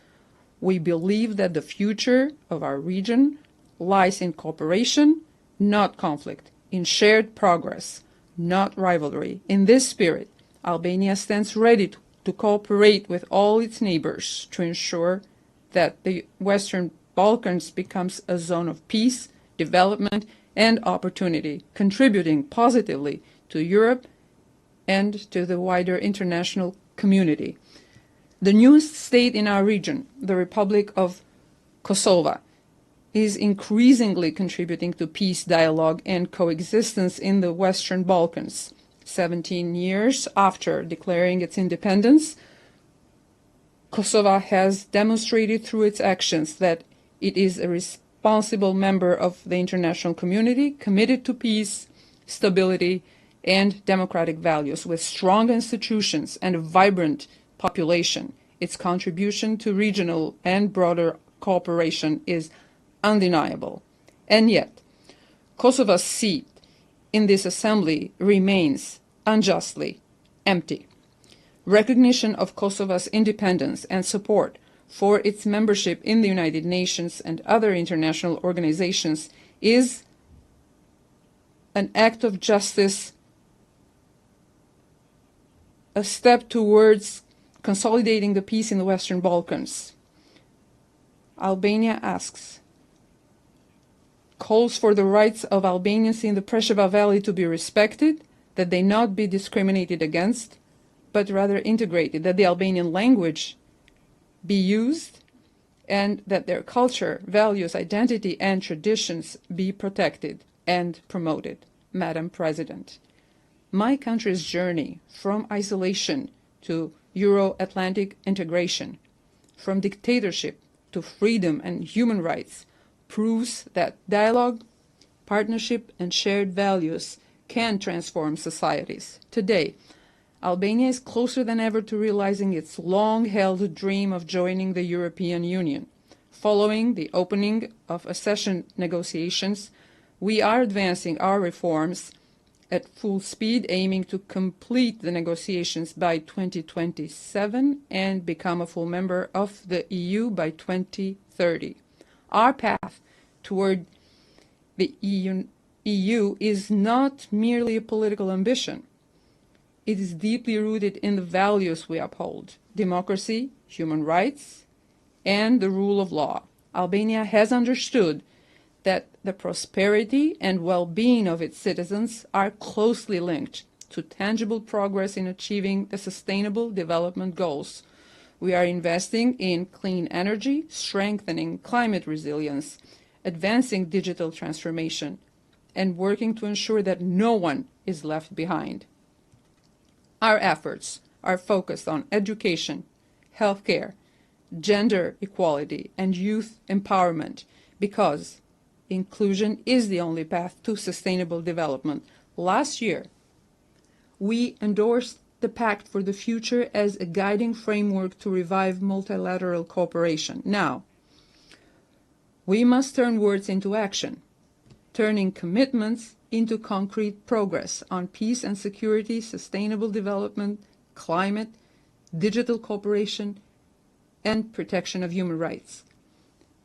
We believe that the future of our region lies in cooperation, not conflict, in shared progress, not rivalry. In this spirit, Albania stands ready to cooperate with all its neighbors to ensure that the Western Balkans becomes a zone of peace, development, and opportunity, contributing positively to Europe and to the wider international community. The newest state in our region, the Republic of Kosovo, is increasingly contributing to peace, dialogue, and coexistence in the Western Balkans. 17 years after declaring its independence, Kosovo has demonstrated through its actions that it is a responsible member of the international community, committed to peace, stability, and democratic values, with strong institutions and a vibrant population. Its contribution to regional and broader cooperation is undeniable. And yet, Kosovo's seat in this assembly remains unjustly empty. Recognition of Kosovo's independence and support for its membership in the United Nations and other international organizations is an act of justice, a step towards consolidating the peace in the Western Balkans. Albania calls for the rights of Albanians in the Preševa Valley to be respected, that they not be discriminated against, but rather integrated, that the Albanian language be used, and that their culture, values, identity, and traditions be protected and promoted. Madam President, my country's journey from isolation to Euro-Atlantic integration, from dictatorship to freedom and human rights, proves that dialogue, partnership, and shared values can transform societies. Today, Albania is closer than ever to realizing its long-held dream of joining the European Union. Following the opening of accession negotiations, we are advancing our reforms at full speed, aiming to complete the negotiations by 2027 and become a full member of the EU by 2030. Our path toward The EU is not merely a political ambition. It is deeply rooted in the values we uphold: democracy, human rights, and the rule of law. Albania has understood that the prosperity and well-being of its citizens are closely linked to tangible progress in achieving the Sustainable Development Goals. We are investing in clean energy, strengthening climate resilience, advancing digital transformation, and working to ensure that no one is left behind. Our efforts are focused on education, healthcare, gender equality, and youth empowerment because inclusion is the only path to sustainable development. Last year, we endorsed the Pact for the Future as a guiding framework to revive multilateral cooperation. Now, we must turn words into action, turning commitments into concrete progress on peace and security, sustainable development, climate, digital cooperation, and protection of human rights.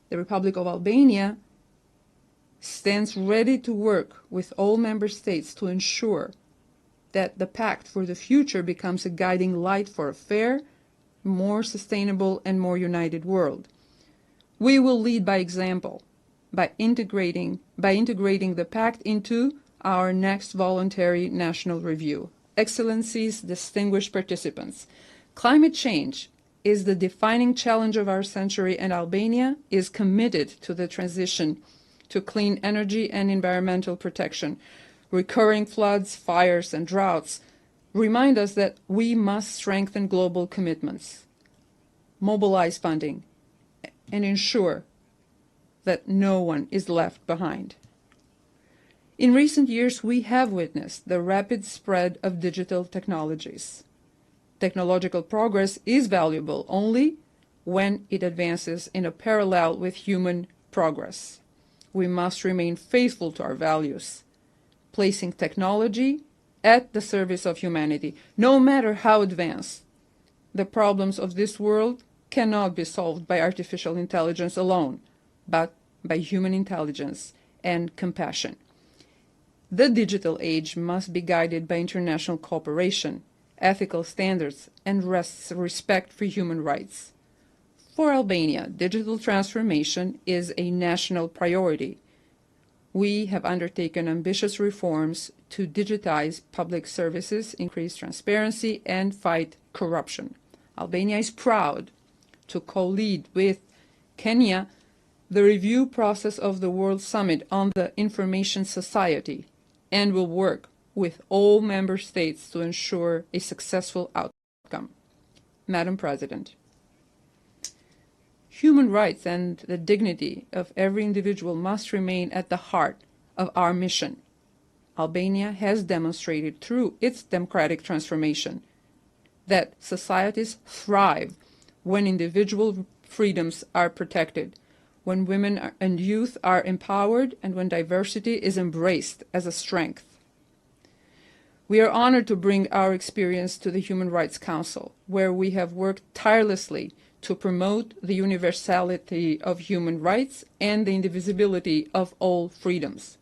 The Republic of Albania stands ready to work with all member states to ensure that the Pact for the Future becomes a guiding light for a fair, more sustainable, and more united world. We will lead by example by integrating the Pact into our next voluntary national review. Excellencies, distinguished participants, climate change is the defining challenge of our century, and Albania is committed to the transition to clean energy and environmental protection. Recurring floods, fires, and droughts remind us that we must strengthen global commitments, mobilize funding, and ensure that no one is left behind. In recent years, we have witnessed the rapid spread of digital technologies. Technological progress is valuable only when it advances in a parallel with human progress. We must remain faithful to our values, placing technology at the service of humanity. No matter how advanced, the problems of this world cannot be solved by artificial intelligence alone, but by human intelligence and compassion. The digital age must be guided by international cooperation, ethical standards, and respect for human rights. For Albania, digital transformation is a national priority. We have undertaken ambitious reforms to digitize public services, increase transparency, and fight corruption. Albania is proud to co-lead with Kenya the review process of the World Summit on the Information Society and will work with all member states to ensure a successful outcome. Madam President, human rights and the dignity of every individual must remain at the heart of our mission. Albania has demonstrated through its democratic transformation that societies thrive when individual freedoms are protected, when women and youth are empowered, and when diversity is embraced as a strength. We are honored to bring our experience to the Human Rights Council, where we have worked tirelessly to promote the universality of human rights and the indivisibility of all freedoms.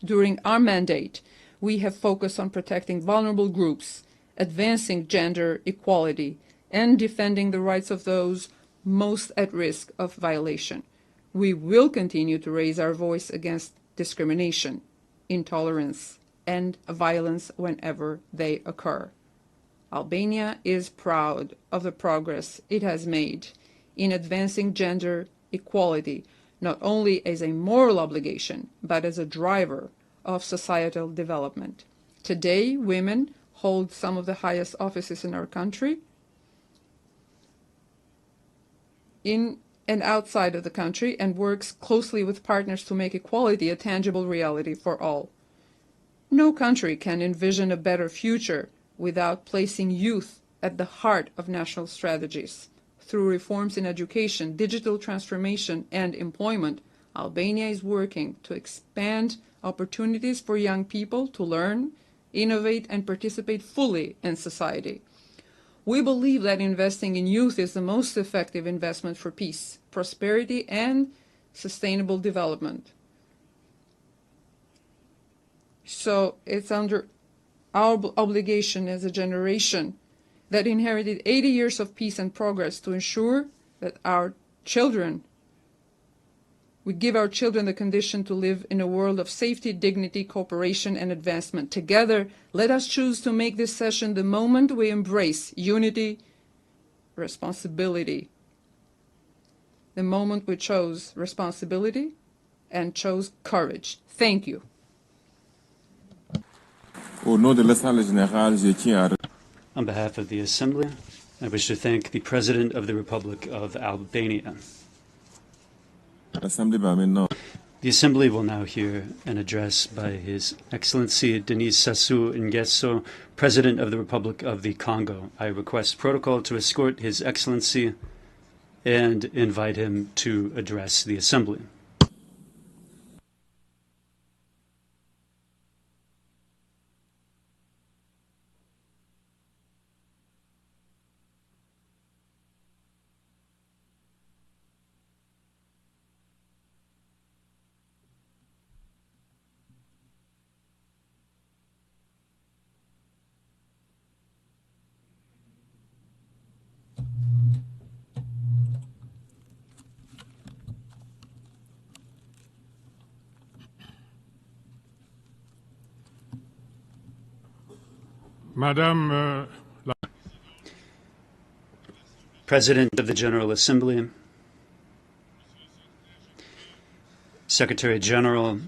During our mandate, we have focused on protecting vulnerable groups, advancing gender equality, and defending the rights of those most at risk of violation. We will continue to raise our voice against discrimination, intolerance, and violence whenever they occur. Albania is proud of the progress it has made in advancing gender equality, not only as a moral obligation, but as a driver of societal development. Today, women hold some of the highest offices in our country, in and outside of the country, and works closely with partners to make equality a tangible reality for all. No country can envision a better future without placing youth at the heart of national strategies. Through reforms in education, digital transformation, and employment, Albania is working to expand opportunities for young people to learn, innovate, and participate fully in society. We believe that investing in youth is the most effective investment for peace, prosperity, and sustainable development. So it's under our obligation as a generation that inherited 80 years of peace and progress to ensure that we give our children the condition to live in a world of safety, dignity, cooperation, and advancement. Together, let us choose to make this session the moment we embrace unity, responsibility. The moment we chose responsibility and chose courage. Thank you. Au nom de l'Assemblée générale, je tiens à... On behalf of the Assembly, I wish to thank the President of the Republic of Albania. The Assembly will now hear an address by His Excellency Denis Sassou Nguesso, President of the Republic of the Congo. I request protocol to escort His Excellency and invite him to address the Assembly. Madame President of the General Assembly, Secretary General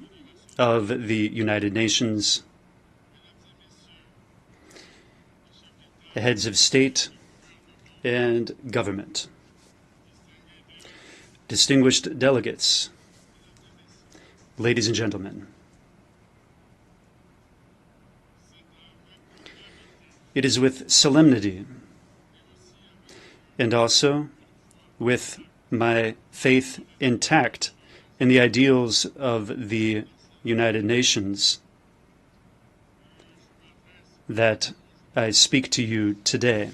of the United Nations, heads of state and government, distinguished delegates, ladies and gentlemen. It is with solemnity and also with my faith intact in the ideals of the United Nations that I speak to you today.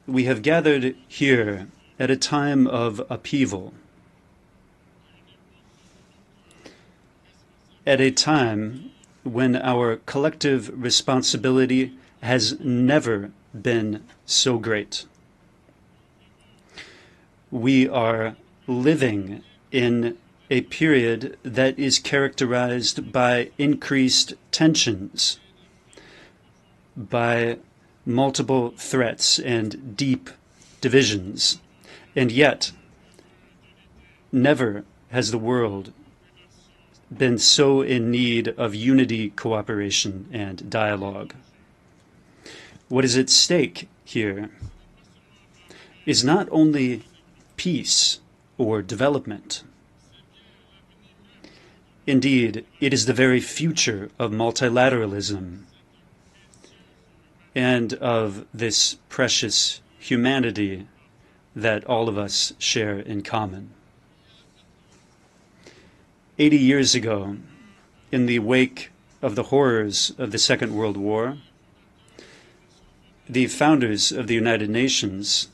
We have gathered here at a time of upheaval, at a time when our collective responsibility has never been so great. We are living in a period that is characterized by increased tensions, by multiple threats and deep divisions, and yet never has the world been so in need of unity, cooperation, and dialogue. What is at stake here is not only peace or development. Indeed, it is the very future of multilateralism and of this precious humanity that all of us share in common. 80 years ago, in the wake of the horrors of the Second World War, the founders of the United Nations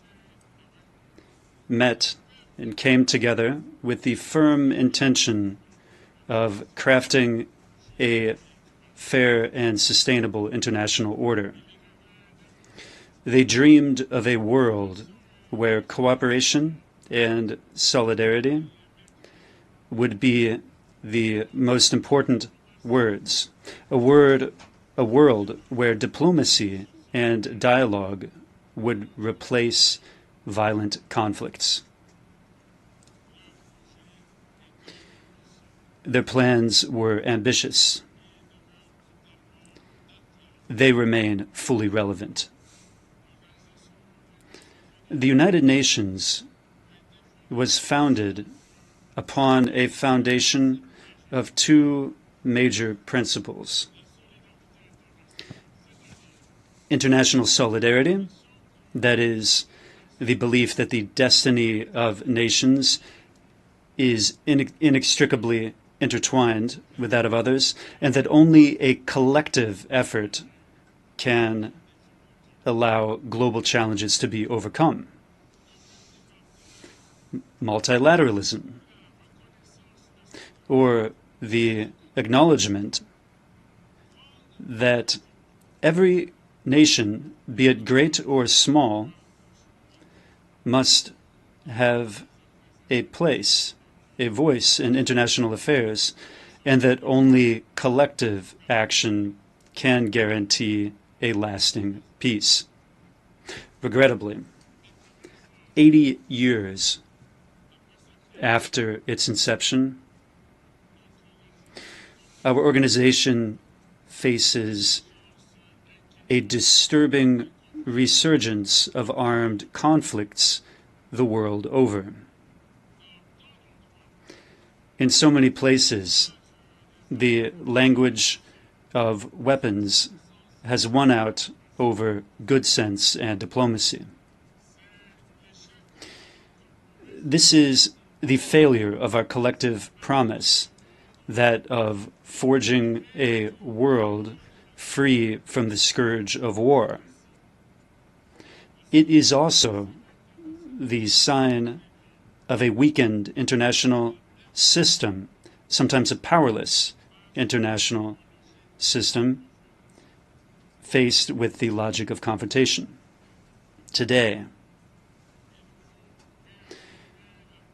met and came together with the firm intention of crafting a fair and sustainable international order. They dreamed of a world where cooperation and solidarity would be the most important words, a world where diplomacy and dialogue would replace violent conflicts. Their plans were ambitious. They remain fully relevant. The United Nations was founded upon a foundation of two major principles: international solidarity, that is, the belief that the destiny of nations is inextricably intertwined with that of others, and that only a collective effort can allow global challenges to be overcome. Multilateralism, or the acknowledgement that every nation, be it great or small, must have a place, a voice in international affairs, and that only collective action can guarantee a lasting peace. Regrettably, 80 years after its inception, our organization faces a disturbing resurgence of armed conflicts the world over. In so many places, the language of weapons has won out over good sense and diplomacy. This is the failure of our collective promise, that of forging a world free from the scourge of war. It is also the sign of a weakened international system, sometimes a powerless international system, faced with the logic of confrontation. Today,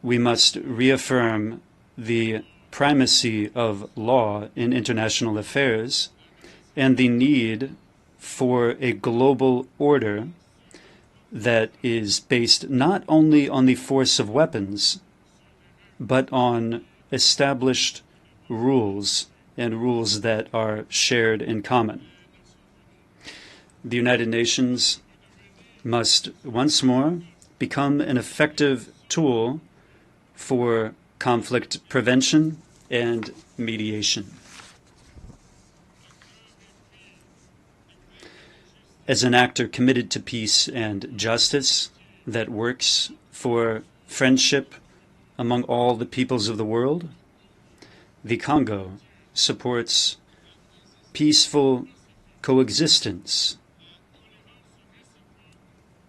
we must reaffirm the primacy of law in international affairs and the need for a global order that is based not only on the force of weapons, but on established rules and rules that are shared in common. The United Nations must once more become an effective tool for conflict prevention and mediation. As an actor committed to peace and justice that works for friendship among all the peoples of the world, the Congo supports peaceful coexistence,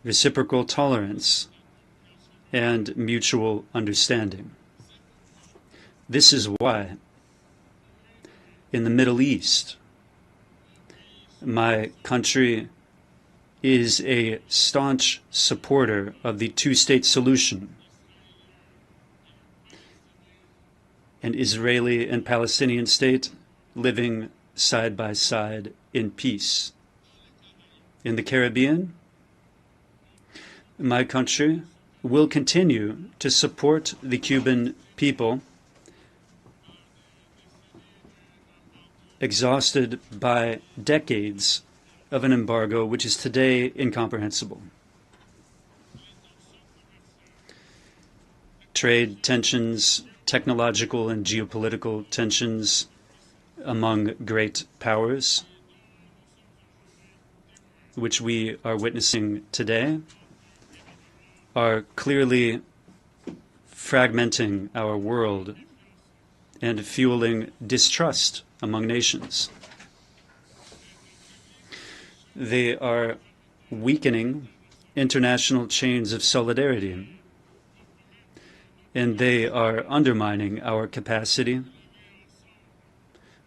reciprocal tolerance, and mutual understanding. This is why, in the Middle East, my country is a staunch supporter of the two-state solution. An Israeli and Palestinian state living side by side in peace. In the Caribbean, my country will continue to support the Cuban people, exhausted by decades of an embargo which is today incomprehensible. Trade tensions, technological and geopolitical tensions among great powers, which we are witnessing today, are clearly fragmenting our world and fueling distrust among nations. They are weakening international chains of solidarity, and they are undermining our capacity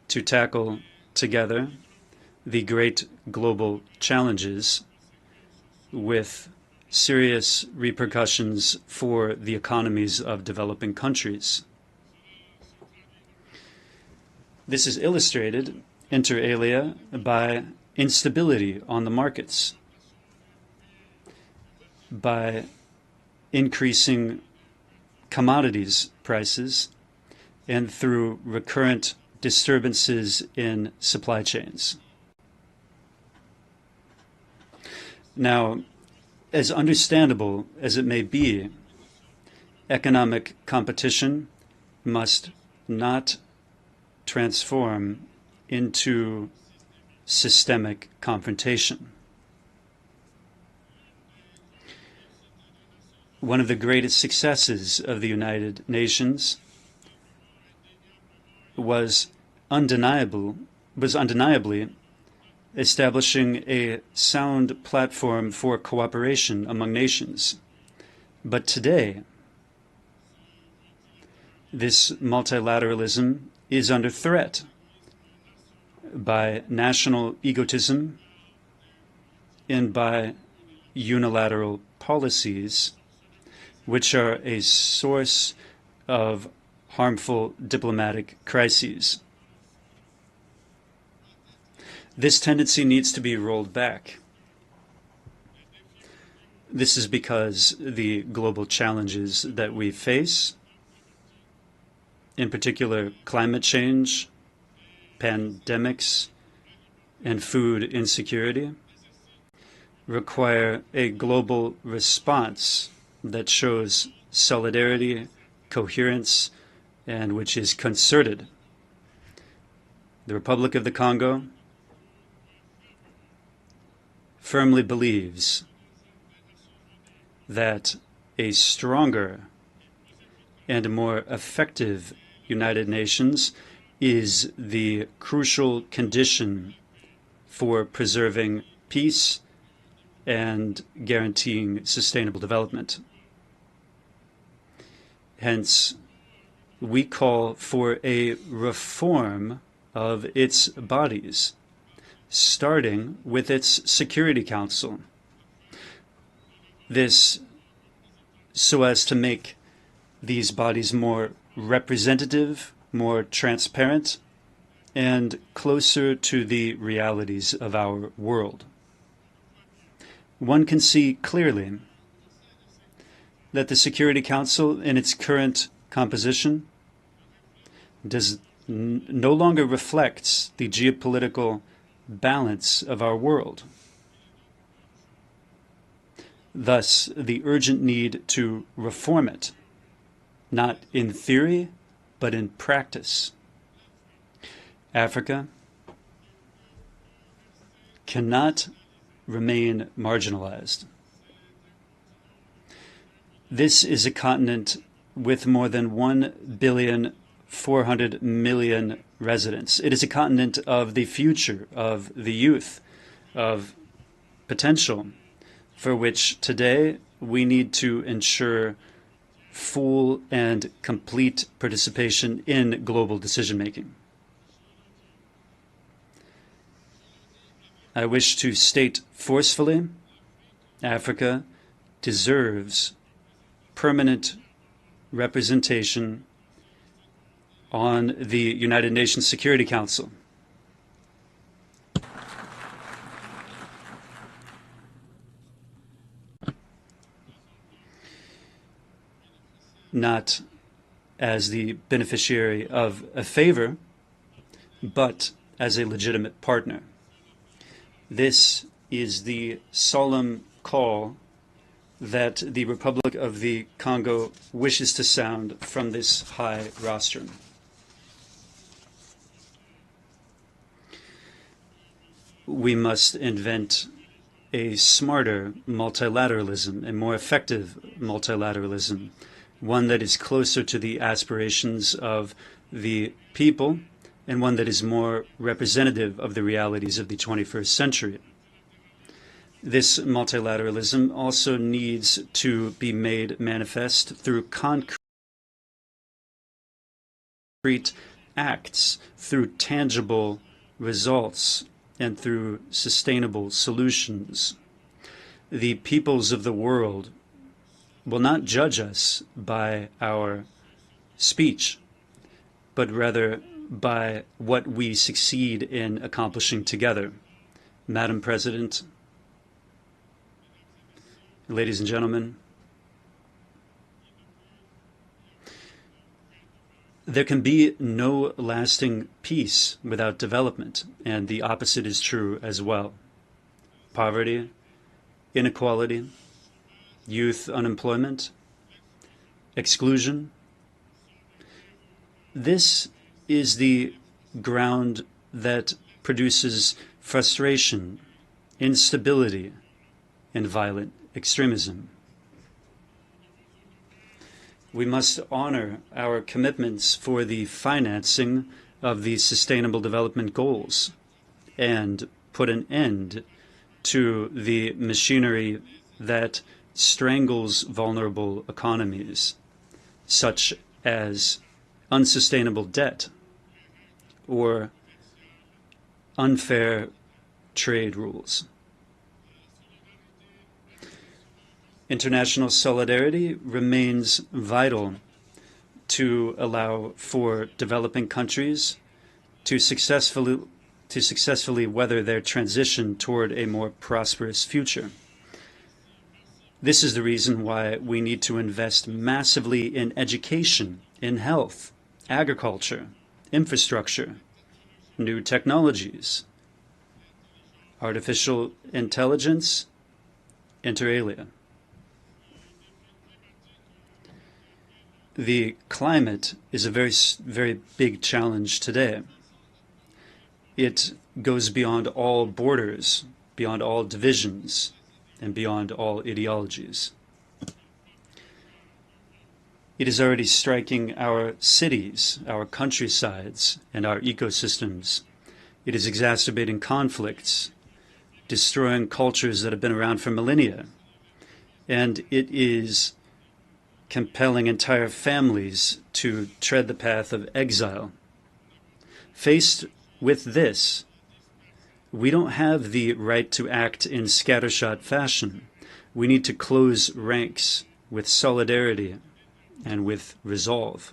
to tackle together the great global challenges with serious repercussions for the economies of developing countries. This is illustrated, inter alia, by instability on the markets, by increasing commodities prices, and through recurrent disturbances in supply chains. Now, as understandable as it may be, economic competition must not transform into systemic confrontation. One of the greatest successes of the United Nations was undeniably establishing a sound platform for cooperation among nations. But today, this multilateralism is under threat by national egotism and by unilateral policies, which are a source of harmful diplomatic crises. This tendency needs to be rolled back. This is because the global challenges that we face, in particular climate change, pandemics, and food insecurity, require a global response that shows solidarity, coherence, and which is concerted. The Republic of the Congo firmly believes that a stronger and more effective United Nations is the crucial condition for preserving peace and guaranteeing sustainable development. Hence, we call for a reform of its bodies, starting with its Security Council. This so as to make these bodies more representative, more transparent, and closer to the realities of our world. One can see clearly that the Security Council, in its current composition, no longer reflects the geopolitical balance of our world. Thus, the urgent need to reform it, not in theory, but in practice. Africa cannot remain marginalized. This is a continent with more than 1,400,000,000 residents. It is a continent of the future, of the youth, of potential, for which today we need to ensure full and complete participation in global decision-making. I wish to state forcefully, Africa deserves permanent representation on the United Nations Security Council. Not as the beneficiary of a favor, but as a legitimate partner. This is the solemn call that the Republic of the Congo wishes to sound from this high rostrum. We must invent a smarter multilateralism, a more effective multilateralism, one that is closer to the aspirations of the people and one that is more representative of the realities of the 21st century. This multilateralism also needs to be made manifest through concrete acts, through tangible results, and through sustainable solutions. The peoples of the world will not judge us by our speech, but rather by what we succeed in accomplishing together. Madam President, ladies and gentlemen, there can be no lasting peace without development, and the opposite is true as well. Poverty, inequality, youth unemployment, exclusion. This is the ground that produces frustration, instability, and violent extremism. We must honor our commitments for the financing of the Sustainable Development Goals and put an end to the machinery that strangles vulnerable economies, such as unsustainable debt or unfair trade rules. International solidarity remains vital to allow for developing countries to successfully weather their transition toward a more prosperous future. This is the reason why we need to invest massively in education, in health, agriculture, infrastructure, new technologies, artificial intelligence, inter alia. The climate is a very big challenge today. It goes beyond all borders, beyond all divisions, and beyond all ideologies. It is already striking our cities, our countrysides, and our ecosystems. It is exacerbating conflicts, destroying cultures that have been around for millennia, and it is compelling entire families to tread the path of exile. Faced with this, we don't have the right to act in scattershot fashion. We need to close ranks with solidarity and with resolve.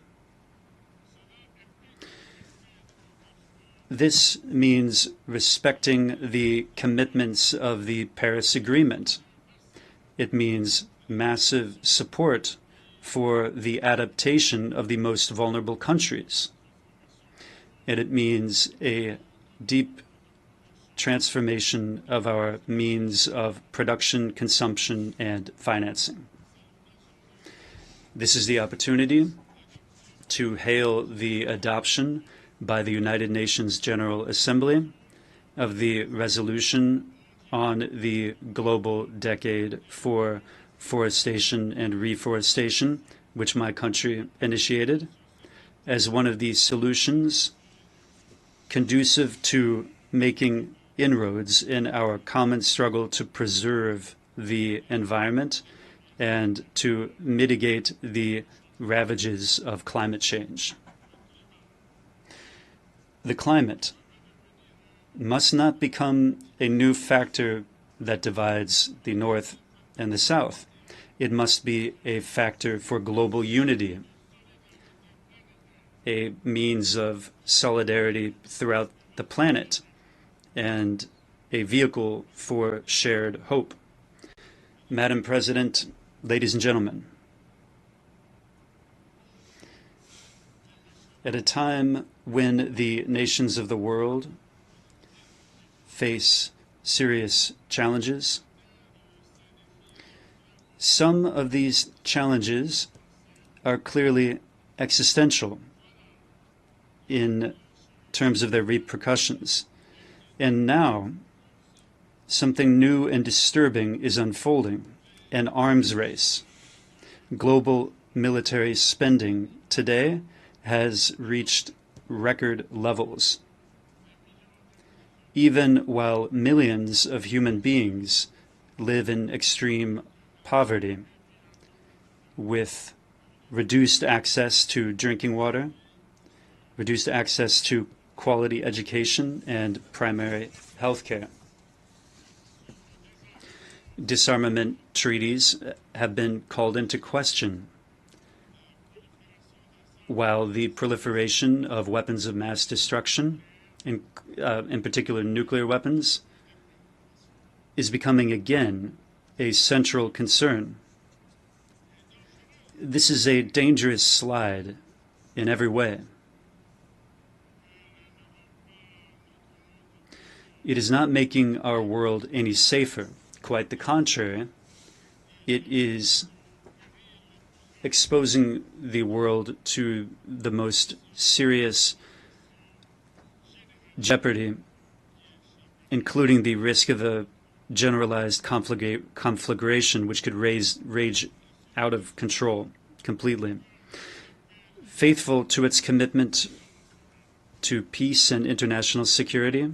This means respecting the commitments of the Paris Agreement. It means massive support for the adaptation of the most vulnerable countries. And it means a deep transformation of our means of production, consumption, and financing. This is the opportunity to hail the adoption by the United Nations General Assembly of the resolution on the global decade for forestation and reforestation, which my country initiated, as one of the solutions conducive to making inroads in our common struggle to preserve the environment and to mitigate the ravages of climate change. The climate must not become a new factor that divides the North and the South. It must be a factor for global unity, a means of solidarity throughout the planet, and a vehicle for shared hope. Madam President, ladies and gentlemen, at a time when the nations of the world face serious challenges, some of these challenges are clearly existential in terms of their repercussions. And now, something new and disturbing is unfolding, an arms race. Global military spending today has reached record levels. Even while millions of human beings live in extreme poverty, with reduced access to drinking water, reduced access to quality education and primary health care. Disarmament treaties have been called into question, while the proliferation of weapons of mass destruction, in particular nuclear weapons, is becoming again a central concern. This is a dangerous slide in every way. It is not making our world any safer. Quite the contrary. It is exposing the world to the most serious jeopardy, including the risk of a generalized conflagration which could rage out of control completely. Faithful to its commitment to peace and international security,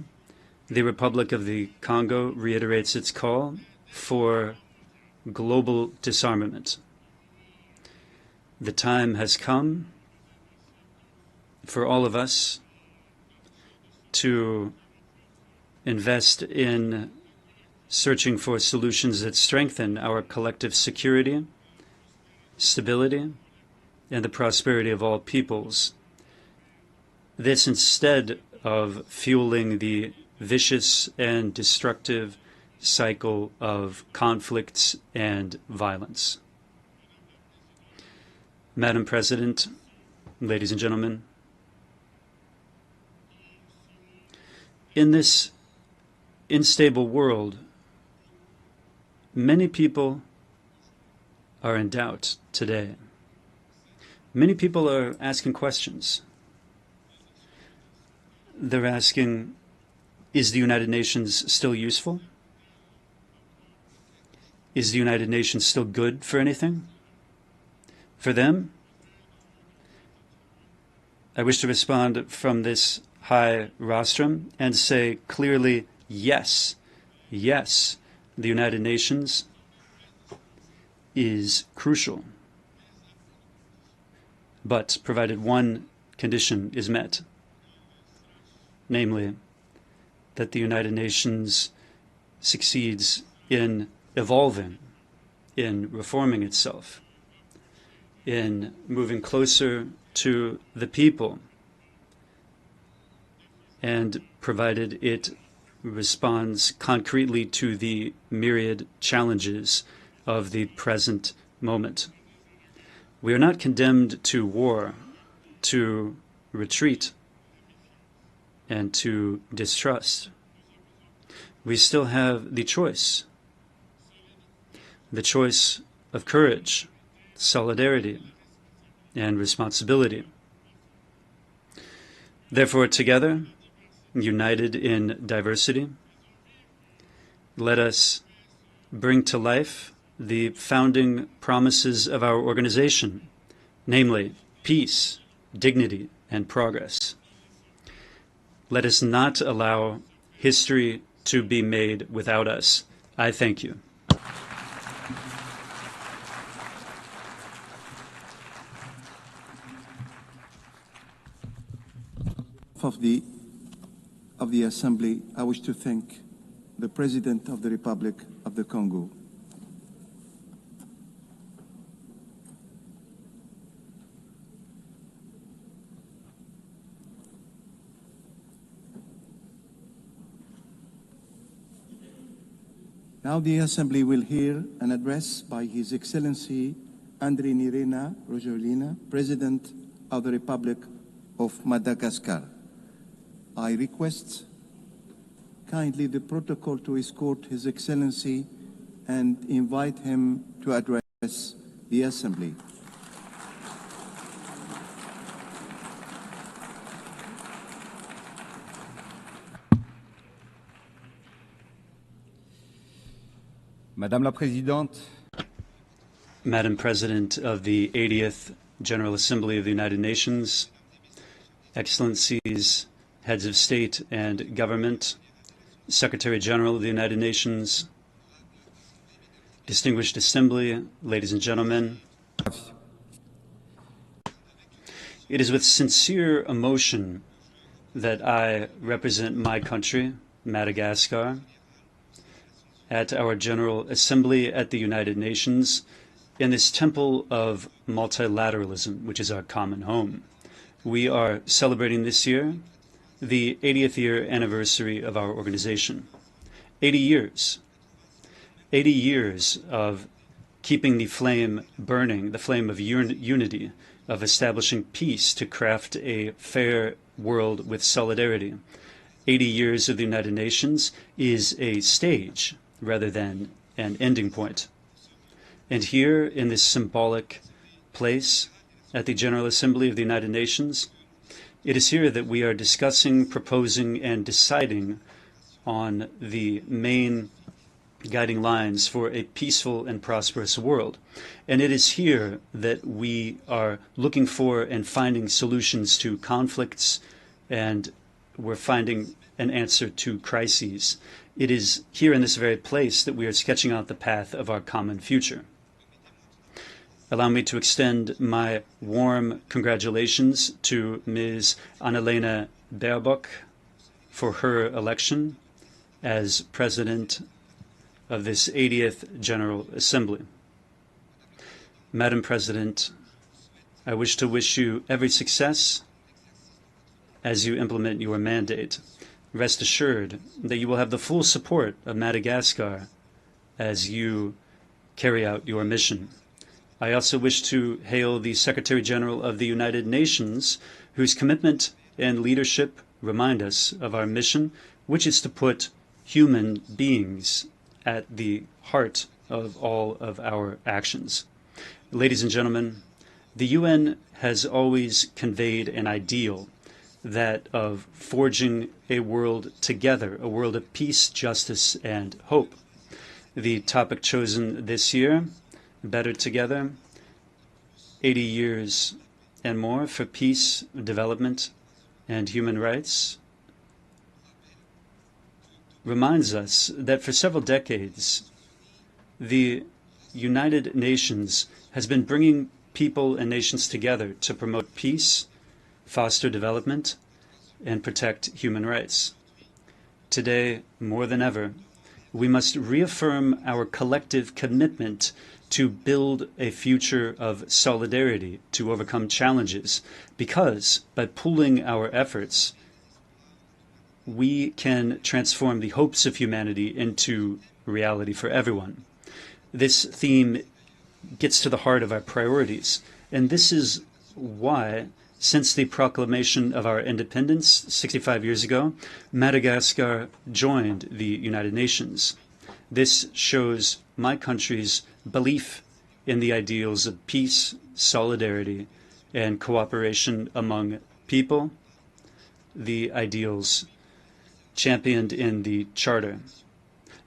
the Republic of the Congo reiterates its call for global disarmament. The time has come for all of us to invest in searching for solutions that strengthen our collective security, stability, and the prosperity of all peoples. This instead of fueling the vicious and destructive cycle of conflicts and violence. Madam President, ladies and gentlemen, in this unstable world, many people are in doubt today. Many people are asking questions. They're asking, is the United Nations still useful? Is the United Nations still good for anything? For them, I wish to respond from this high rostrum and say clearly, yes, yes, the United Nations is crucial, but provided one condition is met, namely that the United Nations succeeds in evolving, in reforming itself, in moving closer to the people, and provided it responds concretely to the myriad challenges of the present moment. We are not condemned to war, to retreat, and to distrust. We still have the choice of courage, solidarity, and responsibility. Therefore, together, united in diversity, let us bring to life the founding promises of our organization, namely peace, dignity, and progress. Let us not allow history to be made without us. I thank you. Of the Assembly, I wish to thank the President of the Republic of the Congo. Now the Assembly will hear an address by His Excellency Andry Nirina Rojolina, President of the Republic of Madagascar. I request kindly the protocol to escort His Excellency and invite him to address the Assembly. Madame la Présidente, Madam President of the 80th General Assembly of the United Nations, Excellencies, Heads of State and Government, Secretary General of the United Nations, distinguished Assembly, ladies and gentlemen, it is with sincere emotion that I represent my country, Madagascar, at our General Assembly at the United Nations in this temple of multilateralism, which is our common home. We are celebrating this year the 80th year anniversary of our organization. 80 years. 80 years of keeping the flame burning, the flame of unity, of establishing peace to craft a fair world with solidarity. 80 years of the United Nations is a stage rather than an ending point. And here in this symbolic place at the General Assembly of the United Nations, it is here that we are discussing, proposing, and deciding on the main guiding lines for a peaceful and prosperous world. And it is here that we are looking for and finding solutions to conflicts, and we're finding an answer to crises. It is here in this very place that we are sketching out the path of our common future. Allow me to extend my warm congratulations to Ms. Annalena Baerbock, for her election as President of this 80th General Assembly. Madam President, I wish to wish you every success as you implement your mandate. Rest assured that you will have the full support of Madagascar as you carry out your mission. I also wish to hail the Secretary General of the United Nations, whose commitment and leadership remind us of our mission, which is to put human beings at the heart of all of our actions. Ladies and gentlemen, the UN has always conveyed an ideal, that of forging a world together, a world of peace, justice, and hope. The topic chosen this year, Better Together, 80 years and more for peace, development, and human rights, reminds us that for several decades, the United Nations has been bringing people and nations together to promote peace, foster development, and protect human rights. Today, more than ever, we must reaffirm our collective commitment to build a future of solidarity to overcome challenges, because by pooling our efforts, we can transform the hopes of humanity into reality for everyone. This theme gets to the heart of our priorities, and this is why, since the proclamation of our independence 65 years ago, Madagascar joined the United Nations. This shows my country's belief in the ideals of peace, solidarity, and cooperation among people, the ideals championed in the Charter.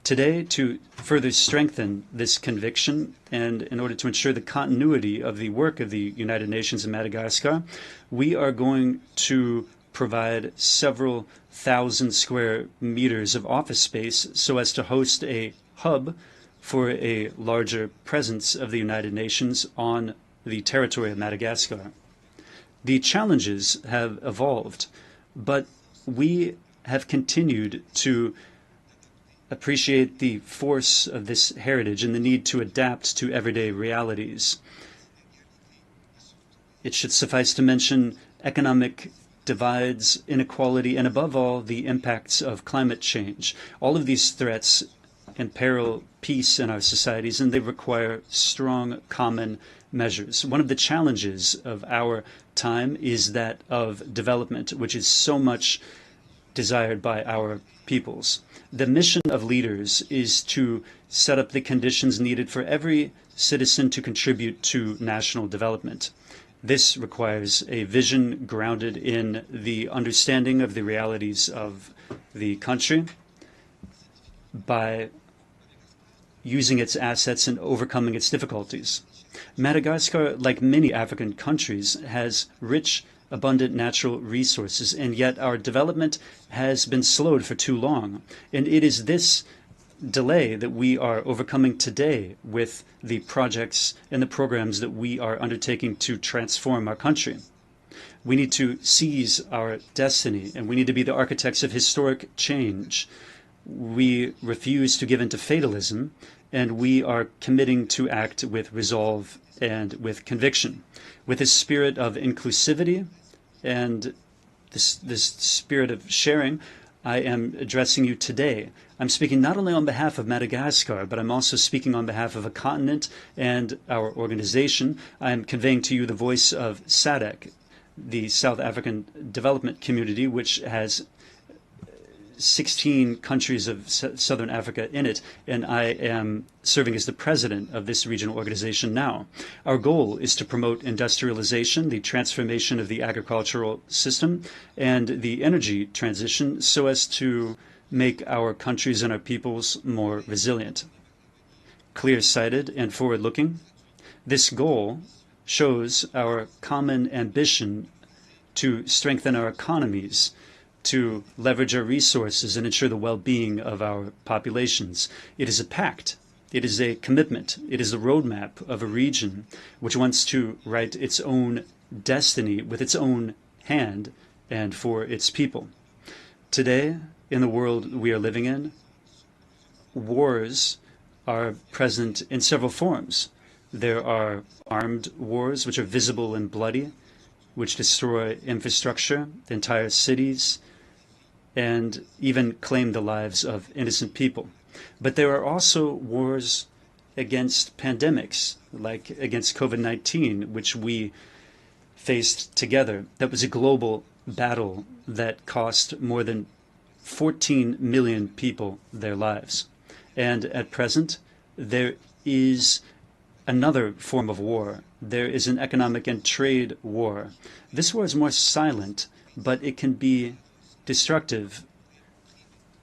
Today, to further strengthen this conviction and in order to ensure the continuity of the work of the United Nations in Madagascar, we are going to provide several thousand square meters of office space so as to host a hub for a larger presence of the United Nations on the territory of Madagascar. The challenges have evolved, but we have continued to appreciate the force of this heritage and the need to adapt to everyday realities. It should suffice to mention economic divides, inequality, and above all, the impacts of climate change. All of these threats imperil peace in our societies, and they require strong common measures. One of the challenges of our time is that of development, which is so much desired by our peoples. The mission of leaders is to set up the conditions needed for every citizen to contribute to national development. This requires a vision grounded in the understanding of the realities of the country by using its assets and overcoming its difficulties. Madagascar, like many African countries, has rich, abundant natural resources, and yet our development has been slowed for too long. And it is this delay that we are overcoming today with the projects and the programs that we are undertaking to transform our country. We need to seize our destiny, and we need to be the architects of historic change. We refuse to give in to fatalism, and we are committing to act with resolve and with conviction, with a spirit of inclusivity and this spirit of sharing. I am addressing you today. I'm speaking not only on behalf of Madagascar, but I'm also speaking on behalf of a continent and our organization. I am conveying to you the voice of SADC, the South African Development Community, which has 16 countries of Southern Africa in it, and I am serving as the president of this regional organization now. Our goal is to promote industrialization, the transformation of the agricultural system, and the energy transition so as to make our countries and our peoples more resilient. Clear-sighted and forward-looking, this goal shows our common ambition to strengthen our economies, to leverage our resources and ensure the well-being of our populations. It is a pact. It is a commitment. It is a roadmap of a region which wants to write its own destiny with its own hand and for its people. Today, in the world we are living in, wars are present in several forms. There are armed wars, which are visible and bloody, which destroy infrastructure, entire cities, and even claim the lives of innocent people. But there are also wars against pandemics, like against COVID-19, which we faced together. That was a global battle that cost more than 14 million people their lives. And at present, there is another form of war. There is an economic and trade war. This war is more silent, but it can be destructive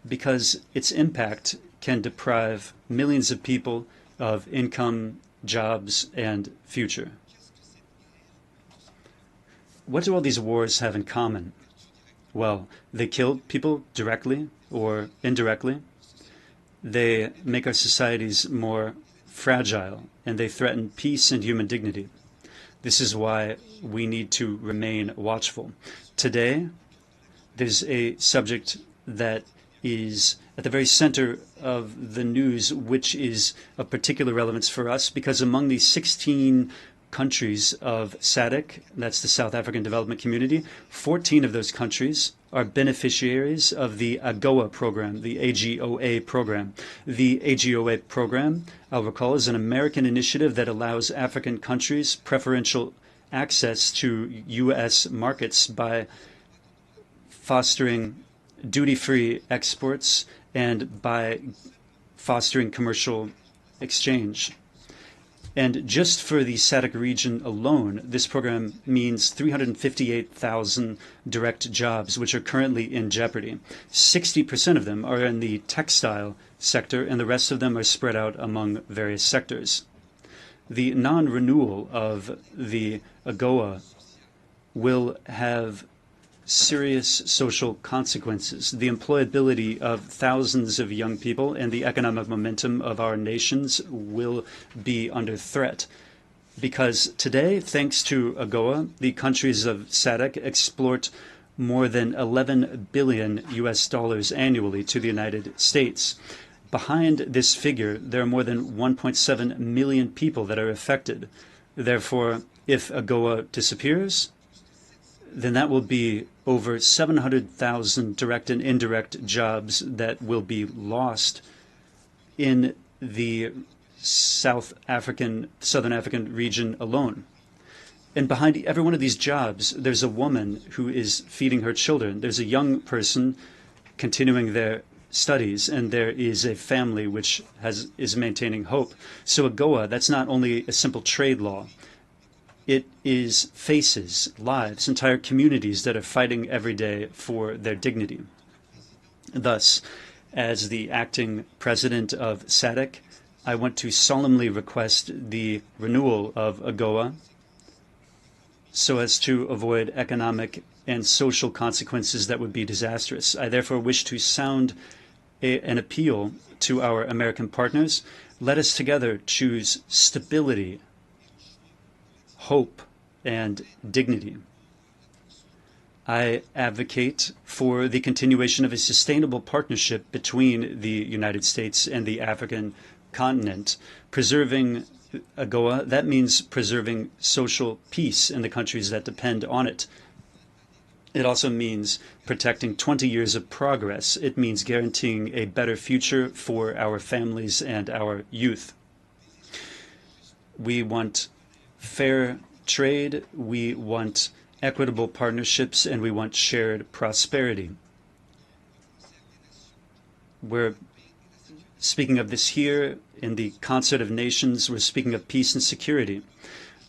because its impact can deprive millions of people of income, jobs, and future. What do all these wars have in common? Well, they kill people directly or indirectly. They make our societies more fragile, and they threaten peace and human dignity. This is why we need to remain watchful. Today, there's a subject that is at the very center of the news, which is of particular relevance for us, because among the 16 countries of SADC, that's the South African Development Community, 14 of those countries are beneficiaries of the AGOA program, the AGOA program. The AGOA program, I'll recall, is an American initiative that allows African countries preferential access to U.S. markets by fostering duty-free exports and by fostering commercial exchange. And just for the SADC region alone, this program means 358,000 direct jobs, which are currently in jeopardy. 60% of them are in the textile sector, and the rest of them are spread out among various sectors. The non-renewal of the AGOA will have serious social consequences. The employability of thousands of young people and the economic momentum of our nations will be under threat. Because today, thanks to AGOA, the countries of SADC export more than 11 billion US dollars annually to the United States. Behind this figure, there are more than 1.7 million people that are affected. Therefore, if AGOA disappears, then that will be over 700,000 direct and indirect jobs that will be lost in the Southern African region alone. And behind every one of these jobs, there's a woman who is feeding her children. There's a young person continuing their studies, and there is a family which is maintaining hope. So AGOA, that's not only a simple trade law. It is faces, lives, entire communities that are fighting every day for their dignity. Thus, as the acting president of SADC, I want to solemnly request the renewal of AGOA so as to avoid economic and social consequences that would be disastrous. I therefore wish to sound an appeal to our American partners. Let us together choose stability, hope, and dignity. I advocate for the continuation of a sustainable partnership between the United States and the African continent. Preserving AGOA, that means preserving social peace in the countries that depend on it. It also means protecting 20 years of progress. It means guaranteeing a better future for our families and our youth. We want fair trade, we want equitable partnerships, and we want shared prosperity. We're speaking of this here in the concert of nations. We're speaking of peace and security.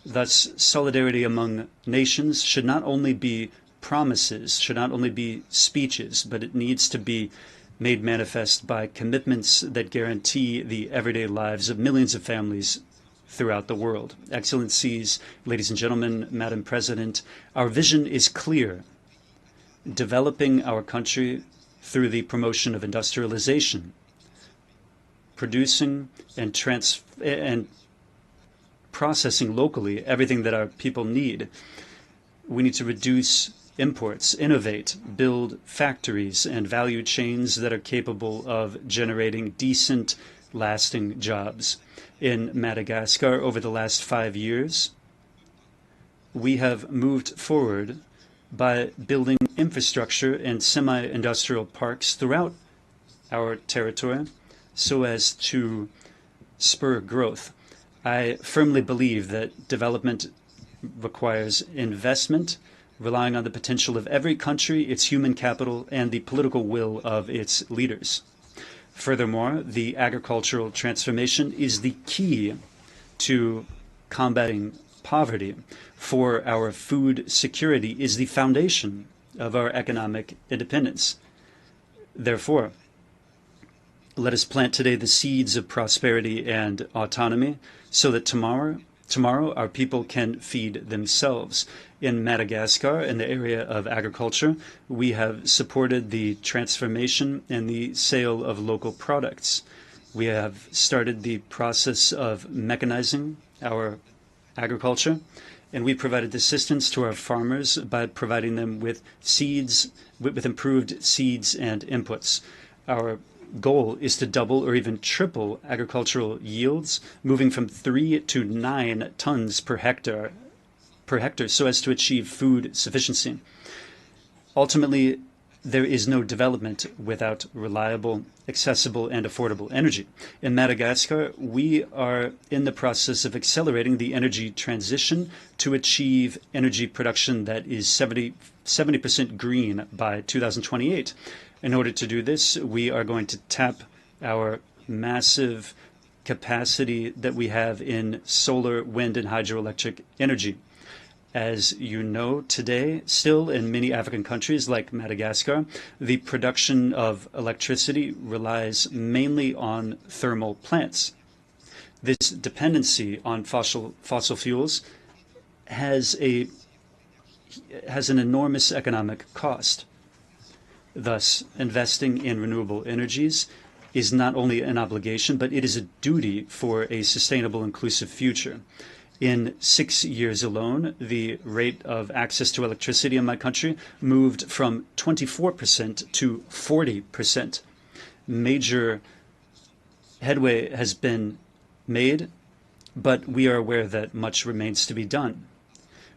Thus, solidarity among nations should not only be promises, should not only be speeches, but it needs to be made manifest by commitments that guarantee the everyday lives of millions of families throughout the world. Excellencies, ladies and gentlemen, Madam President, our vision is clear: developing our country through the promotion of industrialization, producing and processing locally everything that our people need. We need to reduce imports, innovate, build factories and value chains that are capable of generating decent, lasting jobs. In Madagascar, over the last 5 years, we have moved forward by building infrastructure and semi-industrial parks throughout our territory so as to spur growth. I firmly believe that development requires investment, relying on the potential of every country, its human capital, and the political will of its leaders. Furthermore, the agricultural transformation is the key to combating poverty. For our food security is the foundation of our economic independence. Therefore, let us plant today the seeds of prosperity and autonomy so that tomorrow our people can feed themselves. In Madagascar, in the area of agriculture, we have supported the transformation and the sale of local products. We have started the process of mechanizing our agriculture, and we provided assistance to our farmers by providing them with seeds, with improved seeds and inputs. Our goal is to double or even triple agricultural yields, moving from 3 to 9 tons per hectare so as to achieve food sufficiency. Ultimately, there is no development without reliable, accessible, and affordable energy. In Madagascar, we are in the process of accelerating the energy transition to achieve energy production that is 70% green by 2028. In order to do this, we are going to tap our massive capacity that we have in solar, wind, and hydroelectric energy. As you know, today, still in many African countries like Madagascar, the production of electricity relies mainly on thermal plants. This dependency on fossil fuels has an enormous economic cost. Thus, investing in renewable energies is not only an obligation, but it is a duty for a sustainable, inclusive future. In 6 years alone, the rate of access to electricity in my country moved from 24% to 40%. Major headway has been made, but we are aware that much remains to be done.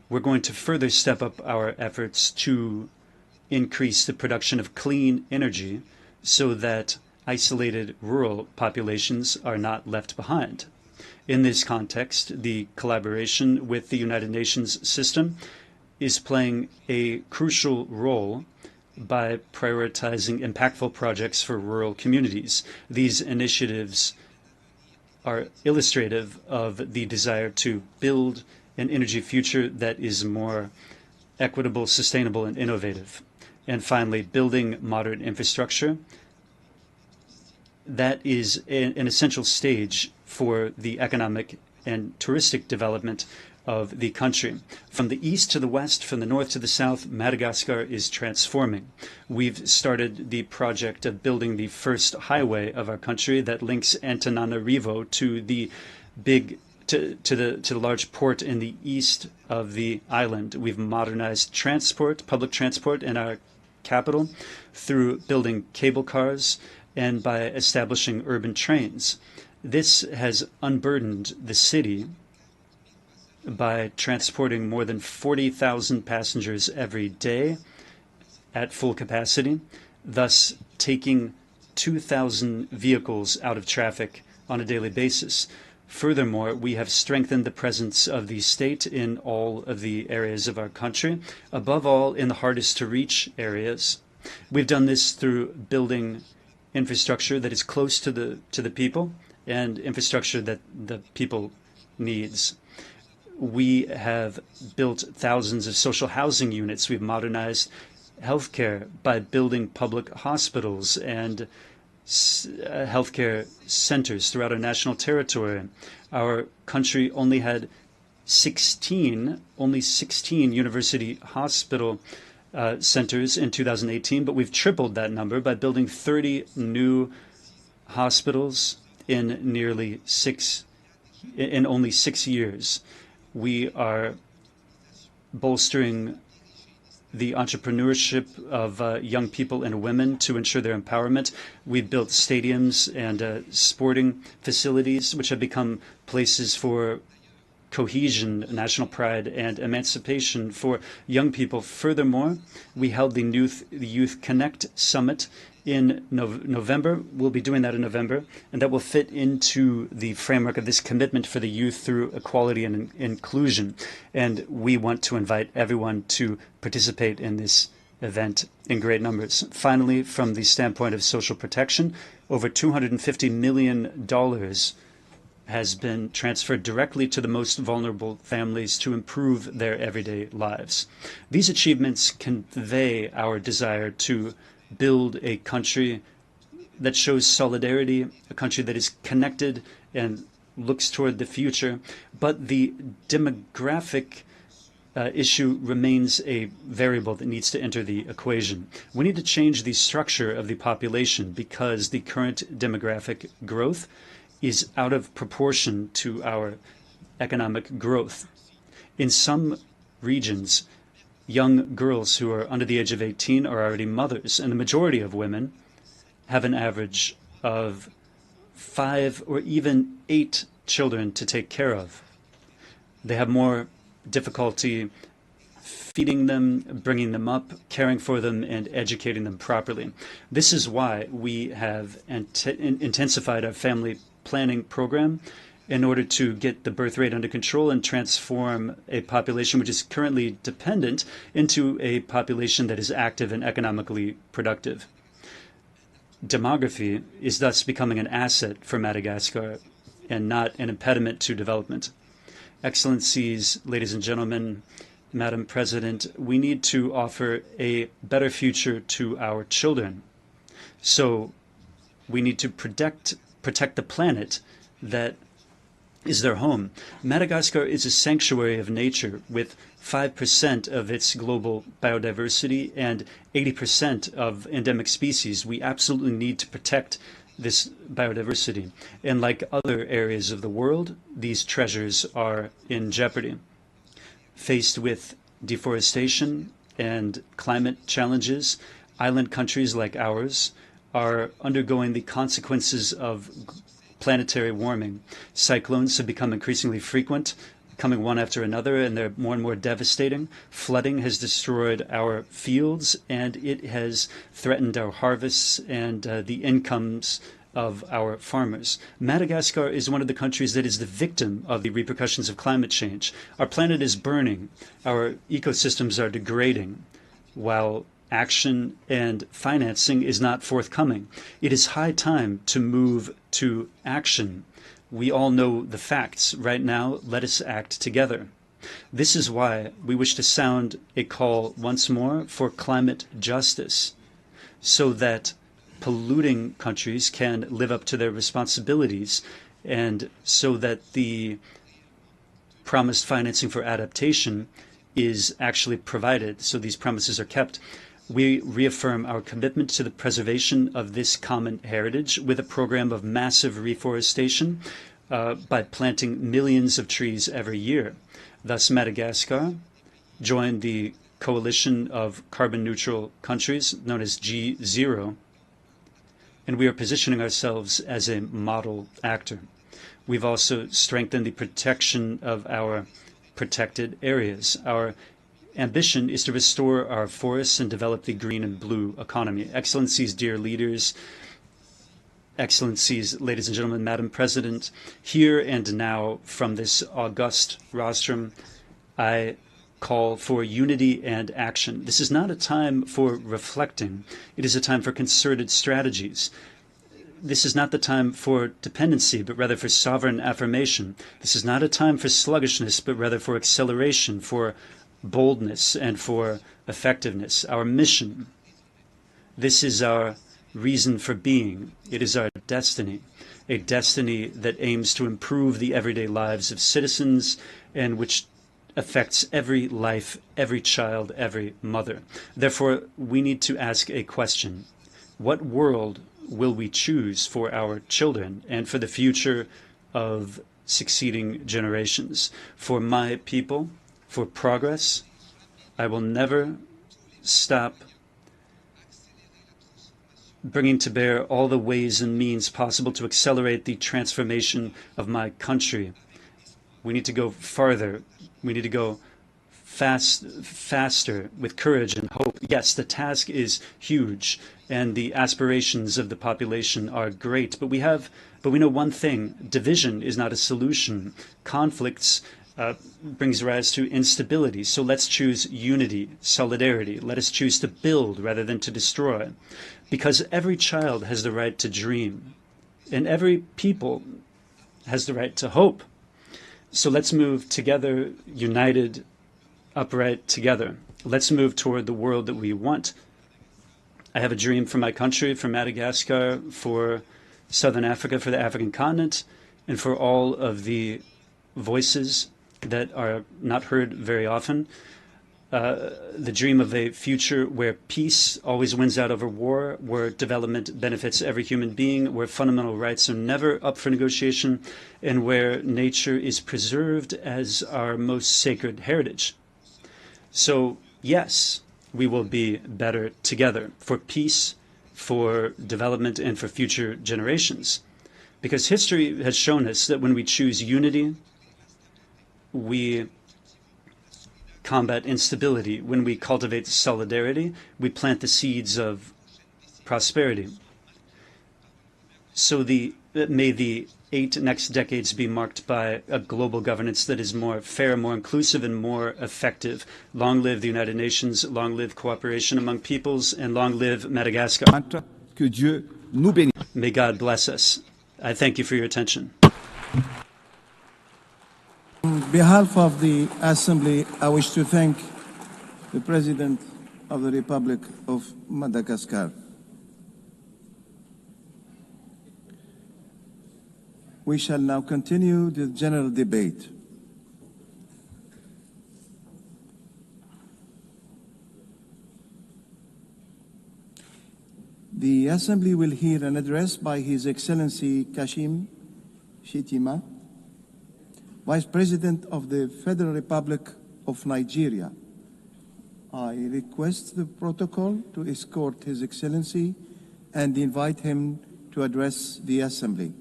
We're going to further step up our efforts to increase the production of clean energy so that isolated rural populations are not left behind. In this context, the collaboration with the United Nations system is playing a crucial role by prioritizing impactful projects for rural communities. These initiatives are illustrative of the desire to build an energy future that is more equitable, sustainable, and innovative. And finally, building modern infrastructure. That is an essential stage for the economic and touristic development of the country. From the east to the west, from the north to the south, Madagascar is transforming. We've started the project of building the first highway of our country that links Antananarivo to the large port in the east of the island. We've modernized public transport in our capital through building cable cars and by establishing urban trains. This has unburdened the city by transporting more than 40,000 passengers every day at full capacity, thus taking 2,000 vehicles out of traffic on a daily basis. Furthermore, we have strengthened the presence of the state in all of the areas of our country, above all in the hardest to reach areas. We've done this through building infrastructure that is close to the people and infrastructure that the people needs. We have built thousands of social housing units. We've modernized healthcare by building public hospitals and healthcare centers throughout our national territory. Our country only had 16 university hospital centers in 2018, but we've tripled that number by building 30 new hospitals in only 6 years. We are bolstering the entrepreneurship of young people and women to ensure their empowerment. We've built stadiums and sporting facilities, which have become places for cohesion, national pride, and emancipation for young people. Furthermore, we held the Youth Connect Summit in November. We'll be doing that in November, and that will fit into the framework of this commitment for the youth through equality and inclusion. And we want to invite everyone to participate in this event in great numbers. Finally, from the standpoint of social protection, over $250 million has been transferred directly to the most vulnerable families to improve their everyday lives. These achievements convey our desire to build a country that shows solidarity, a country that is connected and looks toward the future. But the demographic issue remains a variable that needs to enter the equation. We need to change the structure of the population because the current demographic growth is out of proportion to our economic growth. In some regions, young girls who are under the age of 18 are already mothers, and the majority of women have an average of 5 or even 8 children to take care of. They have more difficulty feeding them, bringing them up, caring for them, and educating them properly. This is why we have intensified our family planning program in order to get the birth rate under control and transform a population which is currently dependent into a population that is active and economically productive. Demography is thus becoming an asset for Madagascar and not an impediment to development. Excellencies, ladies and gentlemen, Madam President, we need to offer a better future to our children. So we need to protect the planet that is their home. Madagascar is a sanctuary of nature with 5% of its global biodiversity and 80% of endemic species. We absolutely need to protect this biodiversity. And like other areas of the world, these treasures are in jeopardy. Faced with deforestation and climate challenges, island countries like ours are undergoing the consequences of planetary warming. Cyclones have become increasingly frequent, coming one after another, and they're more and more devastating. Flooding has destroyed our fields, and it has threatened our harvests and the incomes of our farmers. Madagascar is one of the countries that is the victim of the repercussions of climate change. Our planet is burning. Our ecosystems are degrading, while action and financing is not forthcoming. It is high time to move to action. We all know the facts. Right now, let us act together. This is why we wish to sound a call once more for climate justice, so that polluting countries can live up to their responsibilities, and so that the promised financing for adaptation is actually provided, so these promises are kept. We reaffirm our commitment to the preservation of this common heritage with a program of massive reforestation by planting millions of trees every year. Thus, Madagascar joined the coalition of carbon-neutral countries known as G0, and we are positioning ourselves as a model actor. We've also strengthened the protection of our protected areas. Our ambition is to restore our forests and develop the green and blue economy. Excellencies, dear leaders, Excellencies, ladies and gentlemen, Madam President, here and now from this august rostrum, I call for unity and action. This is not a time for reflecting. It is a time for concerted strategies. This is not the time for dependency, but rather for sovereign affirmation. This is not a time for sluggishness, but rather for acceleration, for boldness, and for effectiveness. Our mission, this is our reason for being. It is our destiny, a destiny that aims to improve the everyday lives of citizens and which affects every life, every child, every mother. Therefore, we need to ask a question. What world will we choose for our children and for the future of succeeding generations? For my people, for progress, I will never stop bringing to bear all the ways and means possible to accelerate the transformation of my country. We need to go farther. We need to go faster with courage and hope. Yes, the task is huge and the aspirations of the population are great, but we know one thing: division is not a solution. Conflicts brings rise to instability. So let's choose unity, solidarity. Let us choose to build rather than to destroy, because every child has the right to dream, and every people has the right to hope. So let's move together, united, upright together. Let's move toward the world that we want. I have a dream for my country, for Madagascar, for Southern Africa, for the African continent, and for all of the voices that are not heard very often. The dream of a future where peace always wins out over war, where development benefits every human being, where fundamental rights are never up for negotiation, and where nature is preserved as our most sacred heritage. So, yes, we will be better together for peace, for development, and for future generations. Because history has shown us that when we choose unity, we combat instability. When we cultivate solidarity, we plant the seeds of prosperity. So may the 8 next decades be marked by a global governance that is more fair, more inclusive, and more effective. Long live the United Nations, long live cooperation among peoples, and long live Madagascar. Que Dieu nous bénisse. May God bless us. I thank you for your attention. On behalf of the Assembly, I wish to thank the President of the Republic of Madagascar. We shall now continue the general debate. The Assembly will hear an address by His Excellency Kashim Shettima, Vice President of the Federal Republic of Nigeria. I request the protocol to escort His Excellency and invite him to address the Assembly.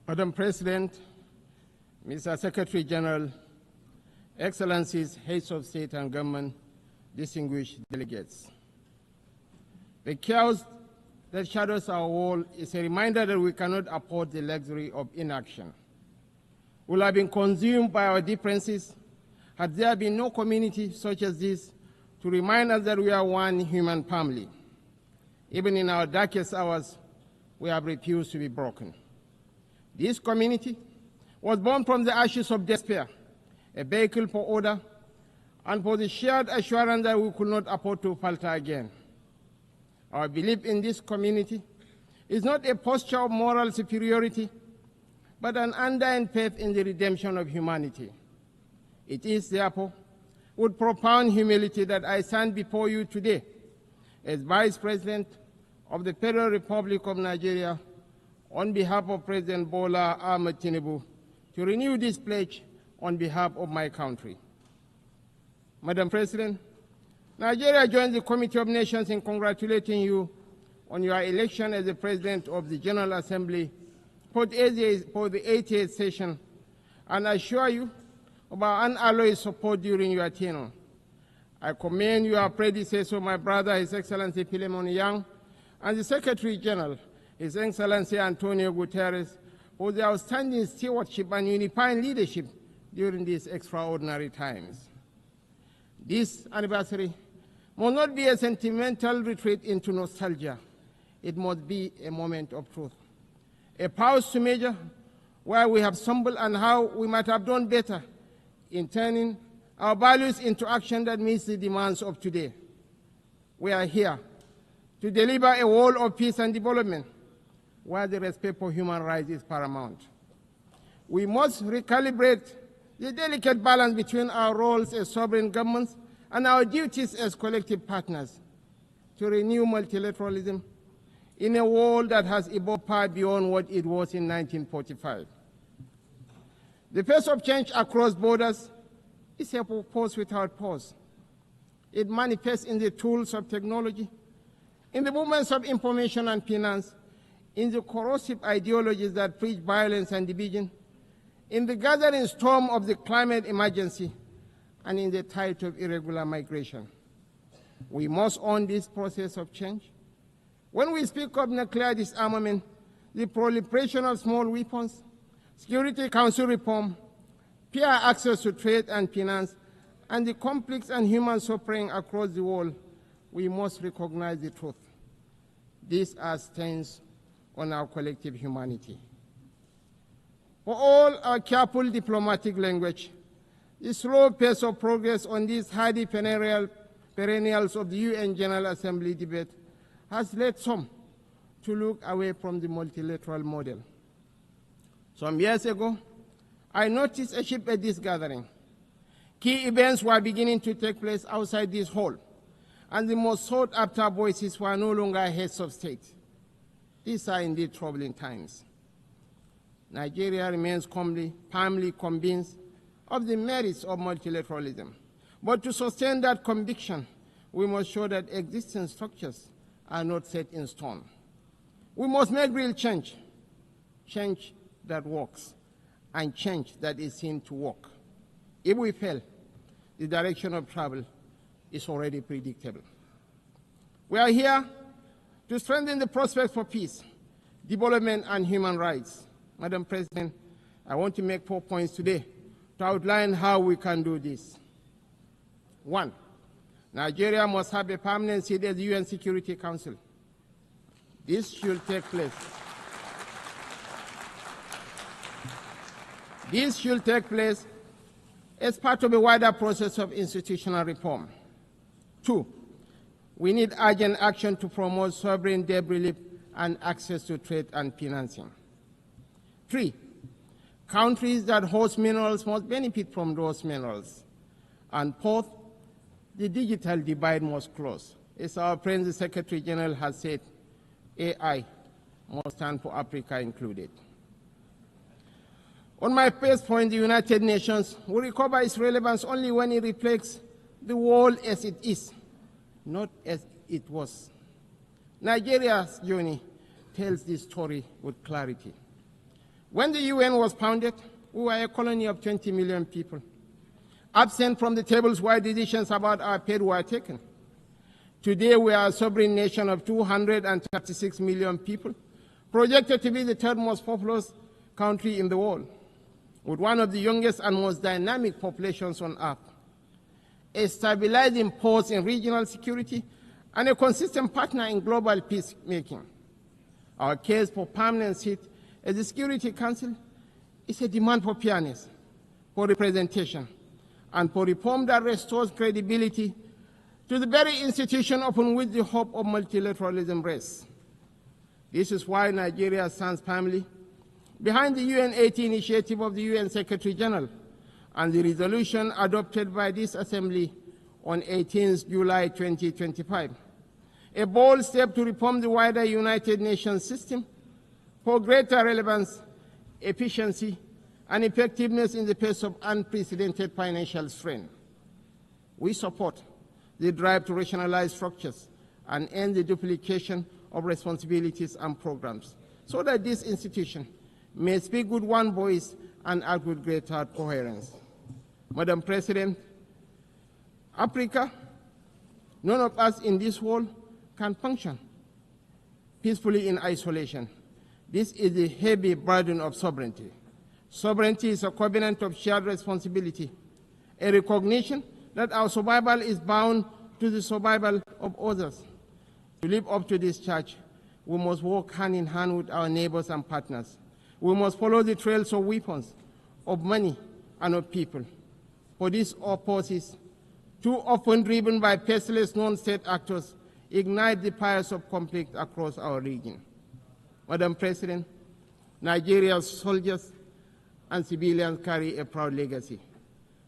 Madam President, Mr. Secretary General, Excellencies, Heads of State and Government, distinguished delegates. The chaos that shadows our world is a reminder that we cannot afford the luxury of inaction. We will have been consumed by our differences had there been no community such as this to remind us that we are one human family. Even in our darkest hours, we have refused to be broken. This community was born from the ashes of despair, a vehicle for order, and for the shared assurance that we could not afford to falter again. Our belief in this community is not a posture of moral superiority, but an undying faith in the redemption of humanity. It is, therefore, with profound humility that I stand before you today as Vice President of the Federal Republic of Nigeria on behalf of President Bola Ahmed Tinubu to renew this pledge on behalf of my country. Madam President, Nigeria joins the Committee of Nations in congratulating you on your election as the President of the General Assembly for the 88th session, and assure you of our unalloyed support during your tenure. I commend your predecessor, my brother, His Excellency Philemon Yang, and the Secretary General, His Excellency Antonio Guterres, for their outstanding stewardship and unifying leadership during these extraordinary times. This anniversary must not be a sentimental retreat into nostalgia. It must be a moment of truth, a pause to measure where we have stumbled and how we might have done better in turning our values into action that meets the demands of today. We are here to deliver a world of peace and development where the respect for human rights is paramount. We must recalibrate the delicate balance between our roles as sovereign governments and our duties as collective partners to renew multilateralism in a world that has evolved far beyond what it was in 1945. The pace of change across borders is a pause without pause. It manifests in the tools of technology, in the movements of information and finance, in the corrosive ideologies that preach violence and division, in the gathering storm of the climate emergency, and in the tide of irregular migration. We must own this process of change. When we speak of nuclear disarmament, the proliferation of small weapons, Security Council reform, fair access to trade and finance, and the conflicts and human suffering across the world, we must recognize the truth. These are stains on our collective humanity. For all our careful diplomatic language, the slow pace of progress on these hardy perennials of the UN General Assembly debate has led some to look away from the multilateral model. Some years ago, I noticed a shift at this gathering. Key events were beginning to take place outside this hall, and the most sought-after voices were no longer heads of state. These are indeed troubling times. Nigeria remains firmly convinced of the merits of multilateralism. But to sustain that conviction, we must show that existing structures are not set in stone. We must make real change, change that works, and change that is seen to work. If we fail, the direction of travel is already predictable. We are here to strengthen the prospects for peace, development, and human rights. Madam President, I want to make 4 points today to outline how we can do this. 1, Nigeria must have a permanent seat at the UN Security Council. This should take place. This should take place as part of a wider process of institutional reform. 2, we need urgent action to promote sovereign debt relief and access to trade and financing. 3, countries that host minerals must benefit from those minerals. And 4th, the digital divide must close. As our friend the Secretary General has said, AI must stand for Africa included. On my first point, the United Nations will recover its relevance only when it reflects the world as it is, not as it was. Nigeria's journey tells this story with clarity. When the UN was founded, we were a colony of 20 million people, absent from the tables where decisions about our fate were taken. Today, we are a sovereign nation of 236 million people, projected to be the third most populous country in the world, with one of the youngest and most dynamic populations on earth, a stabilizing force in regional security, and a consistent partner in global peacemaking. Our case for permanent seat at the Security Council is a demand for fairness, for representation, and for reform that restores credibility to the very institution upon which the hope of multilateralism rests. This is why Nigeria stands firmly behind the UN-80 initiative of the UN Secretary General and the resolution adopted by this Assembly on 18 July 2025, a bold step to reform the wider United Nations system for greater relevance, efficiency, and effectiveness in the face of unprecedented financial strain. We support the drive to rationalize structures and end the duplication of responsibilities and programs, so that this institution may speak with one voice and act with greater coherence. Madam President, Africa, none of us in this world can function peacefully in isolation. This is the heavy burden of sovereignty. Sovereignty is a covenant of shared responsibility, a recognition that our survival is bound to the survival of others. To live up to this charge, we must work hand in hand with our neighbors and partners. We must follow the trails of weapons, of money, and of people. For these forces, too often driven by faceless non-state actors, ignite the fires of conflict across our region. Madam President, Nigeria's soldiers and civilians carry a proud legacy.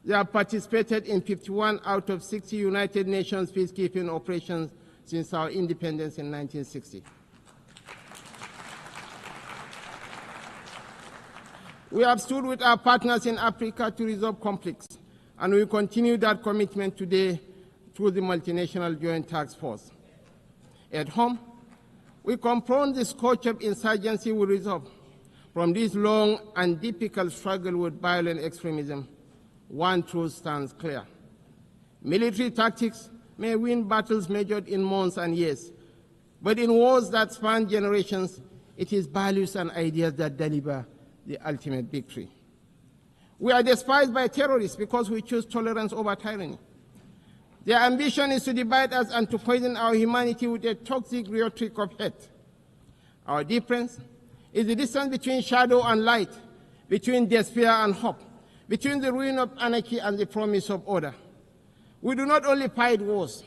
They have participated in 51 out of 60 United Nations peacekeeping operations since our independence in 1960. We have stood with our partners in Africa to resolve conflicts, and we continue that commitment today through the Multinational Joint Task Force. At home, we confront the scourge of insurgency we resolve. From this long and difficult struggle with violent extremism, one truth stands clear. Military tactics may win battles measured in months and years, but in wars that span generations, it is values and ideas that deliver the ultimate victory. We are despised by terrorists because we choose tolerance over tyranny. Their ambition is to divide us and to poison our humanity with a toxic rhetoric of hate. Our difference is the distance between shadow and light, between despair and hope, between the ruin of anarchy and the promise of order. We do not only fight wars,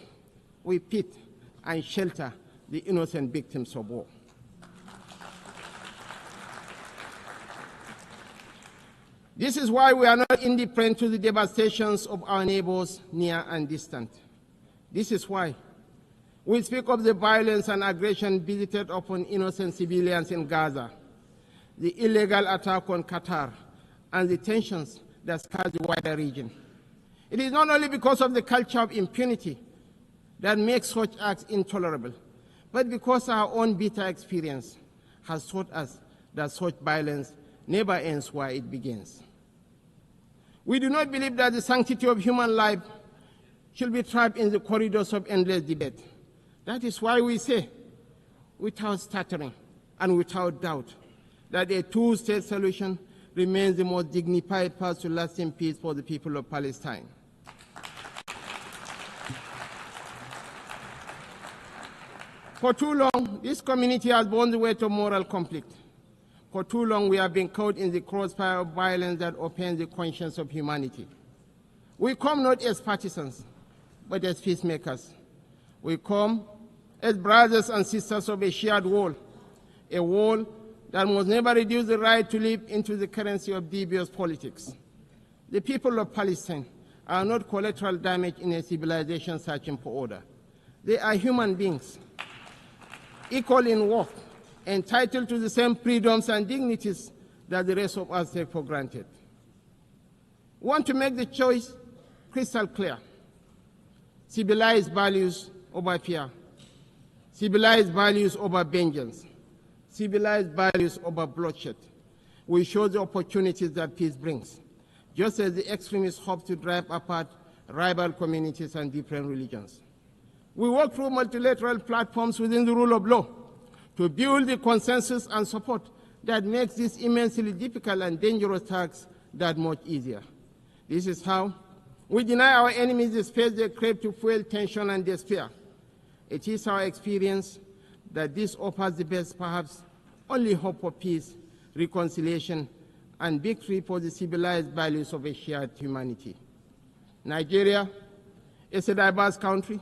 we pit and shelter the innocent victims of war. This is why we are not indifferent to the devastations of our neighbors near and distant. This is why we speak of the violence and aggression visited upon innocent civilians in Gaza, the illegal attack on Qatar, and the tensions that scar the wider region. It is not only because of the culture of impunity that makes such acts intolerable, but because our own bitter experience has taught us that such violence never ends where it begins. We do not believe that the sanctity of human life should be trapped in the corridors of endless debate. That is why we say, without stuttering and without doubt, that a two-state solution remains the most dignified path to lasting peace for the people of Palestine. For too long, this community has borne the weight of moral conflict. For too long, we have been caught in the crossfire of violence that offends the conscience of humanity. We come not as partisans, but as peacemakers. We come as brothers and sisters of a shared wall, a wall that must never reduce the right to live into the currency of devious politics. The people of Palestine are not collateral damage in a civilization searching for order. They are human beings, equal in worth, entitled to the same freedoms and dignities that the rest of us take for granted. We want to make the choice crystal clear. Civilized values over fear. Civilized values over vengeance. Civilized values over bloodshed. We show the opportunities that peace brings, just as the extremists hope to drive apart rival communities and different religions. We work through multilateral platforms within the rule of law to build the consensus and support that makes this immensely difficult and dangerous task that much easier. This is how we deny our enemies the space they crave to fuel tension and despair. It is our experience that this offers the best, perhaps only hope for peace, reconciliation, and victory for the civilized values of a shared humanity. Nigeria is a diverse country,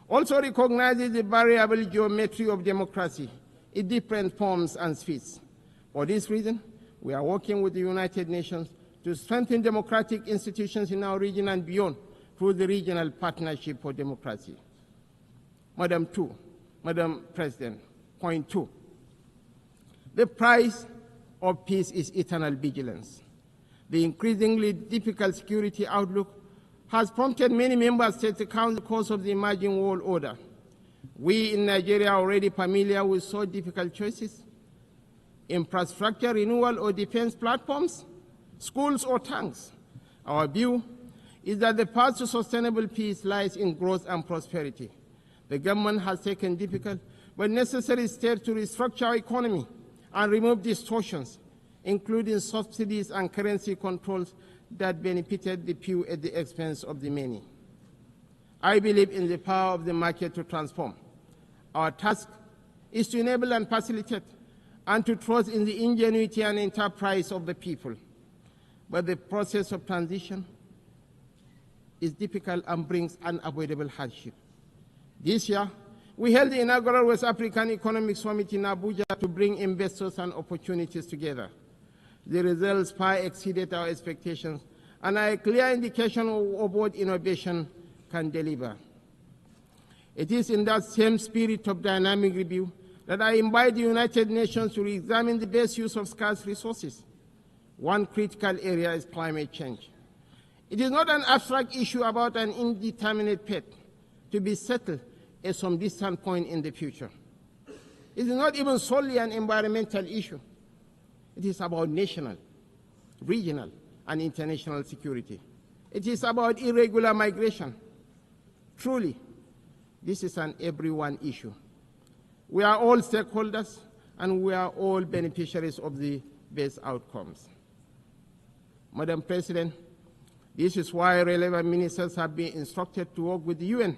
also recognizes the variable geometry of democracy in different forms and speeds. For this reason, we are working with the United Nations to strengthen democratic institutions in our region and beyond through the Regional Partnership for Democracy. Madam President, point 2. The price of peace is eternal vigilance. The increasingly difficult security outlook has prompted many member states to count the cost of the emerging world order. We in Nigeria are already familiar with so difficult choices: infrastructure renewal or defense platforms, schools or tanks. Our view is that the path to sustainable peace lies in growth and prosperity. The government has taken difficult but necessary steps to restructure our economy and remove distortions, including subsidies and currency controls that benefited the few at the expense of the many. I believe in the power of the market to transform. Our task is to enable and facilitate and to trust in the ingenuity and enterprise of the people. But the process of transition is difficult and brings unavoidable hardship. This year, we held the inaugural West African Economic Summit in Abuja to bring investors and opportunities together. The results far exceeded our expectations and are a clear indication of what innovation can deliver. It is in that same spirit of dynamic review that I invite the United Nations to re-examine the best use of scarce resources. One critical area is climate change. It is not an abstract issue about an indeterminate fate to be settled at some distant point in the future. It is not even solely an environmental issue. It is about national, regional, and international security. It is about irregular migration. Truly, this is an everyone issue. We are all stakeholders, and we are all beneficiaries of the best outcomes. Madam President, this is why relevant ministers have been instructed to work with the UN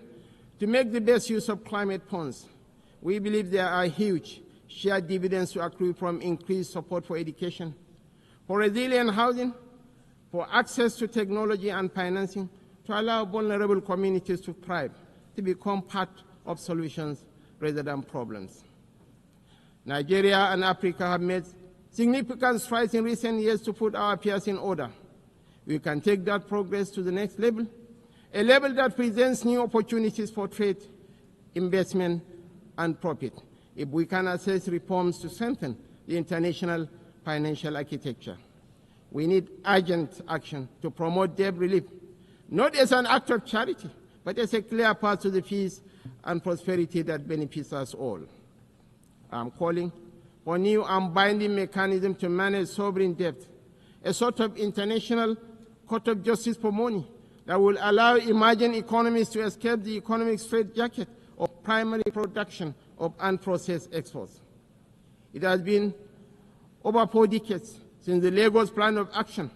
to make the best use of climate funds. We believe there are huge shared dividends to accrue from increased support for education, for resilient housing, for access to technology and financing, to allow vulnerable communities to thrive, to become part of solutions rather than problems. Nigeria and Africa have made significant strides in recent years to put our affairs in order. We can take that progress to the next level, a level that presents new opportunities for trade, investment, and profit, if we can assess reforms to strengthen the international financial architecture. We need urgent action to promote debt relief, not as an act of charity, but as a clear path to the peace and prosperity that benefits us all. I'm calling for new and binding mechanism to manage sovereign debt, a sort of international court of justice for money that will allow emerging economies to escape the economic straitjacket of primary production of unprocessed exports. It has been over 4 decades since the Lagos Plan of Action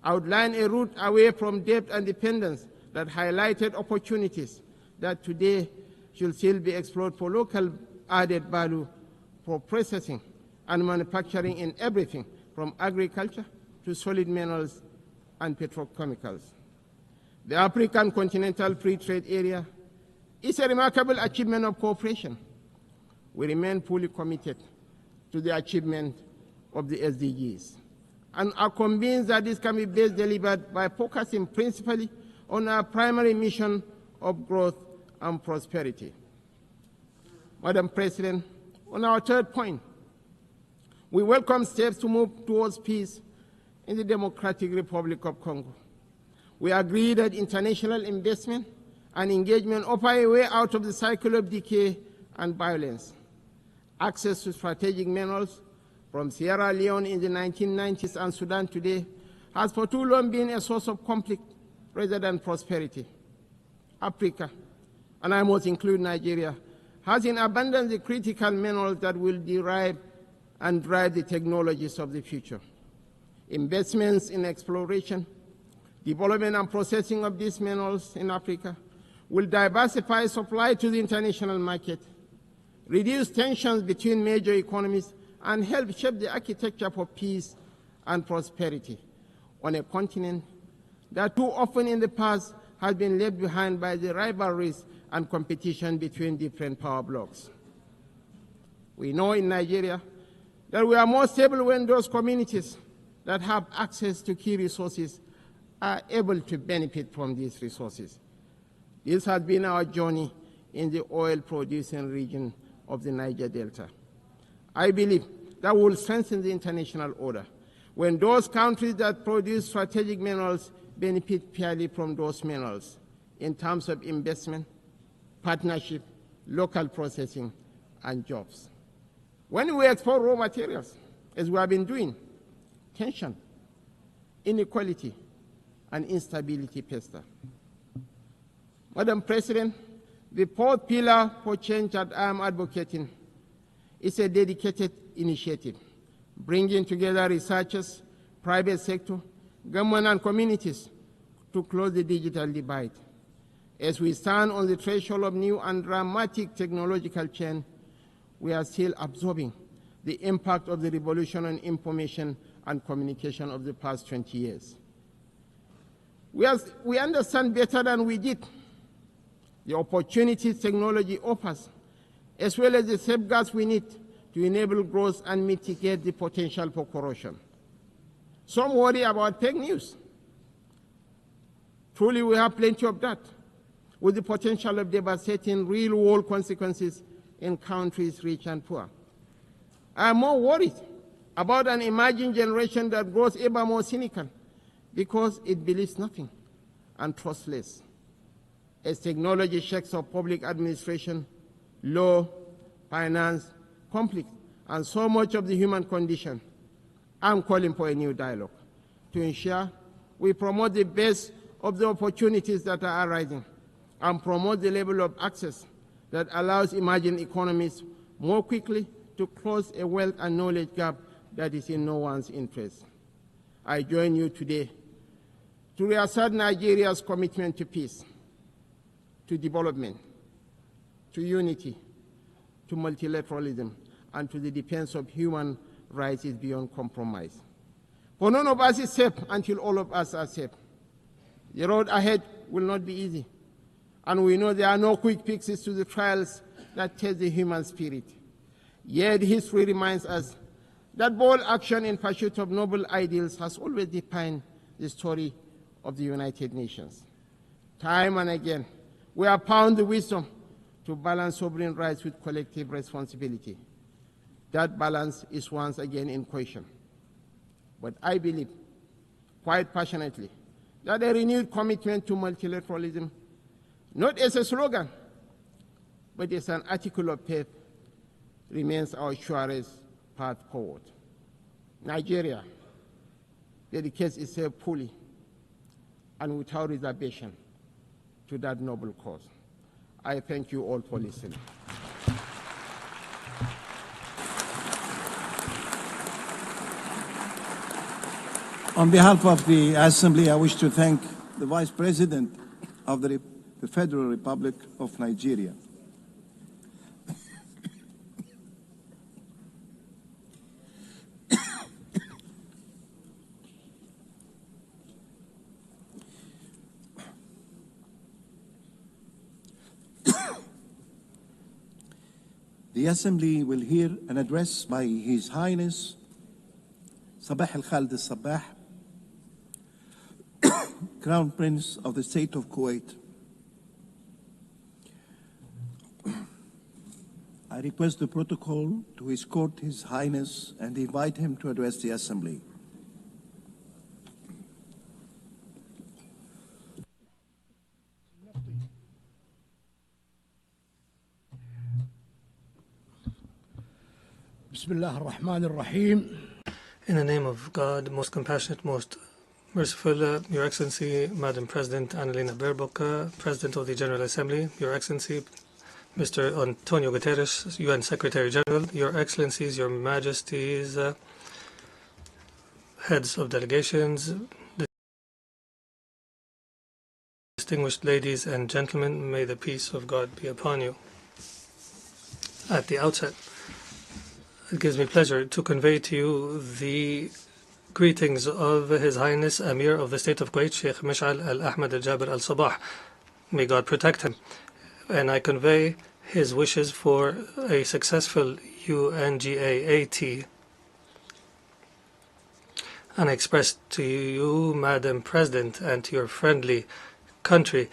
outlined a route away from debt and dependence that highlighted opportunities that today should still be explored for local added value for processing and manufacturing in everything from agriculture to solid minerals and petrochemicals. The African Continental Free Trade Area is a remarkable achievement of cooperation. We remain fully committed to the achievement of the SDGs and are convinced that this can be best delivered by focusing principally on our primary mission of growth and prosperity. Madam President, on our third point, we welcome steps to move towards peace in the Democratic Republic of Congo. We agree that international investment and engagement offer a way out of the cycle of decay and violence. Access to strategic minerals from Sierra Leone in the 1990s and Sudan today has for too long been a source of conflict rather than prosperity. Africa, and I must include Nigeria, has in abundance the critical minerals that will derive and drive the technologies of the future. Investments in exploration, development and processing of these minerals in Africa will diversify supply to the international market, reduce tensions between major economies, and help shape the architecture for peace and prosperity on a continent that too often in the past has been left behind by the rivalries and competition between different power blocs. We know in Nigeria that we are more stable when those communities that have access to key resources are able to benefit from these resources. This has been our journey in the oil-producing region of the Niger Delta. I believe that will strengthen the international order when those countries that produce strategic minerals benefit fairly from those minerals in terms of investment, partnership, local processing, and jobs. When we export raw materials, as we have been doing, tension, inequality, and instability fester. Madam President, the fourth pillar for change that I am advocating is a dedicated initiative, bringing together researchers, private sector, government, and communities to close the digital divide. As we stand on the threshold of new and dramatic technological change, we are still absorbing the impact of the revolution on information and communication of the past 20 years. We understand better than we did the opportunities technology offers, as well as the safeguards we need to enable growth and mitigate the potential for corruption. Some worry about fake news, Truly, we have plenty of that, with the potential of devastating real-world consequences in countries rich and poor. I am more worried about an emerging generation that grows ever more cynical because it believes nothing and trusts less. As technology shakes up public administration, law, finance, conflict, and so much of the human condition, I'm calling for a new dialogue to ensure we promote the best of the opportunities that are arising and promote the level of access that allows emerging economies more quickly to close a wealth and knowledge gap that is in no one's interest. I join you today to reassert Nigeria's commitment to peace, to development, to unity, to multilateralism, and to the defense of human rights is beyond compromise. For none of us is safe until all of us are safe. The road ahead will not be easy, and we know there are no quick fixes to the trials that test the human spirit. Yet history reminds us that bold action in pursuit of noble ideals has always defined the story of the United Nations. Time and again, we have found the wisdom to balance sovereign rights with collective responsibility. That balance is once again in question. But I believe, quite passionately, that a renewed commitment to multilateralism, not as a slogan, but as an article of faith, remains our surest path forward. Nigeria dedicates itself fully and without reservation to that noble cause. I thank you all for listening. On behalf of the Assembly, I wish to thank the Vice President of the Federal Republic of Nigeria. The Assembly will hear an address by His Highness Sabah Al-Khalid Al-Sabah, Crown Prince of the State of Kuwait. I request the protocol to escort His Highness and invite him to address the Assembly. Bismillah ar-Rahman ar-Rahim. In the name of God, most compassionate, most merciful, Your Excellency, Madam President Annalena Baerbock, President of the General Assembly, Your Excellency, Mr. Antonio Guterres, UN Secretary General, Your Excellencies, Your Majesties, heads of delegations, distinguished ladies and gentlemen, may the peace of God be upon you. At the outset, it gives me pleasure to convey to you the greetings of His Highness Amir of the State of Kuwait, Sheikh Mish'al Al-Ahmad Al-Jabir Al-Sabah. May God protect him. And I convey his wishes for a successful UNGA-AT. And I express to you, Madam President, and to your friendly country,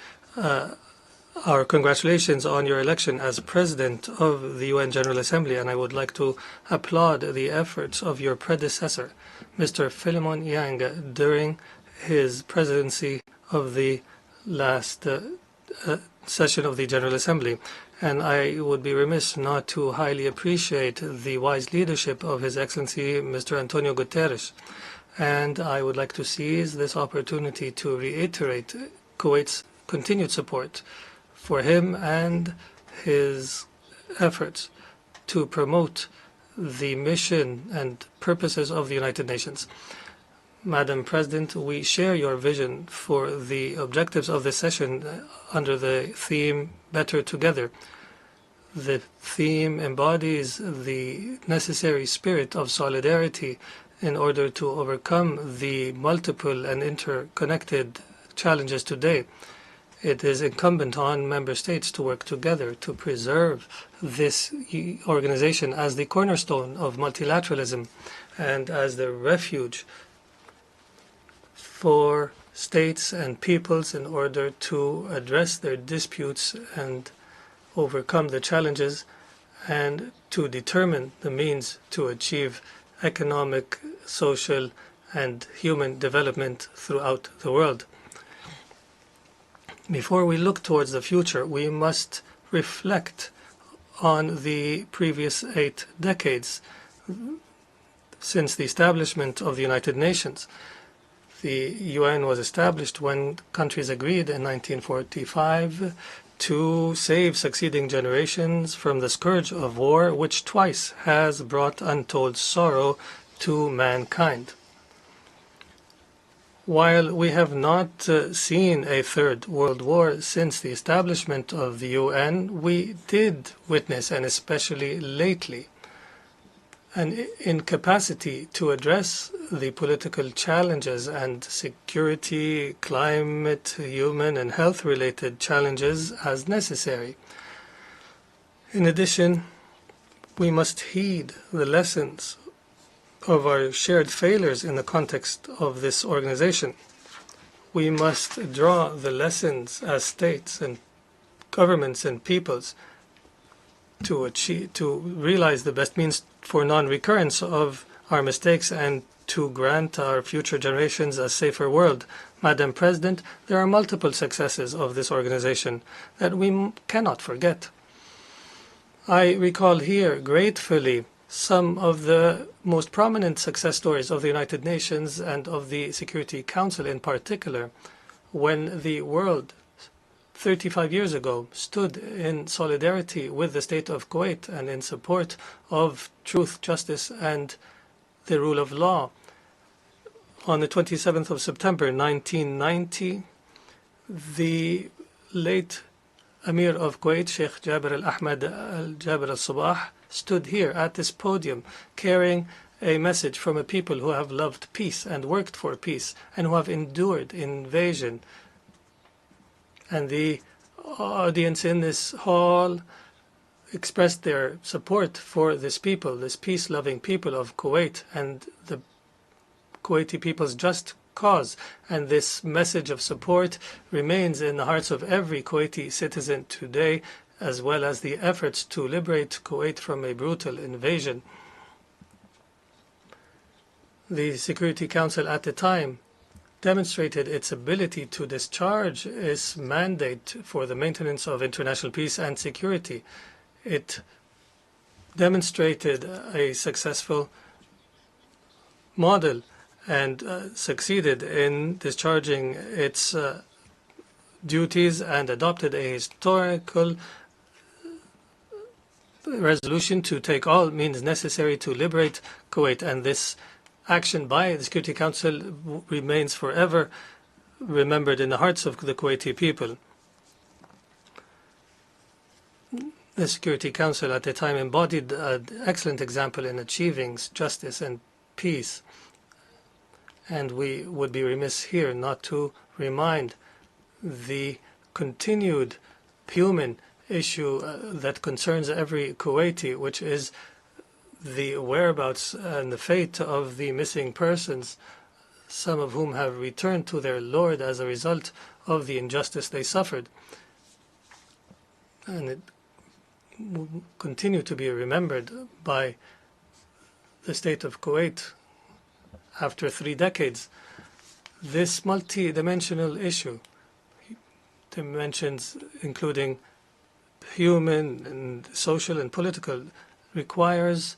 our congratulations on your election as President of the UN General Assembly, and I would like to applaud the efforts of your predecessor, Mr. Philemon Yang, during his presidency of the last session of the General Assembly. And I would be remiss not to highly appreciate the wise leadership of His Excellency, Mr. Antonio Guterres. And I would like to seize this opportunity to reiterate Kuwait's continued support for him and his efforts to promote the mission and purposes of the United Nations. Madam President, we share your vision for the objectives of this session under the theme Better Together. The theme embodies the necessary spirit of solidarity in order to overcome the multiple and interconnected challenges today. It is incumbent on member states to work together to preserve this organization as the cornerstone of multilateralism and as the refuge for states and peoples in order to address their disputes and overcome the challenges, and to determine the means to achieve economic, social, and human development throughout the world. Before we look towards the future, we must reflect on the previous 8 decades since the establishment of the United Nations. The UN was established when countries agreed in 1945 to save succeeding generations from the scourge of war, which twice has brought untold sorrow to mankind. While we have not seen a third world war since the establishment of the UN, we did witness, and especially lately, an incapacity to address the political challenges and security, climate, human, and health-related challenges as necessary. In addition, we must heed the lessons of our shared failures in the context of this organization. We must draw the lessons as states and governments and peoples to realize the best means for non-recurrence of our mistakes and to grant our future generations a safer world. Madam President, there are multiple successes of this organization that we cannot forget. I recall here gratefully some of the most prominent success stories of the United Nations and of the Security Council in particular, when the world 35 years ago stood in solidarity with the state of Kuwait and in support of truth, justice, and the rule of law. On the 27th of September 1990, the late Emir of Kuwait, Sheikh Jabir al-Ahmad al-Jabir al-Sabah, stood here at this podium carrying a message from a people who have loved peace and worked for peace and who have endured invasion. And the audience in this hall expressed their support for this people, this peace-loving people of Kuwait and the Kuwaiti people's just cause. And this message of support remains in the hearts of every Kuwaiti citizen today, as well as the efforts to liberate Kuwait from a brutal invasion. The Security Council at the time demonstrated its ability to discharge its mandate for the maintenance of international peace and security. It demonstrated a successful model and succeeded in discharging its duties and adopted a historical resolution to take all means necessary to liberate Kuwait. And this action by the Security Council remains forever remembered in the hearts of the Kuwaiti people. The Security Council at the time embodied an excellent example in achieving justice and peace. And we would be remiss here not to remind the continued human issue that concerns every Kuwaiti, which is the whereabouts and the fate of the missing persons, some of whom have returned to their Lord as a result of the injustice they suffered. And it will continue to be remembered by the state of Kuwait after 3 decades. This multi-dimensional issue, dimensions including human and social and political, requires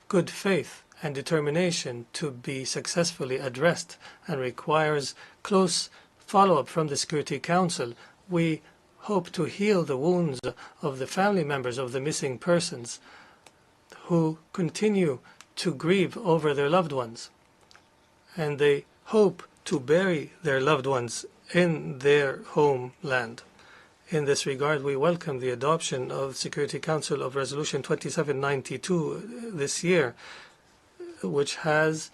good faith and determination to be successfully addressed and requires close follow-up from the Security Council. We hope to heal the wounds of the family members of the missing persons who continue to grieve over their loved ones, and they hope to bury their loved ones in their homeland. In this regard, we welcome the adoption of Security Council of Resolution 2792 this year, which has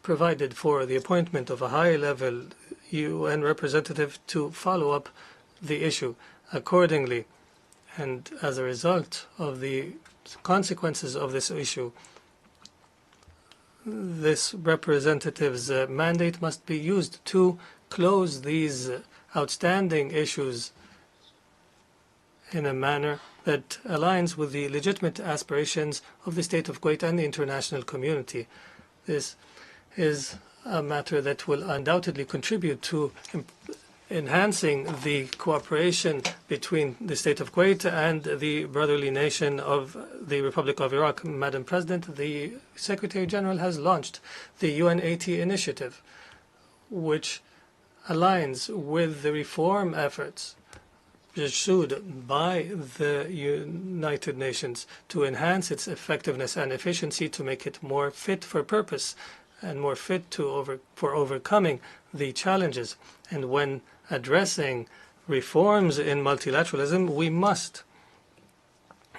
provided for the appointment of a high-level UN representative to follow up the issue accordingly. And as a result of the consequences of this issue, this representative's mandate must be used to close these outstanding issues in a manner that aligns with the legitimate aspirations of the state of Kuwait and the international community. This is a matter that will undoubtedly contribute to enhancing the cooperation between the state of Kuwait and the brotherly nation of the Republic of Iraq. Madam President, the Secretary General has launched the UN80 initiative, which aligns with the reform efforts pursued by the United Nations to enhance its effectiveness and efficiency, to make it more fit for purpose and more fit for overcoming the challenges. And when addressing reforms in multilateralism, we must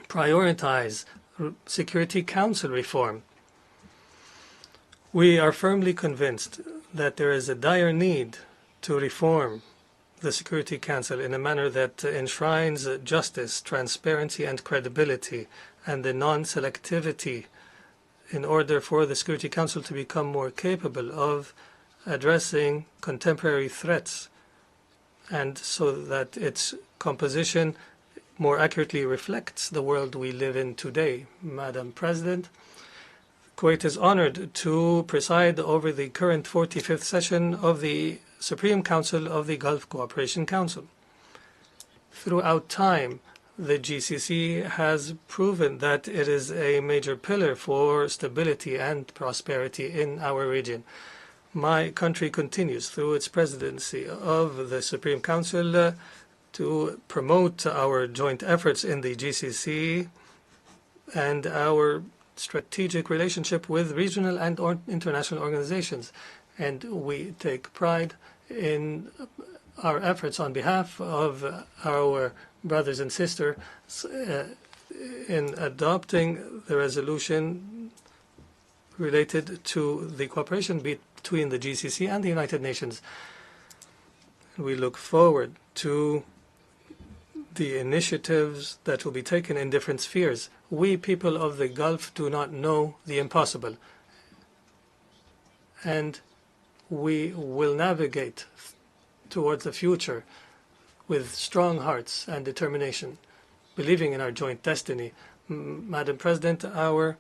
prioritize Security Council reform. We are firmly convinced that there is a dire need to reform the Security Council in a manner that enshrines justice, transparency, and credibility, and the non-selectivity in order for the Security Council to become more capable of addressing contemporary threats, and so that its composition more accurately reflects the world we live in today. Madam President, Kuwait is honored to preside over the current 45th session of the Supreme Council of the Gulf Cooperation Council. Throughout time, the GCC has proven that it is a major pillar for stability and prosperity in our region. My country continues through its presidency of the Supreme Council to promote our joint efforts in the GCC and our strategic relationship with regional and international organizations. And we take pride in our efforts on behalf of our brothers and sisters in adopting the resolution related to the cooperation between the GCC and the United Nations. We look forward to the initiatives that will be taken in different spheres. We people of the Gulf do not know the impossible, and we will navigate towards the future with strong hearts and determination, believing in our joint destiny. Madam President, our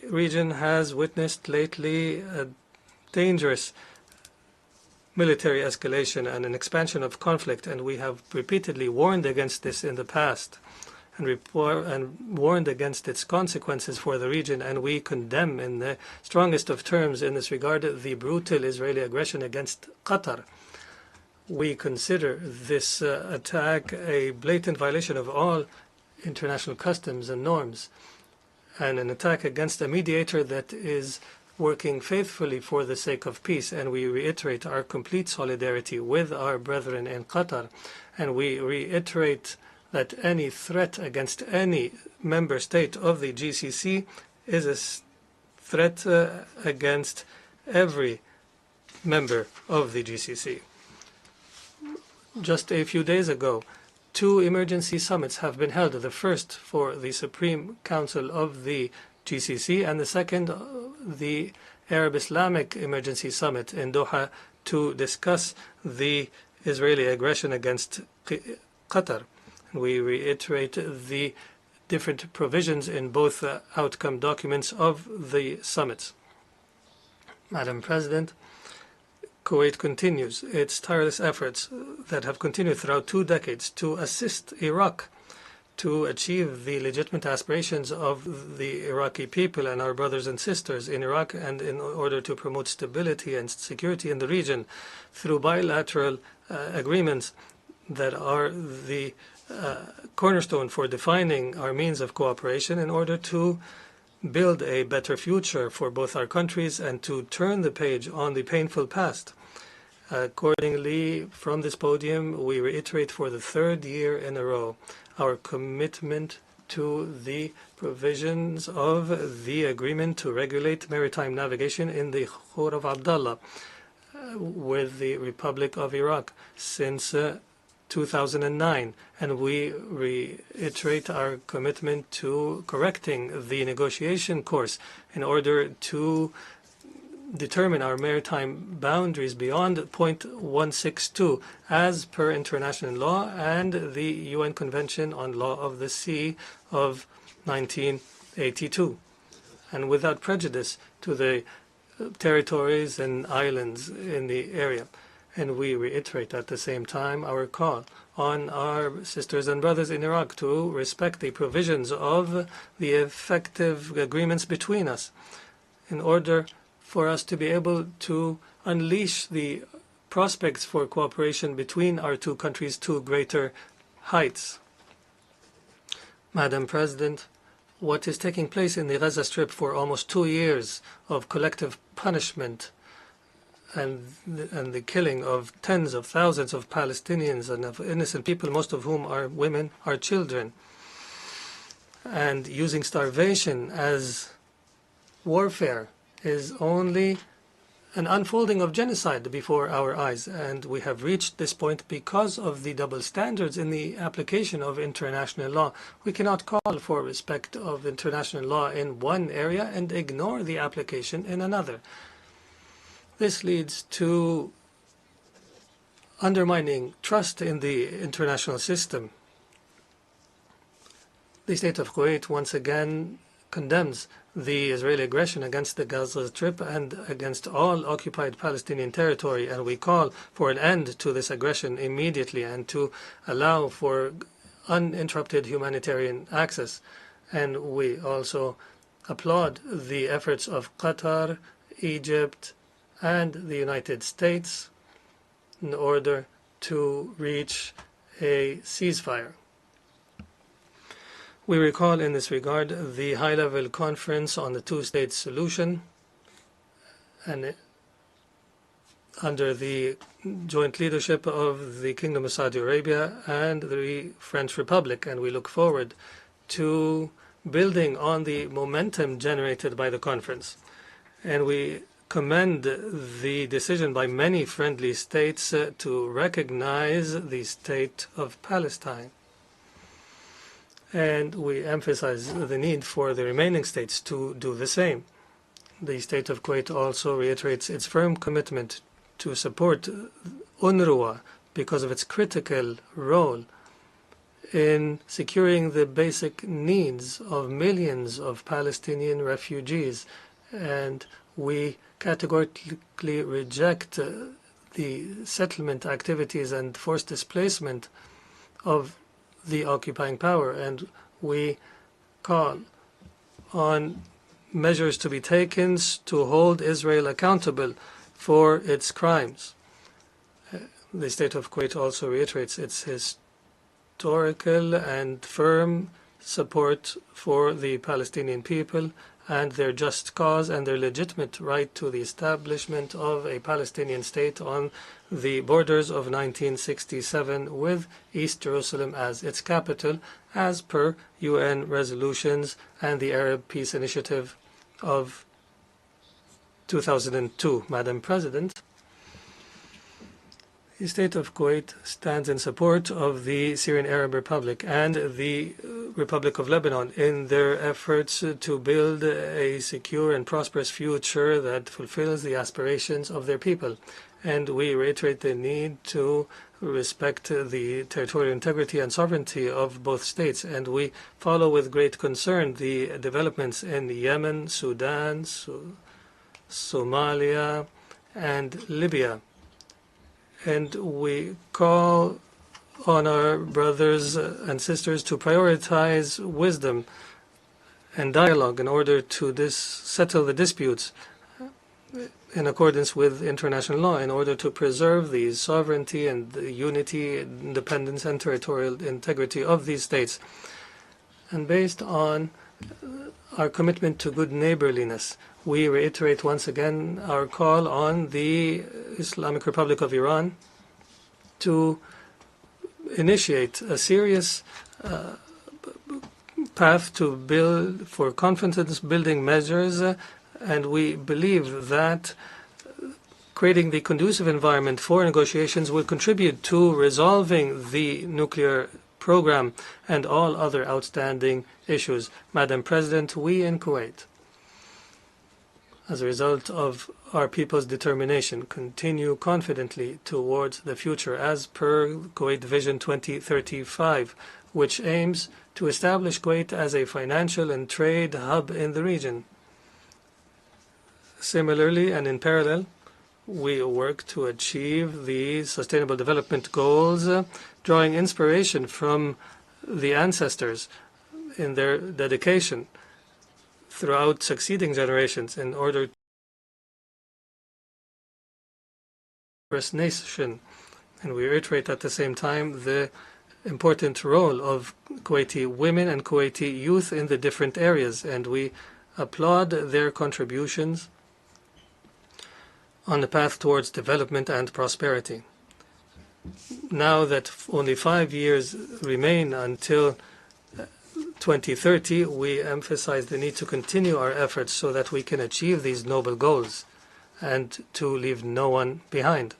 region has witnessed lately a dangerous military escalation and an expansion of conflict, and we have repeatedly warned against this in the past and warned against its consequences for the region, and we condemn in the strongest of terms in this regard the brutal Israeli aggression against Qatar. We consider this attack a blatant violation of all international customs and norms, and an attack against a mediator that is working faithfully for the sake of peace. And we reiterate our complete solidarity with our brethren in Qatar, and we reiterate that any threat against any member state of the GCC is a threat against every member of the GCC. Just a few days ago, 2 emergency summits have been held, the first for the Supreme Council of the GCC and the second, the Arab Islamic Emergency Summit in Doha, to discuss the Israeli aggression against Qatar. We reiterate the different provisions in both outcome documents of the summits. Madam President, Kuwait continues its tireless efforts that have continued throughout 2 decades to assist Iraq to achieve the legitimate aspirations of the Iraqi people and our brothers and sisters in Iraq, and in order to promote stability and security in the region through bilateral agreements that are the cornerstone for defining our means of cooperation in order to build a better future for both our countries and to turn the page on the painful past. Accordingly, from this podium, we reiterate for the 3rd year in a row our commitment to the provisions of the agreement to regulate maritime navigation in the Khor of Abdullah with the Republic of Iraq since 2009, and we reiterate our commitment to correcting the negotiation course in order to determine our maritime boundaries beyond point 162 as per international law and the UN Convention on Law of the Sea of 1982, and without prejudice to the territories and islands in the area. And we reiterate at the same time our call on our sisters and brothers in Iraq to respect the provisions of the effective agreements between us in order for us to be able to unleash the prospects for cooperation between our two countries to greater heights. Madam President, what is taking place in the Gaza Strip for almost 2 years of collective punishment and the killing of tens of thousands of Palestinians and of innocent people, most of whom are women, are children, and using starvation as warfare is only an unfolding of genocide before our eyes. And we have reached this point because of the double standards in the application of international law. We cannot call for respect of international law in one area and ignore the application in another. This leads to undermining trust in the international system. The state of Kuwait once again condemns the Israeli aggression against the Gaza Strip and against all occupied Palestinian territory, and we call for an end to this aggression immediately and to allow for uninterrupted humanitarian access. And we also applaud the efforts of Qatar, Egypt, and the United States in order to reach a ceasefire. We recall in this regard the high-level conference on the two-state solution, and under the joint leadership of the Kingdom of Saudi Arabia and the French Republic, and we look forward to building on the momentum generated by the conference. And we commend the decision by many friendly states to recognize the state of Palestine. And we emphasize the need for the remaining states to do the same. The state of Kuwait also reiterates its firm commitment to support UNRWA because of its critical role in securing the basic needs of millions of Palestinian refugees. And we categorically reject the settlement activities and forced displacement of the occupying power, and we call on measures to be taken to hold Israel accountable for its crimes. The state of Kuwait also reiterates its historical and firm support for the Palestinian people and their just cause and their legitimate right to the establishment of a Palestinian state on the borders of 1967 with East Jerusalem as its capital, as per UN resolutions and the Arab Peace Initiative of 2002. Madam President, the state of Kuwait stands in support of the Syrian Arab Republic and the Republic of Lebanon in their efforts to build a secure and prosperous future that fulfills the aspirations of their people. And we reiterate the need to respect the territorial integrity and sovereignty of both states. And we follow with great concern the developments in Yemen, Sudan, Somalia, and Libya. And we call on our brothers and sisters to prioritize wisdom and dialogue in order to settle the disputes in accordance with international law, in order to preserve the sovereignty and the unity, independence, and territorial integrity of these states. And based on our commitment to good neighborliness, we reiterate once again our call on the Islamic Republic of Iran to initiate a serious path to build for confidence-building measures, and we believe that creating the conducive environment for negotiations will contribute to resolving the nuclear program and all other outstanding issues. Madam President, we in Kuwait, as a result of our people's determination continue confidently towards the future as per Kuwait Vision 2035, which aims to establish Kuwait as a financial and trade hub in the region. Similarly, and in parallel, we work to achieve the Sustainable Development Goals, drawing inspiration from the ancestors in their dedication throughout succeeding generations in order to First Nation. And we reiterate at the same time the important role of Kuwaiti women and Kuwaiti youth in the different areas, and we applaud their contributions on the path towards development and prosperity. Now that only 5 years remain until 2030, we emphasize the need to continue our efforts so that we can achieve these noble goals and to leave no one behind.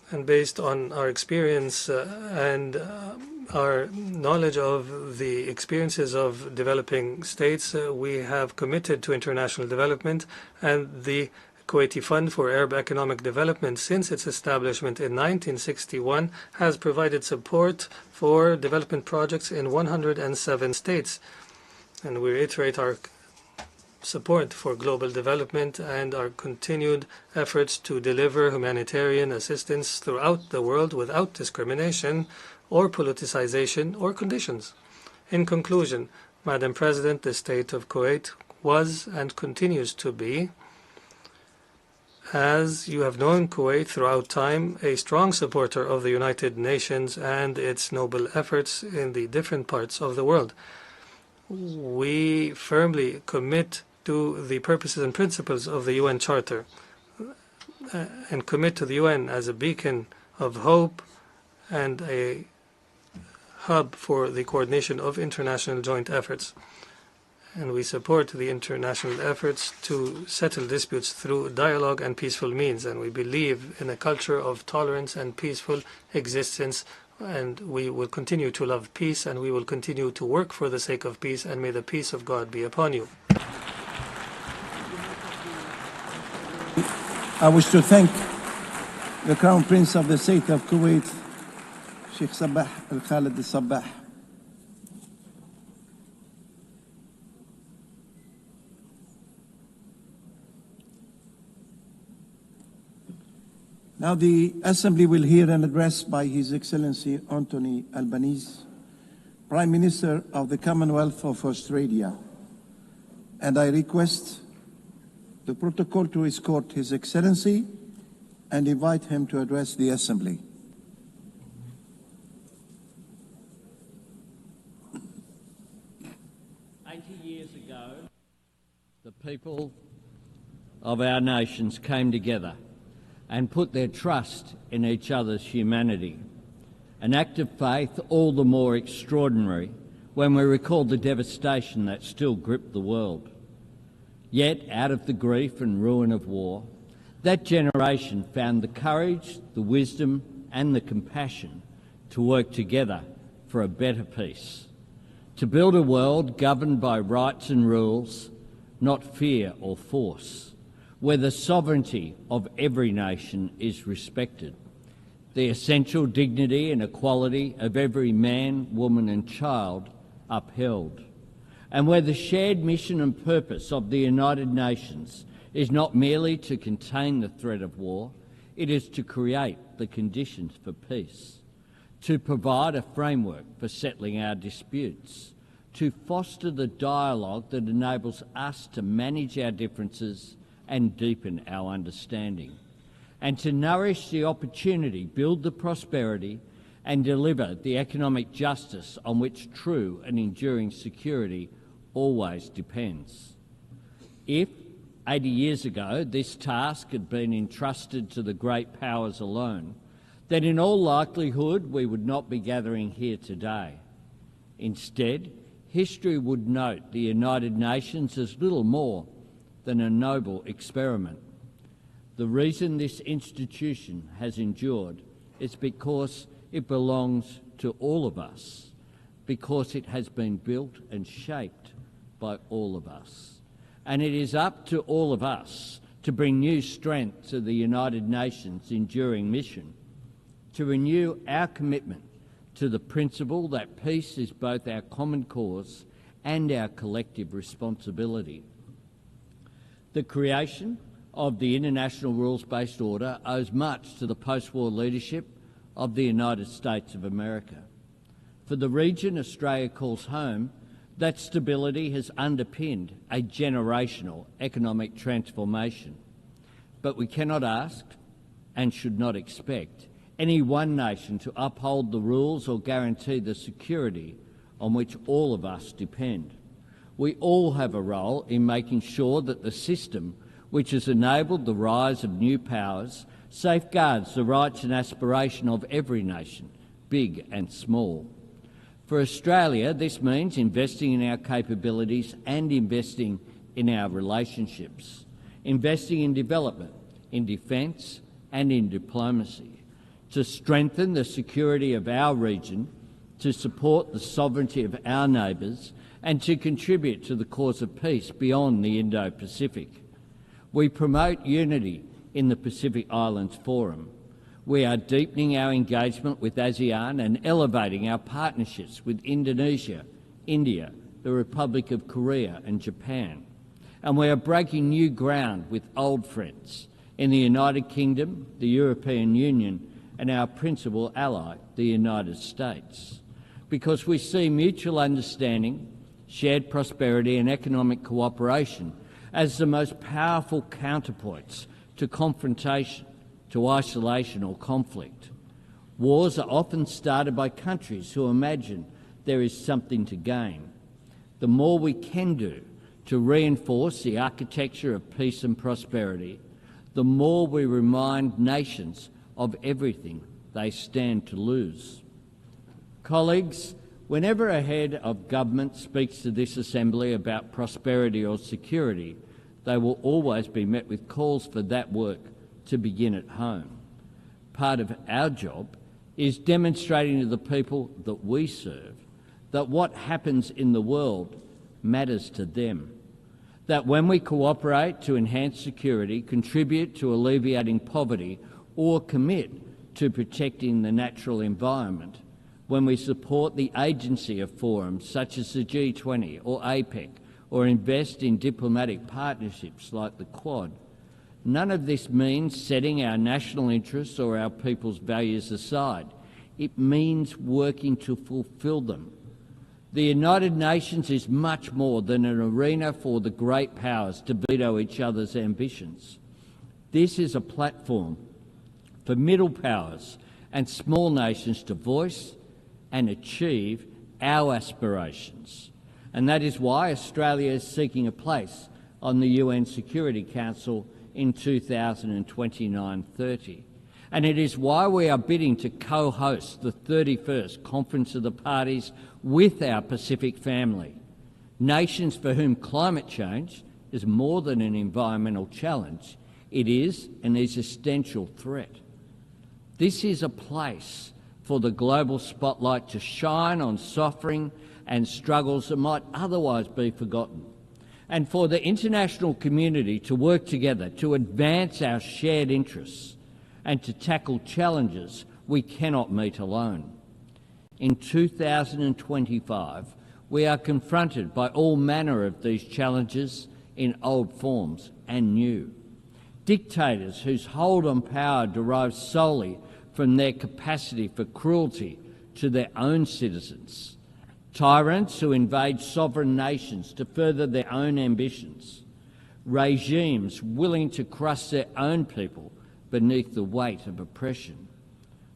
And based on our experience and our knowledge of the experiences of developing states, we have committed to international development, and the Kuwaiti Fund for Arab Economic Development, since its establishment in 1961, has provided support for development projects in 107 states. And we reiterate our support for global development and our continued efforts to deliver humanitarian assistance throughout the world without discrimination or politicization or conditions. In conclusion, Madam President, the state of Kuwait was and continues to be, as you have known Kuwait throughout time, a strong supporter of the United Nations and its noble efforts in the different parts of the world. We firmly commit to the purposes and principles of the UN Charter and commit to the UN as a beacon of hope and a hub for the coordination of international joint efforts. And we support the international efforts to settle disputes through dialogue and peaceful means. And we believe in a culture of tolerance and peaceful existence. And we will continue to love peace, and we will continue to work for the sake of peace. And may the peace of God be upon you. I wish to thank the Crown Prince of the State of Kuwait, Sheikh Sabah Al-Khalid Al-Sabah. Now the Assembly will hear an address by His Excellency Anthony Albanese, Prime Minister of the Commonwealth of Australia, and I request the protocol to escort His Excellency and invite him to address the Assembly. Years ago, the people of our nations came together and put their trust in each other's humanity, an act of faith all the more extraordinary when we recall the devastation that still gripped the world. Yet, out of the grief and ruin of war, that generation found the courage, the wisdom and the compassion to work together for a better peace, to build a world governed by rights and rules, not fear or force, where the sovereignty of every nation is respected, the essential dignity and equality of every man, woman and child upheld, and where the shared mission and purpose of the United Nations is not merely to contain the threat of war, it is to create the conditions for peace, to provide a framework for settling our disputes, to foster the dialogue that enables us to manage our differences and deepen our understanding, and to nourish the opportunity, build the prosperity and deliver the economic justice on which true and enduring security always depends. If 80 years ago this task had been entrusted to the great powers alone, then in all likelihood we would not be gathering here today. Instead, history would note the United Nations as little more than a noble experiment. The reason this institution has endured is because it belongs to all of us, because it has been built and shaped by all of us. and it is up to all of us to bring new strength to the United Nations' enduring mission, to renew our commitment to the principle that peace is both our common cause and our collective responsibility. The creation of the International Rules-Based Order owes much to the post-war leadership of the United States of America. For the region Australia calls home, that stability has underpinned a generational economic transformation. But we cannot ask, and should not expect, any one nation to uphold the rules or guarantee the security on which all of us depend. We all have a role in making sure that the system which has enabled the rise of new powers safeguards the rights and aspiration of every nation, big and small. For Australia, this means investing in our capabilities and investing in our relationships, investing in development, in defence and in diplomacy, to strengthen the security of our region, to support the sovereignty of our neighbours and to contribute to the cause of peace beyond the Indo-Pacific. We promote unity in the Pacific Islands Forum. We are deepening our engagement with ASEAN and elevating our partnerships with Indonesia, India, the Republic of Korea and Japan. And we are breaking new ground with old friends in the United Kingdom, the European Union and our principal ally, the United States, because we see mutual understanding, shared prosperity and economic cooperation as the most powerful counterpoints to confrontation, to isolation or conflict. Wars are often started by countries who imagine there is something to gain. The more we can do to reinforce the architecture of peace and prosperity, the more we remind nations of everything they stand to lose. Colleagues, whenever a head of government speaks to this Assembly about prosperity or security, they will always be met with calls for that work to begin at home. Part of our job is demonstrating to the people that we serve that what happens in the world matters to them, that when we cooperate to enhance security, contribute to alleviating poverty or commit to protecting the natural environment, when we support the agency of forums such as the G20 or APEC or invest in diplomatic partnerships like the Quad, none of this means setting our national interests or our people's values aside. It means working to fulfil them. The United Nations is much more than an arena for the great powers to veto each other's ambitions. This is a platform for middle powers and small nations to voice and achieve our aspirations. And that is why Australia is seeking a place on the UN Security Council in 2029-30. And it is why we are bidding to co-host the 31st Conference of the Parties with our Pacific family, nations for whom climate change is more than an environmental challenge, it is an existential threat. This is a place for the global spotlight to shine on suffering and struggles that might otherwise be forgotten, and for the international community to work together to advance our shared interests and to tackle challenges we cannot meet alone. In 2025, we are confronted by all manner of these challenges in old forms and new. Dictators whose hold on power derives solely from their capacity for cruelty to their own citizens. Tyrants who invade sovereign nations to further their own ambitions. Regimes willing to crush their own people beneath the weight of oppression.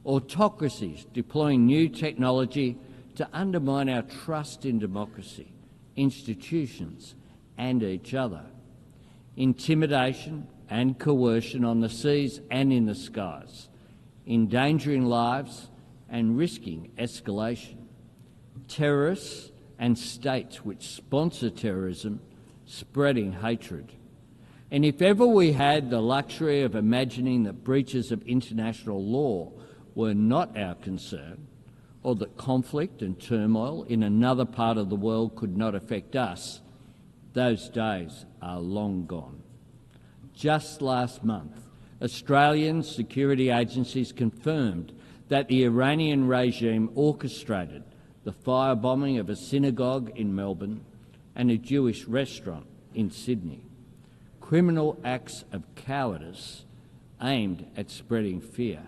Autocracies deploying new technology to undermine our trust in democracy, institutions and each other. Intimidation and coercion on the seas and in the skies, endangering lives and risking escalation. Terrorists and states which sponsor terrorism, spreading hatred. And if ever we had the luxury of imagining that breaches of international law were not our concern, or that conflict and turmoil in another part of the world could not affect us, Those days are long gone. Just last month, Australian security agencies confirmed that the Iranian regime orchestrated the firebombing of a synagogue in Melbourne and a Jewish restaurant in Sydney. Criminal acts of cowardice aimed at spreading fear.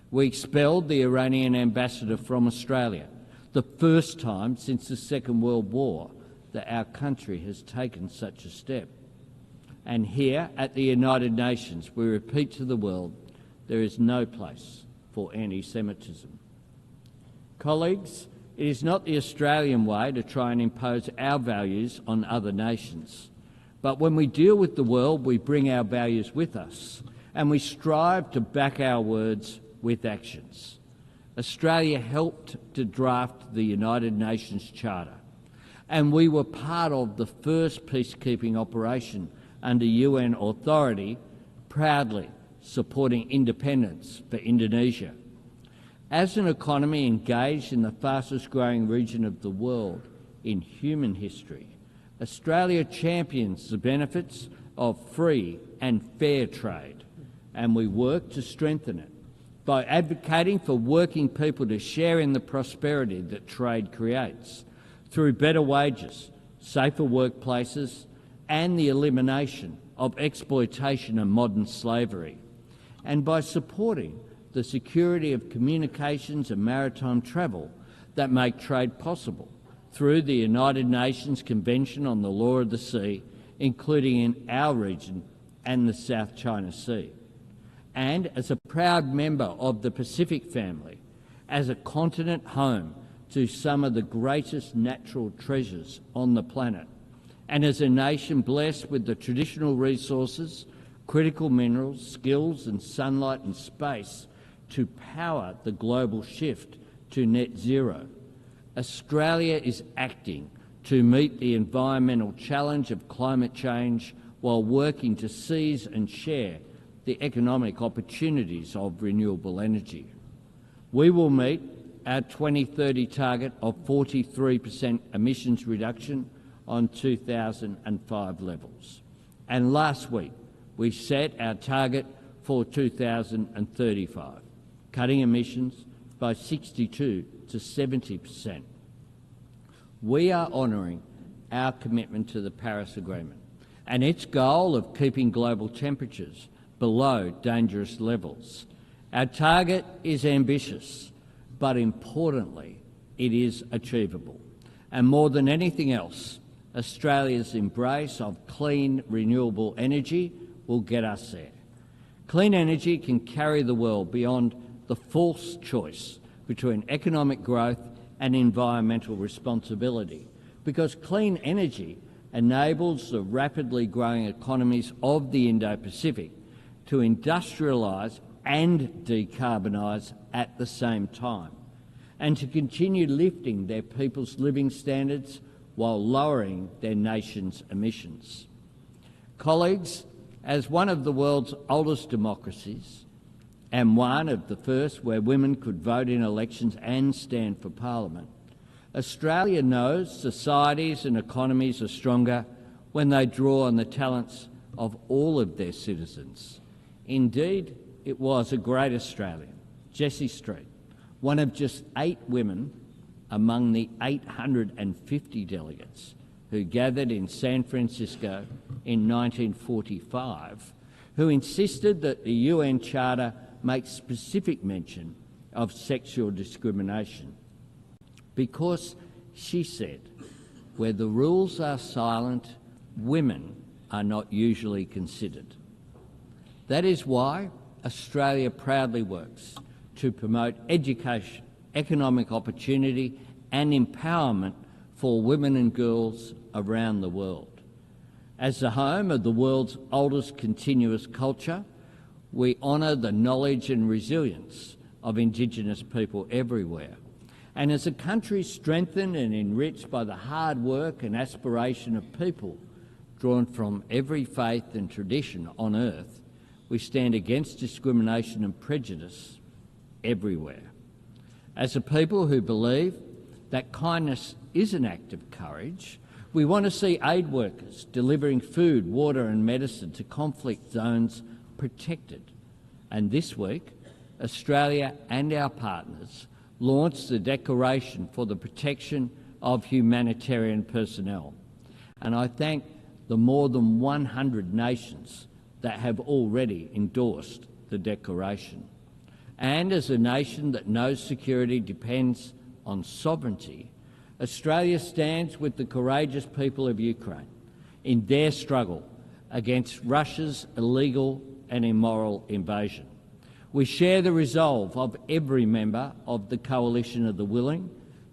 We expelled the Iranian ambassador from Australia, the first time since the Second World War that our country has taken such a step. And here at the United Nations, we repeat to the world, there is no place for anti-Semitism. Colleagues, it is not the Australian way to try and impose our values on other nations. But when we deal with the world, we bring our values with us, and we strive to back our words with actions. Australia helped to draft the United Nations Charter, and we were part of the first peacekeeping operation under UN authority, proudly supporting independence for Indonesia. As an economy engaged in the fastest growing region of the world in human history, Australia champions the benefits of free and fair trade, and we work to strengthen it by advocating for working people to share in the prosperity that trade creates through better wages, safer workplaces, and the elimination of exploitation and modern slavery, and by supporting the security of communications and maritime travel that make trade possible through the United Nations Convention on the Law of the Sea, including in our region and the South China Sea. And as a proud member of the Pacific family, as a continent home to some of the greatest natural treasures on the planet, and as a nation blessed with the traditional resources, critical minerals, skills and sunlight and space to power the global shift to net zero, Australia is acting to meet the environmental challenge of climate change while working to seize and share the economic opportunities of renewable energy. We will meet our 2030 target of 43% emissions reduction on 2005 levels. And last week, we set our target for 2035, cutting emissions by 62 to 70%. We are honouring our commitment to the Paris Agreement and its goal of keeping global temperatures below dangerous levels. Our target is ambitious, but importantly, it is achievable. And more than anything else, Australia's embrace of clean, renewable energy will get us there. Clean energy can carry the world beyond the false choice between economic growth and environmental responsibility, because clean energy enables the rapidly growing economies of the Indo-Pacific to industrialise and decarbonise at the same time, and to continue lifting their people's living standards while lowering their nation's emissions. Colleagues, as one of the world's oldest democracies, and one of the first where women could vote in elections and stand for Parliament, Australia knows societies and economies are stronger when they draw on the talents of all of their citizens. Indeed, it was a great Australian, Jessie Street, one of just 8 women among the 850 delegates who gathered in San Francisco in 1945, who insisted that the UN Charter make specific mention of sexual discrimination. Because, she said, where the rules are silent, women are not usually considered. That is why Australia proudly works to promote education, economic opportunity and empowerment for women and girls around the world. As the home of the world's oldest continuous culture, we honour the knowledge and resilience of Indigenous people everywhere. And as a country strengthened and enriched by the hard work and aspiration of people drawn from every faith and tradition on earth, we stand against discrimination and prejudice everywhere. As a people who believe that kindness is an act of courage, We want to see aid workers delivering food, water and medicine to conflict zones protected. And this week, Australia and our partners launched the Declaration for the Protection of Humanitarian Personnel. And I thank the more than 100 nations that have already endorsed the Declaration. And as a nation that knows security depends on sovereignty, Australia stands with the courageous people of Ukraine in their struggle against Russia's illegal and immoral invasion. We share the resolve of every member of the Coalition of the Willing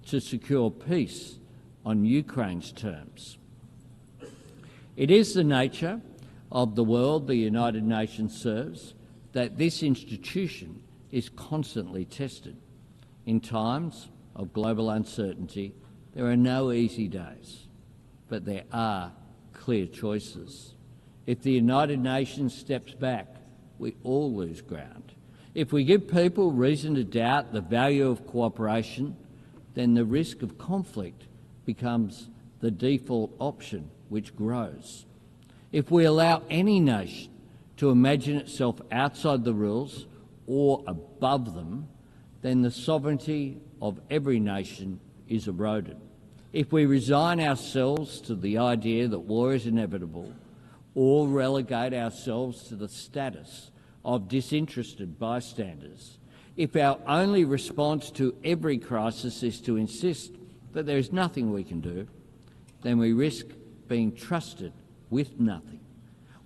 to secure peace on Ukraine's terms. It is the nature of the world the United Nations serves that this institution is constantly tested. In times of global uncertainty, there are no easy days, but there are clear choices. If the United Nations steps back, we all lose ground. If we give people reason to doubt the value of cooperation, then the risk of conflict becomes the default option, which grows. If we allow any nation to imagine itself outside the rules or above them, then the sovereignty of every nation is eroded. If we resign ourselves to the idea that war is inevitable or relegate ourselves to the status of disinterested bystanders, if our only response to every crisis is to insist that there is nothing we can do, then we risk being trusted with nothing.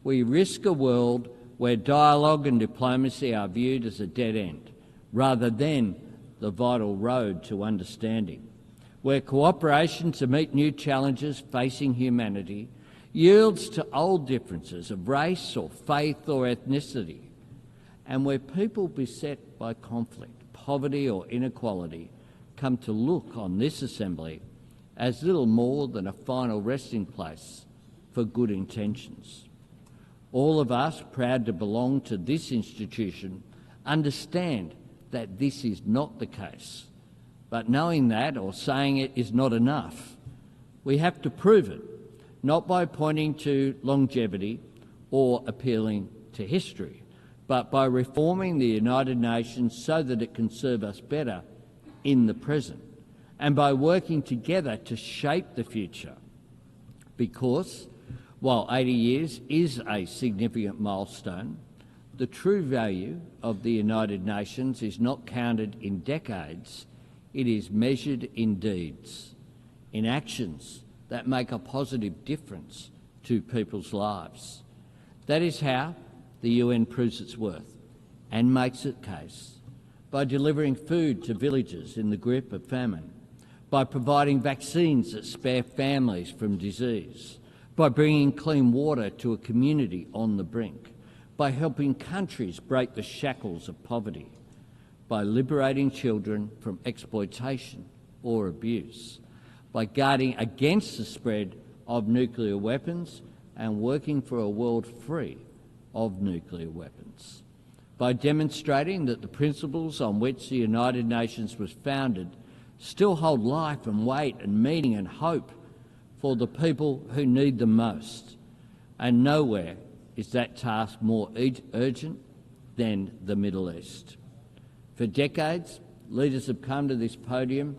We risk a world where dialogue and diplomacy are viewed as a dead end, rather than the vital road to understanding, where cooperation to meet new challenges facing humanity yields to old differences of race or faith or ethnicity, and where people beset by conflict, poverty or inequality come to look on this assembly as little more than a final resting place for good intentions. All of us, proud to belong to this institution, understand that this is not the case. But knowing that or saying it is not enough. We have to prove it, not by pointing to longevity or appealing to history, but by reforming the United Nations so that it can serve us better in the present, and by working together to shape the future. Because while 80 years is a significant milestone, the true value of the United Nations is not counted in decades, it is measured in deeds, in actions that make a positive difference to people's lives. That is how the UN proves its worth and makes its case, by delivering food to villages in the grip of famine, by providing vaccines that spare families from disease, by bringing clean water to a community on the brink, by helping countries break the shackles of poverty, by liberating children from exploitation or abuse, by guarding against the spread of nuclear weapons and working for a world free of nuclear weapons, by demonstrating that the principles on which the United Nations was founded still hold life and weight and meaning and hope for the people who need them most. And nowhere is that task more urgent than the Middle East. For decades, leaders have come to this podium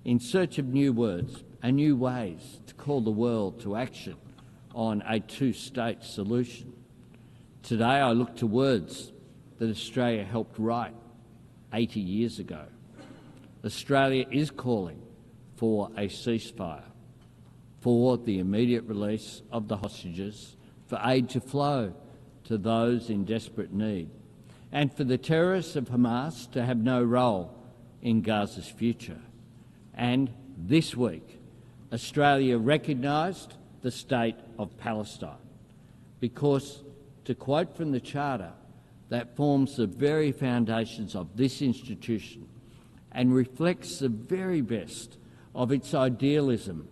in search of new words and new ways to call the world to action on a two-state solution. Today I look to words that Australia helped write 80 years ago. Australia is calling for a ceasefire, for the immediate release of the hostages, for aid to flow to those in desperate need, and for the terrorists of Hamas to have no role in Gaza's future. And this week, Australia recognised the state of Palestine because, to quote from the Charter, that forms the very foundations of this institution and reflects the very best of its idealism.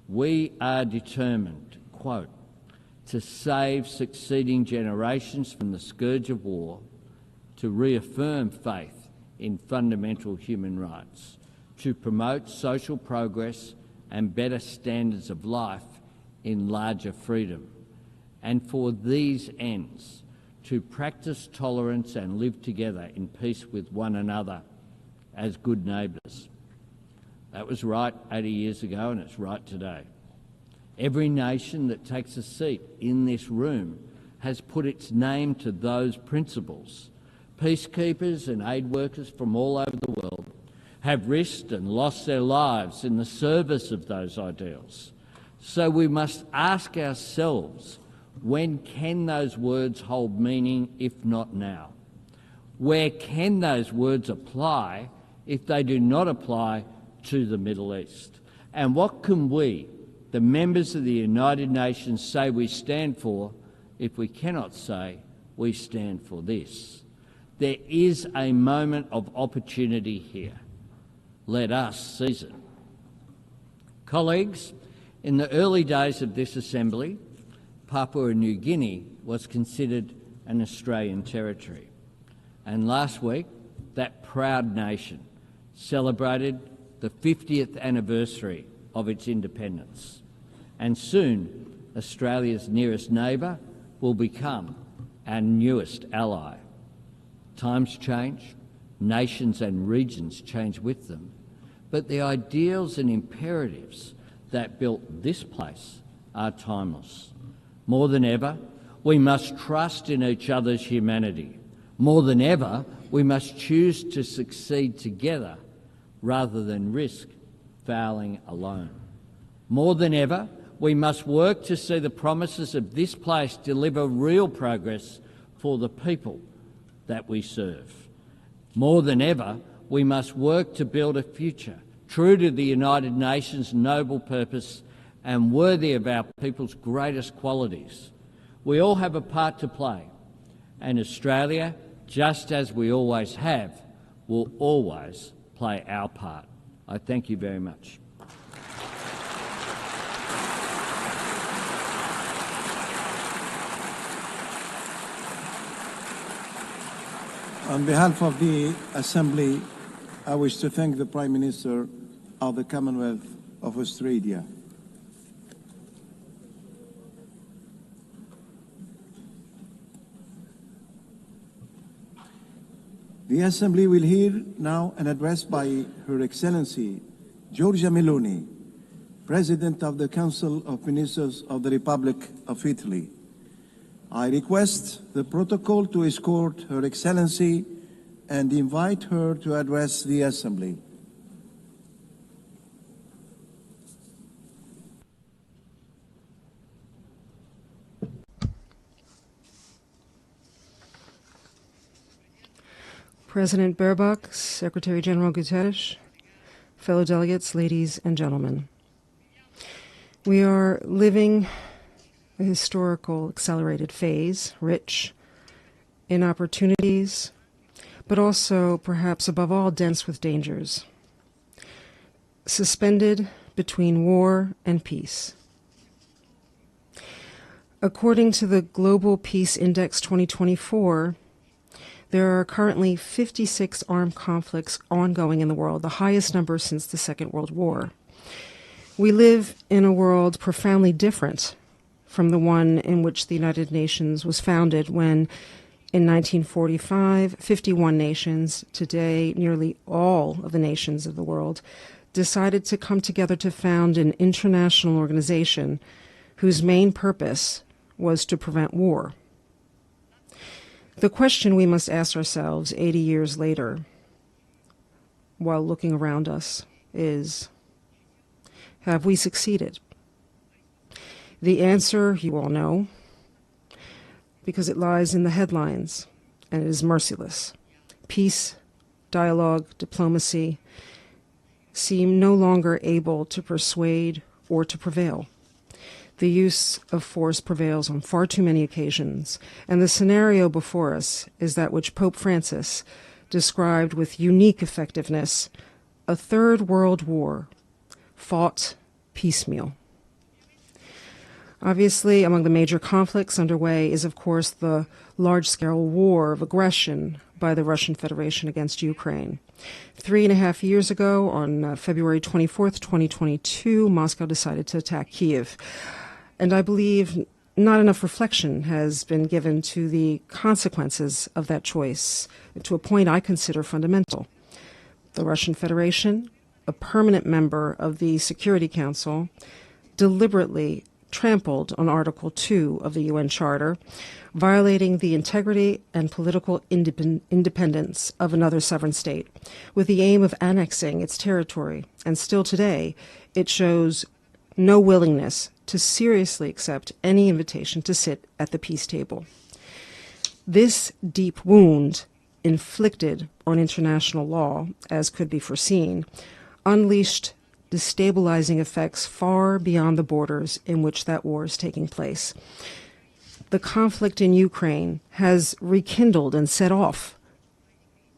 We are determined, quote, to save succeeding generations from the scourge of war, to reaffirm faith in fundamental human rights, to promote social progress and better standards of life in larger freedom. And for these ends, to practice tolerance and live together in peace with one another as good neighbours. That was right 80 years ago, and it's right today. Every nation that takes a seat in this room has put its name to those principles. Peacekeepers and aid workers from all over the world have risked and lost their lives in the service of those ideals. So we must ask ourselves, when can those words hold meaning if not now? Where can those words apply if they do not apply to the Middle East? And what can we, the members of the United Nations, say we stand for if we cannot say we stand for this? There is a moment of opportunity here. Let us seize it. Colleagues, in the early days of this Assembly, Papua New Guinea was considered an Australian territory. And last week, that proud nation celebrated the 50th anniversary of its independence. And soon, Australia's nearest neighbour will become our newest ally. Times change, nations and regions change with them, but the ideals and imperatives that built this place are timeless. More than ever, we must trust in each other's humanity. More than ever, we must choose to succeed together rather than risk failing alone. More than ever, we must work to see the promises of this place deliver real progress for the people that we serve. More than ever, we must work to build a future true to the United Nations' noble purpose and worthy of our people's greatest qualities. We all have a part to play, and Australia, just as we always have, will always play our part. I thank you very much. On behalf of the Assembly, I wish to thank the Prime Minister of the Commonwealth of Australia. The Assembly will hear now an address by Her Excellency Giorgia Meloni, President of the Council of Ministers of the Republic of Italy. I request the protocol to escort Her Excellency and invite her to address the Assembly. President Baerbock, Secretary General Guterres, fellow delegates, ladies and gentlemen. We are living a historical accelerated phase, rich in opportunities, but also, perhaps above all, dense with dangers. Suspended between war and peace. According to the Global Peace Index 2024, there are currently 56 armed conflicts ongoing in the world, the highest number since the Second World War. We live in a world profoundly different from the one in which the United Nations was founded when, in 1945, 51 nations, today nearly all of the nations of the world, decided to come together to found an international organization whose main purpose was to prevent war. The question we must ask ourselves 80 years later, while looking around us, is, have we succeeded? The answer you all know, because it lies in the headlines, and it is merciless. Peace, dialogue, diplomacy seem no longer able to persuade or to prevail. The use of force prevails on far too many occasions, and the scenario before us is that which Pope Francis described with unique effectiveness, a third world war, fought piecemeal. Obviously, among the major conflicts underway is, of course, the large-scale war of aggression by the Russian Federation against Ukraine. 3.5 years ago, on February 24th, 2022, Moscow decided to attack Kyiv. And I believe not enough reflection has been given to the consequences of that choice, to a point I consider fundamental. The Russian Federation, a permanent member of the Security Council, deliberately trampled on Article 2 of the UN Charter, violating the integrity and political independence of another sovereign state, with the aim of annexing its territory. And still today, it shows no willingness to seriously accept any invitation to sit at the peace table. This deep wound, inflicted on international law, as could be foreseen, unleashed destabilizing effects far beyond the borders in which that war is taking place. The conflict in Ukraine has rekindled and set off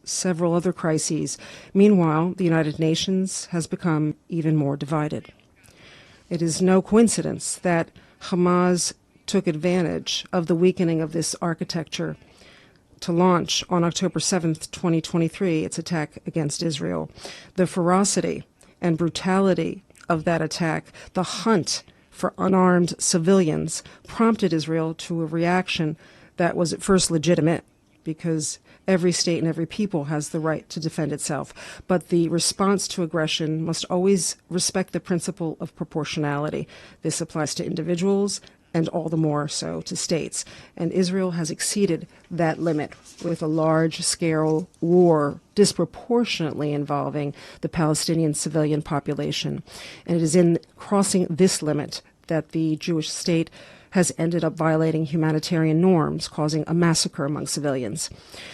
several other crises. Meanwhile, the United Nations has become even more divided. It is no coincidence that Hamas took advantage of the weakening of this architecture to launch on October 7th, 2023, its attack against Israel. The ferocity and brutality of that attack, the hunt for unarmed civilians, prompted Israel to a reaction that was at first legitimate, because every state and every people has the right to defend itself. But the response to aggression must always respect the principle of proportionality. This applies to individuals and all the more so to states. And Israel has exceeded that limit with a large-scale war disproportionately involving the Palestinian civilian population. And it is in crossing this limit that the Jewish state has ended up violating humanitarian norms, causing a massacre among civilians.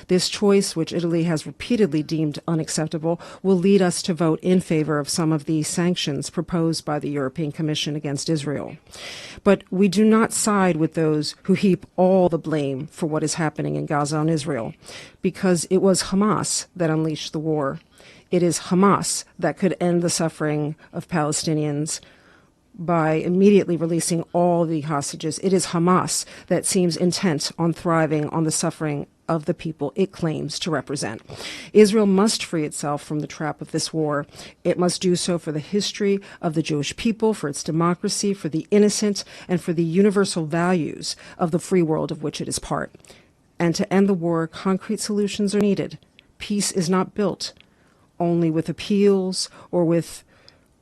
This choice, which Italy has repeatedly deemed unacceptable, will lead us to vote in favor of some of the sanctions proposed by the European Commission against Israel. But we do not side with those who heap all the blame for what is happening in Gaza on Israel, because it was Hamas that unleashed the war. It is Hamas that could end the suffering of Palestinians by immediately releasing all the hostages. It is Hamas that seems intent on thriving on the suffering of the people it claims to represent. Israel must free itself from the trap of this war. It must do so for the history of the Jewish people, for its democracy, for the innocent, and for the universal values of the free world of which it is part. And to end the war, concrete solutions are needed. Peace is not built only with appeals or with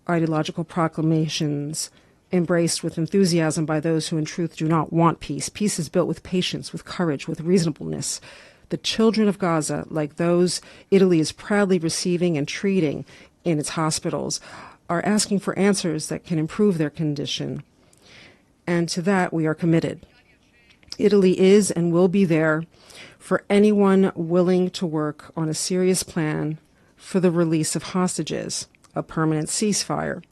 ideological proclamations embraced with enthusiasm by those who in truth do not want peace. Peace is built with patience, with courage, with reasonableness. The children of Gaza, like those Italy is proudly receiving and treating in its hospitals, are asking for answers that can improve their condition. And to that we are committed. Italy is and will be there for anyone willing to work on a serious plan for the release of hostages, a permanent ceasefire,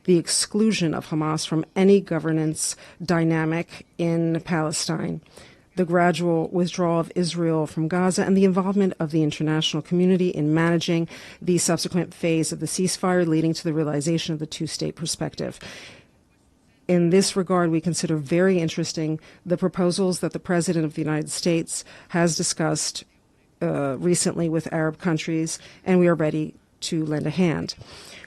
the exclusion of Hamas from any governance dynamic in Palestine, the gradual withdrawal of Israel from Gaza, and the involvement of the international community in managing the subsequent phase of the ceasefire, leading to the realization of the two-state perspective. In this regard, we consider very interesting the proposals that the President of the United States has discussed recently with Arab countries, and we are ready to lend a hand.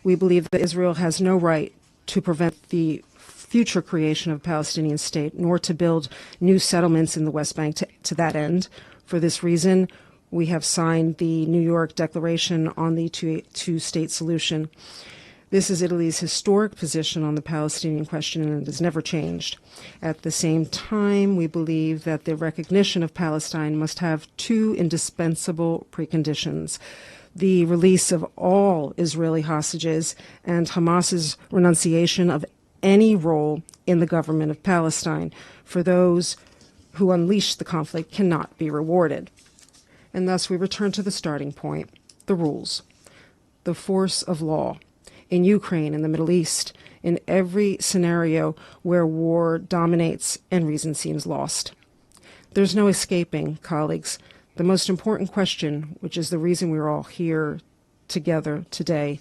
We believe that Israel has no right to prevent the future creation of a Palestinian state, nor to build new settlements in the West Bank to that end. For this reason, we have signed the New York Declaration on the two-state solution. This is Italy's historic position on the Palestinian question, and it has never changed. At the same time, we believe that the recognition of Palestine must have two indispensable preconditions: the release of all Israeli hostages and Hamas's renunciation of any role in the government of Palestine. For those who unleash the conflict cannot be rewarded. And thus we return to the starting point, the rules, the force of law. In Ukraine, in the Middle East, in every scenario where war dominates and reason seems lost. There's no escaping, colleagues, the most important question, which is the reason we're all here together today.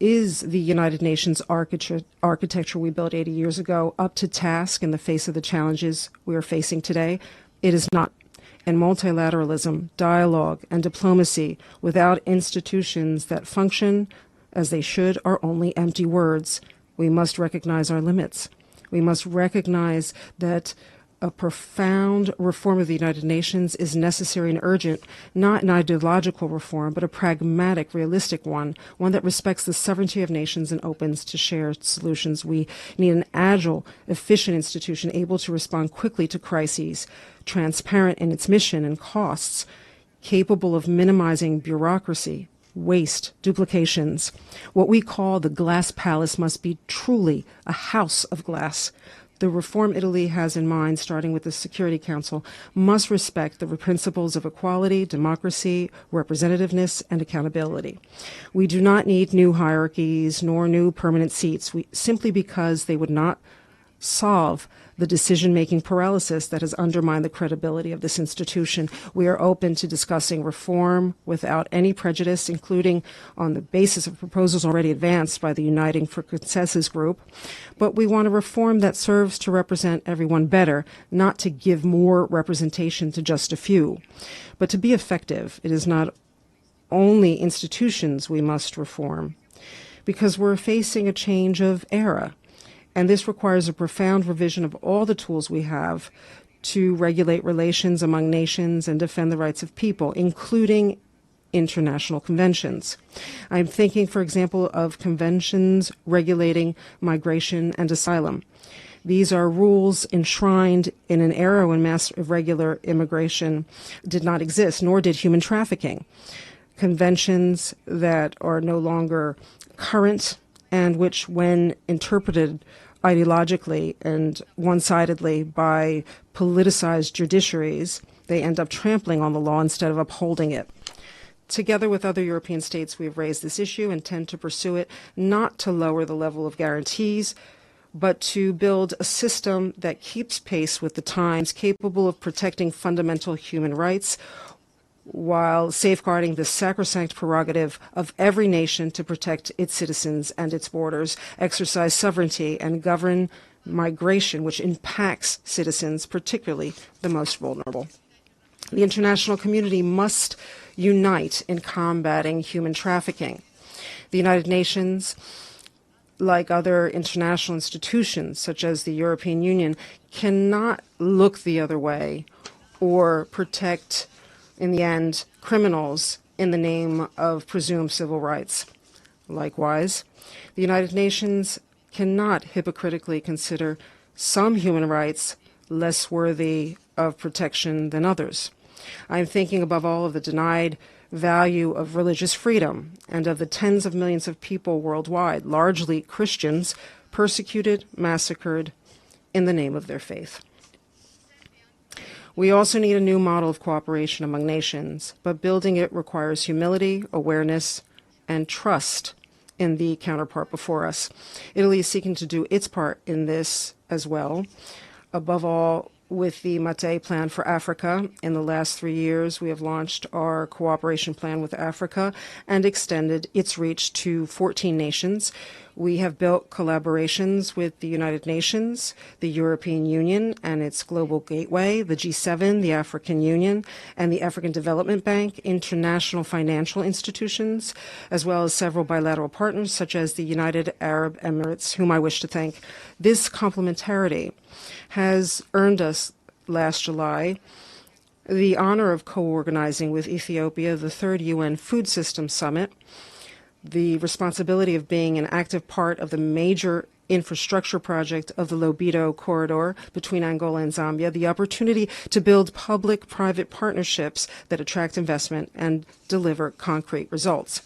Is the United Nations architecture we built 80 years ago up to task in the face of the challenges we are facing today? It is not. and multilateralism, dialogue, and diplomacy without institutions that function as they should are only empty words. We must recognize our limits. We must recognize that a profound reform of the United Nations is necessary and urgent, not an ideological reform, but a pragmatic, realistic one that respects the sovereignty of nations and opens to shared solutions. We need an agile, efficient institution able to respond quickly to crises, transparent in its mission and costs, capable of minimizing bureaucracy, waste, duplications. What we call the glass palace must be truly a house of glass. The reform Italy has in mind, starting with the Security Council, must respect the principles of equality, democracy, representativeness, and accountability. We do not need new hierarchies nor new permanent seats, simply because they would not solve the decision-making paralysis that has undermined the credibility of this institution. We are open to discussing reform without any prejudice, including on the basis of proposals already advanced by the Uniting for Consensus group. But we want a reform that serves to represent everyone better, not to give more representation to just a few. But to be effective, it is not only institutions we must reform, because we're facing a change of era. And this requires a profound revision of all the tools we have to regulate relations among nations and defend the rights of people, including international conventions. I'm thinking, for example, of conventions regulating migration and asylum. These are rules enshrined in an era when mass irregular immigration did not exist, nor did human trafficking. Conventions that are no longer current and which, when interpreted ideologically and one-sidedly by politicized judiciaries, they end up trampling on the law instead of upholding it. Together with other European states, we have raised this issue and tend to pursue it not to lower the level of guarantees, but to build a system that keeps pace with the times, capable of protecting fundamental human rights, while safeguarding the sacrosanct prerogative of every nation to protect its citizens and its borders, exercise sovereignty, and govern migration, which impacts citizens, particularly the most vulnerable. The international community must unite in combating human trafficking. The United Nations, like other international institutions, such as the European Union, cannot look the other way or protect, in the end, criminals in the name of presumed civil rights. Likewise, the United Nations cannot hypocritically consider some human rights less worthy of protection than others. I am thinking above all of the denied value of religious freedom and of the tens of millions of people worldwide, largely Christians, persecuted, massacred in the name of their faith. We also need a new model of cooperation among nations, but building it requires humility, awareness, and trust in the counterpart before us. Italy is seeking to do its part in this as well. Above all, with the Mattei Plan for Africa, in the last 3 years, we have launched our cooperation plan with Africa and extended its reach to 14 nations. We have built collaborations with the United Nations, the European Union and its Global Gateway, the G7, the African Union, and the African Development Bank, international financial institutions, as well as several bilateral partners such as the United Arab Emirates, whom I wish to thank. This complementarity has earned us, last July, the honor of co-organizing with Ethiopia the third UN Food System Summit, the responsibility of being an active part of the major infrastructure project of the Lobito corridor between Angola and Zambia, the opportunity to build public-private partnerships that attract investment and deliver concrete results.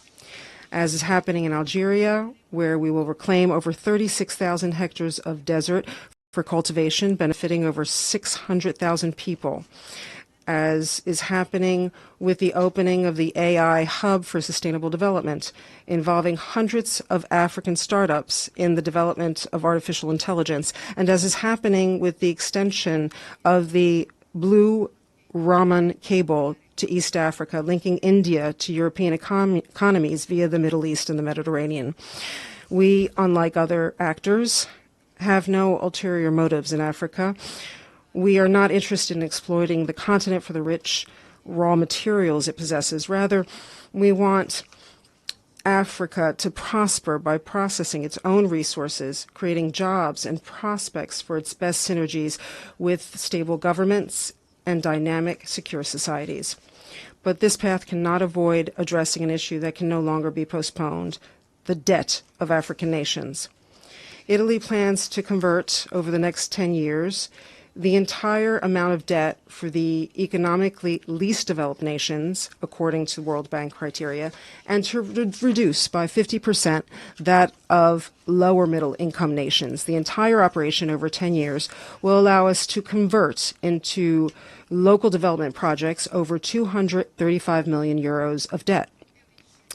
As is happening in Algeria, where we will reclaim over 36,000 hectares of desert for cultivation, benefiting over 600,000 people, as is happening with the opening of the AI Hub for Sustainable Development, involving hundreds of African startups in the development of artificial intelligence, and as is happening with the extension of the Blue Raman cable to East Africa, linking India to European economies via the Middle East and the Mediterranean. We, unlike other actors, have no ulterior motives in Africa. We are not interested in exploiting the continent for the rich raw materials it possesses. Rather, we want Africa to prosper by processing its own resources, creating jobs and prospects for its best synergies with stable governments and dynamic, secure societies. But this path cannot avoid addressing an issue that can no longer be postponed, the debt of African nations. Italy plans to convert over the next 10 years the entire amount of debt for the economically least developed nations, according to World Bank criteria, and to reduce by 50% that of lower middle income nations. The entire operation over 10 years will allow us to convert into local development projects over 235 million euros of debt.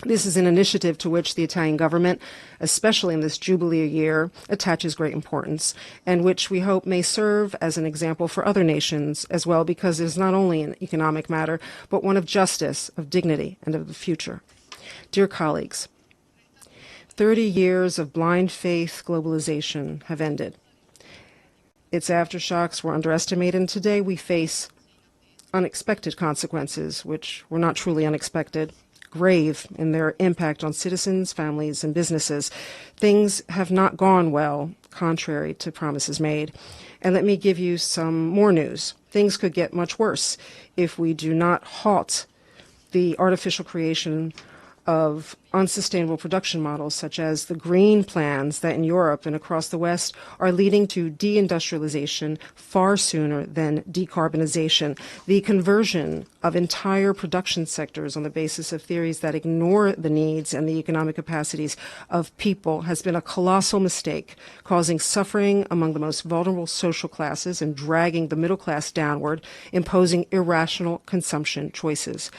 This is an initiative to which the Italian government, especially in this Jubilee year, attaches great importance, and which we hope may serve as an example for other nations as well, because it is not only an economic matter, but one of justice, of dignity, and of the future. Dear colleagues, 30 years of blind faith globalization have ended. Its aftershocks were underestimated, and today we face unexpected consequences, which were not truly unexpected, grave in their impact on citizens, families, and businesses. Things have not gone well, contrary to promises made. And let me give you some more news. Things could get much worse if we do not halt the artificial creation of unsustainable production models, such as the green plans that in Europe and across the West are leading to deindustrialization far sooner than decarbonization. The conversion of entire production sectors on the basis of theories that ignore the needs and the economic capacities of people has been a colossal mistake, causing suffering among the most vulnerable social classes and dragging the middle class downward, imposing irrational consumption choices.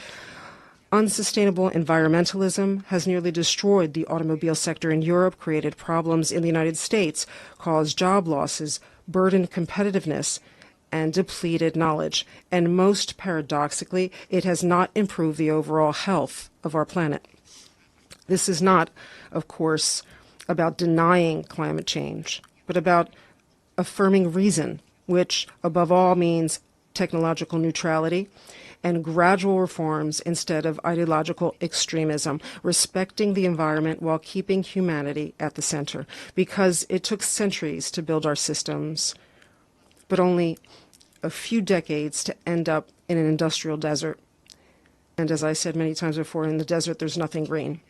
Unsustainable environmentalism has nearly destroyed the automobile sector in Europe, created problems in the United States, caused job losses, burdened competitiveness, and depleted knowledge. And most paradoxically, it has not improved the overall health of our planet. This is not, of course, about denying climate change, but about affirming reason, which above all means technological neutrality and gradual reforms instead of ideological extremism, respecting the environment while keeping humanity at the center. Because it took centuries to build our systems, but only a few decades to end up in an industrial desert. And as I said many times before, in the desert there's nothing green.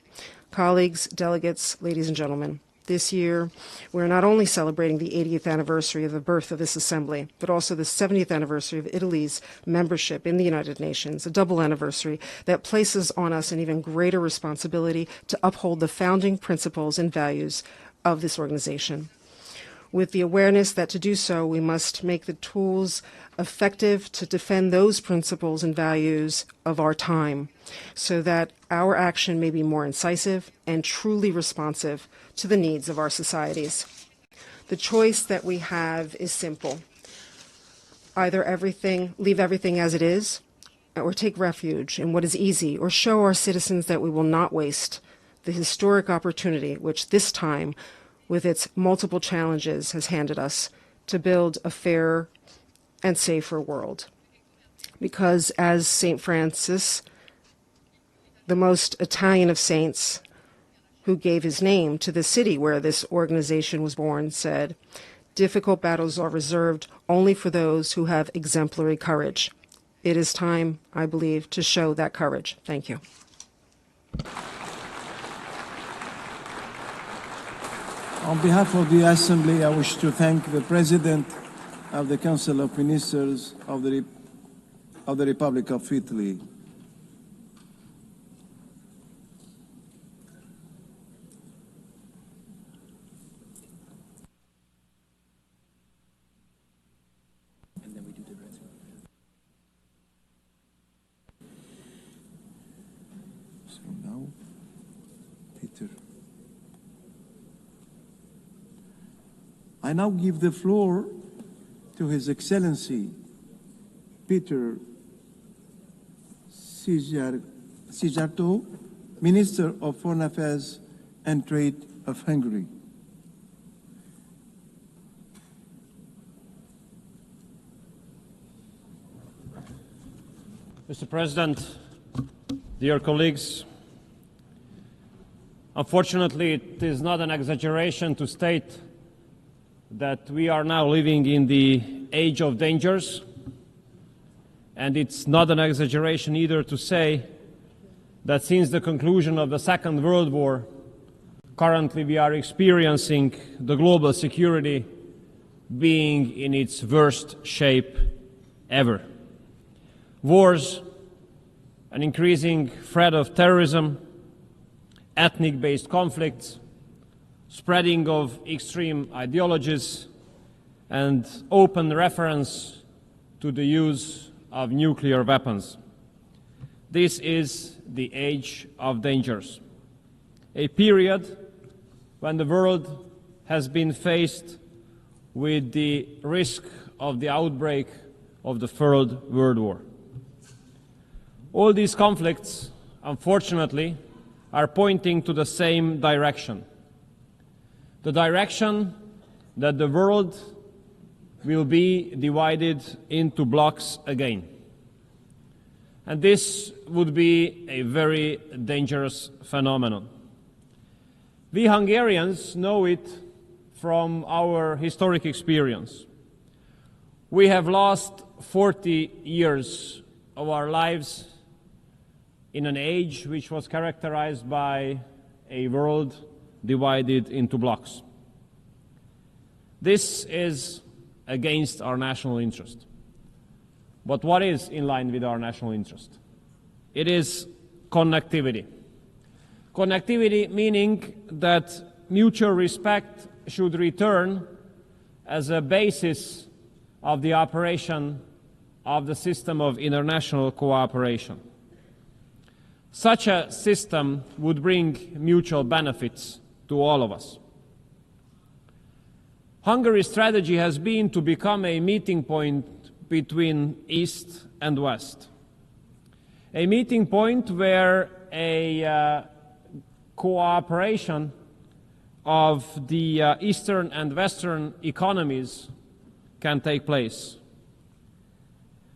Colleagues, delegates, ladies and gentlemen, this year, we're not only celebrating the 80th anniversary of the birth of this assembly, but also the 70th anniversary of Italy's membership in the United Nations, a double anniversary that places on us an even greater responsibility to uphold the founding principles and values of this organization. With the awareness that to do so, we must make the tools effective to defend those principles and values of our time, so that our action may be more incisive and truly responsive to the needs of our societies. The choice that we have is simple. Either leave everything as it is, or take refuge in what is easy, or show our citizens that we will not waste the historic opportunity which this time, with its multiple challenges, has handed us to build a fairer and safer world. Because as St. Francis, the most Italian of saints, who gave his name to the city where this organization was born, said, "Difficult battles are reserved only for those who have exemplary courage." It is time, I believe, to show that courage. Thank you. On behalf of the Assembly, I wish to thank the President of the Council of Ministers of the Republic of Italy. So now, Peter. I now give the floor to His Excellency Peter Szijjártó, Minister of Foreign Affairs and Trade of Hungary. Mr. President, dear colleagues, unfortunately, it is not an exaggeration to state that we are now living in the age of dangers, and it's not an exaggeration either to say that since the conclusion of the Second World War, currently we are experiencing the global security being in its worst shape ever. Wars, an increasing threat of terrorism, ethnic-based conflicts, spreading of extreme ideologies, and open reference to the use of nuclear weapons. This is the age of dangers, a period when the world has been faced with the risk of the outbreak of the Third World War. All these conflicts, unfortunately, are pointing to the same direction. The direction that the world will be divided into blocks again. And this would be a very dangerous phenomenon. We Hungarians know it from our historic experience. We have lost 40 years of our lives in an age which was characterized by a world divided into blocks. This is against our national interest. But what is in line with our national interest? It is connectivity. Connectivity meaning that mutual respect should return as a basis of the operation of the system of international cooperation. Such a system would bring mutual benefits to all of us. Hungary's strategy has been to become a meeting point between East and West. A meeting point where a cooperation of the Eastern and Western economies can take place.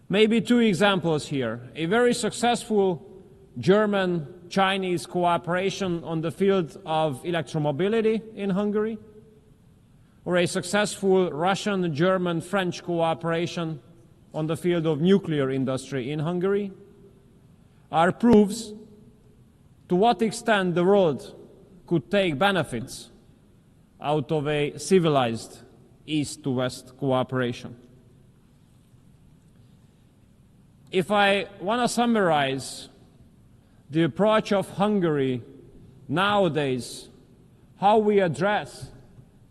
Maybe two examples here. A very successful German-Chinese cooperation on the field of electromobility in Hungary, or a successful Russian-German-French cooperation on the field of nuclear industry in Hungary, are proofs to what extent the world could take benefits out of a civilized East-to-West cooperation. If I want to summarize the approach of Hungary nowadays, how we address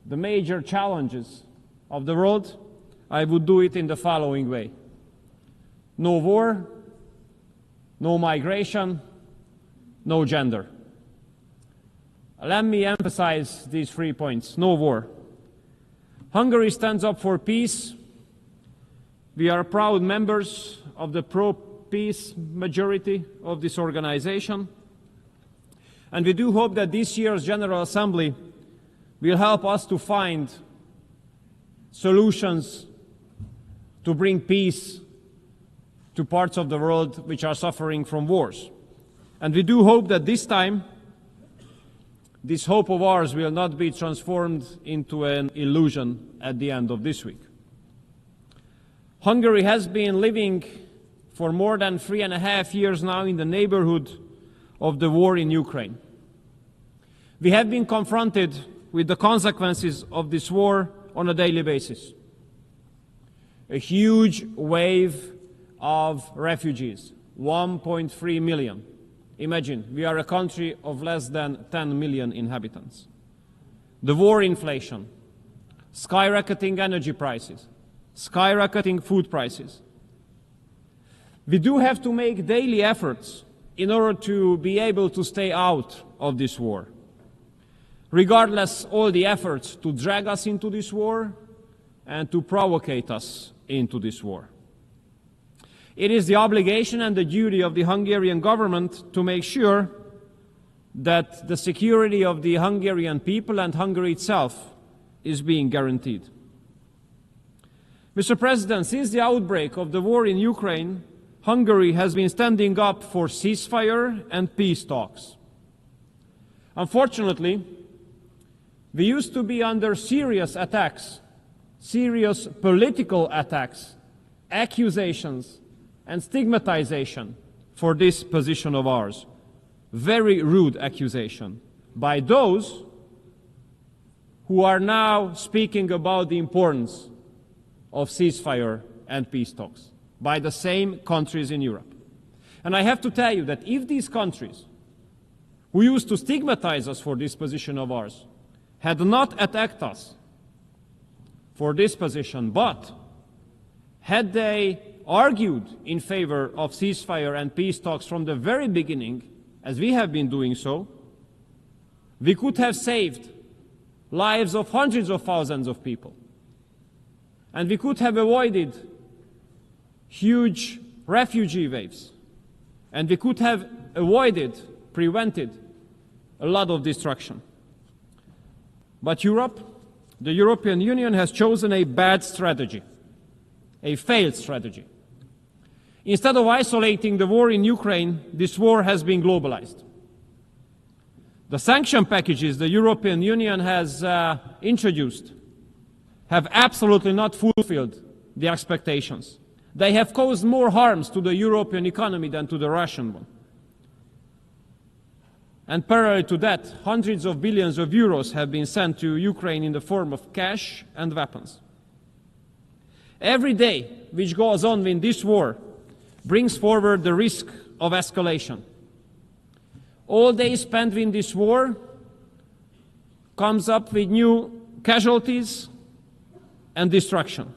the major challenges of the world, I would do it in the following way. No war, no migration, no gender. Let me emphasize these 3 points. No war. Hungary stands up for peace. We are proud members of the pro-peace majority of this organization. And we do hope that this year's General Assembly will help us to find solutions to bring peace to parts of the world which are suffering from wars. And we do hope that this time, this hope of ours will not be transformed into an illusion at the end of this week. Hungary has been living for more than 3.5 years now in the neighborhood of the war in Ukraine. We have been confronted with the consequences of this war on a daily basis. A huge wave of refugees, 1.3 million. Imagine, we are a country of less than 10 million inhabitants. The war inflation, skyrocketing energy prices, skyrocketing food prices. We do have to make daily efforts in order to be able to stay out of this war. Regardless all the efforts to drag us into this war and to provocate us into this war. It is the obligation and the duty of the Hungarian government to make sure that the security of the Hungarian people and Hungary itself is being guaranteed. Mr. President, since the outbreak of the war in Ukraine, Hungary has been standing up for ceasefire and peace talks. Unfortunately, we used to be under serious attacks, serious political attacks, accusations, and stigmatization for this position of ours. Very rude accusation by those who are now speaking about the importance of ceasefire and peace talks, by the same countries in Europe. And I have to tell you that if these countries, who used to stigmatize us for this position of ours, had not attacked us for this position, but had they argued in favor of ceasefire and peace talks from the very beginning, as we have been doing so, we could have saved lives of hundreds of thousands of people. And we could have avoided huge refugee waves. And we could have prevented a lot of destruction. But Europe, the European Union, has chosen a bad strategy, a failed strategy. Instead of isolating the war in Ukraine, this war has been globalized. The sanction packages the European Union has introduced have absolutely not fulfilled the expectations. They have caused more harms to the European economy than to the Russian one. And parallel to that, hundreds of billions of euros have been sent to Ukraine in the form of cash and weapons. Every day which goes on in this war brings forward the risk of escalation. All day spent in this war comes up with new casualties and destruction.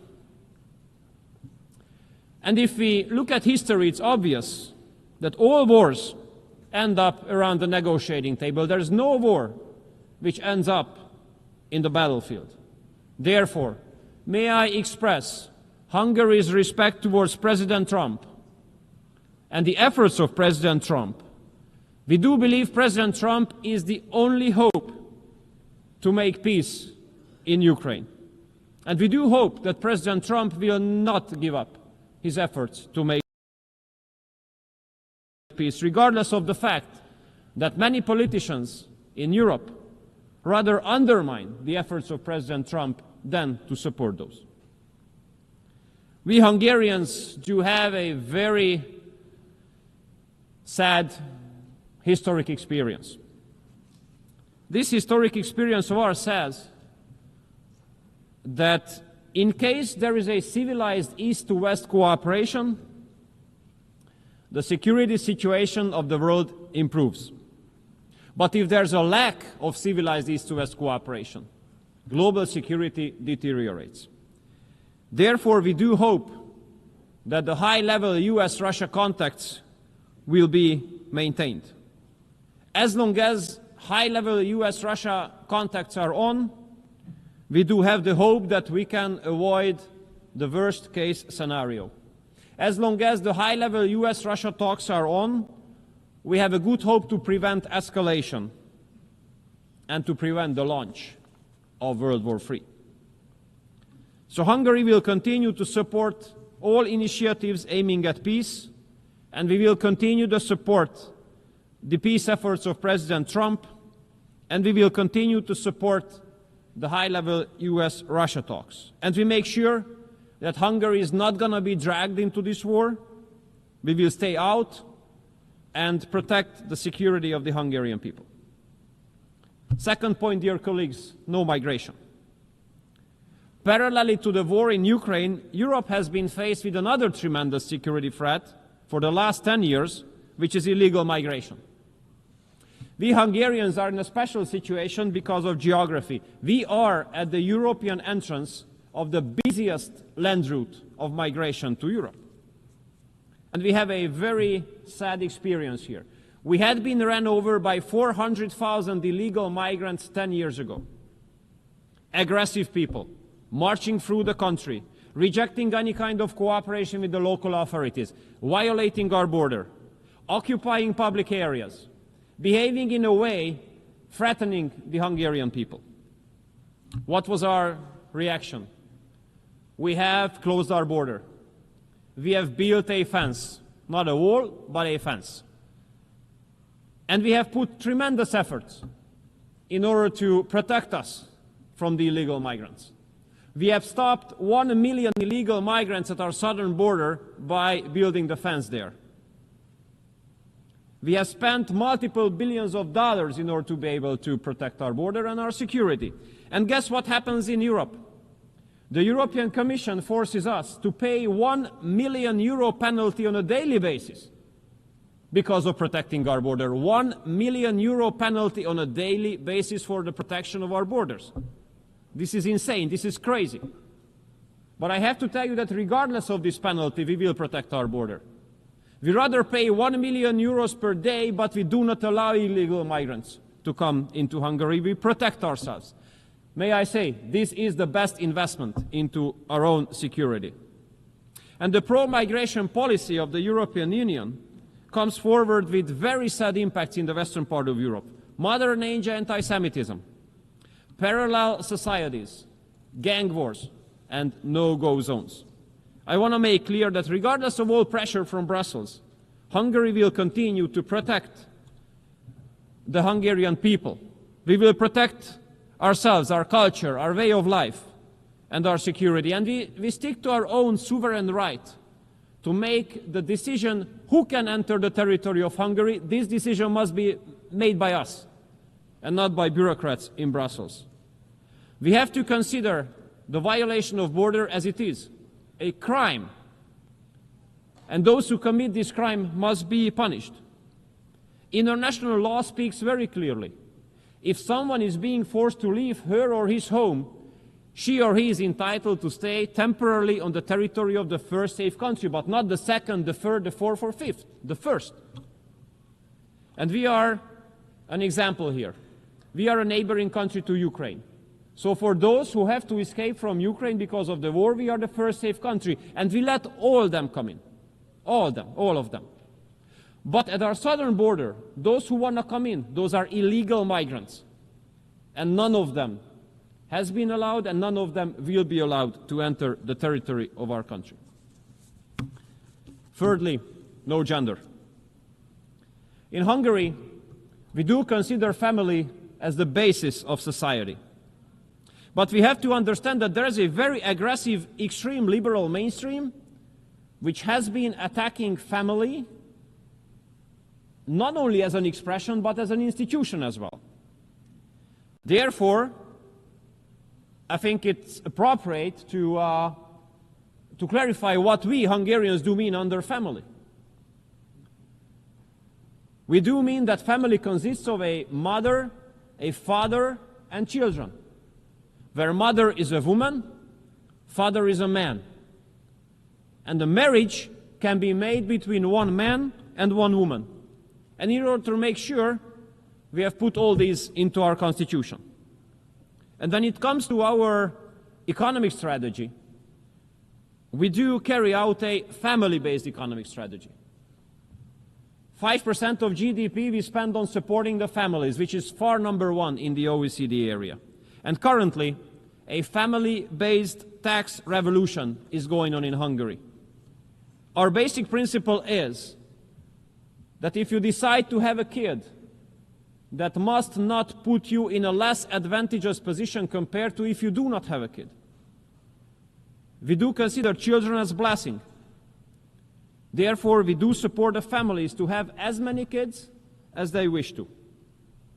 And if we look at history, it's obvious that all wars end up around the negotiating table. There is no war which ends up in the battlefield. Therefore, may I express Hungary's respect towards President Trump and the efforts of President Trump. We do believe President Trump is the only hope to make peace in Ukraine. And we do hope that President Trump will not give up his efforts to make peace, regardless of the fact that many politicians in Europe rather undermine the efforts of President Trump than to support those. We Hungarians do have a very sad historic experience. This historic experience of ours says that in case there is a civilized East-to-West cooperation, the security situation of the world improves. But if there's a lack of civilized East-to-West cooperation, global security deteriorates. Therefore, we do hope that the high-level US-Russia contacts will be maintained. As long as high-level US-Russia contacts are on, we do have the hope that we can avoid the worst-case scenario. As long as the high-level US-Russia talks are on, we have a good hope to prevent escalation and to prevent the launch of World War III. So Hungary will continue to support all initiatives aiming at peace, and we will continue to support the peace efforts of President Trump, and we will continue to support the high-level US-Russia talks. And we make sure that Hungary is not going to be dragged into this war. We will stay out and protect the security of the Hungarian people. Second point, dear colleagues, no migration. Parallelly to the war in Ukraine, Europe has been faced with another tremendous security threat for the last 10 years, which is illegal migration. We Hungarians are in a special situation because of geography. We are at the European entrance of the busiest land route of migration to Europe. And we have a very sad experience here. We had been run over by 400,000 illegal migrants 10 years ago. Aggressive people, marching through the country, rejecting any kind of cooperation with the local authorities, violating our border, occupying public areas, behaving in a way threatening the Hungarian people. What was our reaction? We have closed our border. We have built a fence Not a wall, but a fence. And we have put tremendous efforts in order to protect us from the illegal migrants. We have stopped 1 million illegal migrants at our southern border by building the fence there. We have spent multiple billions of dollars in order to be able to protect our border and our security. And guess what happens in Europe? The European Commission forces us to pay €1 million penalty on a daily basis because of protecting our border. €1 million penalty on a daily basis for the protection of our borders. This is insane. This is crazy. But I have to tell you that regardless of this penalty, we will protect our border. We rather pay €1 million per day, but we do not allow illegal migrants to come into Hungary. We protect ourselves. May I say, this is the best investment into our own security. And the pro-migration policy of the European Union comes forward with very sad impacts in the western part of Europe. Modern age anti-Semitism, parallel societies, gang wars, and no-go zones. I want to make clear that regardless of all pressure from Brussels, Hungary will continue to protect the Hungarian people. We will protect ourselves, our culture, our way of life, and our security. And we stick to our own sovereign right to make the decision who can enter the territory of Hungary. This decision must be made by us and not by bureaucrats in Brussels. We have to consider the violation of border as it is, a crime. And those who commit this crime must be punished. International law speaks very clearly. If someone is being forced to leave her or his home, she or he is entitled to stay temporarily on the territory of the first safe country, but not the second, the third, the fourth, or fifth, the first. And we are an example here. We are a neighboring country to Ukraine. So for those who have to escape from Ukraine because of the war, we are the first safe country, and we let all of them come in. All of them. But at our southern border, those who want to come in, those are illegal migrants. And none of them has been allowed, and none of them will be allowed to enter the territory of our country. Thirdly, no gender. In Hungary, we do consider family as the basis of society. But we have to understand that there is a very aggressive, extreme liberal mainstream which has been attacking family not only as an expression, but as an institution as well. Therefore, I think it's appropriate to clarify what we Hungarians do mean under family. We do mean that family consists of a mother, a father, and children, where mother is a woman, father is a man. And the marriage can be made between one man and one woman. And in order to make sure, we have put all these into our constitution. And when it comes to our economic strategy, we do carry out a family-based economic strategy. 5% of GDP we spend on supporting the families, which is far number one in the OECD area. And currently, a family-based tax revolution is going on in Hungary. Our basic principle is that if you decide to have a kid, that must not put you in a less advantageous position compared to if you do not have a kid. We do consider children as blessing. Therefore, we do support the families to have as many kids as they wish to.